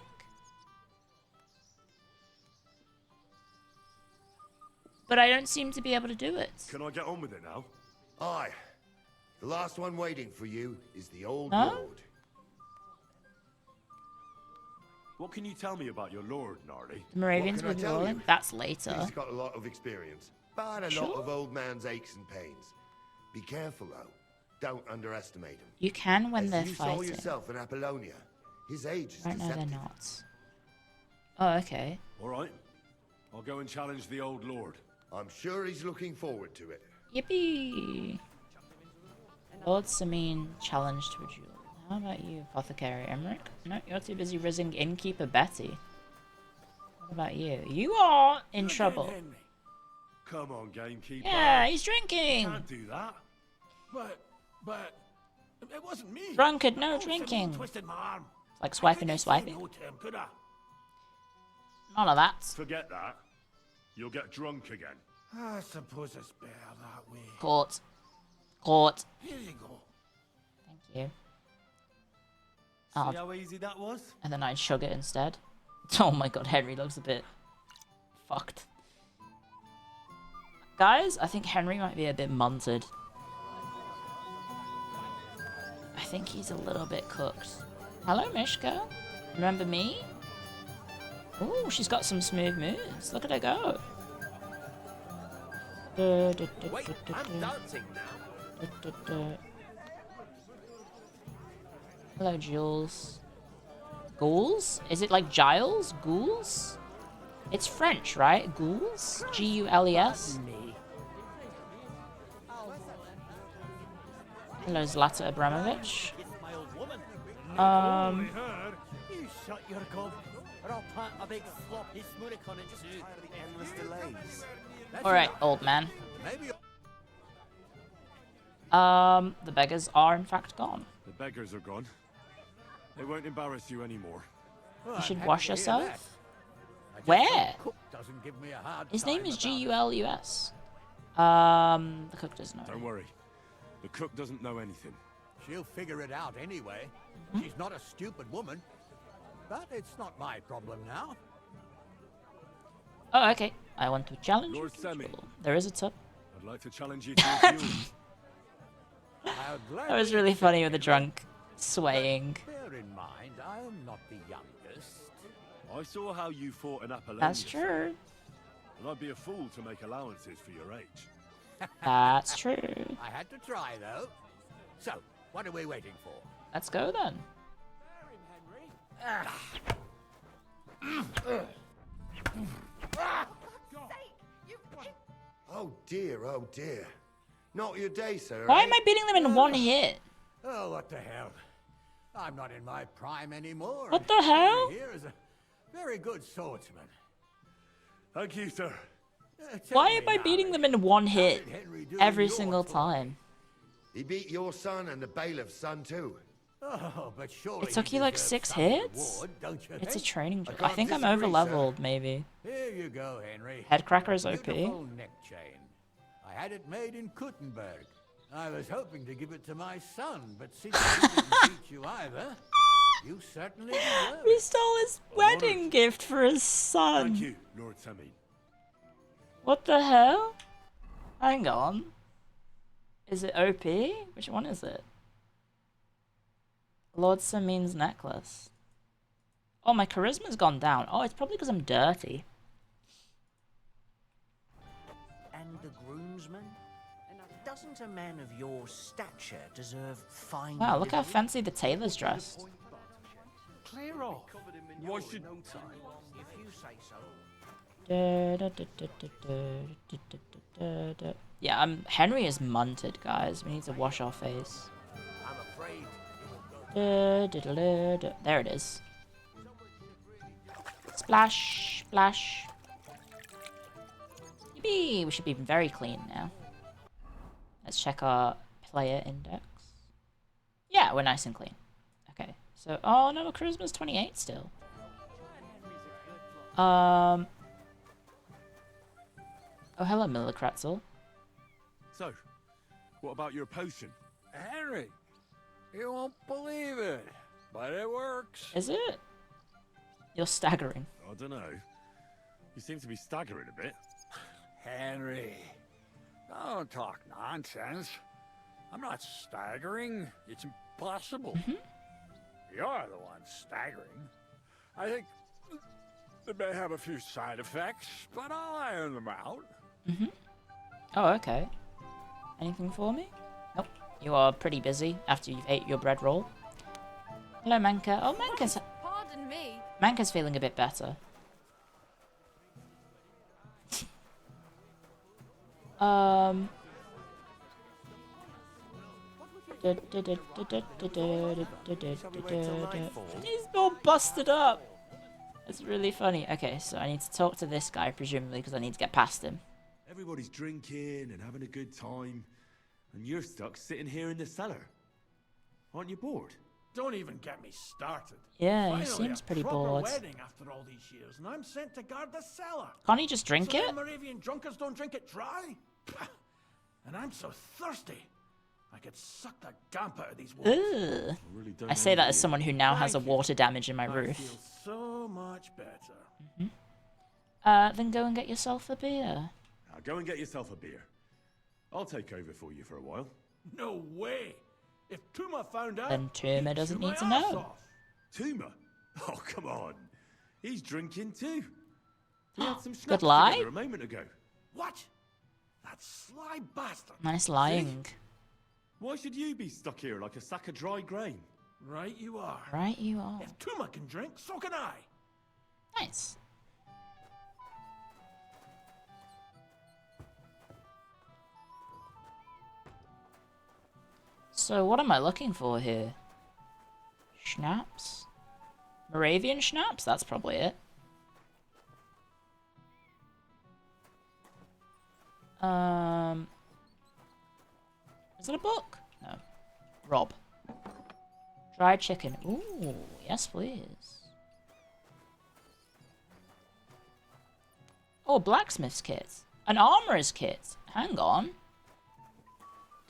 But I don't seem to be able to do it. Can I get on with it now? Aye. The last one waiting for you is the old Huh? lord. What can you tell me about your lord, Gnarly? The Moravians What will can be I tell rolling. you? That's later. He's got a lot of experience, but a lot Sure. of old man's aches and pains. Be careful, though. Don't underestimate him. You can when they're As you saw fighting. yourself in Apollonia, his age is Right now they're deceptive. not. Oh, okay. All right. I'll go and challenge the old lord. I'm sure he's looking forward to it. Yippee! Lord Samine challenged to a duel. How about you, Apothecary Emmerich? No, you're too busy rizzing Innkeeper Betty. What about you? You are in trouble. Come on, gamekeeper. Yeah, he's drinking! Can't do that. But it wasn't me. Drunkard, no Old drinking. Sabine twisted my arm. It's like swiping, no swiping. No term, could I? None of that. Forget that. You'll get drunk again. I suppose it's better that way. Court. Court. Here you go. Thank you. See how easy that was? And then I'd chug it instead. Oh my god, Henry looks a bit fucked. Guys, I think Henry might be a bit munted. I think he's a little bit cooked. Hello, Mishka. Remember me? Ooh, she's got some smooth moves. Look at her go. Wait, I'm dancing now. Hello, Jules. Ghouls? Is it like Giles? Ghouls? It's French, right? Ghouls? G-U-L-E-S? Hello, Zlata Abramovich. You shut your gob, or I'll plant a big floppy smoorik on it too. Endless delays. Alright, old man. Maybe. The beggars are in fact gone. The beggars are gone. They won't embarrass you anymore. You should wash yourself. Where? Doesn't give me a hard His time name is about G-U-L-U-S. The cook doesn't know. Don't worry. The cook doesn't know anything. She'll figure it out anyway. She's not a stupid woman. But it's not my problem now. Oh, okay. I want to challenge Lord you. Semi. There is a tub. I'd like to challenge you to a duel. That was really funny with the drunk swaying. Bear in mind, I am not the youngest. I saw how you fought in Apollonia. That's true. And I'd be a fool to make allowances for your age. That's true. I had to try, though. So, what are we waiting for? Let's go then. Oh dear, oh dear. Not your day, sir. Why eh? am I beating them in one hit? Oh, what the hell? I'm not in my prime anymore. What the hell? Henry here is a very good swordsman. Thank you, sir. Why am I beating them in one hit every single time? He beat your son and the bailiff's son too. Oh, but surely It took you like 6 hits? It's a training job. I think I'm over leveled, maybe. Here you go, Henry. Headcracker is OP. Beautiful neck chain. I had it made in Kuttenberg. I was hoping to give it to my son, but since he didn't beat you either, you certainly deserve We it. stole his wedding gift for his son. Thank you, Lord Sammy. What the hell? Hang on. Is it OP? Which one is it? Lord Samin's necklace. Oh, my charisma's gone down. Oh, it's probably because I'm dirty. And the groomsman? And doesn't a man of your stature deserve fine Wow, look how livery? fancy the tailor's dressed. Clear off. Why should... If you say so. Yeah, Henry is munted, guys. We need to wash our face. I'm afraid There it is. Splash, splash. Yippee! We should be very clean now. Let's check our player index. Yeah, we're nice and clean. Okay, so oh no, charisma's 28 still. Oh, hello, Millikratzel. So, what about your potion? Henry, you won't believe it, but it works. Is it? You're staggering. I don't know. You seem to be staggering a bit. Henry, don't talk nonsense. I'm not staggering. It's impossible. You're the one staggering. I think they may have a few side effects, but I'll iron them out. Oh, okay. Anything for me? Nope. You are pretty busy after you've ate your bread roll. Hello, Manka. Oh, Pardon me. Manka's feeling a bit better. He's all busted up. It's really funny. Okay, so I need to talk to this guy, presumably, because I need to get past him. Everybody's drinking and having a good time, and you're stuck sitting here in the cellar. Aren't you bored? Don't even get me started. Yeah, he Finally, seems a pretty proper bored. wedding after all these years, and I'm sent to guard the cellar. Can't he just drink so it? them Moravian drunkards don't drink it dry? And I'm so thirsty. I could suck the gump out of these walls. Ugh. I say that as someone who now has a water damage in my I roof. feel so much better. Then go and get yourself a beer. Now go and get yourself a beer. I'll take over for you for a while. No way. If Tuma found out, Then Tuma doesn't chew need to my ass know. off. Tuma? Oh, come on. He's drinking too. He had some Good schnapps lie. together a moment ago. What? That sly bastard. Nice lying. Why should you be stuck here like a sack of dry grain? Right you are. Right you are. If Tuma can drink, so can I. Nice. So what am I looking for here? Schnapps? Moravian schnapps? That's probably it. Is it a book? No. Rob. Dried chicken. Ooh, yes please. Oh, blacksmith's kit. An armorer's kit. Hang on.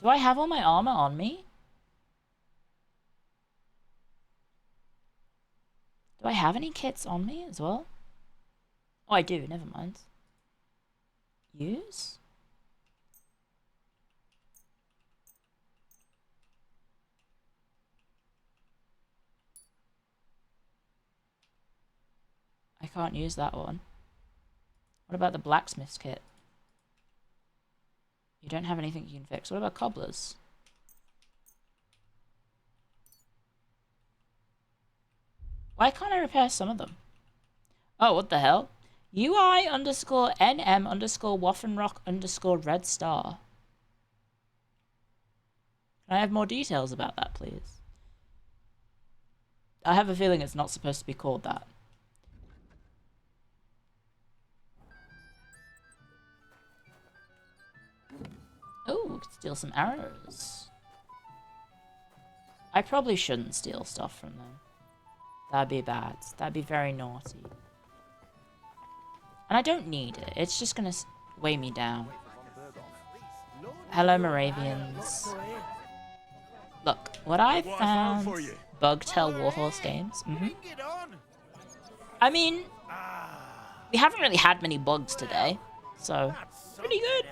Do I have all my armor on me? Do I have any kits on me as well? Oh, I do. Never mind. Use? I can't use that one. What about the blacksmith's kit? You don't have anything you can fix. What about cobblers? Why can't I repair some of them? Oh, what the hell? UI_NM_Waffenrock_Red Star. Can I have more details about that, please? I have a feeling it's not supposed to be called that. Oh, we could steal some arrows. I probably shouldn't steal stuff from them. That'd be bad. That'd be very naughty. And I don't need it. It's just gonna weigh me down. Hello, Moravians. Look, what I found. Bugtail Warhorse games. I mean, we haven't really had many bugs today, so pretty good.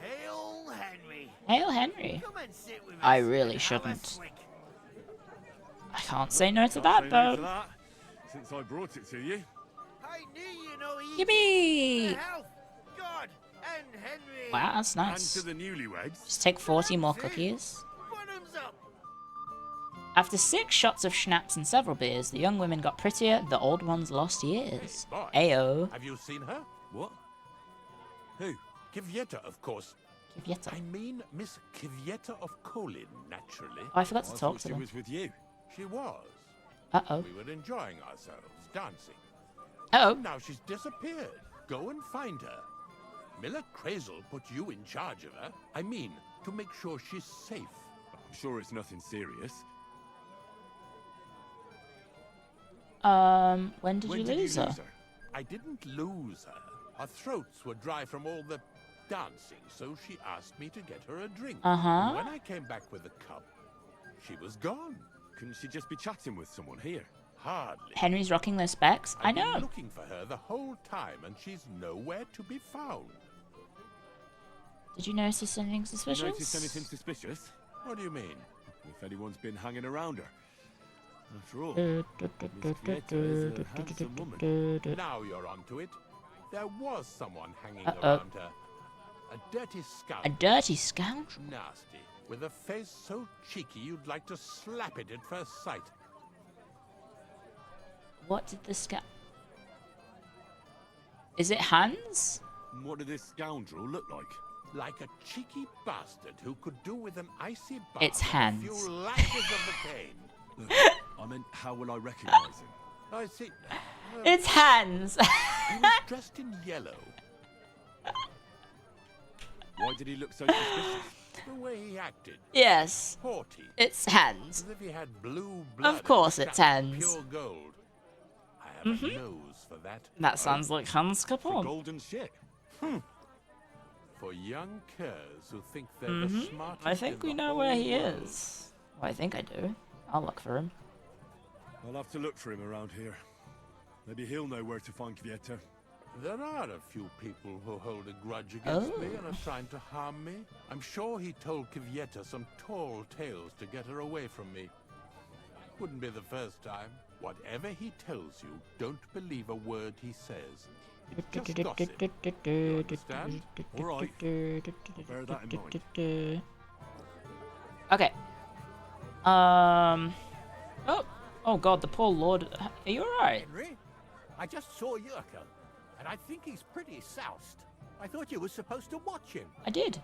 Hail Henry. Hail Henry. I really shouldn't. I can't say no to that, though. Since I brought it to you. I knew you know Yippee! God and Henry. Wow, that's nice. And to the newlyweds. Just take 40 more cookies. After 6 shots of schnapps and several beers, the young women got prettier, the old ones lost years. Ayo. Have you seen her? What? Who? Kvyetta, of course. Kvyetta. I mean Miss Kvyetta of Kolin, naturally. Oh, I forgot to talk to them. She was with you. She was. Uh-oh. We were enjoying ourselves, dancing. Uh-oh. Now she's disappeared. Go and find her. Miller Crazel put you in charge of her. I mean, to make sure she's safe. I'm sure it's nothing serious. When did you lose her? I didn't lose her. Her throats were dry from all the dancing, so she asked me to get her a drink. Uh-huh. When I came back with a cup, she was gone. Couldn't she just be chatting with someone here? Hardly. Henry's rocking those specs. I know. I've been looking for her the whole time, and she's nowhere to be found. Did you notice anything suspicious? You noticed anything suspicious? What do you mean? If anyone's been hanging around her. After all, Miss Kvyetta is a handsome woman. Now you're onto it. There was someone hanging around her. A dirty scoundrel. A dirty scoundrel? Nasty. With a face so cheeky you'd like to slap it at first sight. What did the Is it Hans? What did this scoundrel look like? Like a cheeky bastard who could do with an icy bath. It's Hans. A few lashes of the cane. Look, I meant, how will I recognize him? I see. It's Hans. He was dressed in yellow. Why did he look so suspicious? The way he acted. Yes. Haughty. It's Hans. As if he had blue blood. Of course it's Hans. Pure gold. I have a nose for that. That sounds like Hans Capone. Golden shit. For young curs who think they're the smartest. I think we know where he is. Well, I think I do. I'll look for him. I'll have to look for him around here. Maybe he'll know where to find Kvyetta. There are a few people who hold a grudge against me and are trying to harm me. I'm sure he told Kvyetta some tall tales to get her away from me. Wouldn't be the first time. Whatever he tells you, don't believe a word he says. It's just gossip. You understand? All right. I'll bear that in mind. Okay. Oh God, the poor Lord. Are you alright? Henry, I just saw Yurko, and I think he's pretty soused. I thought you were supposed to watch him. I did.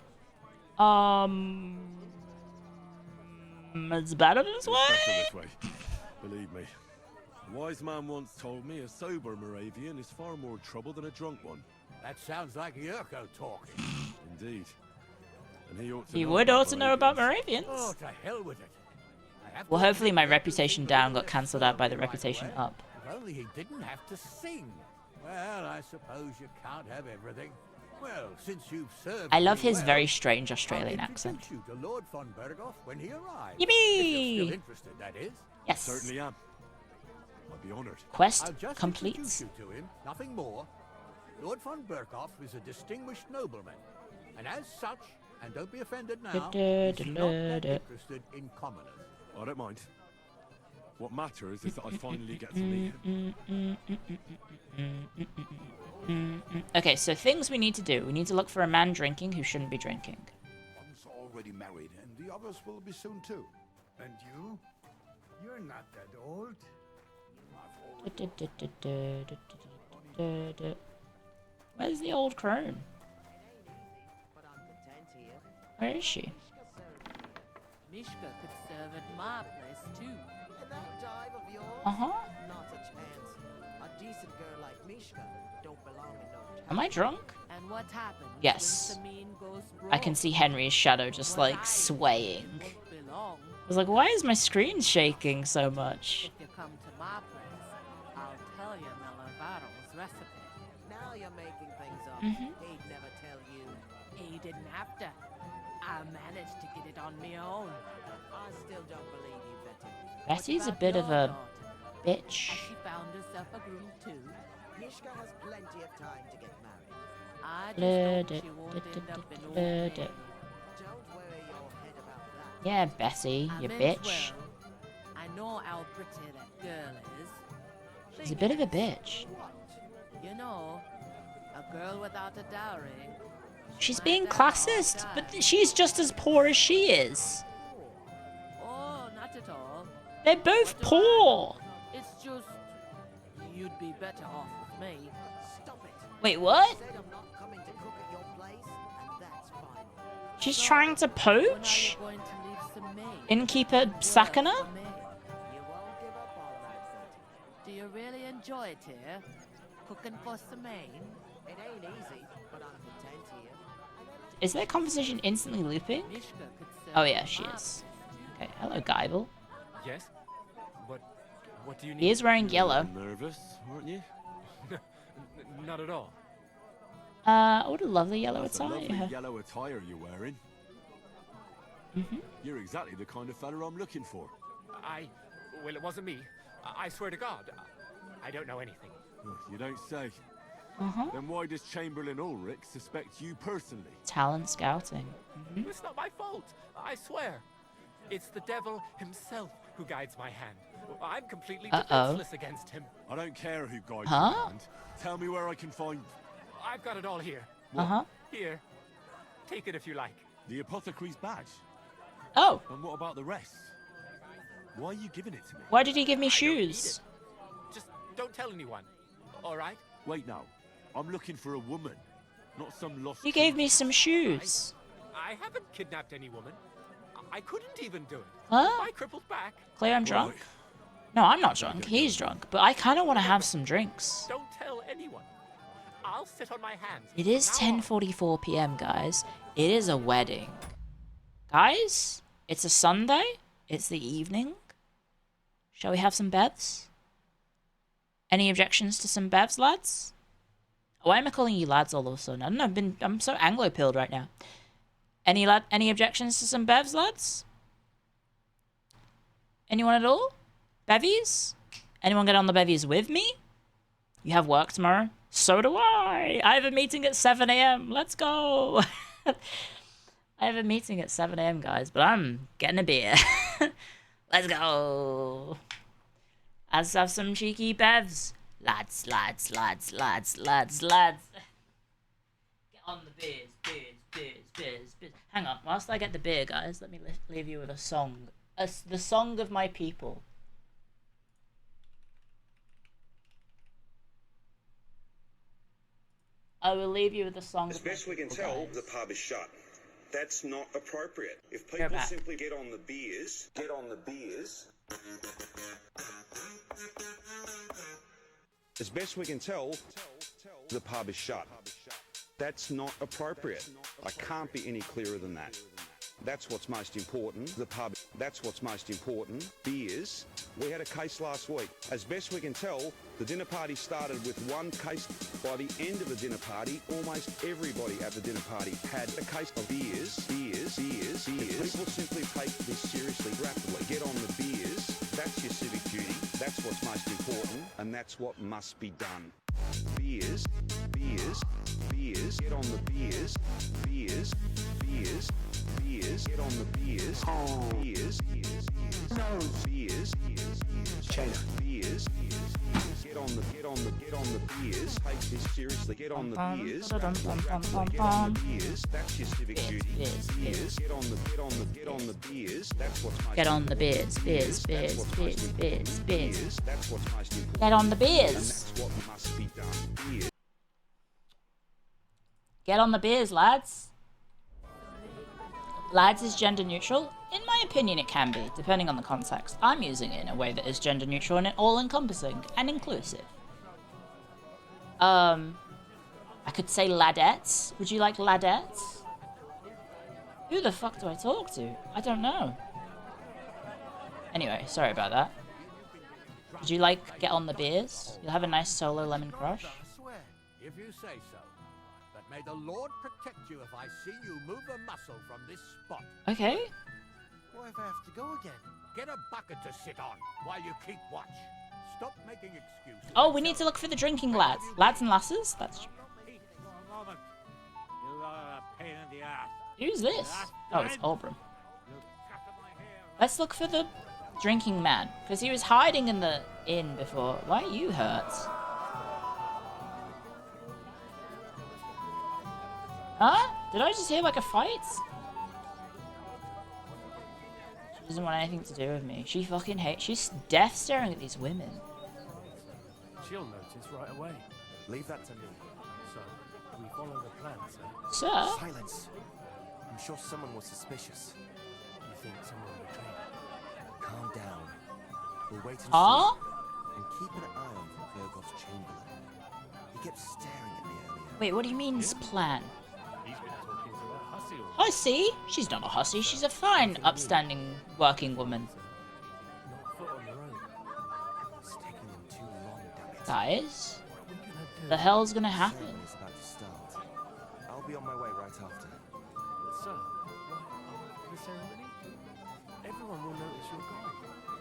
It's better this way? It's better this way. Believe me. A wise man once told me a sober Moravian is far more trouble than a drunk one. That sounds like Yurko talking. Indeed. And he ought to He know would about also know about Moravians. Moravians. Oh, to hell with it. Well, hopefully my reputation down got cancelled out by the reputation up. If only he didn't have to sing. Well, I suppose you can't have everything. Well, since you've served I love me his well, very strange Australian I'll accent. introduce you to Lord von Berghoff when he arrives. Yippee! If you're still interested, that is. Yes. Certainly am. I'd be honoured. Quest I'll just complete. introduce you to him, nothing more. Lord von Berghoff is a distinguished nobleman, and as such, and don't be offended now, he's not that interested in commoners. I don't mind. What matters is that I finally get to meet him. Okay, so things we need to do. We need to look for a man drinking who shouldn't be drinking. One's already married, and the others will be soon too. And you? You're not that old. Where's the old crone? Where is she? Mishka could serve at my place too. In that dive of yours? Not a chance. A decent girl like Mishka don't belong in no town. Am I drunk? And what happens Yes. when Samine goes broke? I can see Henry's shadow just like swaying. I was like, why is my screen shaking so much? If you come to my place, I'll tell you Melavaro's recipe. Now you're making things up. Mhm. He'd never tell you. He didn't have to. I managed to get it on my own. I still don't believe you, Betty. Betty's a bit of a bitch. She found herself a groom too. Mishka has plenty of time to get married. I just hope she won't end up in old age. Don't worry your head about that. Yeah, Bessie, I you meant bitch. well. I know how pretty that girl is. She's a bit of a bitch. You know, a girl without a dowry. She's being classist, but she's just as poor as she is. Oh, not at all. They're both poor. It's just you'd be better off with me. Stop it. Wait, what? Said I'm not coming to cook at your place, and that's fine. She's trying to poach? Going to leave some maid. Innkeeper Sakana? For me. Do you really enjoy it here? Cooking for Semaine? It ain't easy, but I'm content here. Is that conversation instantly looping? Mishka could serve Oh yeah, my she is. place. Okay, hello, Geibel. Yes? What do you need? He is wearing yellow. Nervous, aren't you? Not at all. What a lovely yellow That's a lovely attire. yellow attire you're wearing. Mhm. You're exactly the kind of fella I'm looking for. Well, it wasn't me. I swear to God, I don't know anything. You don't say. Then why does Chamberlain Ulrich suspect you personally? Talent scouting. It's not my fault. I swear. It's the devil himself who guides my hand. I'm completely defenseless against him. I don't care who guides Huh? your hand. Tell me where I can find... I've got it all here. Uh-huh. Here. Take it if you like. The apothecary's badge. Oh. And what about the rest? Why are you giving it to me? Why did he give me shoes? Just don't tell anyone. All right? Wait now. I'm looking for a woman, not some lost... He gave me some shoes. I haven't kidnapped any woman. I couldn't even do it. Huh? My crippled back. Claire, I'm drunk. No, I'm not drunk. He's drunk. But I kind of want to have some drinks. Don't tell anyone. I'll sit on my hands. It is 10:44 p.m., guys. It is a wedding. Guys, it's a Sunday. It's the evening. Shall we have some bevs? Any objections to some bevs, lads? Why am I calling you lads all of a sudden? I don't know. I'm so Anglo-pilled right now. Any objections to some bevs, lads? Anyone at all? Bevies? Anyone get on the bevies with me? You have work tomorrow? So do I. I have a meeting at 7 a.m. Let's go. I have a meeting at 7 a.m., guys, but I'm getting a beer. Let's go. Let's have some cheeky bevs. Lads. Get on the beers. Hang on, whilst I get the beer, guys, let me leave you with a song. The song of my people. I will leave you with a song. As best we can tell, the pub is shut. That's not appropriate. If Go people back. simply get on the beers. As best we can tell, the pub is shut. That's not appropriate. I can't be any clearer than that. That's what's most important. The pub, that's what's most important. Beers. We had a case last week. As best we can tell, the dinner party started with one case. By the end of the dinner party, almost everybody at the dinner party had a case of beers. If people simply take this seriously rapidly, get on the beers. That's your civic duty. That's what's most important, and that's what must be done. Beers. Get on the beers. Beers. Get on the beers. Beers. China. Beers. Get on the beers. Take this seriously. Get on the beers. Get on the beers. That's your civic duty. Beers. Get on the beers. That's what's most. Get on the beers. Beers. That's what's most important. Get on the beers. And that's what must be done. Beers. Get on the beers, lads. Lads is gender neutral. In my opinion, it can be, depending on the context. I'm using it in a way that is gender neutral and all-encompassing and inclusive. I could say ladettes. Would you like ladettes? Who the fuck do I talk to? I don't know. Anyway, sorry about that. Would you like get on the beers? You'll have a nice solo lemon crush. If you say so. But may the Lord protect you if I see you move a muscle from this spot. Okay. What if I have to go again? Get a bucket to sit on while you keep watch. Stop making excuses. Oh, we need to look for the drinking lads. Lads and lasses? That's true. Who's this? Oh, it's Orbram. Let's look for the drinking man. Because he was hiding in the inn before. Why are you hurt? Huh? Did I just hear like a fight? She doesn't want anything to do with me. She fucking hates. She's death staring at these women. She'll notice right away. Leave that to me. So, we follow the plan, sir. Sir? Silence. I'm sure someone was suspicious. You think someone betrayed? Calm down. We'll wait and see. Huh? And keep an eye on Virgov's chamberlain. He kept staring at me earlier. Wait, what do you mean his plan? He's been talking to a hussy or Hussy? She's not a hussy. She's a fine, upstanding, working woman. not foot on the road. It's taking them too long, damn it. Guys, What are we gonna do? the hell's gonna happen? Ceremony's about to start. I'll be on my way right after. Sir, right after the ceremony? Everyone will notice you're gone.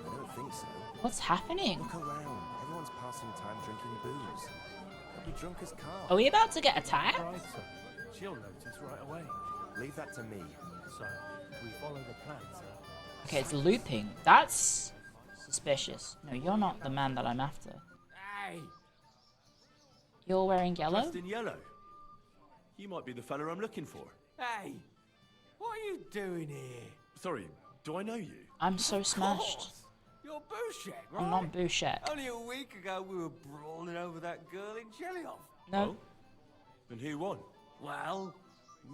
I don't think so. What's happening? Look around. Everyone's passing time drinking booze. They'll be drunk as cards. Are we about to get attacked? Right, sir. She'll notice right away. Leave that to me. So, we follow the plan, sir. Okay, it's looping. That's suspicious. No, you're not the man that I'm after. Hey! You're wearing yellow? Dressed in yellow. You might be the fella I'm looking for. Hey, what are you doing here? Sorry, do I know you? I'm so smashed. You're Bouchek, right? I'm not Bouchek. Only a week ago we were brawling over that girl in Jelly-Off. No. And who won? Well,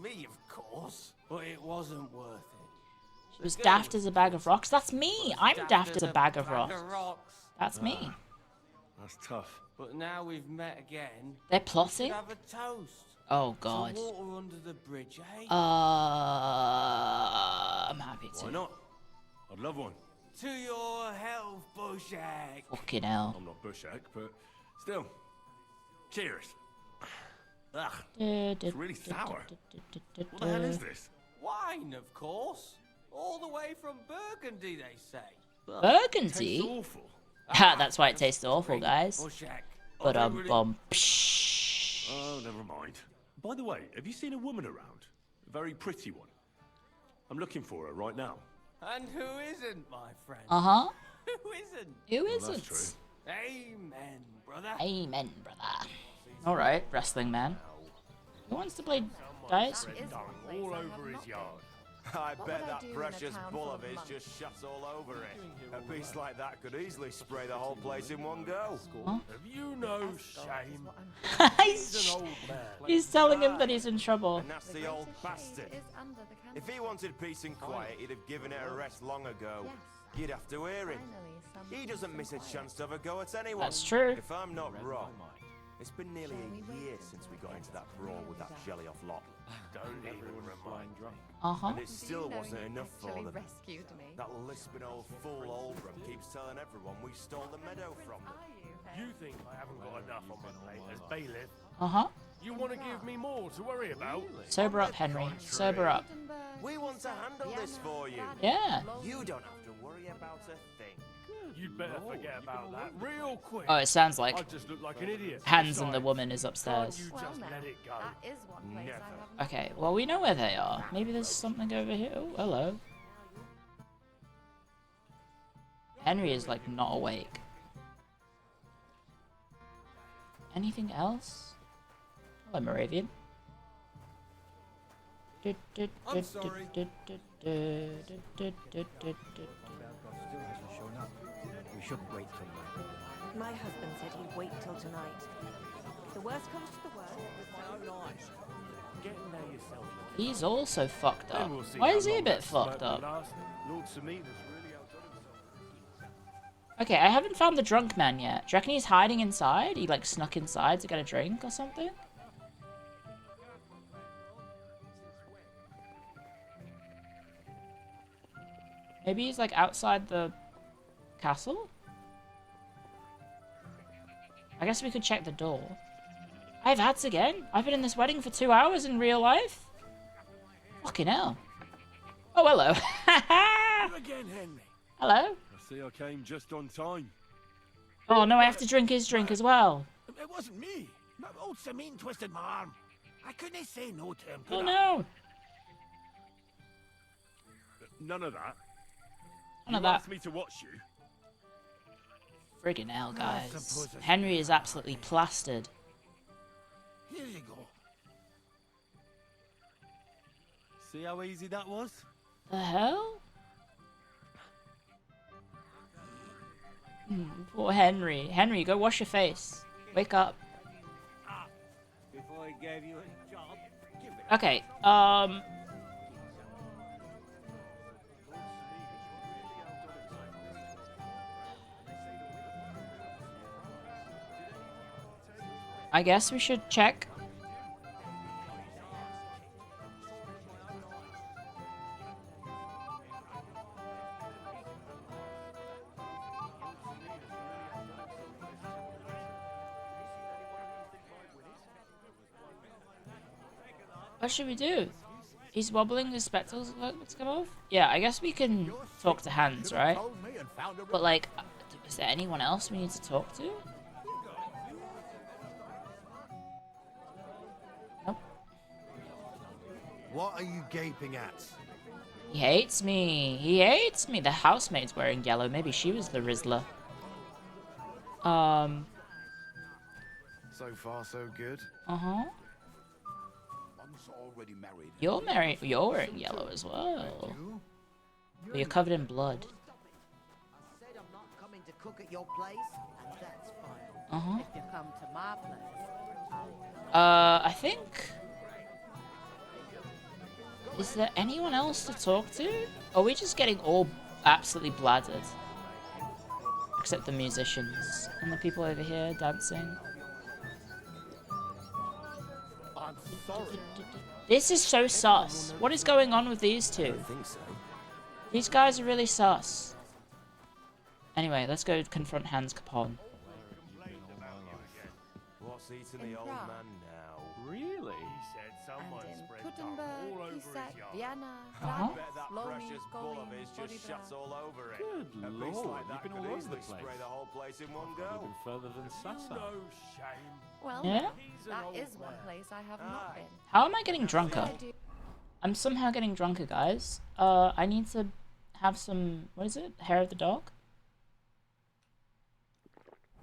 me, of course. But it wasn't worth it. She was daft as a bag of rocks. That's me. I'm daft as a bag of rocks. That's me. That's tough. But now we've met again. They're we plotting? should have a toast. Oh, God. Some water under the bridge, eh? I'm happy to. Why not? I'd love one. To your health, Bouchek. Fucking hell. I'm not Bushak, but still. Cheers. Ugh, It's really sour. What the hell is this? Wine, of course. All the way from Burgundy, they say. Burgundy? Tastes awful. That's why it tastes awful, guys. Bouchek. But Oh, never mind. By the way, have you seen a woman around? A very pretty one. I'm looking for her right now. And who isn't, my friend? Uh-huh. Who isn't? Who Well, isn't? that's true. Amen, brother. Amen, brother. Alright, wrestling man. Who wants to play dice? All over his yard. I bet that precious bull of his just shuts all over it. A beast like that could easily spray the whole place in one go. Huh? Have you no shame? he's, An old man. he's telling him that he's in trouble. And that's the old bastard. If he wanted peace and quiet, he'd have given it a rest long ago. You'd have to hear him. He doesn't miss a chance to have a go at anyone. That's true. If I'm not wrong, it's been nearly a year since we got into that brawl with that jelly-off lot. Don't even remind me. Uh-huh. And it still wasn't enough for them. Rescued me. That lisping old fool Oldram keeps telling everyone we stole the meadow from them. You think I haven't got enough on my plate as bailiff? Uh-huh. You want to give me more to worry about? Sober up, Henry. Sober up. We want to handle this for you. Yeah. You don't have to worry about a thing. You'd better forget about that real quick. Oh, it sounds like I just look like an idiot. Hands and the Besides, woman is can't upstairs. you just let it go? That is one place Never. I haven't. Okay, well, we know where they are. Maybe there's something over here. Oh, hello. Henry is like not awake. Anything else? Hello, Moravian. I'm sorry. We shouldn't wait till then. My husband said he'd wait till tonight. If the worst comes to the worst, With my own eyes. Get in there yourself. He's also fucked up. Then we'll see Why how is he a long bit that fucked smoke will up? last. Lord Samita's really outdone himself. Okay, I haven't found the drunk man yet. Do you reckon he's hiding inside? He like snuck inside to get a drink or something? Maybe he's like outside the castle? I guess we could check the door. I have ads again? I've been in this wedding for 2 hours in real life? Fucking hell. Oh, hello. You again, Henry. Hello. I see I came just on time. Oh no, I have to drink his drink as well. It wasn't me. No, old Samine twisted my arm. I couldn't say no to him. Oh no. None of that. None of You that. asked me to watch you. Friggin' hell, guys. suppose I Henry is absolutely plastered. Here you go. See how easy that was? The hell? Poor Henry. Henry, go wash your face. Wake up. Before I gave you a job, give it. Okay, I guess we should check. What should we do? He's wobbling, his spectacles let's come off? Yeah, I guess we can talk to Hans, right? But like, is there anyone else we need to talk to? Nope. What are you gaping at? He hates me. He hates me. The housemaid's wearing yellow. Maybe she was the Rizzler. So far, so good. Uh-huh. One's already married. You're married. You're wearing yellow as well. But you're covered in blood. I said I'm not coming to cook at your place, and that's fine. Uh-huh. If you come to my place. I think... Is there anyone else to talk to? Or are we just getting all absolutely bladdered? Except the musicians. And the people over here dancing. I'm sorry. This is so sus. What is going on with these two? I think so. These guys are really sus. Anyway, let's go confront Hans Capon. What's eating the old man now? Really? He said someone spread dung all over his yard. Vienna, Uh-huh. Bet that precious bull of his just shuts all over it. Good A beast lord, like that you've been could all over the easily place. spray the whole place in one Probably go. been further than Sasa. No shame. Well, Yeah? that is one place I have not been. How am I getting drunker? I do. I'm somehow getting drunker, guys. I need to have some... What is it? Hair of the dog?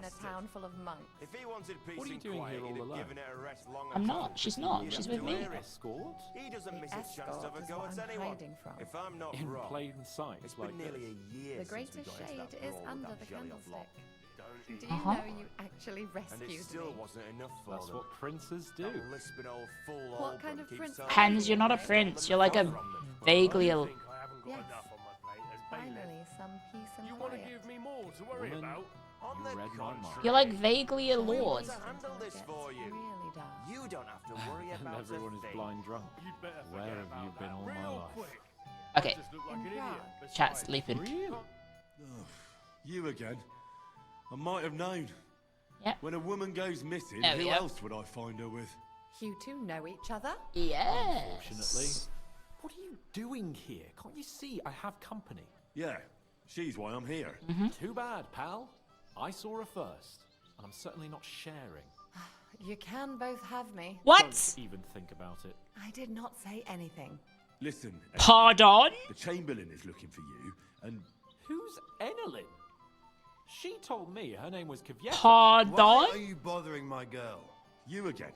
In a town full of monks. If he wanted peace What are you and doing quiet, here all he'd have alone? given it a rest long I'm ago. not. She's not. He'd She's have with to me. wear it. Escort? He doesn't The miss a chance to escort have a is go what at I'm anyone. hiding from. If I'm not In wrong, plain sight, it's like been nearly this. a year The since greatest we got into shade that is brawl with under that the jelly of lot. candlestick. Do you Uh-huh. know you actually And rescued it still me? wasn't enough for That's them. what princes do. That lisping old fool What Olbran kind of keeps prince- telling Hans, me you're not a he stole prince. them You're like a from them. vaguely... I think I haven't got Yes. enough on my plate as bailiff. Finally, some peace and You want to quiet. give me more to worry Woman, about? On you the read my mind. contrary, You're like vaguely a we lord. want to handle this Gets for you. really dark. You don't have to worry And about everyone a is thing. blind drunk. You'd better Where forget have you about been that all my real life? quick. Okay. I just look like In an idiot. Prague. Chat's Besides, sleeping. Really? Oh, you again. I might have known. Yep. When a woman goes missing, There we who go. else would I find her with? You two know each other? Unfortunately. Yes. What are you doing here? Can't you see I have company? Yeah, she's why I'm here. Too bad, pal. I saw her first, and I'm certainly not sharing. You can both have me. What? Don't even think about it. I did not say anything. Listen, Pardon? the Chamberlain is looking for you, and Who's Enelin? She told me her name was Kvyetta. Why Pardon? are you bothering my girl? You again?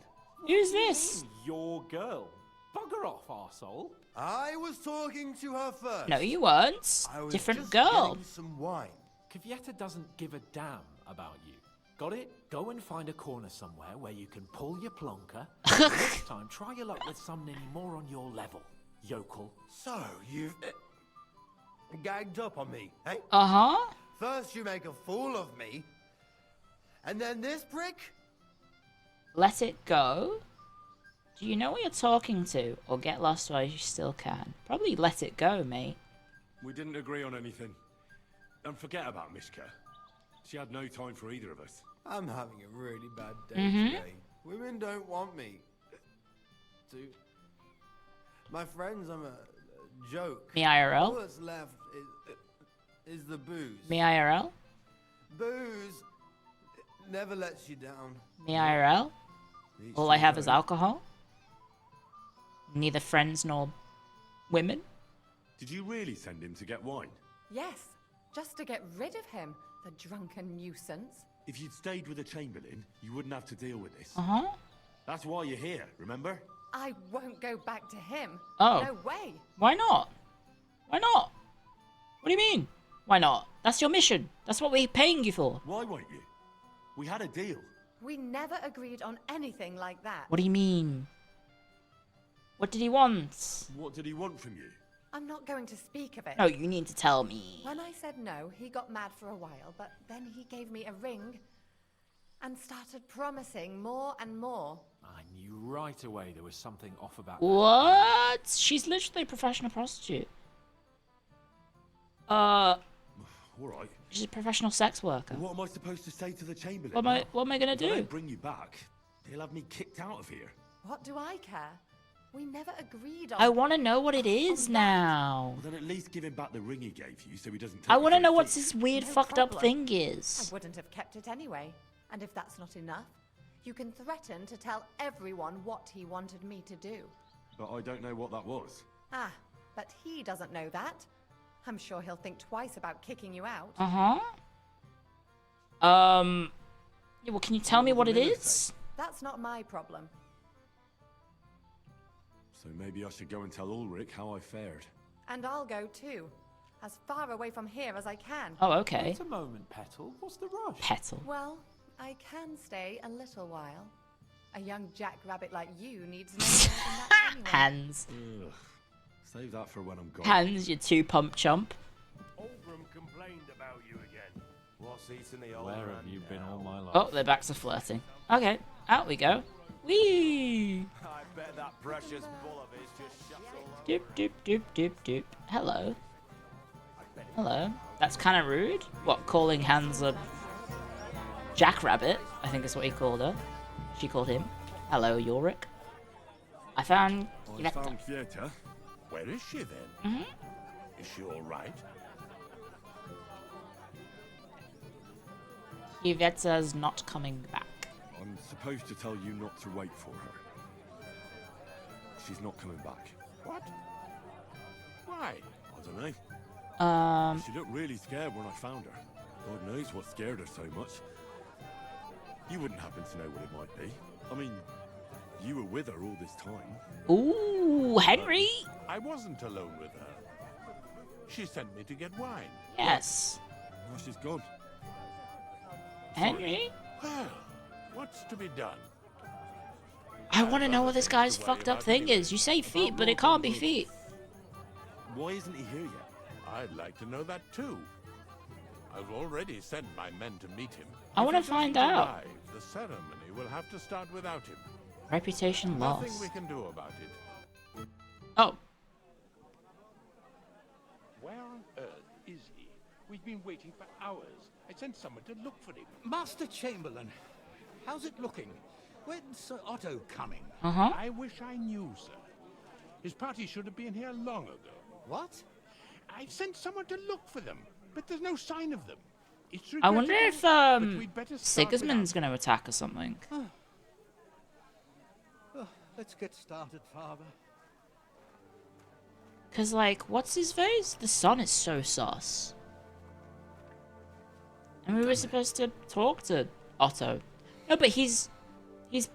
Who's this? Your girl. Bugger off, arsehole. I was talking to her first. No, you weren't. I was Different just girl. getting some wine. Kvyetta doesn't give a damn about you. Got it? Go and find a corner somewhere where you can pull your plonker. Next time, try your luck with someone more on your level, yokel. So, you've gagged up on me, eh? Uh-huh. First you make a fool of me, and then this prick? Let it go. Do you know what you're talking to? Or get lost while you still can? Probably let it go, mate. We didn't agree on anything. And forget about Mishka. She had no time for either of us. I'm having a really bad day today. Women don't want me. My friends, I'm a joke. Me IRL? All that's left is the booze. Me IRL? Booze never lets you down. Me IRL? All I have is alcohol? Neither friends nor women? Did you really send him to get wine? Yes, just to get rid of him, the drunken nuisance. If you'd stayed with the Chamberlain, you wouldn't have to deal with this. Uh-huh. That's why you're here, remember? I won't go back to him. Oh. No way. Why not? Why not? What do you mean? Why not? That's your mission. That's what we're paying you for. Why won't you? We had a deal. We never agreed on anything like that. What do you mean? What did he want? What did he want from you? I'm not going to speak of it. No, you need to tell me. When I said no, he got mad for a while, but then he gave me a ring and started promising more and more. I knew right away there was something off about that. What? She's literally a professional prostitute. All right. She's a professional sex worker. What am I supposed to say to the Chamberlain? What am I gonna If do? I don't bring you back, he'll have me kicked out of here. What do I care? We never agreed on... I want to know what it is now. Well, then at least give him back the ring he gave you so he doesn't take I it want to for know a what thief. this weird No fucked up problem. thing is. I wouldn't have kept it anyway. And if that's not enough, you can threaten to tell everyone what he wanted me to do. But I don't know what that was. Ah, but he doesn't know that. I'm sure he'll think twice about kicking you out. Uh-huh. Yeah, well, can you tell me what it is? That's not my problem. So maybe I should go and tell Ulrich how I fared. And I'll go too. As far away from here as I can. Oh, okay. Wait a moment, Petal. What's the rush? Petal. Well, I can stay a little while. A young jackrabbit like you needs no more than that anyway. Hands. Ugh. Save that for when I'm gone. Hands, you two pump chump. Oldram complained about you again. What's eating the old Where man have you been now? all my life? Oh, their backs are flirting. Okay, out we go. Whee! I bet that precious bull of his just shuts all over. Doop, doop, doop, doop, doop. Hello. Hello. That's kind of rude. What, calling Hans a jackrabbit? I think is what he called her. She called him. Hello, Ulrich. I found... I found Kvyetta. Where is she then? Mm-hmm. Is she all right? Kvyeta's not coming back. I'm supposed to tell you not to wait for her. She's not coming back. What? Why? I don't know. She looked really scared when I found her. God knows what scared her so much. You wouldn't happen to know what it might be. I mean, you were with her all this time. Ooh, Henry! I wasn't alone with her. She sent me to get wine. Yes. Oh, she's gone. Henry? Well, what's to be done? I want to know what this guy's fucked up thing is. You say feet, but it can't be feet. Why isn't he here yet? I'd like to know that too. I've already sent my men to meet him. I If wanna he doesn't find out. arrive, the ceremony will have to start without him. Reputation Nothing lost. we can do about it. Oh. Where on earth is he? We've been waiting for hours. I sent someone to look for him. Master Chamberlain, how's it looking? When's Sir Otto coming? Uh-huh. I wish I knew, sir. His party should have been here long ago. What? I sent someone to look for them, but there's no sign of them. It's I wonder if regrettable, but we'd better start Sigismund's going to attack or something. Oh, let's get started, Father. Because, like, what's his face? The sun is so sus. And we were supposed to talk to Otto. No, but he's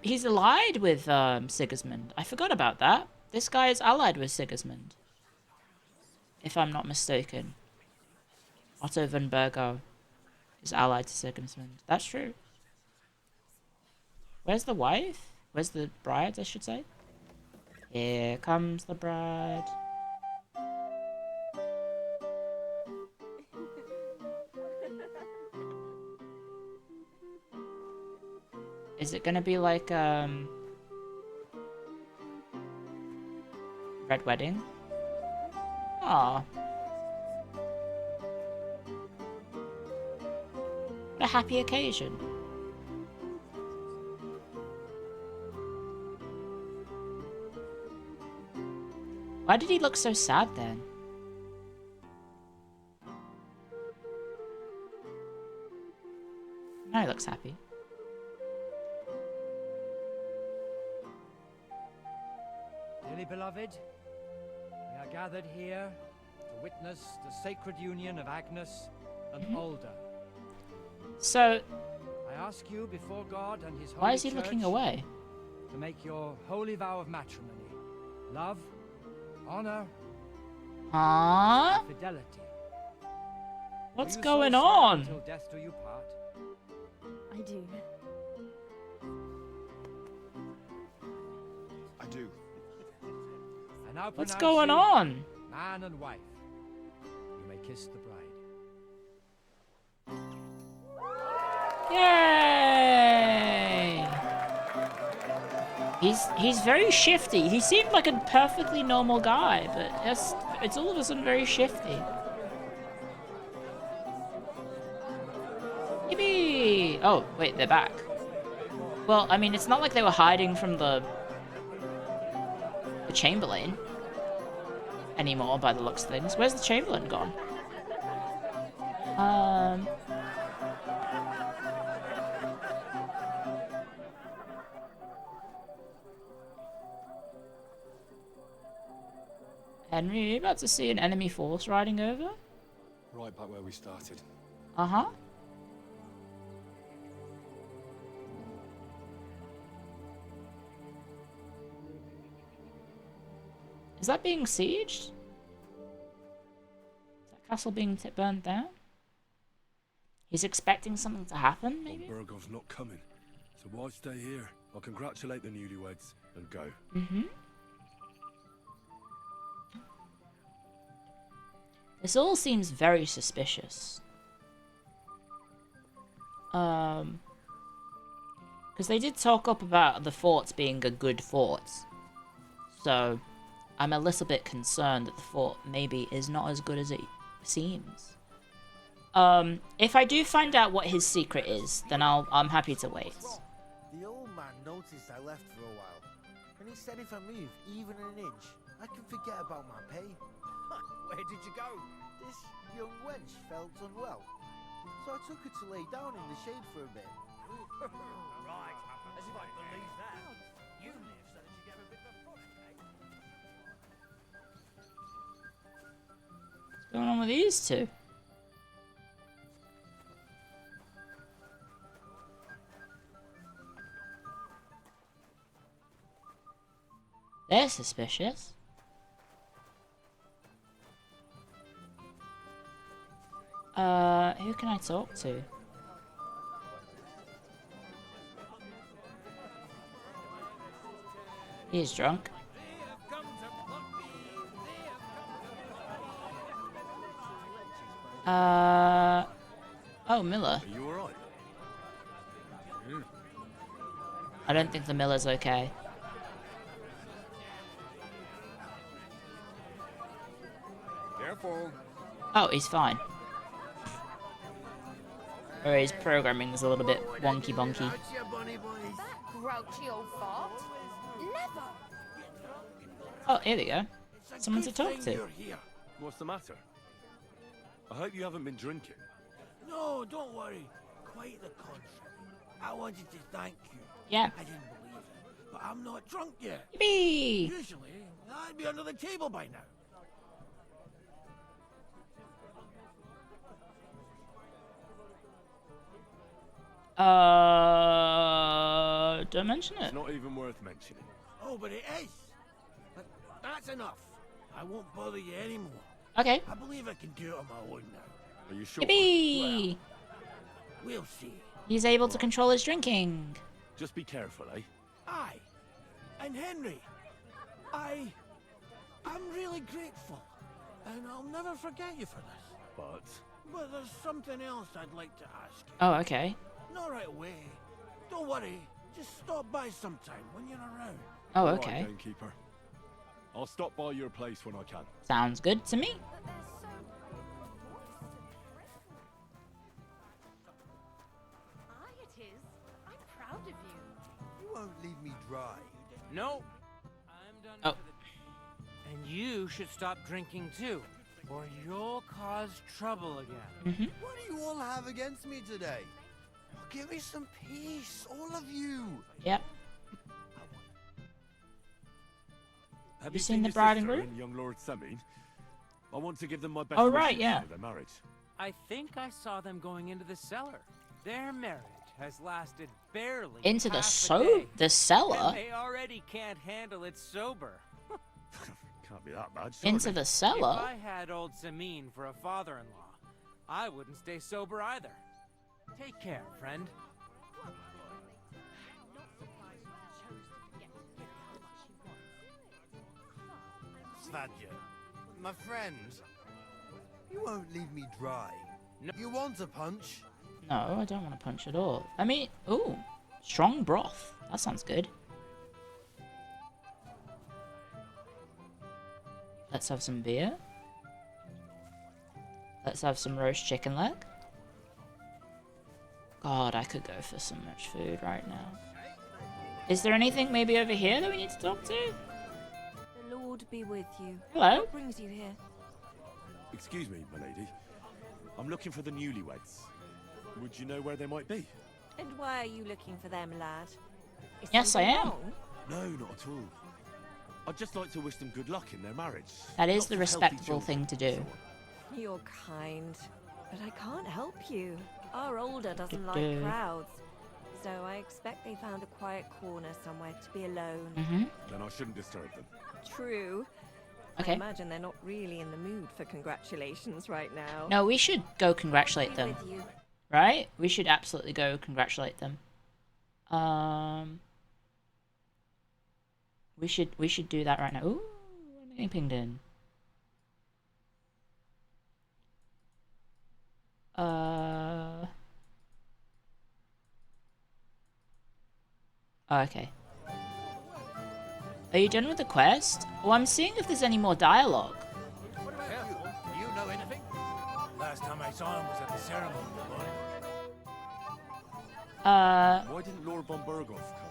allied with Sigismund. I forgot about that. This guy is allied with Sigismund, if I'm not mistaken. Otto von Bergo is allied to Sigismund. That's true. Where's the wife? Where's the bride, I should say? Here comes the bride. Is it gonna be like, Red Wedding? Aw. What a happy occasion. Why did he look so sad then? Now he looks happy. Dearly beloved, we are gathered here to witness the sacred union of Agnes and Alda. So, I ask you before God and His Holy why is he Church looking away? to make your holy vow of matrimony, love, honor, and fidelity. What's Will you going so swear on? Until death do you part? I do. I do. I now What's pronounce going you on? Man and wife. You may kiss the bride. Yay! He's very shifty. He seemed like a perfectly normal guy, but it's all of a sudden very shifty. Yippee! Oh, wait, they're back. Well, I mean, it's not like they were hiding from the Chamberlain anymore, by the looks of things. Where's the Chamberlain gone? Henry, are you about to see an enemy force riding over? Right back where we started. Uh-huh. Is that being sieged? Is that castle being burned down? He's expecting something to happen, maybe? Burgov's not coming, so why stay here? I'll congratulate the newlyweds and go. Mm-hmm. This all seems very suspicious. Because they did talk up about the forts being a good fort. So, I'm a little bit concerned that the fort maybe is not as good as it seems. If I do find out what his secret is, then I'm happy to wait. The old man noticed I left for a while, and he said if I move even an inch, I can forget about my pay. Where did you go? This young wench felt unwell, so I took her to lay down in the shade for a bit. Right, as if I believe that. You live so that you get a bit of a prospect. What's going on with these two? They're suspicious. Who can I talk to? He's drunk. Oh, Miller. Are you alright? I don't think the Miller's okay. Careful. Oh, he's fine. Or his programming is a little bit wonky bonky. That grouchy old fart. Never. Oh, here we go. Someone to talk to. What's the matter? I hope you haven't been drinking. No, don't worry. Quite the contrary. I wanted to thank you. Yeah. I didn't believe it, but I'm not drunk yet. Yippee! Usually, I'd be under the table by now. Don't mention it. It's not even worth mentioning. Oh, but it is. But that's enough. I won't bother you anymore. Okay. I believe I can do it on my own now. Are you sure? Yippee! Well, we'll see. He's able to control his drinking. Just be careful, eh? Aye. And Henry, I'm really grateful. And I'll never forget you for this. But there's something else I'd like to ask you. Oh, okay. Not right away. Don't worry. Just stop by sometime when you're around. Oh, All okay. right, gamekeeper. I'll stop by your place when I can. Sounds good to me. Aye, it is. I'm proud of you. You won't leave me dry. No. I'm done Oh. for the... And you should stop drinking too, or you'll cause trouble again. What do you all have against me today? Give me some peace, all of you. Yep. Have You you seen seen the your bride and sister groom? and young Lord Semin? I want to give them my best Oh, wishes right, yeah. for their marriage. I think I saw them going into the cellar. Their marriage has lasted barely Into the half a day, the cellar? and they already can't handle it sober. Can't be that bad, surely. Into the cellar? If I had old Samin for a father-in-law, I wouldn't stay sober either. Take care, friend. Svadja, my friend, you won't leave me dry. You want a punch? No, I don't want to punch at all. I mean, ooh, strong broth. That sounds good. Let's have some beer. Let's have some roast chicken leg. God, I could go for so much food right now. Is there anything maybe over here that we need to talk to? The Lord be with you. Hello? What brings you here? Excuse me, my lady. I'm looking for the newlyweds. Would you know where they might be? And why are you looking for them, lad? Is Yes, I something am. wrong? No, not at all. I'd just like to wish them good luck in their marriage. That is Lots the of healthy respectable children. thing to do. You're kind, but I can't help you. Our older doesn't like Du-du. crowds, so I expect they found a quiet corner somewhere to be alone. Then I shouldn't disturb them. True. Okay. I imagine they're not really in the mood for congratulations right now. No, we should go congratulate Be them. with you. Right? We should absolutely go congratulate them. We should do that right now. Ooh, I'm getting pinged in. Oh, okay. Are you done with the quest? Well, I'm seeing if there's any more dialogue. What about you? Do you know anything? Last time I saw him was at the ceremony, boy. Why didn't Lord von Berghoff come?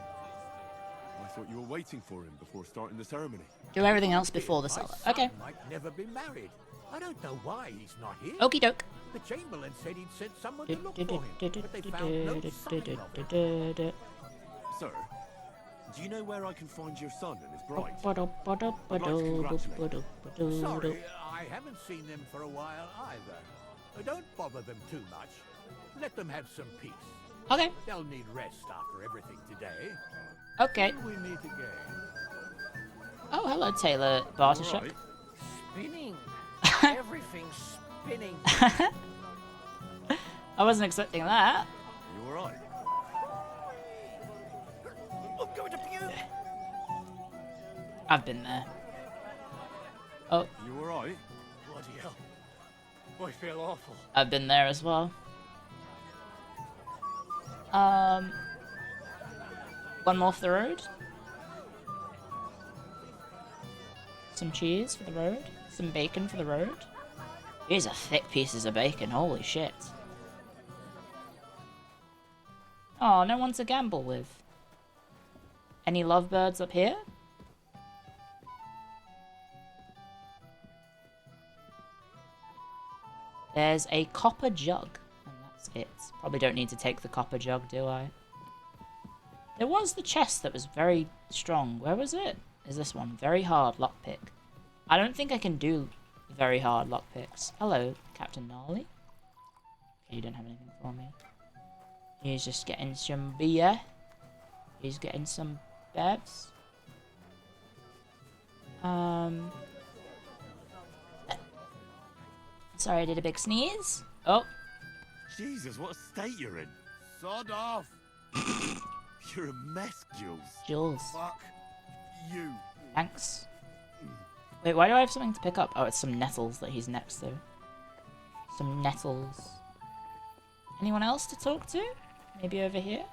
I thought you were waiting for him before starting the ceremony. Do everything else before the My cellar. son Okay. might never be married. I don't know why he's not here. Okie doke. The Chamberlain said he'd sent someone to look for him, but they found no sign of him. Sir, do you know where I can find your son and his bride? Sorry, I haven't seen them for a while either. Don't bother them too much. Let them have some peace. Okay. They'll need rest after everything today. Okay. Till we meet again. Oh, hello, Taylor Bartershop. Alright. Spinning. Everything's spinning. I wasn't expecting that. You alright? I'm going to puke. I've been there. Oh, You alright? Bloody hell. I feel awful. I've been there as well. One more for the road. Some cheese for the road. Some bacon for the road. These are thick pieces of bacon, holy shit. Oh, no one to gamble with. Any lovebirds up here? There's a copper jug, and that's it. Probably don't need to take the copper jug, do I? There was the chest that was very strong. Where was it? Is this one? Very hard lockpick. I don't think I can do very hard lockpicks. Hello, Captain Gnarly. Okay, you don't have anything for me. He's just getting some beer. He's getting some bevs. Sorry, I did a big sneeze. Oh. Jesus, what a state you're in. Sod off. You're a mess, Jules. Jules. Fuck you. Thanks. Wait, why do I have something to pick up? Oh, it's some nettles that he's next to. Some nettles. Anyone else to talk to? Maybe over here?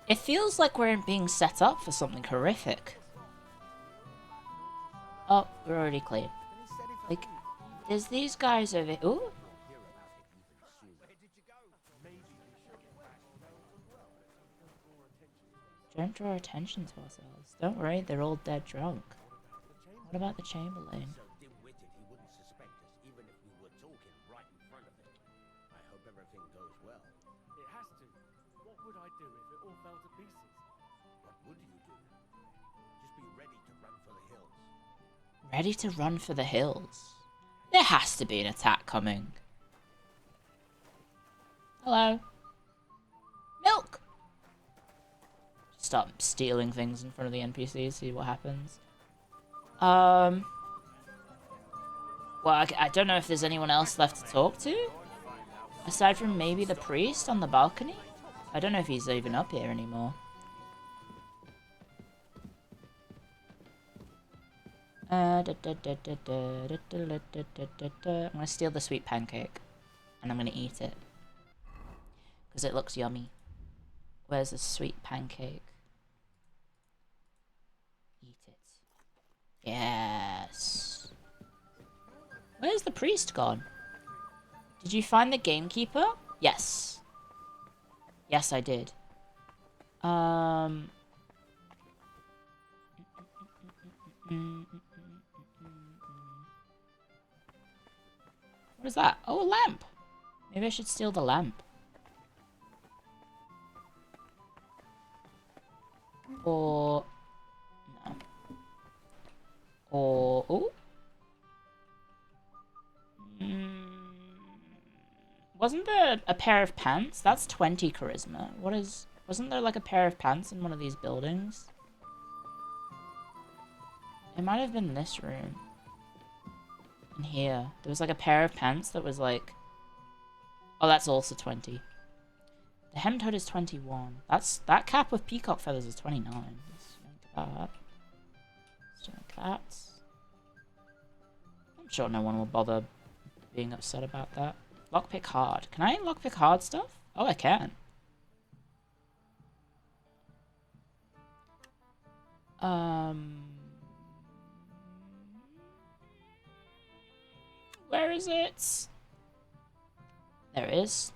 It feels like we're being set up for something horrific. Oh, we're already clear. Like, there's these guys over here. Ooh. Don't draw attention to ourselves. Don't worry, they're all dead drunk. What about the Chamberlain? So dim-witted he wouldn't suspect us, even if we were talking right in front of him. I hope everything goes well. It has to. What would I do if it all fell to pieces? What would you do? Just be ready to run for the hills. Ready to run for the hills. There has to be an attack coming. Hello. Milk! Start stealing things in front of the NPCs, see what happens. Well, I don't know if there's anyone else left to talk to. Aside from maybe the priest on the balcony. I don't know if he's even up here anymore. I'm gonna steal the sweet pancake. And I'm gonna eat it. Because it looks yummy. Where's the sweet pancake? Eat it. Yes. Where's the priest gone? Did you find the gamekeeper? Yes. Yes, I did. What is that? Oh, a lamp. Maybe I should steal the lamp. Or... no. Or... oh? Wasn't there a pair of pants? That's 20 charisma. What is... wasn't there like a pair of pants in one of these buildings? It might have been in this room. In here. There was like a pair of pants that was like... oh, that's also 20. The hemmed hood is 21. That cap with peacock feathers is 29. Let's drink that. Let's drink that. I'm sure no one will bother being upset about that. Lockpick hard. Can I lockpick hard stuff? Oh, I can. Where is it? There it is.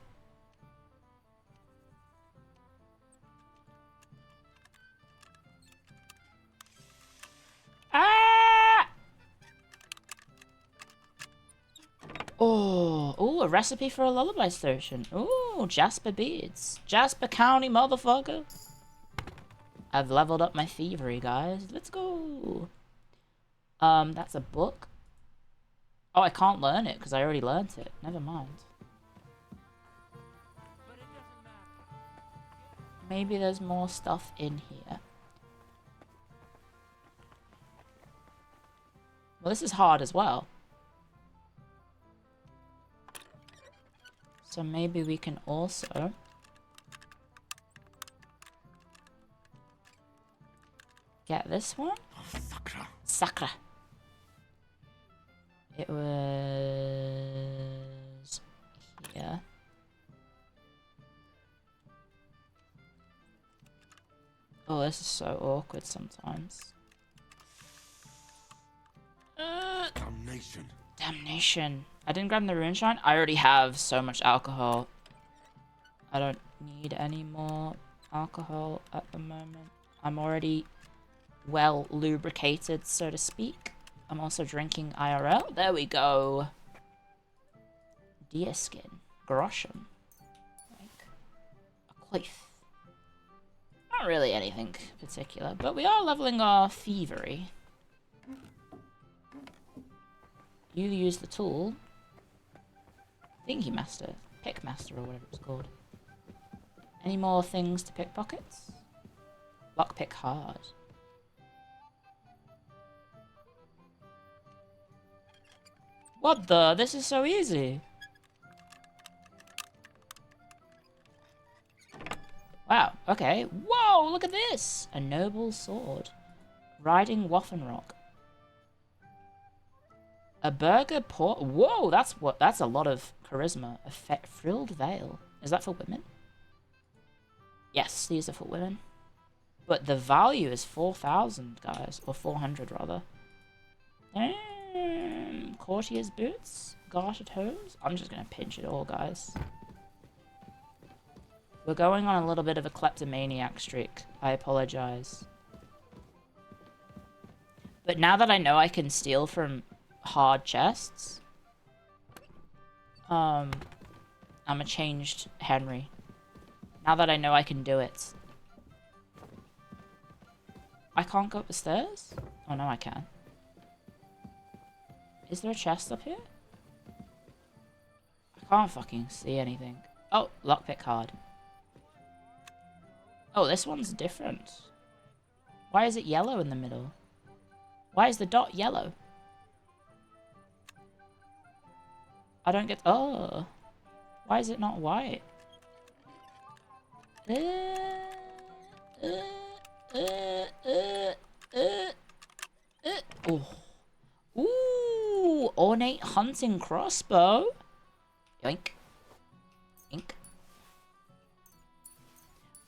Ah! Oh, a recipe for a lullaby station. Oh, Jasper beads. Jasper County, motherfucker. I've leveled up my thievery, guys. Let's go. That's a book. Oh, I can't learn it because I already learned it. Never mind. Maybe there's more stuff in here. Well, this is hard as well. So maybe we can also... get this one? Oh, Sakra. Sakra. It was... here. Oh, this is so awkward sometimes. Damnation. Damnation. I didn't grab the Runeshine. I already have so much alcohol. I don't need any more alcohol at the moment. I'm already well lubricated, so to speak. I'm also drinking IRL. There we go. Deer skin. Grosham. Like a quaif. Not really anything particular, but we are leveling our thievery. You use the tool. Thingy Master. Pickmaster or whatever it's called. Any more things to pickpockets? Lockpick hard. What the? This is so easy. Wow, okay. Whoa, look at this! A noble sword. Riding Waffenrock. A burger port. Whoa, that's a lot of charisma. A frilled veil. Is that for women? Yes, these are for women. But the value is 4,000, guys. Or 400, rather. Courtier's boots. Gartered hose. I'm just gonna pinch it all, guys. We're going on a little bit of a kleptomaniac streak. I apologize. But now that I know I can steal from hard chests, I'm a changed Henry. Now that I know I can do it. I can't go up the stairs? Oh no, I can. Is there a chest up here? I can't fucking see anything. Oh, lockpick card. Oh, this one's different. Why is it yellow in the middle? Why is the dot yellow? I don't get... Oh. Why is it not white? Oh. Ooh, ornate hunting crossbow. Yoink. Ink.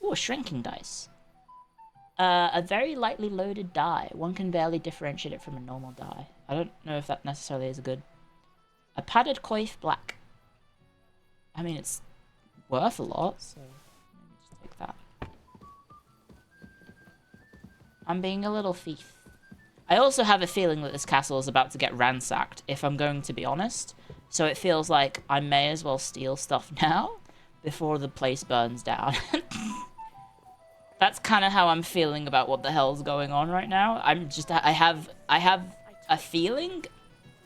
Ooh, a shrinking dice. A very lightly loaded die. One can barely differentiate it from a normal die. I don't know if that necessarily is good. A padded coif black. I mean, it's worth a lot, so just take that. I'm being a little thief. I also have a feeling that this castle is about to get ransacked, if I'm going to be honest. So it feels like I may as well steal stuff now before the place burns down. That's kind of how I'm feeling about what the hell's going on right now. I have a feeling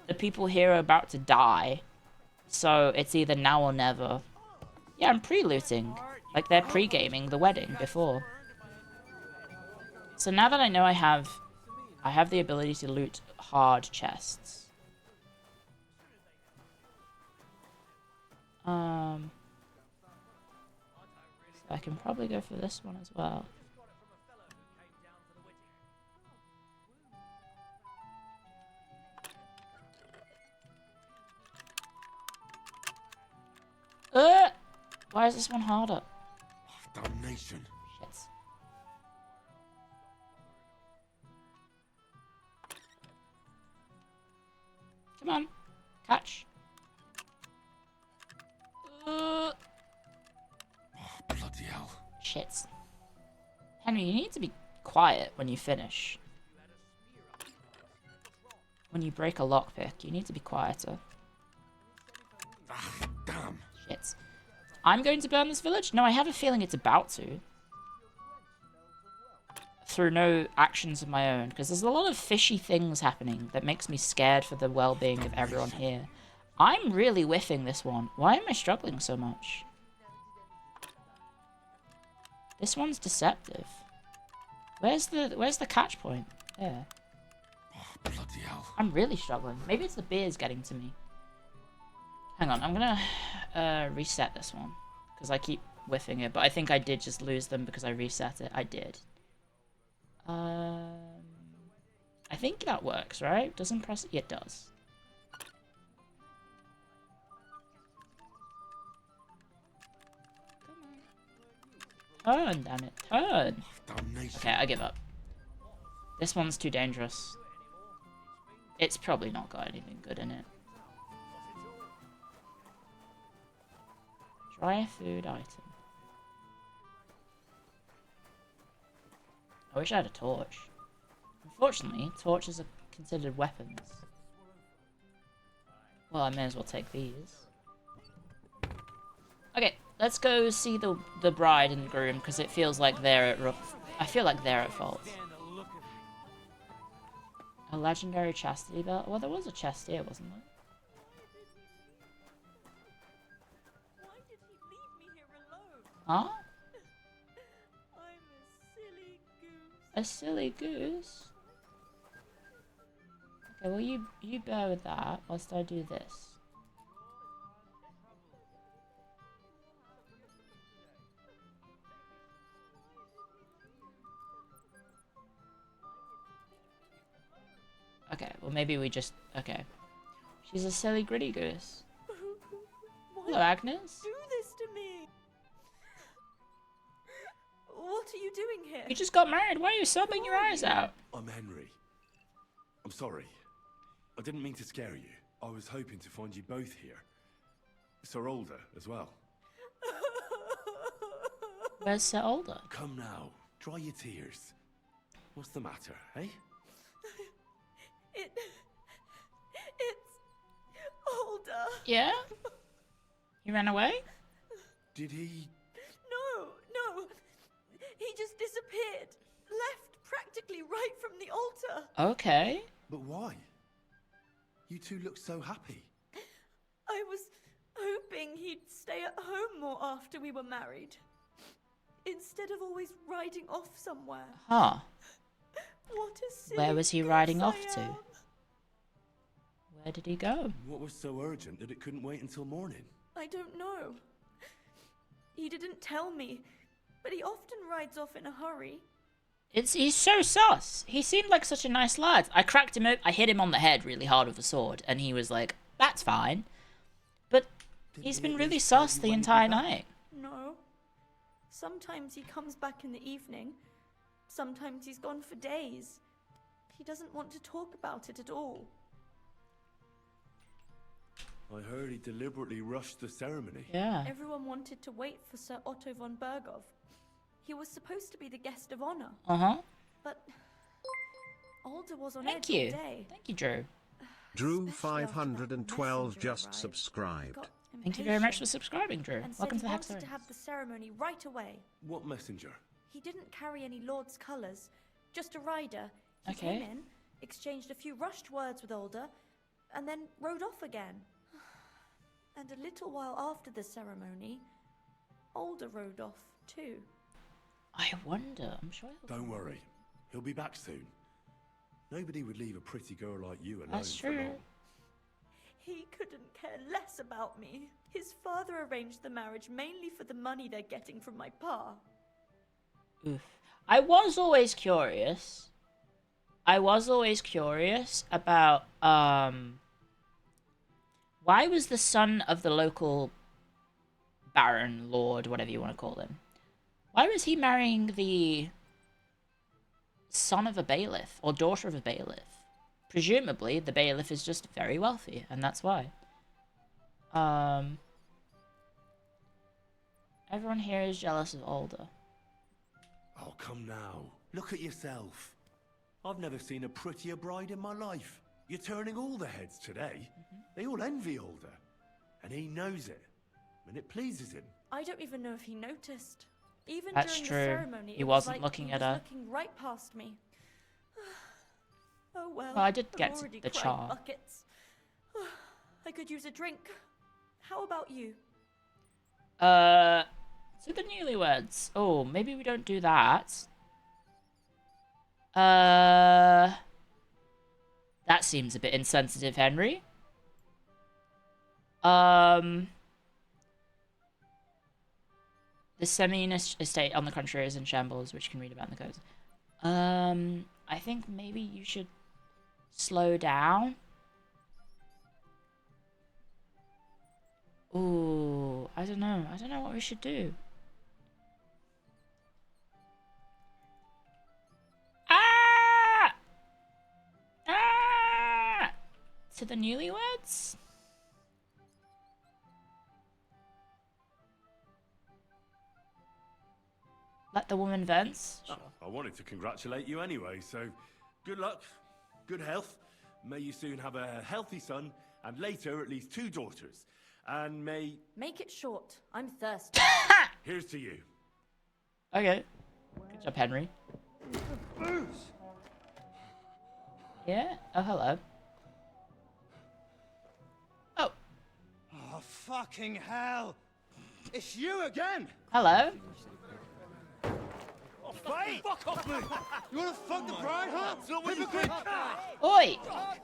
the people here are about to die. So it's either now or never. Yeah, I'm pre-looting. Like they're pre-gaming the wedding before. So now that I know I have the ability to loot hard chests. So I can probably go for this one as well. Why is this one harder? Damnation. Shit. Come on. Catch. Oh, bloody hell. Shit. Henry, you need to be quiet when you finish. When you break a lockpick, you need to be quieter. Damn. Shit. I'm going to burn this village? No, I have a feeling it's about to. Through no actions of my own. Because there's a lot of fishy things happening that makes me scared for the well-being of everyone here. I'm really whiffing this one. Why am I struggling so much? This one's deceptive. Where's the catch point? There. Oh, bloody hell. I'm really struggling. Maybe it's the beers getting to me. Hang on, I'm gonna reset this one. Because I keep whiffing it, but I think I did just lose them because I reset it. I did. I think that works, right? Doesn't press it? Yeah, it does. Turn, damn it. Turn! Okay, I give up. This one's too dangerous. It's probably not got anything good in it. Try a food item. I wish I had a torch. Unfortunately, torches are considered weapons. Well, I may as well take these. Okay, let's go see the bride and groom, because it feels like they're at I feel like they're at fault. A legendary chastity belt? Well, there was a chest here, wasn't Huh? I'm a silly goose. A silly goose? Okay, well you bear with that whilst I do this. Okay, well maybe we just... Okay. She's a silly gritty goose. Hello, Agnes. Do this to me. What are you doing here? You just got married. Why are you sobbing your eyes out? I'm Henry. I'm sorry. I didn't mean to scare you. I was hoping to find you both here. Sir Older as well. Where's Sir Older? Come now. Dry your tears. What's the matter, eh? It's Older. Yeah? He ran away? Did he? No. He just disappeared. Left practically right from the altar. Okay. But why? You two look so happy. I was hoping he'd stay at home more after we were married. Instead of always riding off somewhere. Huh. What a silly Where was he riding goose off I to? am. Where did he go? What was so urgent that it couldn't wait until morning? I don't know. He didn't tell me, but he often rides off in a hurry. He's so sus. He seemed like such a nice lad. I cracked him up. I hit him on the head really hard with a sword, and he was like, "That's fine." But he's been really sus the entire night. No. Sometimes he comes back in the evening. Sometimes he's gone for days. He doesn't want to talk about it at all. I heard he deliberately rushed the ceremony. Yeah. Everyone wanted to wait for Sir Otto von Berghoff. He was supposed to be the guest of honor. Uh-huh. But Alder was on Thank edge you. all day. Thank you, Drew. Drew 512 just subscribed. Thank you very much for subscribing, Drew. And Welcome to said the he Hack wanted to have the ceremony right away. What messenger? He didn't carry any Lord's colours, just a rider. He Okay. came in, exchanged a few rushed words with Alder, and then rode off again. And a little while after the ceremony, Alder rode off too. I wonder. I'm sure he'll... Don't worry. He'll be back soon. Nobody would leave a pretty girl like you alone That's for true. long. He couldn't care less about me. His father arranged the marriage mainly for the money they're getting from my pa. Oof. I was always curious about, why was the son of the local baron, lord, whatever you want to call him, why was he marrying the son of a bailiff, or daughter of a bailiff? Presumably, the bailiff is just very wealthy, and that's why. Everyone here is jealous of Alder. Oh, come now. Look at yourself. I've never seen a prettier bride in my life. You're turning all the heads today. They all envy Alder. And he knows it. And it pleases him. I don't even know if he noticed. Even That's during true. the ceremony, He it was wasn't like looking he at was her. looking right past me. Oh well. Well, I did I've get already the cried char. buckets. I could use a drink. How about you? To the newlyweds. Oh, maybe we don't do that. That seems a bit insensitive, Henry. The Semine estate, on the contrary, is in shambles, which you can read about in the codes. I think maybe you should slow down. Ooh, I don't know. I don't know what we should do. Ah! Ah! To the newlyweds? Let the woman vent. Oh, I wanted to congratulate you anyway, so good luck, good health. May you soon have a healthy son, and later at least 2 daughters. And may... Make it short. I'm thirsty. Here's to you. Okay. Good job, Henry. Yeah? Oh, hello. Oh, fucking hell! It's you again! Hello? Oh, fight! Fuck off me! You wanna fuck the bride, huh? Hypocrite! Oi! What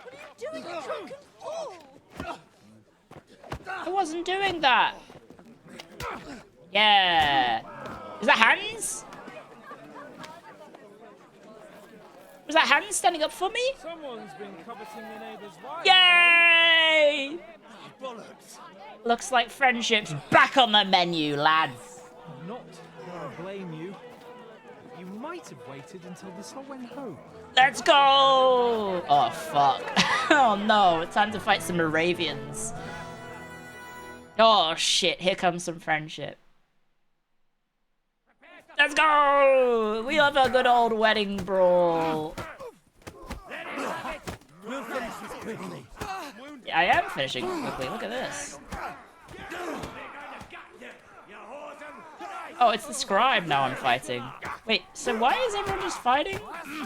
are you doing, you drunken fool? I wasn't doing that. Yeah. Is that Hans? Was that Hans standing up for me? Someone's been coveting the neighbor's wife. Yay! Bollocks. Looks like friendship's back on the menu, lads. Not that I blame you. You might have waited until the sun went home. Let's go! Oh, fuck. Oh, no. It's time to fight some Moravians. Oh, shit. Here comes some friendship. Let's go! We love a good old wedding brawl. We'll finish this quickly. Yeah, I am finishing quickly. Look at this. Oh, it's the scribe now I'm fighting. Wait, so why is everyone just fighting?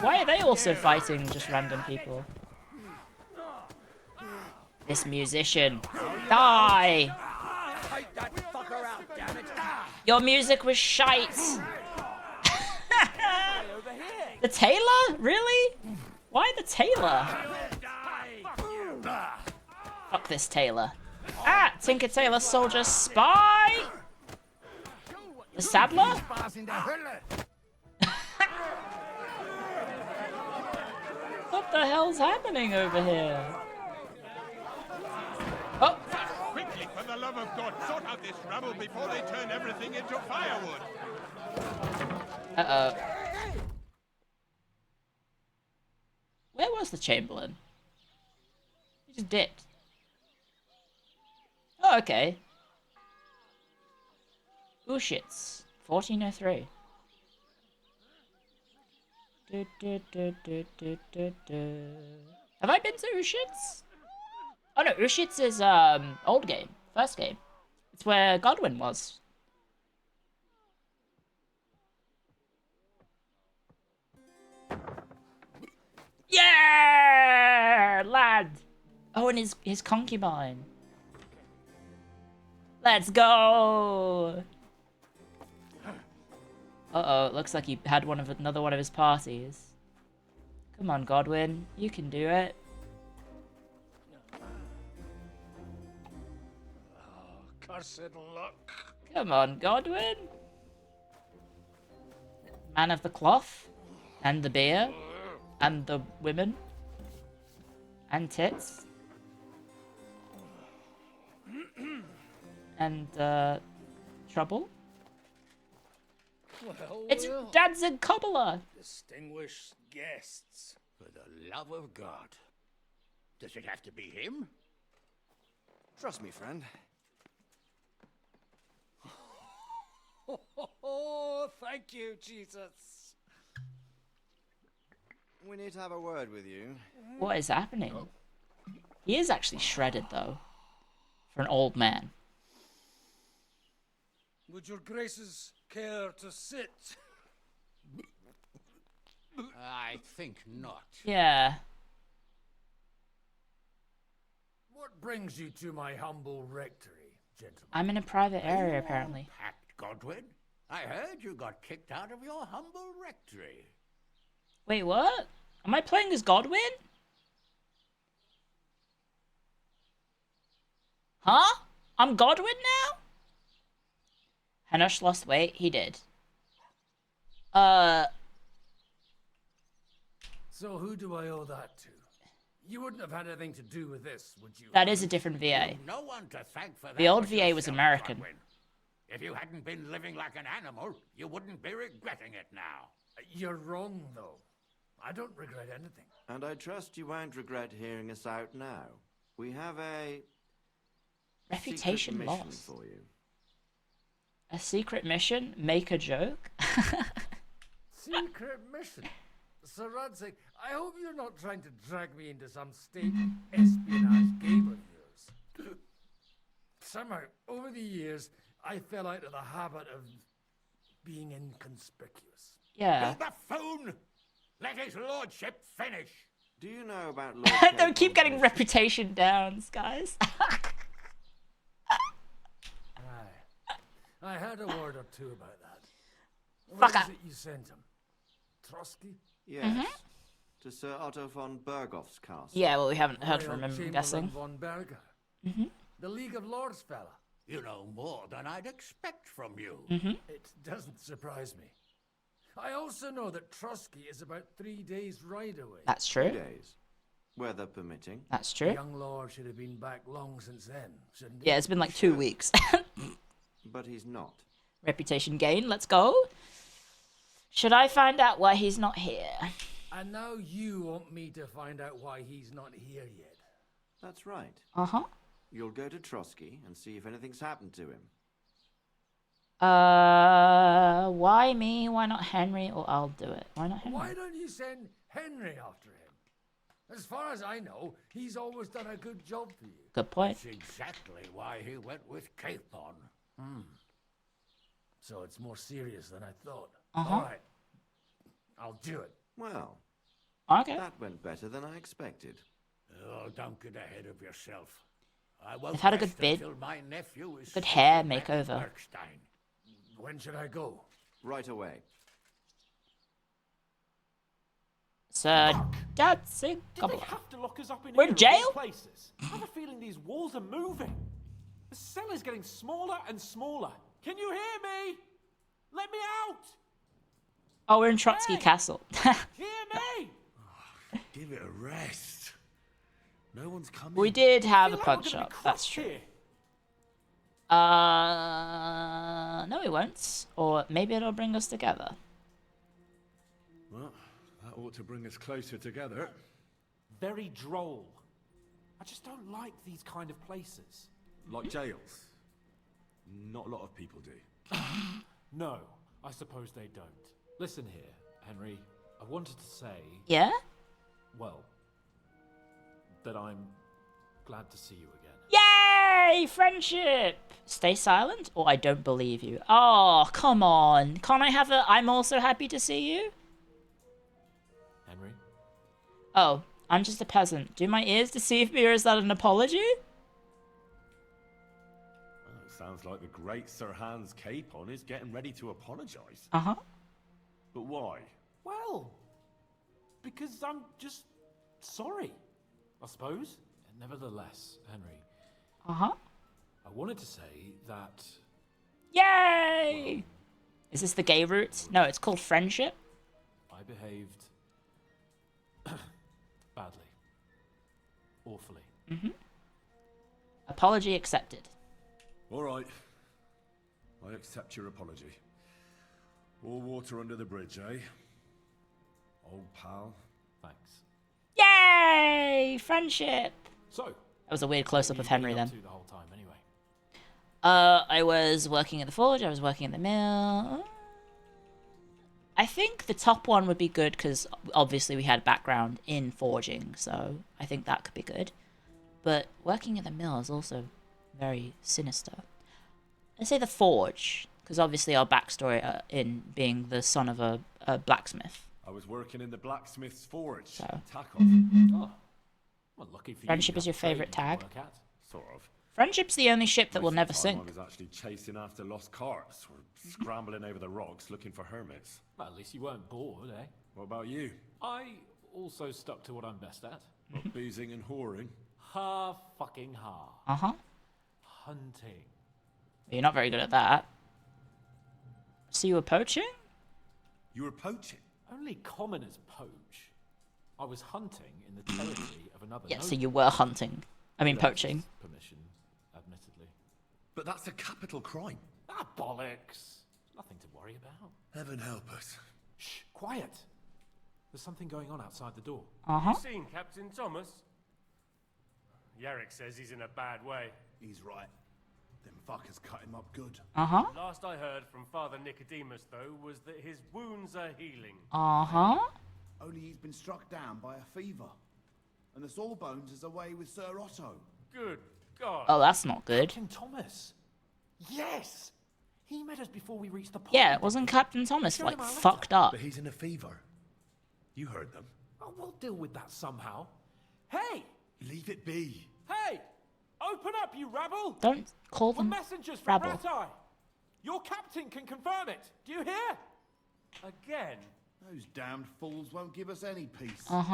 Why are they also fighting just random people? This musician. Die! Your music was shite! The tailor? Really? Why the tailor? Fuck this tailor. Ah! Tinker Tailor Soldier Spy! The Saddler? What the hell's happening over here? Oh! Quickly, for the love of God, sort out this rubble before they turn everything into firewood. Uh-oh. Where was the Chamberlain? He just dipped. Oh, okay. Ushitz, 1403. Have I been to Ushitz? Oh no, Ushitz is old game, first game. It's where Godwin was. Yeah, lad. Oh, and his concubine. Let's go. Uh-oh, looks like he had another one of his parties. Come on, Godwin, you can do it. Oh, cursed luck. Come on, Godwin. Man of the cloth, and the beer, and the women, and tits, and trouble. Well, It's Danzig Cobbler. Distinguished guests. For the love of God. Does it have to be him? Trust me, friend. Oh, thank you, Jesus. We need to have a word with you. What is happening? He is actually shredded, though, for an old man. Would your graces care to sit? I think not. Yeah. What brings you to my humble rectory, gentlemen? I'm in a private area, apparently. Packed, Godwin. I heard you got kicked out of your humble rectory. Wait, what? Am I playing as Godwin? Huh? I'm Godwin now? Hanush lost weight? He did. So who do I owe that to? You wouldn't have had anything to do with this, would you? That is a different VA. No one to thank for that. The old but VA was yourself, American. Godwin. If you hadn't been living like an animal, you wouldn't be regretting it now. You're wrong, though. I don't regret anything. And I trust you won't regret hearing us out now. We have a Reputation secret mission lost. for you. A secret mission? Make a joke? Secret mission? Sir Rodzik, I hope you're not trying to drag me into some state espionage game of yours. Somehow, over the years, I fell out of the habit of being inconspicuous. Yeah. You buffoon! Let his lordship finish. Do you know about Lord Don't keep getting reputation downs, guys. I had a word or two about that. Fuck Where up. is it you sent him? Trotsky? Yes. To Sir Otto von Bergoff's castle. Yeah, well, we haven't heard Royal from him, I'm Chamberlain guessing. von Berger. The League of Lords fella. You know more than I'd expect from you. It doesn't surprise me. I also know that Trotsky is about 3 days' ride away. That's true. 2 days. Weather permitting. That's The true. young lord should have been back long since then, shouldn't he? Yeah, it's been like 2 weeks. But he's not. Reputation gain, let's go. Should I find out why he's not here? And now you want me to find out why he's not here yet. That's right. Uh-huh. You'll go to Trotsky and see if anything's happened to him. Why me? Why not Henry? Or I'll do it. Why not Henry? Why don't you send Henry after him? As far as I know, he's always done a good job for you. Good point. That's exactly why he went with Capon. So it's more serious than I thought. Uh-huh. All right. I'll do it. Well, okay. That went better than I expected. Oh, don't get ahead of yourself. I won't They've had a good rest bid. until my nephew is Good hair back in makeover. Bergstein. When should I go? Right away. Sir Dancing. Did they have to lock us up in We're here in of jail? all places? I have a feeling these walls are moving. The cell is getting smaller and smaller. Can you hear me? Let me out! Oh, we're in Trotsky Castle. Hear me? Give it a rest. No one's coming. We did have a Feel like pawn we're gonna be shop. That's crushed true. here. No, we won't. Or maybe it'll bring us together. Well, that ought to bring us closer together. Very droll. I just don't like these kind of places. Like jails. Not a lot of people do. No, I suppose they don't. Listen here, Henry. I wanted to say, Yeah? well, that I'm glad to see you again. Yay! Friendship! Stay silent or I don't believe you. Oh, come on. Can't I have a I'm also happy to see you? Henry? Oh, I'm just a peasant. Do my ears deceive me or is that an apology? Well, it sounds like the great Sir Hans Capon is getting ready to apologise. Uh-huh. But why? Well, because I'm just sorry, I suppose. Nevertheless, Henry, Uh-huh. I wanted to say that... Yay! Is this the gay route? No, it's called friendship. I behaved badly. Awfully. Apology accepted. All right. I accept your apology. All water under the bridge, eh? Old pal. Thanks. Yay! Friendship! So, That was a weird close-up of Henry then. the whole time anyway. I was working at the forge, I was working at the mill. I think the top one would be good because obviously we had background in forging, so I think that could be good. But working at the mill is also very sinister. I say the forge, because obviously our backstory in being the son of a blacksmith. I was working in the blacksmith's forge. So. Tackle. Oh. Well, lucky for Friendship you. is your favourite tag. Sort of. Friendship's the only ship that will never Most of the time sink. I was actually chasing after lost carts or scrambling over the rocks looking for hermits. Well, at least you weren't bored, eh? What about you? I also stuck to what I'm best at. What, boozing and whoring? Fucking ha. Uh-huh. Hunting. You're not very good at that. So you were poaching? You were poaching? Only commoners poach. I was hunting in the territory of another Yeah, so noble. you were hunting. I mean Without poaching. his permission, admittedly. But that's a capital crime. Ah, bollocks. Nothing to worry about. Heaven help us. Shh, quiet. There's something going on outside the door. Uh-huh. Seen Captain Thomas? Yarrick says he's in a bad way. He's right. Them fuckers cut him up good. Uh-huh. Last I heard from Father Nicodemus, though, was that his wounds are healing. Uh-huh. Only he's been struck down by a fever. And the Sawbones is away with Sir Otto. Good God. Oh, that's not good. Captain Thomas. Yes! He met us before we reached the pond. Yeah, wasn't Captain Thomas, Showed like, him our letter. fucked up? But he's in a fever. You heard them. Oh, we'll deal with that somehow. Hey! Leave it be. Hey! Open up, you rabble! Don't call We're them messengers from rabble. Rat Eye. Your captain can confirm it. Do you hear? Again? Those damned fools won't give us any peace. Come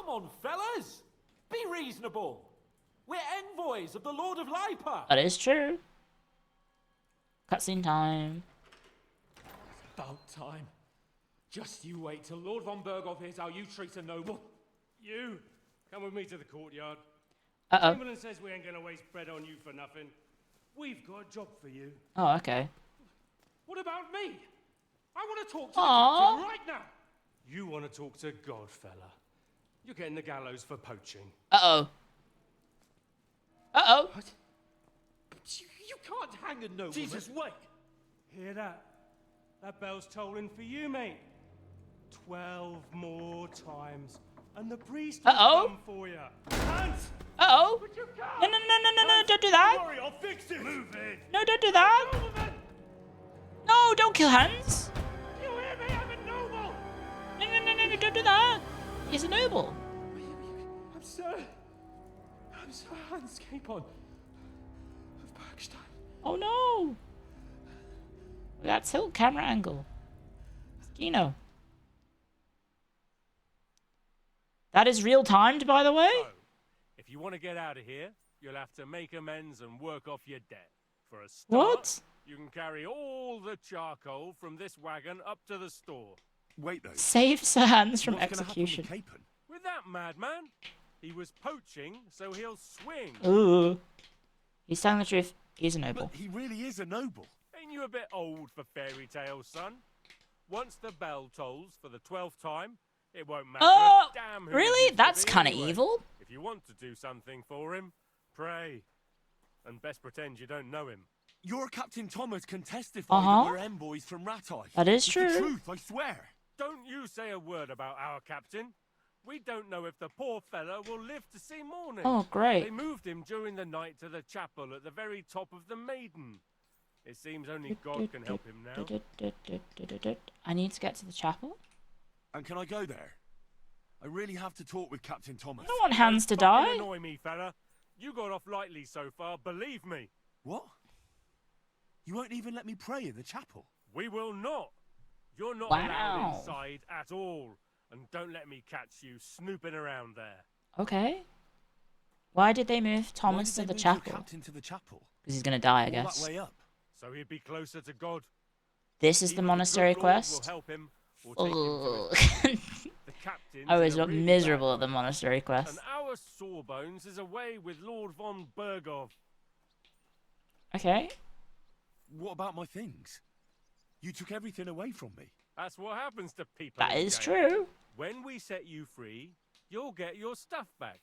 on, fellas! Be reasonable. We're envoys of the Lord of Lipa. That is true. Cutscene time. About time. Just you wait till Lord von Berghoff hears how you treat a noble. You, come with me to the courtyard. Uh-oh. Chamberlain says we ain't gonna waste bread on you for nothing. We've got a job for you. Oh, okay. What about me? I want to talk to Aww. the captain right now. You want to talk to God, fella. You're getting the gallows for poaching. Uh-oh. Uh-oh. What? You can't hang a nobleman. Jesus, wait. Hear that? That bell's tolling for you, mate. 12 more times. And the priest will come for you. Hans! Uh-oh. No, don't do that. Don't worry, I'll fix it. Move it. No, don't do that. No, don't kill Hans. You hear me? I'm a noble. No, don't do that. He's a noble. I'm Sir Hans Capon of Bergstein. Oh no. That tilt camera angle. Skino. That is real timed, by the way. So, if you want to get out of here, you'll have to make amends and work off your debt. For a start, What? You can carry all the charcoal from this wagon up to the store. Wait though. Save Sir Hans from execution. With that madman, he was poaching, so he'll swing. Ooh. He's telling the truth. He's a noble. But he really is a noble. Ain't you a bit old for fairy tales, son? Once the bell tolls for the 12th time, it won't matter a damn who really? it used That's to be kind of anyway. evil. If you want to do something for him, pray. And best pretend you don't know him. Your Captain Thomas can testify that we're envoys from Ratai. That is It's true. the truth, I swear. Don't you say a word about our captain. We don't know if the poor fella will live to see morning. Oh, great. They moved him during the night to the chapel at the very top of the Maiden. It seems only God can help him now. I need to get to the chapel. And can I go there? I really have to talk with Captain Thomas. I don't want Hans to Fucking die. Annoy me, fella. You got off lightly so far, believe me. What? You won't even let me pray in the chapel? We will not. You're not Wow. allowed inside at all. And don't let me catch you snooping around there. Okay. Why did they move Thomas to the chapel? Captain to the chapel. Because he's gonna die, I All guess. that way up. So he'd be closer to God. This is the Either monastery good Lord quest. Will help him or take him to Ugh. the captain's I was in a really miserable bad at the monastery And quest. our Sawbones is away with Lord von Berghoff. Okay. What about my things? You took everything away from me. That's what happens to people. That in is jail. true. When we set you free, you'll get your stuff back.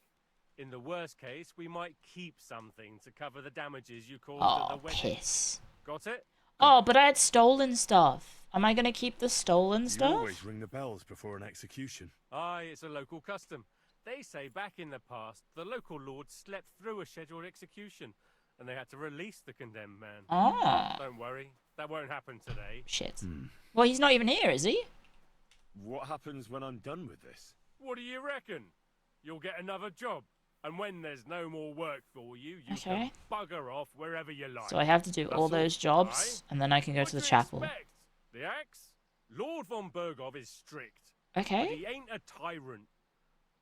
In the worst case, we might keep something to cover the damages you caused at Oh, the wedding. piss. Got it? Oh, but I had stolen stuff. Am I gonna keep the stolen You stuff? always ring the bells before an execution. Aye, it's a local custom. They say back in the past, the local lord slept through a scheduled execution, and they had to release the condemned man. Ah. Don't worry, that won't happen today. Shit. Well, he's not even here, is he? What happens when I'm done with this? What do you reckon? You'll get another job, and when there's no more work for you, you Okay. can bugger off wherever you like. So I have to do That's all those jobs, and then I can go What to the do you chapel. expect? The axe? Lord von Berghoff is strict. Okay. But he ain't a tyrant.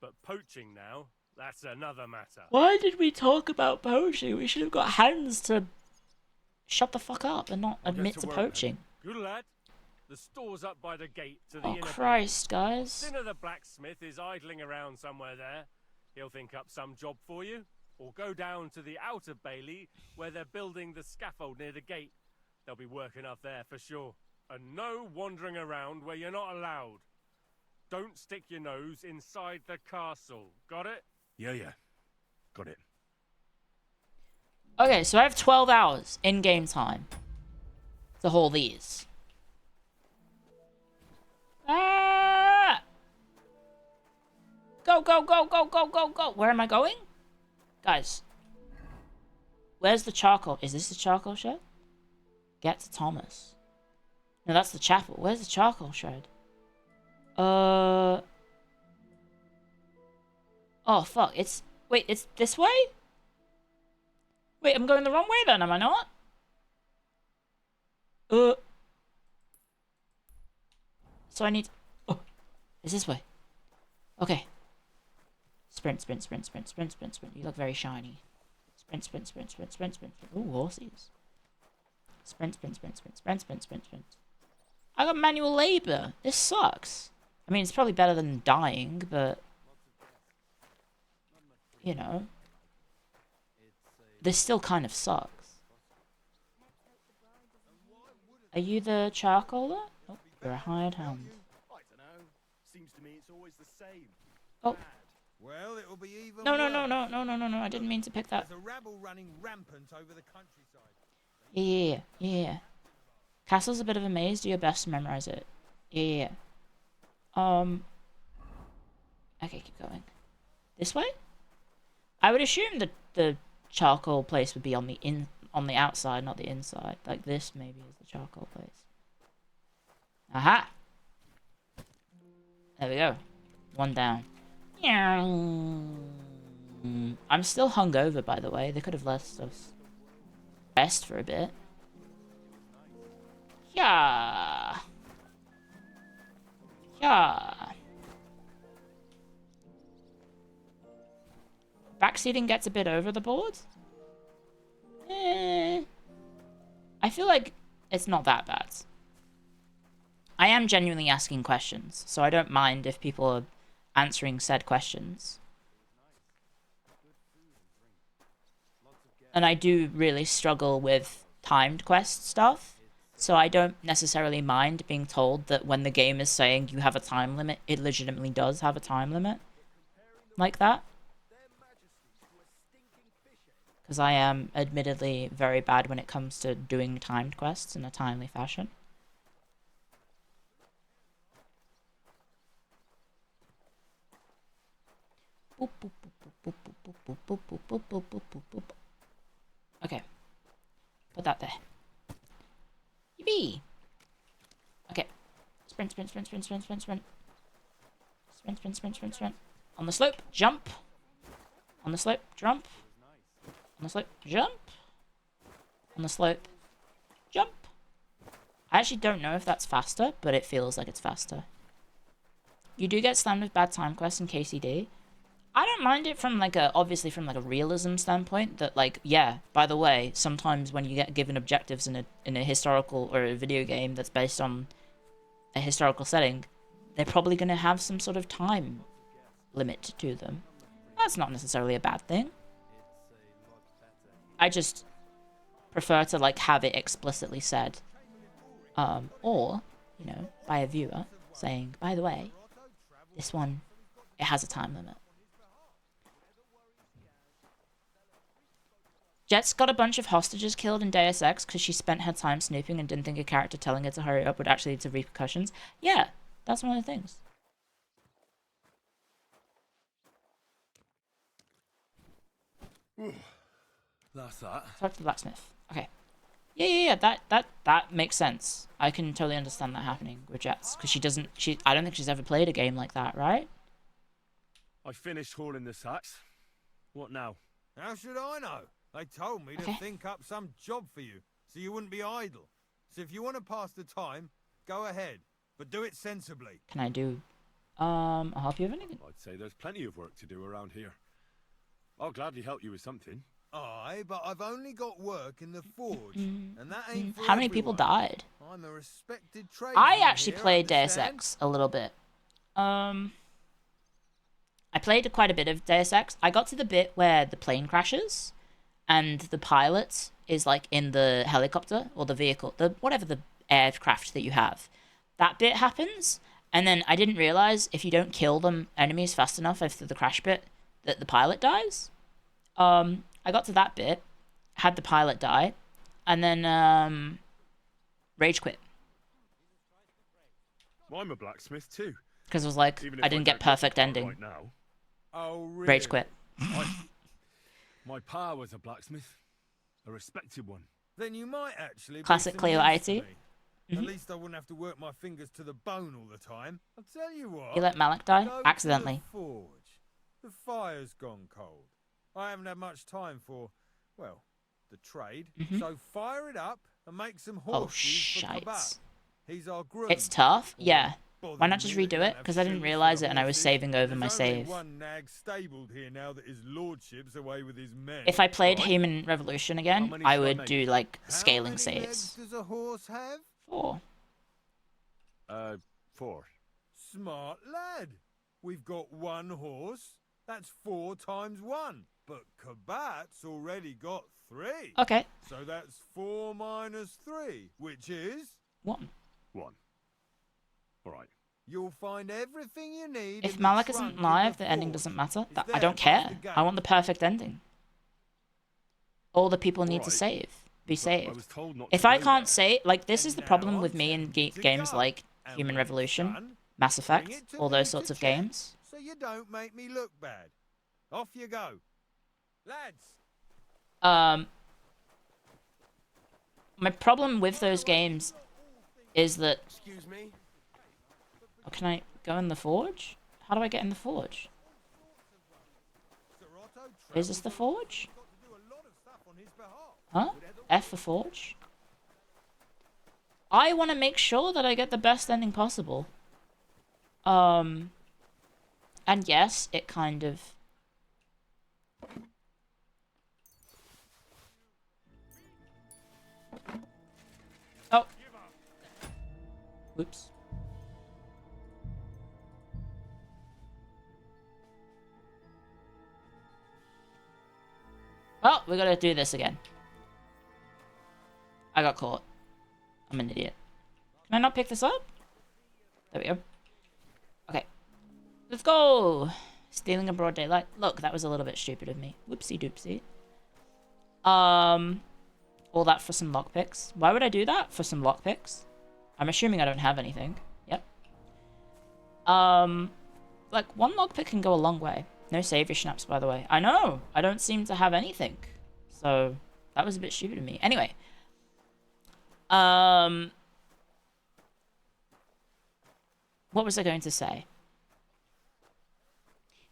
But poaching now, that's another matter. Why did we talk about poaching? We should have got Hans to shut the fuck up and not I'll get admit to to work poaching. Good lad. The store's up by the gate to the Oh, inner Christ, building. guys. Dinner the blacksmith is idling around somewhere there. He'll think up some job for you. Or go down to the outer bailey where they're building the scaffold near the gate. They'll be working up there for sure. And no wandering around where you're not allowed. Don't stick your nose inside the castle. Got it? Yeah. Got it. Okay, so I have 12 hours in game time to haul these. Ah! Go, go, go, go, go, go, go. Where am I going? Guys. Where's the charcoal? Is this the charcoal shed? Get to Thomas. No, that's the chapel. Where's the charcoal shed? Oh, fuck. Wait, it's this way? Wait, I'm going the wrong way then, am I not? So I need... Oh, it's this way. Okay. Sprint, sprint, sprint, sprint, sprint, sprint, sprint. You look very shiny. Sprint, sprint, sprint, sprint, sprint, sprint, sprint. Ooh, horses. Sprint, sprint, sprint, sprint, sprint, sprint, sprint, sprint. I got manual labor. This sucks. I mean, it's probably better than dying, but... You know. This still kind of sucks. Are you the charcoaler? Oh, you're a hired hand. I don't know. Seems to me it's always the same. Oh. Well, it'll be even No, worse. I didn't mean to pick that. There's a rabble running rampant over the countryside. Yeah. Castle's a bit of a maze. Do your best to memorize it. Yeah. Okay, keep going. This way? I would assume that the charcoal place would be on the outside, not the inside. Like this maybe is the charcoal place. Aha! There we go. One down. I'm still hungover, by the way. They could have let us rest for a bit. Yeah. Backseating gets a bit over the board. I feel like it's not that bad. I am genuinely asking questions, so I don't mind if people are answering said questions. And I do really struggle with timed quest stuff, so I don't necessarily mind being told that when the game is saying you have a time limit, it legitimately does have a time limit. Like that. Because I am admittedly very bad when it comes to doing timed quests in a timely fashion. Okay. Put that there. Yippee! Okay. Sprint, sprint, sprint, sprint, sprint, sprint, sprint. Sprint, sprint, sprint, sprint, sprint. On the slope, jump. On the slope, jump. On the slope, jump. On the slope, jump. I actually don't know if that's faster, but it feels like it's faster. You do get slammed with bad time quests in KCD. I don't mind it from like a, obviously from like a realism standpoint, that like, yeah, by the way, sometimes when you get given objectives in a historical or a video game that's based on a historical setting, they're probably going to have some sort of time limit to them. That's not necessarily a bad thing. I just prefer to like have it explicitly said, or, you know, by a viewer saying, by the way, this one, it has a time limit. Jet's got a bunch of hostages killed in Deus Ex because she spent her time snooping and didn't think a character telling her to hurry up would actually lead to repercussions. Yeah, that's one of the things. That's that. Talk to the blacksmith. Okay. Yeah. That makes sense. I can totally understand that happening with Jets because I don't think she's ever played a game like that, right? I finished hauling the sacks. What now? How should I know? They told me to think up some job for you, so you wouldn't be idle. So if you want to pass the time, go ahead, but do it sensibly. Can I do? I'll help you with anything. I'd say there's plenty of work to do around here. I'll gladly help you with something. Aye, but I've only got work in the forge, and that ain't for How many people died? I'm a respected tradesman. I actually here, played Deus understand? Ex a little bit. I played quite a bit of Deus Ex. I got to the bit where the plane crashes, and the pilot is like in the helicopter or the vehicle, whatever the aircraft that you have. That bit happens, and then I didn't realize if you don't kill them enemies fast enough after the crash bit that the pilot dies. I got to that bit, had the pilot die, and then rage quit. I'm a blacksmith too. Because it was like, I didn't get perfect ending. Right now. Oh, really? Rage quit. My pa was a blacksmith. A respected one. Then you might actually Classic be Clio some use to IT. me. At least I wouldn't have to work my fingers to the bone all the time. I'll tell you what. You let Malik die? Go to Accidentally. the forge. The fire's gone cold. I haven't had much time for, well, the trade. Mhm. So fire it up and make some horses for Kabat. He's our groom. It's tough. Yeah. Bother Why not just me that redo you it? don't Because have I didn't shoes realize for it and I was horses. saving over my There's only save. one nag stabled here now that his lordship's away with his men. If I played Right? Human Revolution again, many I shall I would make? do like How scaling many saves. legs does a horse have? 4. 4. Smart lad. We've got one horse. That's 4 times 1. But Kabat's already got 3. Okay. So that's 4 minus 3, which is 1. 1. All right. You'll find everything you need. If in Malik the trunk isn't of live, the the ending forge. doesn't matter. It's I there don't past care. the I want the gate. perfect ending. All the people need to Alright. be I saved. was told not If to I go can't there. say, like, this is the problem Now with I'm me in telling you to games go. like And Human when it's Revolution, done, Mass bring Effect, it to all me those to sorts of check, games. So you don't make me look bad. Off you go. Lads. My problem with those games is that... Excuse me? Oh, can I go in the forge? How do I get in the forge? Is this the forge? Huh? F for forge? I want to make sure that I get the best ending possible. And yes, it kind of... Oh. Oops. Well, we gotta do this again. I got caught. I'm an idiot. Can I not pick this up? There we go. Okay. Let's go! Stealing in broad daylight. Look, that was a little bit stupid of me. Whoopsie doopsie. All that for some lockpicks. Why would I do that? For some lockpicks? I'm assuming I don't have anything. Yep. Like, one lockpick can go a long way. No savior schnapps, by the way. I know! I don't seem to have anything. So, that was a bit stupid of me. Anyway. What was I going to say?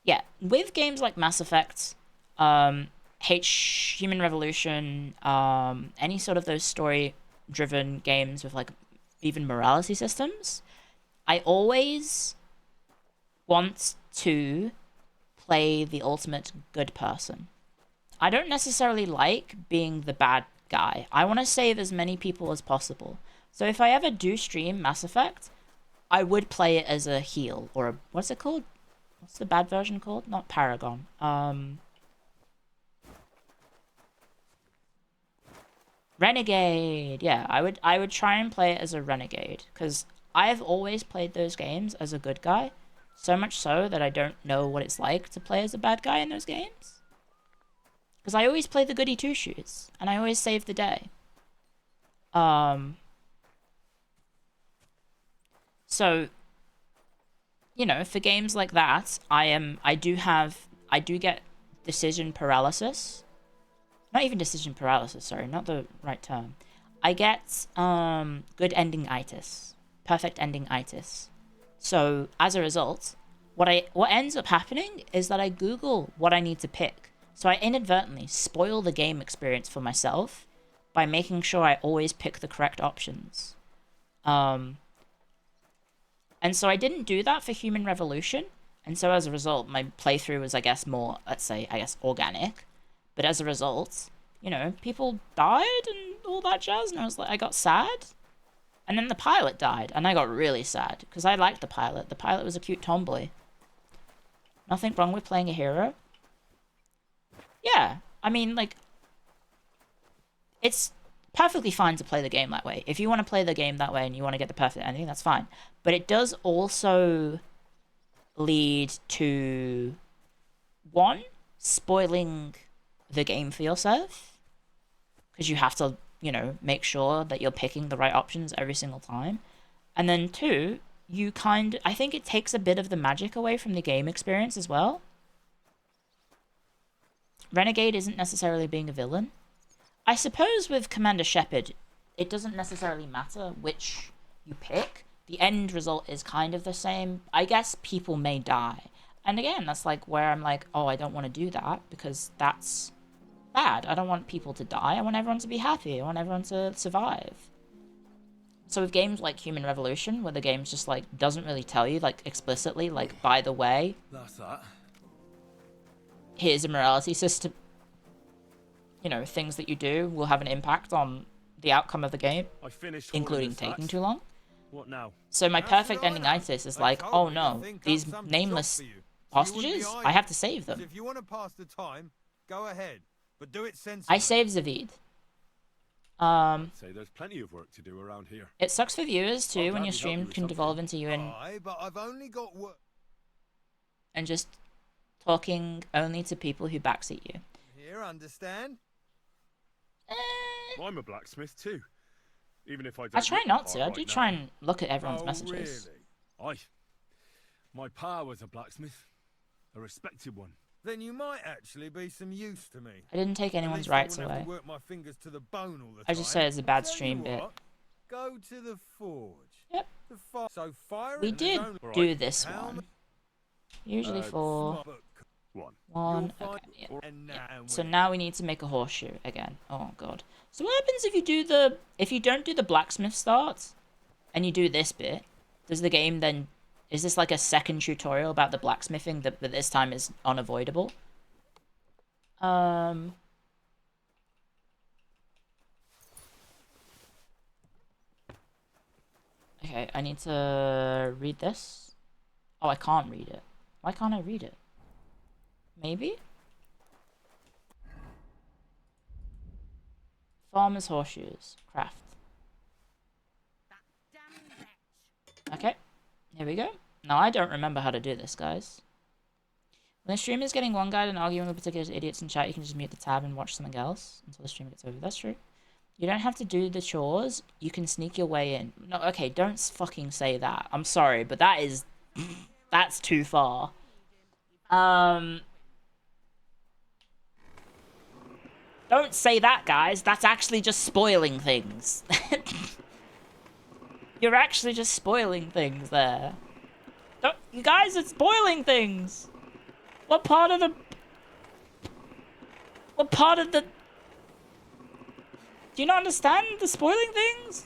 Yeah, with games like Mass Effect, Human Revolution, any sort of those story-driven games with, like, even morality systems, I always want to play the ultimate good person. I don't necessarily like being the bad guy. I want to save as many people as possible. So if I ever do stream Mass Effect, I would play it as a heal, or a, what's it called? What's the bad version called? Not Paragon. Renegade. Yeah, I would try and play it as a renegade, because I've always played those games as a good guy, so much so that I don't know what it's like to play as a bad guy in those games. Because I always play the goody two-shoes, and I always save the day. So, you know, for games like that, I do get decision paralysis. Not even decision paralysis, sorry, not the right term. I get good ending-itis. Perfect ending-itis. So, as a result, what ends up happening is that I Google what I need to pick. So I inadvertently spoil the game experience for myself by making sure I always pick the correct options. And so I didn't do that for Human Revolution, and so as a result, my playthrough was, I guess, more, let's say, organic. But as a result, you know, people died and all that jazz, and I got sad. And then the pilot died, and I got really sad, because I liked the pilot. The pilot was a cute tomboy. Nothing wrong with playing a hero. Yeah, I mean, like, it's perfectly fine to play the game that way. If you want to play the game that way and you want to get the perfect ending, that's fine. But it does also lead to, one, spoiling the game for yourself, because you have to, you know, make sure that you're picking the right options every single time. And then two, I think it takes a bit of the magic away from the game experience as well. Renegade isn't necessarily being a villain. I suppose with Commander Shepard, it doesn't necessarily matter which you pick. The end result is kind of the same. I guess people may die. And again, that's like where I'm like, oh, I don't want to do that, because that's bad. I don't want people to die. I want everyone to be happy. I want everyone to survive. So with games like Human Revolution, where the game's just like doesn't really tell you like explicitly, like, by the way, That's that. here's a morality system. You know, things that you do will have an impact on the outcome of the game, including taking too long. What now? So my perfect ending-itis is like, oh no, these nameless hostages, I have to save them. If you want to pass the time, go ahead, but do it sensibly. I saved Zavid. Say there's plenty of work to do around here. It sucks for viewers too when your stream can devolve into you but I've only got work. And just talking only to people who backseat you. Here, understand? I'm a blacksmith too. Even if I don't. I try not to. I do try and look at everyone's messages. Really? My pa was a blacksmith, a respected one. Then you might actually be some use to me. I didn't take anyone's rights away. Work my fingers to the bone all the I just said it's a bad stream bit. Go to the forge. Yep. So fire We did do this one. Usually for one. Okay. Yeah. So now we need to make a horseshoe again. Oh god. So what happens if you don't do the blacksmith start and you do this bit? Does the game then, is this like a second tutorial about the blacksmithing that this time is unavoidable? Okay, I need to read this. Oh, I can't read it. Why can't I read it? Maybe? Farmer's horseshoes. Craft. Okay, here we go. Now, I don't remember how to do this, guys. When the streamer is getting one guide and arguing with particular idiots in chat, you can just mute the tab and watch something else until the stream gets over. That's true. You don't have to do the chores. You can sneak your way in. No, okay, don't fucking say that. I'm sorry, but that is... that's too far. Don't say that, guys. That's actually just spoiling things. You're actually just spoiling things there. Don't, you guys are spoiling things. What part of the... Do you not understand the spoiling things?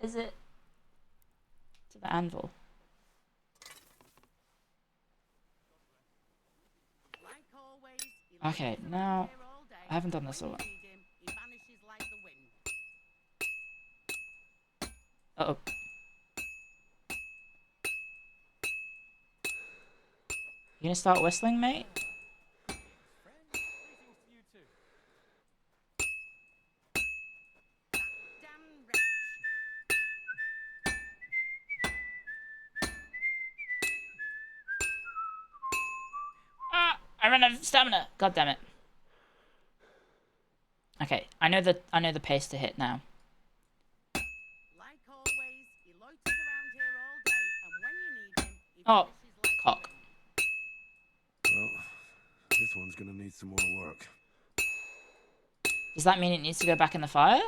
Is it... to the anvil? Okay, now... I haven't done this a while. Uh-oh. You gonna start whistling, mate? Ah! I ran out of stamina! God damn it. Okay, I know the pace to hit now. Oh, cock. Well, this one's gonna need some more work. Does that mean it needs to go back in the fire?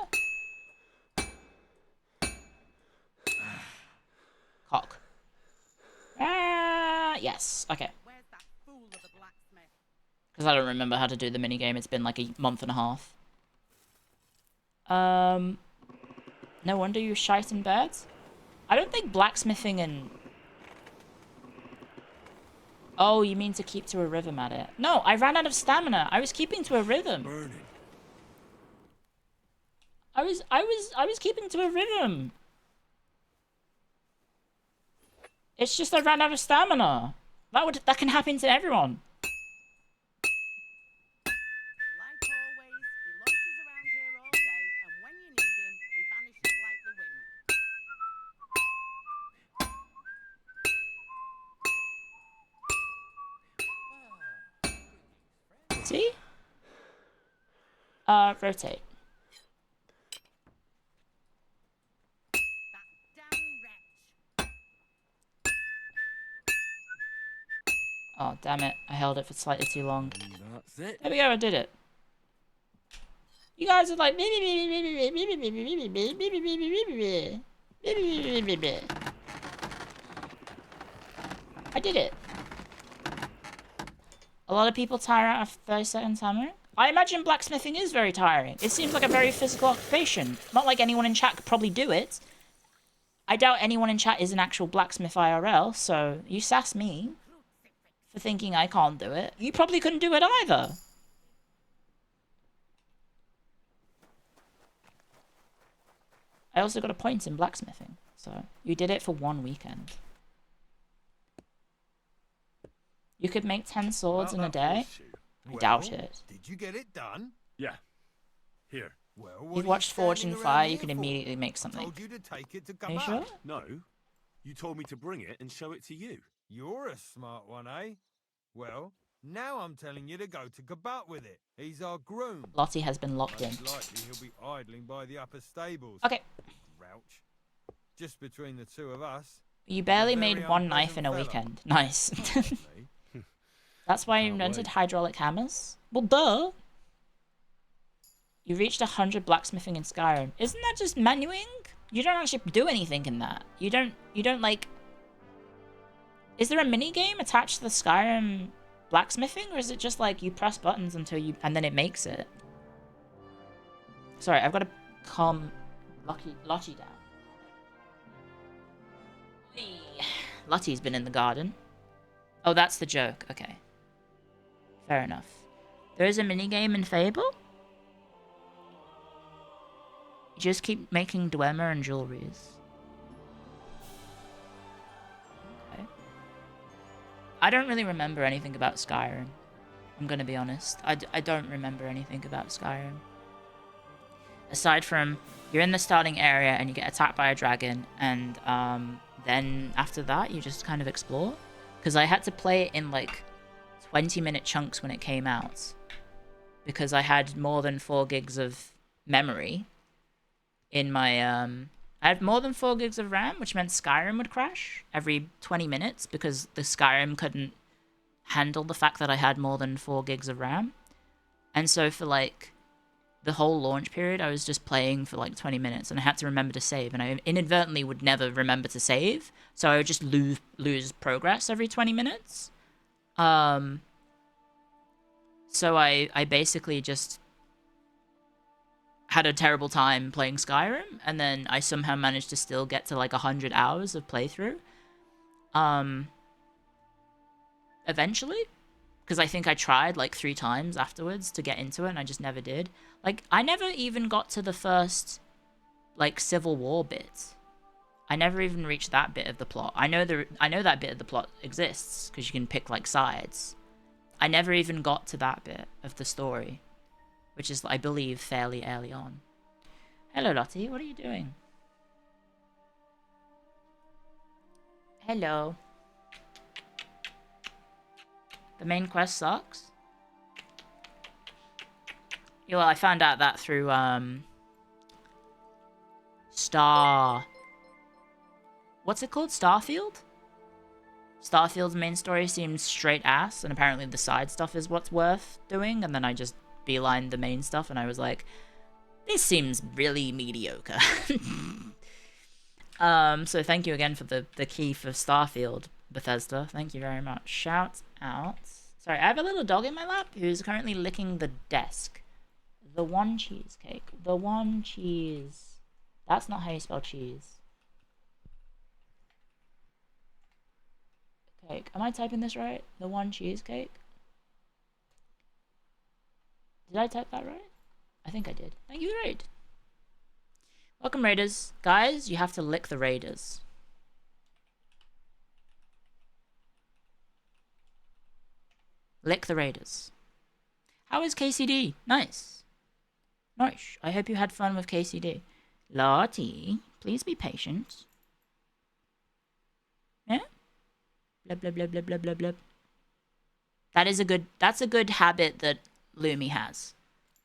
Cock. Yes. Okay. Because I don't remember how to do the minigame. It's been like a month and a half. No wonder you shite in bed. I don't think blacksmithing and... Oh, you mean to keep to a rhythm at it? No, I ran out of stamina. I was keeping to a rhythm. Burning. I was keeping to a rhythm. It's just I ran out of stamina. That can happen to everyone. See? Rotate. Oh, damn it. I held it for slightly too long. That's it. There we go, I did it. You guys are like... I did it. A lot of people tire out after 30 seconds hammering. I imagine blacksmithing is very tiring. It seems like a very physical occupation. Not like anyone in chat could probably do it. I doubt anyone in chat is an actual blacksmith IRL, so you sass me for thinking I can't do it. You probably couldn't do it either. I also got a point in blacksmithing, so you did it for 1 weekend. You could make 10 swords in a day? I doubt it. Did you get it done? Yeah. Here. Well, You've watched Forge and Fire, you can immediately make something. Told you to take it to Are you sure? No. You told me to bring it and show it to you. You're a smart one, eh? Well, now I'm telling you to go to Gabat with it. He's our groom. Lottie has been locked in. Most likely he'll be idling by the upper stables. Okay. Grouch. Just between the two of us. You barely made 1 knife in a weekend. Nice. That's why you invented hydraulic hammers? Well, duh. You reached 100 blacksmithing in Skyrim. Isn't that just menuing? You don't actually do anything in that. You don't like... Is there a mini game attached to the Skyrim blacksmithing? Or is it just like you press buttons until you... and then it makes it? Sorry, I've got to calm Lottie down. Lottie's been in the garden. Oh, that's the joke. Okay. Fair enough. There is a minigame in Fable? You just keep making Dwemer and jewelries. Okay. I don't really remember anything about Skyrim. I'm gonna be honest. I don't remember anything about Skyrim. Aside from, you're in the starting area and you get attacked by a dragon, and then after that you just kind of explore. Because I had to play it in like 20-minute chunks when it came out. Because I had more than 4 gigs of memory in my... I had more than 4 gigs of RAM, which meant Skyrim would crash every 20 minutes because the Skyrim couldn't handle the fact that I had more than 4 gigs of RAM. And so for like the whole launch period, I was just playing for like 20 minutes and I had to remember to save, and I inadvertently would never remember to save, so I would just lose progress every 20 minutes. So I basically just had a terrible time playing Skyrim, and then I somehow managed to still get to like 100 hours of playthrough. Eventually. Because I think I tried like 3 times afterwards to get into it, and I just never did. Like, I never even got to the first, like, Civil War bit. I never even reached that bit of the plot. I know that bit of the plot exists, because you can pick, like, sides. I never even got to that bit of the story, which is, I believe, fairly early on. Hello, Lottie. What are you doing? Hello. The main quest sucks? Yeah, well, I found out that through, what's it called? Starfield? Starfield's main story seems straight ass, and apparently the side stuff is what's worth doing, and then I just beelined the main stuff, and I was like, this seems really mediocre. So thank you again for the key for Starfield, Bethesda. Thank you very much. Shout out. Sorry, I have a little dog in my lap who's currently licking the desk. The one cheesecake. The one cheese. That's not how you spell cheese. Cake. Am I typing this right? The one cheesecake? Did I type that right? I think I did. Thank you, Raid. Welcome, Raiders. Guys, you have to lick the Raiders. Lick the Raiders. How is KCD? Nice. Nice. I hope you had fun with KCD. Lottie, please be patient. Yeah? Blub, blub, blub, blub, blub, blub, blub. That's a good habit that Lumi has.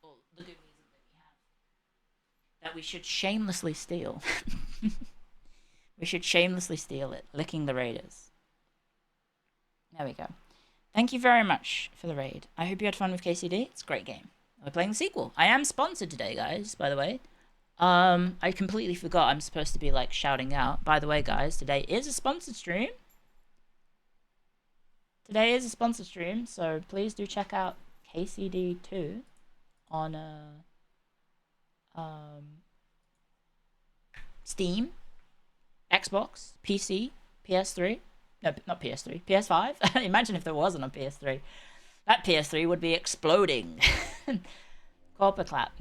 Well, the good reason Lumi has. That we should shamelessly steal. We should shamelessly steal it. Licking the Raiders. There we go. Thank you very much for the raid. I hope you had fun with KCD. It's a great game. We're playing the sequel. I am sponsored today, guys, by the way. I completely forgot I'm supposed to be, like, shouting out. By the way, guys, today is a sponsored stream. Today is a sponsored stream, so please do check out KCD2 on Steam, Xbox, PC, PS3. No, not PS3. PS5. Imagine if there wasn't a PS3. That PS3 would be exploding. Corporate clap.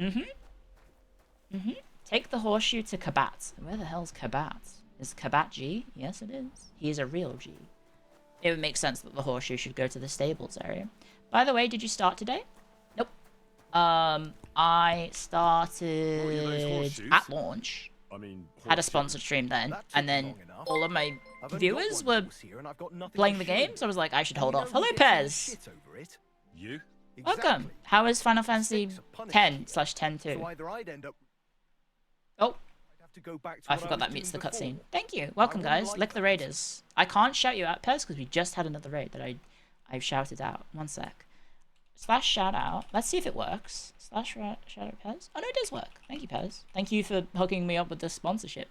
Take the horseshoe to Kabat. Where the hell's Kabat? Is Kabat G? Yes, it is. He is a real G. It would make sense that the horseshoe should go to the stables area. By the way, did you start today? Nope. I started at launch. I mean, had a sponsored stream then, and then all of my viewers were playing the game, so I was like, I should hold off. Hello, Pez! You? Welcome! How is Final Fantasy 10/10-2? Oh, I forgot that meets the cutscene. Thank you. Welcome, guys. Lick the Raiders. I can't shout you out, Pez, because we just had another raid that I shouted out. One sec. / shout out. Let's see if it works. / shout out Pez. Oh no, it does work. Thank you, Pez. Thank you for hooking me up with this sponsorship.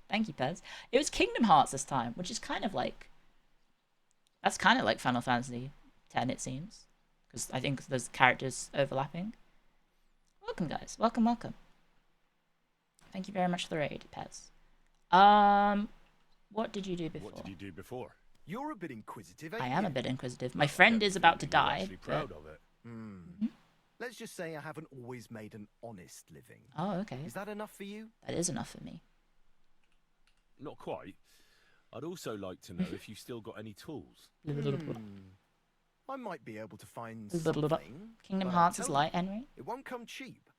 Thank you, Pez. It was Kingdom Hearts this time, which is kind of like... That's kind of like Final Fantasy 10, it seems. Because I think there's characters overlapping. Welcome, guys. Welcome, welcome. Thank you very much for the raid, Pez. What did you do before? What did you do before? You're a bit inquisitive, I am a bit inquisitive. My friend is about to die. Proud of it. Let's just say I haven't always made an honest living. Oh, okay. Is that enough for you? That is enough for me. Not quite. I'd also like to know if you've still got any tools. I might be able to find something. Kingdom Hearts is light, Henry. It won't come cheap.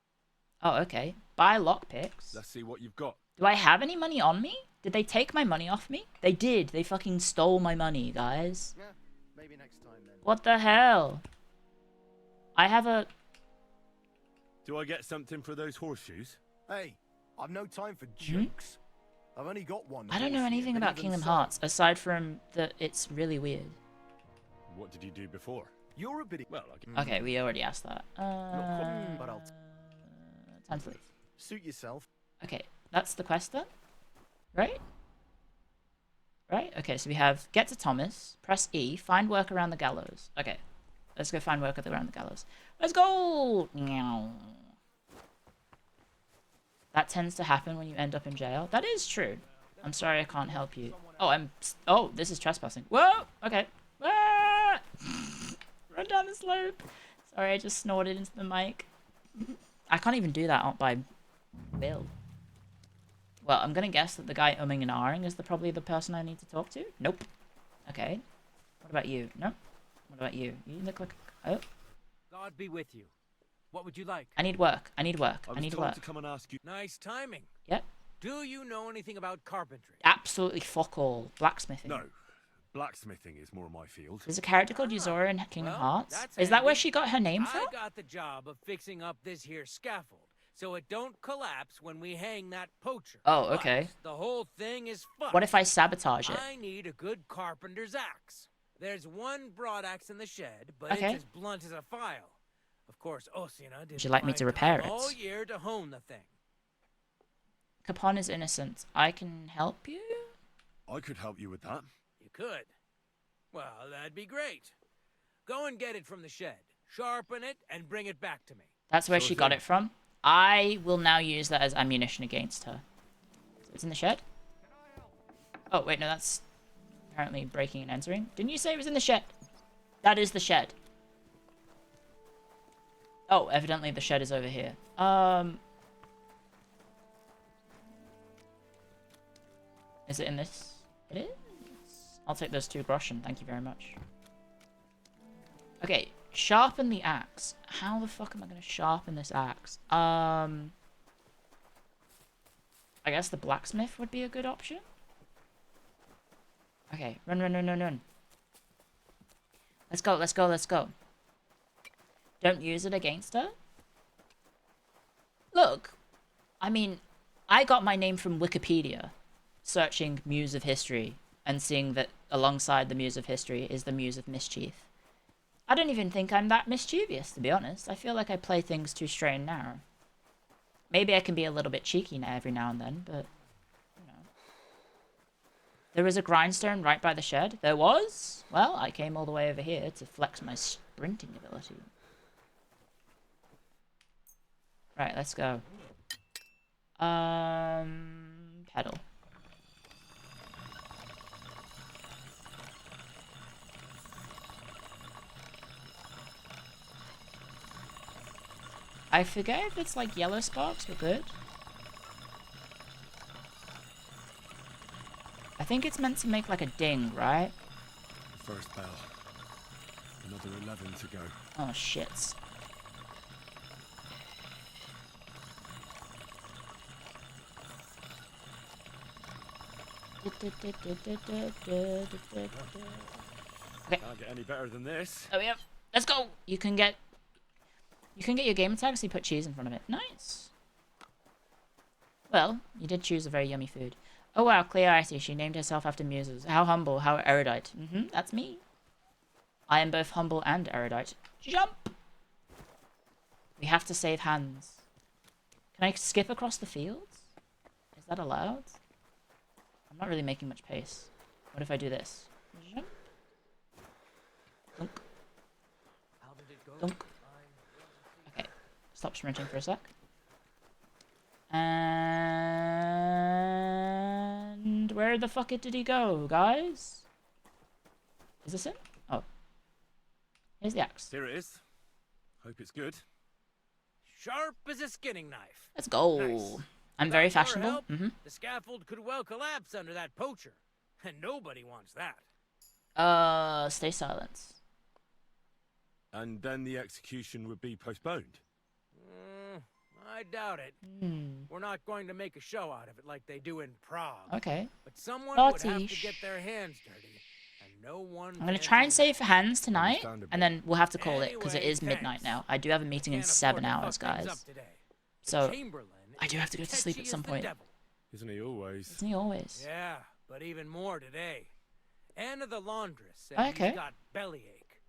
Oh, okay. Buy lockpicks. Let's see what you've got. Do I have any money on me? Did they take my money off me? They did. They fucking stole my money, guys. Yeah, maybe next time then. What the hell? I have a... Do I get something for those horseshoes? Hey, I've no time for jokes. I've only got one. I don't know anything about Kingdom Hearts, aside from that it's really weird. What did you do before? You're a bit... Well, okay, we already asked that. but I'll... Time to leave. Suit yourself. Okay, that's the quest then? Right? Right? Okay, so we have get to Thomas, press E, find work around the gallows. Okay, let's go find work around the gallows. Let's go! That tends to happen when you end up in jail. That is true. I'm sorry I can't help you. Oh, oh, this is trespassing. Whoa! Okay. Ah! Run down the slope. Sorry, I just snorted into the mic. I can't even do that by will. Well, I'm gonna guess that the guy umming and ahhing is probably the person I need to talk to. Nope. Okay. What about you? Nope. What about you? You look like... Oh. God be with you. What would you like? I need work. I need work. I need work. To come and ask you. Nice timing. Yep. Do you know anything about carpentry? Absolutely fuck all. Blacksmithing. No. Blacksmithing is more my field. There's a character called Yuzora in Kingdom Hearts. Is that where she got her name from? I got the job of fixing up this here scaffold, so it don't collapse when we hang that poacher. Oh, okay. But the whole thing is fucked. What if I sabotage it? I need a good carpenter's axe. There's one broad axe in the shed, but Okay. it's as blunt as a file. Of course, Osina didn't Would you like me to repair it? all year to hone the thing. Capon is innocent. I can help you? I could help you with that. You could. Well, that'd be great. Go and get it from the shed. Sharpen it and bring it back to me. That's where she got it from. I will now use that as ammunition against her. It's in the shed? Oh, wait, no, that's apparently breaking and entering. Didn't you say it was in the shed? That is the shed. Oh, evidently the shed is over here. Is it in this? It is? I'll take those 2 groschen, thank you very much. Okay, sharpen the axe. How the fuck am I gonna sharpen this axe? I guess the blacksmith would be a good option. Okay, run, run, run, run, run. Let's go, let's go, let's go. Don't use it against her? Look, I mean, I got my name from Wikipedia, searching Muse of History, and seeing that alongside the Muse of History is the Muse of Mischief. I don't even think I'm that mischievous, to be honest. I feel like I play things too straight and narrow. Maybe I can be a little bit cheeky every now and then, but, you know. There was a grindstone right by the shed. There was? Well, I came all the way over here to flex my sprinting ability. Right, let's go. Pedal. I forget if it's like yellow sparks, we're good. I think it's meant to make like a ding, right? First bell. Another 11 to go. Oh shit. Okay. Can't get any better than this. Oh yeah. Let's go. You can get your gamer tag so you put cheese in front of it. Nice. Well, you did choose a very yummy food. Oh wow, Clio, I see. She named herself after muses. How humble, how erudite. That's me. I am both humble and erudite. Jump! We have to save hands. Can I skip across the fields? Is that allowed? I'm not really making much pace. What if I do this? Jump. Dunk. Dunk. Okay. Stop sprinting for a sec. And where the fuck did he go, guys? Is this it? Oh. Here's the axe. Here it is. Hope it's good. Sharp as a skinning knife. Let's go. Nice. I'm very Without your fashionable. help, the scaffold could well collapse under that poacher. And nobody wants that. Stay silent. And then the execution would be postponed. I doubt it. We're not going to make a show out of it like they do in Prague. Okay. But someone would have to Naughty. get their hands dirty. And no one I'm going to try and save for hands tonight, and then we'll have to call it, because it is Anyway, midnight now. I do have a meeting in 7 hours, guys. So, I do have to go to sleep at some point. Isn't he always? Isn't he always? Yeah, but even more today. Anna the laundress said Okay. he's got bellyache.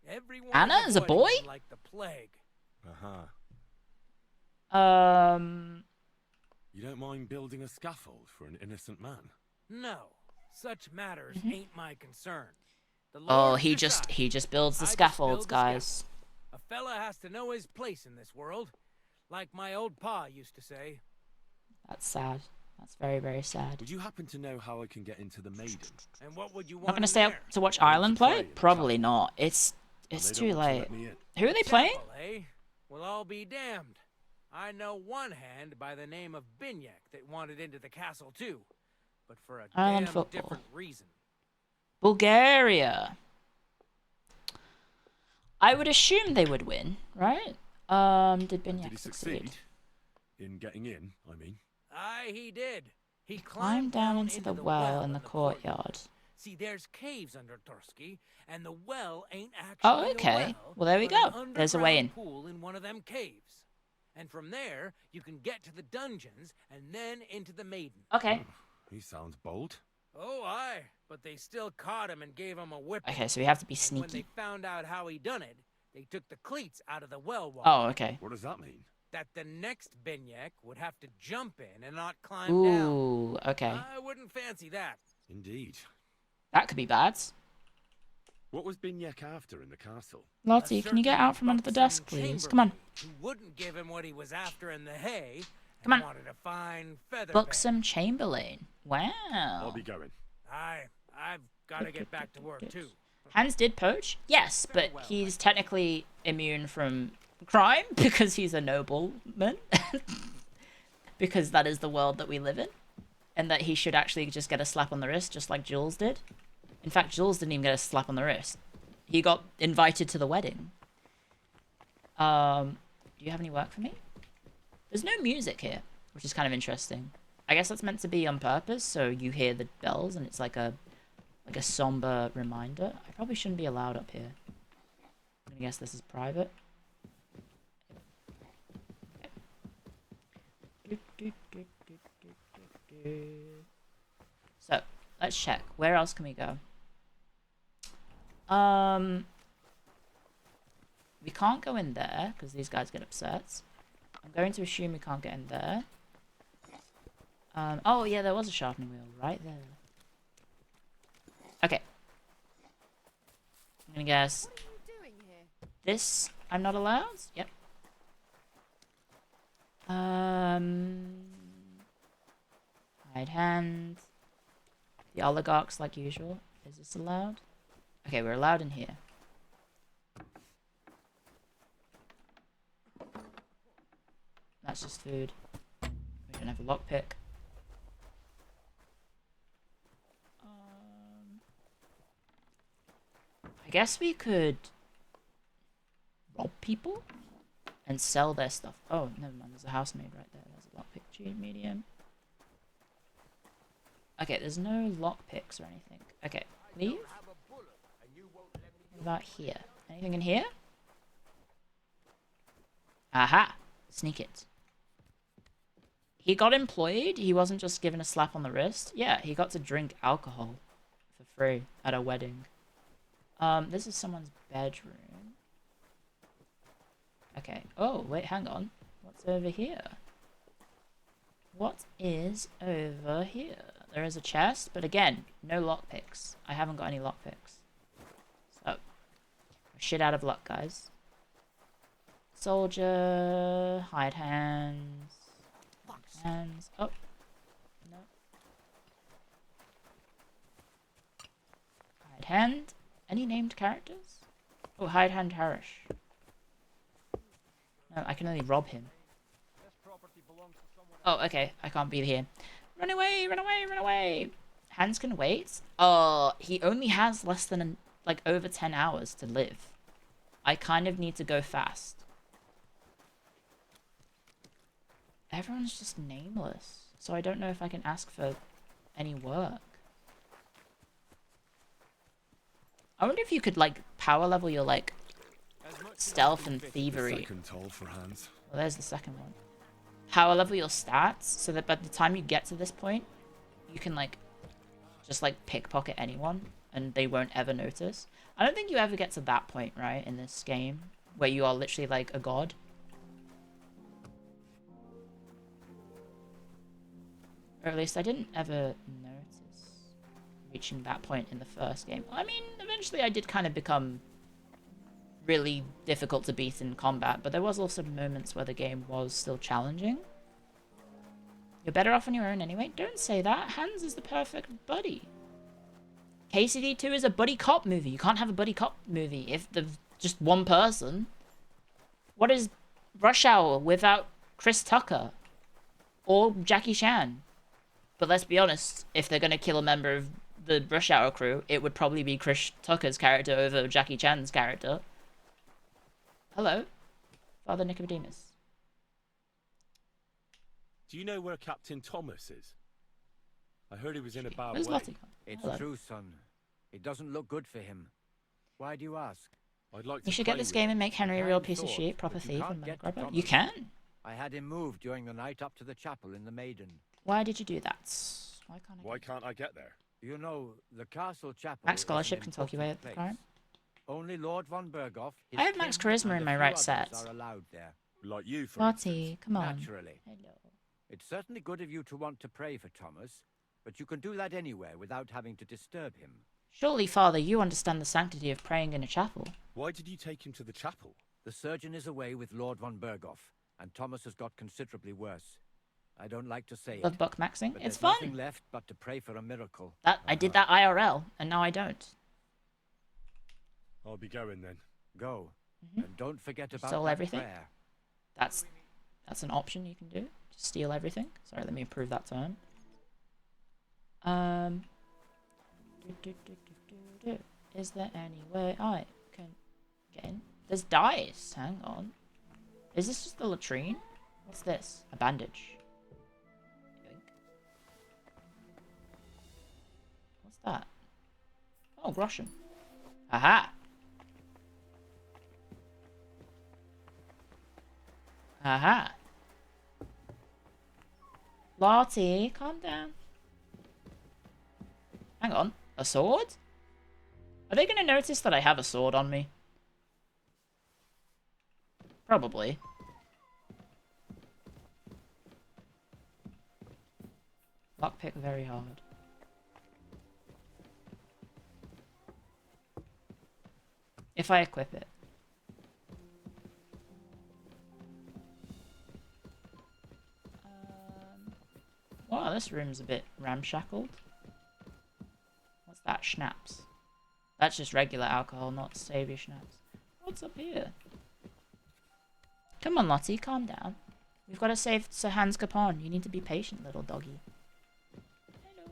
Everyone Anna is a boy? like the plague. Uh-huh. You don't mind building a scaffold for an innocent man? No, such matters ain't my concern. The Oh, Lord he decides. just builds the I just scaffolds, build the guys. scaffold. A fella has to know his place in this world, like my old pa used to say. That's sad. That's very, very sad. Would you happen to know how I can get into the Maiden? And what would you Not want? going to stay up to watch Ireland play? Probably not. It's too late. Who are they playing? Eh? Well, I'll be damned. I know one hand by the name of Binyak that wanted into the castle too, but for a Ireland damn football. different reason. Bulgaria. I would assume they would win, right? Did Binyak Did he succeed? In getting in, I mean. Aye, he did. He Climb down into the well in the courtyard. See, there's caves under Tursky, and the well ain't actually Oh, okay. a well, Well, there we but go. an There's a way in. underground pool in one of them caves. And from there, you can get to the dungeons and then into the Maiden. Okay. He sounds bold. Oh, aye, but they still caught him and gave him a whipping. Okay, so we have to be And when they sneaky. found out how he done it, they took the cleats out of the well wall. Oh, okay. What does that mean? That the next Binyak would have to jump in and not climb down. Ooh, okay. I wouldn't fancy that. Indeed. That could be bad. What was Binyak after in the castle? Lottie, can you get out from under the desk, please? Come on. Who wouldn't give him what he was after in the hay? Come on. Wanted a fine feather. Buxom Chamberlain. Wow. I'll be going. I've got to get back to work too. Hans did poach? Yes, but he's technically immune from crime because he's a nobleman. Because that is the world that we live in. And that he should actually just get a slap on the wrist, just like Jules did. In fact, Jules didn't even get a slap on the wrist. He got invited to the wedding. Do you have any work for me? There's no music here, which is kind of interesting. I guess that's meant to be on purpose, so you hear the bells and it's like a somber reminder. I probably shouldn't be allowed up here. I'm gonna guess this is private. So, let's check. Where else can we go? We can't go in there, because these guys get upset. I'm going to assume we can't get in there. Oh, yeah, there was a sharpening wheel right there. Okay. I'm gonna guess this I'm not allowed? Yep. Hide hand. The oligarchs like usual. Is this allowed? Okay, we're allowed in here. That's just food. We don't have a lockpick. I guess we could rob people and sell their stuff. Oh, never mind. There's a housemaid right there. There's a lockpick. G, medium. Okay, there's no lockpicks or anything. Okay, leave. What about here? Anything in here? Aha! Sneak it. He got employed? He wasn't just given a slap on the wrist? Yeah, he got to drink alcohol for free at a wedding. This is someone's bedroom. Okay. Oh, wait, hang on. What's over here? What is over here? There is a chest, but again, no lockpicks. I haven't got any lockpicks. So, shit out of luck, guys. Soldier, hide hands. Hands. Oh. No. Hide hand. Any named characters? Oh, hide hand Harish. No, I can only rob him. Oh, okay. I can't be here. Run away, run away, run away. Hands can wait? He only has less than, like, over 10 hours to live. I kind of need to go fast. Everyone's just nameless. So I don't know if I can ask for any work. I wonder if you could, like, power level your, like, stealth and thievery. Well, there's the second one. Power level your stats so that by the time you get to this point, you can, like, just, like, pickpocket anyone and they won't ever notice. I don't think you ever get to that point, right, in this game, where you are literally, like, a god. Or at least I didn't ever notice reaching that point in the first game. I mean, eventually I did kind of become really difficult to beat in combat, but there was also moments where the game was still challenging. You're better off on your own anyway. Don't say that. Hans is the perfect buddy. KCD 2 is a buddy cop movie. You can't have a buddy cop movie if there's just one person. What is Rush Hour without Chris Tucker? Or Jackie Chan? But let's be honest, if they're gonna kill a member of the Rush Hour crew, it would probably be Chris Tucker's character over Jackie Chan's character. Hello, Father Nicodemus. Do you know where Captain Thomas is? I heard he was in a bad Where's way. Lottie? It's Hello. true, son. It doesn't look good for him. Why do you ask? I'd like to You should get play this with game him. and make Henry a Kind real piece of thought, shit, proper but you thief, can't and get to grabber. Thomas. You can. I had him moved during the night up to the chapel in the Maiden. Why did you do that? Why can't I? Why can't I get there? You know, the castle chapel. Max is an Scholarship can talk you away important at the place. current. Only Lord von Berghoff, his I have Max king, Charisma and in a my few right others set. are allowed there. Like you, for Lottie, come on. Naturally. Hello. It's certainly good of you to want to pray for Thomas, but you can do that anywhere without having to disturb him. Surely, Father, you understand the sanctity of praying in a chapel. Why did you take him to the chapel? The surgeon is away with Lord von Berghoff, and Thomas has got considerably worse. I don't like to say Love it, buck maxing. but It's there's fun. nothing left but to pray for a miracle. That I did that IRL, and now I don't. I'll be going then. Go, and don't forget about Stole that everything? prayer. That's an option you can do. Just steal everything. Sorry, let me improve that term. Is there any way I can get in? There's dice. Hang on. Is this just the latrine? What's this? A bandage. Yoink. What's that? Oh, Grosham. Aha! Aha! Lottie, calm down. Hang on. A sword? Are they going to notice that I have a sword on me? Probably. Lockpick very hard. If I equip it. Wow, this room's a bit ramshackled. What's that? Schnapps. That's just regular alcohol, not savoury schnapps. What's up here? Come on, Lottie, calm down. We've got to save Sir Hans Capon. You need to be patient, little doggy. Hello.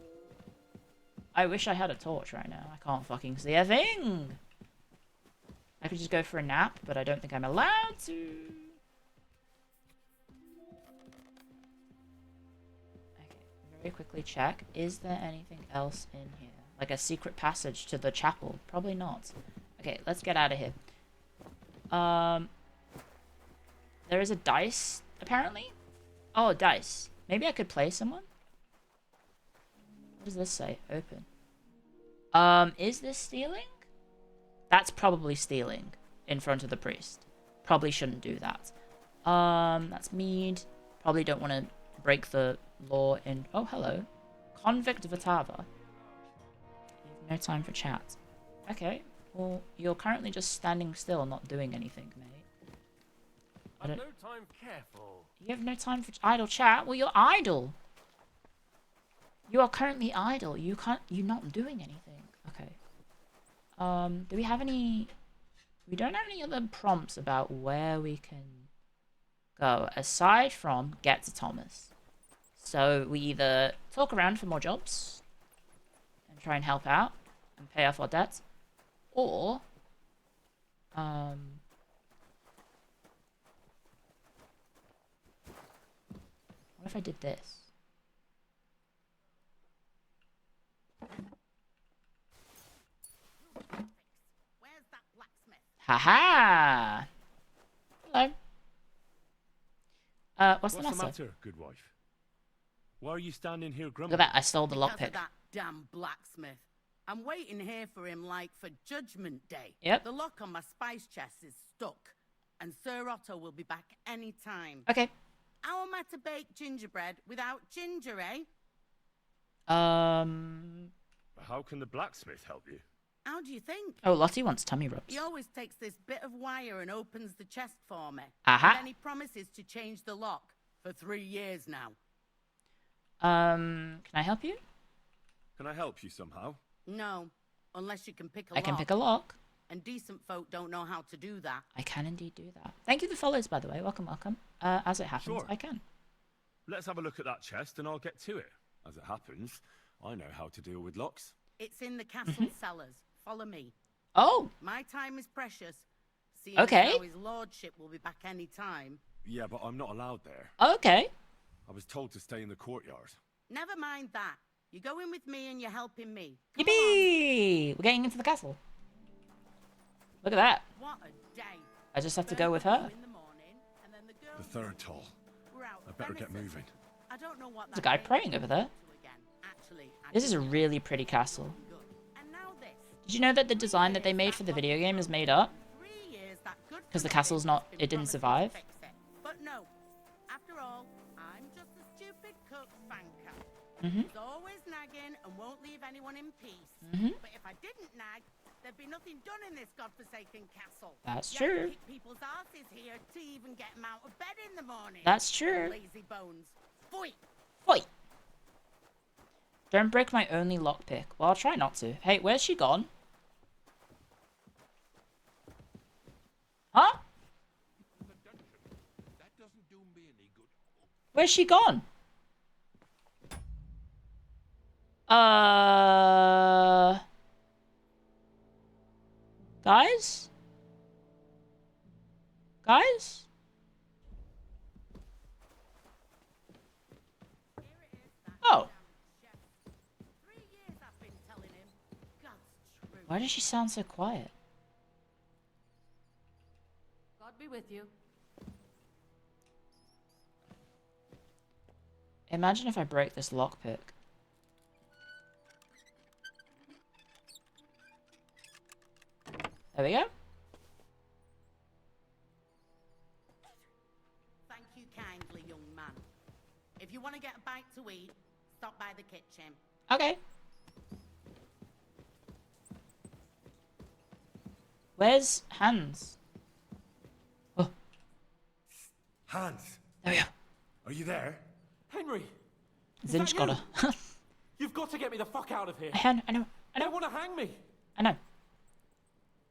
I wish I had a torch right now. I can't fucking see a thing. I could just go for a nap, but I don't think I'm allowed to. Okay, very quickly check. Is there anything else in here? Like a secret passage to the chapel? Probably not. Okay, let's get out of here. There is a dice, apparently. Oh, dice. Maybe I could play someone? What does this say? Open. Is this stealing? That's probably stealing in front of the priest. Probably shouldn't do that. That's mead. Probably don't want to break the law in... Oh, hello. Convict Vatava. You have no time for chat. Okay. Well, you're currently just standing still, not doing anything, mate. I've no time, careful. You have no time for idle chat? Well, you're idle. You are currently idle. You're not doing anything. Okay. Do we have any... We don't have any other prompts about where we can go, aside from get to Thomas. So we either talk around for more jobs and try and help out and pay off our debts, or... What if I did this? Where's that blacksmith? Haha! Hello. What's the matter, good wife? Why are you standing here grumbling? Look at that, I stole the Because lockpick. of that damn blacksmith. I'm waiting here for him like for Judgment Day. Yep. The lock on my spice chest is stuck, and Sir Otto will be back any time. Okay. How am I to bake gingerbread without ginger, eh? How can the blacksmith help you? How do you think? Oh, Lottie wants tummy rubs. He always takes this bit of wire and opens the chest for me. Aha. And then he promises to change the lock for 3 years now. Can I help you? Can I help you somehow? No, unless you can pick a I lock. can pick a lock. And decent folk don't know how to do that. I can indeed do that. Thank you for the follows, by the way. Welcome, welcome. As it happens, Sure. I can. Let's have a look at that chest and I'll get to it. As it happens, I know how to deal with locks. It's in the castle cellars. Follow me. Oh. My time is precious. Seeing Okay. as how his lordship will be back any time. Yeah, but I'm not allowed there. Okay. I was told to stay in the courtyard. Never mind that. You're going with me and you're helping me. Yippee! We're getting into the castle. Look at that. What a day. I just have to go with her. The third toll. I better get moving. I don't know what There's a guy praying over there. This is a really pretty castle. Did you know that the design that they made for the video game is made up? Because the castle's not, it didn't survive. But no, after all, I'm just a stupid cook banker. Mhm. Who's always nagging and won't leave anyone in peace. Mhm. But if I didn't nag, there'd be nothing done in this godforsaken castle. That's You have to true. kick people's asses here to even get them out of bed in the morning. That's true. Lazy bones. Phoy. Oi! Don't break my only lockpick. Well, I'll try not to. Hey, where's she gone? Huh? Where's she gone? Guys? Guys? Oh. Why does she sound so quiet? God be with you. Imagine if I break this lockpick. There we go. Thank you kindly, young man. If you want to get a bite to eat, stop by the kitchen. Okay. Where's Hans? Oh. Hans. There we go. Are you there? Henry! Zinch got her. You've got to get me the fuck out of here. I know. They want to hang me. I know.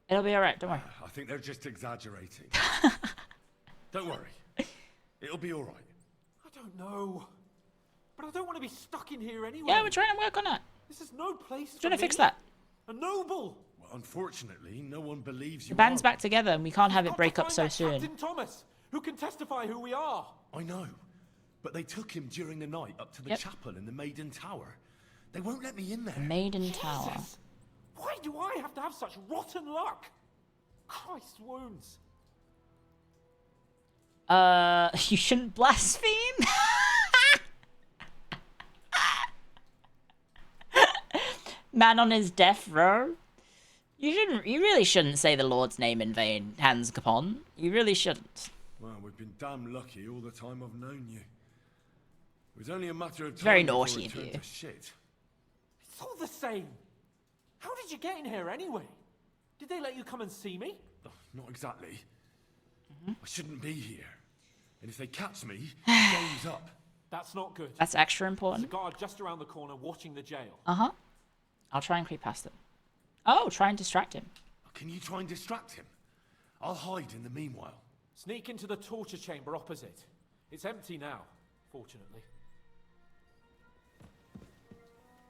It'll be alright, don't worry. I think they're just exaggerating. Don't worry. It'll be alright. I don't know. But I don't want to be stuck in here anyway. Yeah, we're trying to work on that. This is no place for Trying to me. fix that. A noble. Well, unfortunately, no one believes you. The band's are. back together and we can't have it break up so soon. Captain Thomas, who can testify who we are. I know. But they took him during the night up to the chapel in the Maiden Tower. They won't let me in there. Maiden Tower. Why do I have to have such rotten luck? Christ's wounds. You shouldn't blaspheme. Man on his death row. You really shouldn't say the Lord's name in vain, Hans Capon. You really shouldn't. Well, we've been damn lucky all the time I've known you. It was only a matter of time. Very before naughty it of turned you. to shit. It's all the same. How did you get in here anyway? Did they let you come and see me? Oh, not exactly. I shouldn't be here. And if they catch me, game's up. That's not good. That's extra There's a important. guard just around the corner watching the jail. Uh-huh. I'll try and creep past him. Oh, try and distract him. Can you try and distract him? I'll hide in the meanwhile. Sneak into the torture chamber opposite. It's empty now, fortunately.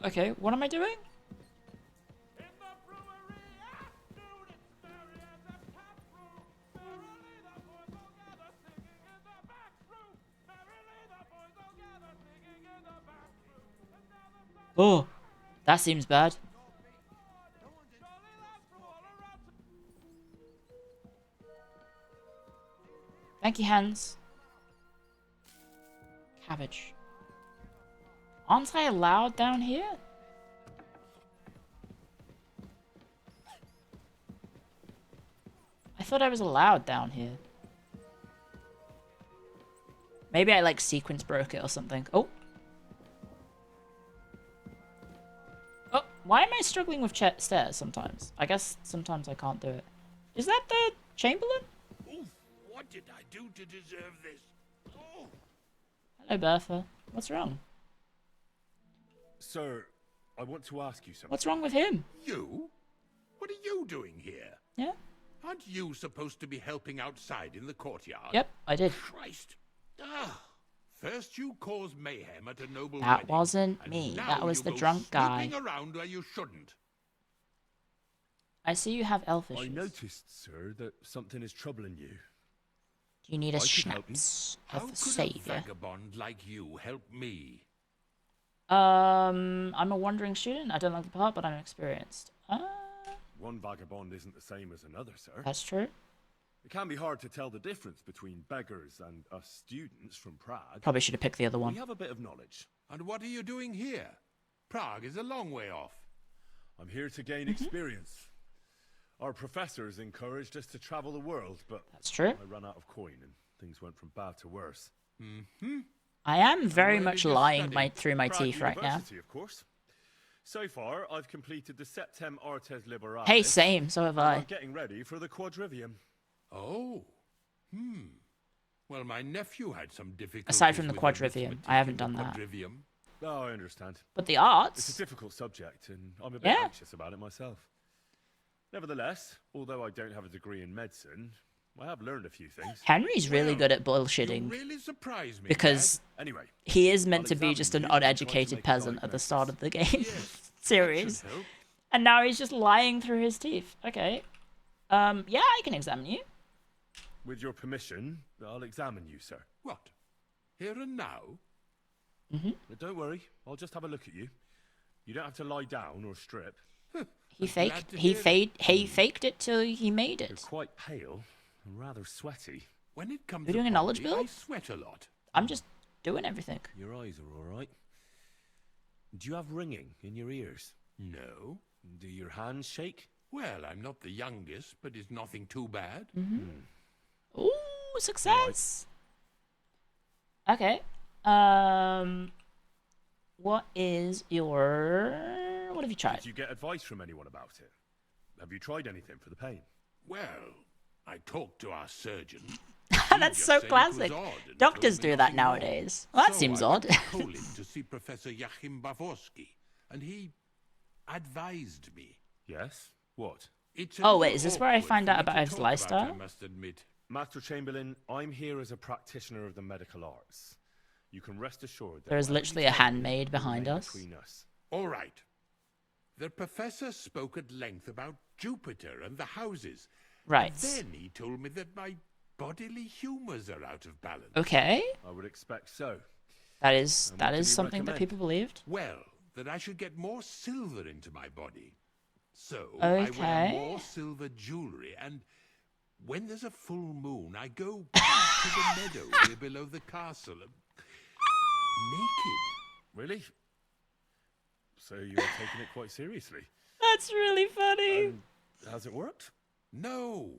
Okay, what am I doing? Oh, that seems bad. Thank you, Hans. Cabbage. Aren't I allowed down here? I thought I was allowed down here. Maybe I like sequence broke it or something. Oh. Oh, why am I struggling with stairs sometimes? I guess sometimes I can't do it. Is that the Chamberlain? Oof, what did I do to deserve this? Oh. Hello, Bertha. What's wrong? Sir, I want to ask you something. What's wrong with him? You? What are you doing here? Yeah? Aren't you supposed to be helping outside in the courtyard? Yep, I did. Christ. Ah. First you cause mayhem at a noble That wedding, wasn't and me. now That was you the go drunk guy. snooping around where you shouldn't. I see you have elfish. I noticed, sir, that something is troubling you. Do you need a I could help you. schnapps How of could savior? a vagabond like you help me? I'm a wandering student. I don't like the part, but I'm experienced. One vagabond isn't the same as another, sir. That's true. It can be hard to tell the difference between beggars and us students from Prague. Probably should have picked the other one. We have a bit of knowledge. And what are you doing here? Prague is a long way off. I'm here to gain experience. Our professors encouraged us to travel the world, but that's true. I ran out of coin and things went from bad to worse. I am very Where much did you lying study? through my Prague teeth right now. University, of course. So far, I've completed the Septem Artes Liberalis. Hey, same. So have I. I'm getting ready for the Quadrivium. Oh. Well, my nephew had some difficulties. Aside from the with Quadrivium, arithmetic I haven't in the done that. Quadrivium. Oh, I understand. But the It's arts. a difficult subject, and I'm a bit anxious about it myself. Nevertheless, although I don't have a degree in medicine, I have learned a few things. Henry's really Well, good at You bullshitting really surprise me, because Dad. Anyway, he is meant I'll to be examine just an you and try to uneducated make a peasant at the start of the game Yes, series. that should help. And now he's just lying through his teeth. Okay. Yeah, I can examine you. with your permission, I'll examine you, sir. What? Here and now? But don't worry, I'll just have a look at you. You don't have to lie down or strip. He faked it till he made You're it. quite pale and rather sweaty. When it comes We're doing a upon knowledge me, I build? sweat a lot. I'm just doing everything. Your eyes are all right. Do you have ringing in your ears? No. Do your hands shake? Well, I'm not the youngest, but it's nothing too bad. Ooh, success. Okay. What is your... What have you tried? Did you get advice from anyone about it? Have you tried anything for the pain? Well, I talked to our surgeon. That's so classic. Doctors do that nowadays. Well, that seems odd. I went to Poland to see Professor Joachim Bavorski, and he advised me. Yes? What? Oh, wait, is this where I find out about his lifestyle? I must admit. Master Chamberlain, I'm here as a practitioner of the medical arts. You can rest assured that there is literally a handmaid behind us. All right. The professor spoke at length about Jupiter and the houses. Right. And then he told me that my bodily humors are out of balance. Okay. I would expect so. That is something that people believed. Well, that I should get more silver into my body. So okay. I wear more silver jewelry, and when there's a full moon, I go to the meadow here below the castle, naked. Really? So you're taking it quite seriously? That's really funny. Has it worked? No,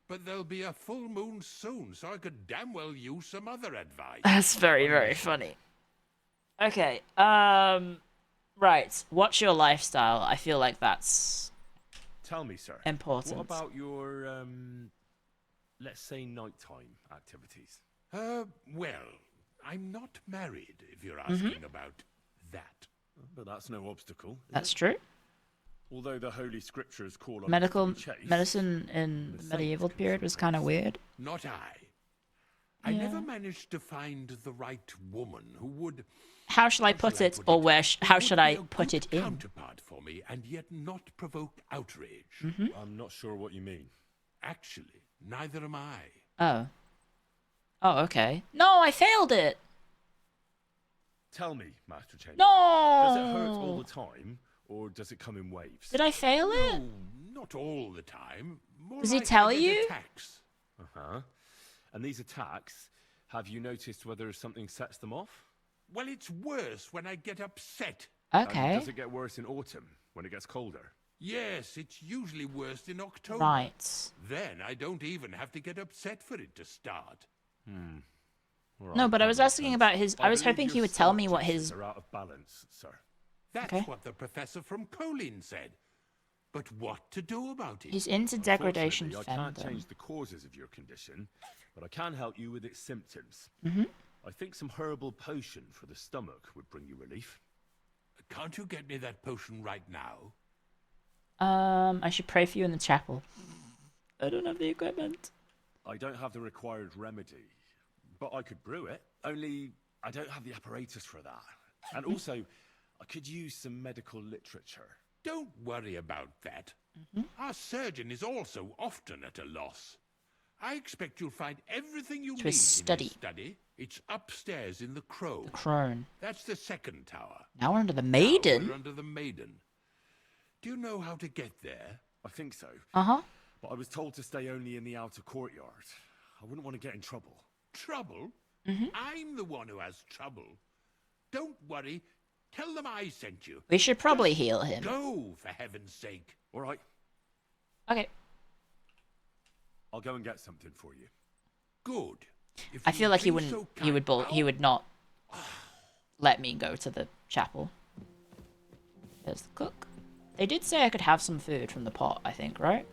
but there'll be a full moon soon, so I could damn well use some other advice. That's very, very funny. Okay, right. What's your lifestyle? I feel like that's... Tell me, sir. Important. What about your, let's say, nighttime activities? Well, I'm not married, if you're asking about that. But that's no obstacle. That's true. Although the Holy Scriptures call on medicine in the medieval period was kind of weird. Not I never managed to find the right woman who would... How shall I put it, or how should I put it in? Counterpart for me, and yet not provoke outrage. I'm not sure what you mean. Actually, neither am I. Oh. Oh, okay. No, I failed it! Tell me, Master Chamberlain. No! Does it hurt all the time, or does it come in waves? Did I fail it? No, not all the time. More Does like he tell I get you? Attacks. Uh-huh. And these attacks, have you noticed whether something sets them off? Well, it's worse when I get upset. Okay. And does it get worse in autumn, when it gets colder? Yes, it's usually worse in October. Right. Then I don't even have to get upset for it to start. Right, no, but I was asking about his... I was believe hoping he your would tell me what juices his... are out of balance, sir. That's Okay. what the professor from Colin said. But what to do about it? He's into degradation Unfortunately, I can't fandom. change the causes of your condition, but I can help you with its symptoms. Mm-hmm. I think some herbal potion for the stomach would bring you relief. Can't you get me that potion right now? I should pray for you in the chapel. I don't have the equipment. I don't have the required remedy, but I could brew it. Only I don't have the apparatus for that. And also, I could use some medical literature. Don't worry about that. Our surgeon is also often at a loss. I expect you'll find everything you need his study. in his study. It's upstairs in the Crow. The crone. That's the second tower. Now we're under the Now maiden. we're under the Maiden. Do you know how to get there? I think so. Uh-huh. But I was told to stay only in the outer courtyard. I wouldn't want to get in trouble. Trouble? Mm-hmm. I'm the one who has trouble. Don't worry. Tell them I sent you. We should probably heal him. Go, for heaven's sake. All right. Okay. I'll go and get something for you. Good. I feel like he wouldn't. He would not let me go to the chapel. There's the cook. They did say I could have some food from the pot. I think, right?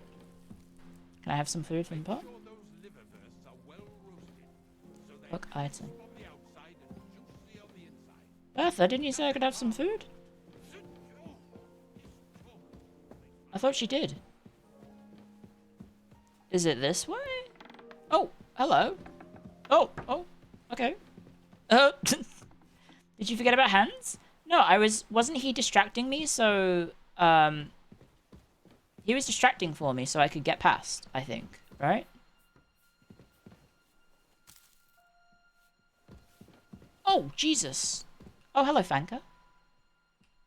Can I have some food from the pot? Cook item. Bertha, didn't you say I could have some food? I thought she did. Is it this way? Oh, hello. Oh, okay. Did you forget about Hans? No, wasn't he distracting me, so, he was distracting for me so I could get past, I think, right? Oh, Jesus. Oh, hello, Fanka.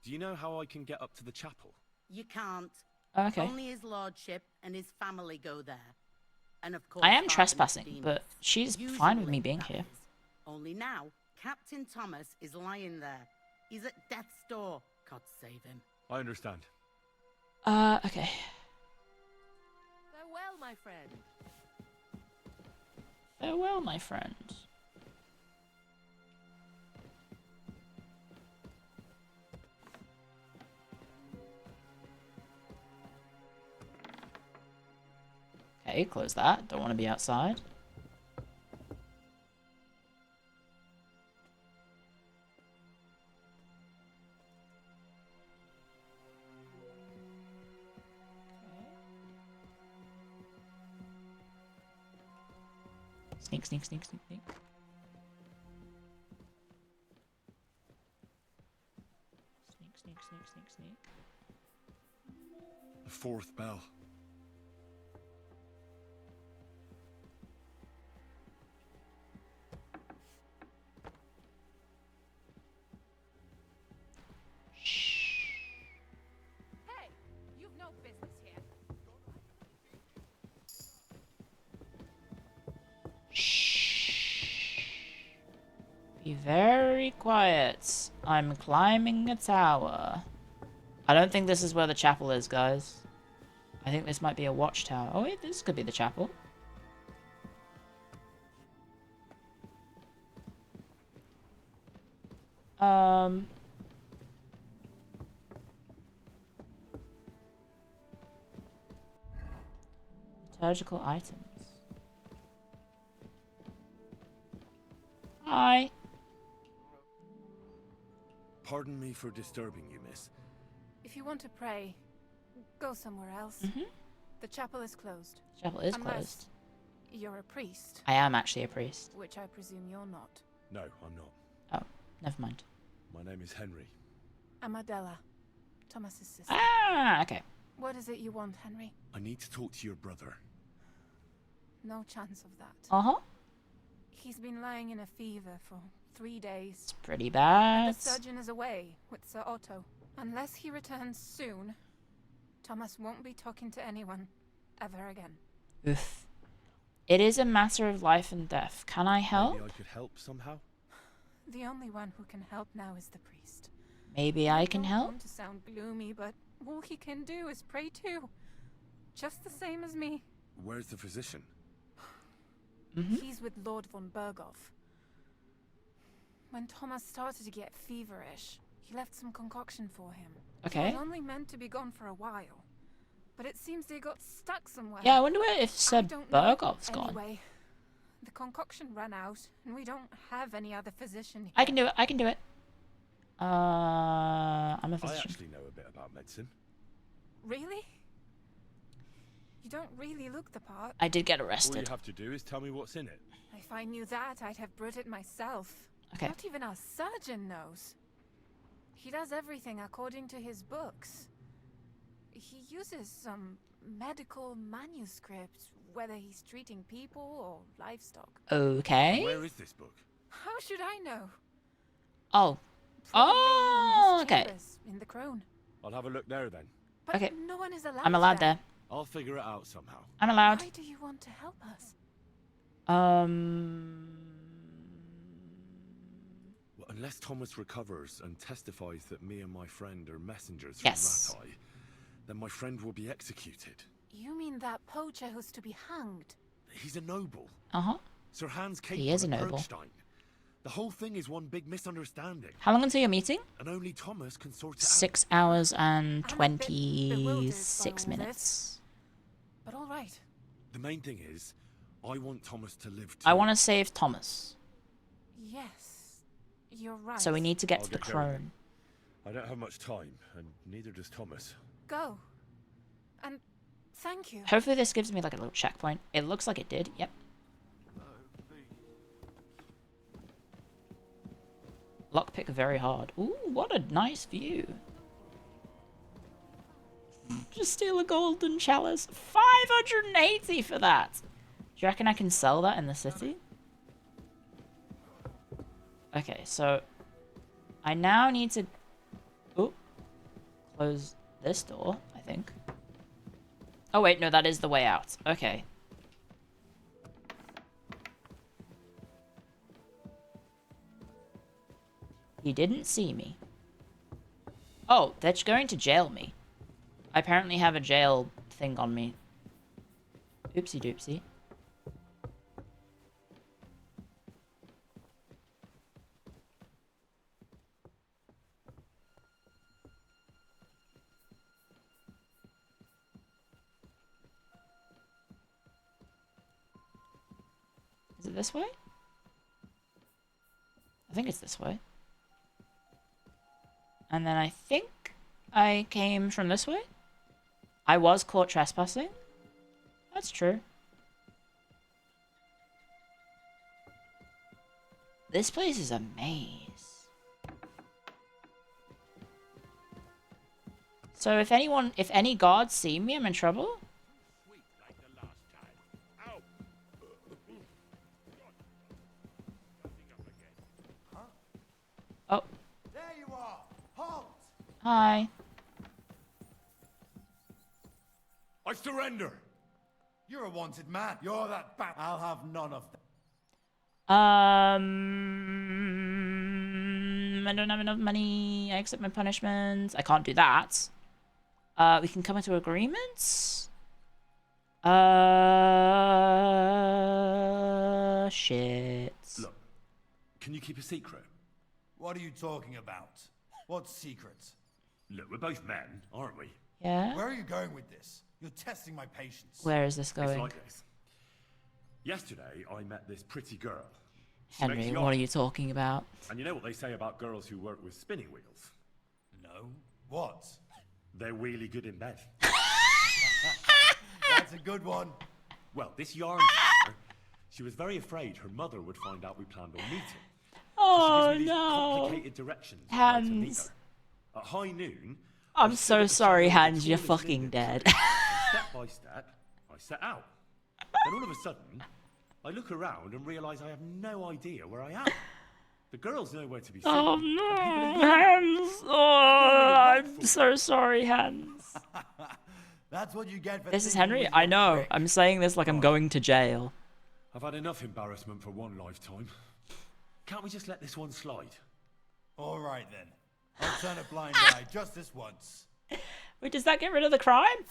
Do you know how I can get up to the chapel? You can't. Okay. Only his lordship and his family go there. And of course, I am Father trespassing, Nicodemus. but she's Usually, fine with me being that here. is. Only now, Captain Thomas is lying there. He's at death's door. God save him. I understand. Okay. Farewell, my friend. Farewell, my friend. Okay, close that. Don't want to be outside. Sneak, sneak, sneak, sneak, sneak. Sneak, sneak, sneak, sneak, sneak. The fourth bell. Hey, you've no business here. Be very quiet. I'm climbing a tower. I don't think this is where the chapel is, guys. I think this might be a watchtower. Oh wait, this could be the chapel. Liturgical items. Hi. Pardon me for disturbing you, miss. If you want to pray, go somewhere else. The chapel is closed. Chapel is Unless closed. You're a priest. I am actually a priest. Which I presume you're not. No, I'm not. Oh, never mind. My name is Henry. I'm Adela, Thomas's sister. Ah, okay. What is it you want, Henry? I need to talk to your brother. No chance of that. Uh-huh. He's been lying in a fever for 3 days. It's pretty bad. The surgeon is away with Sir Otto. Unless he returns soon, Thomas won't be talking to anyone ever again. Oof. It is a matter of life and death. Can I help? Maybe I could help somehow? The only one who can help now is the priest. Maybe I can don't help? want to sound gloomy, but all he can do is pray too. Just the same as me. Where's the physician? He's with Lord von Berghoff. When Thomas started to get feverish, he left some concoction for him. Okay. He was only meant to be gone for a while, but it seems they got stuck somewhere. Yeah, I wonder if Sir Berghoff's gone. Anyway, the concoction ran out, and we don't have any other physician here. I can do it. I can do it. I'm a I physician. actually know a bit about medicine. Really? You don't really look the part. I did get All arrested. you have to do is tell me what's in it. If I knew that, I'd have brewed it myself. Okay. Not even our surgeon knows. He does everything according to his books. He uses some medical manuscript, whether he's treating people or livestock. Okay. Where is this book? How should I know? Oh. Oh, okay. Chambers in the crone. I'll have a look there then. But Okay. no one is allowed. I'm allowed there. I'll figure it out somehow. I'm allowed. Why do you want to help us? Well, unless Thomas recovers and testifies that me and my friend are messengers from Ratai, then my friend will be executed. You mean that poacher who's to be hanged? He's a noble. Uh-huh. Sir Hans Cape He is a from noble. Kirkstein. The whole thing is one big misunderstanding. How long until your meeting? And only Thomas can sort it 6 hours and 26 minutes. But all right. out. The main thing is, I want Thomas to live too. I want to save Thomas. Yes, you're right. So we need to get I'll to the get going. crone. I don't have much time, and neither does Thomas. Go. And thank you. Hopefully this gives me like a little checkpoint. It looks like it did. Yep. Lockpick very hard. Ooh, what a nice view. Just steal a golden chalice. 580 for that. Do you reckon I can sell that in the city? Okay, so I now need to close this door, I think. Oh wait, no, that is the way out. Okay. He didn't see me. Oh, they're going to jail me. I apparently have a jail thing on me. Oopsie doopsie. this way? I think it's this way. And then I think I came from this way? I was caught trespassing? That's true. This place is a maze. So if any guards see me, I'm in trouble? Oh. There you are. Halt. Hi. I surrender. You're a wanted man. You're that bat. I'll have none of that. I don't have enough money. I accept my punishment. I can't do that. We can come into agreements. Shit. Look, can you keep a secret? What are you talking about? What secret? Look, we're both men, aren't we? Yeah? Where are you going with this? You're testing my patience. Where is this going? It's like this. Yesterday, I met this pretty girl. Henry, what are you talking about? And you know what they say about girls who work with spinning wheels? No. What? They're really good in bed. That's a good one. Well, this yarn she was very afraid her mother would find out we planned on meeting. Oh, so she gives me these no. complicated directions on where to meet Hands. her. At high noon, I'm so sorry, Hans. You're fucking dead. Step by step, I set out. Then all of a sudden, I look around and realise I have no idea where I am. The girls know where to be seen. Oh no, Hans! Oh, I'm so sorry, Hans. That's what you get for This is Henry? I know. I'm saying this like I'm going to jail. I've had enough embarrassment for one lifetime. Can't we just let this one slide? All right then. I'll turn a blind eye just this once. Wait, does that get rid of the crime?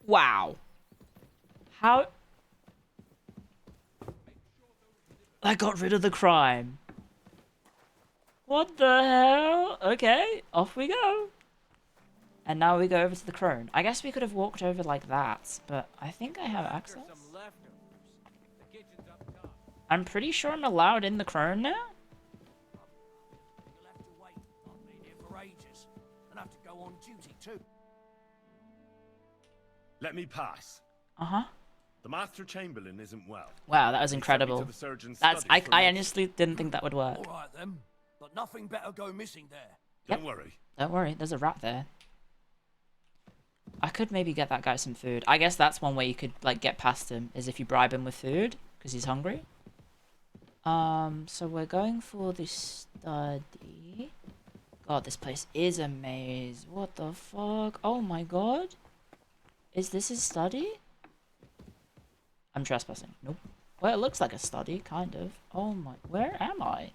Wow. How? I got rid of the crime. What the hell? Okay, off we go. And now we go over to the crone. I guess we could have walked over like that, but I think I have access. I'm pretty sure I'm allowed in the crone now. You'll have to wait. I've been here for ages. And have to go on duty too. Let me pass. Uh-huh. The Master Chamberlain isn't well. Wow, that was incredible. The surgeon's That's study for I next- honestly didn't think that would work. All right then. But nothing better go missing there. Don't worry. Don't worry, there's a rat there. I could maybe get that guy some food. I guess that's one way you could like get past him, is if you bribe him with food, because he's hungry. So we're going for the study. God, this place is a maze. What the fuck? Oh my god. Is this his study? I'm trespassing. Nope. Well, it looks like a study, kind of. Oh my... Where am I?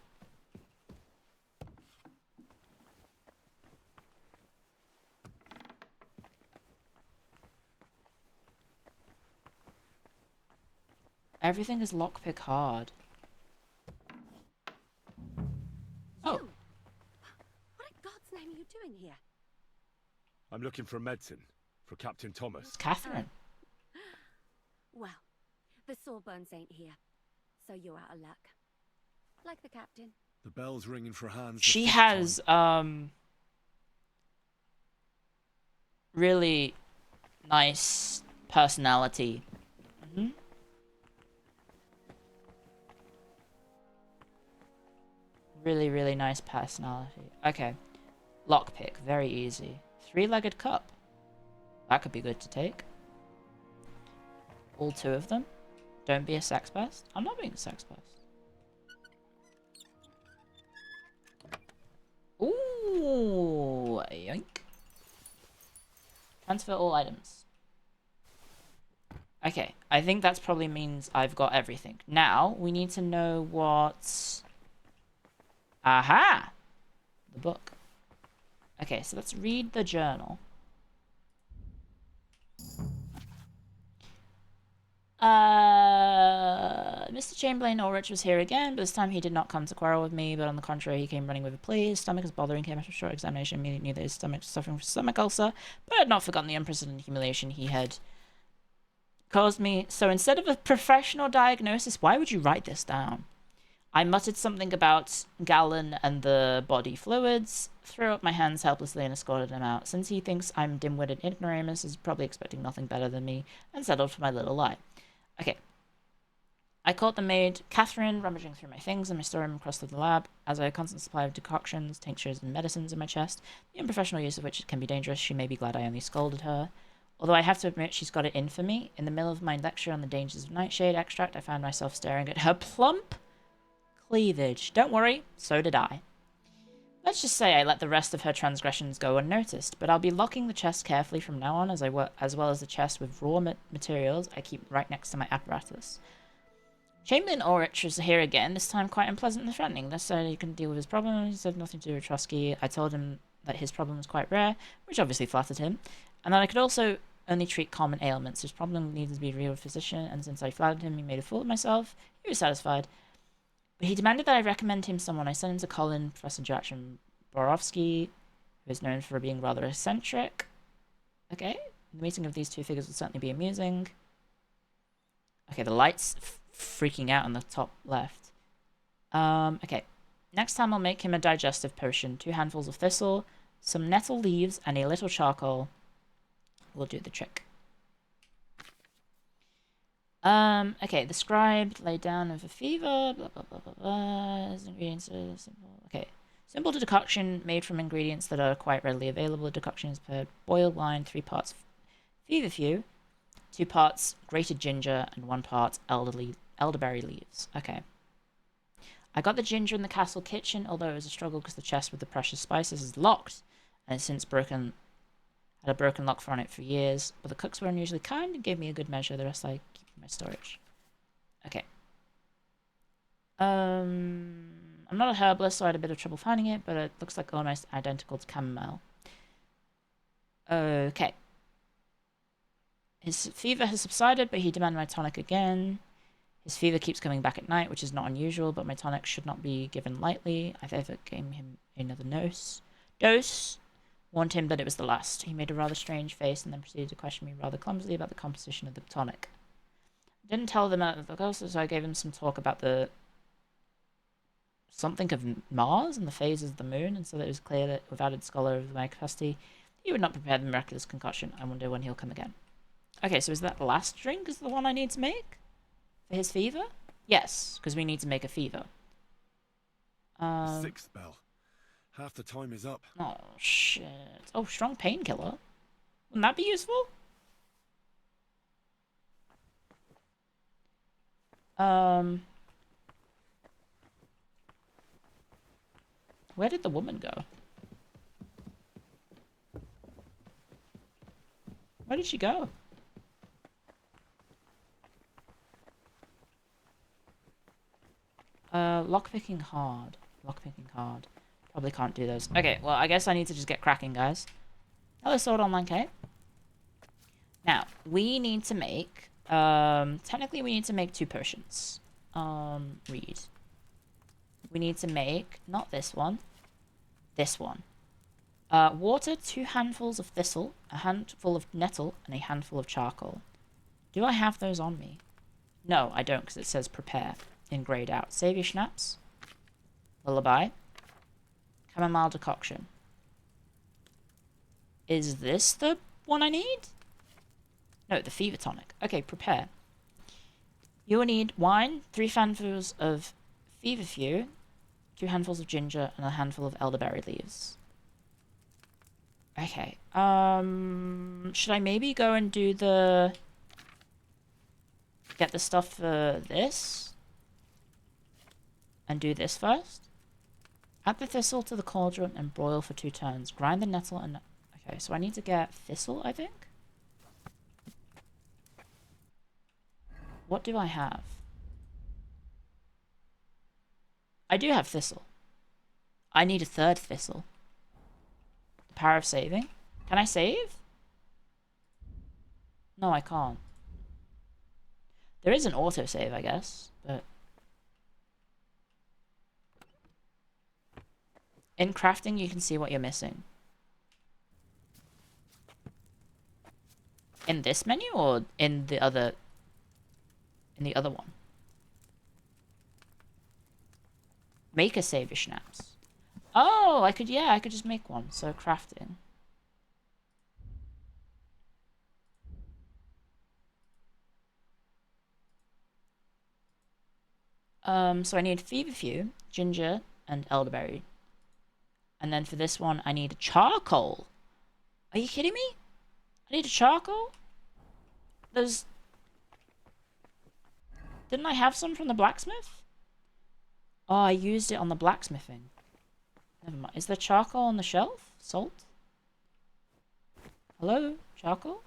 Everything is lockpick hard. Oh. What in God's name are you doing here? I'm looking for medicine for Captain Thomas. It's Catherine. Well, the Sawbones ain't here, so you're out of luck. Like the captain. The bell's ringing for hands. She has, really nice personality. Mm-hmm. Really, really nice personality. Okay. Lockpick, very easy. Three-legged cup. That could be good to take. All two of them. Don't be a sex pest. I'm not being a sex pest. Ooh, yoink. Transfer all items. Okay, I think that probably means I've got everything. Now, we need to know what... Aha! The book. Okay, so let's read the journal. Mr. Chamberlain Ulrich was here again, but this time he did not come to quarrel with me, but on the contrary, he came running with a plea. His stomach is bothering him. After a short examination, immediately knew that his stomach was suffering from stomach ulcer, but had not forgotten the unprecedented humiliation he had caused me... So instead of a professional diagnosis, why would you write this down? I muttered something about Gallon and the body fluids, threw up my hands helplessly and escorted him out. Since he thinks I'm dim-witted ignoramus, he's probably expecting nothing better than me, and settled for my little lie. Okay. I caught the maid, Catherine, rummaging through my things in my storeroom across to the lab. As I had a constant supply of decoctions, tinctures, and medicines in my chest, the unprofessional use of which can be dangerous, she may be glad I only scolded her. Although I have to admit she's got it in for me. In the middle of my lecture on the dangers of nightshade extract, I found myself staring at her plump cleavage. Don't worry, so did I. Let's just say I let the rest of her transgressions go unnoticed, but I'll be locking the chest carefully from now on, as well as the chest with raw materials I keep right next to my apparatus. Chamberlain Ulrich was here again, this time quite unpleasant and threatening. This said he couldn't deal with his problem. He said nothing to do with Trotsky. I told him that his problem was quite rare, which obviously flattered him, and that I could also only treat common ailments. His problem needed to be a real physician, and since I flattered him, he made a fool of myself. He was satisfied. But he demanded that I recommend him someone. I sent him to Colin, Professor Jackson Borowski, who is known for being rather eccentric. Okay, the meeting of these two figures will certainly be amusing. Okay, the light's freaking out on the top left. Okay. Next time I'll make him a digestive potion. 2 handfuls of thistle, some nettle leaves, and a little charcoal will do the trick. Okay, the scribe laid down with a fever, blah, blah, blah, blah, blah. His ingredients are simple. Okay. Simple decoction made from ingredients that are quite readily available. The decoction is prepared boiled wine, 3 parts feverfew, 2 parts grated ginger, and 1 part elderberry leaves. Okay. I got the ginger in the castle kitchen, although it was a struggle because the chest with the precious spices is locked, and it's since had a broken lock on it for years, but the cooks were unusually kind and gave me a good measure. The rest I keep in my storage. Okay. I'm not a herbalist, so I had a bit of trouble finding it, but it looks like almost identical to chamomile. Okay. His fever has subsided, but he demanded my tonic again. His fever keeps coming back at night, which is not unusual, but my tonic should not be given lightly. I therefore gave him another dose. Warned him that it was the last. He made a rather strange face and then proceeded to question me rather clumsily about the composition of the tonic. I didn't tell them about the ghost, so I gave him some talk about the something of Mars and the phases of the moon, and so that it was clear that without a scholar of my capacity, he would not prepare the miraculous concoction. I wonder when he'll come again. Okay, so is that the last drink is the one I need to make? For his fever? Yes, because we need to make a fever. 6th bell. Half the time is up. Oh, shit. Oh, strong painkiller. Wouldn't that be useful? Where did the woman go? Where did she go? Lockpicking hard. Lockpicking hard. Probably can't do those. Okay, well, I guess I need to just get cracking, guys. Hello, Sword Online Kate. Now, we need to make... technically, we need to make 2 potions. Read. We need to make... Not this one. This one. Water, 2 handfuls of thistle, a handful of nettle, and a handful of charcoal. Do I have those on me? No, I don't, because it says prepare. In grayed out. Save your schnapps. Lullaby. Chamomile decoction. Is this the one I need? No, the fever tonic. Okay, prepare. You will need wine, 3 handfuls of feverfew, 2 handfuls of ginger, and a handful of elderberry leaves. Okay. Should I maybe go and do the... Get the stuff for this? And do this first? Add the thistle to the cauldron and broil for 2 turns. Grind the nettle and... Okay, so I need to get thistle, I think? What do I have? I do have thistle. I need a 3rd thistle. The power of saving. Can I save? No, I can't. There is an autosave, I guess, but... In crafting, you can see what you're missing. In this menu or in the other in the other one. Make a savor schnapps. Oh, I could just make one. So crafting. So I need feverfew, ginger, and elderberry. And then for this one, I need charcoal. Are you kidding me? I need a charcoal? There's... Didn't I have some from the blacksmith? Oh, I used it on the blacksmithing. Never mind. Is there charcoal on the shelf? Salt? Hello? Charcoal?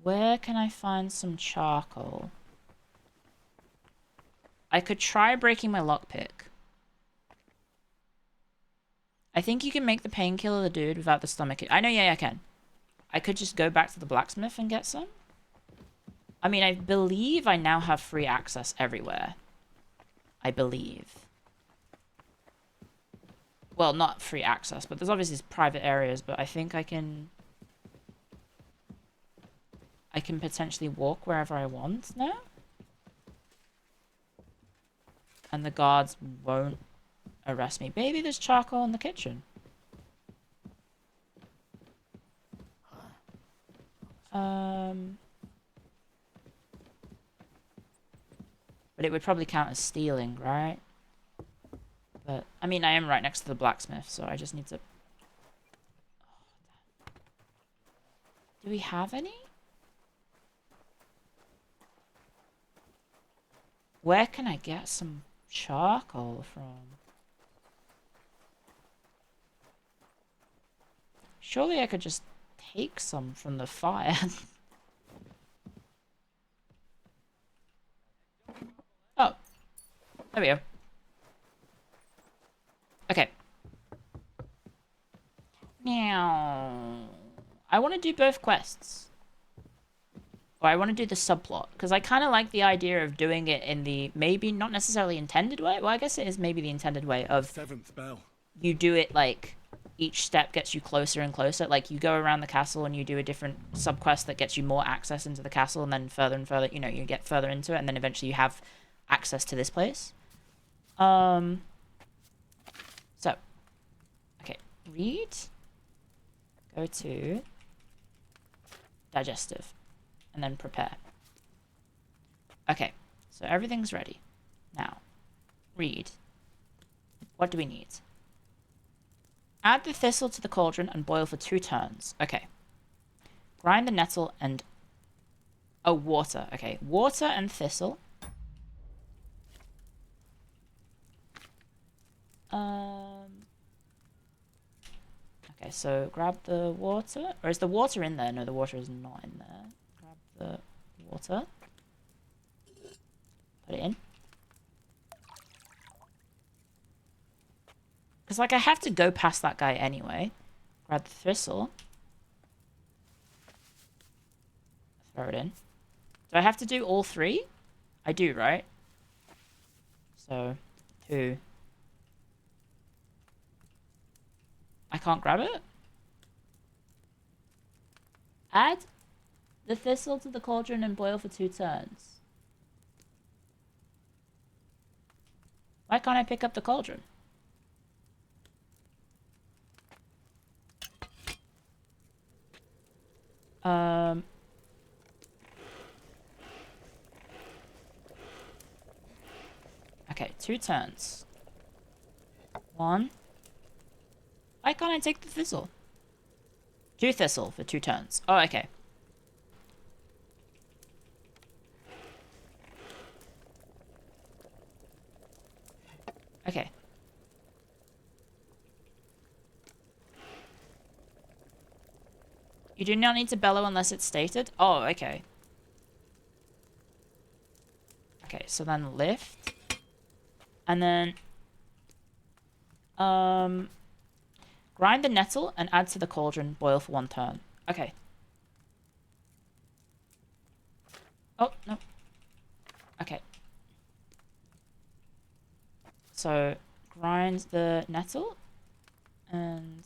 Where can I find some charcoal? I could try breaking my lockpick. I think you can make the painkiller the dude without the stomach. I know, yeah, I can. I could just go back to the blacksmith and get some. I mean, I believe I now have free access everywhere. I believe. Well, not free access, but there's obviously private areas, but I think I can potentially walk wherever I want now. And the guards won't arrest me. Baby, there's charcoal in the kitchen. But it would probably count as stealing, right? But, I mean, I am right next to the blacksmith, so I just need to... Do we have any? Where can I get some charcoal from? Surely I could just take some from the fire. Oh. There we go. Okay. Now, I want to do both quests. Or I want to do the subplot. Because I kind of like the idea of doing it in the maybe not necessarily intended way. Well, I guess it is maybe the intended way of... Seventh bell. You do it like... Each step gets you closer and closer. Like, you go around the castle and you do a different subquest that gets you more access into the castle. And then further and further, you know, you get further into it. And then eventually you have access to this place. So. Okay. Read. Go to. Digestive. And then prepare. Okay. So everything's ready. Now. Read. What do we need? Add the thistle to the cauldron and boil for 2 turns. Okay. Grind the nettle and... Oh, water. Okay. Water and thistle. Okay, so grab the water. Or is the water in there? No, the water is not in there. Grab the water. Put it in. Because, like, I have to go past that guy anyway. Grab the thistle. Throw it in. Do I have to do all 3? I do, right? So, 2. I can't grab it? Add the thistle to the cauldron and boil for 2 turns. Why can't I pick up the cauldron? Okay, 2 turns. 1. Why can't I take the thistle? 2 thistle for 2 turns. Oh, okay. Okay. You do not need to bellow unless it's stated? Oh, okay. Okay, so then lift. And then... grind the nettle and add to the cauldron. Boil for 1 turn. Okay. Oh, no. Okay. So, grind the nettle. And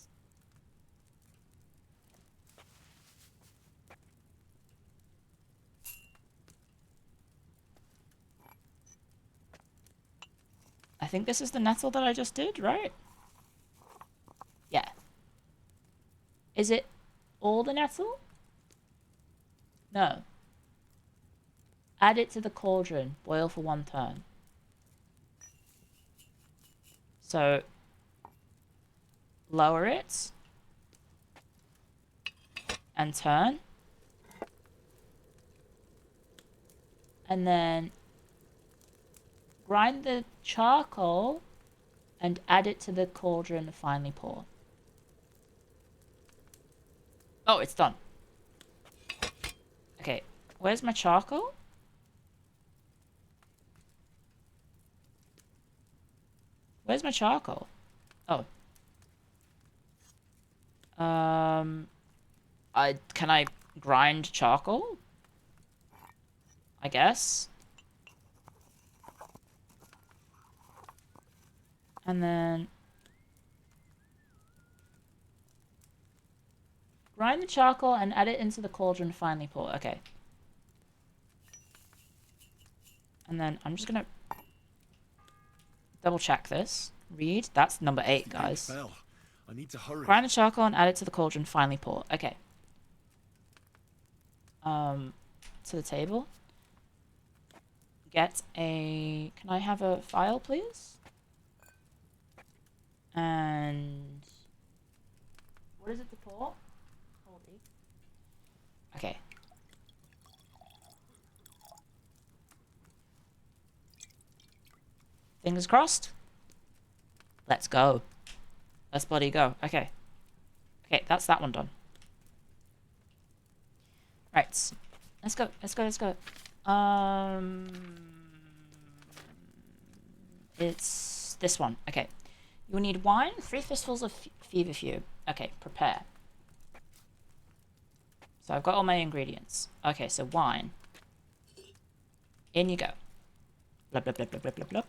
I think this is the nettle that I just did, right? Yeah. Is it all the nettle? No. Add it to the cauldron. Boil for 1 turn. So, lower it. And turn. And then grind the charcoal and add it to the cauldron and finally pour. Oh, it's done. Okay, where's my charcoal? Where's my charcoal? Oh. Can I grind charcoal? I guess. And then grind the charcoal and add it into the cauldron, finally pour. Okay. And then I'm just gonna double check this. Read. That's number 8, guys. I need to hurry. Grind the charcoal and add it to the cauldron, finally pour. Okay. To the table. Get a... Can I have a file, please? And... What is it to pour? Hold E. Okay. Fingers crossed. Let's go. Let's bloody go. Okay. Okay, that's that one done. Right. Let's go. Let's go. Let's go. It's this one. Okay. You'll need wine, 3 fistfuls of feverfew. Okay, prepare. So I've got all my ingredients. Okay, so wine. In you go. Blah, blah, blah, blah, blah, blah, blah.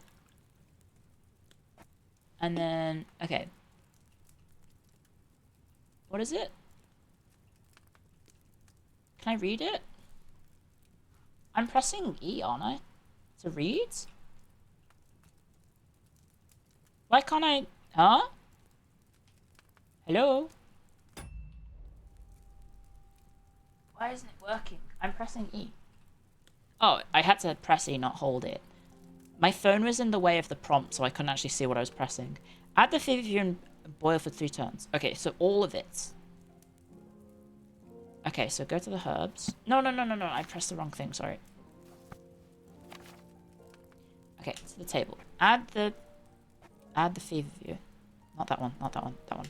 And then, okay. What is it? Can I read it? I'm pressing E, aren't I? To read? Why can't I... Huh? Hello? Why isn't it working? I'm pressing E. Oh, I had to press E, not hold it. My phone was in the way of the prompt, so I couldn't actually see what I was pressing. Add the feverfew and boil for 3 turns. Okay, so all of it. Okay, so go to the herbs. No. I pressed the wrong thing, sorry. Okay, to the table. Add the feverfew. Not that one, not that one, that one.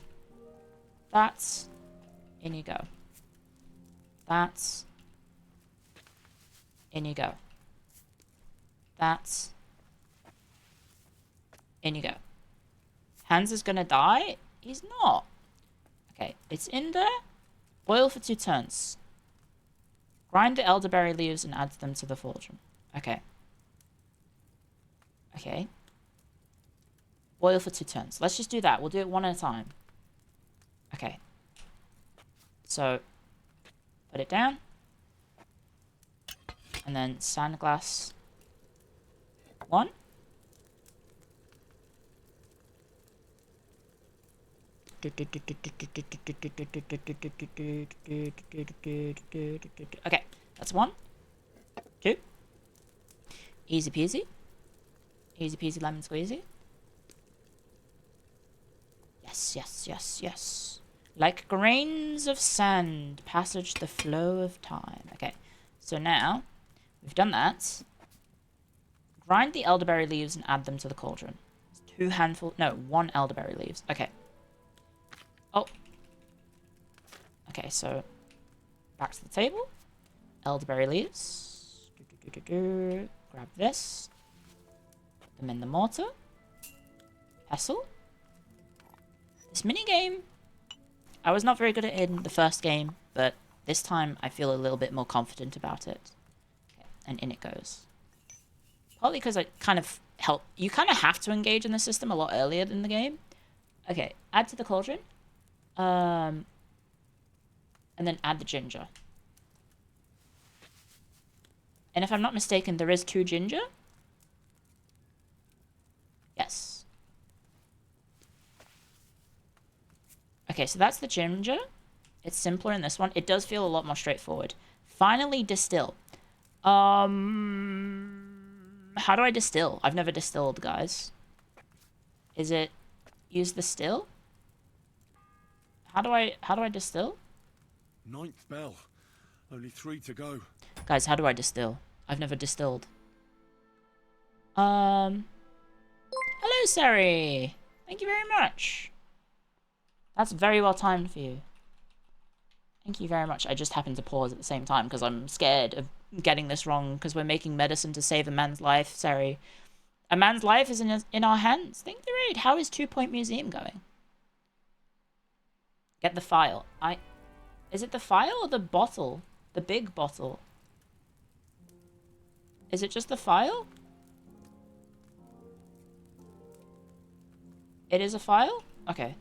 That's... In you go. That's... In you go. That's... In you go. Hans is gonna die? He's not. Okay, it's in there. Boil for 2 turns. Grind the elderberry leaves and add them to the cauldron. Okay. Okay. Boil for 2 turns. Let's just do that. We'll do it one at a time. Okay. So, put it down. And then sand glass 1. Okay, that's 1. 2. Easy peasy. Easy peasy lemon squeezy. Yes. Like grains of sand, passage the flow of time. Okay, so now we've done that. Grind the elderberry leaves and add them to the cauldron. 2 handfuls. No, 1 elderberry leaves. Okay. Oh. Okay, so back to the table. Elderberry leaves. Grab this. Put them in the mortar. Pestle. This minigame, I was not very good at it in the first game, but this time I feel a little bit more confident about it. Okay, and in it goes. Partly because I kind of help. You kind of have to engage in the system a lot earlier in the game. Okay, add to the cauldron. And then add the ginger. And if I'm not mistaken, there is 2 ginger? Yes. Okay, so that's the ginger. It's simpler in this one. It does feel a lot more straightforward. Finally, distill. How do I distill? I've never distilled, guys. Is it use the still? How do I distill? 9th bell. Only 3 to go. Guys, how do I distill? I've never distilled. Hello, Sari. Thank you very much. That's very well timed for you. Thank you very much. I just happened to pause at the same time because I'm scared of getting this wrong because we're making medicine to save a man's life. Sorry. A man's life is in our hands. Thank you, Raid. How is 2 Point Museum going? Get the file. Is it the file or the bottle? The big bottle. Is it just the file? It is a file? Okay.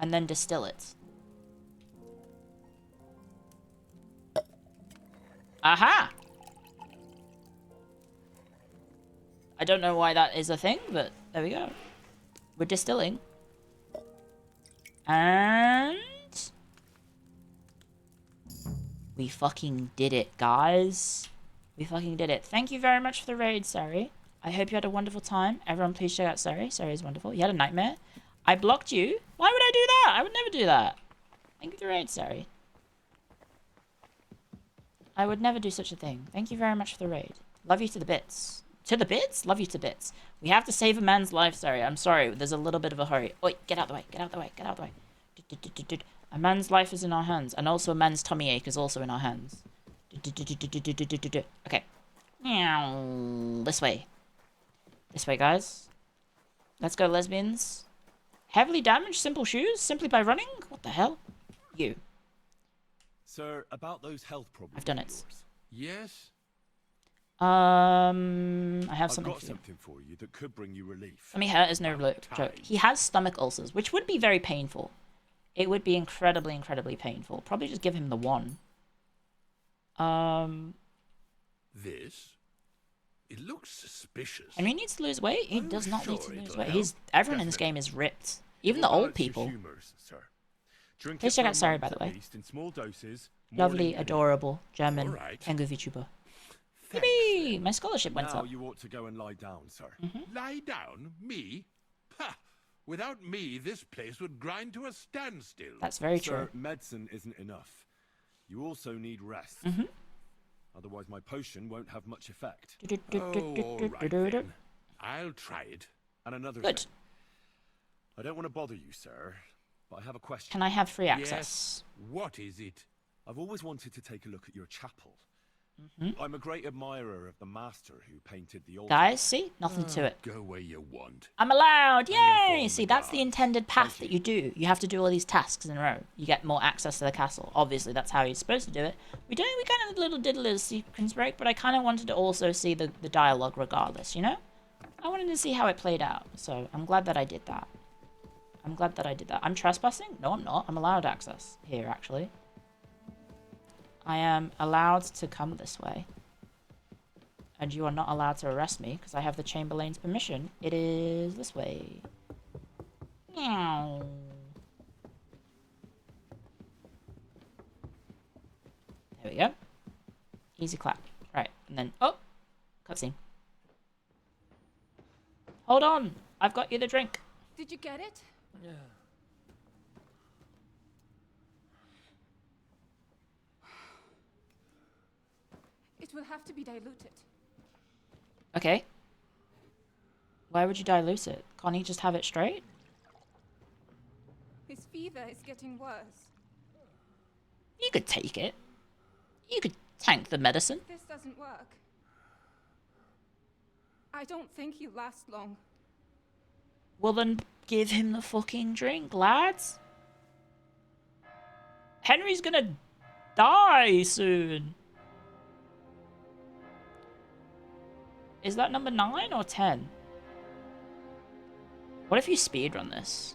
And then distill it. Aha! I don't know why that is a thing, but there we go. We're distilling. And... we fucking did it, guys. We fucking did it. Thank you very much for the raid, Sari. I hope you had a wonderful time. Everyone please check out Sari. Sari is wonderful. You had a nightmare. I blocked you. Why would I do that? I would never do that. Thank you for the raid, Sari. I would never do such a thing. Thank you very much for the raid. Love you to the bits. To the bits? Love you to bits. We have to save a man's life, Sari. I'm sorry. There's a little bit of a hurry. Oi, get out the way. Get out the way. Get out the way. A man's life is in our hands. And also a man's tummy ache is also in our hands. Okay. This way. This way, guys. Let's go, lesbians. Heavily damaged, simple shoes, simply by running? What the hell? You. Sir, about those health problems. I've done it. Yes? I have something I've got for you. something for you that could bring you relief. I mean, hurt is no joke. He has stomach ulcers, which would be very painful. It would be incredibly, incredibly painful. Probably just give him the 1. This? It looks suspicious. And he needs to lose weight. He does not need to lose weight. Everyone in this game is ripped. Even the old people. Please check out Sari, by the way. In small doses, Lovely, adorable, German, Pengu VTuber. Yippee! My scholarship went now up. You ought to go and lie down, sir. Lie down? Me? Ha! Without me, this place would grind to a standstill. That's very Sir, true. medicine isn't enough. You also need rest. Otherwise, my potion won't have much effect. All right then. I'll try it. And another Good. thing. I don't want to bother you, sir, but I have a question. Can I have free access? Yes. What is it? I've always wanted to take a look at your chapel. I'm a great admirer of the master who painted the altar. Guys, see? Nothing to it. Go where you want. I'm allowed! Yay! See, that's the intended path that you do. You have to do all these tasks in a row. You get more access to the castle. Obviously, that's how you're supposed to do it. We kind of little diddle a sequence break, but I kind of wanted to also see the dialogue regardless, you know? I wanted to see how it played out, so I'm glad that I did that. I'm trespassing? No, I'm not. I'm allowed access here, actually. I am allowed to come this way. And you are not allowed to arrest me, because I have the Chamberlain's permission. It is this way. Meow. There we go. Easy clap. Right, and then... oh! Cutscene. Hold on! I've got you the drink. Did you get it? Yeah. It will have to be diluted. Okay. Why would you dilute it? Can't he just have it straight? His fever is getting worse. You could take it. You could tank the medicine. This doesn't work. I don't think he'll last long. Well then, give him the fucking drink, lads. Henry's gonna die soon. Is that number 9 or 10? What if you speedrun this?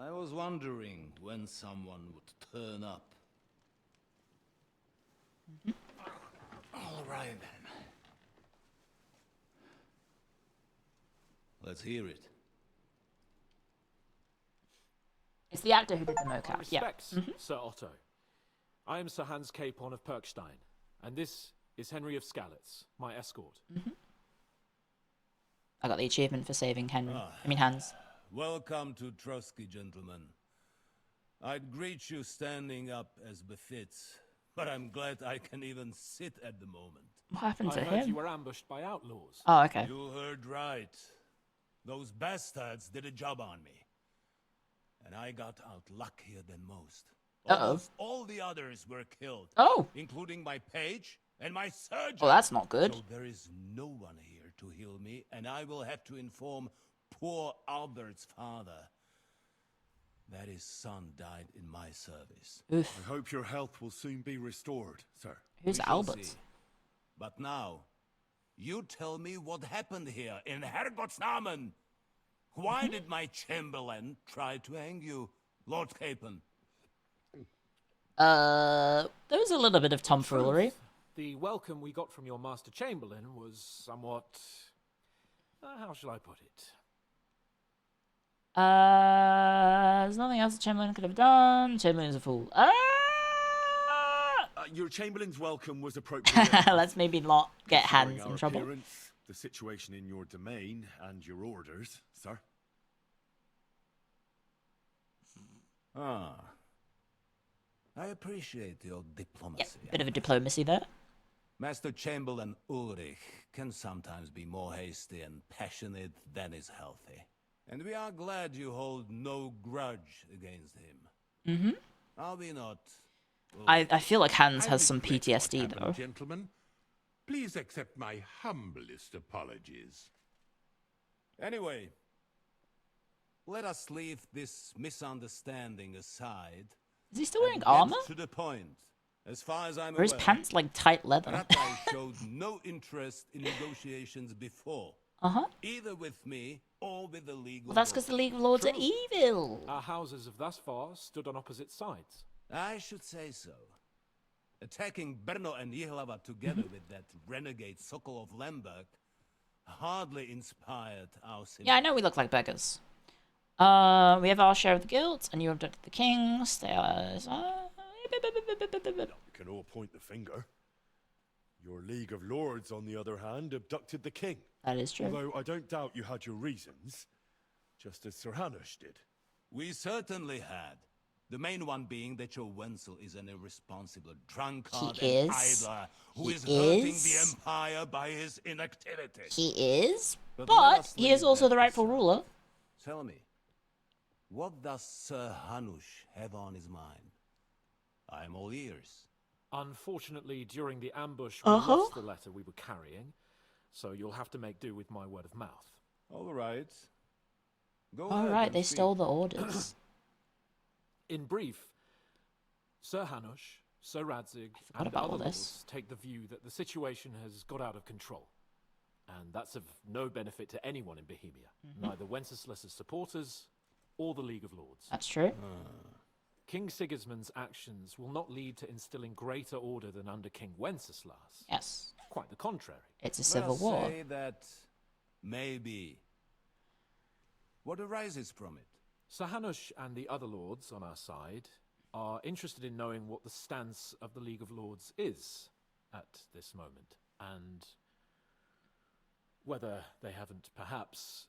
I was wondering when someone would turn up. All right, then. Let's hear it. It's the actor who did the mocap. Respects, Yeah. Sir Otto. I am Sir Hans Capon of Perkstein, and this is Henry of Skalitz, my escort. I got the achievement for saving Henry. Hans. Welcome to Trusky, gentlemen. I'd greet you standing up as befits, but I'm glad I can even sit at the moment. What happened to I heard him? you were ambushed by outlaws. Oh, okay. You heard right. Those bastards did a job on me. And I got out luckier than most. Almost all the others were killed. Oh. Including my page and my surgeon. Well, that's not good. So there is no one here to heal me, and I will have to inform poor Albert's father that his son died in my service. Oof. I hope your health will soon be restored, sir. Who's We shall Albert? see. But now, you tell me what happened here in Herrgottsnamen. Why did my chamberlain try to hang you, Lord Capon? There was a little bit of tomfoolery. The welcome we got from your Master Chamberlain was somewhat... how shall I put it? There's nothing else the Chamberlain could have done. Chamberlain is a fool. Your Chamberlain's welcome was appropriate. Let's maybe not get Considering Hans in our trouble. appearance, the situation in your domain, and your orders, sir. Ah. I appreciate your diplomacy. Bit of a diplomacy there. Master Chamberlain Ulrich can sometimes be more hasty and passionate than is healthy. And we are glad you hold no grudge against him. Are we not? I feel like Hans has some PTSD though. Gentlemen, please accept my humblest apologies. Anyway, let us leave this misunderstanding aside. Is he still wearing armor? To the point. As far as I'm Or his aware, pants like tight leather? Ratai showed no interest in negotiations before. Either with me or with the League Well, of that's because the League of Lords are True. evil. Our houses have thus far stood on opposite sides. I should say so. Attacking Brno and Jihlava together with that renegade Sokol of Lemberg hardly inspired our sympathy. Yeah, I know we look like beggars. We have our share of the guilt, and you abducted the kings. They are... We can all point the finger. Your League of Lords, on the other hand, abducted the king. That is true. Although I don't doubt you had your reasons, just as Sir Hanush did. We certainly had. The main one being that your Wenzel is an irresponsible drunkard and idler who is hurting the Empire by his inactivity. He is, but he is also the rightful ruler. Tell me, what does Sir Hanush have on his mind? I am all ears. Unfortunately, during the ambush, we lost the letter we were carrying, so you'll have to make do with my word of mouth. All right. Go All ahead right, and they speak. stole the orders. In brief, Sir Hanush, Sir Radzig, and about all other this. lords take the view that the situation has got out of control, and that's of no benefit to anyone in Bohemia, neither Wenceslas's supporters or the League of Lords. That's true. King Sigismund's actions will not lead to instilling greater order than under King Wenceslas. Yes. Quite the contrary. It's a civil war. Say that maybe. What arises from it? Sir Hanush and the other lords on our side are interested in knowing what the stance of the League of Lords is at this moment, and whether they haven't perhaps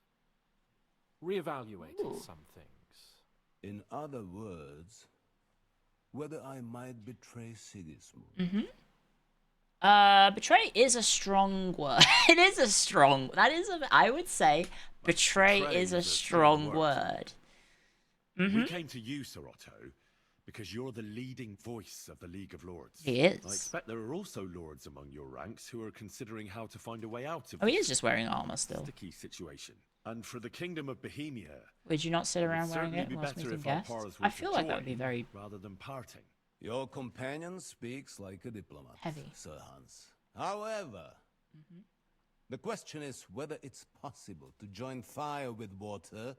reevaluated some things. In other words, whether I might betray Sigismund. Betray is a strong word. It is a strong... I would say betray is a strong word. We came to you, Sir Otto, because you're the leading voice of the League of Lords. He is. I expect there are also lords among your ranks who are considering how to find a way out of Oh, he this is just wearing armor still. sticky situation. And for the Kingdom of Bohemia, Would you not sit it would around wearing certainly it be whilst better meeting if our guests? powers I were feel to like that would be join very rather than parting. Your companion speaks like a diplomat, heavy. Sir Hans. However, the question is whether it's possible to join fire with water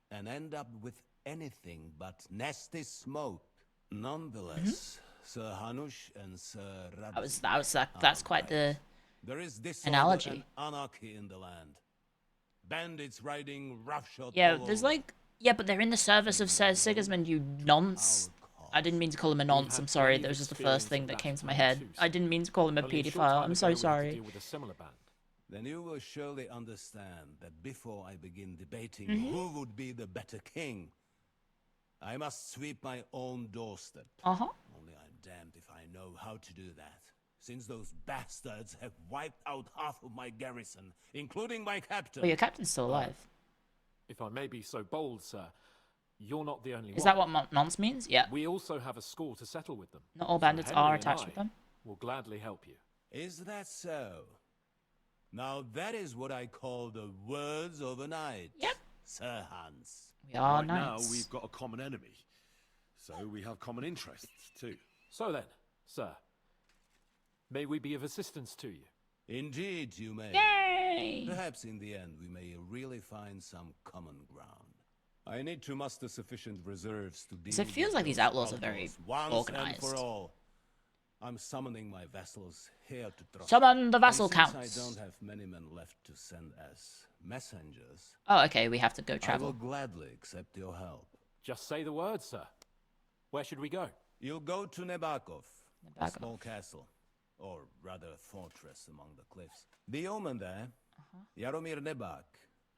and end up with anything but nasty smoke. Nonetheless, Sir Hanush and Sir Radovich That's quite the there is disorder analogy. and anarchy in the land. Bandits riding roughshod. Yeah, there's like but they're in the service of Sir Sigismund, you nonce. I didn't mean to call him a nonce, I'm sorry, that was just the first thing that came to my head. I didn't mean to call him a paedophile, I'm so sorry. Then you will surely understand that before I begin debating who would be the better king, I must sweep my own doorstep. Only I'm damned if I know how to do that, since those bastards have wiped out half of my garrison, including my captain. Well, your captain's still alive. If I may be so bold, sir, you're not the only one. Is that what nonce means? Yeah. We also have a score to settle with them. Not all bandits are attached with them. We'll gladly help you. Is that so? Now that is what I call the words of a knight. Yep. Sir Hans. We are right knights. Now we've got a common enemy, so we have common interests too. So then, sir, may we be of assistance to you? Indeed, you may. Yay! Perhaps in the end we may really find some common ground. I need to muster sufficient reserves to deal So it feels with like these those outlaws are very once organized. and for all. I'm summoning my vassals here to trust. Summon the vassal And since counts. I don't have many men left to send as messengers. Oh, okay, we have to go I travel. will gladly accept your help. Just say the word, sir. Where should we go? You'll go to Nebakov, a Nebakov. small castle, or rather fortress among the cliffs. The yeoman there, Jaromir Nebak,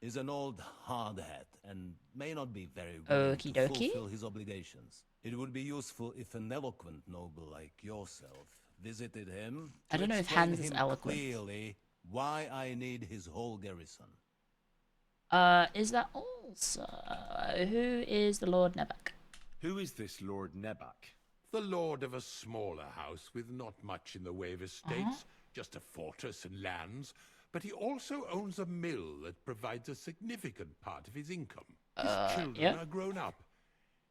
is an old hard hat and may not be very willing Okie to dokie. fulfill his obligations. It would be useful if an eloquent noble like yourself visited him. I don't know if explain Hans is him eloquent. clearly why I need his whole garrison. Is that all, sir? Who is the Lord Nebak? Who is this Lord Nebak? The lord of a smaller house with not much in the way of estates, just a fortress and lands, but he also owns a mill that provides a significant part of his income. His children are grown up.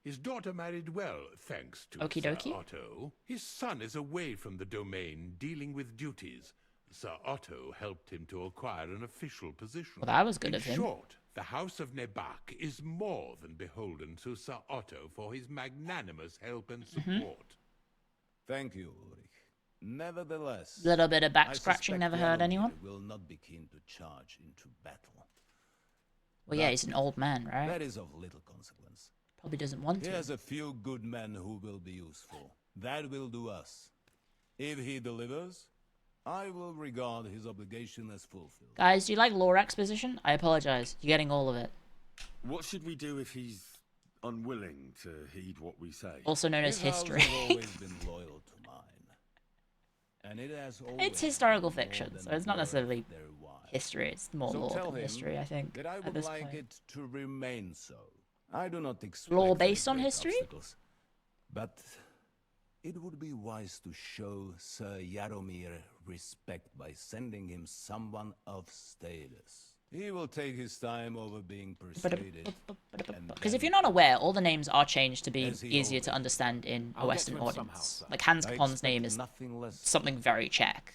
His daughter married well, thanks to Okie Sir dokie. Otto. His son is away from the domain, dealing with duties. Sir Otto helped him to acquire an official position. Well, that was good in of him. short, the House of Nebak is more than beholden to Sir Otto for his magnanimous help and support. Thank you, Ulrich. Nevertheless, Little bit of back I scratching, suspect never heard Jaromir anyone. will not be keen to charge into battle. Well, yeah, he's an old man, right? That is of little consequence. Probably doesn't want He to. has a few good men who will be useful. That will do us. If he delivers, I will regard his obligation as fulfilled. Guys, do you like lore exposition? I apologize. You're getting all of it. What should we do if he's unwilling to heed what we say? Also known as His house history. has always been loyal to mine. And it has always It's historical been more fiction, than so it's not worth necessarily their while. history. It's more So lore tell than him history, I think, that I at would this like point. it to remain so. I do not expect Lore very based on great history? obstacles, but it would be wise to show Sir Jaromir respect by sending him someone of status. He will take his time over being persuaded. Because if you're not aware, all the names are changed to be As he easier to always understand in a I'll get Western to him somehow, audience. sir. Like Hans I Capon's expect name is nothing less. something very Czech.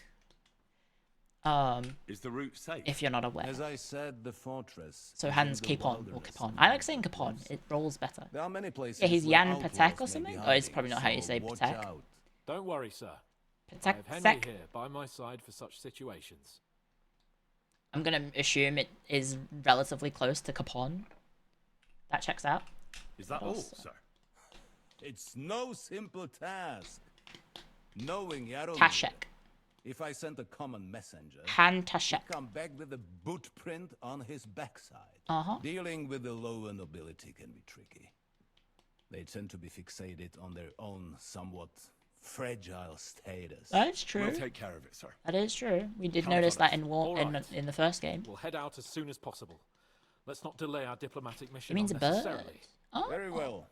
Is the route safe? If you're not aware. As I said, the fortress. So is Hans in the Capon or wilderness Capon. in I the like saying Capon. woods. It rolls better. There are many places. Yeah, he's where Jan outlaws Patek or may something? be Oh, it's hiding, probably not how you so say watch Patek. out. Don't worry, sir. I Patek. have Henry Sec. here by my side for such situations. I'm gonna assume it is relatively close to Capon. That checks out. Is that all, sir? It's no simple task. Knowing Jaromir, Tashek. if I sent a common messenger, Han Tashek. he'd come back with a boot print on his backside. Uh-huh. Dealing with the lower nobility can be tricky. They tend to be fixated on their own somewhat fragile status. That's true. We'll take care of it, sir. That is true. We did Count notice on that us. in war All right. in the first game. We'll head out as soon as possible. Let's not delay our diplomatic mission It means a bird. unnecessarily. Oh. Very well.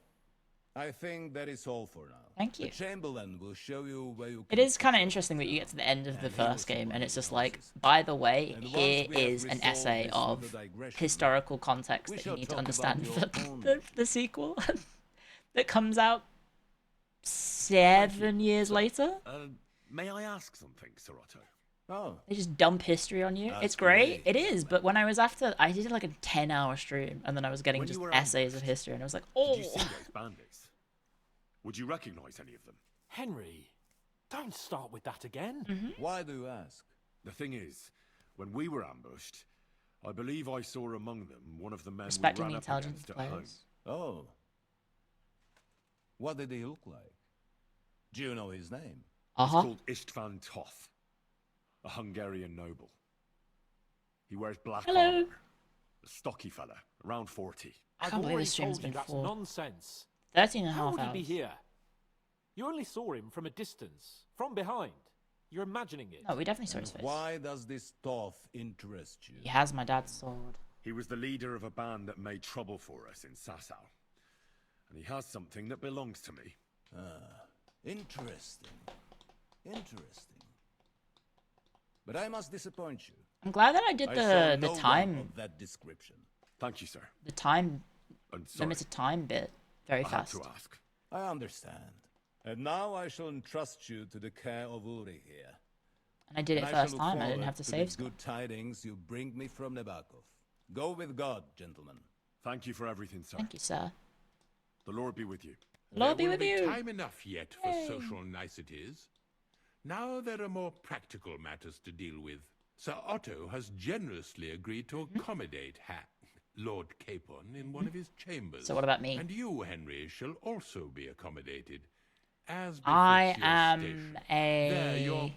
I think that is all for now. Thank you. The Chamberlain will show you where you It can. is kind of interesting that you get to the end of the first game and it's just like, by the way, And once here we have is an resolved essay this of little digression, historical context we that you shall need to talk understand about for your own the sequel that comes out 7 years later. May I ask something, Sir Otto? Oh. They just dump history on you. It's great. It is. But when I was I did like a 10-hour stream, and then I was getting just essays of history, and I was like, oh. Did you see those bandits? Would you recognize any of them? Henry, don't start with that again. Why do you ask? The thing is, when we were ambushed, I believe I saw among them one of the men Respecting we the ran up intelligence against of at home. players. Oh. What did he look like? Do you know his name? He's called Istvan Toth, a Hungarian noble. He wears black armor. A stocky fella, around 40. I can't believe this stream's been that's nonsense. 13 and a How half would hours. he be here? You only saw him from a distance, from behind. You're imagining it. No, we definitely saw his face. Why does this Toth interest you? He has my dad's sword. He was the leader of a band that made trouble for us in Sasau. And he has something that belongs to me. Interesting. Interesting. But I must disappoint you. I'm glad that I did the saw no time one of that description. Thank you, sir. the time I'm sorry. limited time bit very I fast. had to ask. I understand. And now I shall entrust you to the care of Uri here. And I did it And first shall time. I look didn't have to forward save the good tidings you bring me from Nebakov. Go with God, gentlemen. Thank you for everything, sir. Thank you, sir. The Lord be with you. Lord be There with will you. Time enough yet for Yay. social niceties. Now there are more practical matters to deal with. Sir Otto has generously agreed to accommodate Lord Capon in one of his chambers. So what about me? And you, Henry, shall also be accommodated. As I befits your am station. a... There, your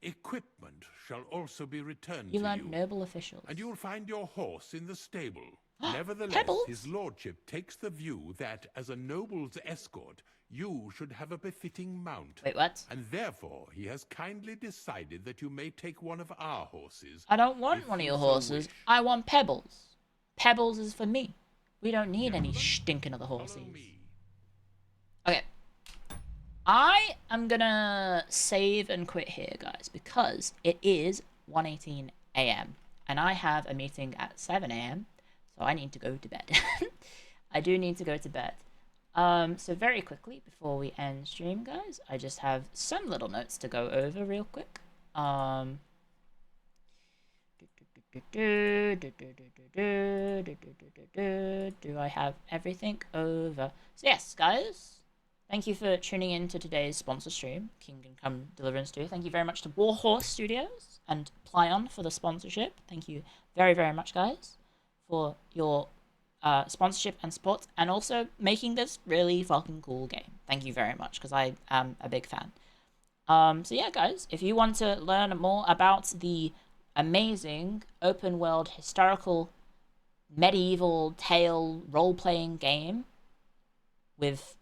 equipment shall also be returned You to learned you. noble officials. And you'll find your horse in the stable. Nevertheless, Pebbles? his lordship takes the view that, as a noble's escort, you should have a befitting mount. Wait, what? And therefore, he has kindly decided that you may take one of our horses. I don't want if one of you your so horses. wish. I want Pebbles. Pebbles is for me. We don't need any stinking other horses. Okay. I am gonna save and quit here, guys, because it is 1:18 a.m. and I have a meeting at 7 a.m. So I need to go to bed. I do need to go to bed. So very quickly, before we end stream, guys, I just have some little notes to go over real quick. Do I have everything over? So yes, guys, thank you for tuning in to today's sponsor stream, Kingdom Come Deliverance 2. Thank you very much to Warhorse Studios and Plyon for the sponsorship. Thank you very, very much, guys, for your sponsorship and support, and also making this really fucking cool game. Thank you very much, because I am a big fan. So yeah, guys, if you want to learn more about the amazing open world historical medieval tale role-playing game with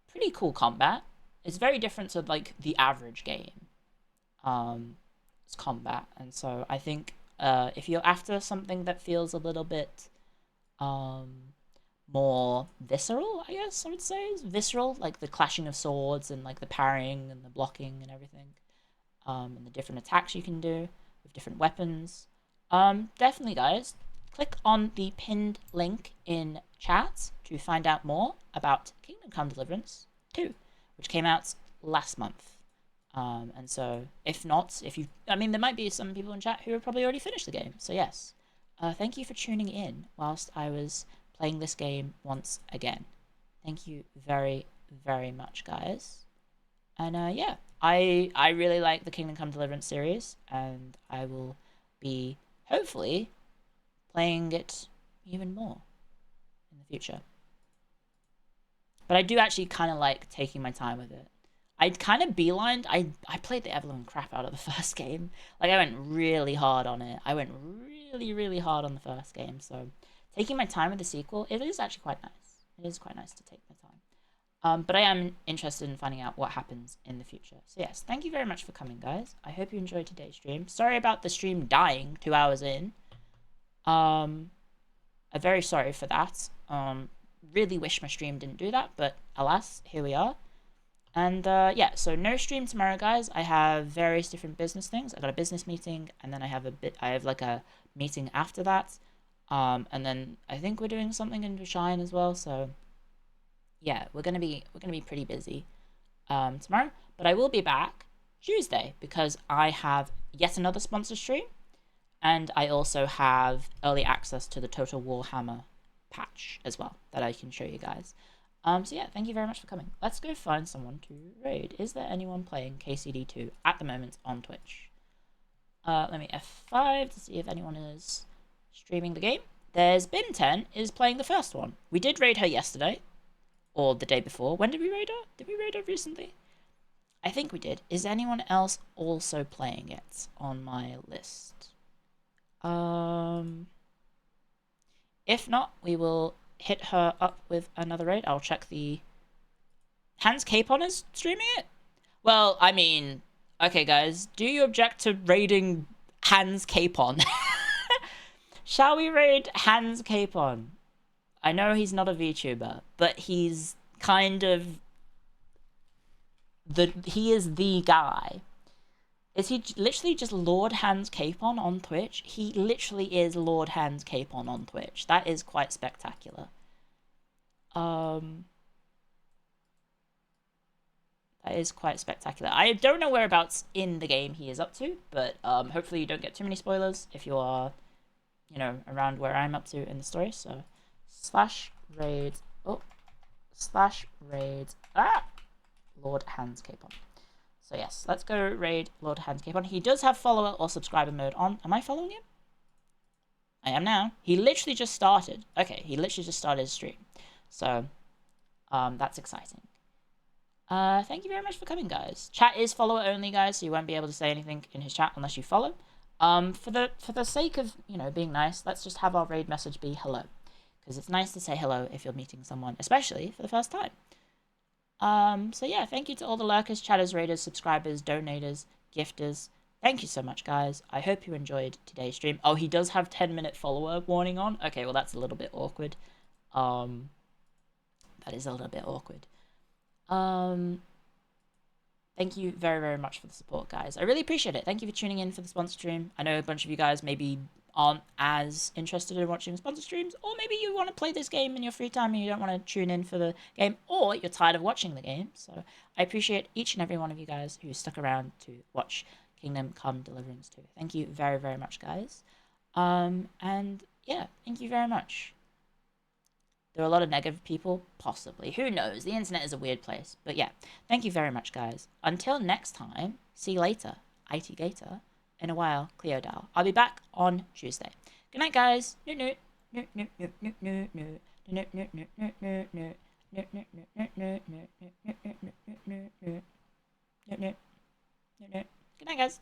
pretty cool combat, it's very different to like the average game. It's combat, and so I think if you're after something that feels a little bit more visceral, I guess I would say, visceral, like the clashing of swords and like the parrying and the blocking and everything, and the different attacks you can do with different weapons. Definitely, guys, click on the pinned link in chat to find out more about Kingdom Come Deliverance 2, which came out last month. And so, if not, I mean, there might be some people in chat who have probably already finished the game. So yes, thank you for tuning in whilst I was playing this game once again. Thank you very, very much, guys. And yeah, I really like the Kingdom Come Deliverance series, and I will be hopefully playing it even more in the future. But I do actually kind of like taking my time with it. I kind of beelined. I played the ever-loving crap out of the first game. Like, I went really hard on it. I went really, really hard on the first game. So taking my time with the sequel, it is actually quite nice. It is quite nice to take my time. But I am interested in finding out what happens in the future. So yes, thank you very much for coming, guys. I hope you enjoyed today's stream. Sorry about the stream dying 2 hours in. I'm very sorry for that. Really wish my stream didn't do that, but alas, here we are. And yeah, so no stream tomorrow, guys. I have various different business things. I got a business meeting, and then I have like a meeting after that. And then I think we're doing something in Shine as well. So yeah, we're gonna be pretty busy tomorrow. But I will be back Tuesday, because I have yet another sponsor stream, and I also have early access to the Total Warhammer patch as well that I can show you guys. So yeah, thank you very much for coming. Let's go find someone to raid. Is there anyone playing KCD2 at the moment on Twitch? Let me F5 to see if anyone is streaming the game. There's Bin10 is playing the first one. We did raid her yesterday, or the day before. When did we raid her? Did we raid her recently? I think we did. Is anyone else also playing it on my list? If not, we will hit her up with another raid. I'll check the... Hans Capon is streaming it? Well, I mean... Okay, guys. Do you object to raiding Hans Capon? Shall we raid Hans Capon? I know he's not a VTuber, but he's kind of... He is the guy. Is he literally just Lord Hans Capon on Twitch? He literally is Lord Hans Capon on Twitch. That is quite spectacular. That is quite spectacular. I don't know whereabouts in the game he is up to, but hopefully you don't get too many spoilers if you are, you know, around where I'm up to in the story. So, /raid, Lord Hans Capon. So yes, let's go raid Lord Hans Capon. He does have follower or subscriber mode on. Am I following him? I am now. He literally just started. Okay, he literally just started his stream. So, that's exciting. Thank you very much for coming, guys. Chat is follower only, guys, so you won't be able to say anything in his chat unless you follow. For the sake of, you know, being nice, let's just have our raid message be hello. Because it's nice to say hello if you're meeting someone, especially for the first time. So yeah, thank you to all the lurkers, chatters, raiders, subscribers, donators, gifters. Thank you so much, guys. I hope you enjoyed today's stream. Oh, he does have 10-minute follower warning on. Okay, well, that's a little bit awkward. That is a little bit awkward. Thank you very, very much for the support, guys. I really appreciate it. Thank you for tuning in for the sponsor stream. I know a bunch of you guys maybe aren't as interested in watching sponsor streams, or maybe you want to play this game in your free time and you don't want to tune in for the game, or you're tired of watching the game. So I appreciate each and every one of you guys who stuck around to watch Kingdom Come Deliverance 2. Thank you very, very much, guys. And yeah, thank you very much. There are a lot of negative people, possibly. Who knows? The internet is a weird place. But yeah, thank you very much, guys. Until next time, see you later, IT Gator. In a while, Clio Dow. I'll be back on Tuesday. Good night, guys. Good night, guys.